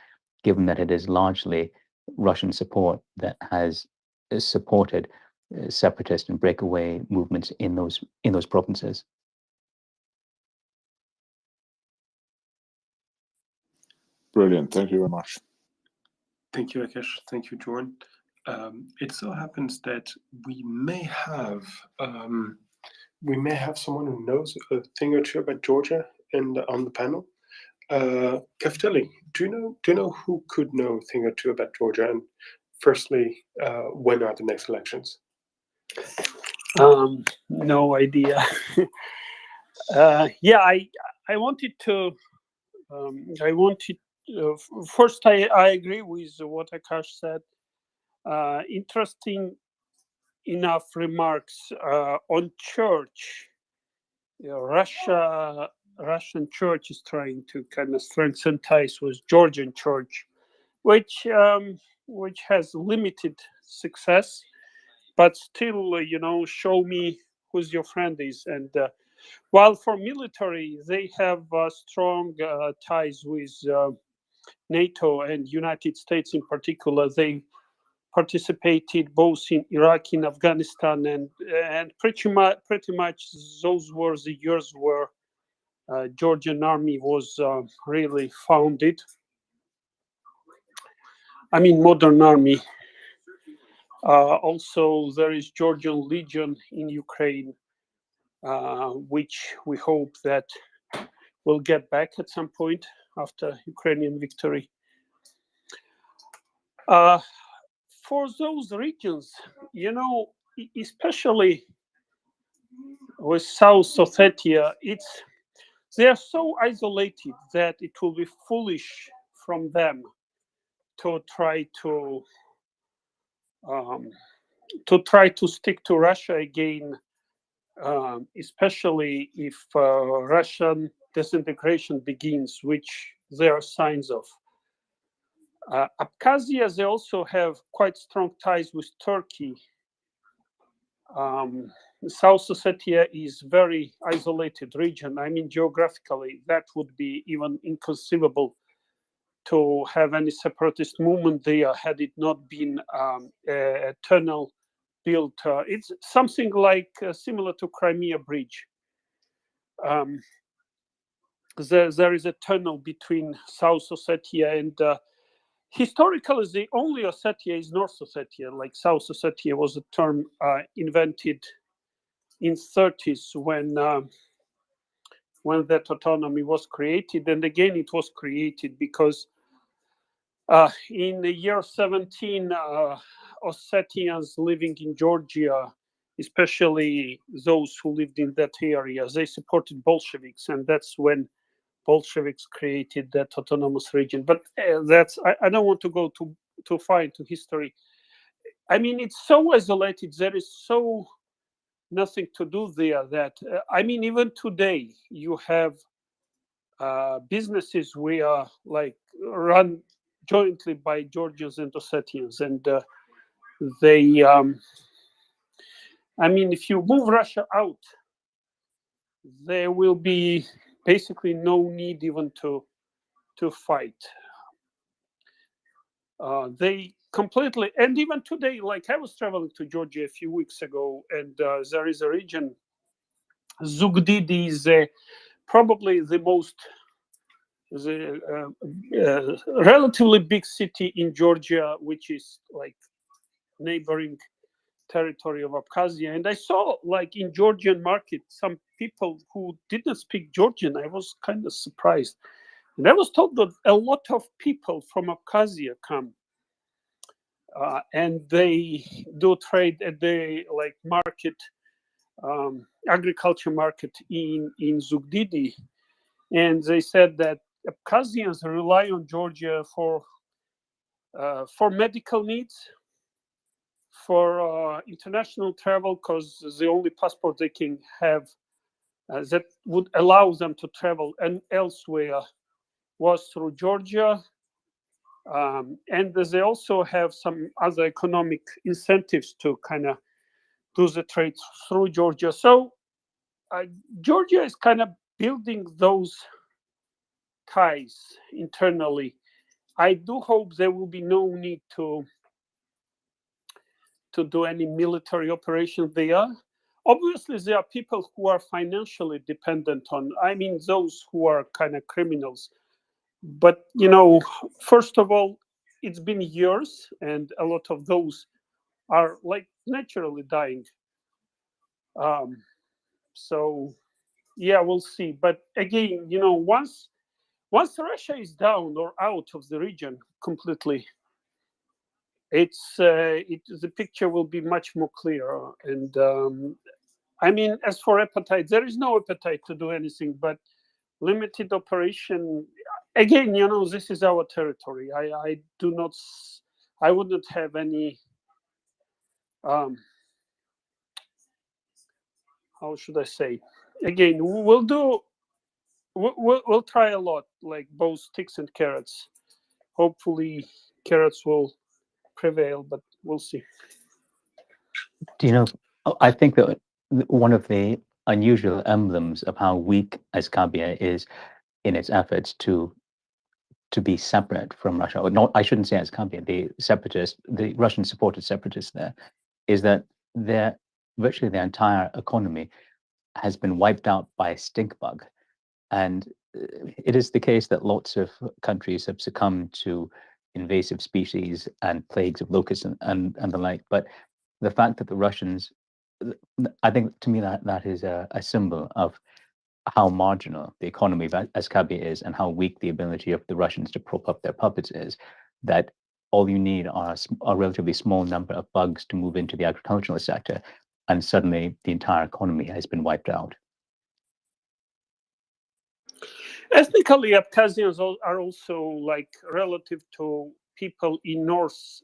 given that it is largely Russian support that has supported separatist and breakaway movements in those provinces. Brilliant. Thank you very much. Thank you, Akash. Thank you, Jordan. It so happens that we may have someone who knows a thing or two about Georgia on the panel. Kaftelli, do you know who could know a thing or two about Georgia? And firstly, when are the next elections? No idea. Yeah, I wanted first, I agree with what Akash said. Interesting enough remarks on church. Russian church is trying to kind of strengthen ties with Georgian church, which has limited success, but still, show me who's your friend is. And while for military, they have strong ties with NATO and United States in particular. They participated both in Iraq and Afghanistan, and pretty much those were the years where Georgian army was really founded. I mean, modern army. Also, there is Georgian Legion in Ukraine, which we hope that will get back at some point after Ukrainian victory. For those regions, especially with South Ossetia, they are so isolated that it will be foolish from them to try to stick to Russia again, especially if Russian disintegration begins, which there are signs of. Abkhazia, they also have quite strong ties with Turkey. South Ossetia is very isolated region. I mean, geographically, that would be even inconceivable to have any separatist movement there had it not been a tunnel built. It's something like similar to Crimea Bridge. There is a tunnel between South Ossetia and historically, the only Ossetia is North Ossetia. Like South Ossetia was a term invented in 30s when that autonomy was created. And again, it was created because in the year 17, Ossetians living in Georgia, especially those who lived in that area, they supported Bolsheviks, and that's when Bolsheviks created that autonomous region. But I don't want to go too far into history. I mean, it's so isolated. There is so nothing to do there that, I mean, even today you have businesses where like run jointly by Georgians and Ossetians, and they, I mean, if you move Russia out, there will be basically no need even to fight. They completely, and even today, like I was traveling to Georgia a few weeks ago, and there is a region, Zugdidi is probably the most, relatively big city in Georgia, which is like neighboring territory of Abkhazia. And I saw like in Georgian market, some people who didn't speak Georgian. I was kind of surprised. And I was told that a lot of people from Abkhazia come and they do trade at the like market, agriculture market in Zugdidi. And they said that Abkhazians rely on Georgia for medical needs, for international travel, because the only passport they can have that would allow them to travel and elsewhere was through Georgia. And they also have some other economic incentives to kind of do the trade through Georgia. So Georgia is kind of building those ties internally. I do hope there will be no need to do any military operation there. Obviously, there are people who are financially dependent on, I mean, those who are kind of criminals. But, first of all, it's been years, and a lot of those are like naturally dying. So, yeah, we'll see. But again, once Russia is down or out of the region completely, the picture will be much more clear. And I mean, as for appetite, there is no appetite to do anything but limited operation. again, this is our territory. I do not, I wouldn't have any, how should I say? Again, we'll try a lot, like both sticks and carrots. Hopefully, carrots will prevail, but we'll see. I think that one of the unusual emblems of how weak Ascabia is in its efforts to be separate from Russia, or not, I shouldn't say Ascabia, the Russian-supported separatists there, is that virtually their entire economy has been wiped out by a stink bug. And it is the case that lots of countries have succumbed to invasive species and plagues of locusts and the like. But the fact that the Russians, I think to me that is a symbol of how marginal the economy of Ascabia is and how weak the ability of the Russians to prop up their puppets is, that all you need are a relatively small number of bugs to move into the agricultural sector, and suddenly the entire economy has been wiped out. Ethnically, Abkhazians are also like relative to people in North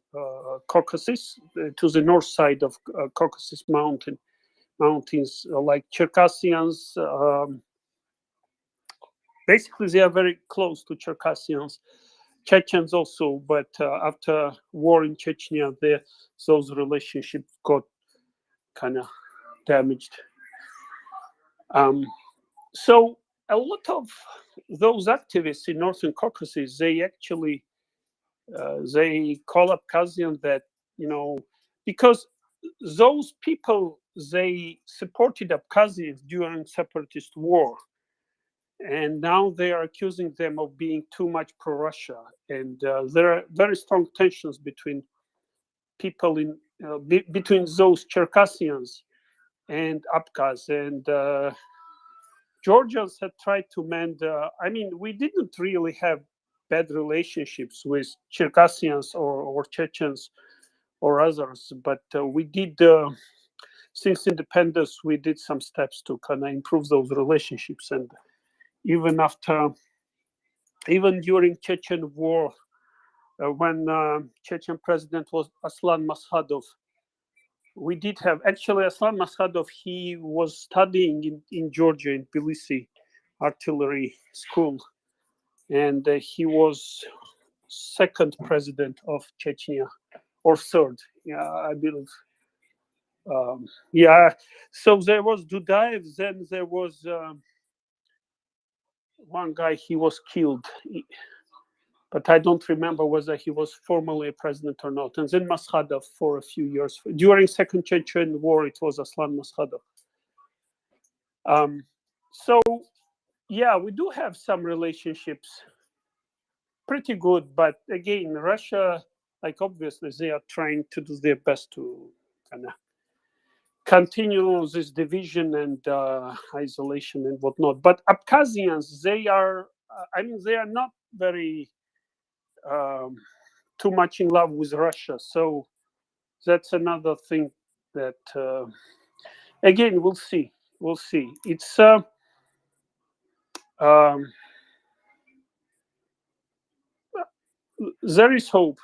Caucasus, to the north side of Caucasus mountains, like Circassians. Basically, they are very close to Circassians. Chechens also, but after war in Chechnya, those relationships got kind of damaged. So a lot of those activists in Northern Caucasus, they actually they call Abkhazian that, because those people, they supported Abkhazians during separatist war, and now they are accusing them of being too much pro-Russia, and there are very strong tensions between people between those Circassians and Abkhaz, and Georgians had tried to mend. We didn't really have bad relationships with Circassians or Chechens or others, but we did, since independence, we did some steps to kind of improve those relationships. And even during Chechen war, when Chechen president was Aslan Maskhadov, we did have, actually, Aslan Maskhadov, he was studying in Georgia, in Tbilisi artillery school, and he was second president of Chechnya, or third, I believe. So there was Dudaev, then there was one guy, he was killed, but I don't remember whether he was formally a president or not. And then Maskhadov for a few years. During Second Chechen War, it was Aslan Maskhadov. So, yeah, we do have some relationships, pretty good. But again, Russia, like, obviously, they are trying to do their best to kind of continue this division and isolation and whatnot. But Abkhazians, they are not very too much in love with Russia. So that's another thing that, again, we'll see. We'll see. It's there is hope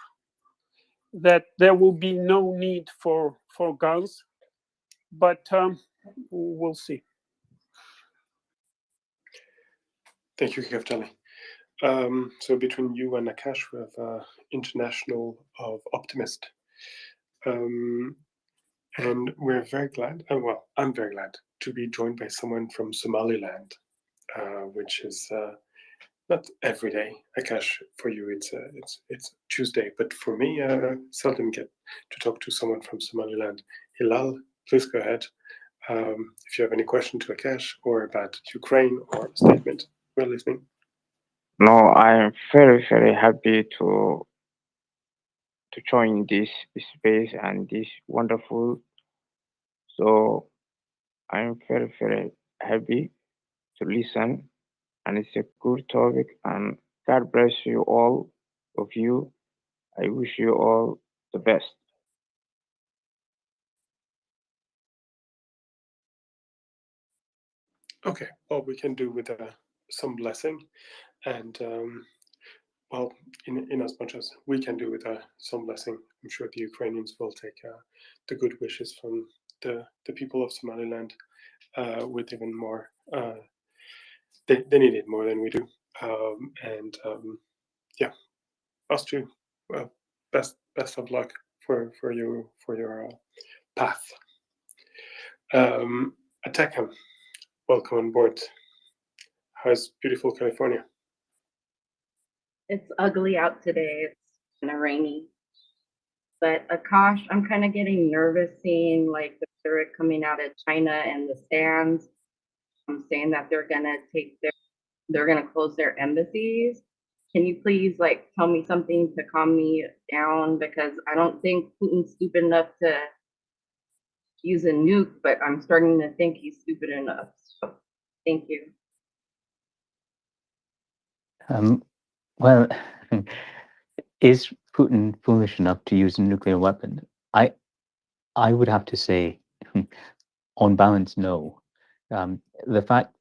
that there will be no need for guns, but we'll see. Thank you, Keftali. So between you and Akash, we have International of Optimist. And we're very glad, I'm very glad to be joined by someone from Somaliland, which is not every day. Akash, for you it's Tuesday, but for me, seldom get to talk to someone from Somaliland. Hilal, please go ahead. If you have any question to Akash or about Ukraine or a statement, we're listening. No, I am very, very happy to join this space and this wonderful. So I'm very, very happy to listen, and it's a good topic. And God bless you all of you. I wish you all the best. Okay, well, we can do with some blessing. And well, in as much as we can do with some blessing, I'm sure the Ukrainians will take the good wishes from the people of Somaliland with even more. They need it more than we do. Yeah, us too. Well, best of luck for your path. Atacam, welcome on board. How's beautiful California? It's ugly out today. It's kind of rainy. But Akash, I'm kind of getting nervous seeing like the rhetoric coming out of China and the stands. I'm saying that they're gonna close their embassies. Can you please like tell me something to calm me down? Because I don't think Putin's stupid enough to use a nuke, but I'm starting to think he's stupid enough. So thank you. Well, is Putin foolish enough to use a nuclear weapon? I would have to say, on balance, no. The fact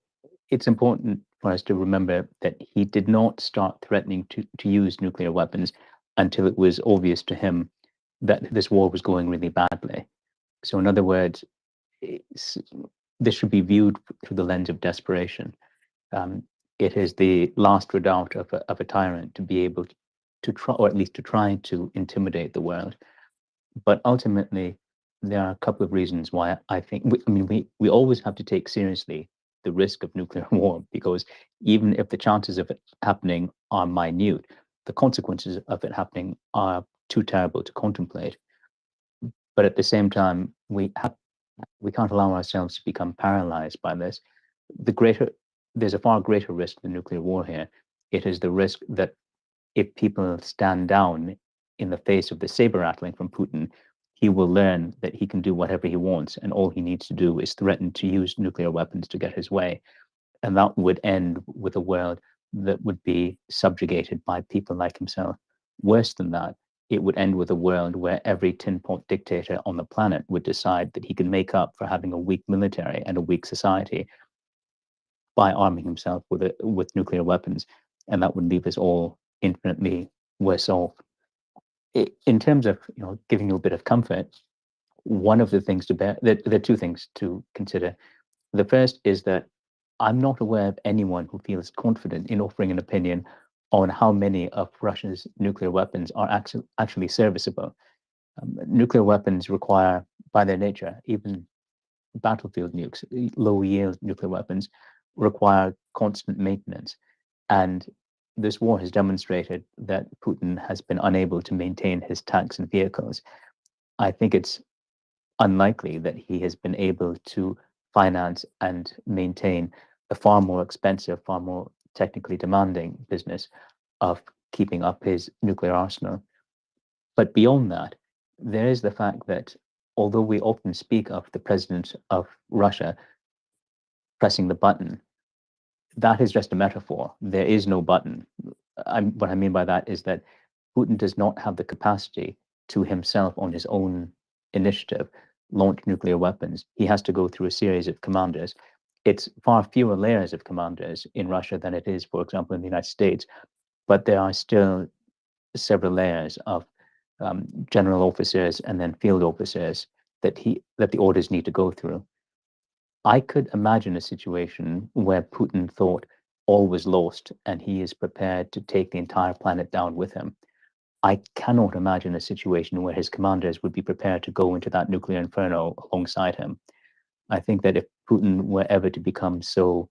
it's important for us to remember that he did not start threatening to use nuclear weapons until it was obvious to him that this war was going really badly. So, in other words, this should be viewed through the lens of desperation. It is the last redoubt of a tyrant to be able to try, or at least to try to intimidate the world. But ultimately, there are a couple of reasons why I think, we always have to take seriously the risk of nuclear war, because even if the chances of it happening are minute, the consequences of it happening are too terrible to contemplate. But at the same time, we can't allow ourselves to become paralyzed by this. There's a far greater risk than nuclear war here. It is the risk that if people stand down in the face of the saber rattling from Putin, he will learn that he can do whatever he wants, and all he needs to do is threaten to use nuclear weapons to get his way. And that would end with a world that would be subjugated by people like himself. Worse than that, it would end with a world where every tin pot dictator on the planet would decide that he can make up for having a weak military and a weak society by arming himself with nuclear weapons, and that would leave us all infinitely worse off. In terms of giving you a bit of comfort, one of the things there are two things to consider. The first is that I'm not aware of anyone who feels confident in offering an opinion on how many of Russia's nuclear weapons are actually serviceable. Nuclear weapons require, by their nature, even battlefield nukes, low-yield nuclear weapons, require constant maintenance. And this war has demonstrated that Putin has been unable to maintain his tanks and vehicles. I think it's unlikely that he has been able to finance and maintain the far more expensive, far more technically demanding business of keeping up his nuclear arsenal. But beyond that, there is the fact that although we often speak of the president of Russia pressing the button, that is just a metaphor. There is no button. What I mean by that is that Putin does not have the capacity to himself, on his own initiative, launch nuclear weapons. He has to go through a series of commanders. It's far fewer layers of commanders in Russia than it is, for example, in the United States, but there are still several layers of general officers and then field officers that the orders need to go through. I could imagine a situation where Putin thought all was lost and he is prepared to take the entire planet down with him. I cannot imagine a situation where his commanders would be prepared to go into that nuclear inferno alongside him. I think that if Putin were ever to become so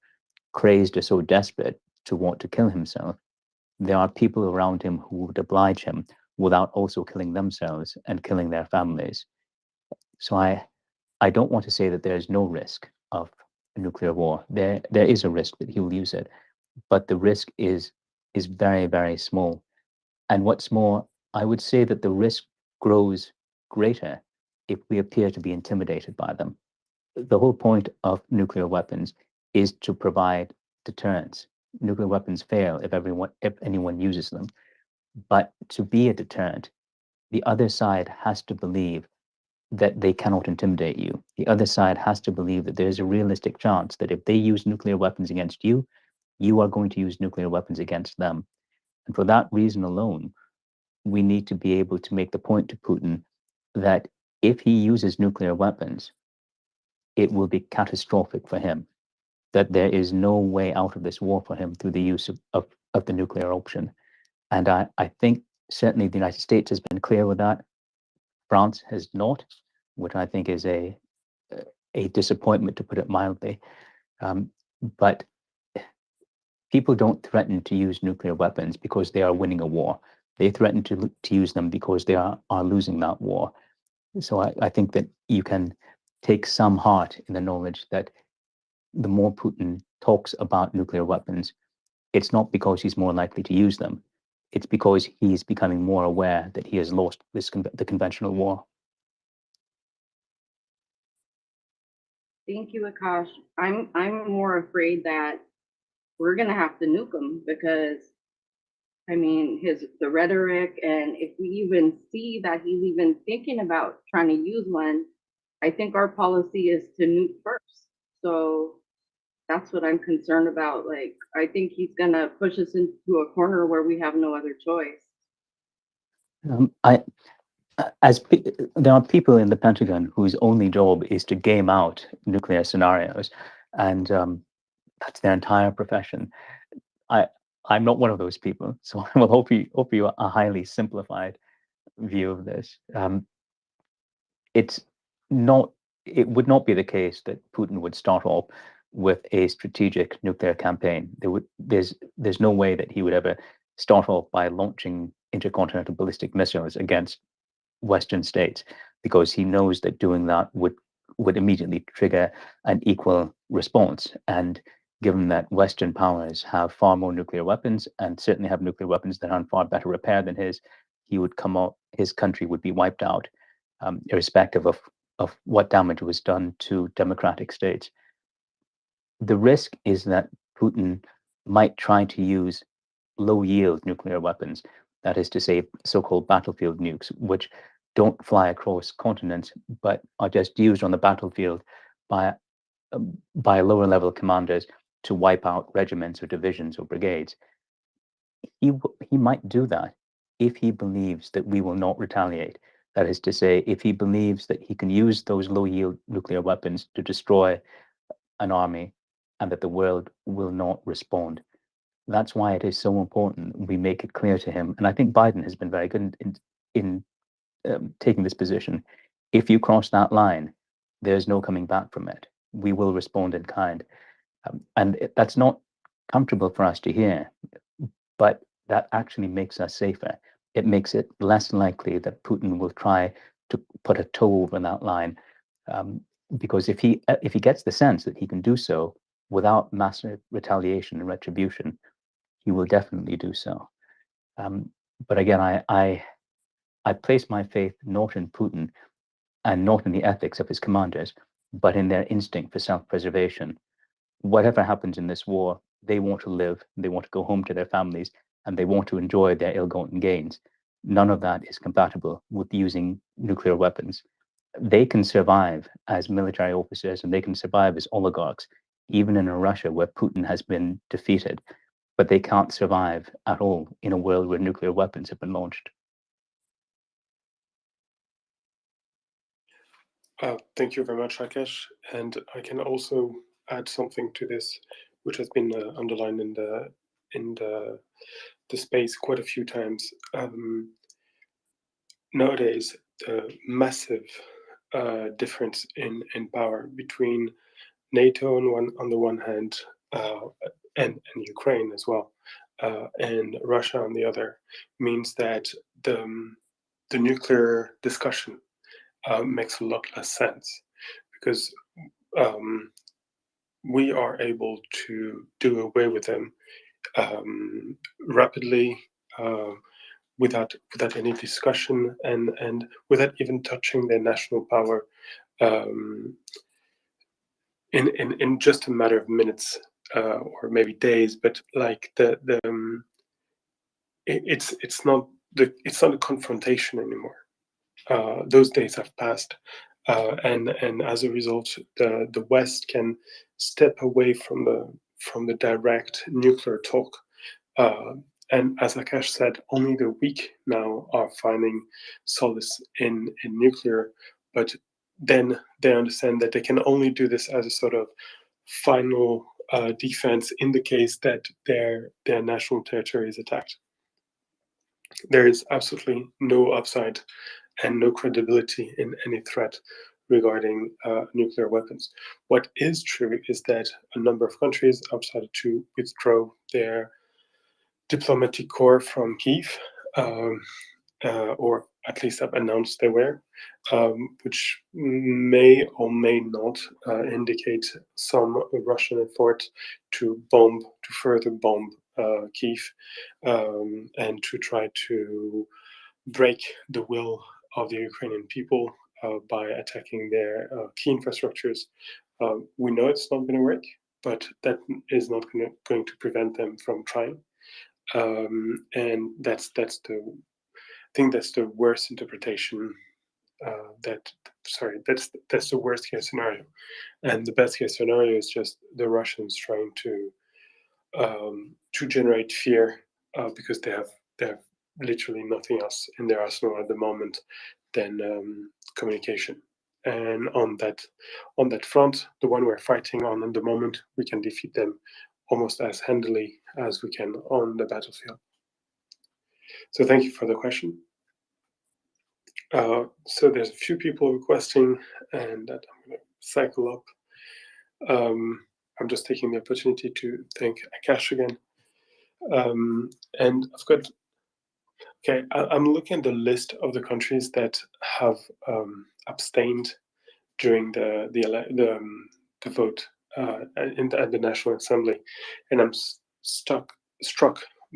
crazed or so desperate to want to kill himself, there are people around him who would oblige him without also killing themselves and killing their families. So I don't want to say that there is no risk of a nuclear war. There is a risk that he will use it, but the risk is very, very small. And what's more, I would say that the risk grows greater if we appear to be intimidated by them. The whole point of nuclear weapons is to provide deterrence. Nuclear weapons fail if anyone uses them. But to be a deterrent, the other side has to believe that they cannot intimidate you. The other side has to believe that there's a realistic chance that if they use nuclear weapons against you, you are going to use nuclear weapons against them. And for that reason alone, we need to be able to make the point to Putin that if he uses nuclear weapons, it will be catastrophic for him, that there is no way out of this war for him through the use of the nuclear option. And I think certainly the United States has been clear with that. France has not, which I think is a disappointment, to put it mildly. But people don't threaten to use nuclear weapons because they are winning a war. They threaten to use them because they are losing that war. So I think that you can take some heart in the knowledge that the more Putin talks about nuclear weapons, it's not because he's more likely to use them. It's because he's becoming more aware that he has lost the conventional war. Thank you, Akash. I'm more afraid that we're gonna have to nuke him because, I mean, the rhetoric, and if we even see that he's even thinking about trying to use one, I think our policy is to nuke first. So that's what I'm concerned about. Like, I think he's gonna push us into a corner where we have no other choice. There are people in the Pentagon whose only job is to game out nuclear scenarios, and that's their entire profession. I'm not one of those people, so I will offer you a highly simplified view of this. It would not be the case that Putin would start off with a strategic nuclear campaign. There's no way that he would ever start off by launching intercontinental ballistic missiles against Western states, because he knows that doing that would immediately trigger an equal response. And given that Western powers have far more nuclear weapons, and certainly have nuclear weapons that are in far better repair than his, his country would be wiped out, irrespective of what damage was done to democratic states. The risk is that Putin might try to use low-yield nuclear weapons, that is to say, so-called battlefield nukes, which don't fly across continents, but are just used on the battlefield by lower-level commanders to wipe out regiments or divisions or brigades. He might do that if he believes that we will not retaliate. That is to say, if he believes that he can use those low-yield nuclear weapons to destroy an army and that the world will not respond. That's why it is so important we make it clear to him. And I think Biden has been very good in taking this position. If you cross that line, there's no coming back from it. We will respond in kind. That's not comfortable for us to hear, but that actually makes us safer. It makes it less likely that Putin will try to put a toe over that line, because if he gets the sense that he can do so without massive retaliation and retribution, he will definitely do so. But again, I place my faith not in Putin and not in the ethics of his commanders, but in their instinct for self-preservation. Whatever happens in this war, they want to live, they want to go home to their families, and they want to enjoy their ill-gotten gains. None of that is compatible with using nuclear weapons. They can survive as military officers and they can survive as oligarchs, even in a Russia where Putin has been defeated, but they can't survive at all in a world where nuclear weapons have been launched. Thank you very much, Rakesh. And I can also add something to this, which has been underlined in the space quite a few times. Nowadays, the massive difference in power between NATO on the one hand, and Ukraine as well, and Russia on the other, means that the nuclear discussion makes a lot less sense, because we are able to do away with them rapidly, without any discussion, and without even touching their national power, in just a matter of minutes, or maybe days. But like it's not a confrontation anymore. Those days have passed, and as a result, the West can step away from from the direct nuclear talk. And as Akash said, only the weak now are finding solace in nuclear, but then they understand that they can only do this as a sort of final defense in the case that their national territory is attacked. There is absolutely no upside and no credibility in any threat regarding nuclear weapons. What is true is that a number of countries have started to withdraw their diplomatic corps from Kyiv, or at least have announced they were, which may or may not indicate some Russian effort to further bomb Kyiv, and to try to break the will of the Ukrainian people by attacking their key infrastructures. We know it's not going to work, but that is not going to prevent them from trying. And that's the worst interpretation. That's the worst case scenario, and the best case scenario is just the Russians trying to generate fear because they have literally nothing else in their arsenal at the moment than communication. And on that front, the one we're fighting on at the moment, we can defeat them almost as handily as we can on the battlefield. So thank you for the question. So there's a few people requesting, and that I'm going to cycle up. I'm just taking the opportunity to thank Akash again. And I've got, okay, I'm looking at the list of the countries that have abstained during the vote at the National Assembly, and I'm struck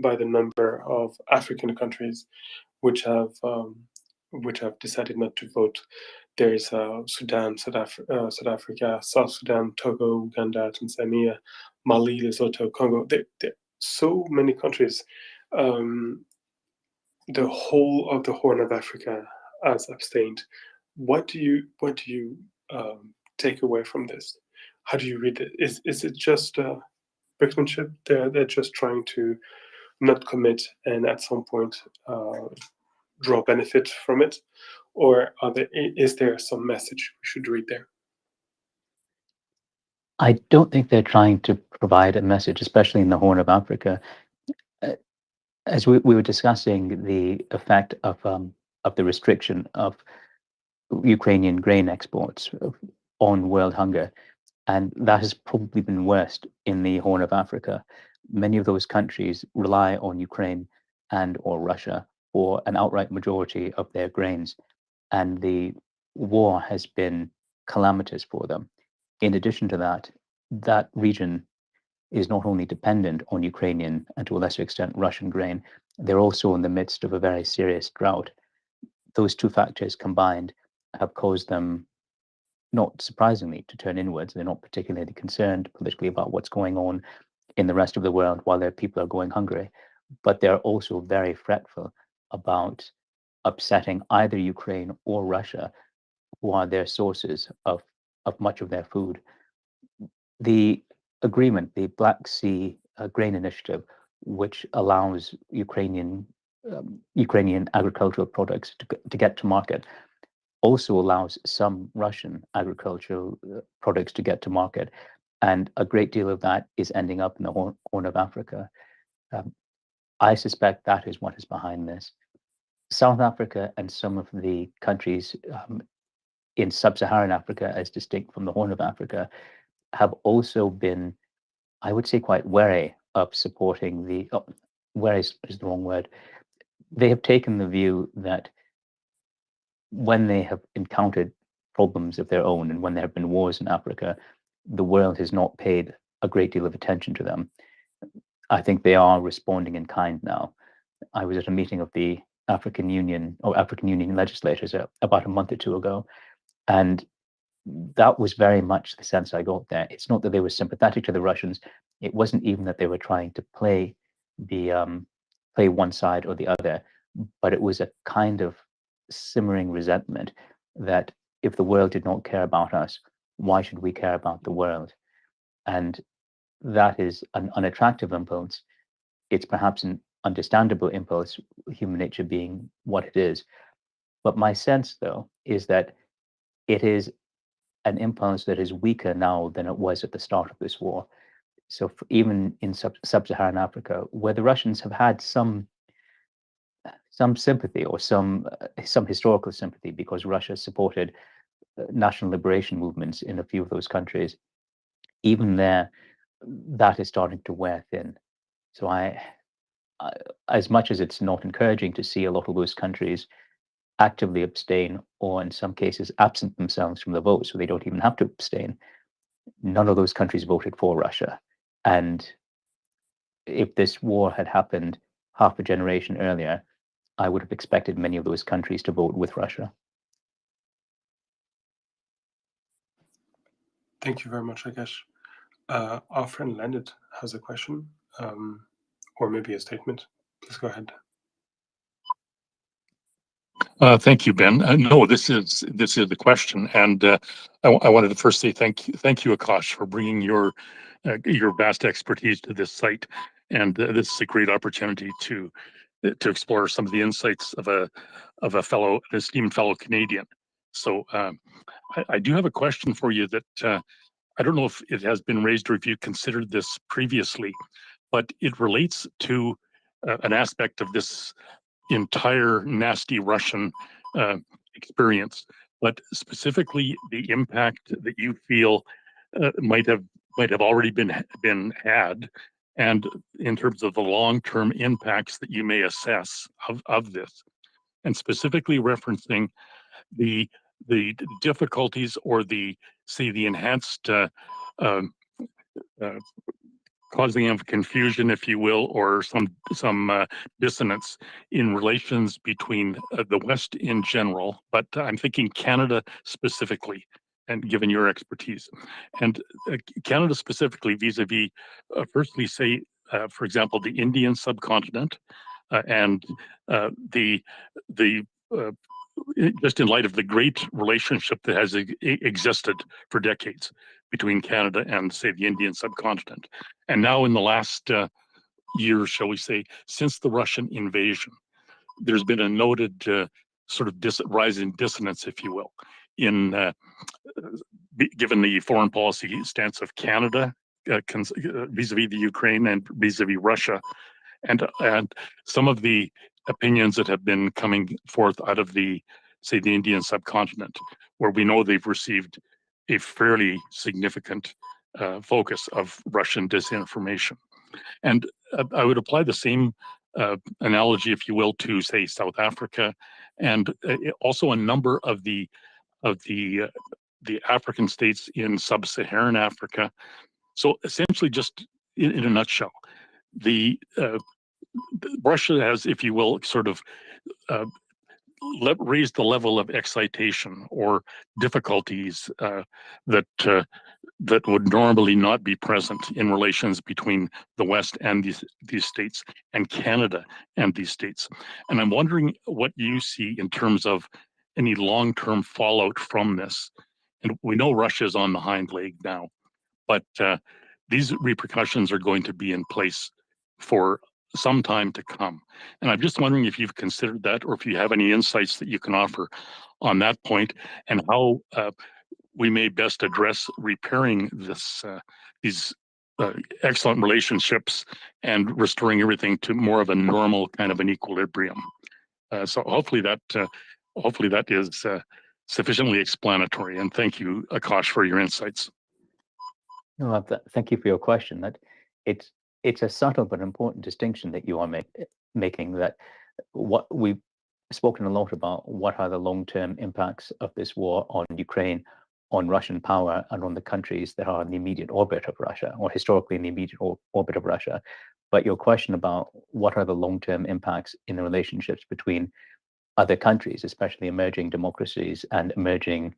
by the number of African countries which have decided not to vote. There is Sudan, South Africa, South Sudan, Togo, Uganda, Tanzania, Mali, Lesotho, Congo. There are so many countries. The whole of the Horn of Africa has abstained. What do you take away from this? How do you read it? Is it just brinkmanship? They're just trying to not commit and at some point draw benefit from it, or is there some message we should read there? I don't think they're trying to provide a message, especially in the Horn of Africa. As we were discussing the effect of the restriction of Ukrainian grain exports on world hunger, and that has probably been worst in the Horn of Africa. Many of those countries rely on Ukraine and or Russia for an outright majority of their grains, and the war has been calamitous for them. In addition to that, that region is not only dependent on Ukrainian and to a lesser extent Russian grain, they're also in the midst of a very serious drought. Those two factors combined have caused them, not surprisingly, to turn inwards. They're not particularly concerned politically about what's going on in the rest of the world while their people are going hungry, but they're also very fretful about upsetting either Ukraine or Russia, who are their sources of much of their food. The agreement, the Black Sea Grain Initiative, which allows Ukrainian agricultural products to get to market, also allows some Russian agricultural products to get to market, and a great deal of that is ending up in the Horn of Africa. I suspect that is what is behind this. South Africa and some of the countries in sub-Saharan Africa, as distinct from the Horn of Africa, have also been, I would say, quite wary of supporting the, wary is the wrong word. They have taken the view that when they have encountered problems of their own and when there have been wars in Africa, the world has not paid a great deal of attention to them. I think they are responding in kind now. I was at a meeting of the African Union legislators about a month or two ago, and that was very much the sense I got there. It's not that they were sympathetic to the Russians. It wasn't even that they were trying to play one side or the other, but it was a kind of simmering resentment that if the world did not care about us, why should we care about the world? And that is an unattractive impulse. It's perhaps an understandable impulse, human nature being what it is. But my sense, though, is that it is an impulse that is weaker now than it was at the start of this war. So even in sub-Saharan Africa, where the Russians have had some sympathy or some historical sympathy, because Russia supported national liberation movements in a few of those countries, even there, that is starting to wear thin. So I as much as it's not encouraging to see a lot of those countries actively abstain, or in some cases absent themselves from the vote, so they don't even have to abstain, none of those countries voted for Russia. And if this war had happened half a generation earlier, I would have expected many of those countries to vote with Russia. Thank you very much, Rakesh. Our friend Landit has a question, or maybe a statement. Please go ahead. Thank you, Ben. No, this is the question, and I wanted to first say thank you, Akash, for bringing your vast expertise to this site, and this is a great opportunity to explore some of the insights of an esteemed fellow Canadian. So I do have a question for you that I don't know if it has been raised or if you considered this previously, but it relates to an aspect of this entire nasty Russian experience, but specifically the impact that you feel might have already been had, and in terms of the long-term impacts that you may assess of this, and specifically referencing the difficulties or the enhanced causing of confusion, if you will, or some dissonance in relations between the West in general, but I'm thinking Canada specifically, and given your expertise, and Canada specifically vis-a-vis, firstly, say, for example, the Indian subcontinent, and just in light of the great relationship that has existed for decades between Canada and, say, the Indian subcontinent. And now in the last year, shall we say, since the Russian invasion, there's been a noted sort of rise in dissonance, if you will, in given the foreign policy stance of Canada vis-a-vis the Ukraine and vis-a-vis Russia, and some of the opinions that have been coming forth out of the Indian subcontinent, where we know they've received a fairly significant focus of Russian disinformation. And I would apply the same analogy, if you will, to, say, South Africa, and also a number of the African states in sub-Saharan Africa. So essentially, just in a nutshell, Russia has, if you will, sort of raised the level of excitation or difficulties that would normally not be present in relations between the West and these states, and Canada and these states. And I'm wondering what you see in terms of any long-term fallout from this. And we know Russia's on the hind leg now, but these repercussions are going to be in place for some time to come. And I'm just wondering if you've considered that, or if you have any insights that you can offer on that point, and how we may best address repairing these excellent relationships and restoring everything to more of a normal kind of an equilibrium. So hopefully that is sufficiently explanatory. And thank you, Akash, for your insights. No, thank you for your question. That it's a subtle but important distinction that you are making. That what we've spoken a lot about, what are the long-term impacts of this war on Ukraine, on Russian power, and on the countries that are in the immediate orbit of Russia, or historically in the immediate orbit of Russia. But your question about what are the long-term impacts in the relationships between other countries, especially emerging democracies and emerging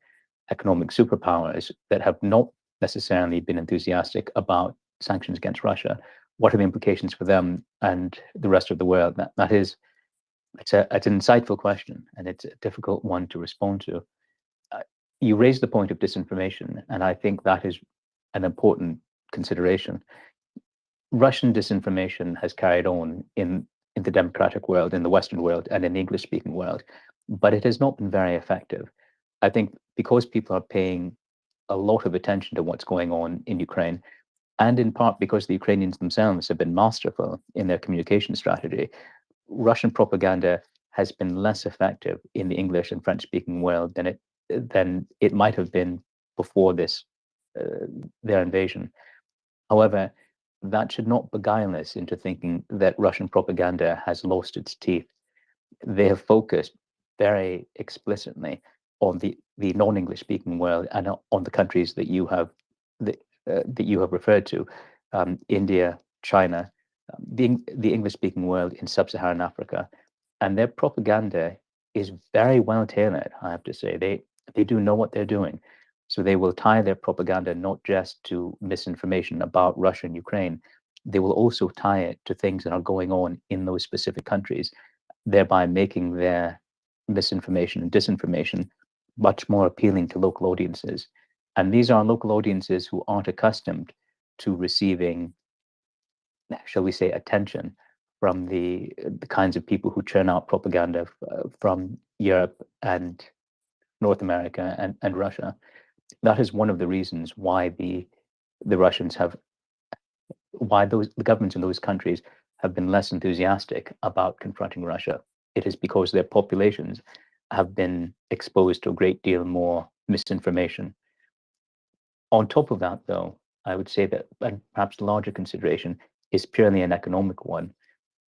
economic superpowers that have not necessarily been enthusiastic about sanctions against Russia, what are the implications for them and the rest of the world? It's an insightful question, and it's a difficult one to respond to. You raised the point of disinformation, and I think that is an important consideration. Russian disinformation has carried on in the democratic world, in the Western world, and in the English-speaking world, but it has not been very effective. I think because people are paying a lot of attention to what's going on in Ukraine, and in part because the Ukrainians themselves have been masterful in their communication strategy, Russian propaganda has been less effective in the English and French-speaking world than it might have been before their invasion. However, that should not beguile us into thinking that Russian propaganda has lost its teeth. They have focused very explicitly on the non-English speaking world and on the countries that you have referred to, India, China, the English speaking world in sub-Saharan Africa, and their propaganda is very well tailored. I have to say, they do know what they're doing. So they will tie their propaganda not just to misinformation about Russia and Ukraine, they will also tie it to things that are going on in those specific countries, thereby making their misinformation and disinformation much more appealing to local audiences. And these are local audiences who aren't accustomed to receiving, shall we say, attention from the kinds of people who churn out propaganda from Europe and North America and Russia. That is one of the reasons why the governments in those countries have been less enthusiastic about confronting Russia. It is because their populations have been exposed to a great deal more misinformation. On top of that, though, I would say that perhaps the larger consideration is purely an economic one.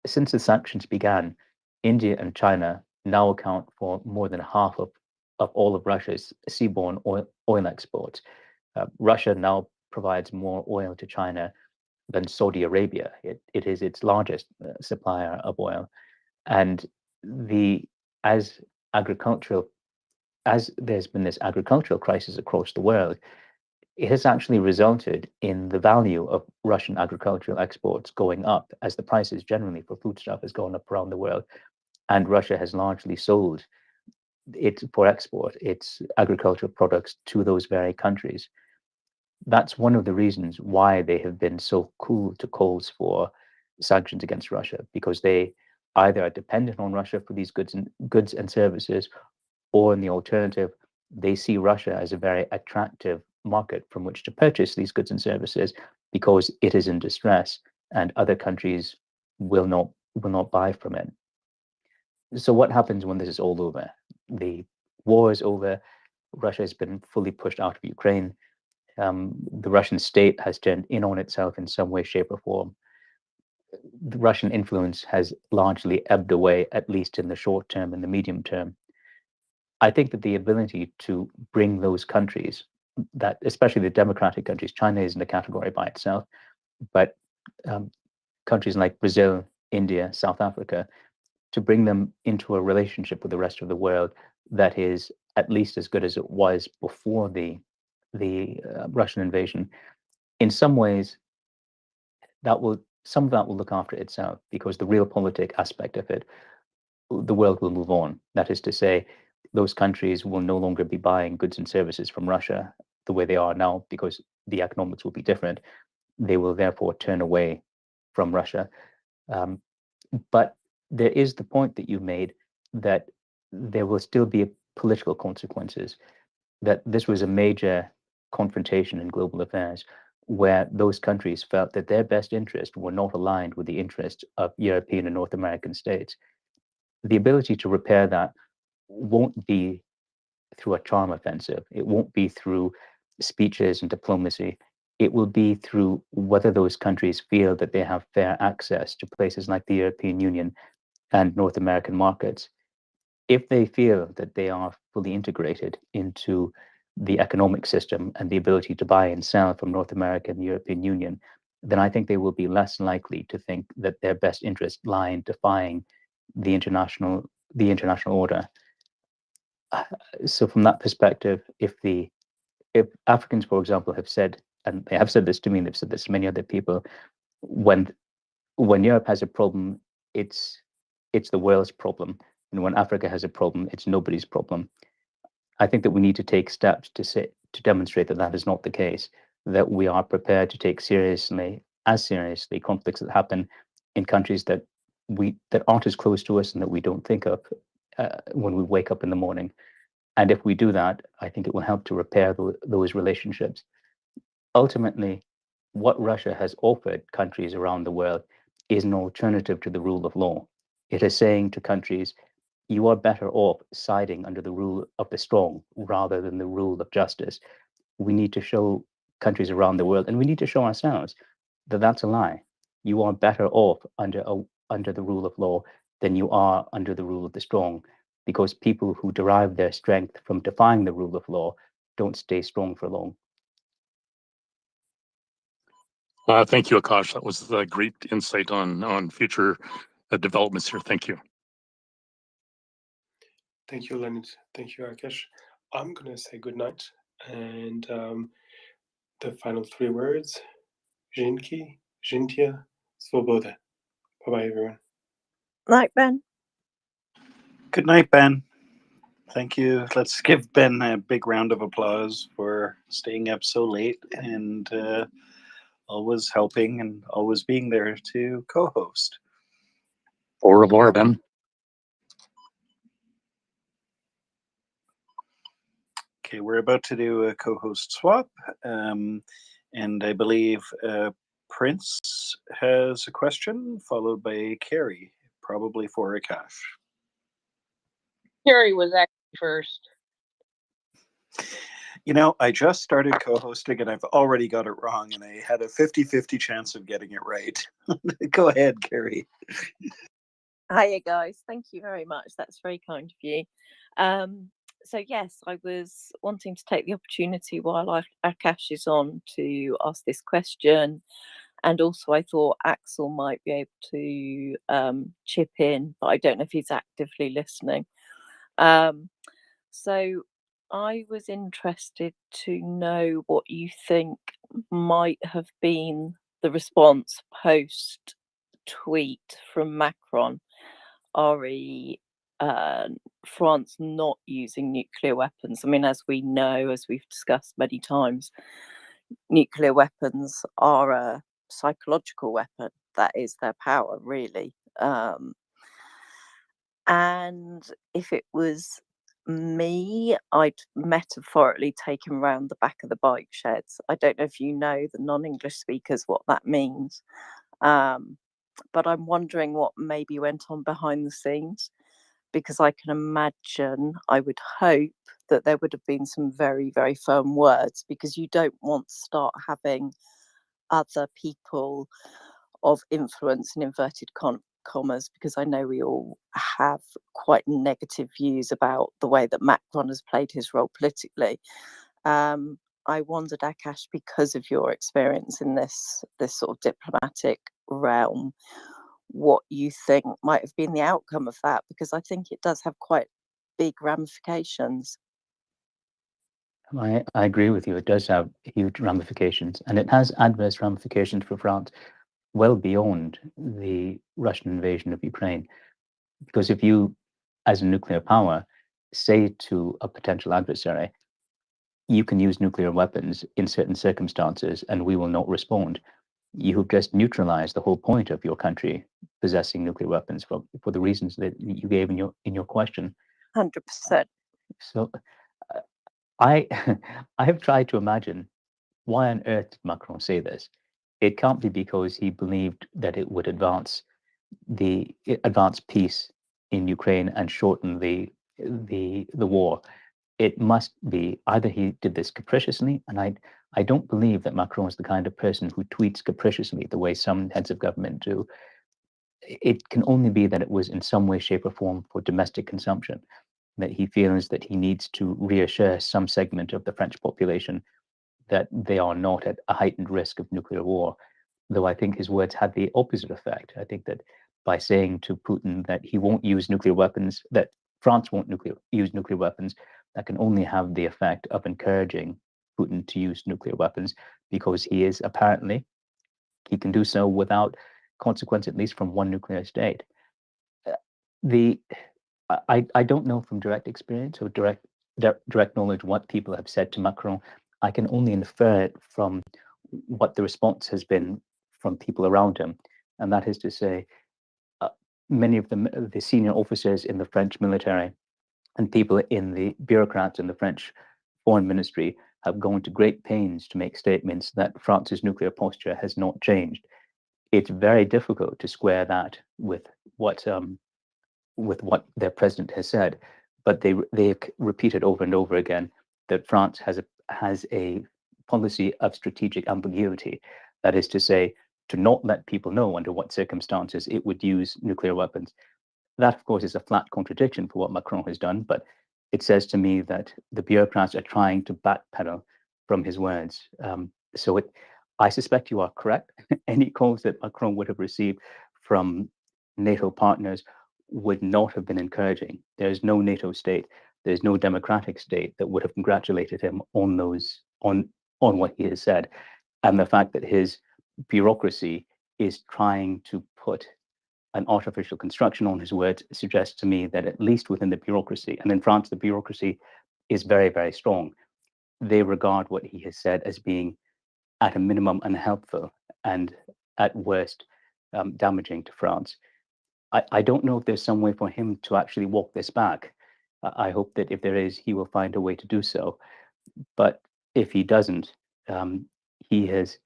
Since the sanctions began, India and China now account for more than half of all of Russia's seaborne oil exports. Russia now provides more oil to China than Saudi Arabia. It is its largest supplier of oil. And as there's been this agricultural crisis across the world, it has actually resulted in the value of Russian agricultural exports going up as the prices generally for foodstuff has gone up around the world. And Russia has largely sold for export its agricultural products to those very countries. That's one of the reasons why they have been so cool to calls for sanctions against Russia, because they either are dependent on Russia for these goods and services, or in the alternative, they see Russia as a very attractive market from which to purchase these goods and services because it is in distress and other countries will not buy from it. So what happens when this is all over? The war is over. Russia has been fully pushed out of Ukraine. The Russian state has turned in on itself in some way, shape, or form. The Russian influence has largely ebbed away, at least in the short term and the medium term. I think that the ability to bring those countries, that especially the democratic countries, China isn't a category by itself, but countries like Brazil, India, South Africa, to bring them into a relationship with the rest of the world that is at least as good as it was before the Russian invasion. In some ways, some of that will look after itself, because the realpolitik aspect of it, the world will move on. That is to say, those countries will no longer be buying goods and services from Russia the way they are now, because the economics will be different. They will therefore turn away from Russia. But there is the point that you made that there will still be political consequences, that this was a major confrontation in global affairs where those countries felt that their best interests were not aligned with the interests of European and North American states. The ability to repair that won't be through a charm offensive. It won't be through speeches and diplomacy. It will be through whether those countries feel that they have fair access to places like the European Union and North American markets. If they feel that they are fully integrated into the economic system and the ability to buy and sell from North America and the European Union, then I think they will be less likely to think that their best interests lie in defying the international order. So from that perspective, if Africans, for example, have said, and they have said this to me, and they've said this to many other people, when Europe has a problem, it's the world's problem, and when Africa has a problem, it's nobody's problem. I think that we need to take steps to demonstrate that that is not the case, that we are prepared to take seriously as seriously conflicts that happen in countries that aren't as close to us and that we don't think of when we wake up in the morning. And if we do that, I think it will help to repair those relationships. Ultimately, what Russia has offered countries around the world is an alternative to the rule of law. It is saying to countries, you are better off siding under the rule of the strong rather than the rule of justice. We need to show countries around the world, and we need to show ourselves, that that's a lie. You are better off under the rule of law than you are under the rule of the strong, because people who derive their strength from defying the rule of law don't stay strong for long. Thank you, Akash. That was a great insight on future developments here. Thank you. Thank you, Leonid. Thank you, Akash. I'm going to say good night. And the final 3 words, Dzięki, Życia, Swoboda. Bye-bye, everyone. Night, Ben. Good night, Ben. Thank you. Let's give Ben a big round of applause for staying up so late and always helping and always being there to co-host. Au revoir, Ben. Okay, we're about to do a co-host swap, and I believe Prince has a question, followed by Carrie, probably for Akash. Carrie was actually first. You know, I just started co-hosting and I've already got it wrong, and I had a 50-50 chance of getting it right. Go ahead, Carrie. Hiya, guys. Thank you very much. That's very kind of you. So yes, I was wanting to take the opportunity while Akash is on to ask this question. And also I thought Axel might be able to chip in, but I don't know if he's actively listening. So I was interested to know what you think might have been the response post tweet from Macron, France not using nuclear weapons. I mean, as we know, as we've discussed many times, nuclear weapons are a psychological weapon. That is their power, really. And if it was me, I'd metaphorically take him around the back of the bike sheds. I don't know if you know, the non-English speakers, what that means. But I'm wondering what maybe went on behind the scenes, because I can imagine, I would hope that there would have been some very, very firm words, because you don't want to start having other people of influence, in inverted commas, because I know we all have quite negative views about the way that Macron has played his role politically. I wondered, Akash, because of your experience in this sort of diplomatic realm, what you think might have been the outcome of that, because I think it does have quite big ramifications. I agree with you. It does have huge ramifications, and it has adverse ramifications for France well beyond the Russian invasion of Ukraine. Because if you, as a nuclear power, say to a potential adversary, you can use nuclear weapons in certain circumstances and we will not respond, you have just neutralized the whole point of your country possessing nuclear weapons for the reasons that you gave in your question. 100%. So I have tried to imagine, why on earth did Macron say this? It can't be because he believed that it would advance peace in Ukraine and shorten the war. It must be either he did this capriciously, and I don't believe that Macron is the kind of person who tweets capriciously the way some heads of government do. It can only be that it was in some way, shape, or form for domestic consumption, that he feels that he needs to reassure some segment of the French population that they are not at a heightened risk of nuclear war. Though I think his words had the opposite effect. I think that by saying to Putin that he won't use nuclear weapons, that France won't use nuclear weapons, that can only have the effect of encouraging Putin to use nuclear weapons, because he can do so without consequence, at least from one nuclear state. I don't know from direct experience or direct knowledge what people have said to Macron. I can only infer it from what the response has been from people around him, and that is to say, many of the senior officers in the French military and people in the bureaucrats in the French foreign ministry have gone to great pains to make statements that France's nuclear posture has not changed. It's very difficult to square that with what their president has said, but they've repeated over and over again that France has a policy of strategic ambiguity. That is to say, to not let people know under what circumstances it would use nuclear weapons. That, of course, is a flat contradiction for what Macron has done, but it says to me that the bureaucrats are trying to backpedal from his words. I suspect you are correct. Any calls that Macron would have received from NATO partners would not have been encouraging. There's no NATO state, there's no democratic state that would have congratulated him on what he has said. And the fact that his bureaucracy is trying to put an artificial construction on his words suggests to me that at least within the bureaucracy, and in France, the bureaucracy is very, very strong. They regard what he has said as being at a minimum unhelpful and at worst damaging to France. I don't know if there's some way for him to actually walk this back. I hope that if there is, he will find a way to do so. But if he doesn't, he has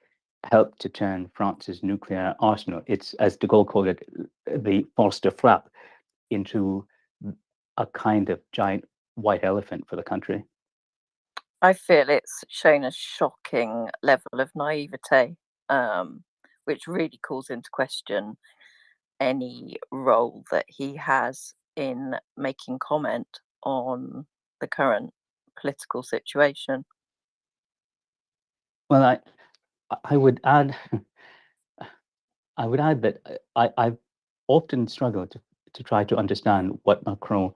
helped to turn France's nuclear arsenal, it's, as de Gaulle called it, the force de frappe, into a kind of giant white elephant for the country. I feel it's shown a shocking level of naivete, which really calls into question any role that he has in making comment on the current political situation. Well, I would add, that I've often struggled to try to understand what Macron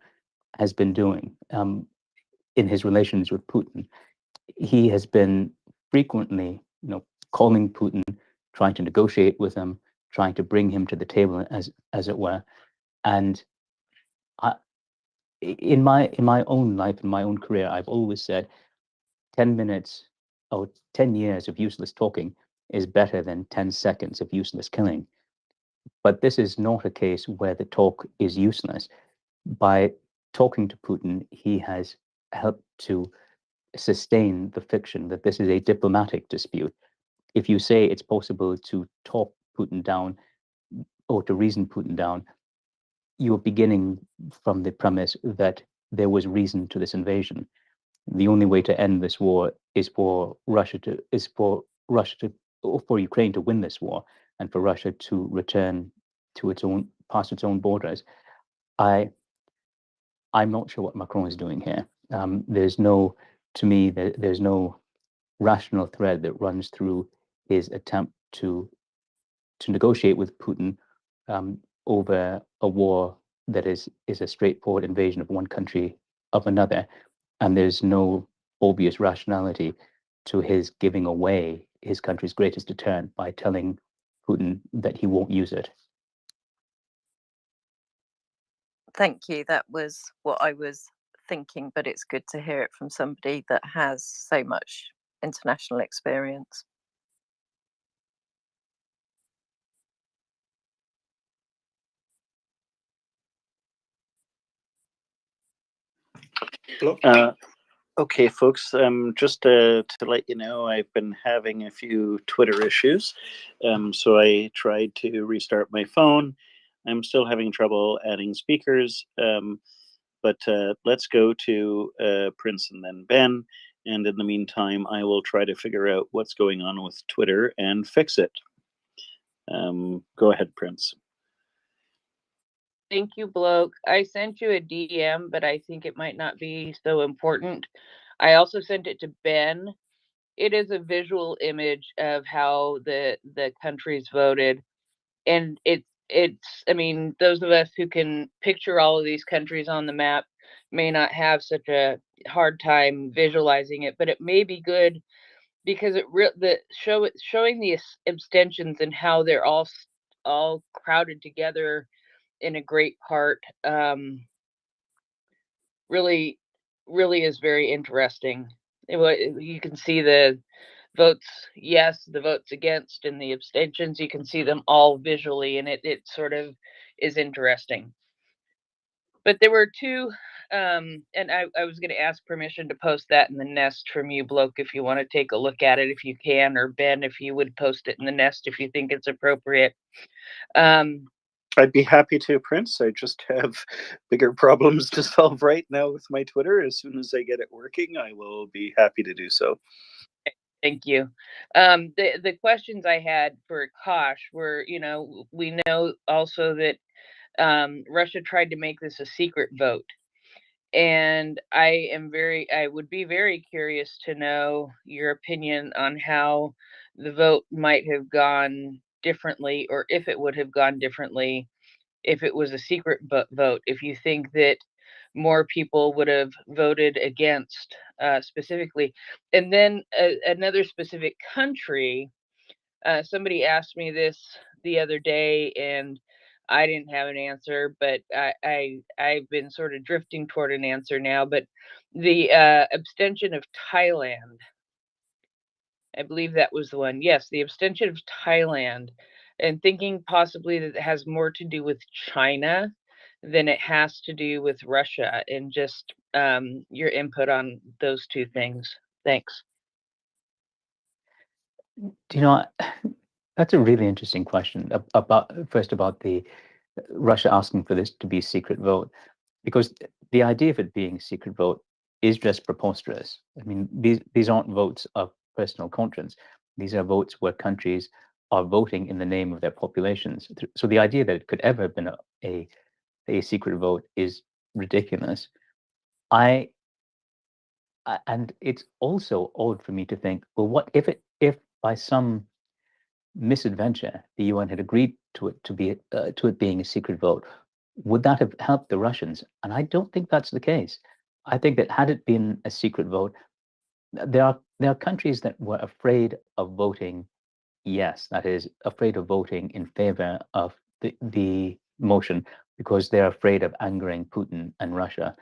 has been doing in his relations with Putin. He has been frequently, calling Putin, trying to negotiate with him, trying to bring him to the table, as it were. And in my own life, in my own career, I've always said 10 minutes or 10 years of useless talking is better than 10 seconds of useless killing. But this is not a case where the talk is useless. By talking to Putin, he has helped to sustain the fiction that this is a diplomatic dispute. If you say it's possible to talk Putin down or to reason Putin down, you're beginning from the premise that there was reason to this invasion. The only way to end this war is for Ukraine to win this war and for Russia to return to past its own borders. I'm not sure what Macron is doing here. There's no rational thread that runs through his attempt to negotiate with Putin over a war that is a straightforward invasion of one country of another, and there's no obvious rationality to his giving away his country's greatest deterrent by telling Putin that he won't use it. Thank you. That was what I was thinking, but it's good to hear it from somebody that has so much international experience. Okay, folks, just to let you know, I've been having a few Twitter issues. So I tried to restart my phone. I'm still having trouble adding speakers. But let's go to Prince and then Ben. And in the meantime, I will try to figure out what's going on with Twitter and fix it. Go ahead, Prince. Thank you, Bloke. I sent you a DM, but I think it might not be so important. I also sent it to Ben. It is a visual image of how the countries voted. And it's I mean, those of us who can picture all of these countries on the map may not have such a hard time visualizing it, but it may be good because showing the abstentions and how they're all crowded together in a great part really is very interesting. You can see the votes yes, the votes against, and the abstentions. You can see them all visually, and it sort of is interesting. But there were two, and I was going to ask permission to post that in the nest from you, Bloke, if you want to take a look at it, if you can, or Ben, if you would post it in the nest if you think it's appropriate. I'd be happy to, Prince. I just have bigger problems to solve right now with my Twitter. As soon as I get it working, I will be happy to do so. Thank you. The questions I had for Kosh were, we know also that Russia tried to make this a secret vote. And I would be very curious to know your opinion on how the vote might have gone differently, or if it would have gone differently if it was a secret vote. If you think that more people would have voted against specifically. And then another specific country, somebody asked me this the other day, and I didn't have an answer, but I've been sort of drifting toward an answer now. But the abstention of Thailand, I believe that was the one. Yes, the abstention of Thailand, and thinking possibly that it has more to do with China than it has to do with Russia, and just your input on those two things. Thanks. That's a really interesting question about the Russia asking for this to be a secret vote, because the idea of it being a secret vote is just preposterous. I mean, these aren't votes of personal conscience. These are votes where countries are voting in the name of their populations. So the idea that it could ever have been a secret vote is ridiculous. And it's also odd for me to think, well, what if by some misadventure the UN had agreed to it being a secret vote? Would that have helped the Russians? And I don't think that's the case. I think that had it been a secret vote, there are countries that were afraid of voting yes, that is, afraid of voting in favor of the motion because they're afraid of angering Putin and Russia.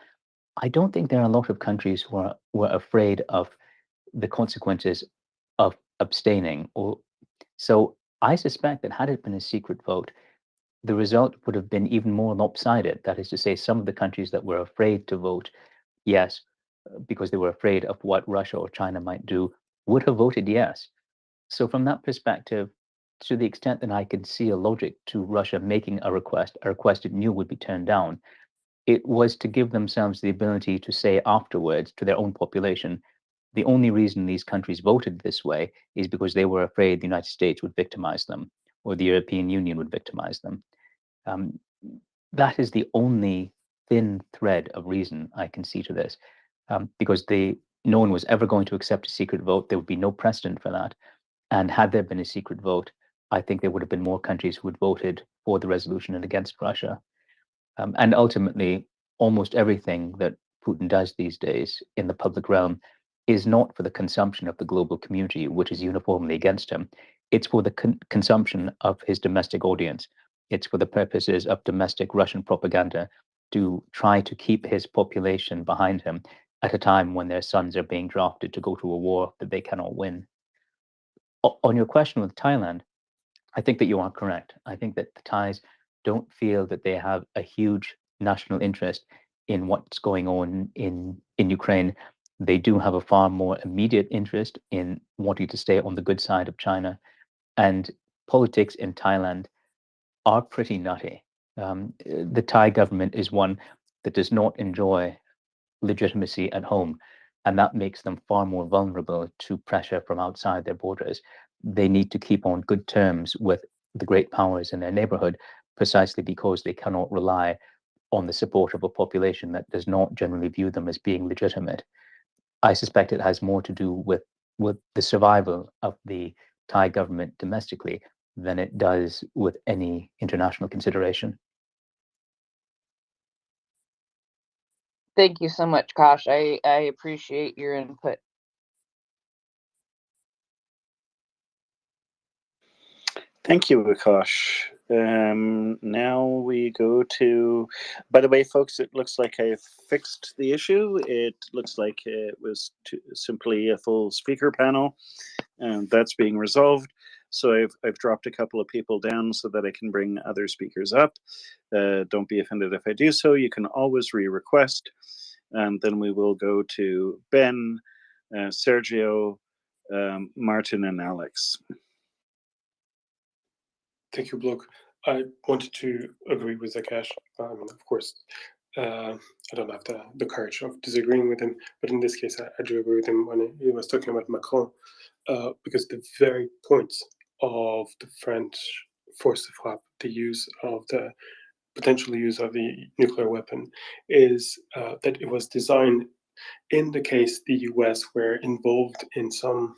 I don't think there are a lot of countries who were afraid of the consequences of abstaining. So I suspect that had it been a secret vote, the result would have been even more lopsided. That is to say, some of the countries that were afraid to vote yes, because they were afraid of what Russia or China might do, would have voted yes. So from that perspective, to the extent that I could see a logic to Russia making a request it knew would be turned down, it was to give themselves the ability to say afterwards to their own population, the only reason these countries voted this way is because they were afraid the United States would victimize them or the European Union would victimize them. That is the only thin thread of reason I can see to this, because no one was ever going to accept a secret vote. There would be no precedent for that. And had there been a secret vote, I think there would have been more countries who had voted for the resolution and against Russia. And ultimately, almost everything that Putin does these days in the public realm is not for the consumption of the global community, which is uniformly against him. It's for the consumption of his domestic audience. It's for the purposes of domestic Russian propaganda to try to keep his population behind him at a time when their sons are being drafted to go to a war that they cannot win. On your question with Thailand, I think that you are correct. I think that the Thais don't feel that they have a huge national interest in what's going on in Ukraine. They do have a far more immediate interest in wanting to stay on the good side of China. And politics in Thailand are pretty nutty. The Thai government is one that does not enjoy legitimacy at home, and that makes them far more vulnerable to pressure from outside their borders. They need to keep on good terms with the great powers in their neighborhood precisely because they cannot rely on the support of a population that does not generally view them as being legitimate. I suspect it has more to do with the survival of the Thai government domestically than it does with any international consideration. Thank you so much, Kosh. I appreciate your input. Thank you, Akash. Now we go to, by the way, folks, it looks like I fixed the issue. It looks like it was simply a full speaker panel. and that's being resolved. So I've dropped a couple of people down so that I can bring other speakers up. Don't be offended if I do so. You can always re-request, and then we will go to Ben, Sergio, Martin, and Alex. Thank you, Block. I wanted to agree with Akash. Of course, I don't have the courage of disagreeing with him, but in this case, I do agree with him when he was talking about Macron, because the very point of the French force de frappe, the use of the potential use of the nuclear weapon, is that it was designed in the case the US were involved in some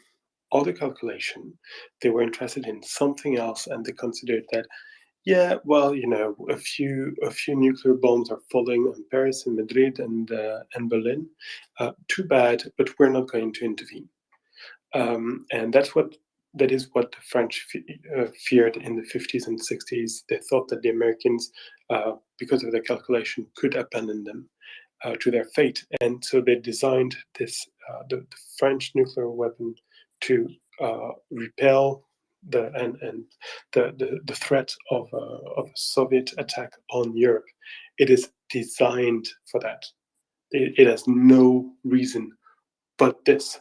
other calculation. They were interested in something else, and they considered that, yeah, well, a few nuclear bombs are falling on Paris and Madrid and Berlin. Too bad, but we're not going to intervene. And that is what the French feared in the 50s and 60s. They thought that the Americans, because of their calculation, could abandon them to their fate, and so they designed this the French nuclear weapon to repel the threat of a Soviet attack on Europe. It is designed for that. It has no reason but this.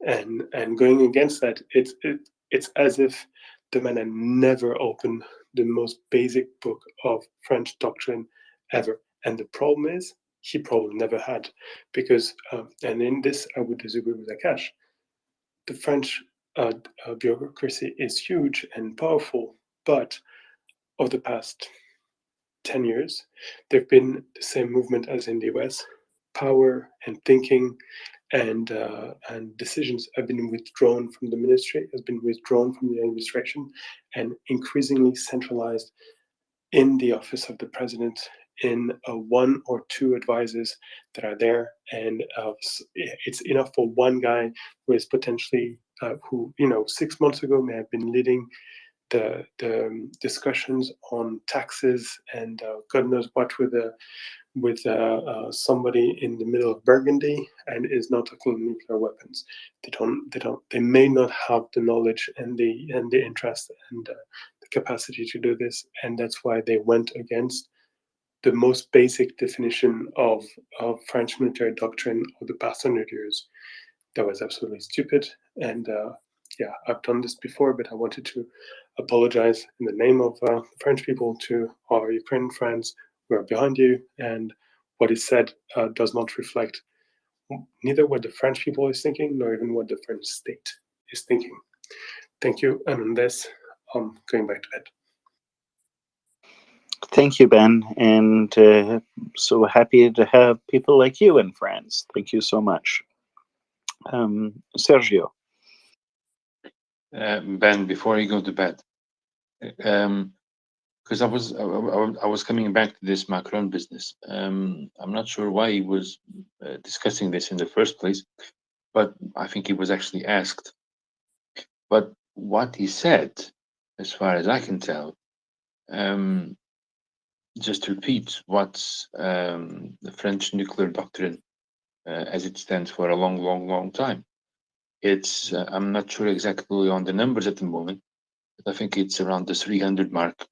And going against that, it's as if the man had never opened the most basic book of French doctrine ever. And the problem is, he probably never had, because and in this I would disagree with Akash. The French bureaucracy is huge and powerful, but over the past 10 years, there've been the same movement as in the US. Power and thinking and decisions have been withdrawn from the ministry, has been withdrawn from the administration, and increasingly centralized in the office of the president, in one or two advisors that are there, and it's enough for one guy who is potentially who 6 months ago may have been leading the discussions on taxes and God knows what with somebody in the middle of Burgundy, and is not talking nuclear weapons. They may not have the knowledge and the interest and the capacity to do this, and that's why they went against the most basic definition of French military doctrine of the past 100 years. That was absolutely stupid, and yeah, I've done this before, but I wanted to apologize in the name of French people to our Ukrainian friends who are behind you, and what is said does not reflect neither what the French people is thinking, nor even what the French state is thinking. Thank you, and on this, I'm going back to bed. Thank you, Ben, and so happy to have people like you in France. Thank you so much. Sergio. Ben, before you go to bed, because I was coming back to this Macron business. I'm not sure why he was discussing this in the first place, but I think he was actually asked. But what he said, as far as I can tell, just repeats what's the French nuclear doctrine as it stands for a long, long, long time. It's I'm not sure exactly on the numbers at the moment, but I think it's around the 300 mark.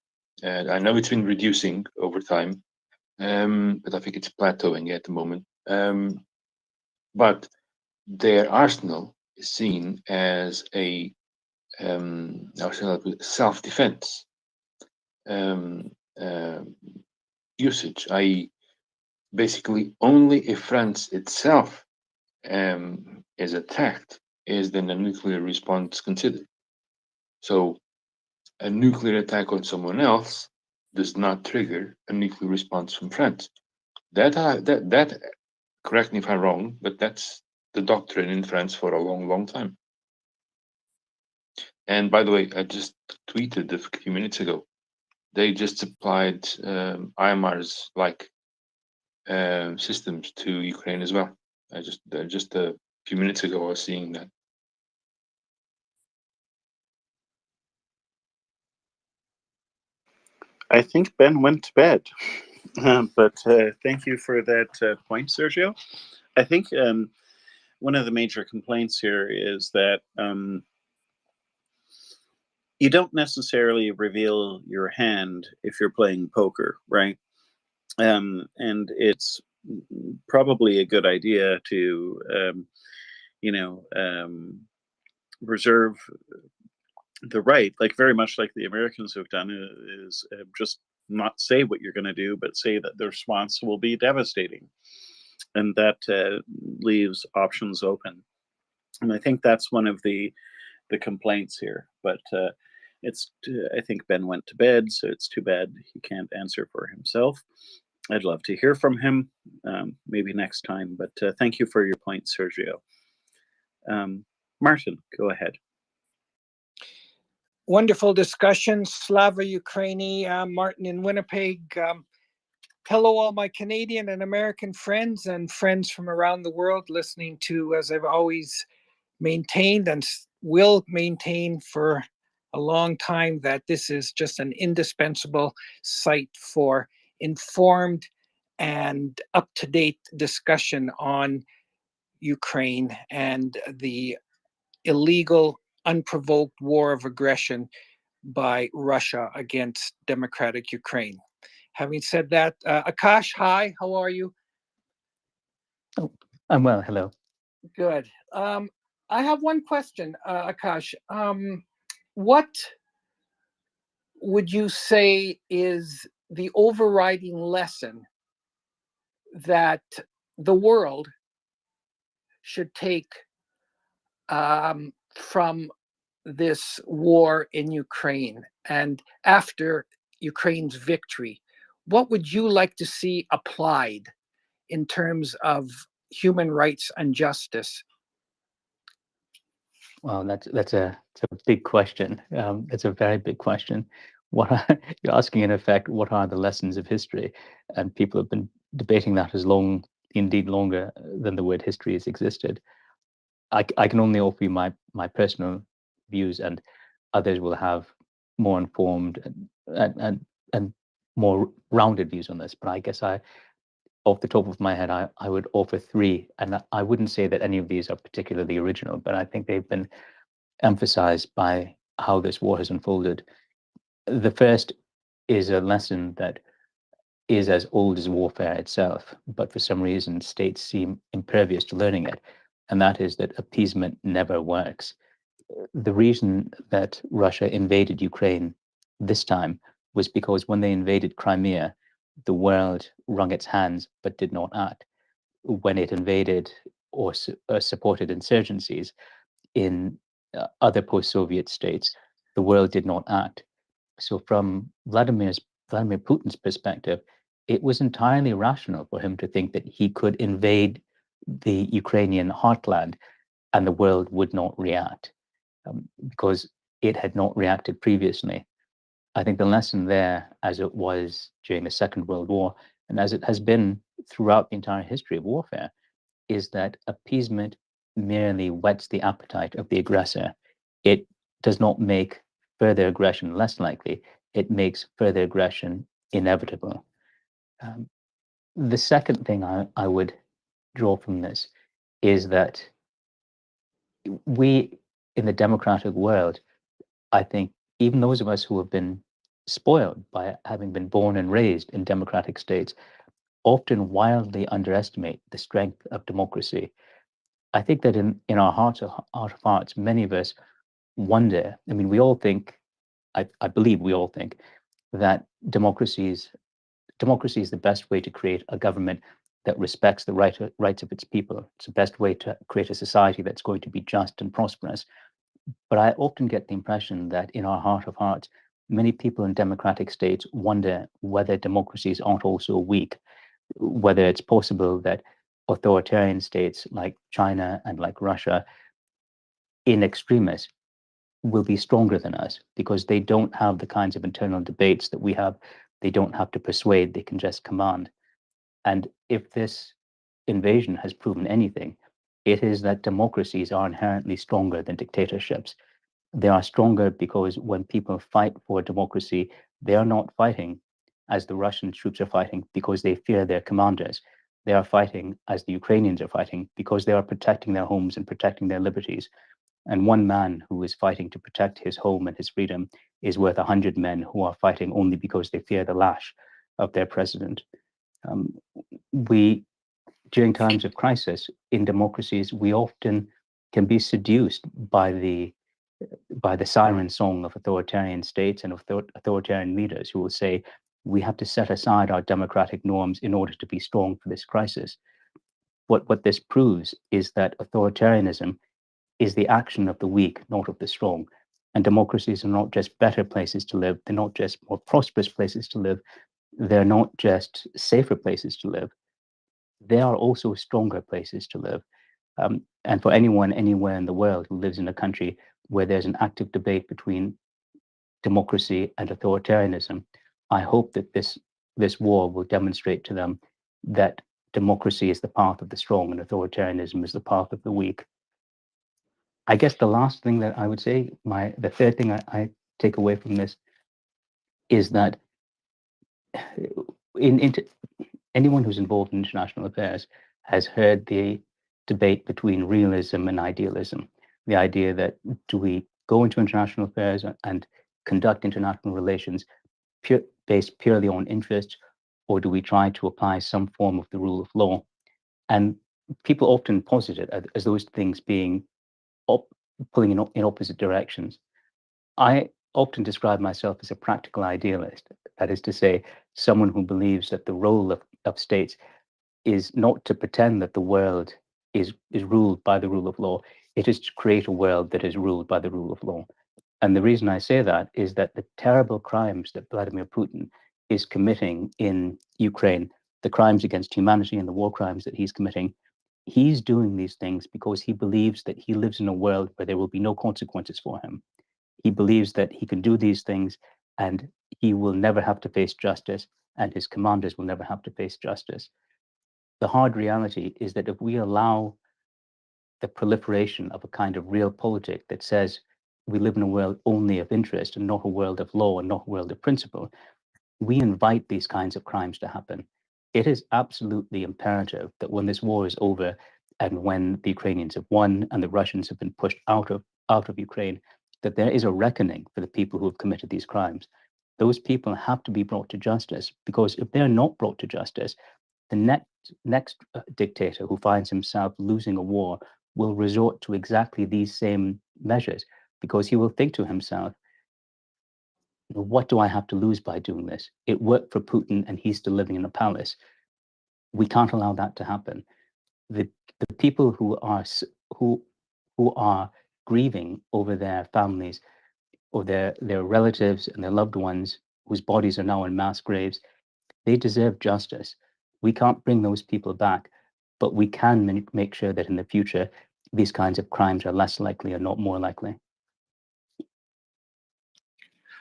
I know it's been reducing over time, but I think it's plateauing at the moment. But their arsenal is seen as a self-defense usage, i.e., basically only if France itself is attacked is then a nuclear response considered. So a nuclear attack on someone else does not trigger a nuclear response from France. That correct me if I'm wrong, but that's the doctrine in France for a long, long time. And by the way, I just tweeted a few minutes ago, they just supplied IMARS like systems to Ukraine as well. Just a few minutes ago I was seeing that. I think Ben went to bed, but thank you for that point, Sergio. I think one of the major complaints here is that you don't necessarily reveal your hand if you're playing poker, right? And it's probably a good idea to, reserve the right, like very much like the Americans have done, is just not say what you're going to do, but say that the response will be devastating. And that leaves options open. And I think that's one of the complaints here. But I think Ben went to bed, so it's too bad he can't answer for himself. I'd love to hear from him, maybe next time. But thank you for your point, Sergio. Martin, go ahead. Wonderful discussion. Slava Ukraini, Martin in Winnipeg. Hello, all my Canadian and American friends and friends from around the world listening to, as I've always maintained and will maintain for a long time, that this is just an indispensable site for informed and up-to-date discussion on Ukraine and the illegal, unprovoked war of aggression by Russia against democratic Ukraine. Having said that, Akash, hi, how are you? Oh, I'm well, hello. Good. I have one question, Akash. What would you say is the overriding lesson that the world should take from this war in Ukraine, and after Ukraine's victory? What would you like to see applied in terms of human rights and justice? Well, that's a big question. It's a very big question. You're asking, in effect, what are the lessons of history? And people have been debating that as long, indeed longer than the word history has existed. I can only offer you my personal views, and others will have more informed and more rounded views on this. But I guess off the top of my head, I would offer three, and I wouldn't say that any of these are particularly original, but I think they've been emphasized by how this war has unfolded. The first is a lesson that is as old as warfare itself, but for some reason states seem impervious to learning it, and that is that appeasement never works. The reason that Russia invaded Ukraine this time was because when they invaded Crimea, the world wrung its hands but did not act. When it invaded or supported insurgencies in other post-Soviet states, the world did not act. So from Vladimir Putin's perspective, it was entirely rational for him to think that he could invade the Ukrainian heartland and the world would not react, because it had not reacted previously. I think the lesson there, as it was during the Second World War, and as it has been throughout the entire history of warfare, is that appeasement merely whets the appetite of the aggressor. It does not make further aggression less likely. It makes further aggression inevitable. The second thing I would draw from this is that we, in the democratic world, I think even those of us who have been spoiled by having been born and raised in democratic states often wildly underestimate the strength of democracy. I think that in our heart of hearts, many of us wonder, I mean, we all think, I believe we all think that democracy is the best way to create a government that respects the rights of its people. It's the best way to create a society that's going to be just and prosperous. But I often get the impression that in our heart of hearts, many people in democratic states wonder whether democracies aren't also weak, whether it's possible that authoritarian states like China and like Russia, in extremis, will be stronger than us because they don't have the kinds of internal debates that we have. They don't have to persuade, they can just command. And if this invasion has proven anything, it is that democracies are inherently stronger than dictatorships. They are stronger because when people fight for democracy, they are not fighting as the Russian troops are fighting because they fear their commanders. They are fighting as the Ukrainians are fighting because they are protecting their homes and protecting their liberties. And one man who is fighting to protect his home and his freedom is worth 100 men who are fighting only because they fear the lash of their president. During times of crisis in democracies, we often can be seduced by the siren song of authoritarian states and authoritarian leaders who will say, we have to set aside our democratic norms in order to be strong for this crisis. What this proves is that authoritarianism is the action of the weak, not of the strong. And democracies are not just better places to live, they're not just more prosperous places to live, they're not just safer places to live, they are also stronger places to live. And for anyone anywhere in the world who lives in a country where there's an active debate between democracy and authoritarianism, I hope that this war will demonstrate to them that democracy is the path of the strong and authoritarianism is the path of the weak. I guess the last thing that I would say, the third thing I take away from this is that anyone who's involved in international affairs has heard the debate between realism and idealism. The idea that do we go into international affairs and conduct international relations based purely on interest, or do we try to apply some form of the rule of law? And people often posit it as those things being pulling in opposite directions. I often describe myself as a practical idealist. That is to say, someone who believes that the role of states is not to pretend that the world is ruled by the rule of law. It is to create a world that is ruled by the rule of law. And the reason I say that is that the terrible crimes that Vladimir Putin is committing in Ukraine, the crimes against humanity and the war crimes that he's committing, he's doing these things because he believes that he lives in a world where there will be no consequences for him. He believes that he can do these things and he will never have to face justice, and his commanders will never have to face justice. The hard reality is that if we allow the proliferation of a kind of realpolitik that says we live in a world only of interest and not a world of law and not a world of principle, we invite these kinds of crimes to happen. It is absolutely imperative that when this war is over and when the Ukrainians have won and the Russians have been pushed out of Ukraine, that there is a reckoning for the people who have committed these crimes. Those people have to be brought to justice, because if they're not brought to justice, the next dictator who finds himself losing a war will resort to exactly these same measures, because he will think to himself, what do I have to lose by doing this? It worked for Putin and he's still living in a palace. We can't allow that to happen. The people who are grieving over their families or their relatives and their loved ones whose bodies are now in mass graves, they deserve justice. We can't bring those people back, but we can make sure that in the future, these kinds of crimes are less likely and not more likely.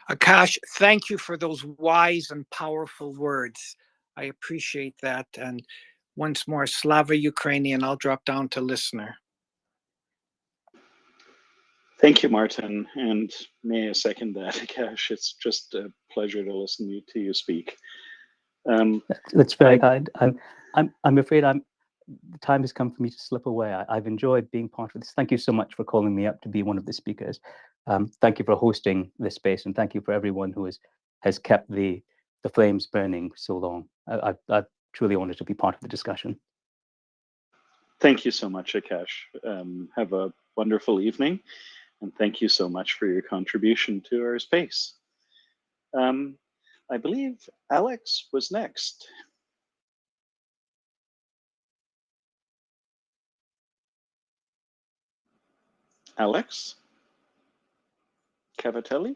Akash, thank you for those wise and powerful words. I appreciate that. And once more, Slava Ukrainian, I'll drop down to listener. Thank you, Martin, and may I second that, Akash. It's just a pleasure to listen to you speak. That's very kind. I'm afraid the time has come for me to slip away. I've enjoyed being part of this. Thank you so much for calling me up to be one of the speakers. Thank you for hosting this space, and thank you for everyone who has kept the flames burning so long. I'm truly honored to be part of the discussion. Thank you so much, Akash. Have a wonderful evening, and thank you so much for your contribution to our space. I believe Alex was next. Alex Cavatelli?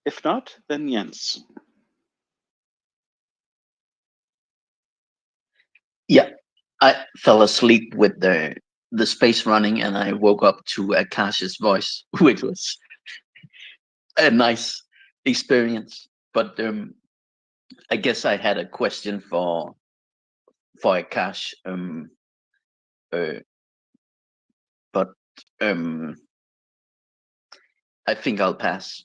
If not, then Jens. Yeah, I fell asleep with the space running, and I woke up to Akash's voice, which was a nice experience. But I guess I had a question for Akash. But I think I'll pass.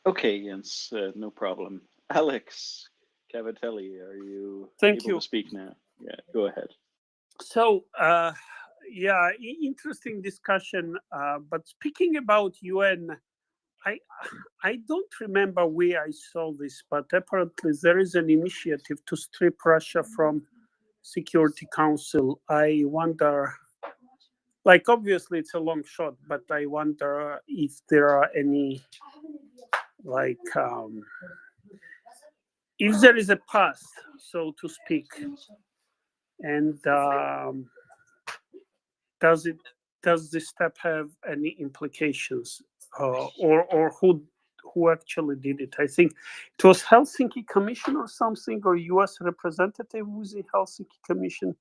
Okay, Jens, no problem. Alex Cavatelli, are you Thank able you. to speak now? Yeah, go ahead. So, yeah, interesting discussion. But speaking about UN, I don't remember where I saw this, but apparently there is an initiative to strip Russia from Security Council. I wonder, like, obviously it's a long shot, but I wonder if there are any, like, if there is a path, so to speak, and does this step have any implications, or who actually did it? I think it was Helsinki Commission or something, or U.S. representative with the Helsinki Commission,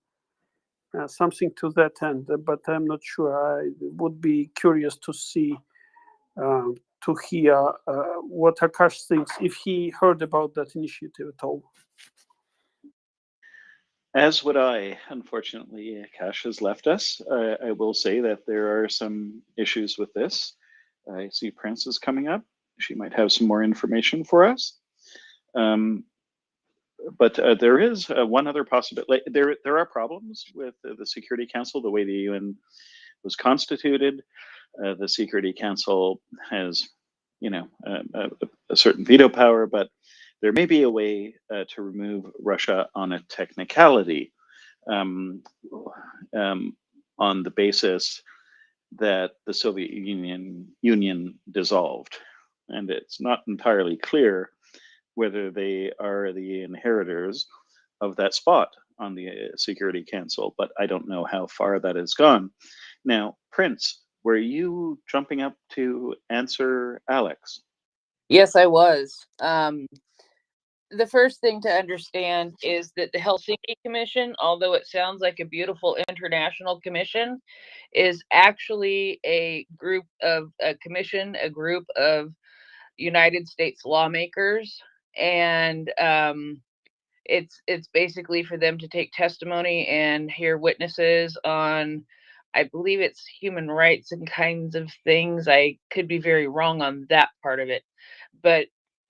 something to that end. But I'm not sure. I would be curious to see, to hear what Akash thinks, if he heard about that initiative at all. As would I. Unfortunately, Cash has left us. I will say that there are some issues with this. I see Prince is coming up. She might have some more information for us. But there is one other possibility. There are problems with the Security Council, the way the UN was constituted. The Security Council has, a certain veto power, but there may be a way to remove Russia on a technicality, on the basis that the Soviet Union dissolved, and it's not entirely clear whether they are the inheritors of that spot on the Security Council, but I don't know how far that has gone. Now, Prince, were you jumping up to answer Alex? Yes, I was. The first thing to understand is that the Helsinki Commission, although it sounds like a beautiful international commission, is actually a group of United States lawmakers, and it's basically for them to take testimony and hear witnesses on, I believe it's human rights and kinds of things. I could be very wrong on that part of it, but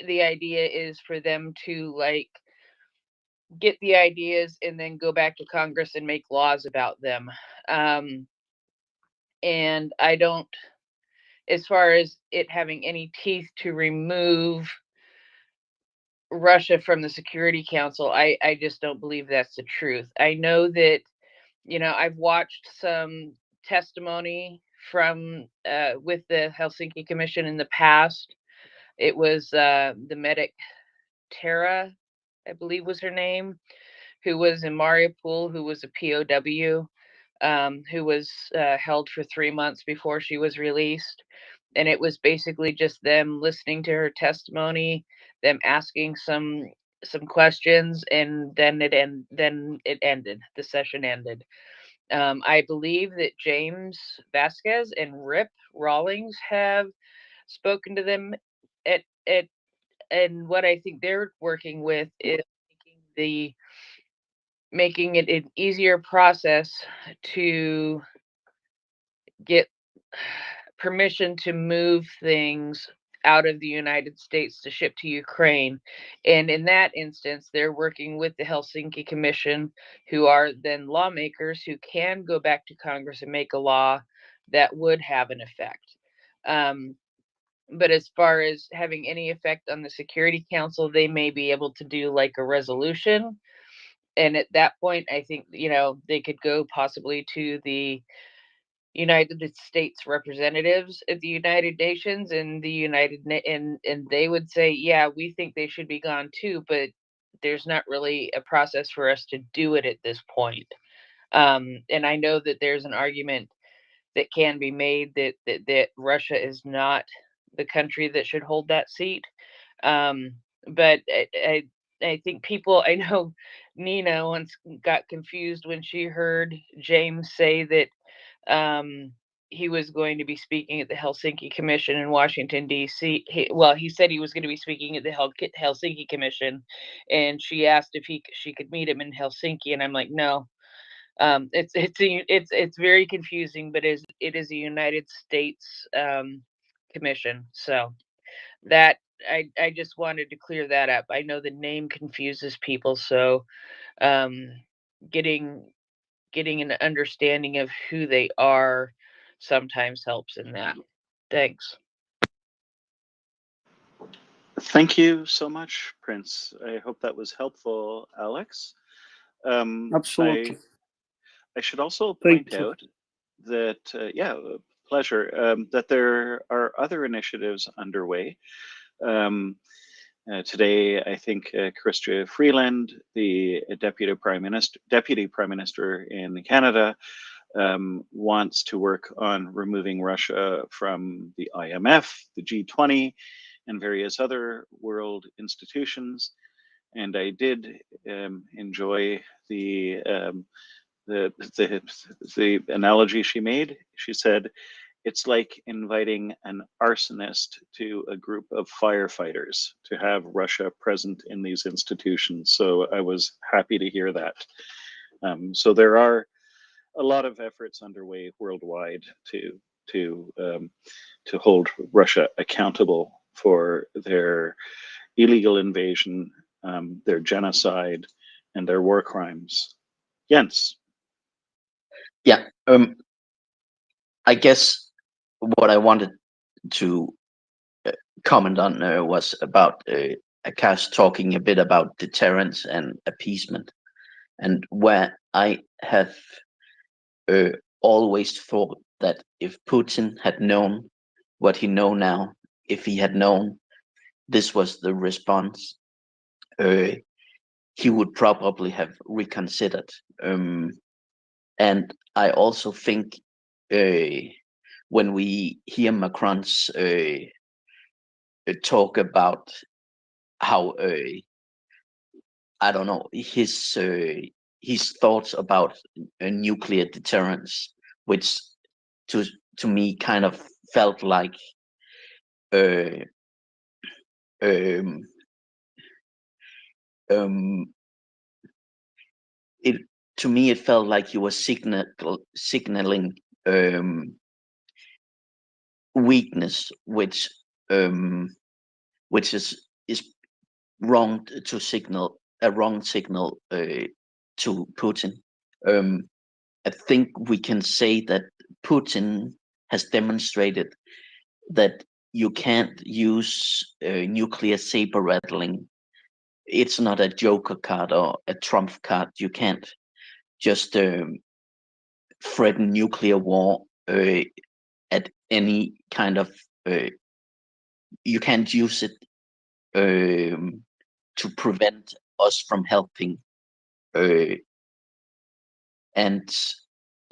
the idea is for them to, like, get the ideas and then go back to Congress and make laws about them. And I don't, as far as it having any teeth to remove Russia from the Security Council, I just don't believe that's the truth. I know that, I've watched some testimony from with the Helsinki Commission in the past. It was the medic Tara, I believe was her name, who was in Mariupol, who was a POW, who was held for 3 months before she was released. And it was basically just them listening to her testimony, them asking some questions, and then it ended. The session ended. I believe that James Vasquez and Rip Rawlings have spoken to them at and what I think they're working with is making it an easier process to get permission to move things out of the United States to ship to Ukraine. And in that instance, they're working with the Helsinki Commission, who are then lawmakers who can go back to Congress and make a law that would have an effect. But as far as having any effect on the Security Council, they may be able to do like a resolution. And at that point, I think, they could go possibly to the United States representatives at the United Nations and and they would say, yeah, we think they should be gone too, but there's not really a process for us to do it at this point. And I know that there's an argument that can be made that Russia is not the country that should hold that seat. But I think people, I know Nina once got confused when she heard James say that he was going to be speaking at the Helsinki Commission in Washington, D.C. He said he was going to be speaking at the Helsinki Commission, and she asked if she could meet him in Helsinki, and I'm like, no. It's very confusing, but it is a United States commission. So that I just wanted to clear that up. I know the name confuses people, so getting an understanding of who they are sometimes helps in that. Thanks. Thank you so much, Prince. I hope that was helpful, Alex. Absolutely. I should also Thank point you. out that, pleasure, that there are other initiatives underway. Today, I think Chrystia Freeland, the Deputy Prime Minister in Canada, wants to work on removing Russia from the IMF, the G20, and various other world institutions. And I did enjoy the analogy she made. She said, it's like inviting an arsonist to a group of firefighters to have Russia present in these institutions. So I was happy to hear that. So there are a lot of efforts underway worldwide to hold Russia accountable for their illegal invasion, their genocide, and their war crimes. Jens. Yeah, I guess what I wanted to comment on was about Akash talking a bit about deterrence and appeasement, and where I have always thought that if Putin had known what he know now, if he had known this was the response, he would probably have reconsidered. And I also think when we hear Macron's talk about how I don't know his thoughts about nuclear deterrence, which to me kind of felt like it to me it felt like he was signaling weakness, which is wrong to signal a wrong signal to Putin. I think we can say that Putin has demonstrated that you can't use nuclear saber rattling. It's not a Joker card or a trump card. You can't just threaten nuclear war at any kind of. You can't use it to prevent us from helping. And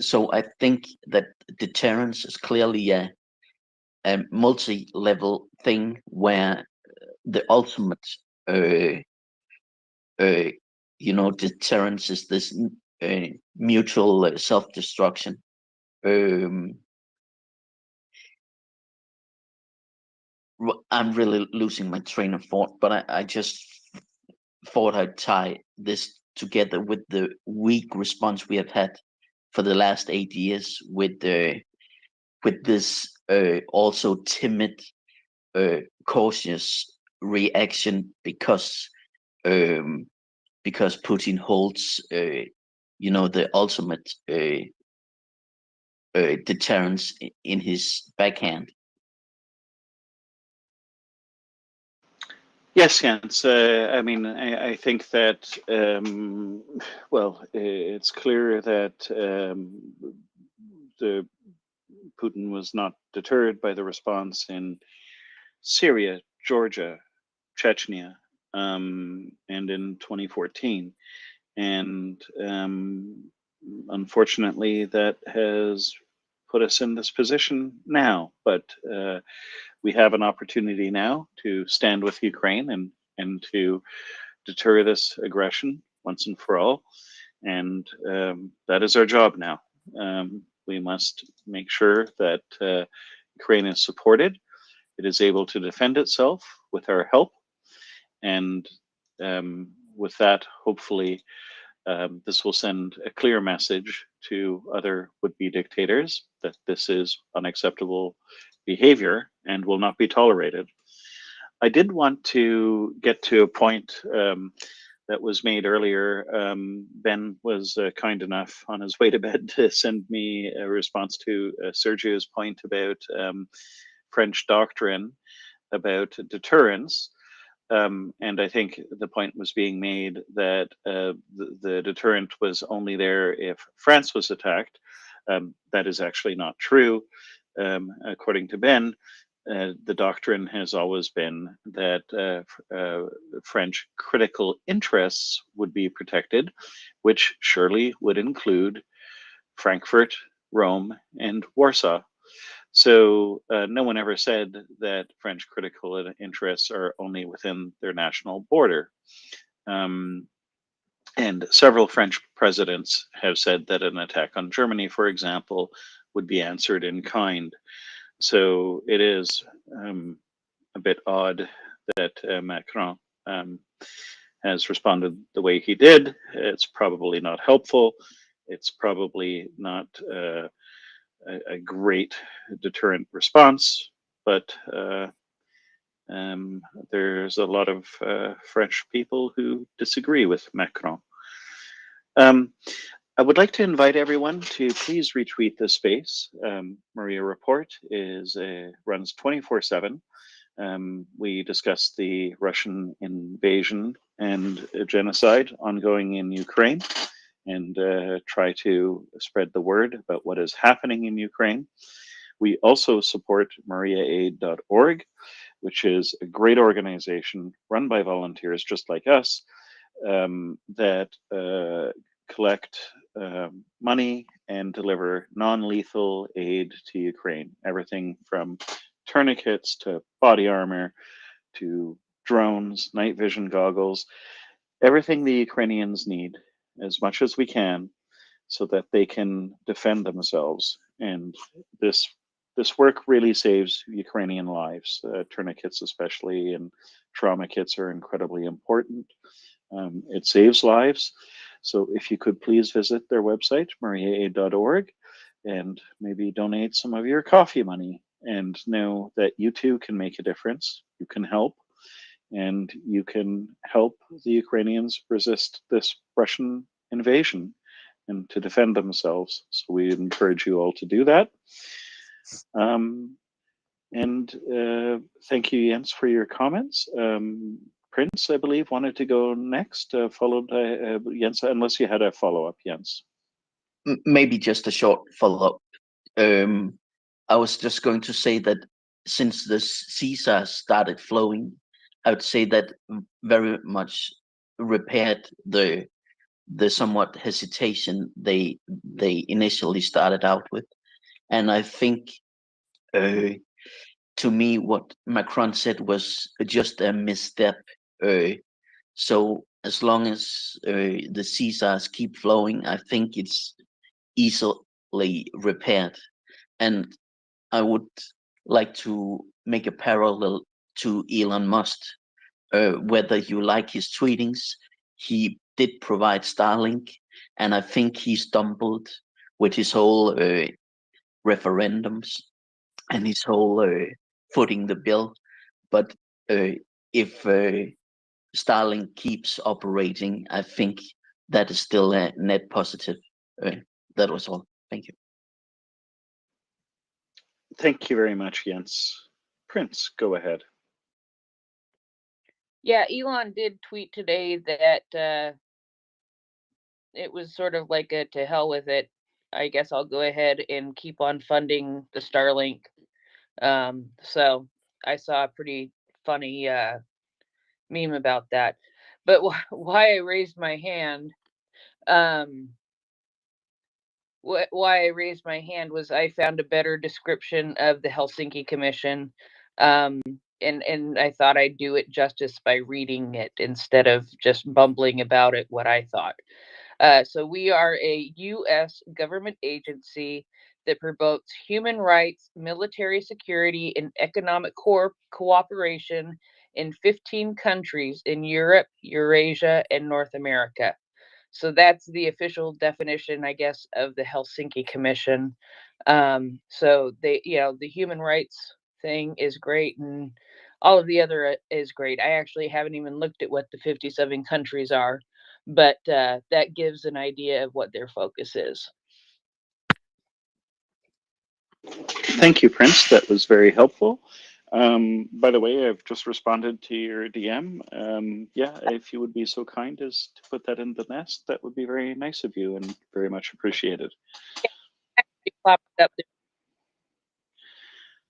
so I think that deterrence is clearly a multi-level thing where the ultimate deterrence is this mutual self-destruction. I'm really losing my train of thought, but I just thought I'd tie this together with the weak response we have had for the last 8 years with this also timid, cautious reaction because Putin holds the ultimate deterrence in his backhand. Yes, Jens. I mean, I think that, it's clear that the Putin was not deterred by the response in Syria, Georgia, Chechnya, and in 2014. And unfortunately, that has put us in this position now. But we have an opportunity now to stand with Ukraine and to deter this aggression once and for all. And that is our job now. We must make sure that Ukraine is supported. It is able to defend itself with our help. And with that, hopefully, this will send a clear message to other would-be dictators that this is unacceptable behavior and will not be tolerated. I did want to get to a point that was made earlier. Ben was kind enough on his way to bed to send me a response to Sergio's point about French doctrine about deterrence. And I think the point was being made that the deterrent was only there if France was attacked. That is actually not true. According to Ben, the doctrine has always been that French critical interests would be protected, which surely would include Frankfurt, Rome, and Warsaw. So no one ever said that French critical interests are only within their national border. And several French presidents have said that an attack on Germany, for example, would be answered in kind. So it is a bit odd that Macron has responded the way he did. It's probably not helpful. It's probably not a great deterrent response, but there's a lot of French people who disagree with Macron. I would like to invite everyone to please retweet this space. MriyaReport runs 24/7. We discuss the Russian invasion and genocide ongoing in Ukraine, and try to spread the word about what is happening in Ukraine. We also support MriyaAid.org, which is a great organization run by volunteers just like us that collect money and deliver non-lethal aid to Ukraine. Everything from tourniquets to body armor to drones, night vision goggles, everything the Ukrainians need as much as we can so that they can defend themselves. And this work really saves Ukrainian lives. Tourniquets especially and trauma kits are incredibly important. It saves lives. So if you could please visit their website, MriyaAid.org, and maybe donate some of your coffee money, and know that you too can make a difference. You can help, and you can help the Ukrainians resist this Russian invasion and to defend themselves. So we encourage you all to do that. And thank you, Jens, for your comments. Prince, I believe, wanted to go next, followed by Jens, unless you had a follow-up, Jens. Maybe just a short follow-up. I was just going to say that since the Caesar started flowing, I would say that very much repaired the somewhat hesitation they initially started out with. And I think to me what Macron said was just a misstep. So as long as the Caesars keep flowing, I think it's easily repaired. And I would like to make a parallel to Elon Musk. Whether you like his tweetings, he did provide Starlink, and I think he stumbled with his whole referendums and his whole footing the bill. But if Starlink keeps operating, I think that is still a net positive. That was all. Thank you. Thank you very much, Jens. Prince, go ahead. Yeah, Elon did tweet today that it was sort of like a to hell with it. I guess I'll go ahead and keep on funding the Starlink. So I saw a pretty funny meme about that. But why I raised my hand, why I raised my hand was I found a better description of the Helsinki Commission, and I thought I'd do it justice by reading it instead of just bumbling about it what I thought. So we are a U.S. government agency that promotes human rights, military security, and economic cooperation in 15 countries in Europe, Eurasia, and North America. So that's the official definition, I guess, of the Helsinki Commission. So they, the human rights thing is great, and All of the other is great. I actually haven't even looked at what the 57 countries are, but that gives an idea of what their focus is. Thank you, Prince. That was very helpful. By the way, I've just responded to your DM. Yeah, if you would be so kind as to put that in the nest, that would be very nice of you and very much appreciated.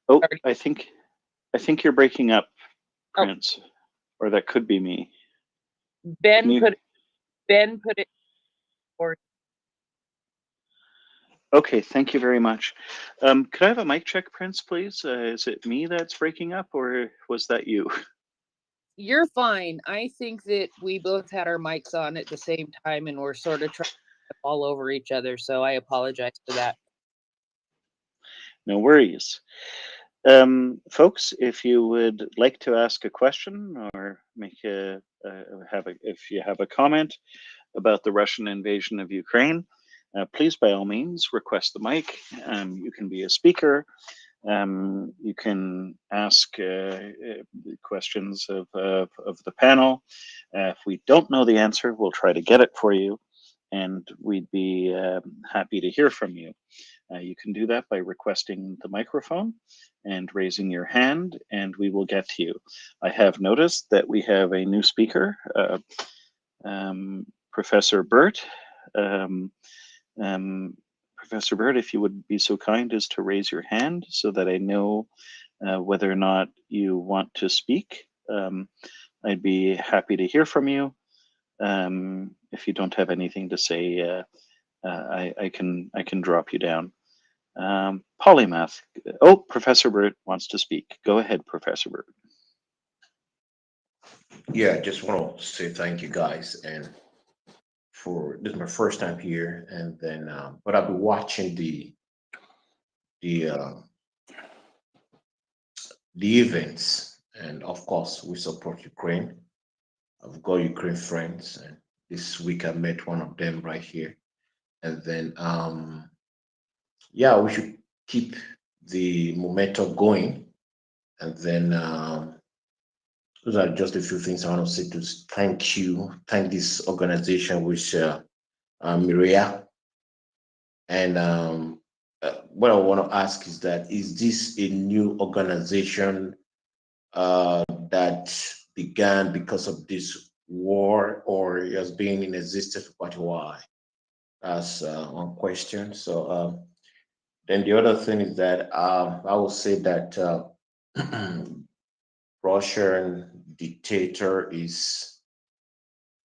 Oh, I think you're breaking up, Prince, or that could be me. Ben put it or Okay, thank you very much. Could I have a mic check, Prince, please? Is it me that's breaking up, or was that you? You're fine. I think that we both had our mics on at the same time and we're sort of trying to all over each other, so I apologize for that. No worries. Folks, if you would like to ask a question or make if you have a comment about the Russian invasion of Ukraine, please by all means request the mic. You can be a speaker. You can ask questions of the panel. If we don't know the answer, we'll try to get it for you, and we'd be happy to hear from you. You can do that by requesting the microphone and raising your hand, and we will get to you. I have noticed that we have a new speaker, Professor Burt. Professor Burt, if you would be so kind as to raise your hand so that I know whether or not you want to speak. I'd be happy to hear from you. If you don't have anything to say, I can drop you down. Polymath. Oh, Professor Burt wants to speak. Go ahead, Professor Burt. Yeah, I just want to say thank you guys, and for this is my first time here, and then but I'll be watching the events, and of course we support Ukraine. I've got Ukraine friends, and this week I met one of them right here, and then yeah, we should keep the momentum going, and then those are just a few things I want to say. To thank this organization, which Miria. And what I want to ask is that, is this a new organization that began because of this war, or it has been in existence for quite a while? That's one question. So then the other thing is that I will say that Russian dictator is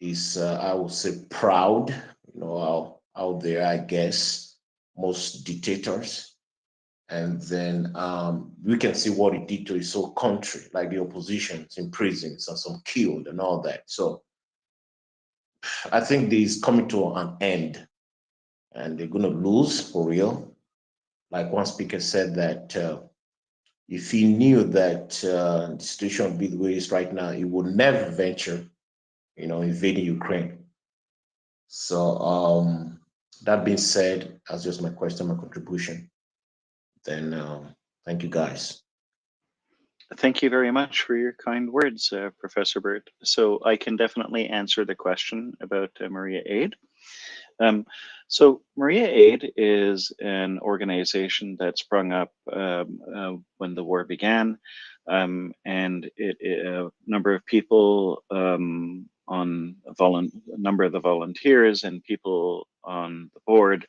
I would say proud, out there, I guess, most dictators. And then we can see what it did to his whole country, like the oppositions in prisons and some killed and all that. So I think this is coming to an end, and they're going to lose for real. Like one speaker said that if he knew that the situation would be the way it is right now, he would never venture, invading Ukraine. So that being said, that's just my question, my contribution. Then thank you guys. Thank you very much for your kind words, Professor Burt. So I can definitely answer the question about MriyaAid. So MriyaAid is an organization that sprung up when the war began, and a number of people a number of the volunteers and people on the board,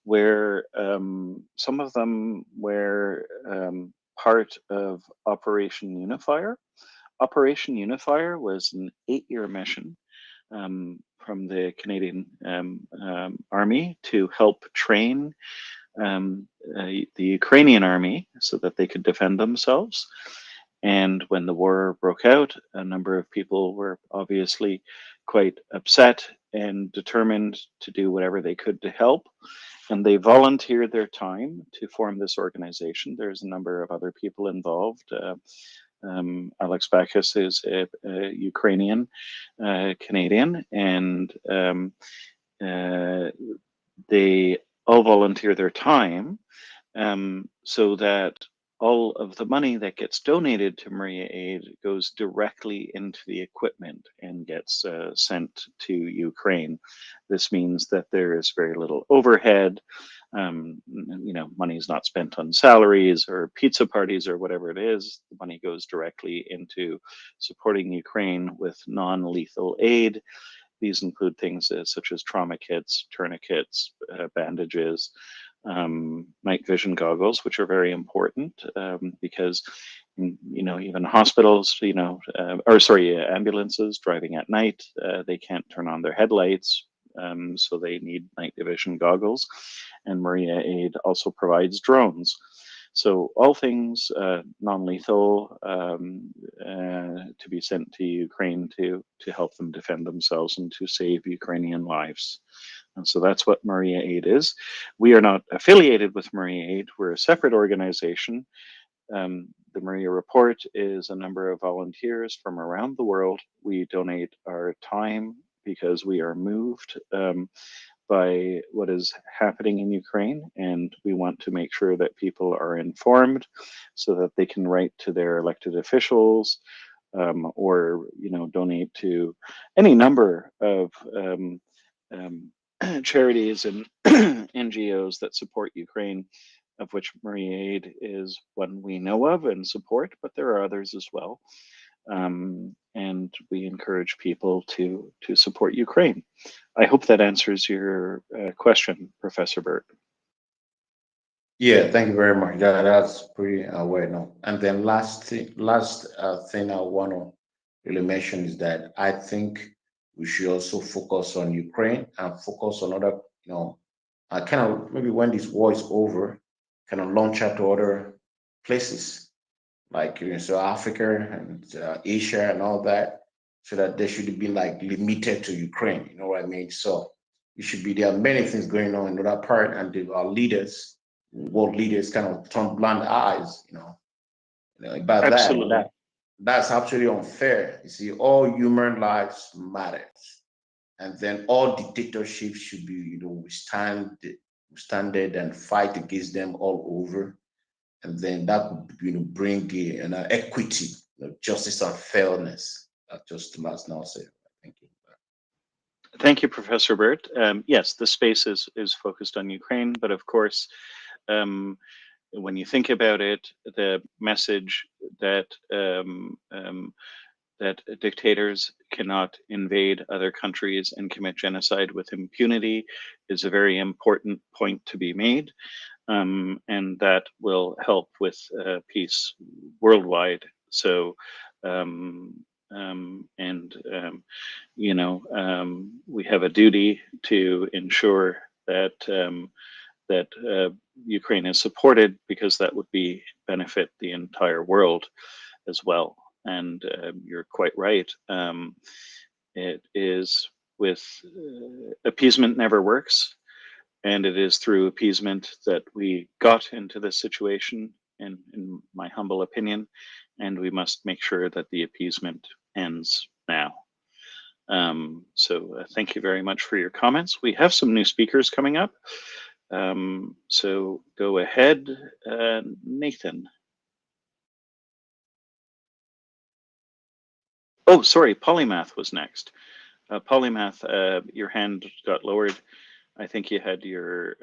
where some of them were part of Operation Unifier. Operation Unifier was an 8-year mission from the Canadian Army to help train the Ukrainian army so that they could defend themselves. And when the war broke out, a number of people were obviously quite upset and determined to do whatever they could to help. And they volunteered their time to form this organization. There's a number of other people involved. Alex Bacchus is a Ukrainian Canadian, and they all volunteer their time so that all of the money that gets donated to MriyaAid goes directly into the equipment and gets sent to Ukraine. This means that there is very little overhead. Money is not spent on salaries or pizza parties or whatever it is. The money goes directly into supporting Ukraine with non-lethal aid. These include things such as trauma kits, tourniquets, bandages, night vision goggles, which are very important because, even hospitals, ambulances driving at night, they can't turn on their headlights, so they need night vision goggles. And MriyaAid also provides drones. So all things non-lethal to be sent to Ukraine to help them defend themselves and to save Ukrainian lives. And so that's what MriyaAid is. We are not affiliated with MriyaAid. We're a separate organization. The MriyaReport is a number of volunteers from around the world. We donate our time because we are moved by what is happening in Ukraine, and we want to make sure that people are informed so that they can write to their elected officials or donate to any number of charities and NGOs that support Ukraine, of which MriyaAid is one we know of and support, but there are others as well. And we encourage people to support Ukraine. I hope that answers your question, Professor Burt. Yeah, thank you very much. That's pretty well known. And then last thing I want to really mention is that I think we should also focus on Ukraine and focus on other, kind of maybe when this war is over, kind of launch out to other places like so Africa and Asia and all that, so that they should be like limited to Ukraine. You know what I mean? So it should be, there are many things going on in that part, and our leaders, world leaders, kind of turn blind eyes, about Absolutely. that. That's absolutely unfair. You see, all human lives matter, and then all dictatorships should be, withstanded and fight against them all over. And then that would bring an equity, justice and fairness. Just the last now say. Thank you. Thank you, Professor Burt. Yes, the space is focused on Ukraine, but of course, when you think about it, the message that that dictators cannot invade other countries and commit genocide with impunity is a very important point to be made. And that will help with peace worldwide. So, we have a duty to ensure that Ukraine is supported, because that would benefit the entire world as well. And you're quite right. It is with appeasement never works. And it is through appeasement that we got into this situation, in my humble opinion, and we must make sure that the appeasement ends now. So thank you very much for your comments. We have some new speakers coming up. So go ahead, Nathan. Oh, sorry, Polymath was next. Polymath, your hand got lowered. I think you had your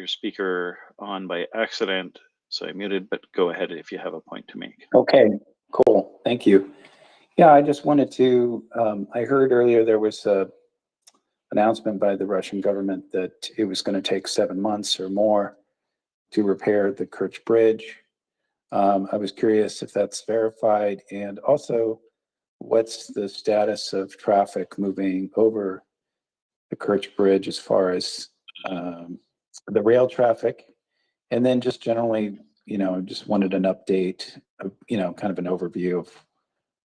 speaker on by accident, so I muted, but go ahead if you have a point to make. Okay, cool. Thank you. Yeah, I just wanted to, I heard earlier there was a announcement by the Russian government that it was going to take 7 months or more to repair the Kerch Bridge. I was curious if that's verified, and also what's the status of traffic moving over the Kerch Bridge as far as the rail traffic, and then just generally, just wanted an update, kind of an overview of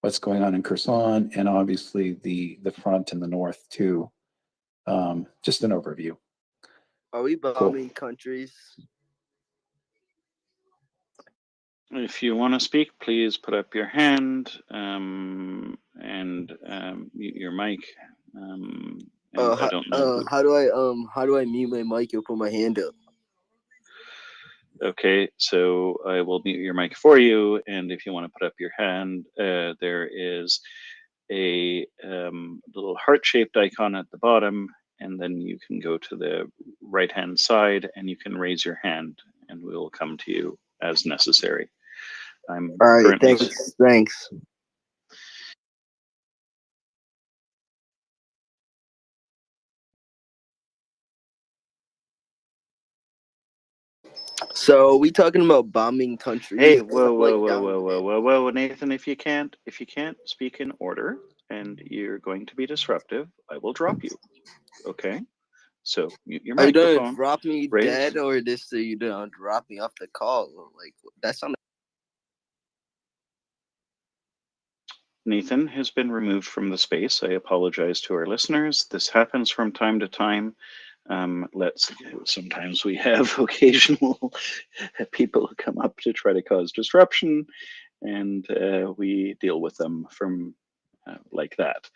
what's going on in Kherson, and obviously the front in the north too. Just an overview. Are we bombing countries? If you want to speak, please put up your hand and mute your mic. I don't know. How do I mute my mic and put my hand up? Okay, so I will mute your mic for you, and if you want to put up your hand, there is a little heart-shaped icon at the bottom, and then you can go to the right-hand side, and you can raise your hand, and we will come to you as necessary. I'm All right, currently... thanks. So we talking about bombing countries? Hey, whoa, Nathan! If you can't speak in order, and you're going to be disruptive, I will drop you. Okay, so mute your Are you microphone. gonna drop me dead, or this so you don't drop me off the call? Like that's on. Nathan has been removed from the space. I apologize to our listeners. This happens from time to time. Sometimes we have occasional people who come up to try to cause disruption, and we deal with them from like that.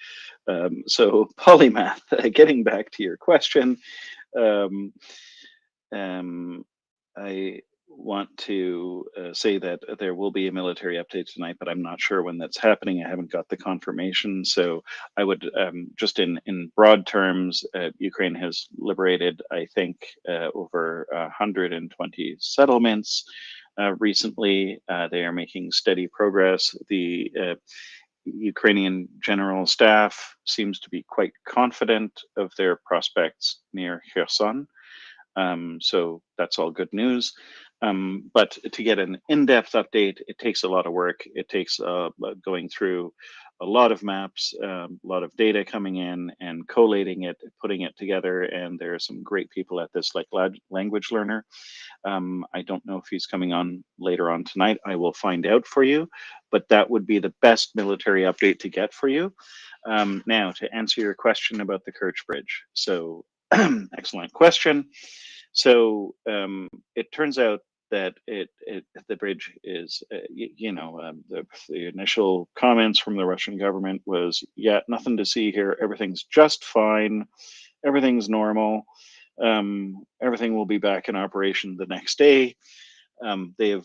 So polymath, getting back to your question, I want to say that there will be a military update tonight, but I'm not sure when that's happening. I haven't got the confirmation. So I would just in broad terms, Ukraine has liberated, I think, over 120 settlements recently. They are making steady progress. The Ukrainian general staff seems to be quite confident of their prospects near Kherson. So that's all good news. But to get an in-depth update, it takes a lot of work. It takes going through a lot of maps, a lot of data coming in and collating it, putting it together. And there are some great people at this, like Language Learner. I don't know if he's coming on later on tonight. I will find out for you, but that would be the best military update to get for you. Now, to answer your question about the Kerch Bridge. So, excellent question. So it turns out that the bridge is, the initial comments from the Russian government was, yeah, nothing to see here. Everything's just fine. Everything's normal. Everything will be back in operation the next day. They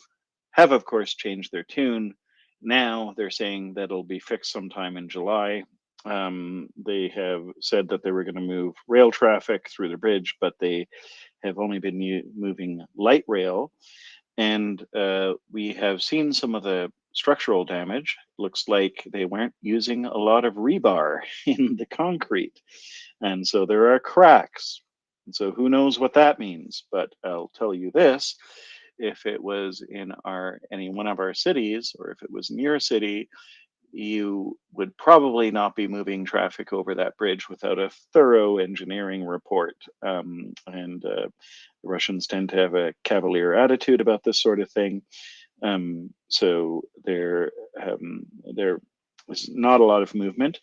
have of course changed their tune. Now they're saying that it'll be fixed sometime in July. They have said that they were going to move rail traffic through the bridge, but they have only been moving light rail. And we have seen some of the structural damage. Looks like they weren't using a lot of rebar in the concrete. And so there are cracks. And so who knows what that means? But I'll tell you this, if it was in any one of our cities, or if it was near a city, you would probably not be moving traffic over that bridge without a thorough engineering report. The Russians tend to have a cavalier attitude about this sort of thing. So there was not a lot of movement.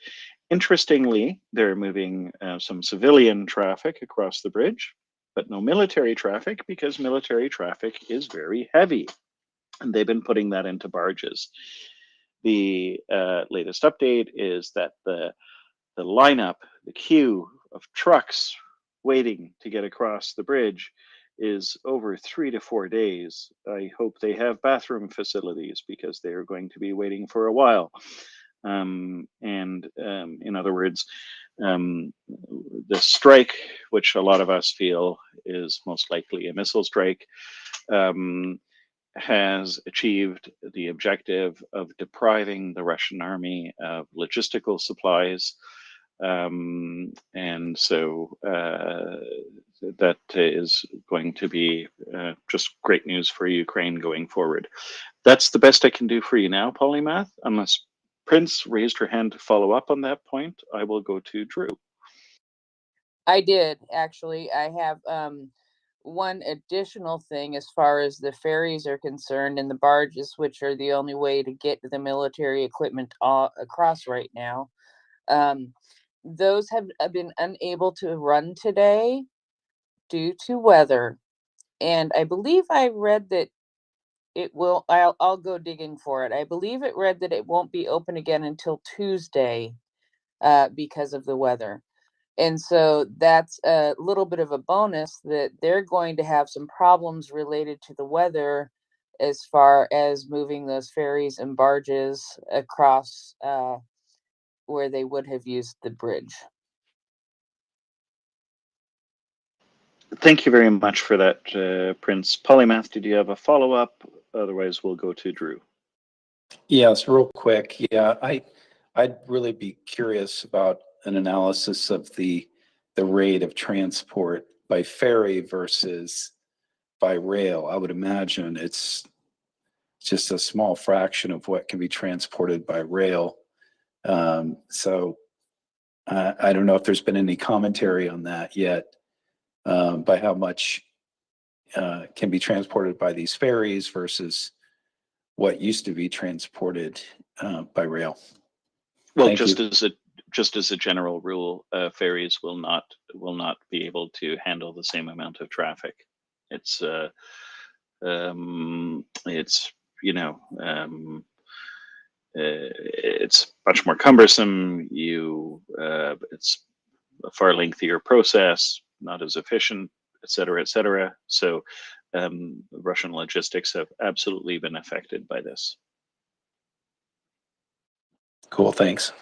Interestingly, they're moving some civilian traffic across the bridge, but no military traffic, because military traffic is very heavy. And they've been putting that into barges. The latest update is that the lineup, the queue of trucks waiting to get across the bridge is over 3 to 4 days. I hope they have bathroom facilities, because they are going to be waiting for a while. In other words, the strike, which a lot of us feel is most likely a missile strike, has achieved the objective of depriving the Russian army of logistical supplies. And so that is going to be just great news for Ukraine going forward. That's the best I can do for you now, Polymath. Unless Prince raised her hand to follow up on that point, I will go to Drew. I did, actually. I have one additional thing as far as the ferries are concerned and the barges, which are the only way to get the military equipment across right now. Those have been unable to run today due to weather. And I believe I read that it will, I'll go digging for it. I believe it read that it won't be open again until Tuesday because of the weather. And so that's a little bit of a bonus that they're going to have some problems related to the weather as far as moving those ferries and barges across where they would have used the bridge. Thank you very much for that, Prince. Polymath, did you have a follow-up? Otherwise, we'll go to Drew. Yes, real quick. Yeah, I'd really be curious about an analysis of the rate of transport by ferry versus by rail. I would imagine it's just a small fraction of what can be transported by rail. So I don't know if there's been any commentary on that yet, by how much can be transported by these ferries versus what used to be transported by rail. Well, Thank just you. as a general rule, ferries will not be able to handle the same amount of traffic. It's it's much more cumbersome. It's a far lengthier process, not as efficient, et cetera, et cetera. So Russian logistics have absolutely been affected by this. Cool, thanks.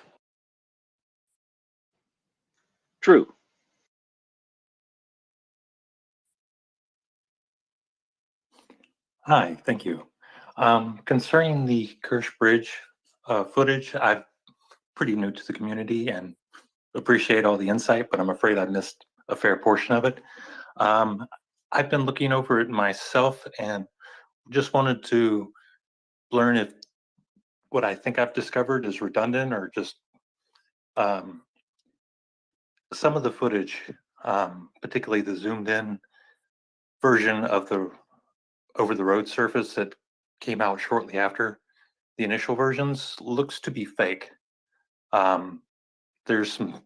Drew. Hi, thank you. Concerning the Kersh Bridge footage, I'm pretty new to the community and appreciate all the insight, but I'm afraid I missed a fair portion of it. I've been looking over it myself and just wanted to learn if what I think I've discovered is redundant or just some of the footage, particularly the zoomed in version of the over the road surface that came out shortly after the initial versions, looks to be fake. There's some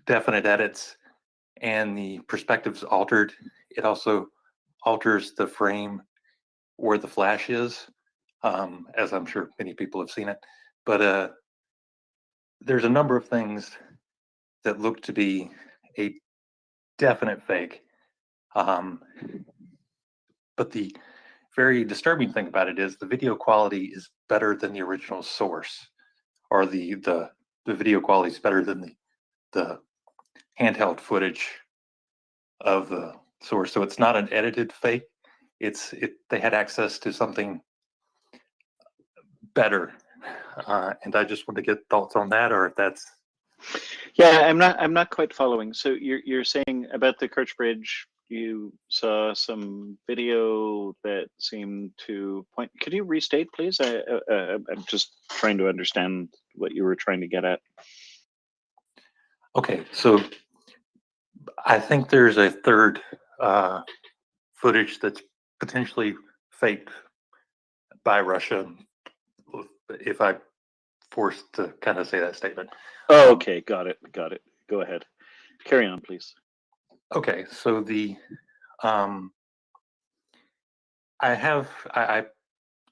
definite edits and the perspective's altered. It also alters the frame where the flash is, as I'm sure many people have seen it. But there's a number of things that look to be a definite fake. But the very disturbing thing about it is the video quality is better than the original source, or the video quality is better than the handheld footage of the source. So it's not an edited fake. They had access to something better, and I just want to get thoughts on that, or if that's. Yeah, I'm not quite following. So you're saying about the Kerch Bridge, you saw some video that seemed to point. Could you restate, please? I'm just trying to understand what you were trying to get at. Okay, so I think there's a third footage that's potentially faked by Russia, if I'm forced to kind of say that statement. Oh, okay, got it. Go ahead. Carry on, please. Okay, so I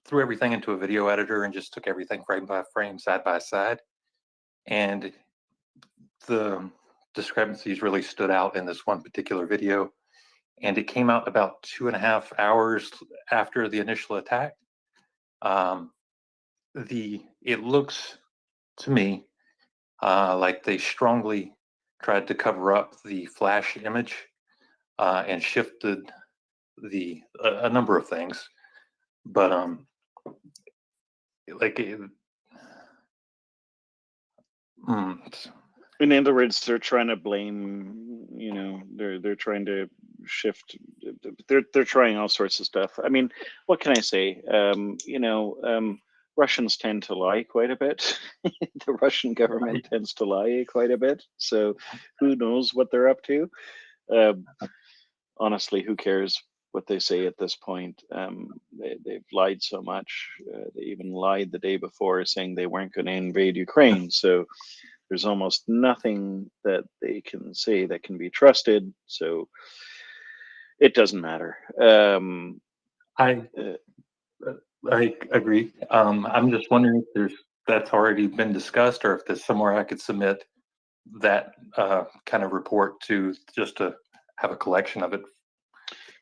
threw everything into a video editor and just took everything frame by frame, side by side, and the discrepancies really stood out in this one particular video. And it came out about 2.5 hours after the initial attack. It looks to me like they strongly tried to cover up the flash image and shifted a number of things, but in other words, they're trying to blame. They're trying to shift. They're trying all sorts of stuff. I mean, what can I say? Russians tend to lie quite a bit. The Russian government tends to lie quite a bit. So who knows what they're up to? Honestly, who cares what they say at this point? They've lied so much. They even lied the day before saying they weren't going to invade Ukraine. So there's almost nothing that they can say that can be trusted. So it doesn't matter. I agree. I'm just wondering if that's already been discussed, or if there's somewhere I could submit that kind of report just to have a collection of it.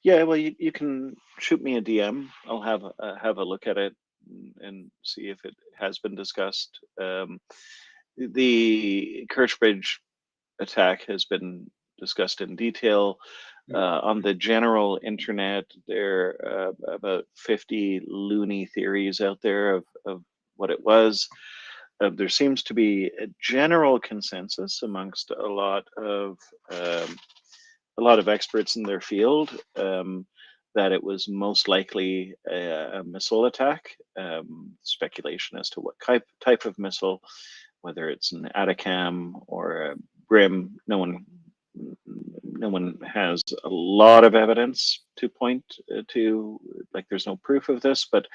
Yeah, well, you can shoot me a DM. I'll have a look at it and see if it has been discussed. The Kirchbridge attack has been discussed in detail. On the general internet, there are about 50 loony theories out there of what it was. There seems to be a general consensus amongst a lot of experts in their field that it was most likely a missile attack. Speculation as to what type of missile, whether it's an ATACMS or a BRIM, no one has a lot of evidence to point to. Like, there's no proof of this, but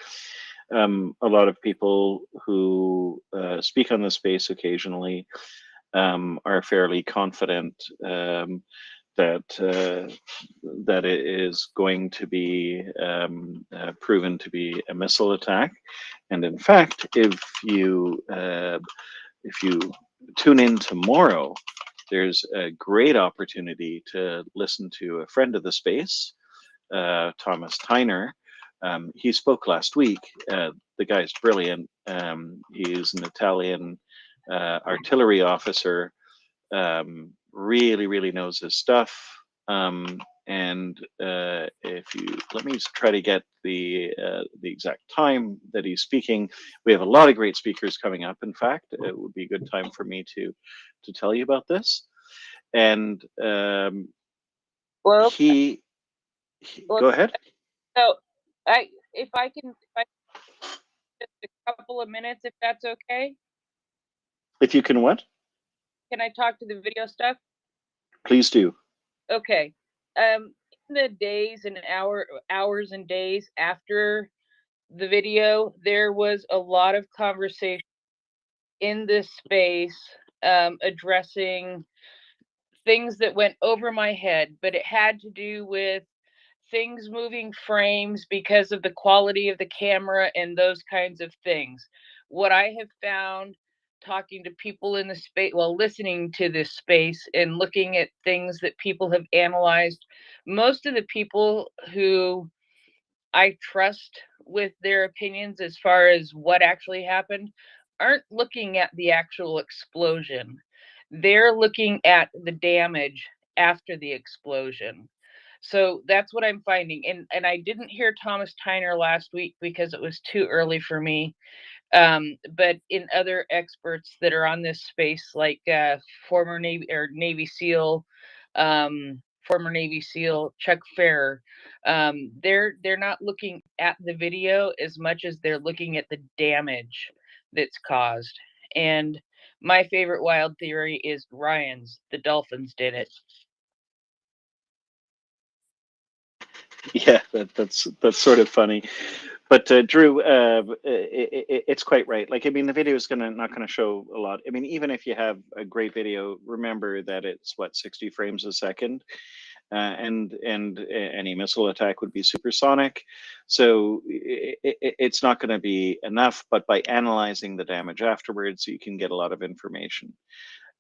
a lot of people who speak on the space occasionally are fairly confident that it is going to be proven to be a missile attack. And in fact, if you tune in tomorrow, there's a great opportunity to listen to a friend of the space, Thomas Tyner. He spoke last week. The guy's brilliant. He's an Italian artillery officer. Really knows his stuff. And if you let me try to get the exact time that he's speaking. We have a lot of great speakers coming up. In fact, it would be a good time for me to tell you about this. And Well, he go ahead. So if I can just a couple of minutes, if that's okay. If you can what? Can I talk to the video stuff? Please do. Okay. In the days and hours and days after the video, there was a lot of conversation in this space addressing things that went over my head, but it had to do with things moving frames because of the quality of the camera and those kinds of things. What I have found talking to people in the space, well, listening to this space and looking at things that people have analyzed, most of the people who I trust with their opinions as far as what actually happened aren't looking at the actual explosion. They're looking at the damage after the explosion. So that's what I'm finding. And I didn't hear Thomas Tyner last week because it was too early for me. But in other experts that are on this space, like former Navy SEAL, former Navy SEAL Chuck Farrer, they're not looking at the video as much as they're looking at the damage that's caused. And my favorite wild theory is Ryan's. The Dolphins did it. Yeah, that's sort of funny. But Drew, it's quite right. Like, I mean, the video is not gonna show a lot. I mean, even if you have a great video, remember that it's 60 frames a second, and any missile attack would be supersonic, so it's not going to be enough. But by analyzing the damage afterwards, you can get a lot of information.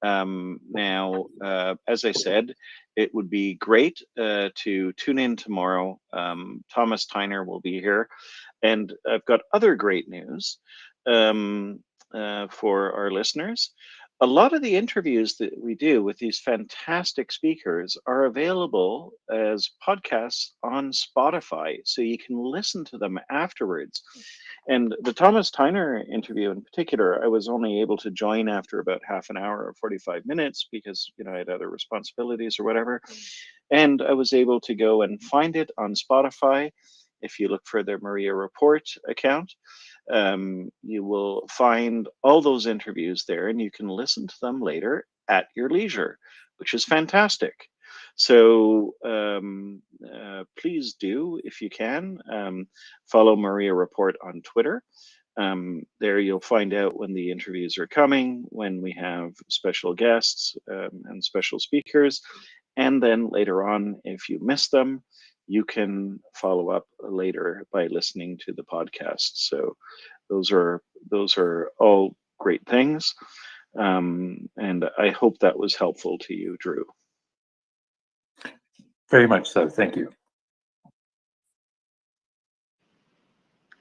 Now, as I said, it would be great to tune in tomorrow. Thomas Tyner will be here, and I've got other great news for our listeners. A lot of the interviews that we do with these fantastic speakers are available as podcasts on Spotify, so you can listen to them afterwards. And the Thomas Tyner interview in particular, I was only able to join after about half an hour or 45 minutes because, I had other responsibilities or whatever. And I was able to go and find it on Spotify. If you look for the MriyaReport account, you will find all those interviews there, and you can listen to them later at your leisure, which is fantastic. So please do, if you can, follow MriyaReport on Twitter. There you'll find out when the interviews are coming, when we have special guests and special speakers. And then later on, if you miss them, you can follow up later by listening to the podcast. So those are all great things. And I hope that was helpful to you, Drew. Very much so. Thank you.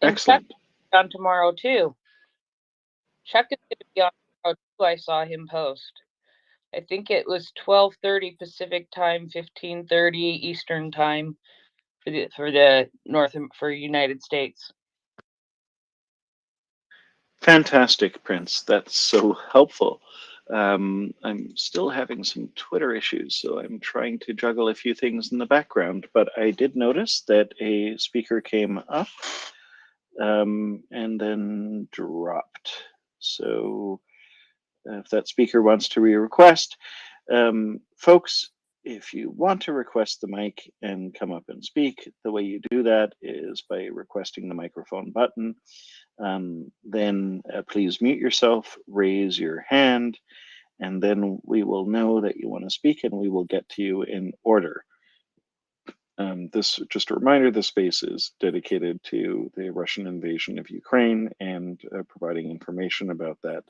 And Chuck Excellent. is on tomorrow too. Chuck is going to be on tomorrow too. I saw him post. I think it was 12:30 Pacific time, 15:30 Eastern time for the United States. Fantastic, Prince. That's so helpful. I'm still having some Twitter issues, so I'm trying to juggle a few things in the background. But I did notice that a speaker came up and then dropped. So if that speaker wants to re-request, folks, if you want to request the mic and come up and speak, the way you do that is by requesting the microphone button. Then please mute yourself, raise your hand, and then we will know that you want to speak and we will get to you in order. This, just a reminder, the space is dedicated to the Russian invasion of Ukraine and providing information about that.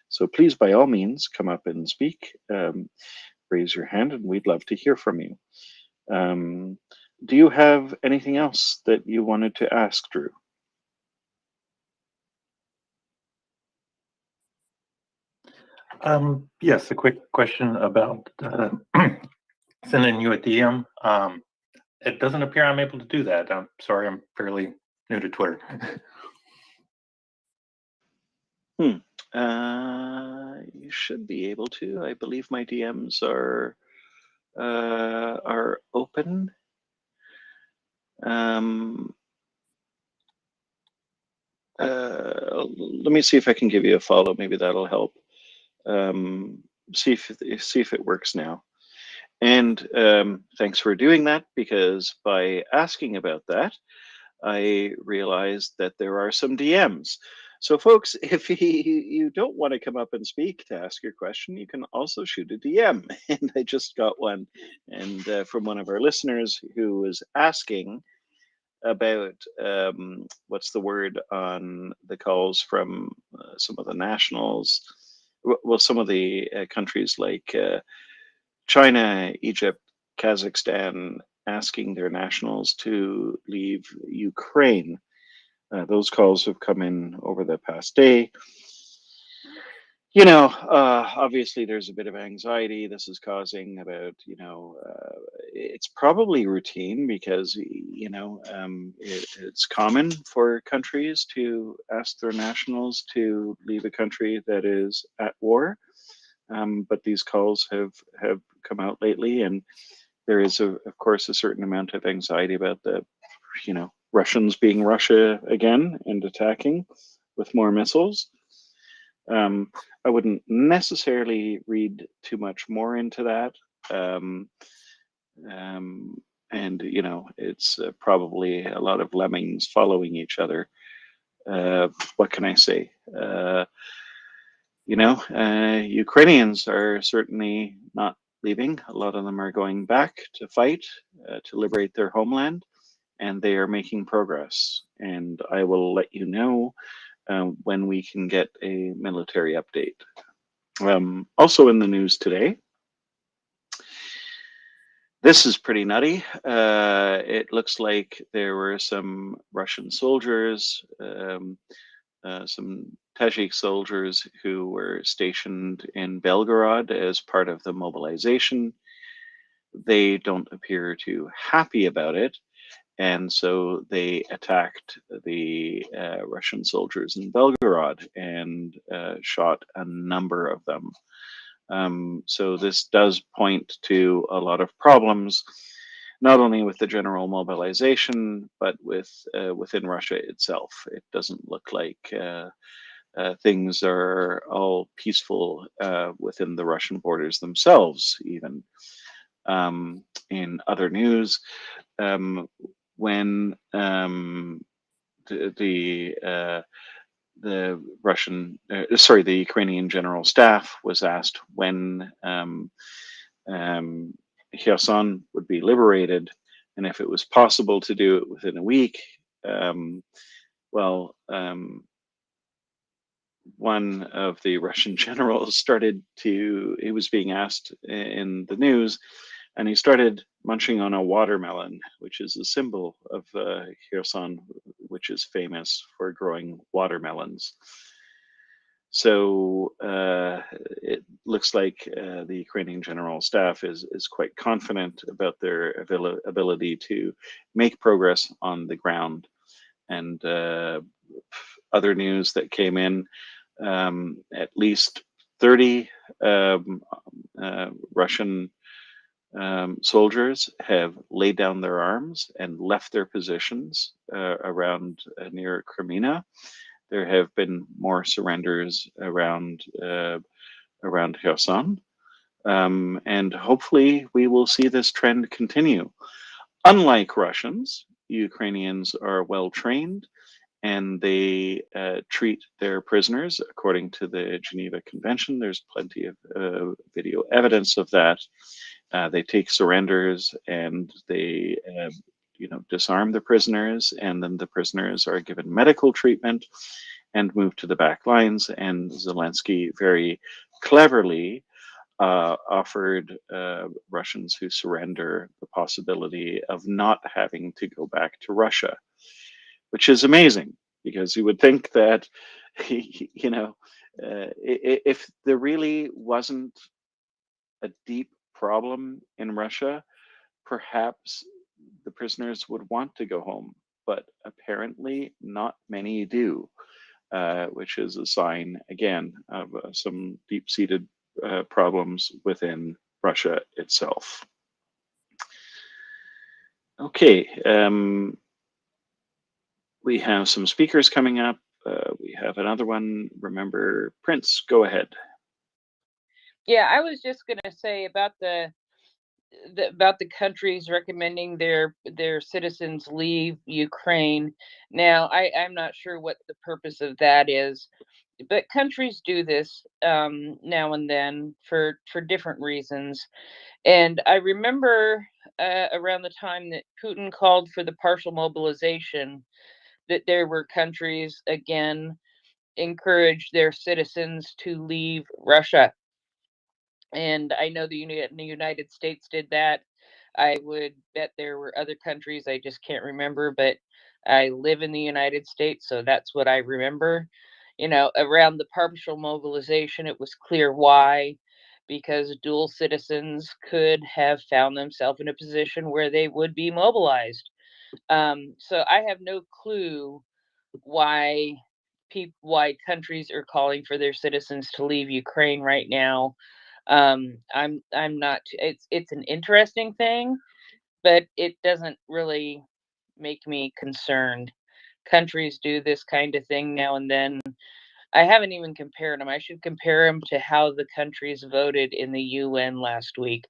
So please, by all means, come up and speak, raise your hand, and we'd love to hear from you. Do you have anything else that you wanted to ask, Drew? Yes, a quick question about sending you a DM. It doesn't appear I'm able to do that. I'm sorry, I'm fairly new to Twitter. You should be able to. I believe my DMs are open. Let me see if I can give you a follow. Maybe that'll help. See if it works now. And thanks for doing that, because by asking about that, I realized that there are some DMs. So folks, if you don't want to come up and speak to ask your question, you can also shoot a DM. And I just got one, and from one of our listeners who was asking about what's the word on the calls from some of the nationals, well, some of the countries like China, Egypt, Kazakhstan, asking their nationals to leave Ukraine. Those calls have come in over the past day. You know, obviously there's a bit of anxiety this is causing about, it's probably routine because, it's common for countries to ask their nationals to leave a country that is at war. But these calls have come out lately, and there is, of course, a certain amount of anxiety about the, Russians being Russia again and attacking with more missiles. I wouldn't necessarily read too much more into that. And, it's probably a lot of lemmings following each other. What can I say? Ukrainians are certainly not leaving. A lot of them are going back to fight, to liberate their homeland, and they are making progress. And I will let you know when we can get a military update. Also in the news today, this is pretty nutty. It looks like there were some Russian soldiers, some Tajik soldiers who were stationed in Belgorod as part of the mobilization. They don't appear too happy about it, and so they attacked the Russian soldiers in Belgorod and shot a number of them. So this does point to a lot of problems, not only with the general mobilization, but within Russia itself. It doesn't look like things are all peaceful within the Russian borders themselves, even. In other news, when the Ukrainian General Staff was asked when Kherson would be liberated, and if it was possible to do it within a week. one of the Russian generals he was being asked in the news, and he started munching on a watermelon, which is a symbol of Kherson, which is famous for growing watermelons. So it looks like the Ukrainian General Staff is quite confident about their ability to make progress on the ground. And other news that came in, at least 30 Russian soldiers have laid down their arms and left their positions around near Crimea. There have been more surrenders around Kherson, and hopefully we will see this trend continue. Unlike Russians, Ukrainians are well trained, and they treat their prisoners according to the Geneva Convention. There's plenty of video evidence of that. They take surrenders and they disarm the prisoners, and then the prisoners are given medical treatment and moved to the back lines. And Zelensky very cleverly offered Russians who surrender the possibility of not having to go back to Russia, which is amazing, because you would think that, if there really wasn't a deep problem in Russia, perhaps the prisoners would want to go home, but apparently not many do, which is a sign, again, of some deep-seated problems within Russia itself. Okay, we have some speakers coming up. We have another one. Remember, Prince, go ahead. Yeah, I was just going to say about the countries recommending their citizens leave Ukraine. Now, I'm not sure what the purpose of that is, but countries do this now and then for different reasons. And I remember around the time that Putin called for the partial mobilization, that there were countries again encouraged their citizens to leave Russia. And I know the United States did that. I would bet there were other countries, I just can't remember, but I live in the United States, so that's what I remember. Around the partial mobilization, it was clear why, because dual citizens could have found themselves in a position where they would be mobilized. So I have no clue why countries are calling for their citizens to leave Ukraine right now. I'm not. It's an interesting thing, but it doesn't really make me concerned. Countries do this kind of thing now and then. I haven't even compared them. I should compare them to how the countries voted in the UN last week.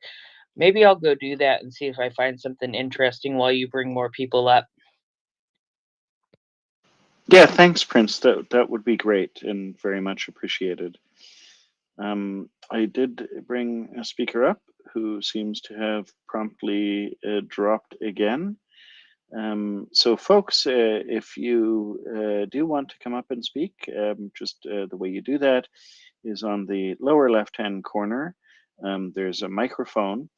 Maybe I'll go do that and see if I find something interesting while you bring more people up. Yeah, thanks, Prince. That would be great and very much appreciated. I did bring a speaker up who seems to have promptly dropped again. So folks, if you do want to come up and speak, just the way you do that is on the lower left-hand corner. There's a microphone.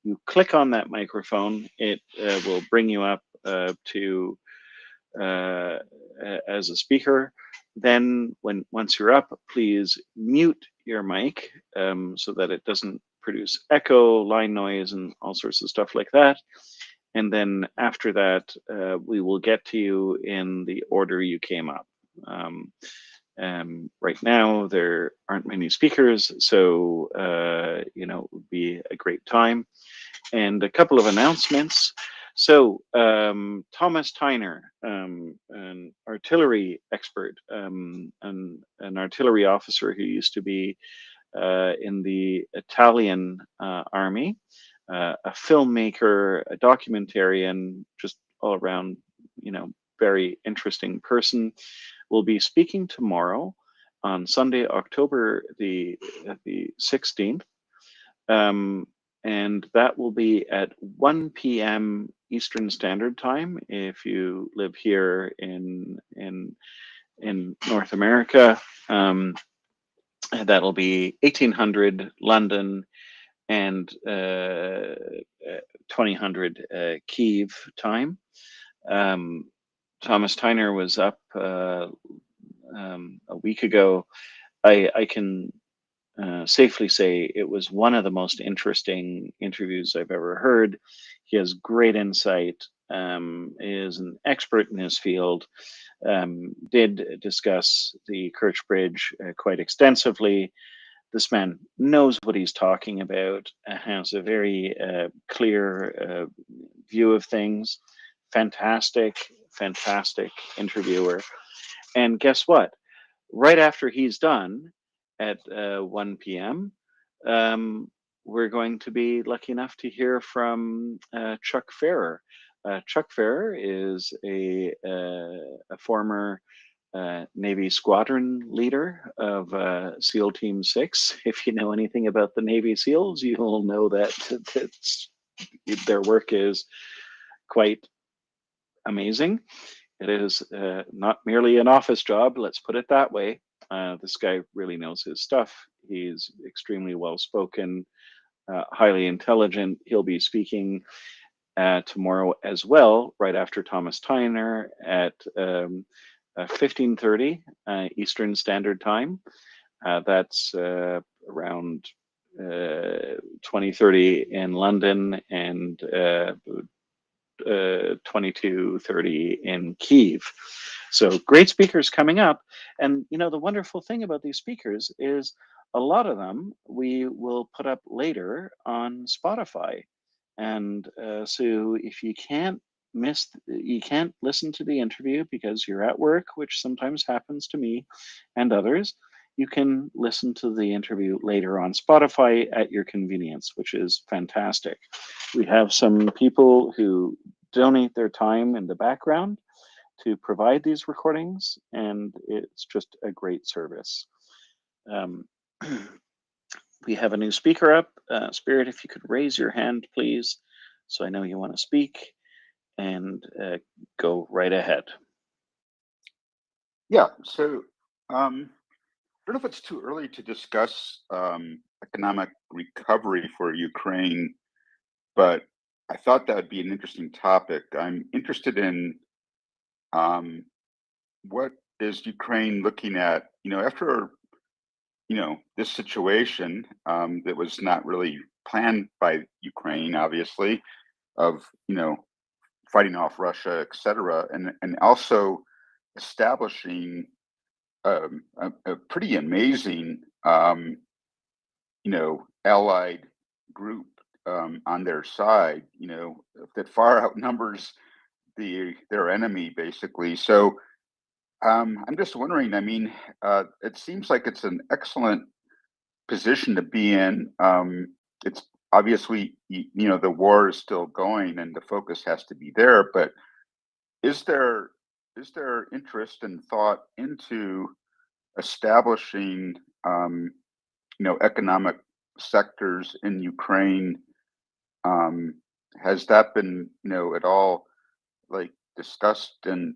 You click on that microphone, it will bring you up to as a speaker. Then once you're up, please mute your mic so that it doesn't produce echo, line noise, and all sorts of stuff like that. And then after that, we will get to you in the order you came up. Right now, there aren't many speakers, so it would be a great time. And a couple of announcements. So Thomas Tyner, an artillery expert, an artillery officer who used to be in the Italian army, a filmmaker, a documentarian, just all around, very interesting person, will be speaking tomorrow on Sunday, October the 16th. And that will be at 1 p.m. Eastern Standard Time. If you live here in in North America. That'll be 1800 London and 2000 Kyiv time. Thomas Tyner was up a week ago. I can safely say it was one of the most interesting interviews I've ever heard. He has great insight, is an expert in his field, did discuss the Kerch Bridge quite extensively. This man knows what he's talking about, has a very clear view of things. Fantastic, fantastic interviewer. And guess what? Right after he's done at 1 p.m., we're going to be lucky enough to hear from Chuck Ferrer. Chuck Ferrer is a former Navy squadron leader of SEAL Team 6. If you know anything about the Navy SEALs, you'll know that their work is quite amazing. It is not merely an office job, let's put it that way. This guy really knows his stuff. He's extremely well spoken, highly intelligent. He'll be speaking tomorrow as well, right after Thomas Tyner at 15:30 Eastern Standard Time. That's around 20:30 in London and 22:30 in Kyiv. So great speakers coming up. And you know, the wonderful thing about these speakers is a lot of them we will put up later on Spotify. And so if you can't listen to the interview because you're at work, which sometimes happens to me and others, you can listen to the interview later on Spotify at your convenience, which is fantastic. We have some people who donate their time in the background to provide these recordings, and it's just a great service. We have a new speaker up. Spirit, if you could raise your hand, please, so I know you want to speak, and go right ahead. Yeah, so I don't know if it's too early to discuss economic recovery for Ukraine, but I thought that would be an interesting topic. I'm interested in what is Ukraine looking at, after, this situation that was not really planned by Ukraine, obviously, of, fighting off Russia, et cetera, and also establishing a pretty amazing, allied group on their side, that far outnumbers their enemy, basically. So I'm just wondering. I mean, it seems like it's an excellent position to be in. It's obviously, the war is still going, and the focus has to be there. But is there interest and thought into establishing, economic sectors in Ukraine? Has that been, at all like discussed? And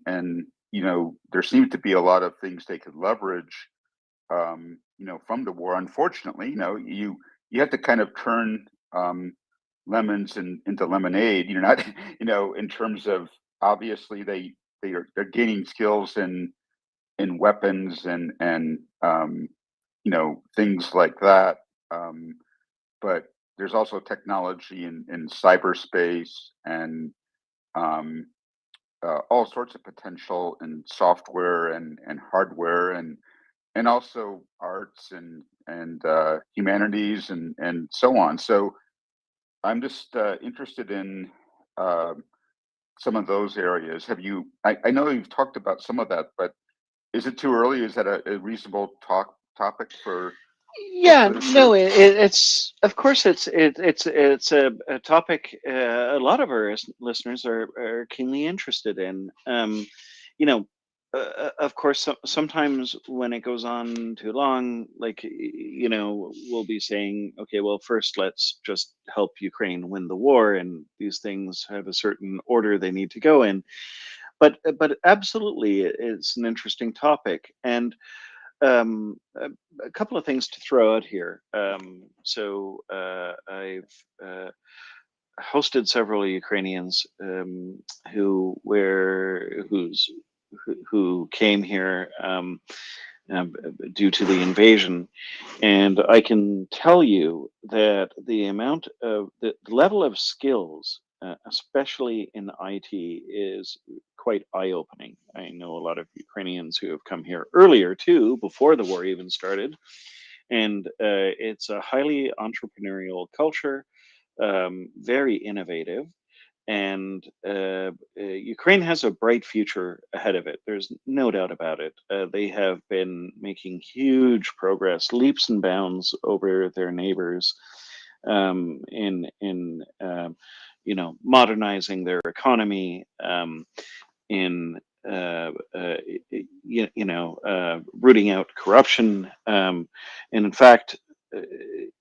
there seems to be a lot of things they could leverage, from the war. Unfortunately, you have to kind of turn lemons into lemonade. You're not, in terms of, obviously they're gaining skills in weapons and things like that. But there's also technology in cyberspace and all sorts of potential in software and hardware and also arts and humanities and so on. So I'm just interested in some of those areas. Have you? I know you've talked about some of that, but is it too early? Is that a reasonable topic for? Yeah, no, it's of course it's a topic a lot of our listeners are keenly interested in. Of course, sometimes when it goes on too long, like we'll be saying, okay, well, first let's just help Ukraine win the war, and these things have a certain order they need to go in. but absolutely, it's an interesting topic, and a couple of things to throw out here. I've hosted several Ukrainians who came here due to the invasion, and I can tell you that the level of skills, especially in IT, is quite eye-opening. I know a lot of Ukrainians who have come here earlier too, before the war even started, and it's a highly entrepreneurial culture, very innovative, and Ukraine has a bright future ahead of it. There's no doubt about it. They have been making huge progress, leaps and bounds over their neighbors, in modernizing their economy, in rooting out corruption, and in fact,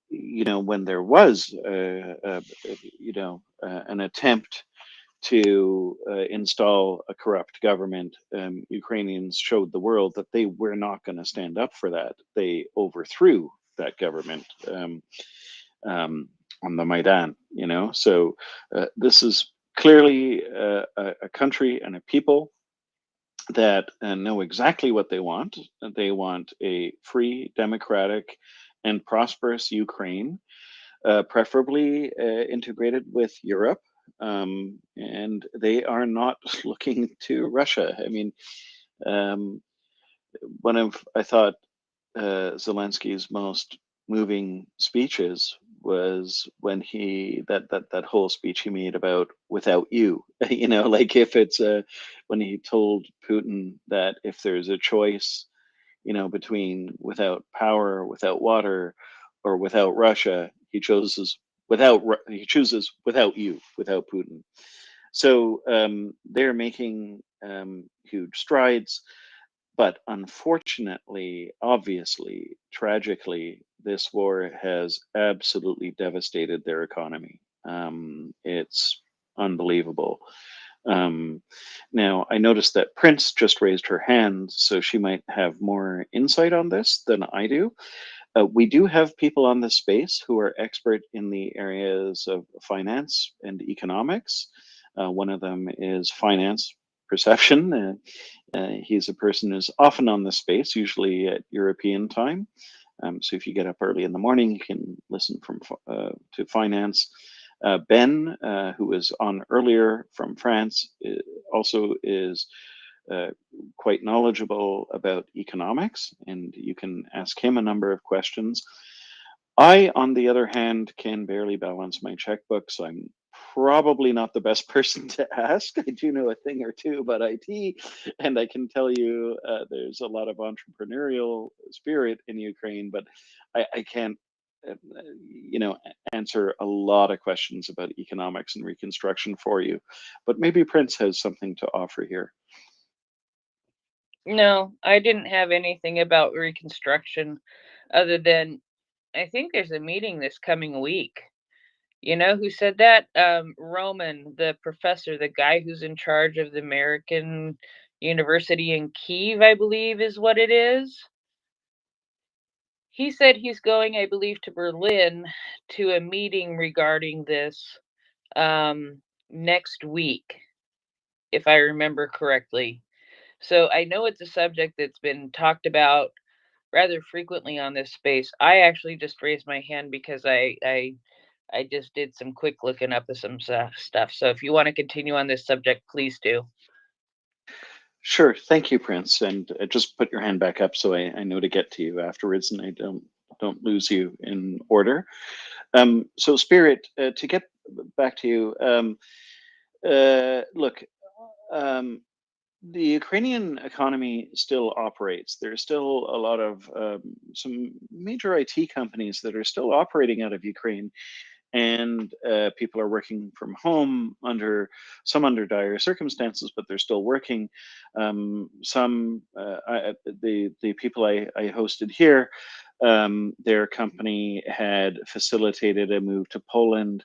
when there was an attempt to install a corrupt government, Ukrainians showed the world that they were not going to stand up for that. They overthrew that government on the Maidan. So this is clearly a country and a people that know exactly what they want. They want a free, democratic, and prosperous Ukraine, preferably integrated with Europe. And they are not looking to Russia. I mean, I thought Zelensky's most moving speeches was when that whole speech he made about without you. Like if it's when he told Putin that if there's a choice, between without power, without water, or without Russia, he chooses without you, without Putin. So they're making huge strides. But unfortunately, obviously, tragically, this war has absolutely devastated their economy. It's unbelievable. Now, I noticed that Prince just raised her hand, so she might have more insight on this than I do. We do have people on this space who are expert in the areas of finance and economics. One of them is finance perception. He's a person who's often on this space, usually at European time. So if you get up early in the morning, you can listen to finance. Ben, who was on earlier from France, also is quite knowledgeable about economics, and you can ask him a number of questions. I, on the other hand, can barely balance my checkbook, so I'm probably not the best person to ask. I do know a thing or two about IT, and I can tell you there's a lot of entrepreneurial spirit in Ukraine, but I can't, answer a lot of questions about economics and reconstruction for you. But maybe Prince has something to offer here. No, I didn't have anything about reconstruction other than I think there's a meeting this coming week. You know who said that? Roman, the professor, the guy who's in charge of the American University in Kiev, I believe is what it is. He said he's going, I believe, to Berlin to a meeting regarding this next week, if I remember correctly. So I know it's a subject that's been talked about rather frequently on this space. I actually just raised my hand because I just did some quick looking up of some stuff. So if you want to continue on this subject, please do. Sure. Thank you, Prince. And just put your hand back up so I know to get to you afterwards and I don't lose you in order. So Spirit, to get back to you, look, the Ukrainian economy still operates. There's still a lot of some major IT companies that are still operating out of Ukraine, and people are working from home under dire circumstances, but they're still working. The people I hosted here, their company had facilitated a move to Poland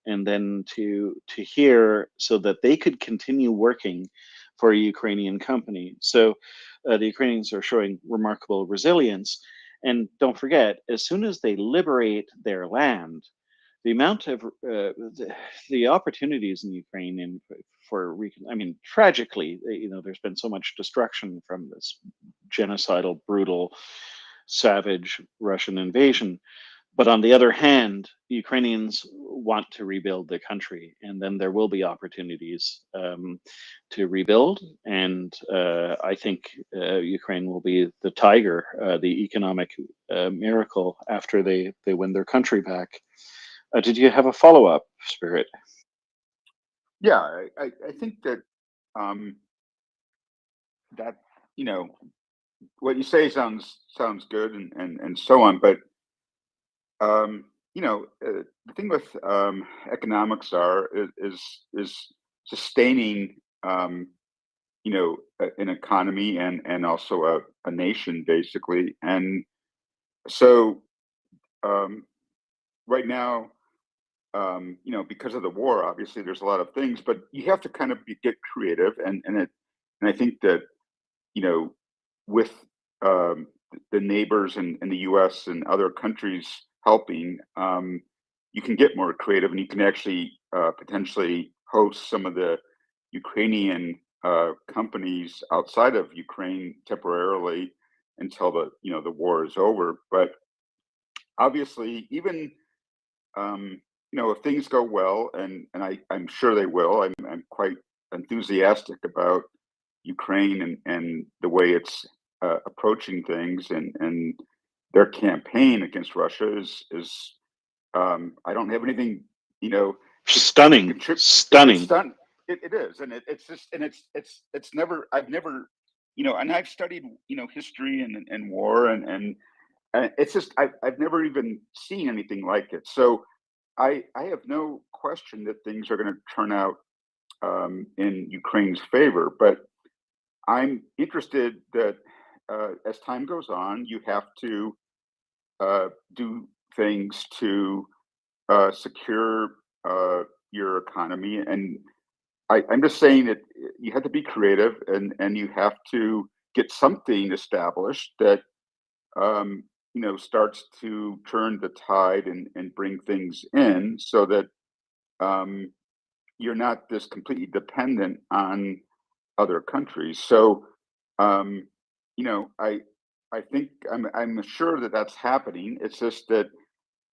and then to here so that they could continue working, for a Ukrainian company. So the Ukrainians are showing remarkable resilience. And don't forget, as soon as they liberate their land, the amount of the opportunities in Ukraine and I mean, tragically, there's been so much destruction from this genocidal, brutal, savage Russian invasion. But on the other hand, Ukrainians want to rebuild the country, and then there will be opportunities to rebuild. And I think Ukraine will be the tiger, the economic miracle after they win their country back. Did you have a follow-up, Spirit? Yeah, I think that that what you say sounds good and so on, but the thing with economics is sustaining an economy and also a nation, basically. And so right now, because of the war, obviously there's a lot of things, but you have to kind of get creative, and I think that with the neighbors in the U.S. and other countries helping, you can get more creative, and you can actually potentially host some of the Ukrainian companies outside of Ukraine temporarily until the war is over. But obviously, even if things go well, and I'm sure they will, I'm quite enthusiastic about Ukraine and the way it's approaching things, and their campaign against Russia is I don't have anything stunning. It is, and it's just, and it's never, I've never, and I've studied history and war, and it's just I've never even seen anything like it. So I have no question that things are going to turn out in Ukraine's favor, but I'm interested that as time goes on, you have to do things to secure your economy. And I'm just saying that you have to be creative, and you have to get something established that starts to turn the tide and bring things in, so that you're not just completely dependent on other countries. So I think I'm sure that that's happening. It's just that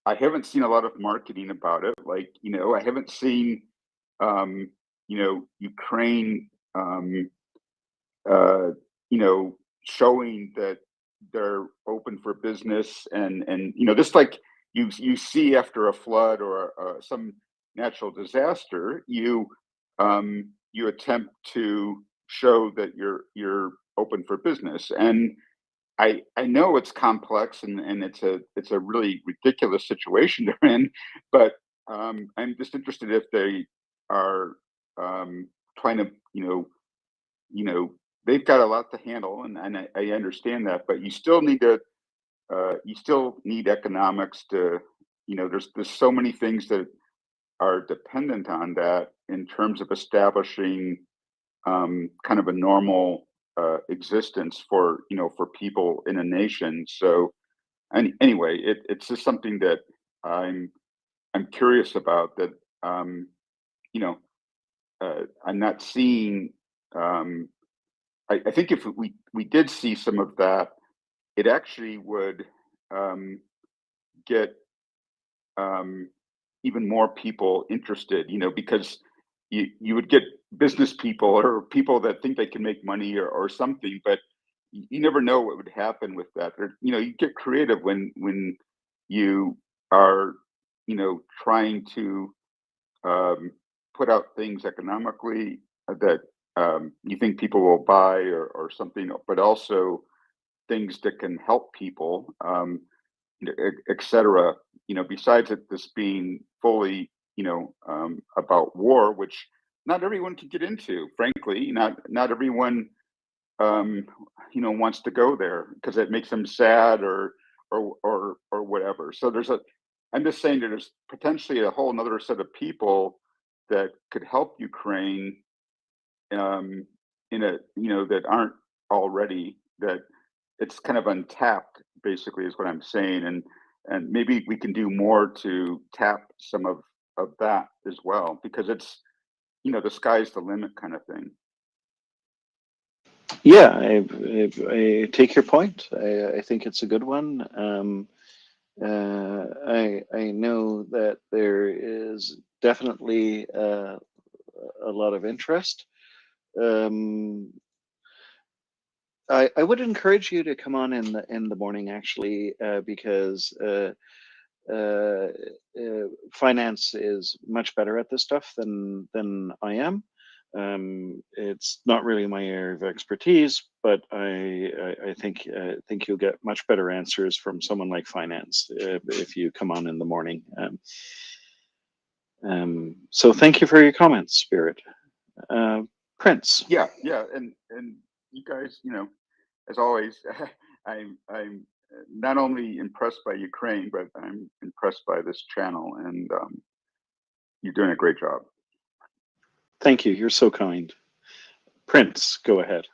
I haven't seen a lot of marketing about it. Like, I haven't seen Ukraine showing that they're open for business, and just like you see after a flood or some natural disaster, you attempt to show that you're open for business. And I know it's complex, and it's a really ridiculous situation they're in, but I'm just interested if they are trying to they've got a lot to handle, and I understand that, but you still need economics to there's so many things that are dependent on that in terms of establishing kind of a normal existence for people in a nation. So anyway, it's just something that I'm curious about, that I'm not seeing. I think if we did see some of that, it actually would get even more people interested, because you would get business people or people that think they can make money or something, but you never know what would happen with that. Or, you get creative when you are, trying to put out things economically that you think people will buy or something, but also things that can help people, etc. Besides it this being fully, about war, which not everyone can get into. Frankly, not everyone, wants to go there because it makes them sad or whatever. So I'm just saying that there's potentially a whole another set of people that could help Ukraine in a, that aren't already, that it's kind of untapped, basically, is what I'm saying. And maybe we can do more to tap some of that as well, because it's, the sky's the limit kind of thing. Yeah, I take your point. I think it's a good one. I know that there is definitely a lot of interest. I would encourage you to come on in the morning, actually, because finance is much better at this stuff than I am. It's not really my area of expertise, but I think you'll get much better answers from someone like finance if you come on in the morning. So thank you for your comments, Spirit. Prince. Yeah, and you guys, as always, I'm not only impressed by Ukraine, but I'm impressed by this channel, and you're doing a great job. Thank you. You're so kind. Prince, go ahead.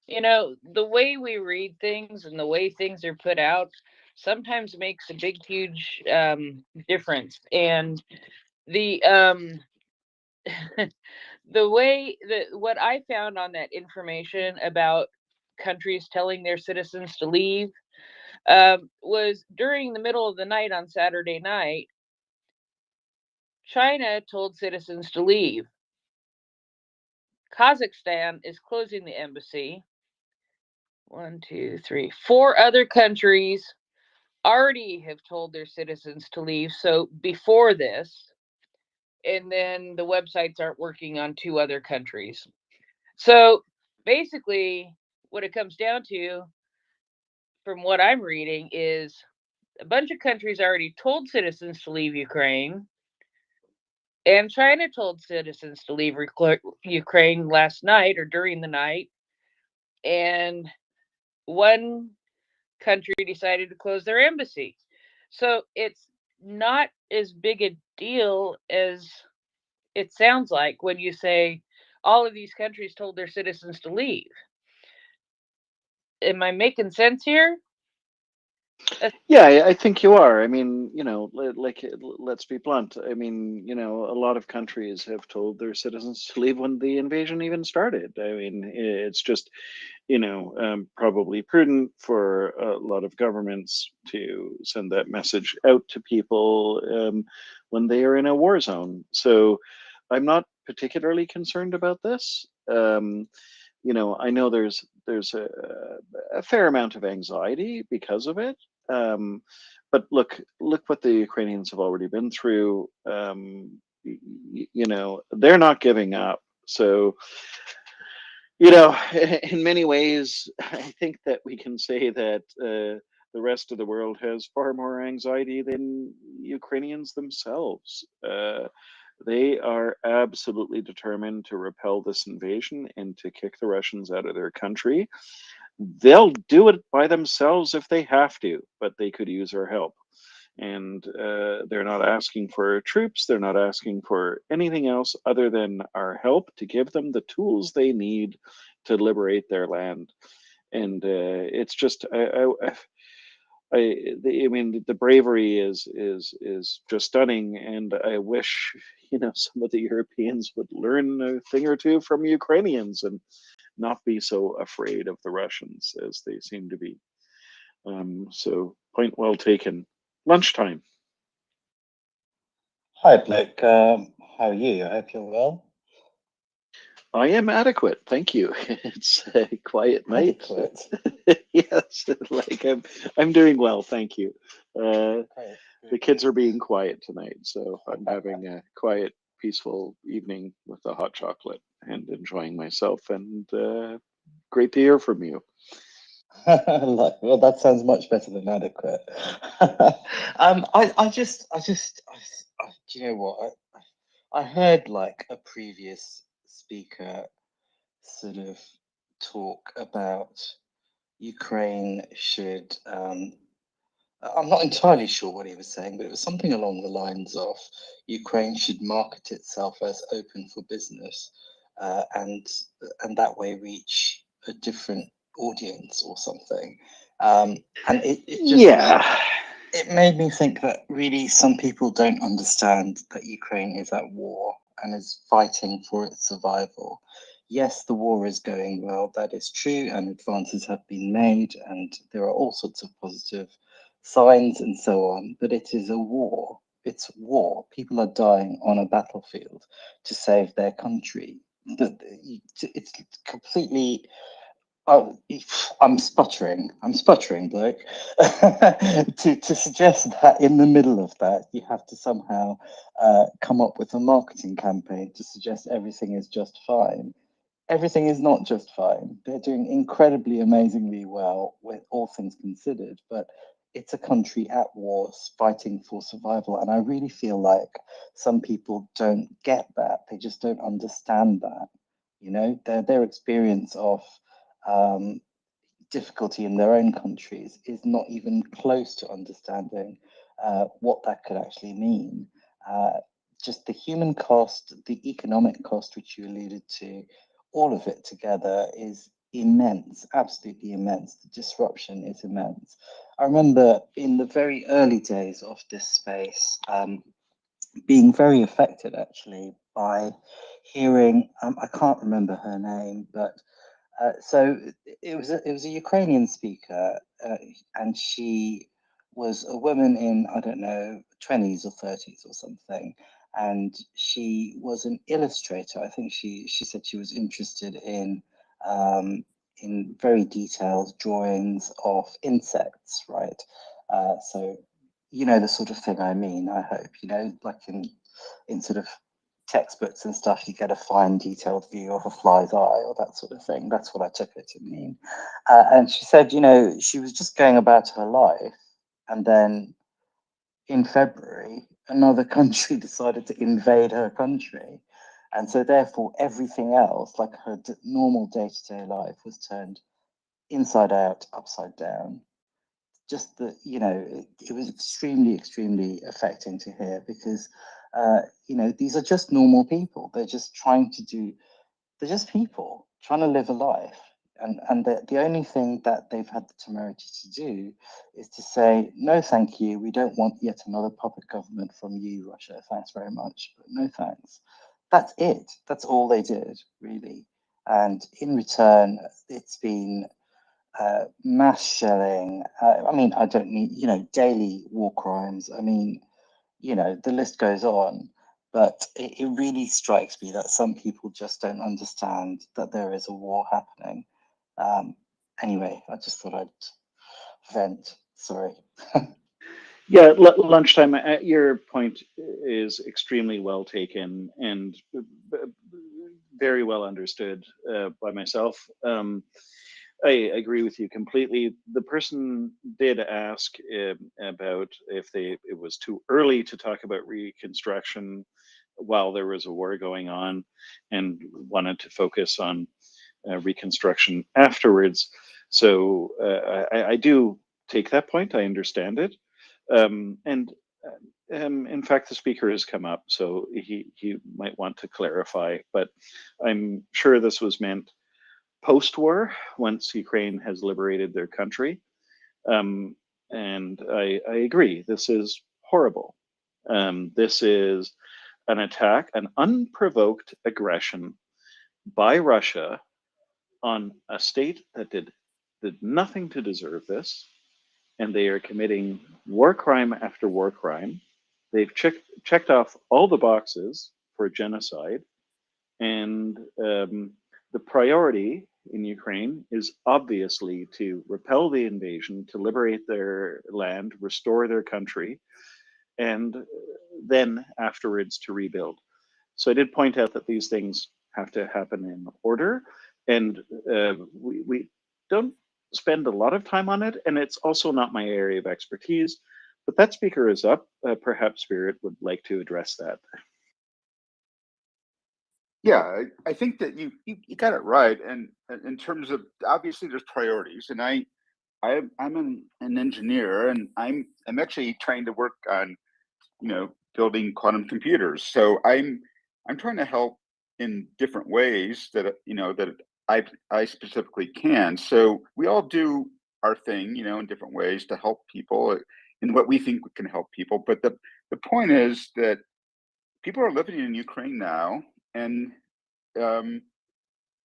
The way we read things and the way things are put out sometimes makes a big, huge difference. And the the way that what I found on that information about countries telling their citizens to leave was during the middle of the night on Saturday night, China told citizens to leave. Kazakhstan is closing the embassy. 1, 2, 3, 4 other countries already have told their citizens to leave. So before this, and then the websites aren't working on 2 other countries. So basically, what it comes down to, from what I'm reading, is a bunch of countries already told citizens to leave Ukraine. And China told citizens to leave Ukraine last night or during the night. And one country decided to close their embassy. So it's not as big a deal as it sounds like when you say all of these countries told their citizens to leave. Am I making sense here? Yeah, I think you are. I mean, let's be blunt. I mean, a lot of countries have told their citizens to leave when the invasion even started. I mean, it's just, probably prudent for a lot of governments to send that message out to people when they are in a war zone. So I'm not particularly concerned about this. I know there's a fair amount of anxiety because of it. But look what the Ukrainians have already been through. They're not giving up. So, in many ways, I think that we can say that the rest of the world has far more anxiety than Ukrainians themselves. They are absolutely determined to repel this invasion and to kick the Russians out of their country. They'll do it by themselves if they have to, but they could use our help. And they're not asking for troops. They're not asking for anything else other than our help to give them the tools they need to liberate their land. And it's just, I mean, the bravery is just stunning, and I wish some of the Europeans would learn a thing or two from Ukrainians and not be so afraid of the Russians as they seem to be. So, point well taken. Lunchtime. Hi, Blake. How are you? I hope you're well. I am adequate, thank you. It's a quiet night. Adequate? Yes, I'm doing well, thank you. The kids are being quiet tonight, so I'm having a quiet, peaceful evening with a hot chocolate and enjoying myself. And great to hear from you. Well, that sounds much better than adequate. Do you know what? I heard like a previous speaker sort of talk about Ukraine should. I'm not entirely sure what he was saying, but it was something along the lines of Ukraine should market itself as open for business, and that way reach a different audience or something. And it just it made me think that really some people don't understand that Ukraine is at war and is fighting for its survival. Yes, the war is going well, that is true, and advances have been made, and there are all sorts of positive signs and so on, but it is a war. It's war. People are dying on a battlefield to save their country. It's completely. Oh, I'm sputtering, bloke. To suggest that in the middle of that, you have to somehow come up with a marketing campaign to suggest everything is just fine. Everything is not just fine. They're doing incredibly, amazingly well, with all things considered, but it's a country at war fighting for survival. And I really feel like some people don't get that. They just don't understand that. You know, their experience of difficulty in their own countries is not even close to understanding what that could actually mean. Just the human cost, the economic cost, which you alluded to, all of it together is immense, absolutely immense. The disruption is immense. I remember in the very early days of this space, being very affected actually by hearing, I can't remember her name, but so it was a Ukrainian speaker, and she was a woman in, I don't know, 20s or 30s or something, and she was an illustrator. I think she said she was interested in very detailed drawings of insects, right? So you know the sort of thing I mean. I hope you know, like in sort of textbooks and stuff, you get a fine detailed view of a fly's eye or that sort of thing. That's what I took it to mean. And she said, you know, she was just going about her life, and then in February, another country decided to invade her country. And so therefore everything else, like her normal day-to-day life, was turned inside out, upside down. Just that, you know, it was extremely affecting to hear, because you know, these are just normal people. They're just they're just people trying to live a life, and the only thing that they've had the temerity to do is to say, no thank you, we don't want yet another puppet government from you, Russia, thanks very much, but no thanks. That's it. That's all they did, really. And in return, it's been mass shelling. I mean, I don't need, you know, daily war crimes. I mean, you know, the list goes on. But it really strikes me that some people just don't understand that there is a war happening. Anyway, I just thought I'd vent. Sorry. Yeah, lunchtime. Your point is extremely well taken and very well understood by myself. I agree with you completely. The person did ask about if it was too early to talk about reconstruction while there was a war going on, and wanted to focus on reconstruction afterwards. So I do take that point. I understand it. And in fact, the speaker has come up, so he might want to clarify, but I'm sure this was meant post-war, once Ukraine has liberated their country. And I agree, this is horrible. This is an attack, an unprovoked aggression by Russia on a state that did nothing to deserve this, and they are committing war crime after war crime. They've checked off all the boxes for genocide, and the priority in Ukraine is obviously to repel the invasion, to liberate their land, restore their country, and then afterwards to rebuild. So I did point out that these things have to happen in order, and we don't spend a lot of time on it, and it's also not my area of expertise. But that speaker is up. Perhaps Spirit would like to address that. Yeah, I think that you got it right, and in terms of, obviously there's priorities, and I'm an engineer, and I'm actually trying to work on, you know, building quantum computers. So I'm trying to help in different ways that that I specifically can. So we all do our thing, in different ways to help people in what we think can help people. But the point is that people are living in Ukraine now, and um,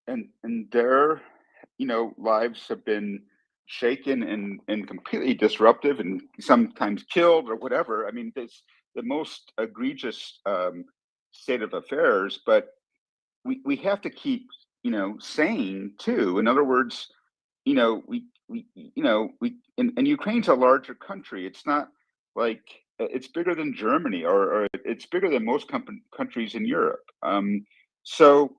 and their lives have been shaken and completely disruptive, and sometimes killed or whatever. I mean, it's the most egregious state of affairs. But we have to keep sane too. In other words, and Ukraine's a larger country. It's not like it's bigger than Germany, or it's bigger than most countries in Europe. So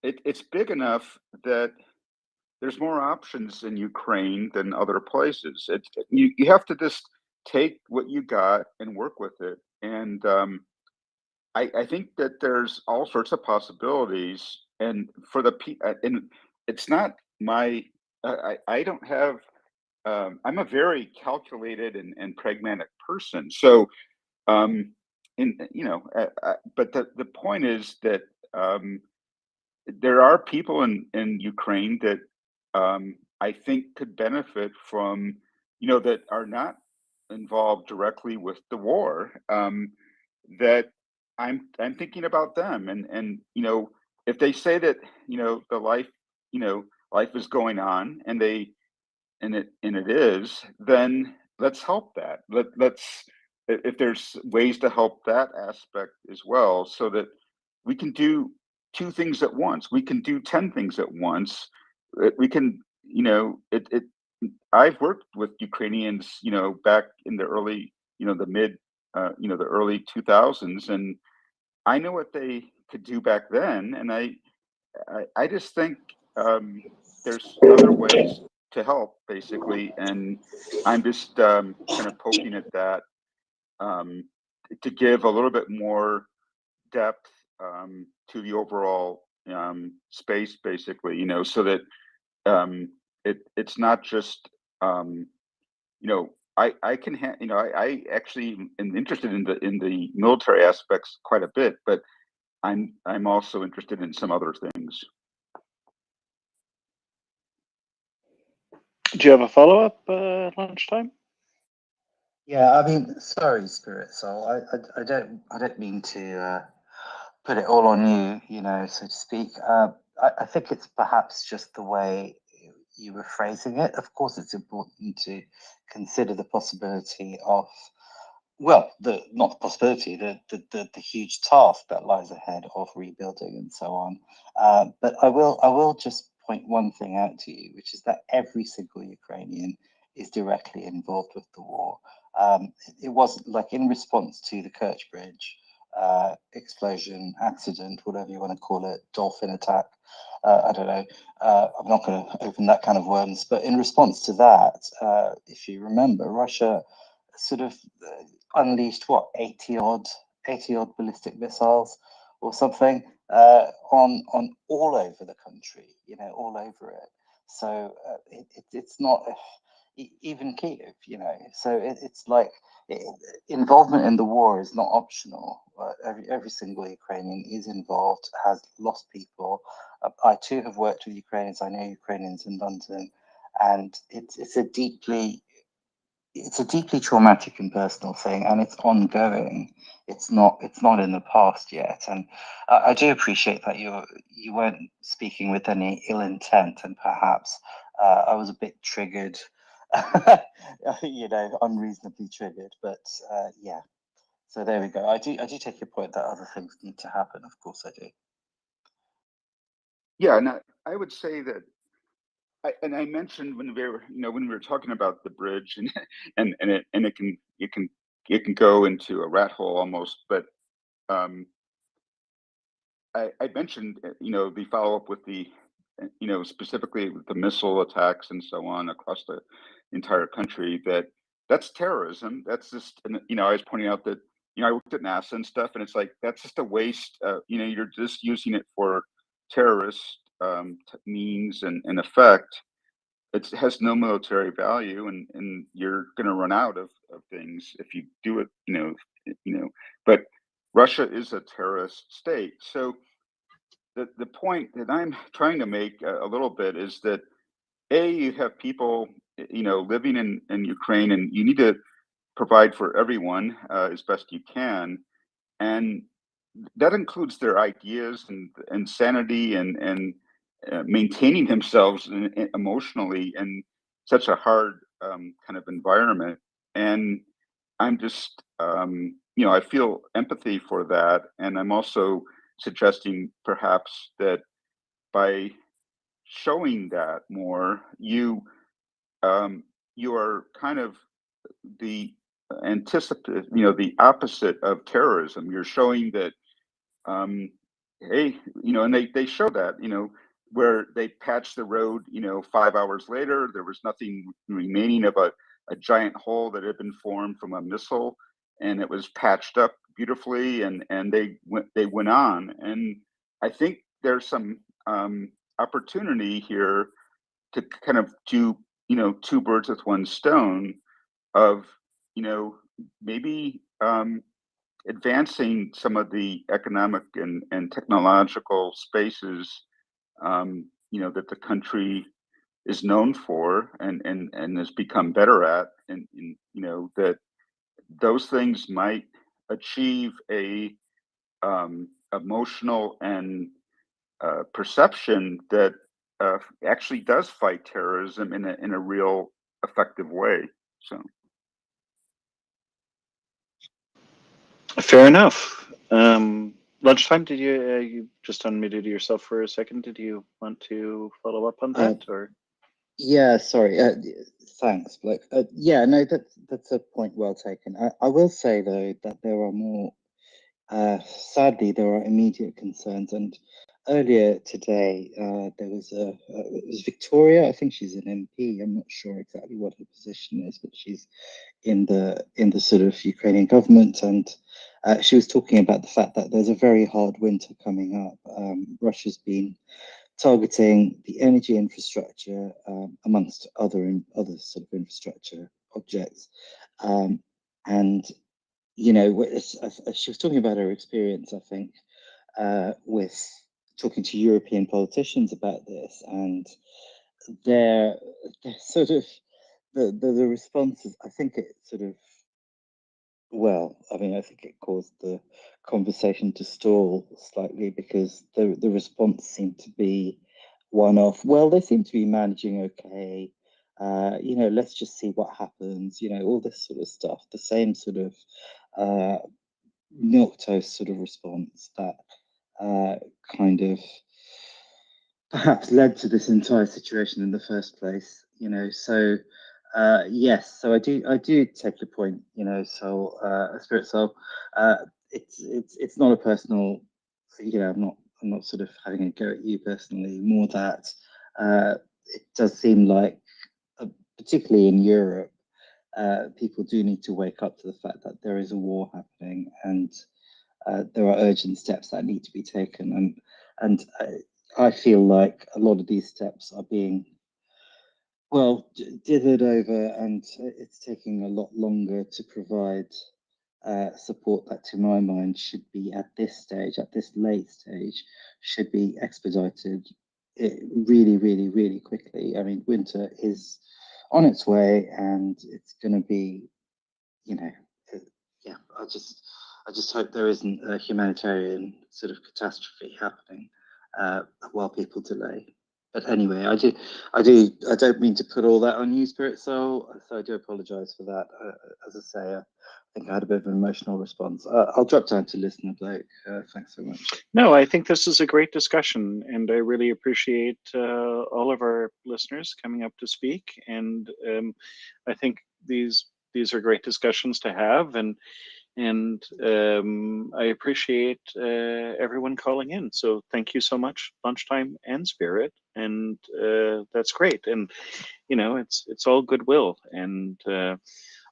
it's big enough that there's more options in Ukraine than other places. You have to just take what you got and work with it. And I think that there's all sorts of possibilities. And for and it's not my, I don't have, I'm a very calculated and pragmatic person. So, but the point is that there are people in Ukraine that I think could benefit from, that are not involved directly with the war. That I'm thinking about them, and if they say that the life is going on, and it is, then let's help that. Let's if there's ways to help that aspect as well, so that we can do two things at once. We can do 10 things at once. We can, it I've worked with Ukrainians, back in the early, the mid, the early 2000s, and I know what they could do back then. And I just think there's other ways to help, basically. And I'm just kind of poking at that, to give a little bit more depth to the overall space, basically, so that it's not just I can I actually am interested in the military aspects quite a bit, but I'm also interested in some other things. Do you have a follow up, Lunchtime? Yeah, I mean, sorry, Spirit Soul. I don't mean to put it all on you, so to speak. I think it's perhaps just the way you were phrasing it. Of course, it's important to consider the possibility of, well, not the possibility, the huge task that lies ahead of rebuilding and so on. But I will just point one thing out to you, which is that every single Ukrainian is directly involved with the war. It wasn't like in response to the Kerch Bridge explosion, accident, whatever you want to call it, dolphin attack. I don't know. I'm not going to open that kind of worms. But in response to that, if you remember, Russia sort of unleashed 80 odd ballistic missiles or something on all over the country, all over it. So it's not even Kiev, So it's like involvement in the war is not optional. Every single Ukrainian is involved, has lost people. I too have worked with Ukrainians. I know Ukrainians in London, and it's a deeply traumatic and personal thing, and it's ongoing. It's not in the past yet. And I do appreciate that you weren't speaking with any ill intent, and perhaps I was a bit triggered, unreasonably triggered. But yeah, so there we go. I do take your point that other things need to happen. Of course, I do. Yeah, and I would say that. I mentioned when we were talking about the bridge, and it can go into a rat hole almost. But I mentioned the follow up with the specifically with the missile attacks and so on across the entire country. That's terrorism. That's just I was pointing out that I worked at NASA and stuff, and it's like that's just a waste. You're just using it for terrorist means and effect. It has no military value, and you're going to run out of things if you do it. But Russia is a terrorist state, so the point that I'm trying to make a little bit is that you have people, living in Ukraine, and you need to provide for everyone as best you can, and that includes their ideas and sanity and maintaining themselves emotionally in such a hard kind of environment. And I'm just, I feel empathy for that, and I'm also suggesting perhaps that by showing that more, you are kind of the the opposite of terrorism. You're showing that, hey, and they show that, where they patched the road, 5 hours later, there was nothing remaining of a giant hole that had been formed from a missile, and it was patched up beautifully, and they went on. And I think there's some opportunity here to kind of do, two birds with one stone of, maybe advancing some of the economic and technological spaces, that the country is known for and has become better at, and that those things might achieve a emotional and perception that actually does fight terrorism in a real effective way. So. Fair enough. Lunchtime, did you just unmuted yourself for a second? Did you want to follow up on that, or? Yeah, sorry. Thanks, Blake. Yeah, no, that's a point well taken. I will say though that there are more. Sadly, there are immediate concerns, and earlier today there was it was Victoria. I think she's an MP. I'm not sure exactly what her position is, but she's in the sort of Ukrainian government, and she was talking about the fact that there's a very hard winter coming up. Russia's been targeting the energy infrastructure, amongst other sort of infrastructure objects, and she was talking about her experience, I think, with talking to European politicians about this, and their sort of the responses. I think it sort of, well, I mean, I think it caused the conversation to stall slightly, because the response seemed to be one of, well, they seem to be managing okay. Let's just see what happens. All this sort of stuff. The same sort of milquetoast sort of response that kind of perhaps led to this entire situation in the first place. So yes, so I do take your point. Spirit Soul. It's not a personal. I'm not sort of having a go at you personally. More that it does seem like, particularly in Europe, people do need to wake up to the fact that there is a war happening, and there are urgent steps that need to be taken. And I feel like a lot of these steps are being, well, dithered over, and it's taking a lot longer to provide support that, to my mind, should be at this late stage, should be expedited really, really, really quickly. I mean, winter is on its way, and it's going to be, yeah. I just hope there isn't a humanitarian sort of catastrophe happening while people delay. But anyway, I don't mean to put all that on you, Spirit Soul, so I do apologise for that. As I say, I think I had a bit of an emotional response. I'll drop down to listener, Blake. Thanks so much. No, I think this is a great discussion, and I really appreciate all of our listeners coming up to speak. And I think these are great discussions to have, and I appreciate everyone calling in. So thank you so much, Lunchtime and Spirit, and that's great. And it's all goodwill and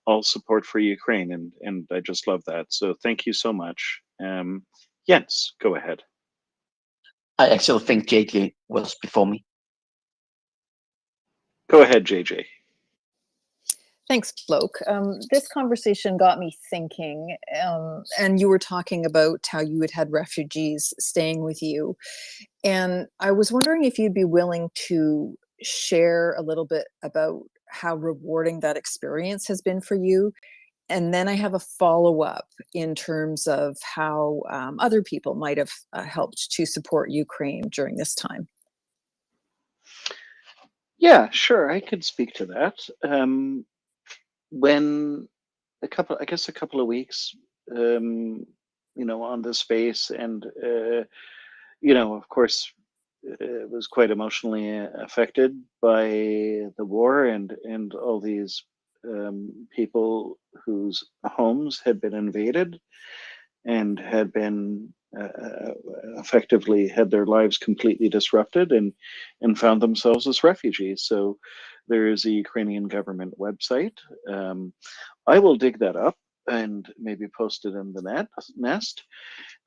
all support for Ukraine, and I just love that. So thank you so much. Jens, go ahead. I actually think JJ was before me. Go ahead, JJ. Thanks, Floke. This conversation got me thinking, and you were talking about how you had refugees staying with you. And I was wondering if you'd be willing to share a little bit about how rewarding that experience has been for you. And then I have a follow-up in terms of how other people might have helped to support Ukraine during this time. Yeah, sure, I could speak to that. When I guess a couple of weeks, on this space, and of course, was quite emotionally affected by the war and all these people whose homes had been invaded and had been effectively had their lives completely disrupted and found themselves as refugees. So there is a Ukrainian government website. I will dig that up and maybe post it in the nest.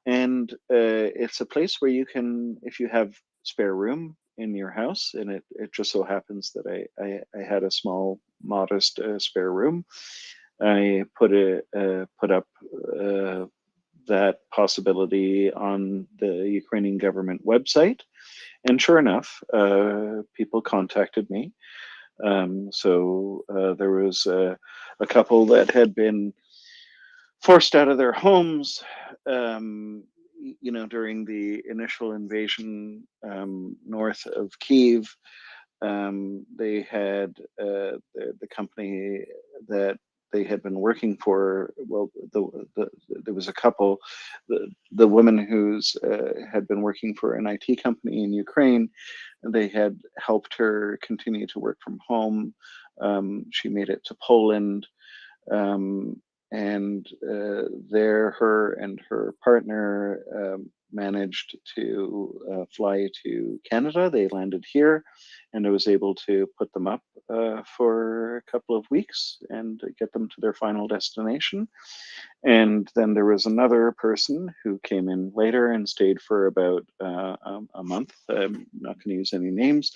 And it's a place where you can, if you have spare room in your house, and it just so happens that I had a small, modest spare room. I put up that possibility on the Ukrainian government website, and sure enough, people contacted me. So there was a couple that had been forced out of their homes, during the initial invasion north of Kyiv. They had the company that they had been working for. Well, there was a couple. The woman who's had been working for an IT company in Ukraine. They had helped her continue to work from home. She made it to Poland. And there, her and her partner managed to fly to Canada. They landed here, and I was able to put them up for a couple of weeks and get them to their final destination. And then there was another person who came in later and stayed for about a month. I'm not going to use any names.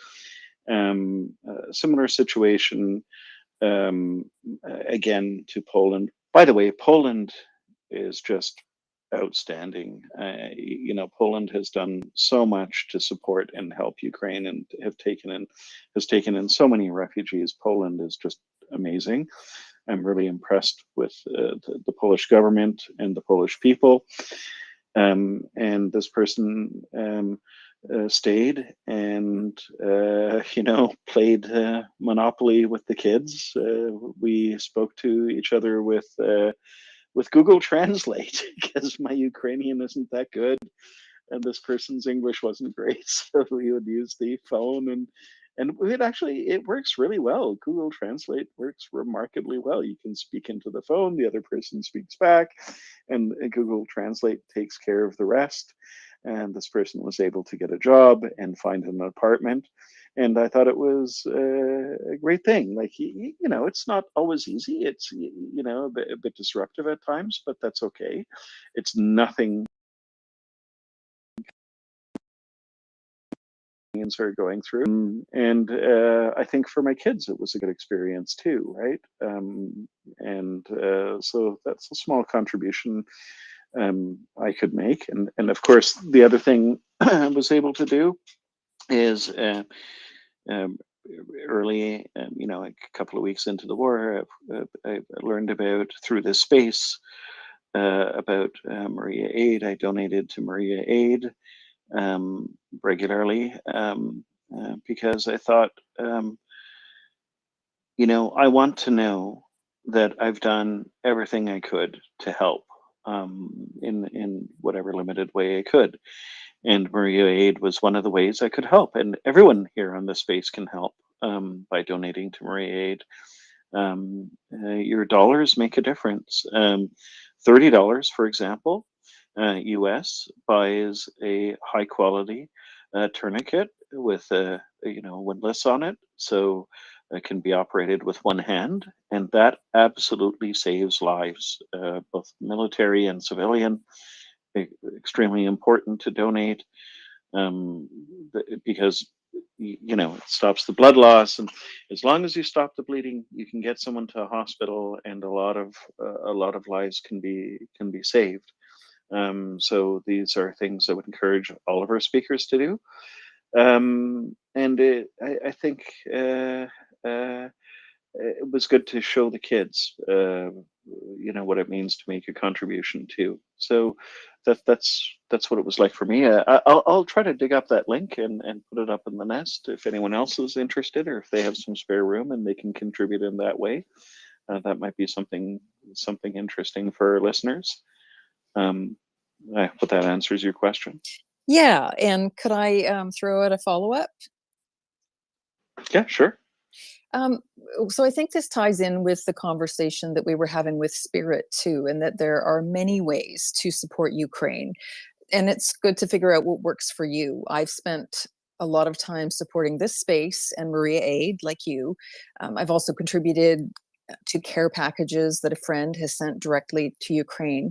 Similar situation. Again, to Poland. By the way, Poland is just outstanding. Poland has done so much to support and help Ukraine, and has taken in so many refugees. Poland is just amazing. I'm really impressed with the Polish government and the Polish people. And this person stayed and played Monopoly with the kids. We spoke to each other with Google Translate because my Ukrainian isn't that good, and this person's English wasn't great, so we would use the phone and it works really well. Google Translate works remarkably well. You can speak into the phone, the other person speaks back, and Google Translate takes care of the rest. And this person was able to get a job and find an apartment. And I thought it was a great thing. Like, it's not always easy. It's, a bit disruptive at times, but that's okay. It's nothing are going through. And I think for my kids, it was a good experience too, right? So that's a small contribution I could make. And of course, the other thing I was able to do is early, a couple of weeks into the war, I learned about, through this space, about MriyaAid. I donated to MriyaAid regularly because I thought, I want to know that I've done everything I could to help in whatever limited way I could. And MriyaAid was one of the ways I could help. And everyone here on this space can help by donating to MriyaAid. Your dollars make a difference. $30, for example, US buys a high quality tourniquet with windlass on it, so it can be operated with one hand, and that absolutely saves lives, both military and civilian. Extremely important to donate because it stops the blood loss, and as long as you stop the bleeding, you can get someone to a hospital, and a lot of lives can be saved. So these are things I would encourage all of our speakers to do. I think it was good to show the kids, what it means to make a contribution too. So that's what it was like for me. I'll try to dig up that link and put it up in the nest if anyone else is interested, or if they have some spare room and they can contribute in that way. That might be something interesting for our listeners. I hope that answers your question. Yeah, and could I throw out a follow-up? Yeah, sure. So I think this ties in with the conversation that we were having with Spirit too, and that there are many ways to support Ukraine. And it's good to figure out what works for you. I've spent a lot of time supporting this space and MriyaAid, like you. I've also contributed to care packages that a friend has sent directly to Ukraine.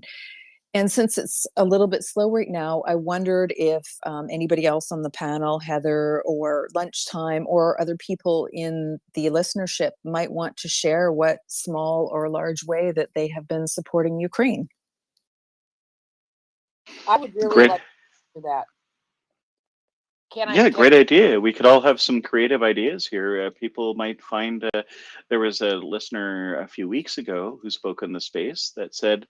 And since it's a little bit slow right now, I wondered if anybody else on the panel, Heather or Lunchtime, or other people in the listenership might want to share what small or large way that they have been supporting Ukraine. I would really Great. like to do that. Yeah, great idea. We could all have some creative ideas here. People might find, there was a listener a few weeks ago who spoke in the space that said,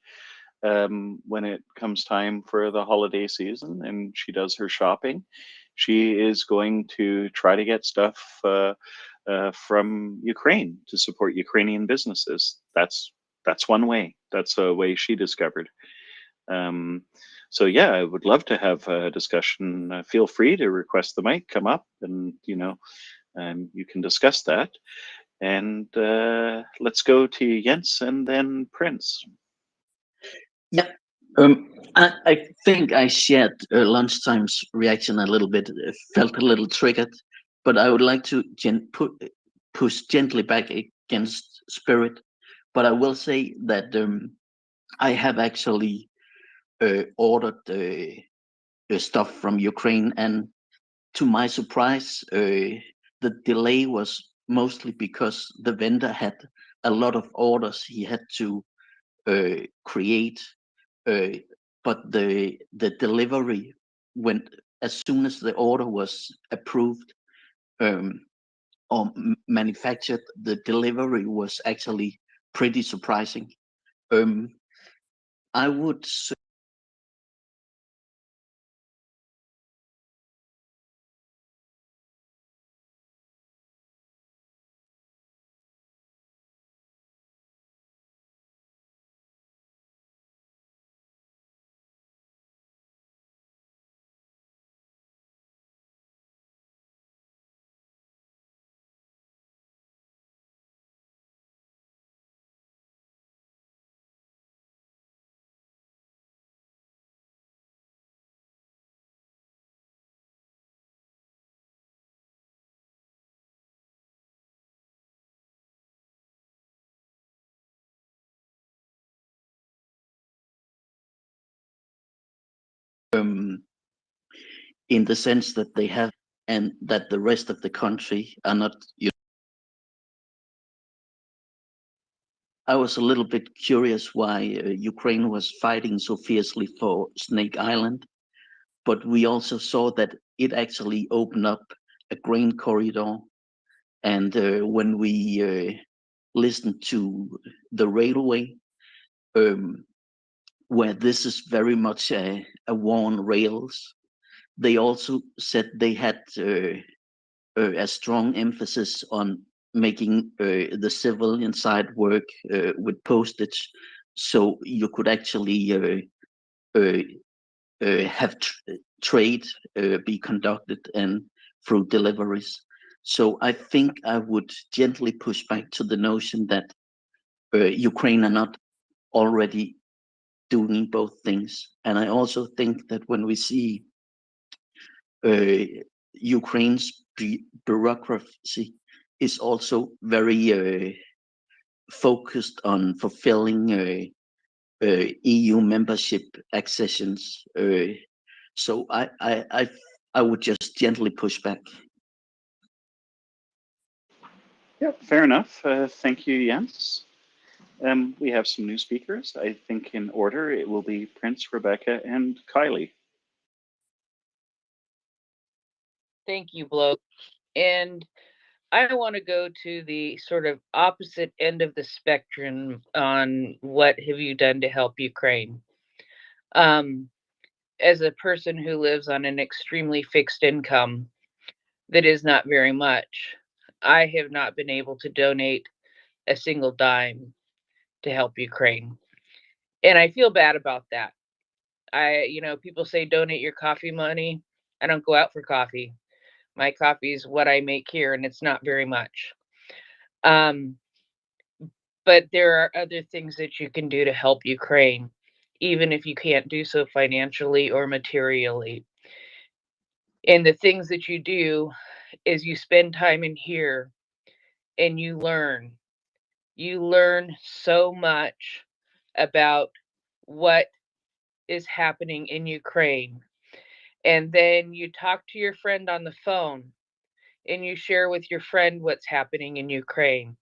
when it comes time for the holiday season and she does her shopping, she is going to try to get stuff from Ukraine to support Ukrainian businesses. That's one way. That's a way she discovered. So yeah, I would love to have a discussion. Feel free to request the mic, come up, and you can discuss that. And let's go to Jens and then Prince. Yeah. I think I shared Lunchtime's reaction a little bit, felt a little triggered, but I would like to push gently back against Spirit. But I will say that I have actually ordered stuff from Ukraine, and to my surprise, the delay was mostly because the vendor had a lot of orders he had to create. But the delivery went as soon as the order was approved or manufactured. The delivery was actually pretty surprising. I would say in the sense that they have, and that the rest of the country are not. I was a little bit curious why Ukraine was fighting so fiercely for Snake Island, but we also saw that it actually opened up a grain corridor. And when we listened to the railway, where this is very much a war on rails, they also said they had a strong emphasis on making the civilian side work with postage, so you could actually have trade be conducted and through deliveries. So I think I would gently push back to the notion that Ukraine are not already doing both things. And I also think that when we see Ukraine's bureaucracy is also very focused on fulfilling EU membership accessions. So I would just gently push back. Yep, fair enough. Thank you, Jens. We have some new speakers. I think in order it will be Prince, Rebecca, and Kylie. Thank you, Bloke. And I want to go to the sort of opposite end of the spectrum on what have you done to help Ukraine. As a person who lives on an extremely fixed income that is not very much, I have not been able to donate a single dime to help Ukraine. And I feel bad about that. People say donate your coffee money. I don't go out for coffee. My coffee is what I make here, and it's not very much. But there are other things that you can do to help Ukraine, even if you can't do so financially or materially. And the things that you do is you spend time in here and you learn. You learn so much about what is happening in Ukraine. And then you talk to your friend on the phone and you share with your friend what's happening in Ukraine.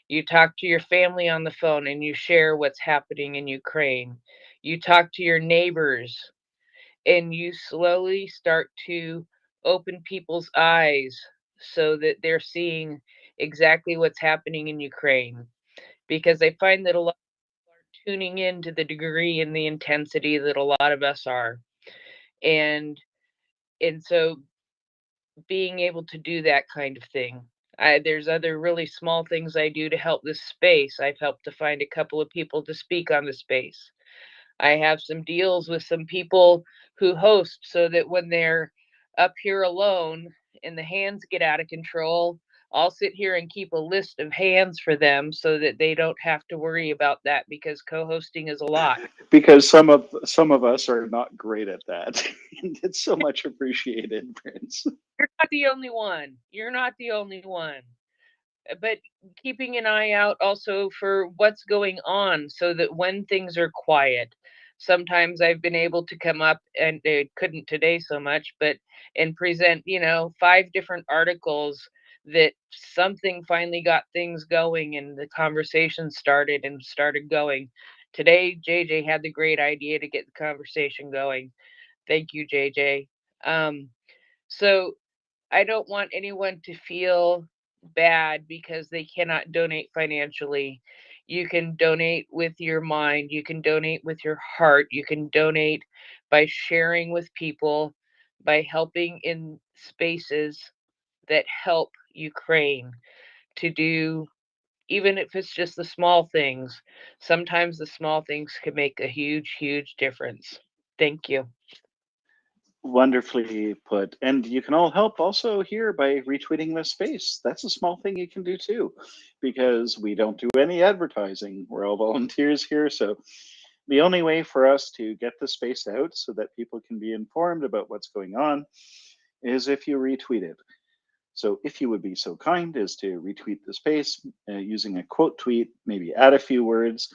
You talk to your family on the phone and you share what's happening in Ukraine. You talk to your neighbors and you slowly start to open people's eyes so that they're seeing exactly what's happening in Ukraine. Because I find that a lot of people are tuning in to the degree and the intensity that a lot of us are. And so being able to do that kind of thing. There's other really small things I do to help this space. I've helped to find a couple of people to speak on the space. I have some deals with some people who host so that when they're up here alone and the hands get out of control, I'll sit here and keep a list of hands for them so that they don't have to worry about that, because co-hosting is a lot. Because some of us are not great at that. It's so much appreciated, Prince. You're not the only one. You're not the only one. But keeping an eye out also for what's going on so that when things are quiet, sometimes I've been able to come up, and they couldn't today so much, but and present, 5 different articles that something finally got things going and the conversation started going. Today, JJ had the great idea to get the conversation going. Thank you, JJ. So I don't want anyone to feel bad because they cannot donate financially. You can donate with your mind, you can donate with your heart, you can donate by sharing with people, by helping in spaces that help Ukraine to do, even if it's just the small things. Sometimes the small things can make a huge, huge difference. Thank you. Wonderfully put. And you can all help also here by retweeting this space. That's a small thing you can do too, because we don't do any advertising. We're all volunteers here. So the only way for us to get the space out so that people can be informed about what's going on is if you retweet it. So if you would be so kind as to retweet the space using a quote tweet, maybe add a few words,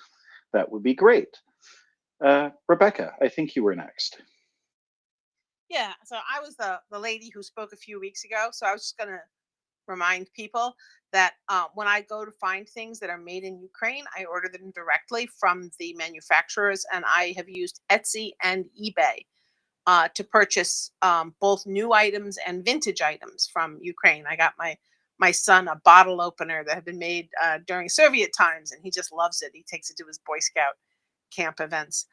that would be great. Rebecca, I think you were next. Yeah, so I was the lady who spoke a few weeks ago. So I was just going to remind people that when I go to find things that are made in Ukraine, I order them directly from the manufacturers, and I have used Etsy and eBay to purchase both new items and vintage items from Ukraine. I got my son a bottle opener that had been made during Soviet times, and he just loves it. He takes it to his Boy Scout camp events.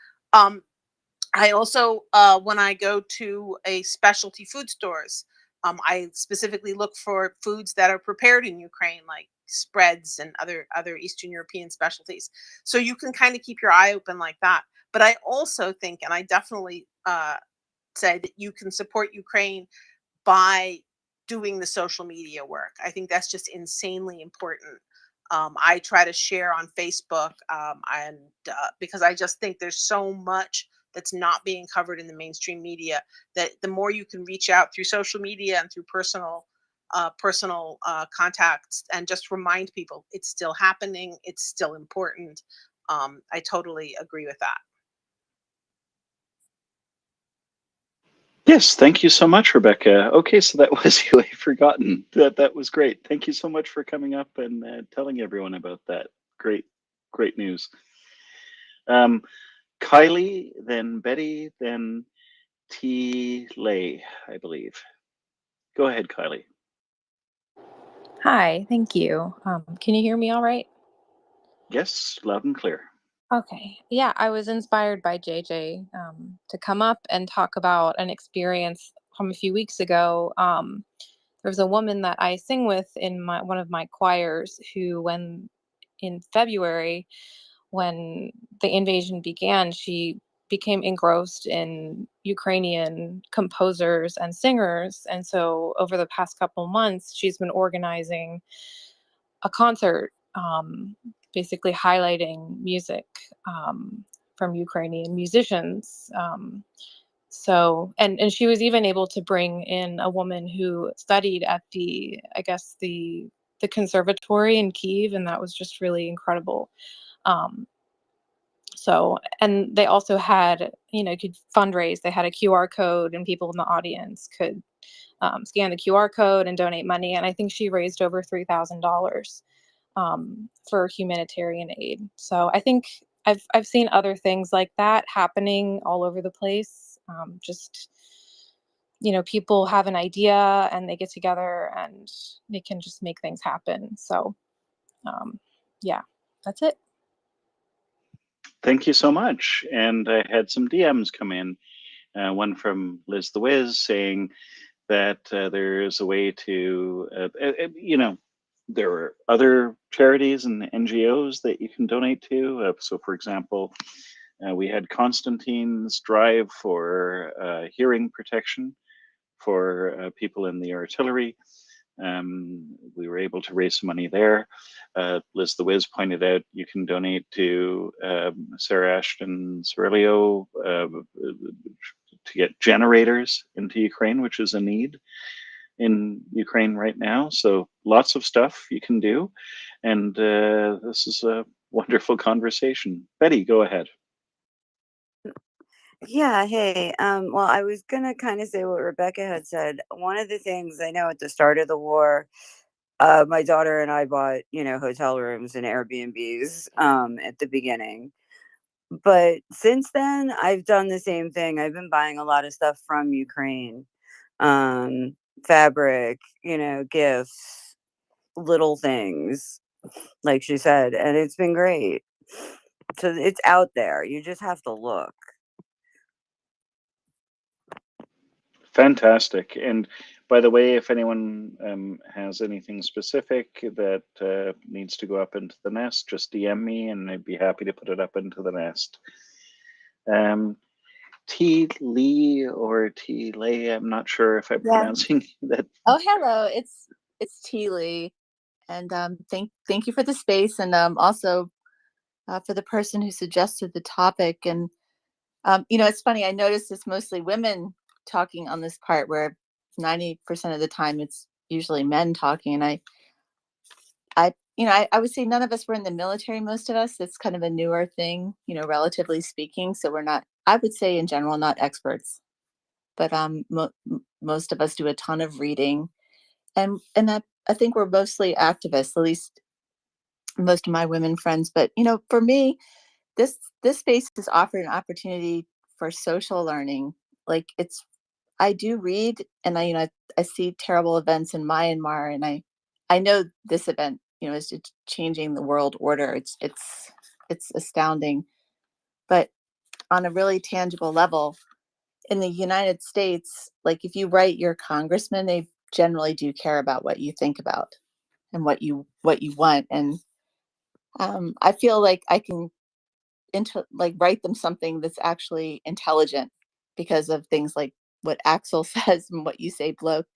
I also, when I go to a specialty food stores, I specifically look for foods that are prepared in Ukraine, like spreads and other Eastern European specialties. So you can kind of keep your eye open like that. But I also think, and I definitely said, that you can support Ukraine by doing the social media work. I think that's just insanely important. I try to share on Facebook, and because I just think there's so much that's not being covered in the mainstream media, that the more you can reach out through social media and through personal contacts and just remind people it's still happening, it's still important. I totally agree with that. Yes, thank you so much, Rebecca. Okay, so that was you. I'd forgotten that was great. Thank you so much for coming up and telling everyone about that. Great, great news. Kylie, then Betty, then T. Lay, I believe. Go ahead, Kylie. Hi, thank you. Can you hear me all right? Yes, loud and clear. Okay. Yeah, I was inspired by JJ to come up and talk about an experience from a few weeks ago. There was a woman that I sing with in one of my choirs who, when in February, when the invasion began, she became engrossed in Ukrainian composers and singers. And so over the past couple months, she's been organizing a concert, basically highlighting music from Ukrainian musicians. And she was even able to bring in a woman who studied at I guess the conservatory in Kyiv, and that was just really incredible. Um, and they also had, could fundraise. They had a QR code, and people in the audience could scan the QR code and donate money. And I think she raised over $3,000 for humanitarian aid. So I think I've seen other things like that happening all over the place. Just people have an idea and they get together and they can just make things happen. So yeah, that's it. Thank you so much. And I had some DMs come in. One from Liz the Wiz saying that there is a way to, there are other charities and NGOs that you can donate to. So, for example, we had Constantine's drive for hearing protection for people in the artillery. We were able to raise some money there. Liz the Wiz pointed out you can donate to Sarah Ashton Cirilio to get generators into Ukraine, which is a need in Ukraine right now. So lots of stuff you can do. And this is a wonderful conversation. Betty, go ahead. Yeah, hey. Well, I was gonna kind of say what Rebecca had said. One of the things I know at the start of the war, my daughter and I bought, hotel rooms and Airbnbs at the beginning. But since then, I've done the same thing. I've been buying a lot of stuff from Ukraine. Fabric, gifts, little things, like she said, and it's been great. So it's out there. You just have to look. Fantastic. And by the way, if anyone has anything specific that needs to go up into the nest, just DM me and I'd be happy to put it up into the nest. T. Lee or T. Lay, I'm not sure if I'm Yeah. pronouncing that. Oh, hello. It's T. Lee, and thank you for the space, and also for the person who suggested the topic. And it's funny. I noticed it's mostly women talking on this part, where 90% of the time it's usually men talking. And I would say none of us were in the military. Most of us. It's kind of a newer thing, relatively speaking. So we're not. I would say in general not experts, but most of us do a ton of reading, and I think we're mostly activists. At least most of my women friends. But for me, this space has offered an opportunity for social learning. Like I do read, and I see terrible events in Myanmar, and I know this event is just changing the world order. It's astounding, but on a really tangible level, in the United States, like if you write your congressman, they generally do care about what you think about and what you want. And I feel like I can write them something that's actually intelligent because of things like what Axel says and what you say, Bloke.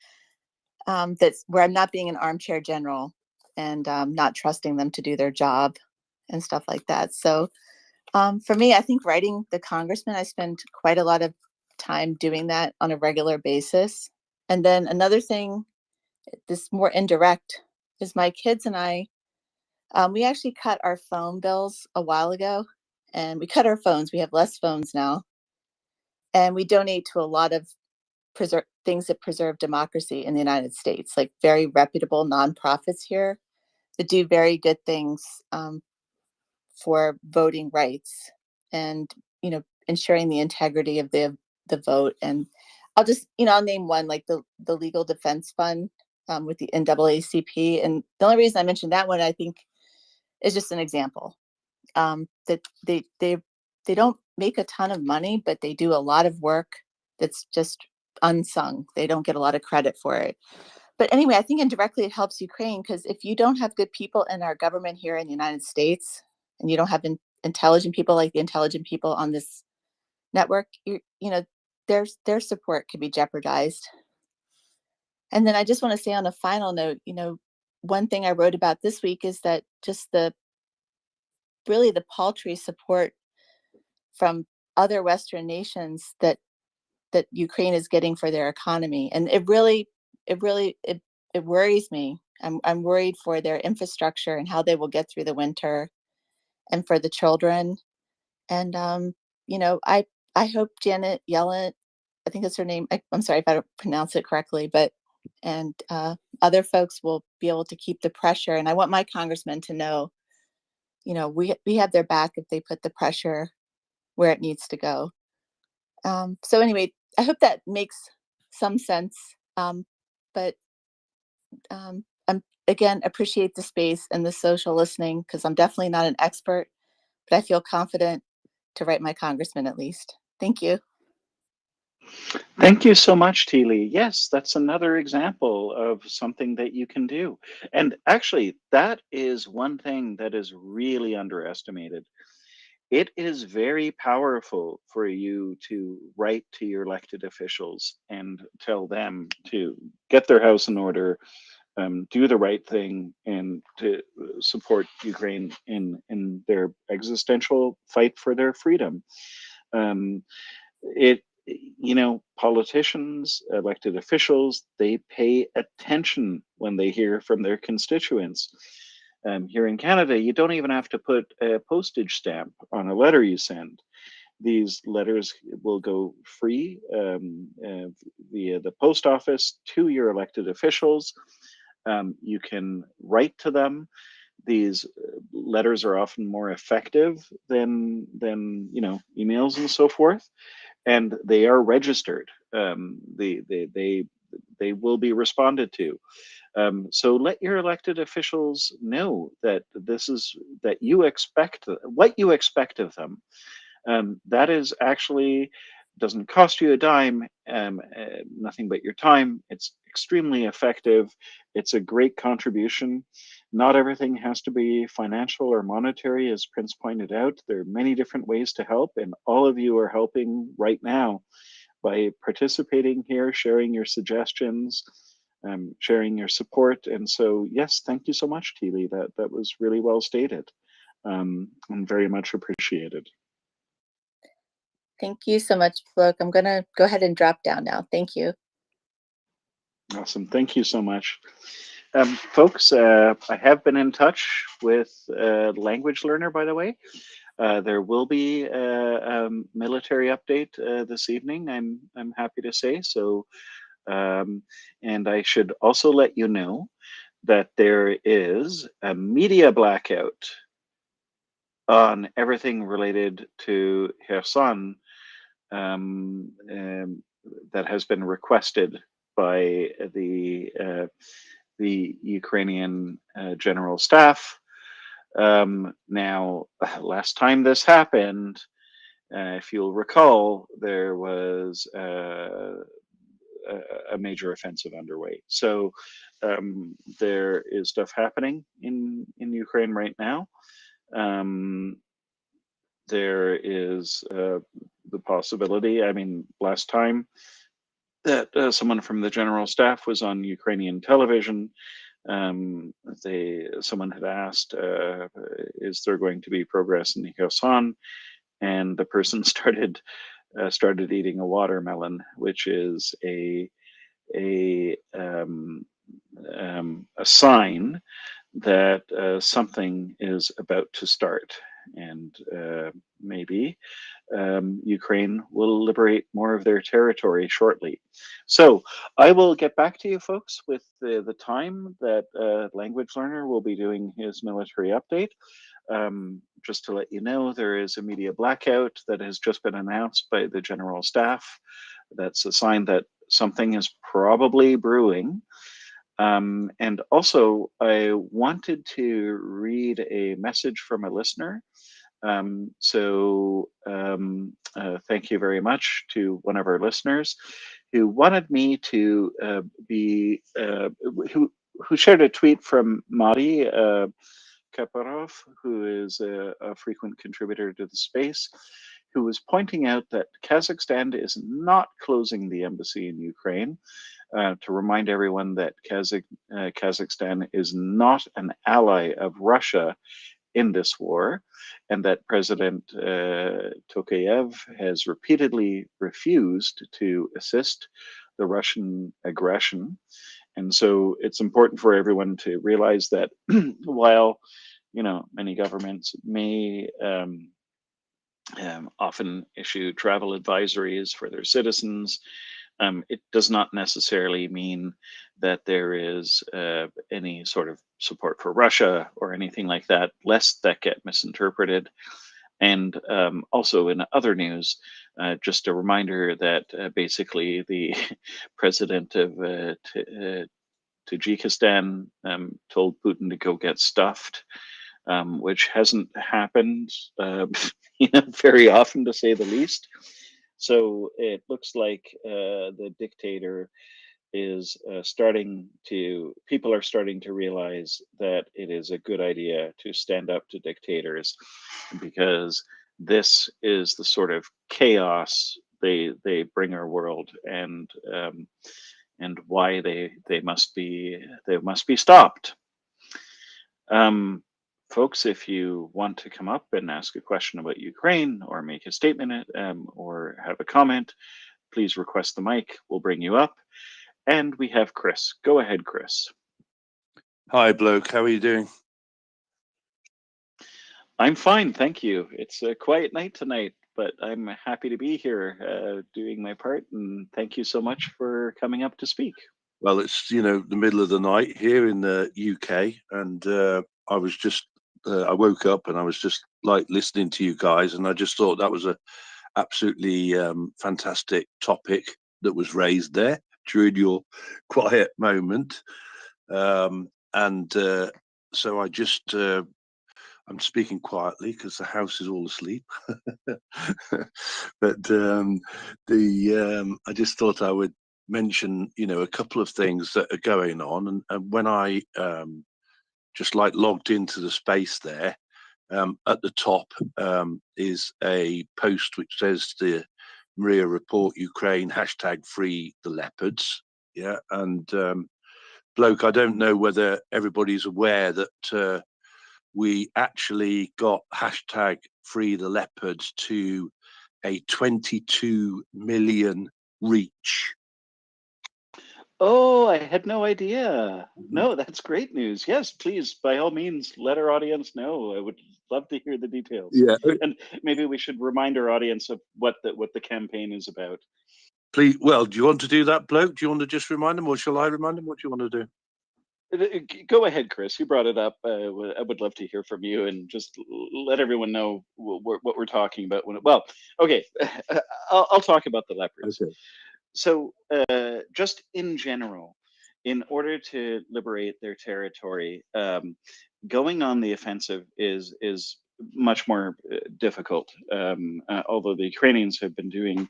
That's where I'm not being an armchair general and not trusting them to do their job and stuff like that. So for me, I think writing the congressman, I spend quite a lot of time doing that on a regular basis. And then another thing, this more indirect, is my kids and I, we actually cut our phone bills a while ago, and we cut our phones. We have less phones now, and we donate to a lot of things that preserve democracy in the United States, like very reputable nonprofits here that do very good things for voting rights and, you know, ensuring the integrity of the vote. And I'll just, you know, I'll name one, like the Legal Defense Fund with the NAACP. And the only reason I mentioned that one, I think, is just an example that they don't make a ton of money, but they do a lot of work that's just unsung. They don't get a lot of credit for it. But anyway, I think indirectly it helps Ukraine, because if you don't have good people in our government here in the United States, and you don't have intelligent people like the intelligent people on this network, you know, their support could be jeopardized. And then I just want to say on a final note, you know, one thing I wrote about this week is that just really the paltry support from other Western nations that Ukraine is getting for their economy, and it worries me. I'm worried for their infrastructure and how they will get through the winter, and for the children. And you know, I hope Janet Yellen, I think that's her name. I'm sorry if I don't pronounce it correctly, but and other folks will be able to keep the pressure. And I want my congressmen to know, you know, we have their back if they put the pressure where it needs to go. So anyway, I hope that makes some sense. But I'm again appreciate the space and the social listening, because I'm definitely not an expert, but I feel confident to write my congressman at least. Thank you. Thank you so much, Teely. Yes, that's another example of something that you can do. And actually, that is one thing that is really underestimated. It is very powerful for you to write to your elected officials and tell them to get their house in order, do the right thing, and to support Ukraine in their existential fight for their freedom. It, you know, politicians, elected officials, they pay attention when they hear from their constituents. Here in Canada, you don't even have to put a postage stamp on a letter you send. These letters will go free via the post office to your elected officials. You can write to them. These letters are often more effective than you know, emails and so forth, and they are registered. They will be responded to. So let your elected officials know that this is that you expect what you expect of them. That is actually doesn't cost you a dime, nothing but your time. It's extremely effective. It's a great contribution. Not everything has to be financial or monetary, as Prince pointed out. There are many different ways to help, and all of you are helping right now by participating here, sharing your suggestions, sharing your support. And so, yes, thank you so much, Teely. That was really well stated, and very much appreciated. Thank you so much, Brooke. I'm going to go ahead and drop down now. Thank you. Awesome. Thank you so much. Folks, I have been in touch with Language Learner, by the way. There will be a military update this evening, I'm happy to say. So, and I should also let you know that there is a media blackout on everything related to Kherson that has been requested by the Ukrainian General Staff. Now, last time this happened, if you'll recall, there was a major offensive underway. So there is stuff happening in Ukraine right now. There is the possibility, I mean, last time that someone from the General Staff was on Ukrainian television, someone had asked, is there going to be progress in Kherson? And the person started eating a watermelon, which is a sign that something is about to start. And maybe Ukraine will liberate more of their territory shortly. So I will get back to you folks with the time that Language Learner will be doing his military update. Just to let you know, there is a media blackout that has just been announced by the General Staff. That's a sign that something is probably brewing. And also, I wanted to read a message from a listener. Thank you very much to one of our listeners who wanted me to who shared a tweet from Mari Kaparov, who is a frequent contributor to the space, who was pointing out that Kazakhstan is not closing the embassy in Ukraine. To remind everyone that Kazakhstan is not an ally of Russia in this war, and that President Tokayev has repeatedly refused to assist the Russian aggression. And so it's important for everyone to realize that while many governments may often issue travel advisories for their citizens, it does not necessarily mean that there is any sort of support for Russia or anything like that, lest that get misinterpreted. And also in other news, just a reminder that basically the president of Tajikistan told Putin to go get stuffed, which hasn't happened very often, to say the least. So it looks like the dictator is people are starting to realize that it is a good idea to stand up to dictators, because this is the sort of chaos they bring our world, and why they must be stopped. Folks, if you want to come up and ask a question about Ukraine, or make a statement, or have a comment, please request the mic. We'll bring you up. And we have Chris. Go ahead, Chris. Hi, bloke. How are you doing? I'm fine, thank you. It's a quiet night tonight, but I'm happy to be here doing my part. And thank you so much for coming up to speak. Well, it's the middle of the night here in the UK, and I was just I woke up and I was just like listening to you guys, and I just thought that was a absolutely fantastic topic that was raised there during your quiet moment, and so I just I'm speaking quietly because the house is all asleep. But I just thought I would mention a couple of things that are going on, and when I just like logged into the space there, at the top is a post which says the MriyaReport Ukraine #free the leopards. Yeah, and bloke, I don't know whether everybody's aware that we actually got #free the leopards to a 22 million reach. Oh, I had no idea. No, that's great news. Yes, please, by all means, let our audience know. I would love to hear the details. Yeah. And maybe we should remind our audience of what the campaign is about. Please, well, do you want to do that, bloke? Do you want to just remind them, or shall I remind them? What do you want to do? Go ahead, Chris. You brought it up. I would love to hear from you, and just let everyone know what we're talking about. Okay, I'll talk about the leopards. Okay. So, just in general, in order to liberate their territory, going on the offensive is much more difficult. Although the Ukrainians have been doing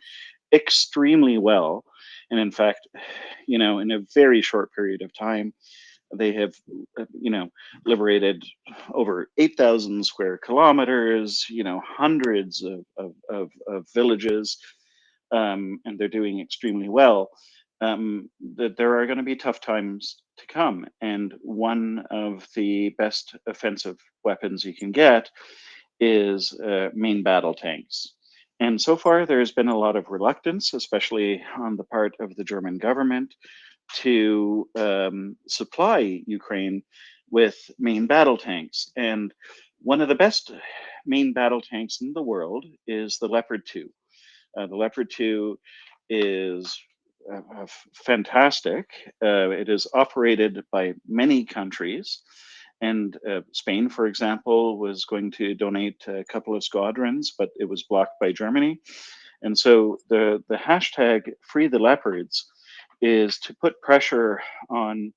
extremely well, and in fact, in a very short period of time, they have, liberated over 8,000 square kilometers. Hundreds of villages. And they're doing extremely well. That there are going to be tough times to come, and one of the best offensive weapons you can get is main battle tanks. And so far, there's been a lot of reluctance, especially on the part of the German government, to supply Ukraine with main battle tanks. And one of the best main battle tanks in the world is the Leopard 2. The Leopard 2 is fantastic. It is operated by many countries. And Spain, for example, was going to donate a couple of squadrons, but it was blocked by Germany. And so the hashtag Free the Leopards is to put pressure on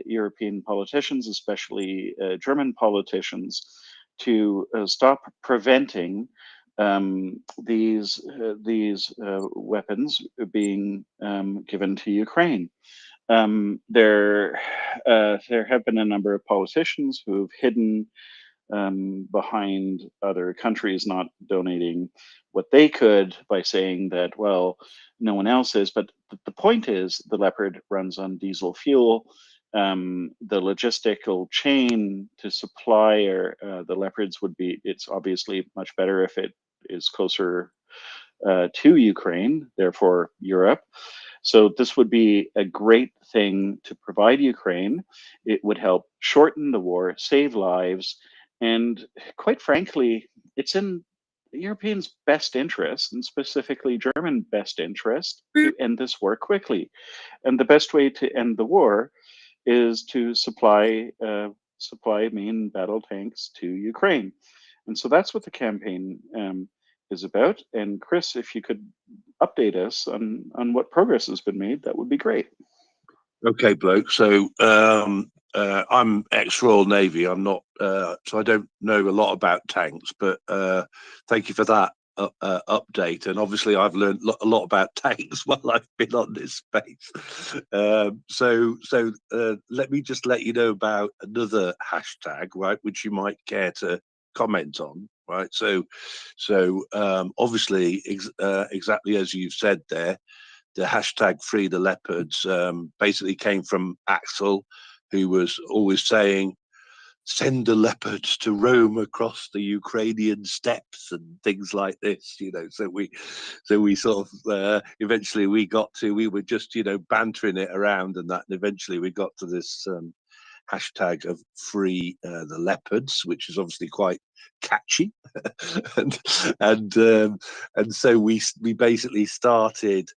European politicians, especially German politicians, to stop preventing these weapons being given to Ukraine. There have been a number of politicians who've hidden behind other countries not donating what they could by saying that, well, no one else is. But the point is, the Leopard runs on diesel fuel. The logistical chain to supply the Leopards would be, it's obviously much better if it is closer to Ukraine, therefore Europe. So this would be a great thing to provide Ukraine. It would help shorten the war, save lives, and quite frankly, it's in the Europeans' best interest, and specifically German best interest, to end this war quickly. And the best way to end the war is to supply main battle tanks to Ukraine. And so that's what the campaign is about. And Chris, if you could update us on what progress has been made, that would be great. Okay, bloke. So I'm ex-Royal Navy. I'm not, so I don't know a lot about tanks, but thank you for that update. And obviously, I've learned a lot about tanks while I've been on this space. So let me just let you know about another hashtag, right, which you might care to comment on. Right. So obviously, exactly as you've said there, the hashtag Free the Leopards basically came from Axel, who was always saying, send the leopards to roam across the Ukrainian steppes and things like this, you know. So we sort of eventually we were just, you know, bantering it around and that, and eventually we got to this hashtag of Free the Leopards, which is obviously quite catchy. and so we basically started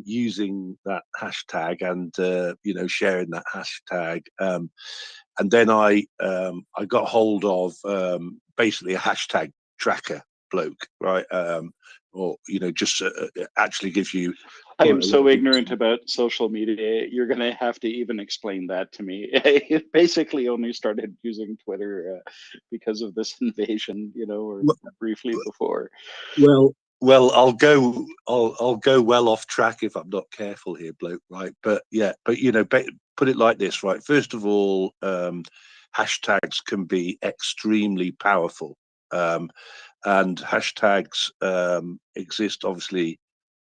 using that hashtag and you know, sharing that hashtag, and then I got hold of basically a hashtag tracker bloke, right? Or, you know, just actually gives you. I am so ignorant about social media. You're going to have to even explain that to me. I basically only started using Twitter because of this invasion, you know, or briefly before. Well, I'll go well off track if I'm not careful here, bloke. Right? But yeah, but you know, put it like this, right? First of all, hashtags can be extremely powerful, and hashtags exist obviously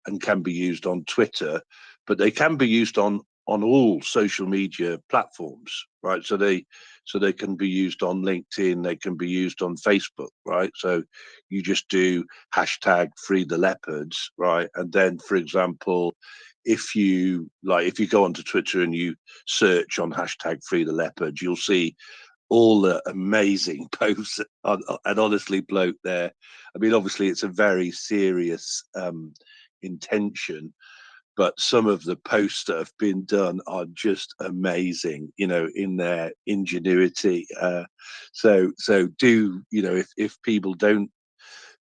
and can be used on Twitter, but they can be used on all social media platforms, right? So they can be used on LinkedIn, they can be used on Facebook, right? So you just do hashtag Free the Leopards, right? And then, for example, if you go onto Twitter and you search on hashtag Free the Leopards, you'll see all the amazing posts. And honestly, bloke, there, I mean, obviously it's a very serious intention, but some of the posts that have been done are just amazing, you know, in their ingenuity. So do, you know, if people don't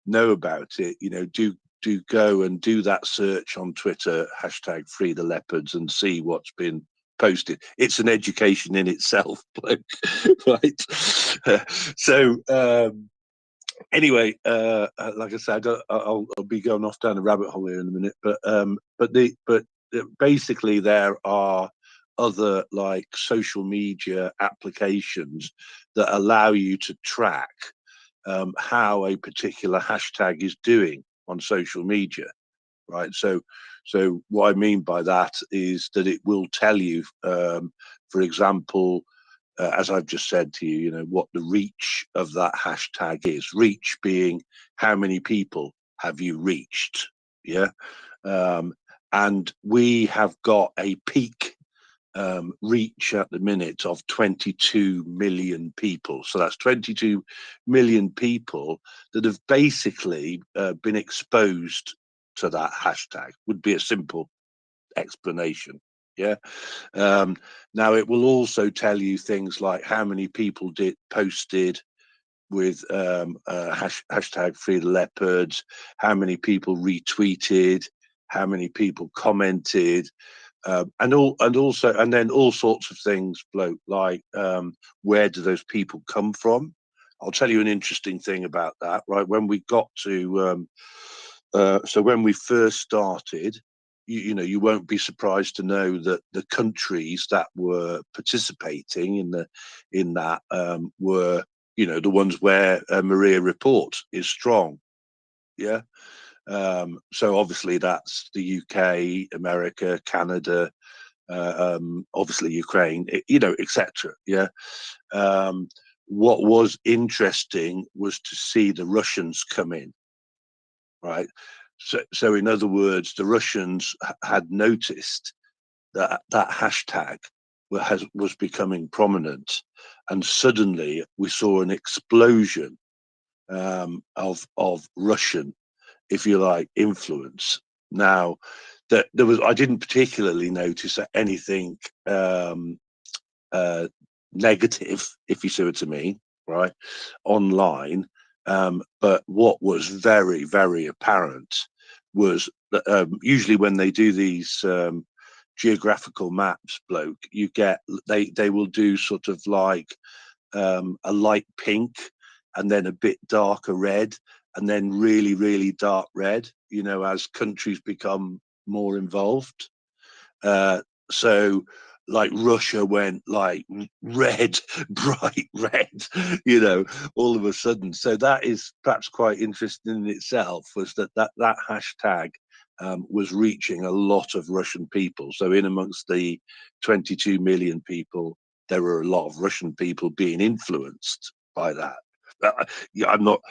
know about it, you know, do go and do that search on Twitter, hashtag Free the Leopards, and see what's been posted. It's an education in itself, right? So anyway, like I said, I'll be going off down the rabbit hole here in a minute, but basically there are other like social media applications that allow you to track how a particular hashtag is doing on social media, right? So what I mean by that is that it will tell you, for example, as I've just said to you, you know, what the reach of that hashtag is. Reach being how many people have you reached, yeah? And we have got a peak reach at the minute of 22 million people. So that's 22 million people that have basically been exposed to that hashtag, would be a simple explanation. Yeah. Now it will also tell you things like how many people posted with hashtag free the leopards, how many people retweeted, how many people commented, and then all sorts of things, like where do those people come from? I'll tell you an interesting thing about that. Right, when we got to so when we first started, you know, you won't be surprised to know that the countries that were participating in that were, you know, the ones where MriyaReport is strong. Yeah. So obviously that's the UK, America, Canada, obviously Ukraine, you know, etc. Yeah. What was interesting was to see the Russians come in, right? So in other words, the Russians had noticed that that hashtag was becoming prominent, and suddenly we saw an explosion of Russian, if you like, influence. Now, that there was, I didn't particularly notice anything negative, if you see what I mean, right, online. But what was very, very apparent was that usually when they do these geographical maps, bloke, you get they will do sort of like a light pink, and then a bit darker red, and then really, really dark red, you know, as countries become more involved. So like Russia went like red, bright red, you know, all of a sudden. So that is perhaps quite interesting in itself, was that hashtag was reaching a lot of Russian people. So in amongst the 22 million people, there were a lot of Russian people being influenced by that. Yeah, I'm not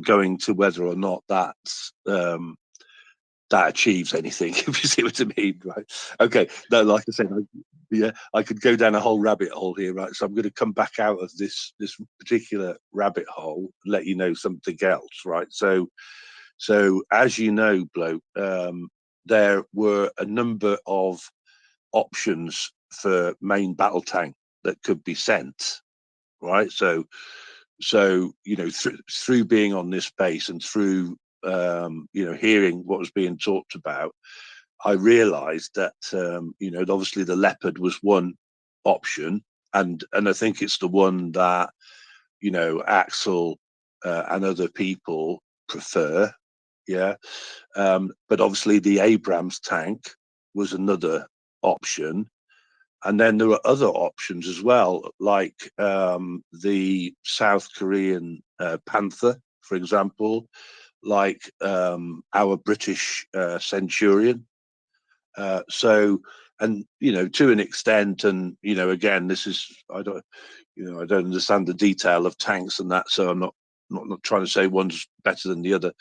going to whether or not that's that achieves anything, if you see what I mean, right? Okay, no, like I said, I could go down a whole rabbit hole here, right? So I'm going to come back out of this particular rabbit hole and let you know something else, right? So as you know, bloke, there were a number of options for main battle tank that could be sent, right? So you know, through being on this base and through you know, hearing what was being talked about, I realized that you know, obviously the Leopard was one option, and I think it's the one that, you know, Axel and other people prefer. Yeah. But obviously the Abrams tank was another option. And then there were other options as well, like the South Korean Panther, for example, like our British Centurion. And you know, to an extent, and you know, again, this is, I don't understand the detail of tanks and that, so I'm not trying to say one's better than the other,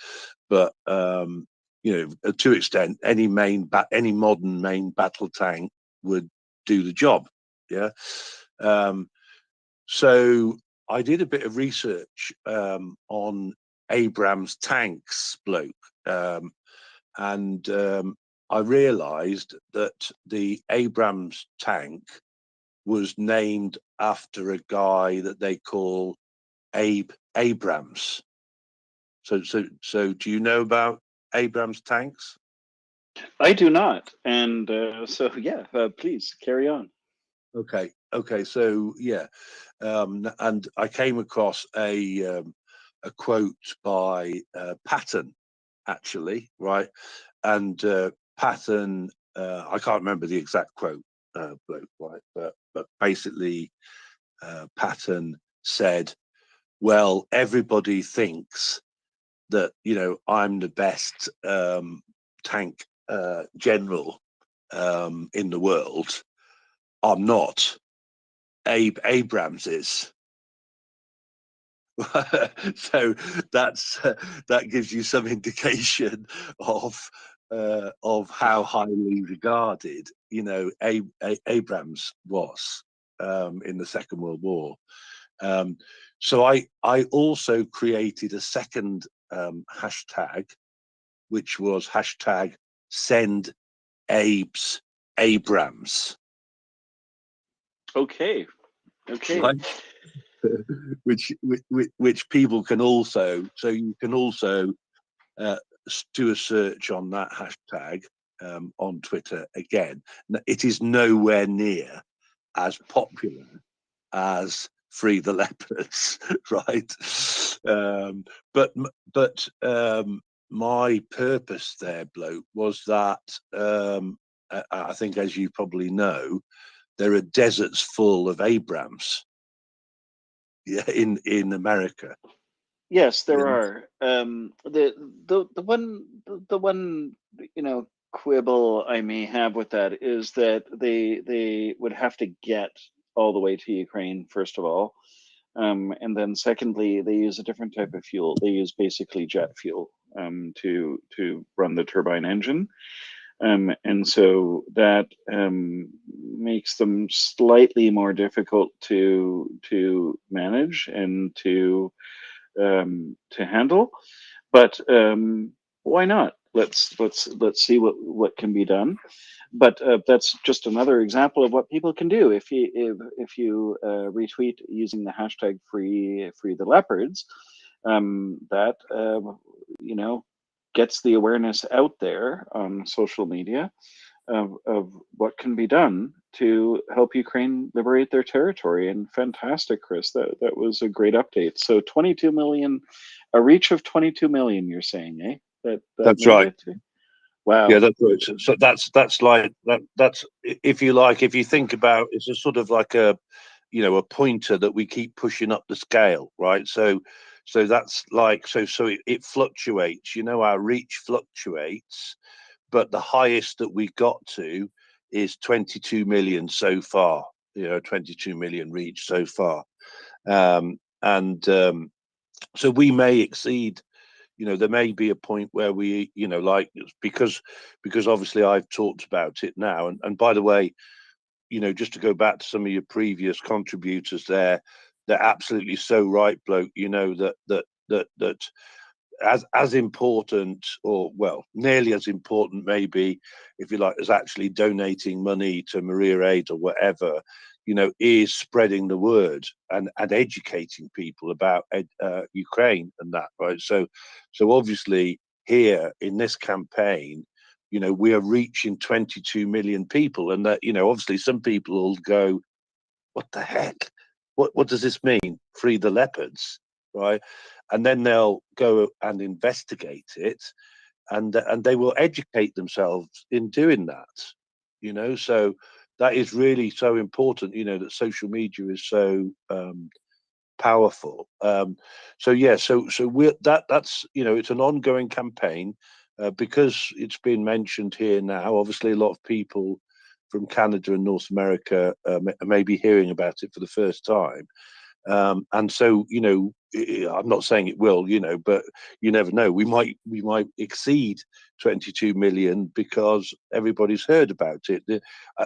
but you know, to extent, any modern main battle tank would do the job. Yeah. So I did a bit of research on Abrams tanks, bloke, and I realized that the Abrams tank was named after a guy that they call Abe Abrams. So do you know about Abrams tanks? I do not, and so yeah, please carry on. Okay. So yeah, and I came across a quote by Patton, actually, right? And Patton, I can't remember the exact quote, right? But basically, Patton said, "Well, everybody thinks that, you know, I'm the best tank general in the world. I'm not. Abe Abrams is." So that gives you some indication of of how highly regarded, you know, Abrams was in the Second World War. So I also created a second hashtag, which was hashtag send Abe's Abrams. Okay. Right? which people can also, so you can also do a search on that hashtag on Twitter again. It is nowhere near as popular as Free the Leopards, right? But my purpose there, bloke, was that I think, as you probably know, there are deserts full of Abrams, yeah, in America. Yes, there Yeah. are. The one you know quibble I may have with that is that they would have to get all the way to Ukraine first of all, and then secondly they use a different type of fuel. They use basically jet fuel to run the turbine engine. And so that makes them slightly more difficult to manage and to handle. But why not? Let's see what can be done. But that's just another example of what people can do if you retweet using the hashtag free the leopards. That you know gets the awareness out there on social media of what can be done to help Ukraine liberate their territory. And fantastic, Chris, that was a great update. So 22 million, a reach of 22 million, you're saying, eh? That That's made right. it to? Wow. Yeah, that's right. So that's like that's, if you like, if you think about, it's a sort of like a, you know, a pointer that we keep pushing up the scale, right? So that's like, so it fluctuates, you know, our reach fluctuates, but the highest that we got to is 22 million so far, you know, 22 million reach so far. So we may exceed, you know, there may be a point where we, you know, like, because obviously I've talked about it now, and by the way, you know, just to go back to some of your previous contributors there, they're absolutely so right, bloke, you know, that as important, or well, nearly as important maybe, if you like, as actually donating money to MriyaAid or whatever, you know, is spreading the word and educating people about Ukraine and that, right? So obviously here in this campaign, you know, we are reaching 22 million people, and that, you know, obviously some people will go, what the heck? What does this mean? Free the leopards, right? And then they'll go and investigate it, and they will educate themselves in doing that, you know. So that is really so important, you know, that social media is so powerful. So yeah, so we're that's, you know, it's an ongoing campaign, because it's been mentioned here now. Obviously, a lot of people from Canada and North America may be hearing about it for the first time. And so, you know, I'm not saying it will, you know, but you never know. We might exceed 22 million because everybody's heard about it.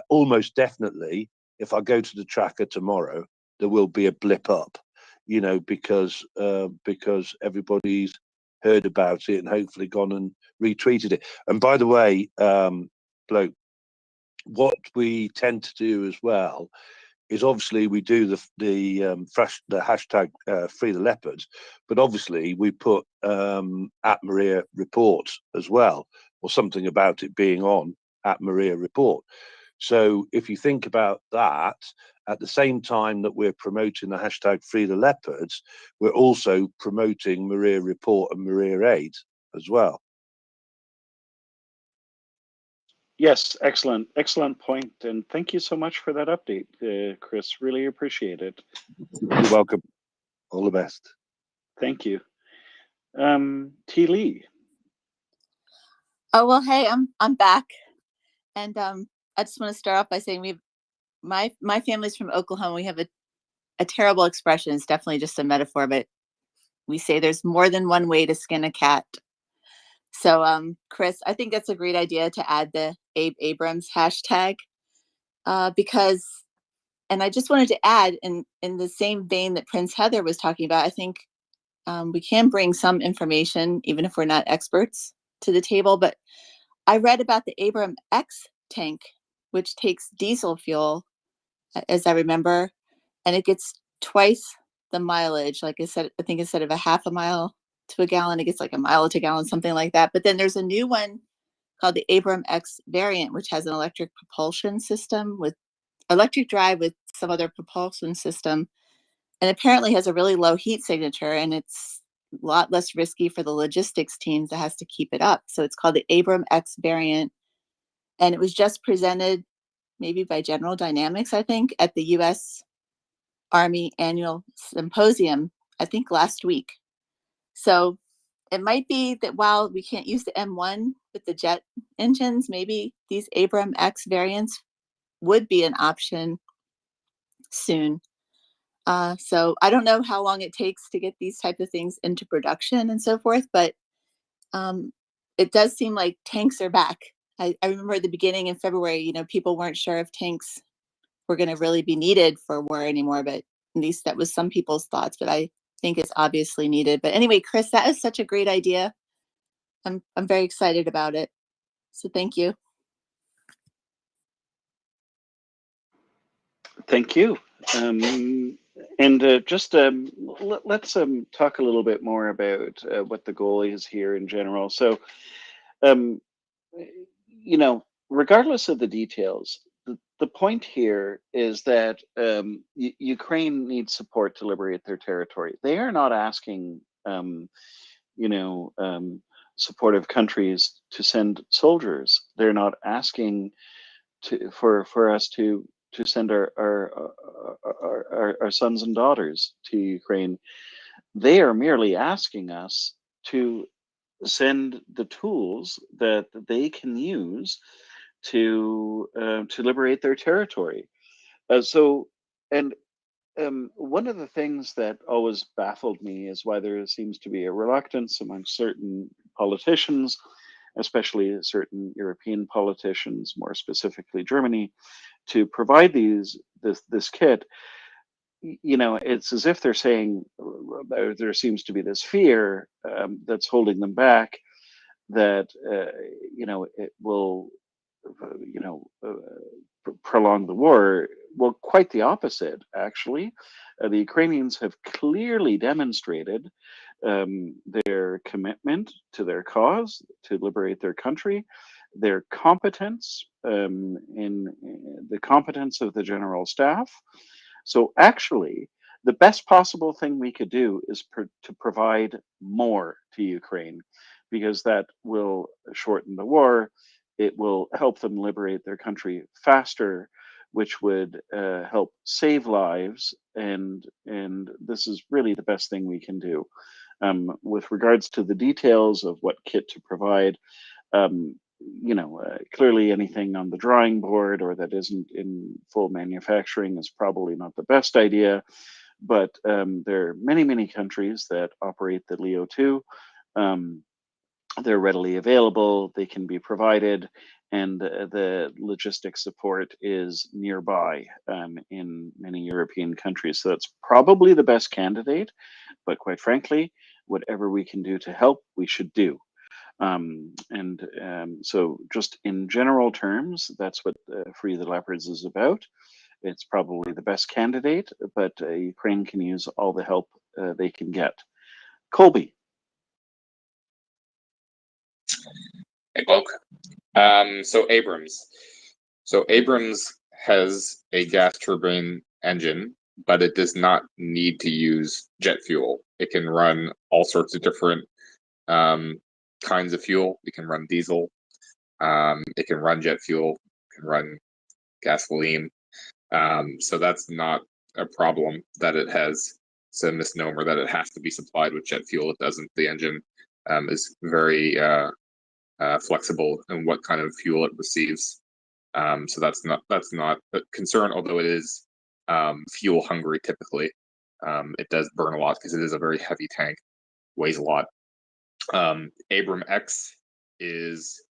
Almost definitely, if I go to the tracker tomorrow, there will be a blip up, you know, because everybody's heard about it and hopefully gone and retweeted it. And by the way, bloke, what we tend to do as well is, obviously we do the hashtag free the leopards, but obviously we put at MriyaReport as well, or something about it being on at MriyaReport. So if you think about that, at the same time that we're promoting the hashtag free the leopards, we're also promoting MriyaReport and MriyaAid as well. Yes, excellent point, and thank you so much for that update, Chris. Really appreciate it. You're welcome. All the best. Thank you. T. Lee. Oh well, hey, I'm back, and I just want to start off by saying my family's from Oklahoma. We have a terrible expression. It's definitely just a metaphor, but we say there's more than one way to skin a cat. So, Chris, I think that's a great idea to add the Abe Abrams hashtag because, and I just wanted to add in the same vein that Prince Heather was talking about, I think we can bring some information, even if we're not experts, to the table. But I read about the Abram X tank, which takes diesel fuel, as I remember, and it gets twice the mileage. Like I said, I think instead of a half a mile to a gallon, it gets like a mile to a gallon, something like that. But then there's a new one called the Abram X variant, which has an electric propulsion system with electric drive with some other propulsion system, and apparently has a really low heat signature, and it's a lot less risky for the logistics teams that has to keep it up. So it's called the Abram X variant, and it was just presented maybe by General Dynamics, I think, at the U.S. Army Annual Symposium, I think last week. So it might be that while we can't use the M1 with the jet engines, maybe these Abram X variants would be an option soon. So I don't know how long it takes to get these type of things into production and so forth, but it does seem like tanks are back. I remember at the beginning in February, you know, people weren't sure if tanks were going to really be needed for war anymore, but at least that was some people's thoughts, but I think it's obviously needed. But anyway, Chris, that is such a great idea. I'm very excited about it. So thank you. Thank you. And just let's talk a little bit more about what the goal is here in general. So, you know, regardless of the details, the point here is that Ukraine needs support to liberate their territory. They are not asking, you know, supportive countries to send soldiers. They're not asking for us to send our sons and daughters to Ukraine. They are merely asking us to send the tools that they can use to liberate their territory. So, and one of the things that always baffled me is why there seems to be a reluctance among certain politicians, especially certain European politicians, more specifically Germany, to provide this kit. You know, it's as if they're saying there seems to be this fear that's holding them back, that you know, it will you know prolong the war. Well, quite the opposite, actually. The Ukrainians have clearly demonstrated their commitment to their cause, to liberate their country, their competence, in the competence of the general staff. So actually, the best possible thing we could do is to provide more to Ukraine, because that will shorten the war. It will help them liberate their country faster, which would help save lives. And this is really the best thing we can do. With regards to the details of what kit to provide, you know, clearly anything on the drawing board or that isn't in full manufacturing is probably not the best idea. But there are many countries that operate the Leo 2. They're readily available, they can be provided, and the logistic support is nearby in many European countries. So that's probably the best candidate, but quite frankly, whatever we can do to help, we should do. So just in general terms, that's what Free the Leopards is about. It's probably the best candidate, but Ukraine can use all the help they can get. Colby. Hey, Bulk. So Abrams. So Abrams has a gas turbine engine, but it does not need to use jet fuel. It can run all sorts of different kinds of fuel. It can run diesel. It can run jet fuel. It can run gasoline. So that's not a problem that it has. It's a misnomer that it has to be supplied with jet fuel. It doesn't. The engine is very flexible in what kind of fuel it receives. So that's not a concern, although it is fuel hungry typically. It does burn a lot because it is a very heavy tank, weighs a lot. Abram X is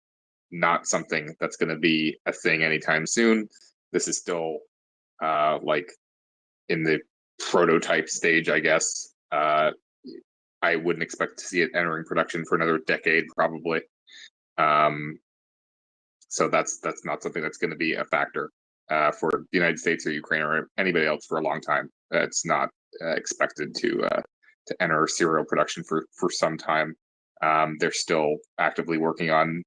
not something that's going to be a thing anytime soon. This is still like in the prototype stage, I guess. I wouldn't expect to see it entering production for another decade, probably. So that's not something that's going to be a factor for the United States or Ukraine or anybody else for a long time. It's not expected to enter serial production for some time. They're still actively working on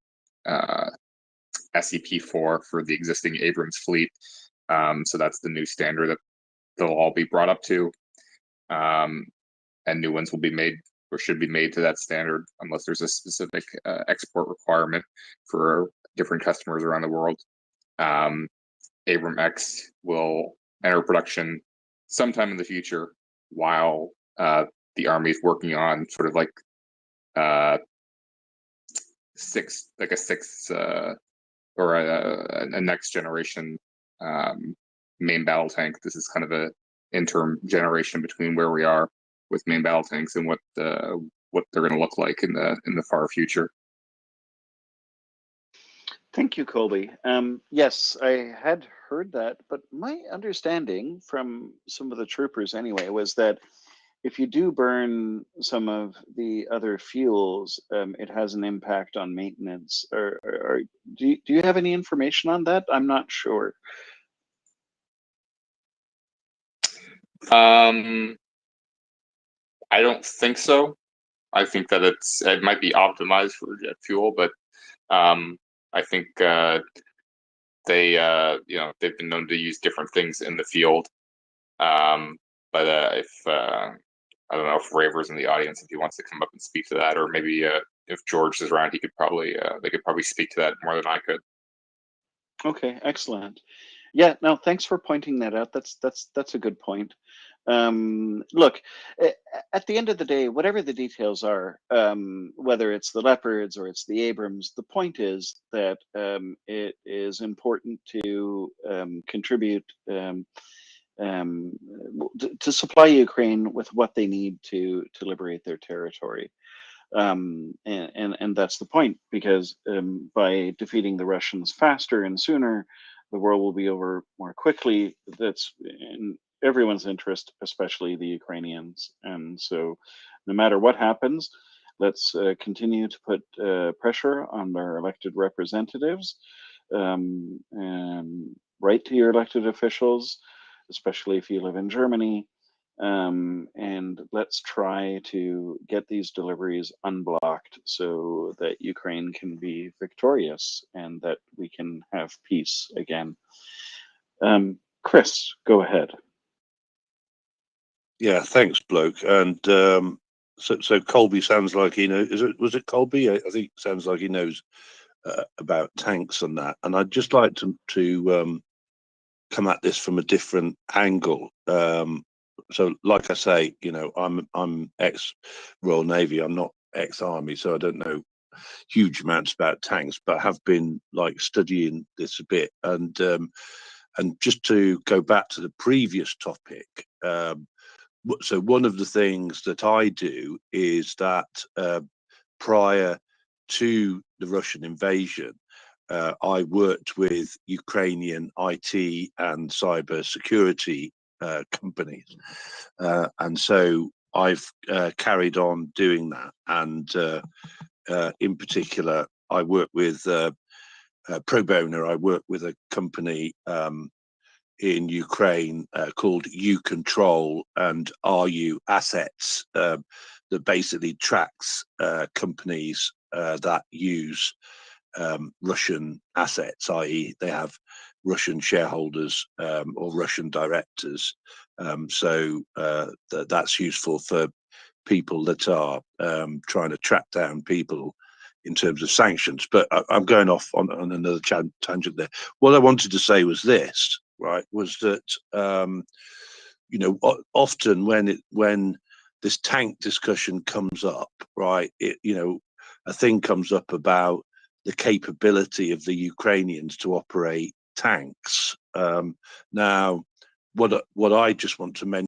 SEP4 for the existing Abrams fleet. So that's the new standard that they'll all be brought up to. And new ones will be made or should be made to that standard unless there's a specific export requirement for different customers around the world. Abram X will enter production sometime in the future while the Army is working on sort of like a sixth or a next generation main battle tank. This is kind of a interim generation between where we are with main battle tanks and what they're going to look like in the far future. Thank you, Colby. Yes, I had heard that, but my understanding from some of the troopers anyway was that if you do burn some of the other fuels, it has an impact on maintenance. Or do you have any information on that? I'm not sure. I don't think so. I think that it might be optimized for jet fuel, but I think they've been known to use different things in the field. But if I don't know if Raver's in the audience, if he wants to come up and speak to that, or maybe if George is around, he could probably they could probably speak to that more than I could. Okay, excellent. Yeah, no, thanks for pointing that out. That's a good point. Look, at the end of the day, whatever the details are, whether it's the Leopards or it's the Abrams, the point is that it is important to contribute to supply Ukraine with what they need to liberate their territory. And that's the point, because by defeating the Russians faster and sooner, the war will be over more quickly. That's in everyone's interest, especially the Ukrainians. And so no matter what happens, let's continue to put pressure on their elected representatives, and write to your elected officials, especially if you live in Germany. And let's try to get these deliveries unblocked so that Ukraine can be victorious and that we can have peace again. Chris, go ahead. Yeah, thanks, bloke. And so Colby sounds like he knows. Was it Colby? I think it sounds like he knows about tanks and that. And I'd just like to come at this from a different angle. So, like I say, I'm ex-Royal Navy. I'm not ex-Army, so I don't know huge amounts about tanks, but have been like studying this a bit. And just to go back to the previous topic, so one of the things that I do is that prior to the Russian invasion, I worked with Ukrainian IT and cyber security companies, and so I've carried on doing that. And in particular, I work with pro bono. I work with a company in Ukraine called U Control and RU Assets, that basically tracks companies that use Russian assets, i.e. they have Russian shareholders or Russian directors. So that's useful for people that are trying to track down people in terms of sanctions. But I'm going off on another tangent there. What I wanted to say was this, right, was that, often when this tank discussion comes up, right, a thing comes up about the capability of the Ukrainians to operate tanks. Now, what I just want to mention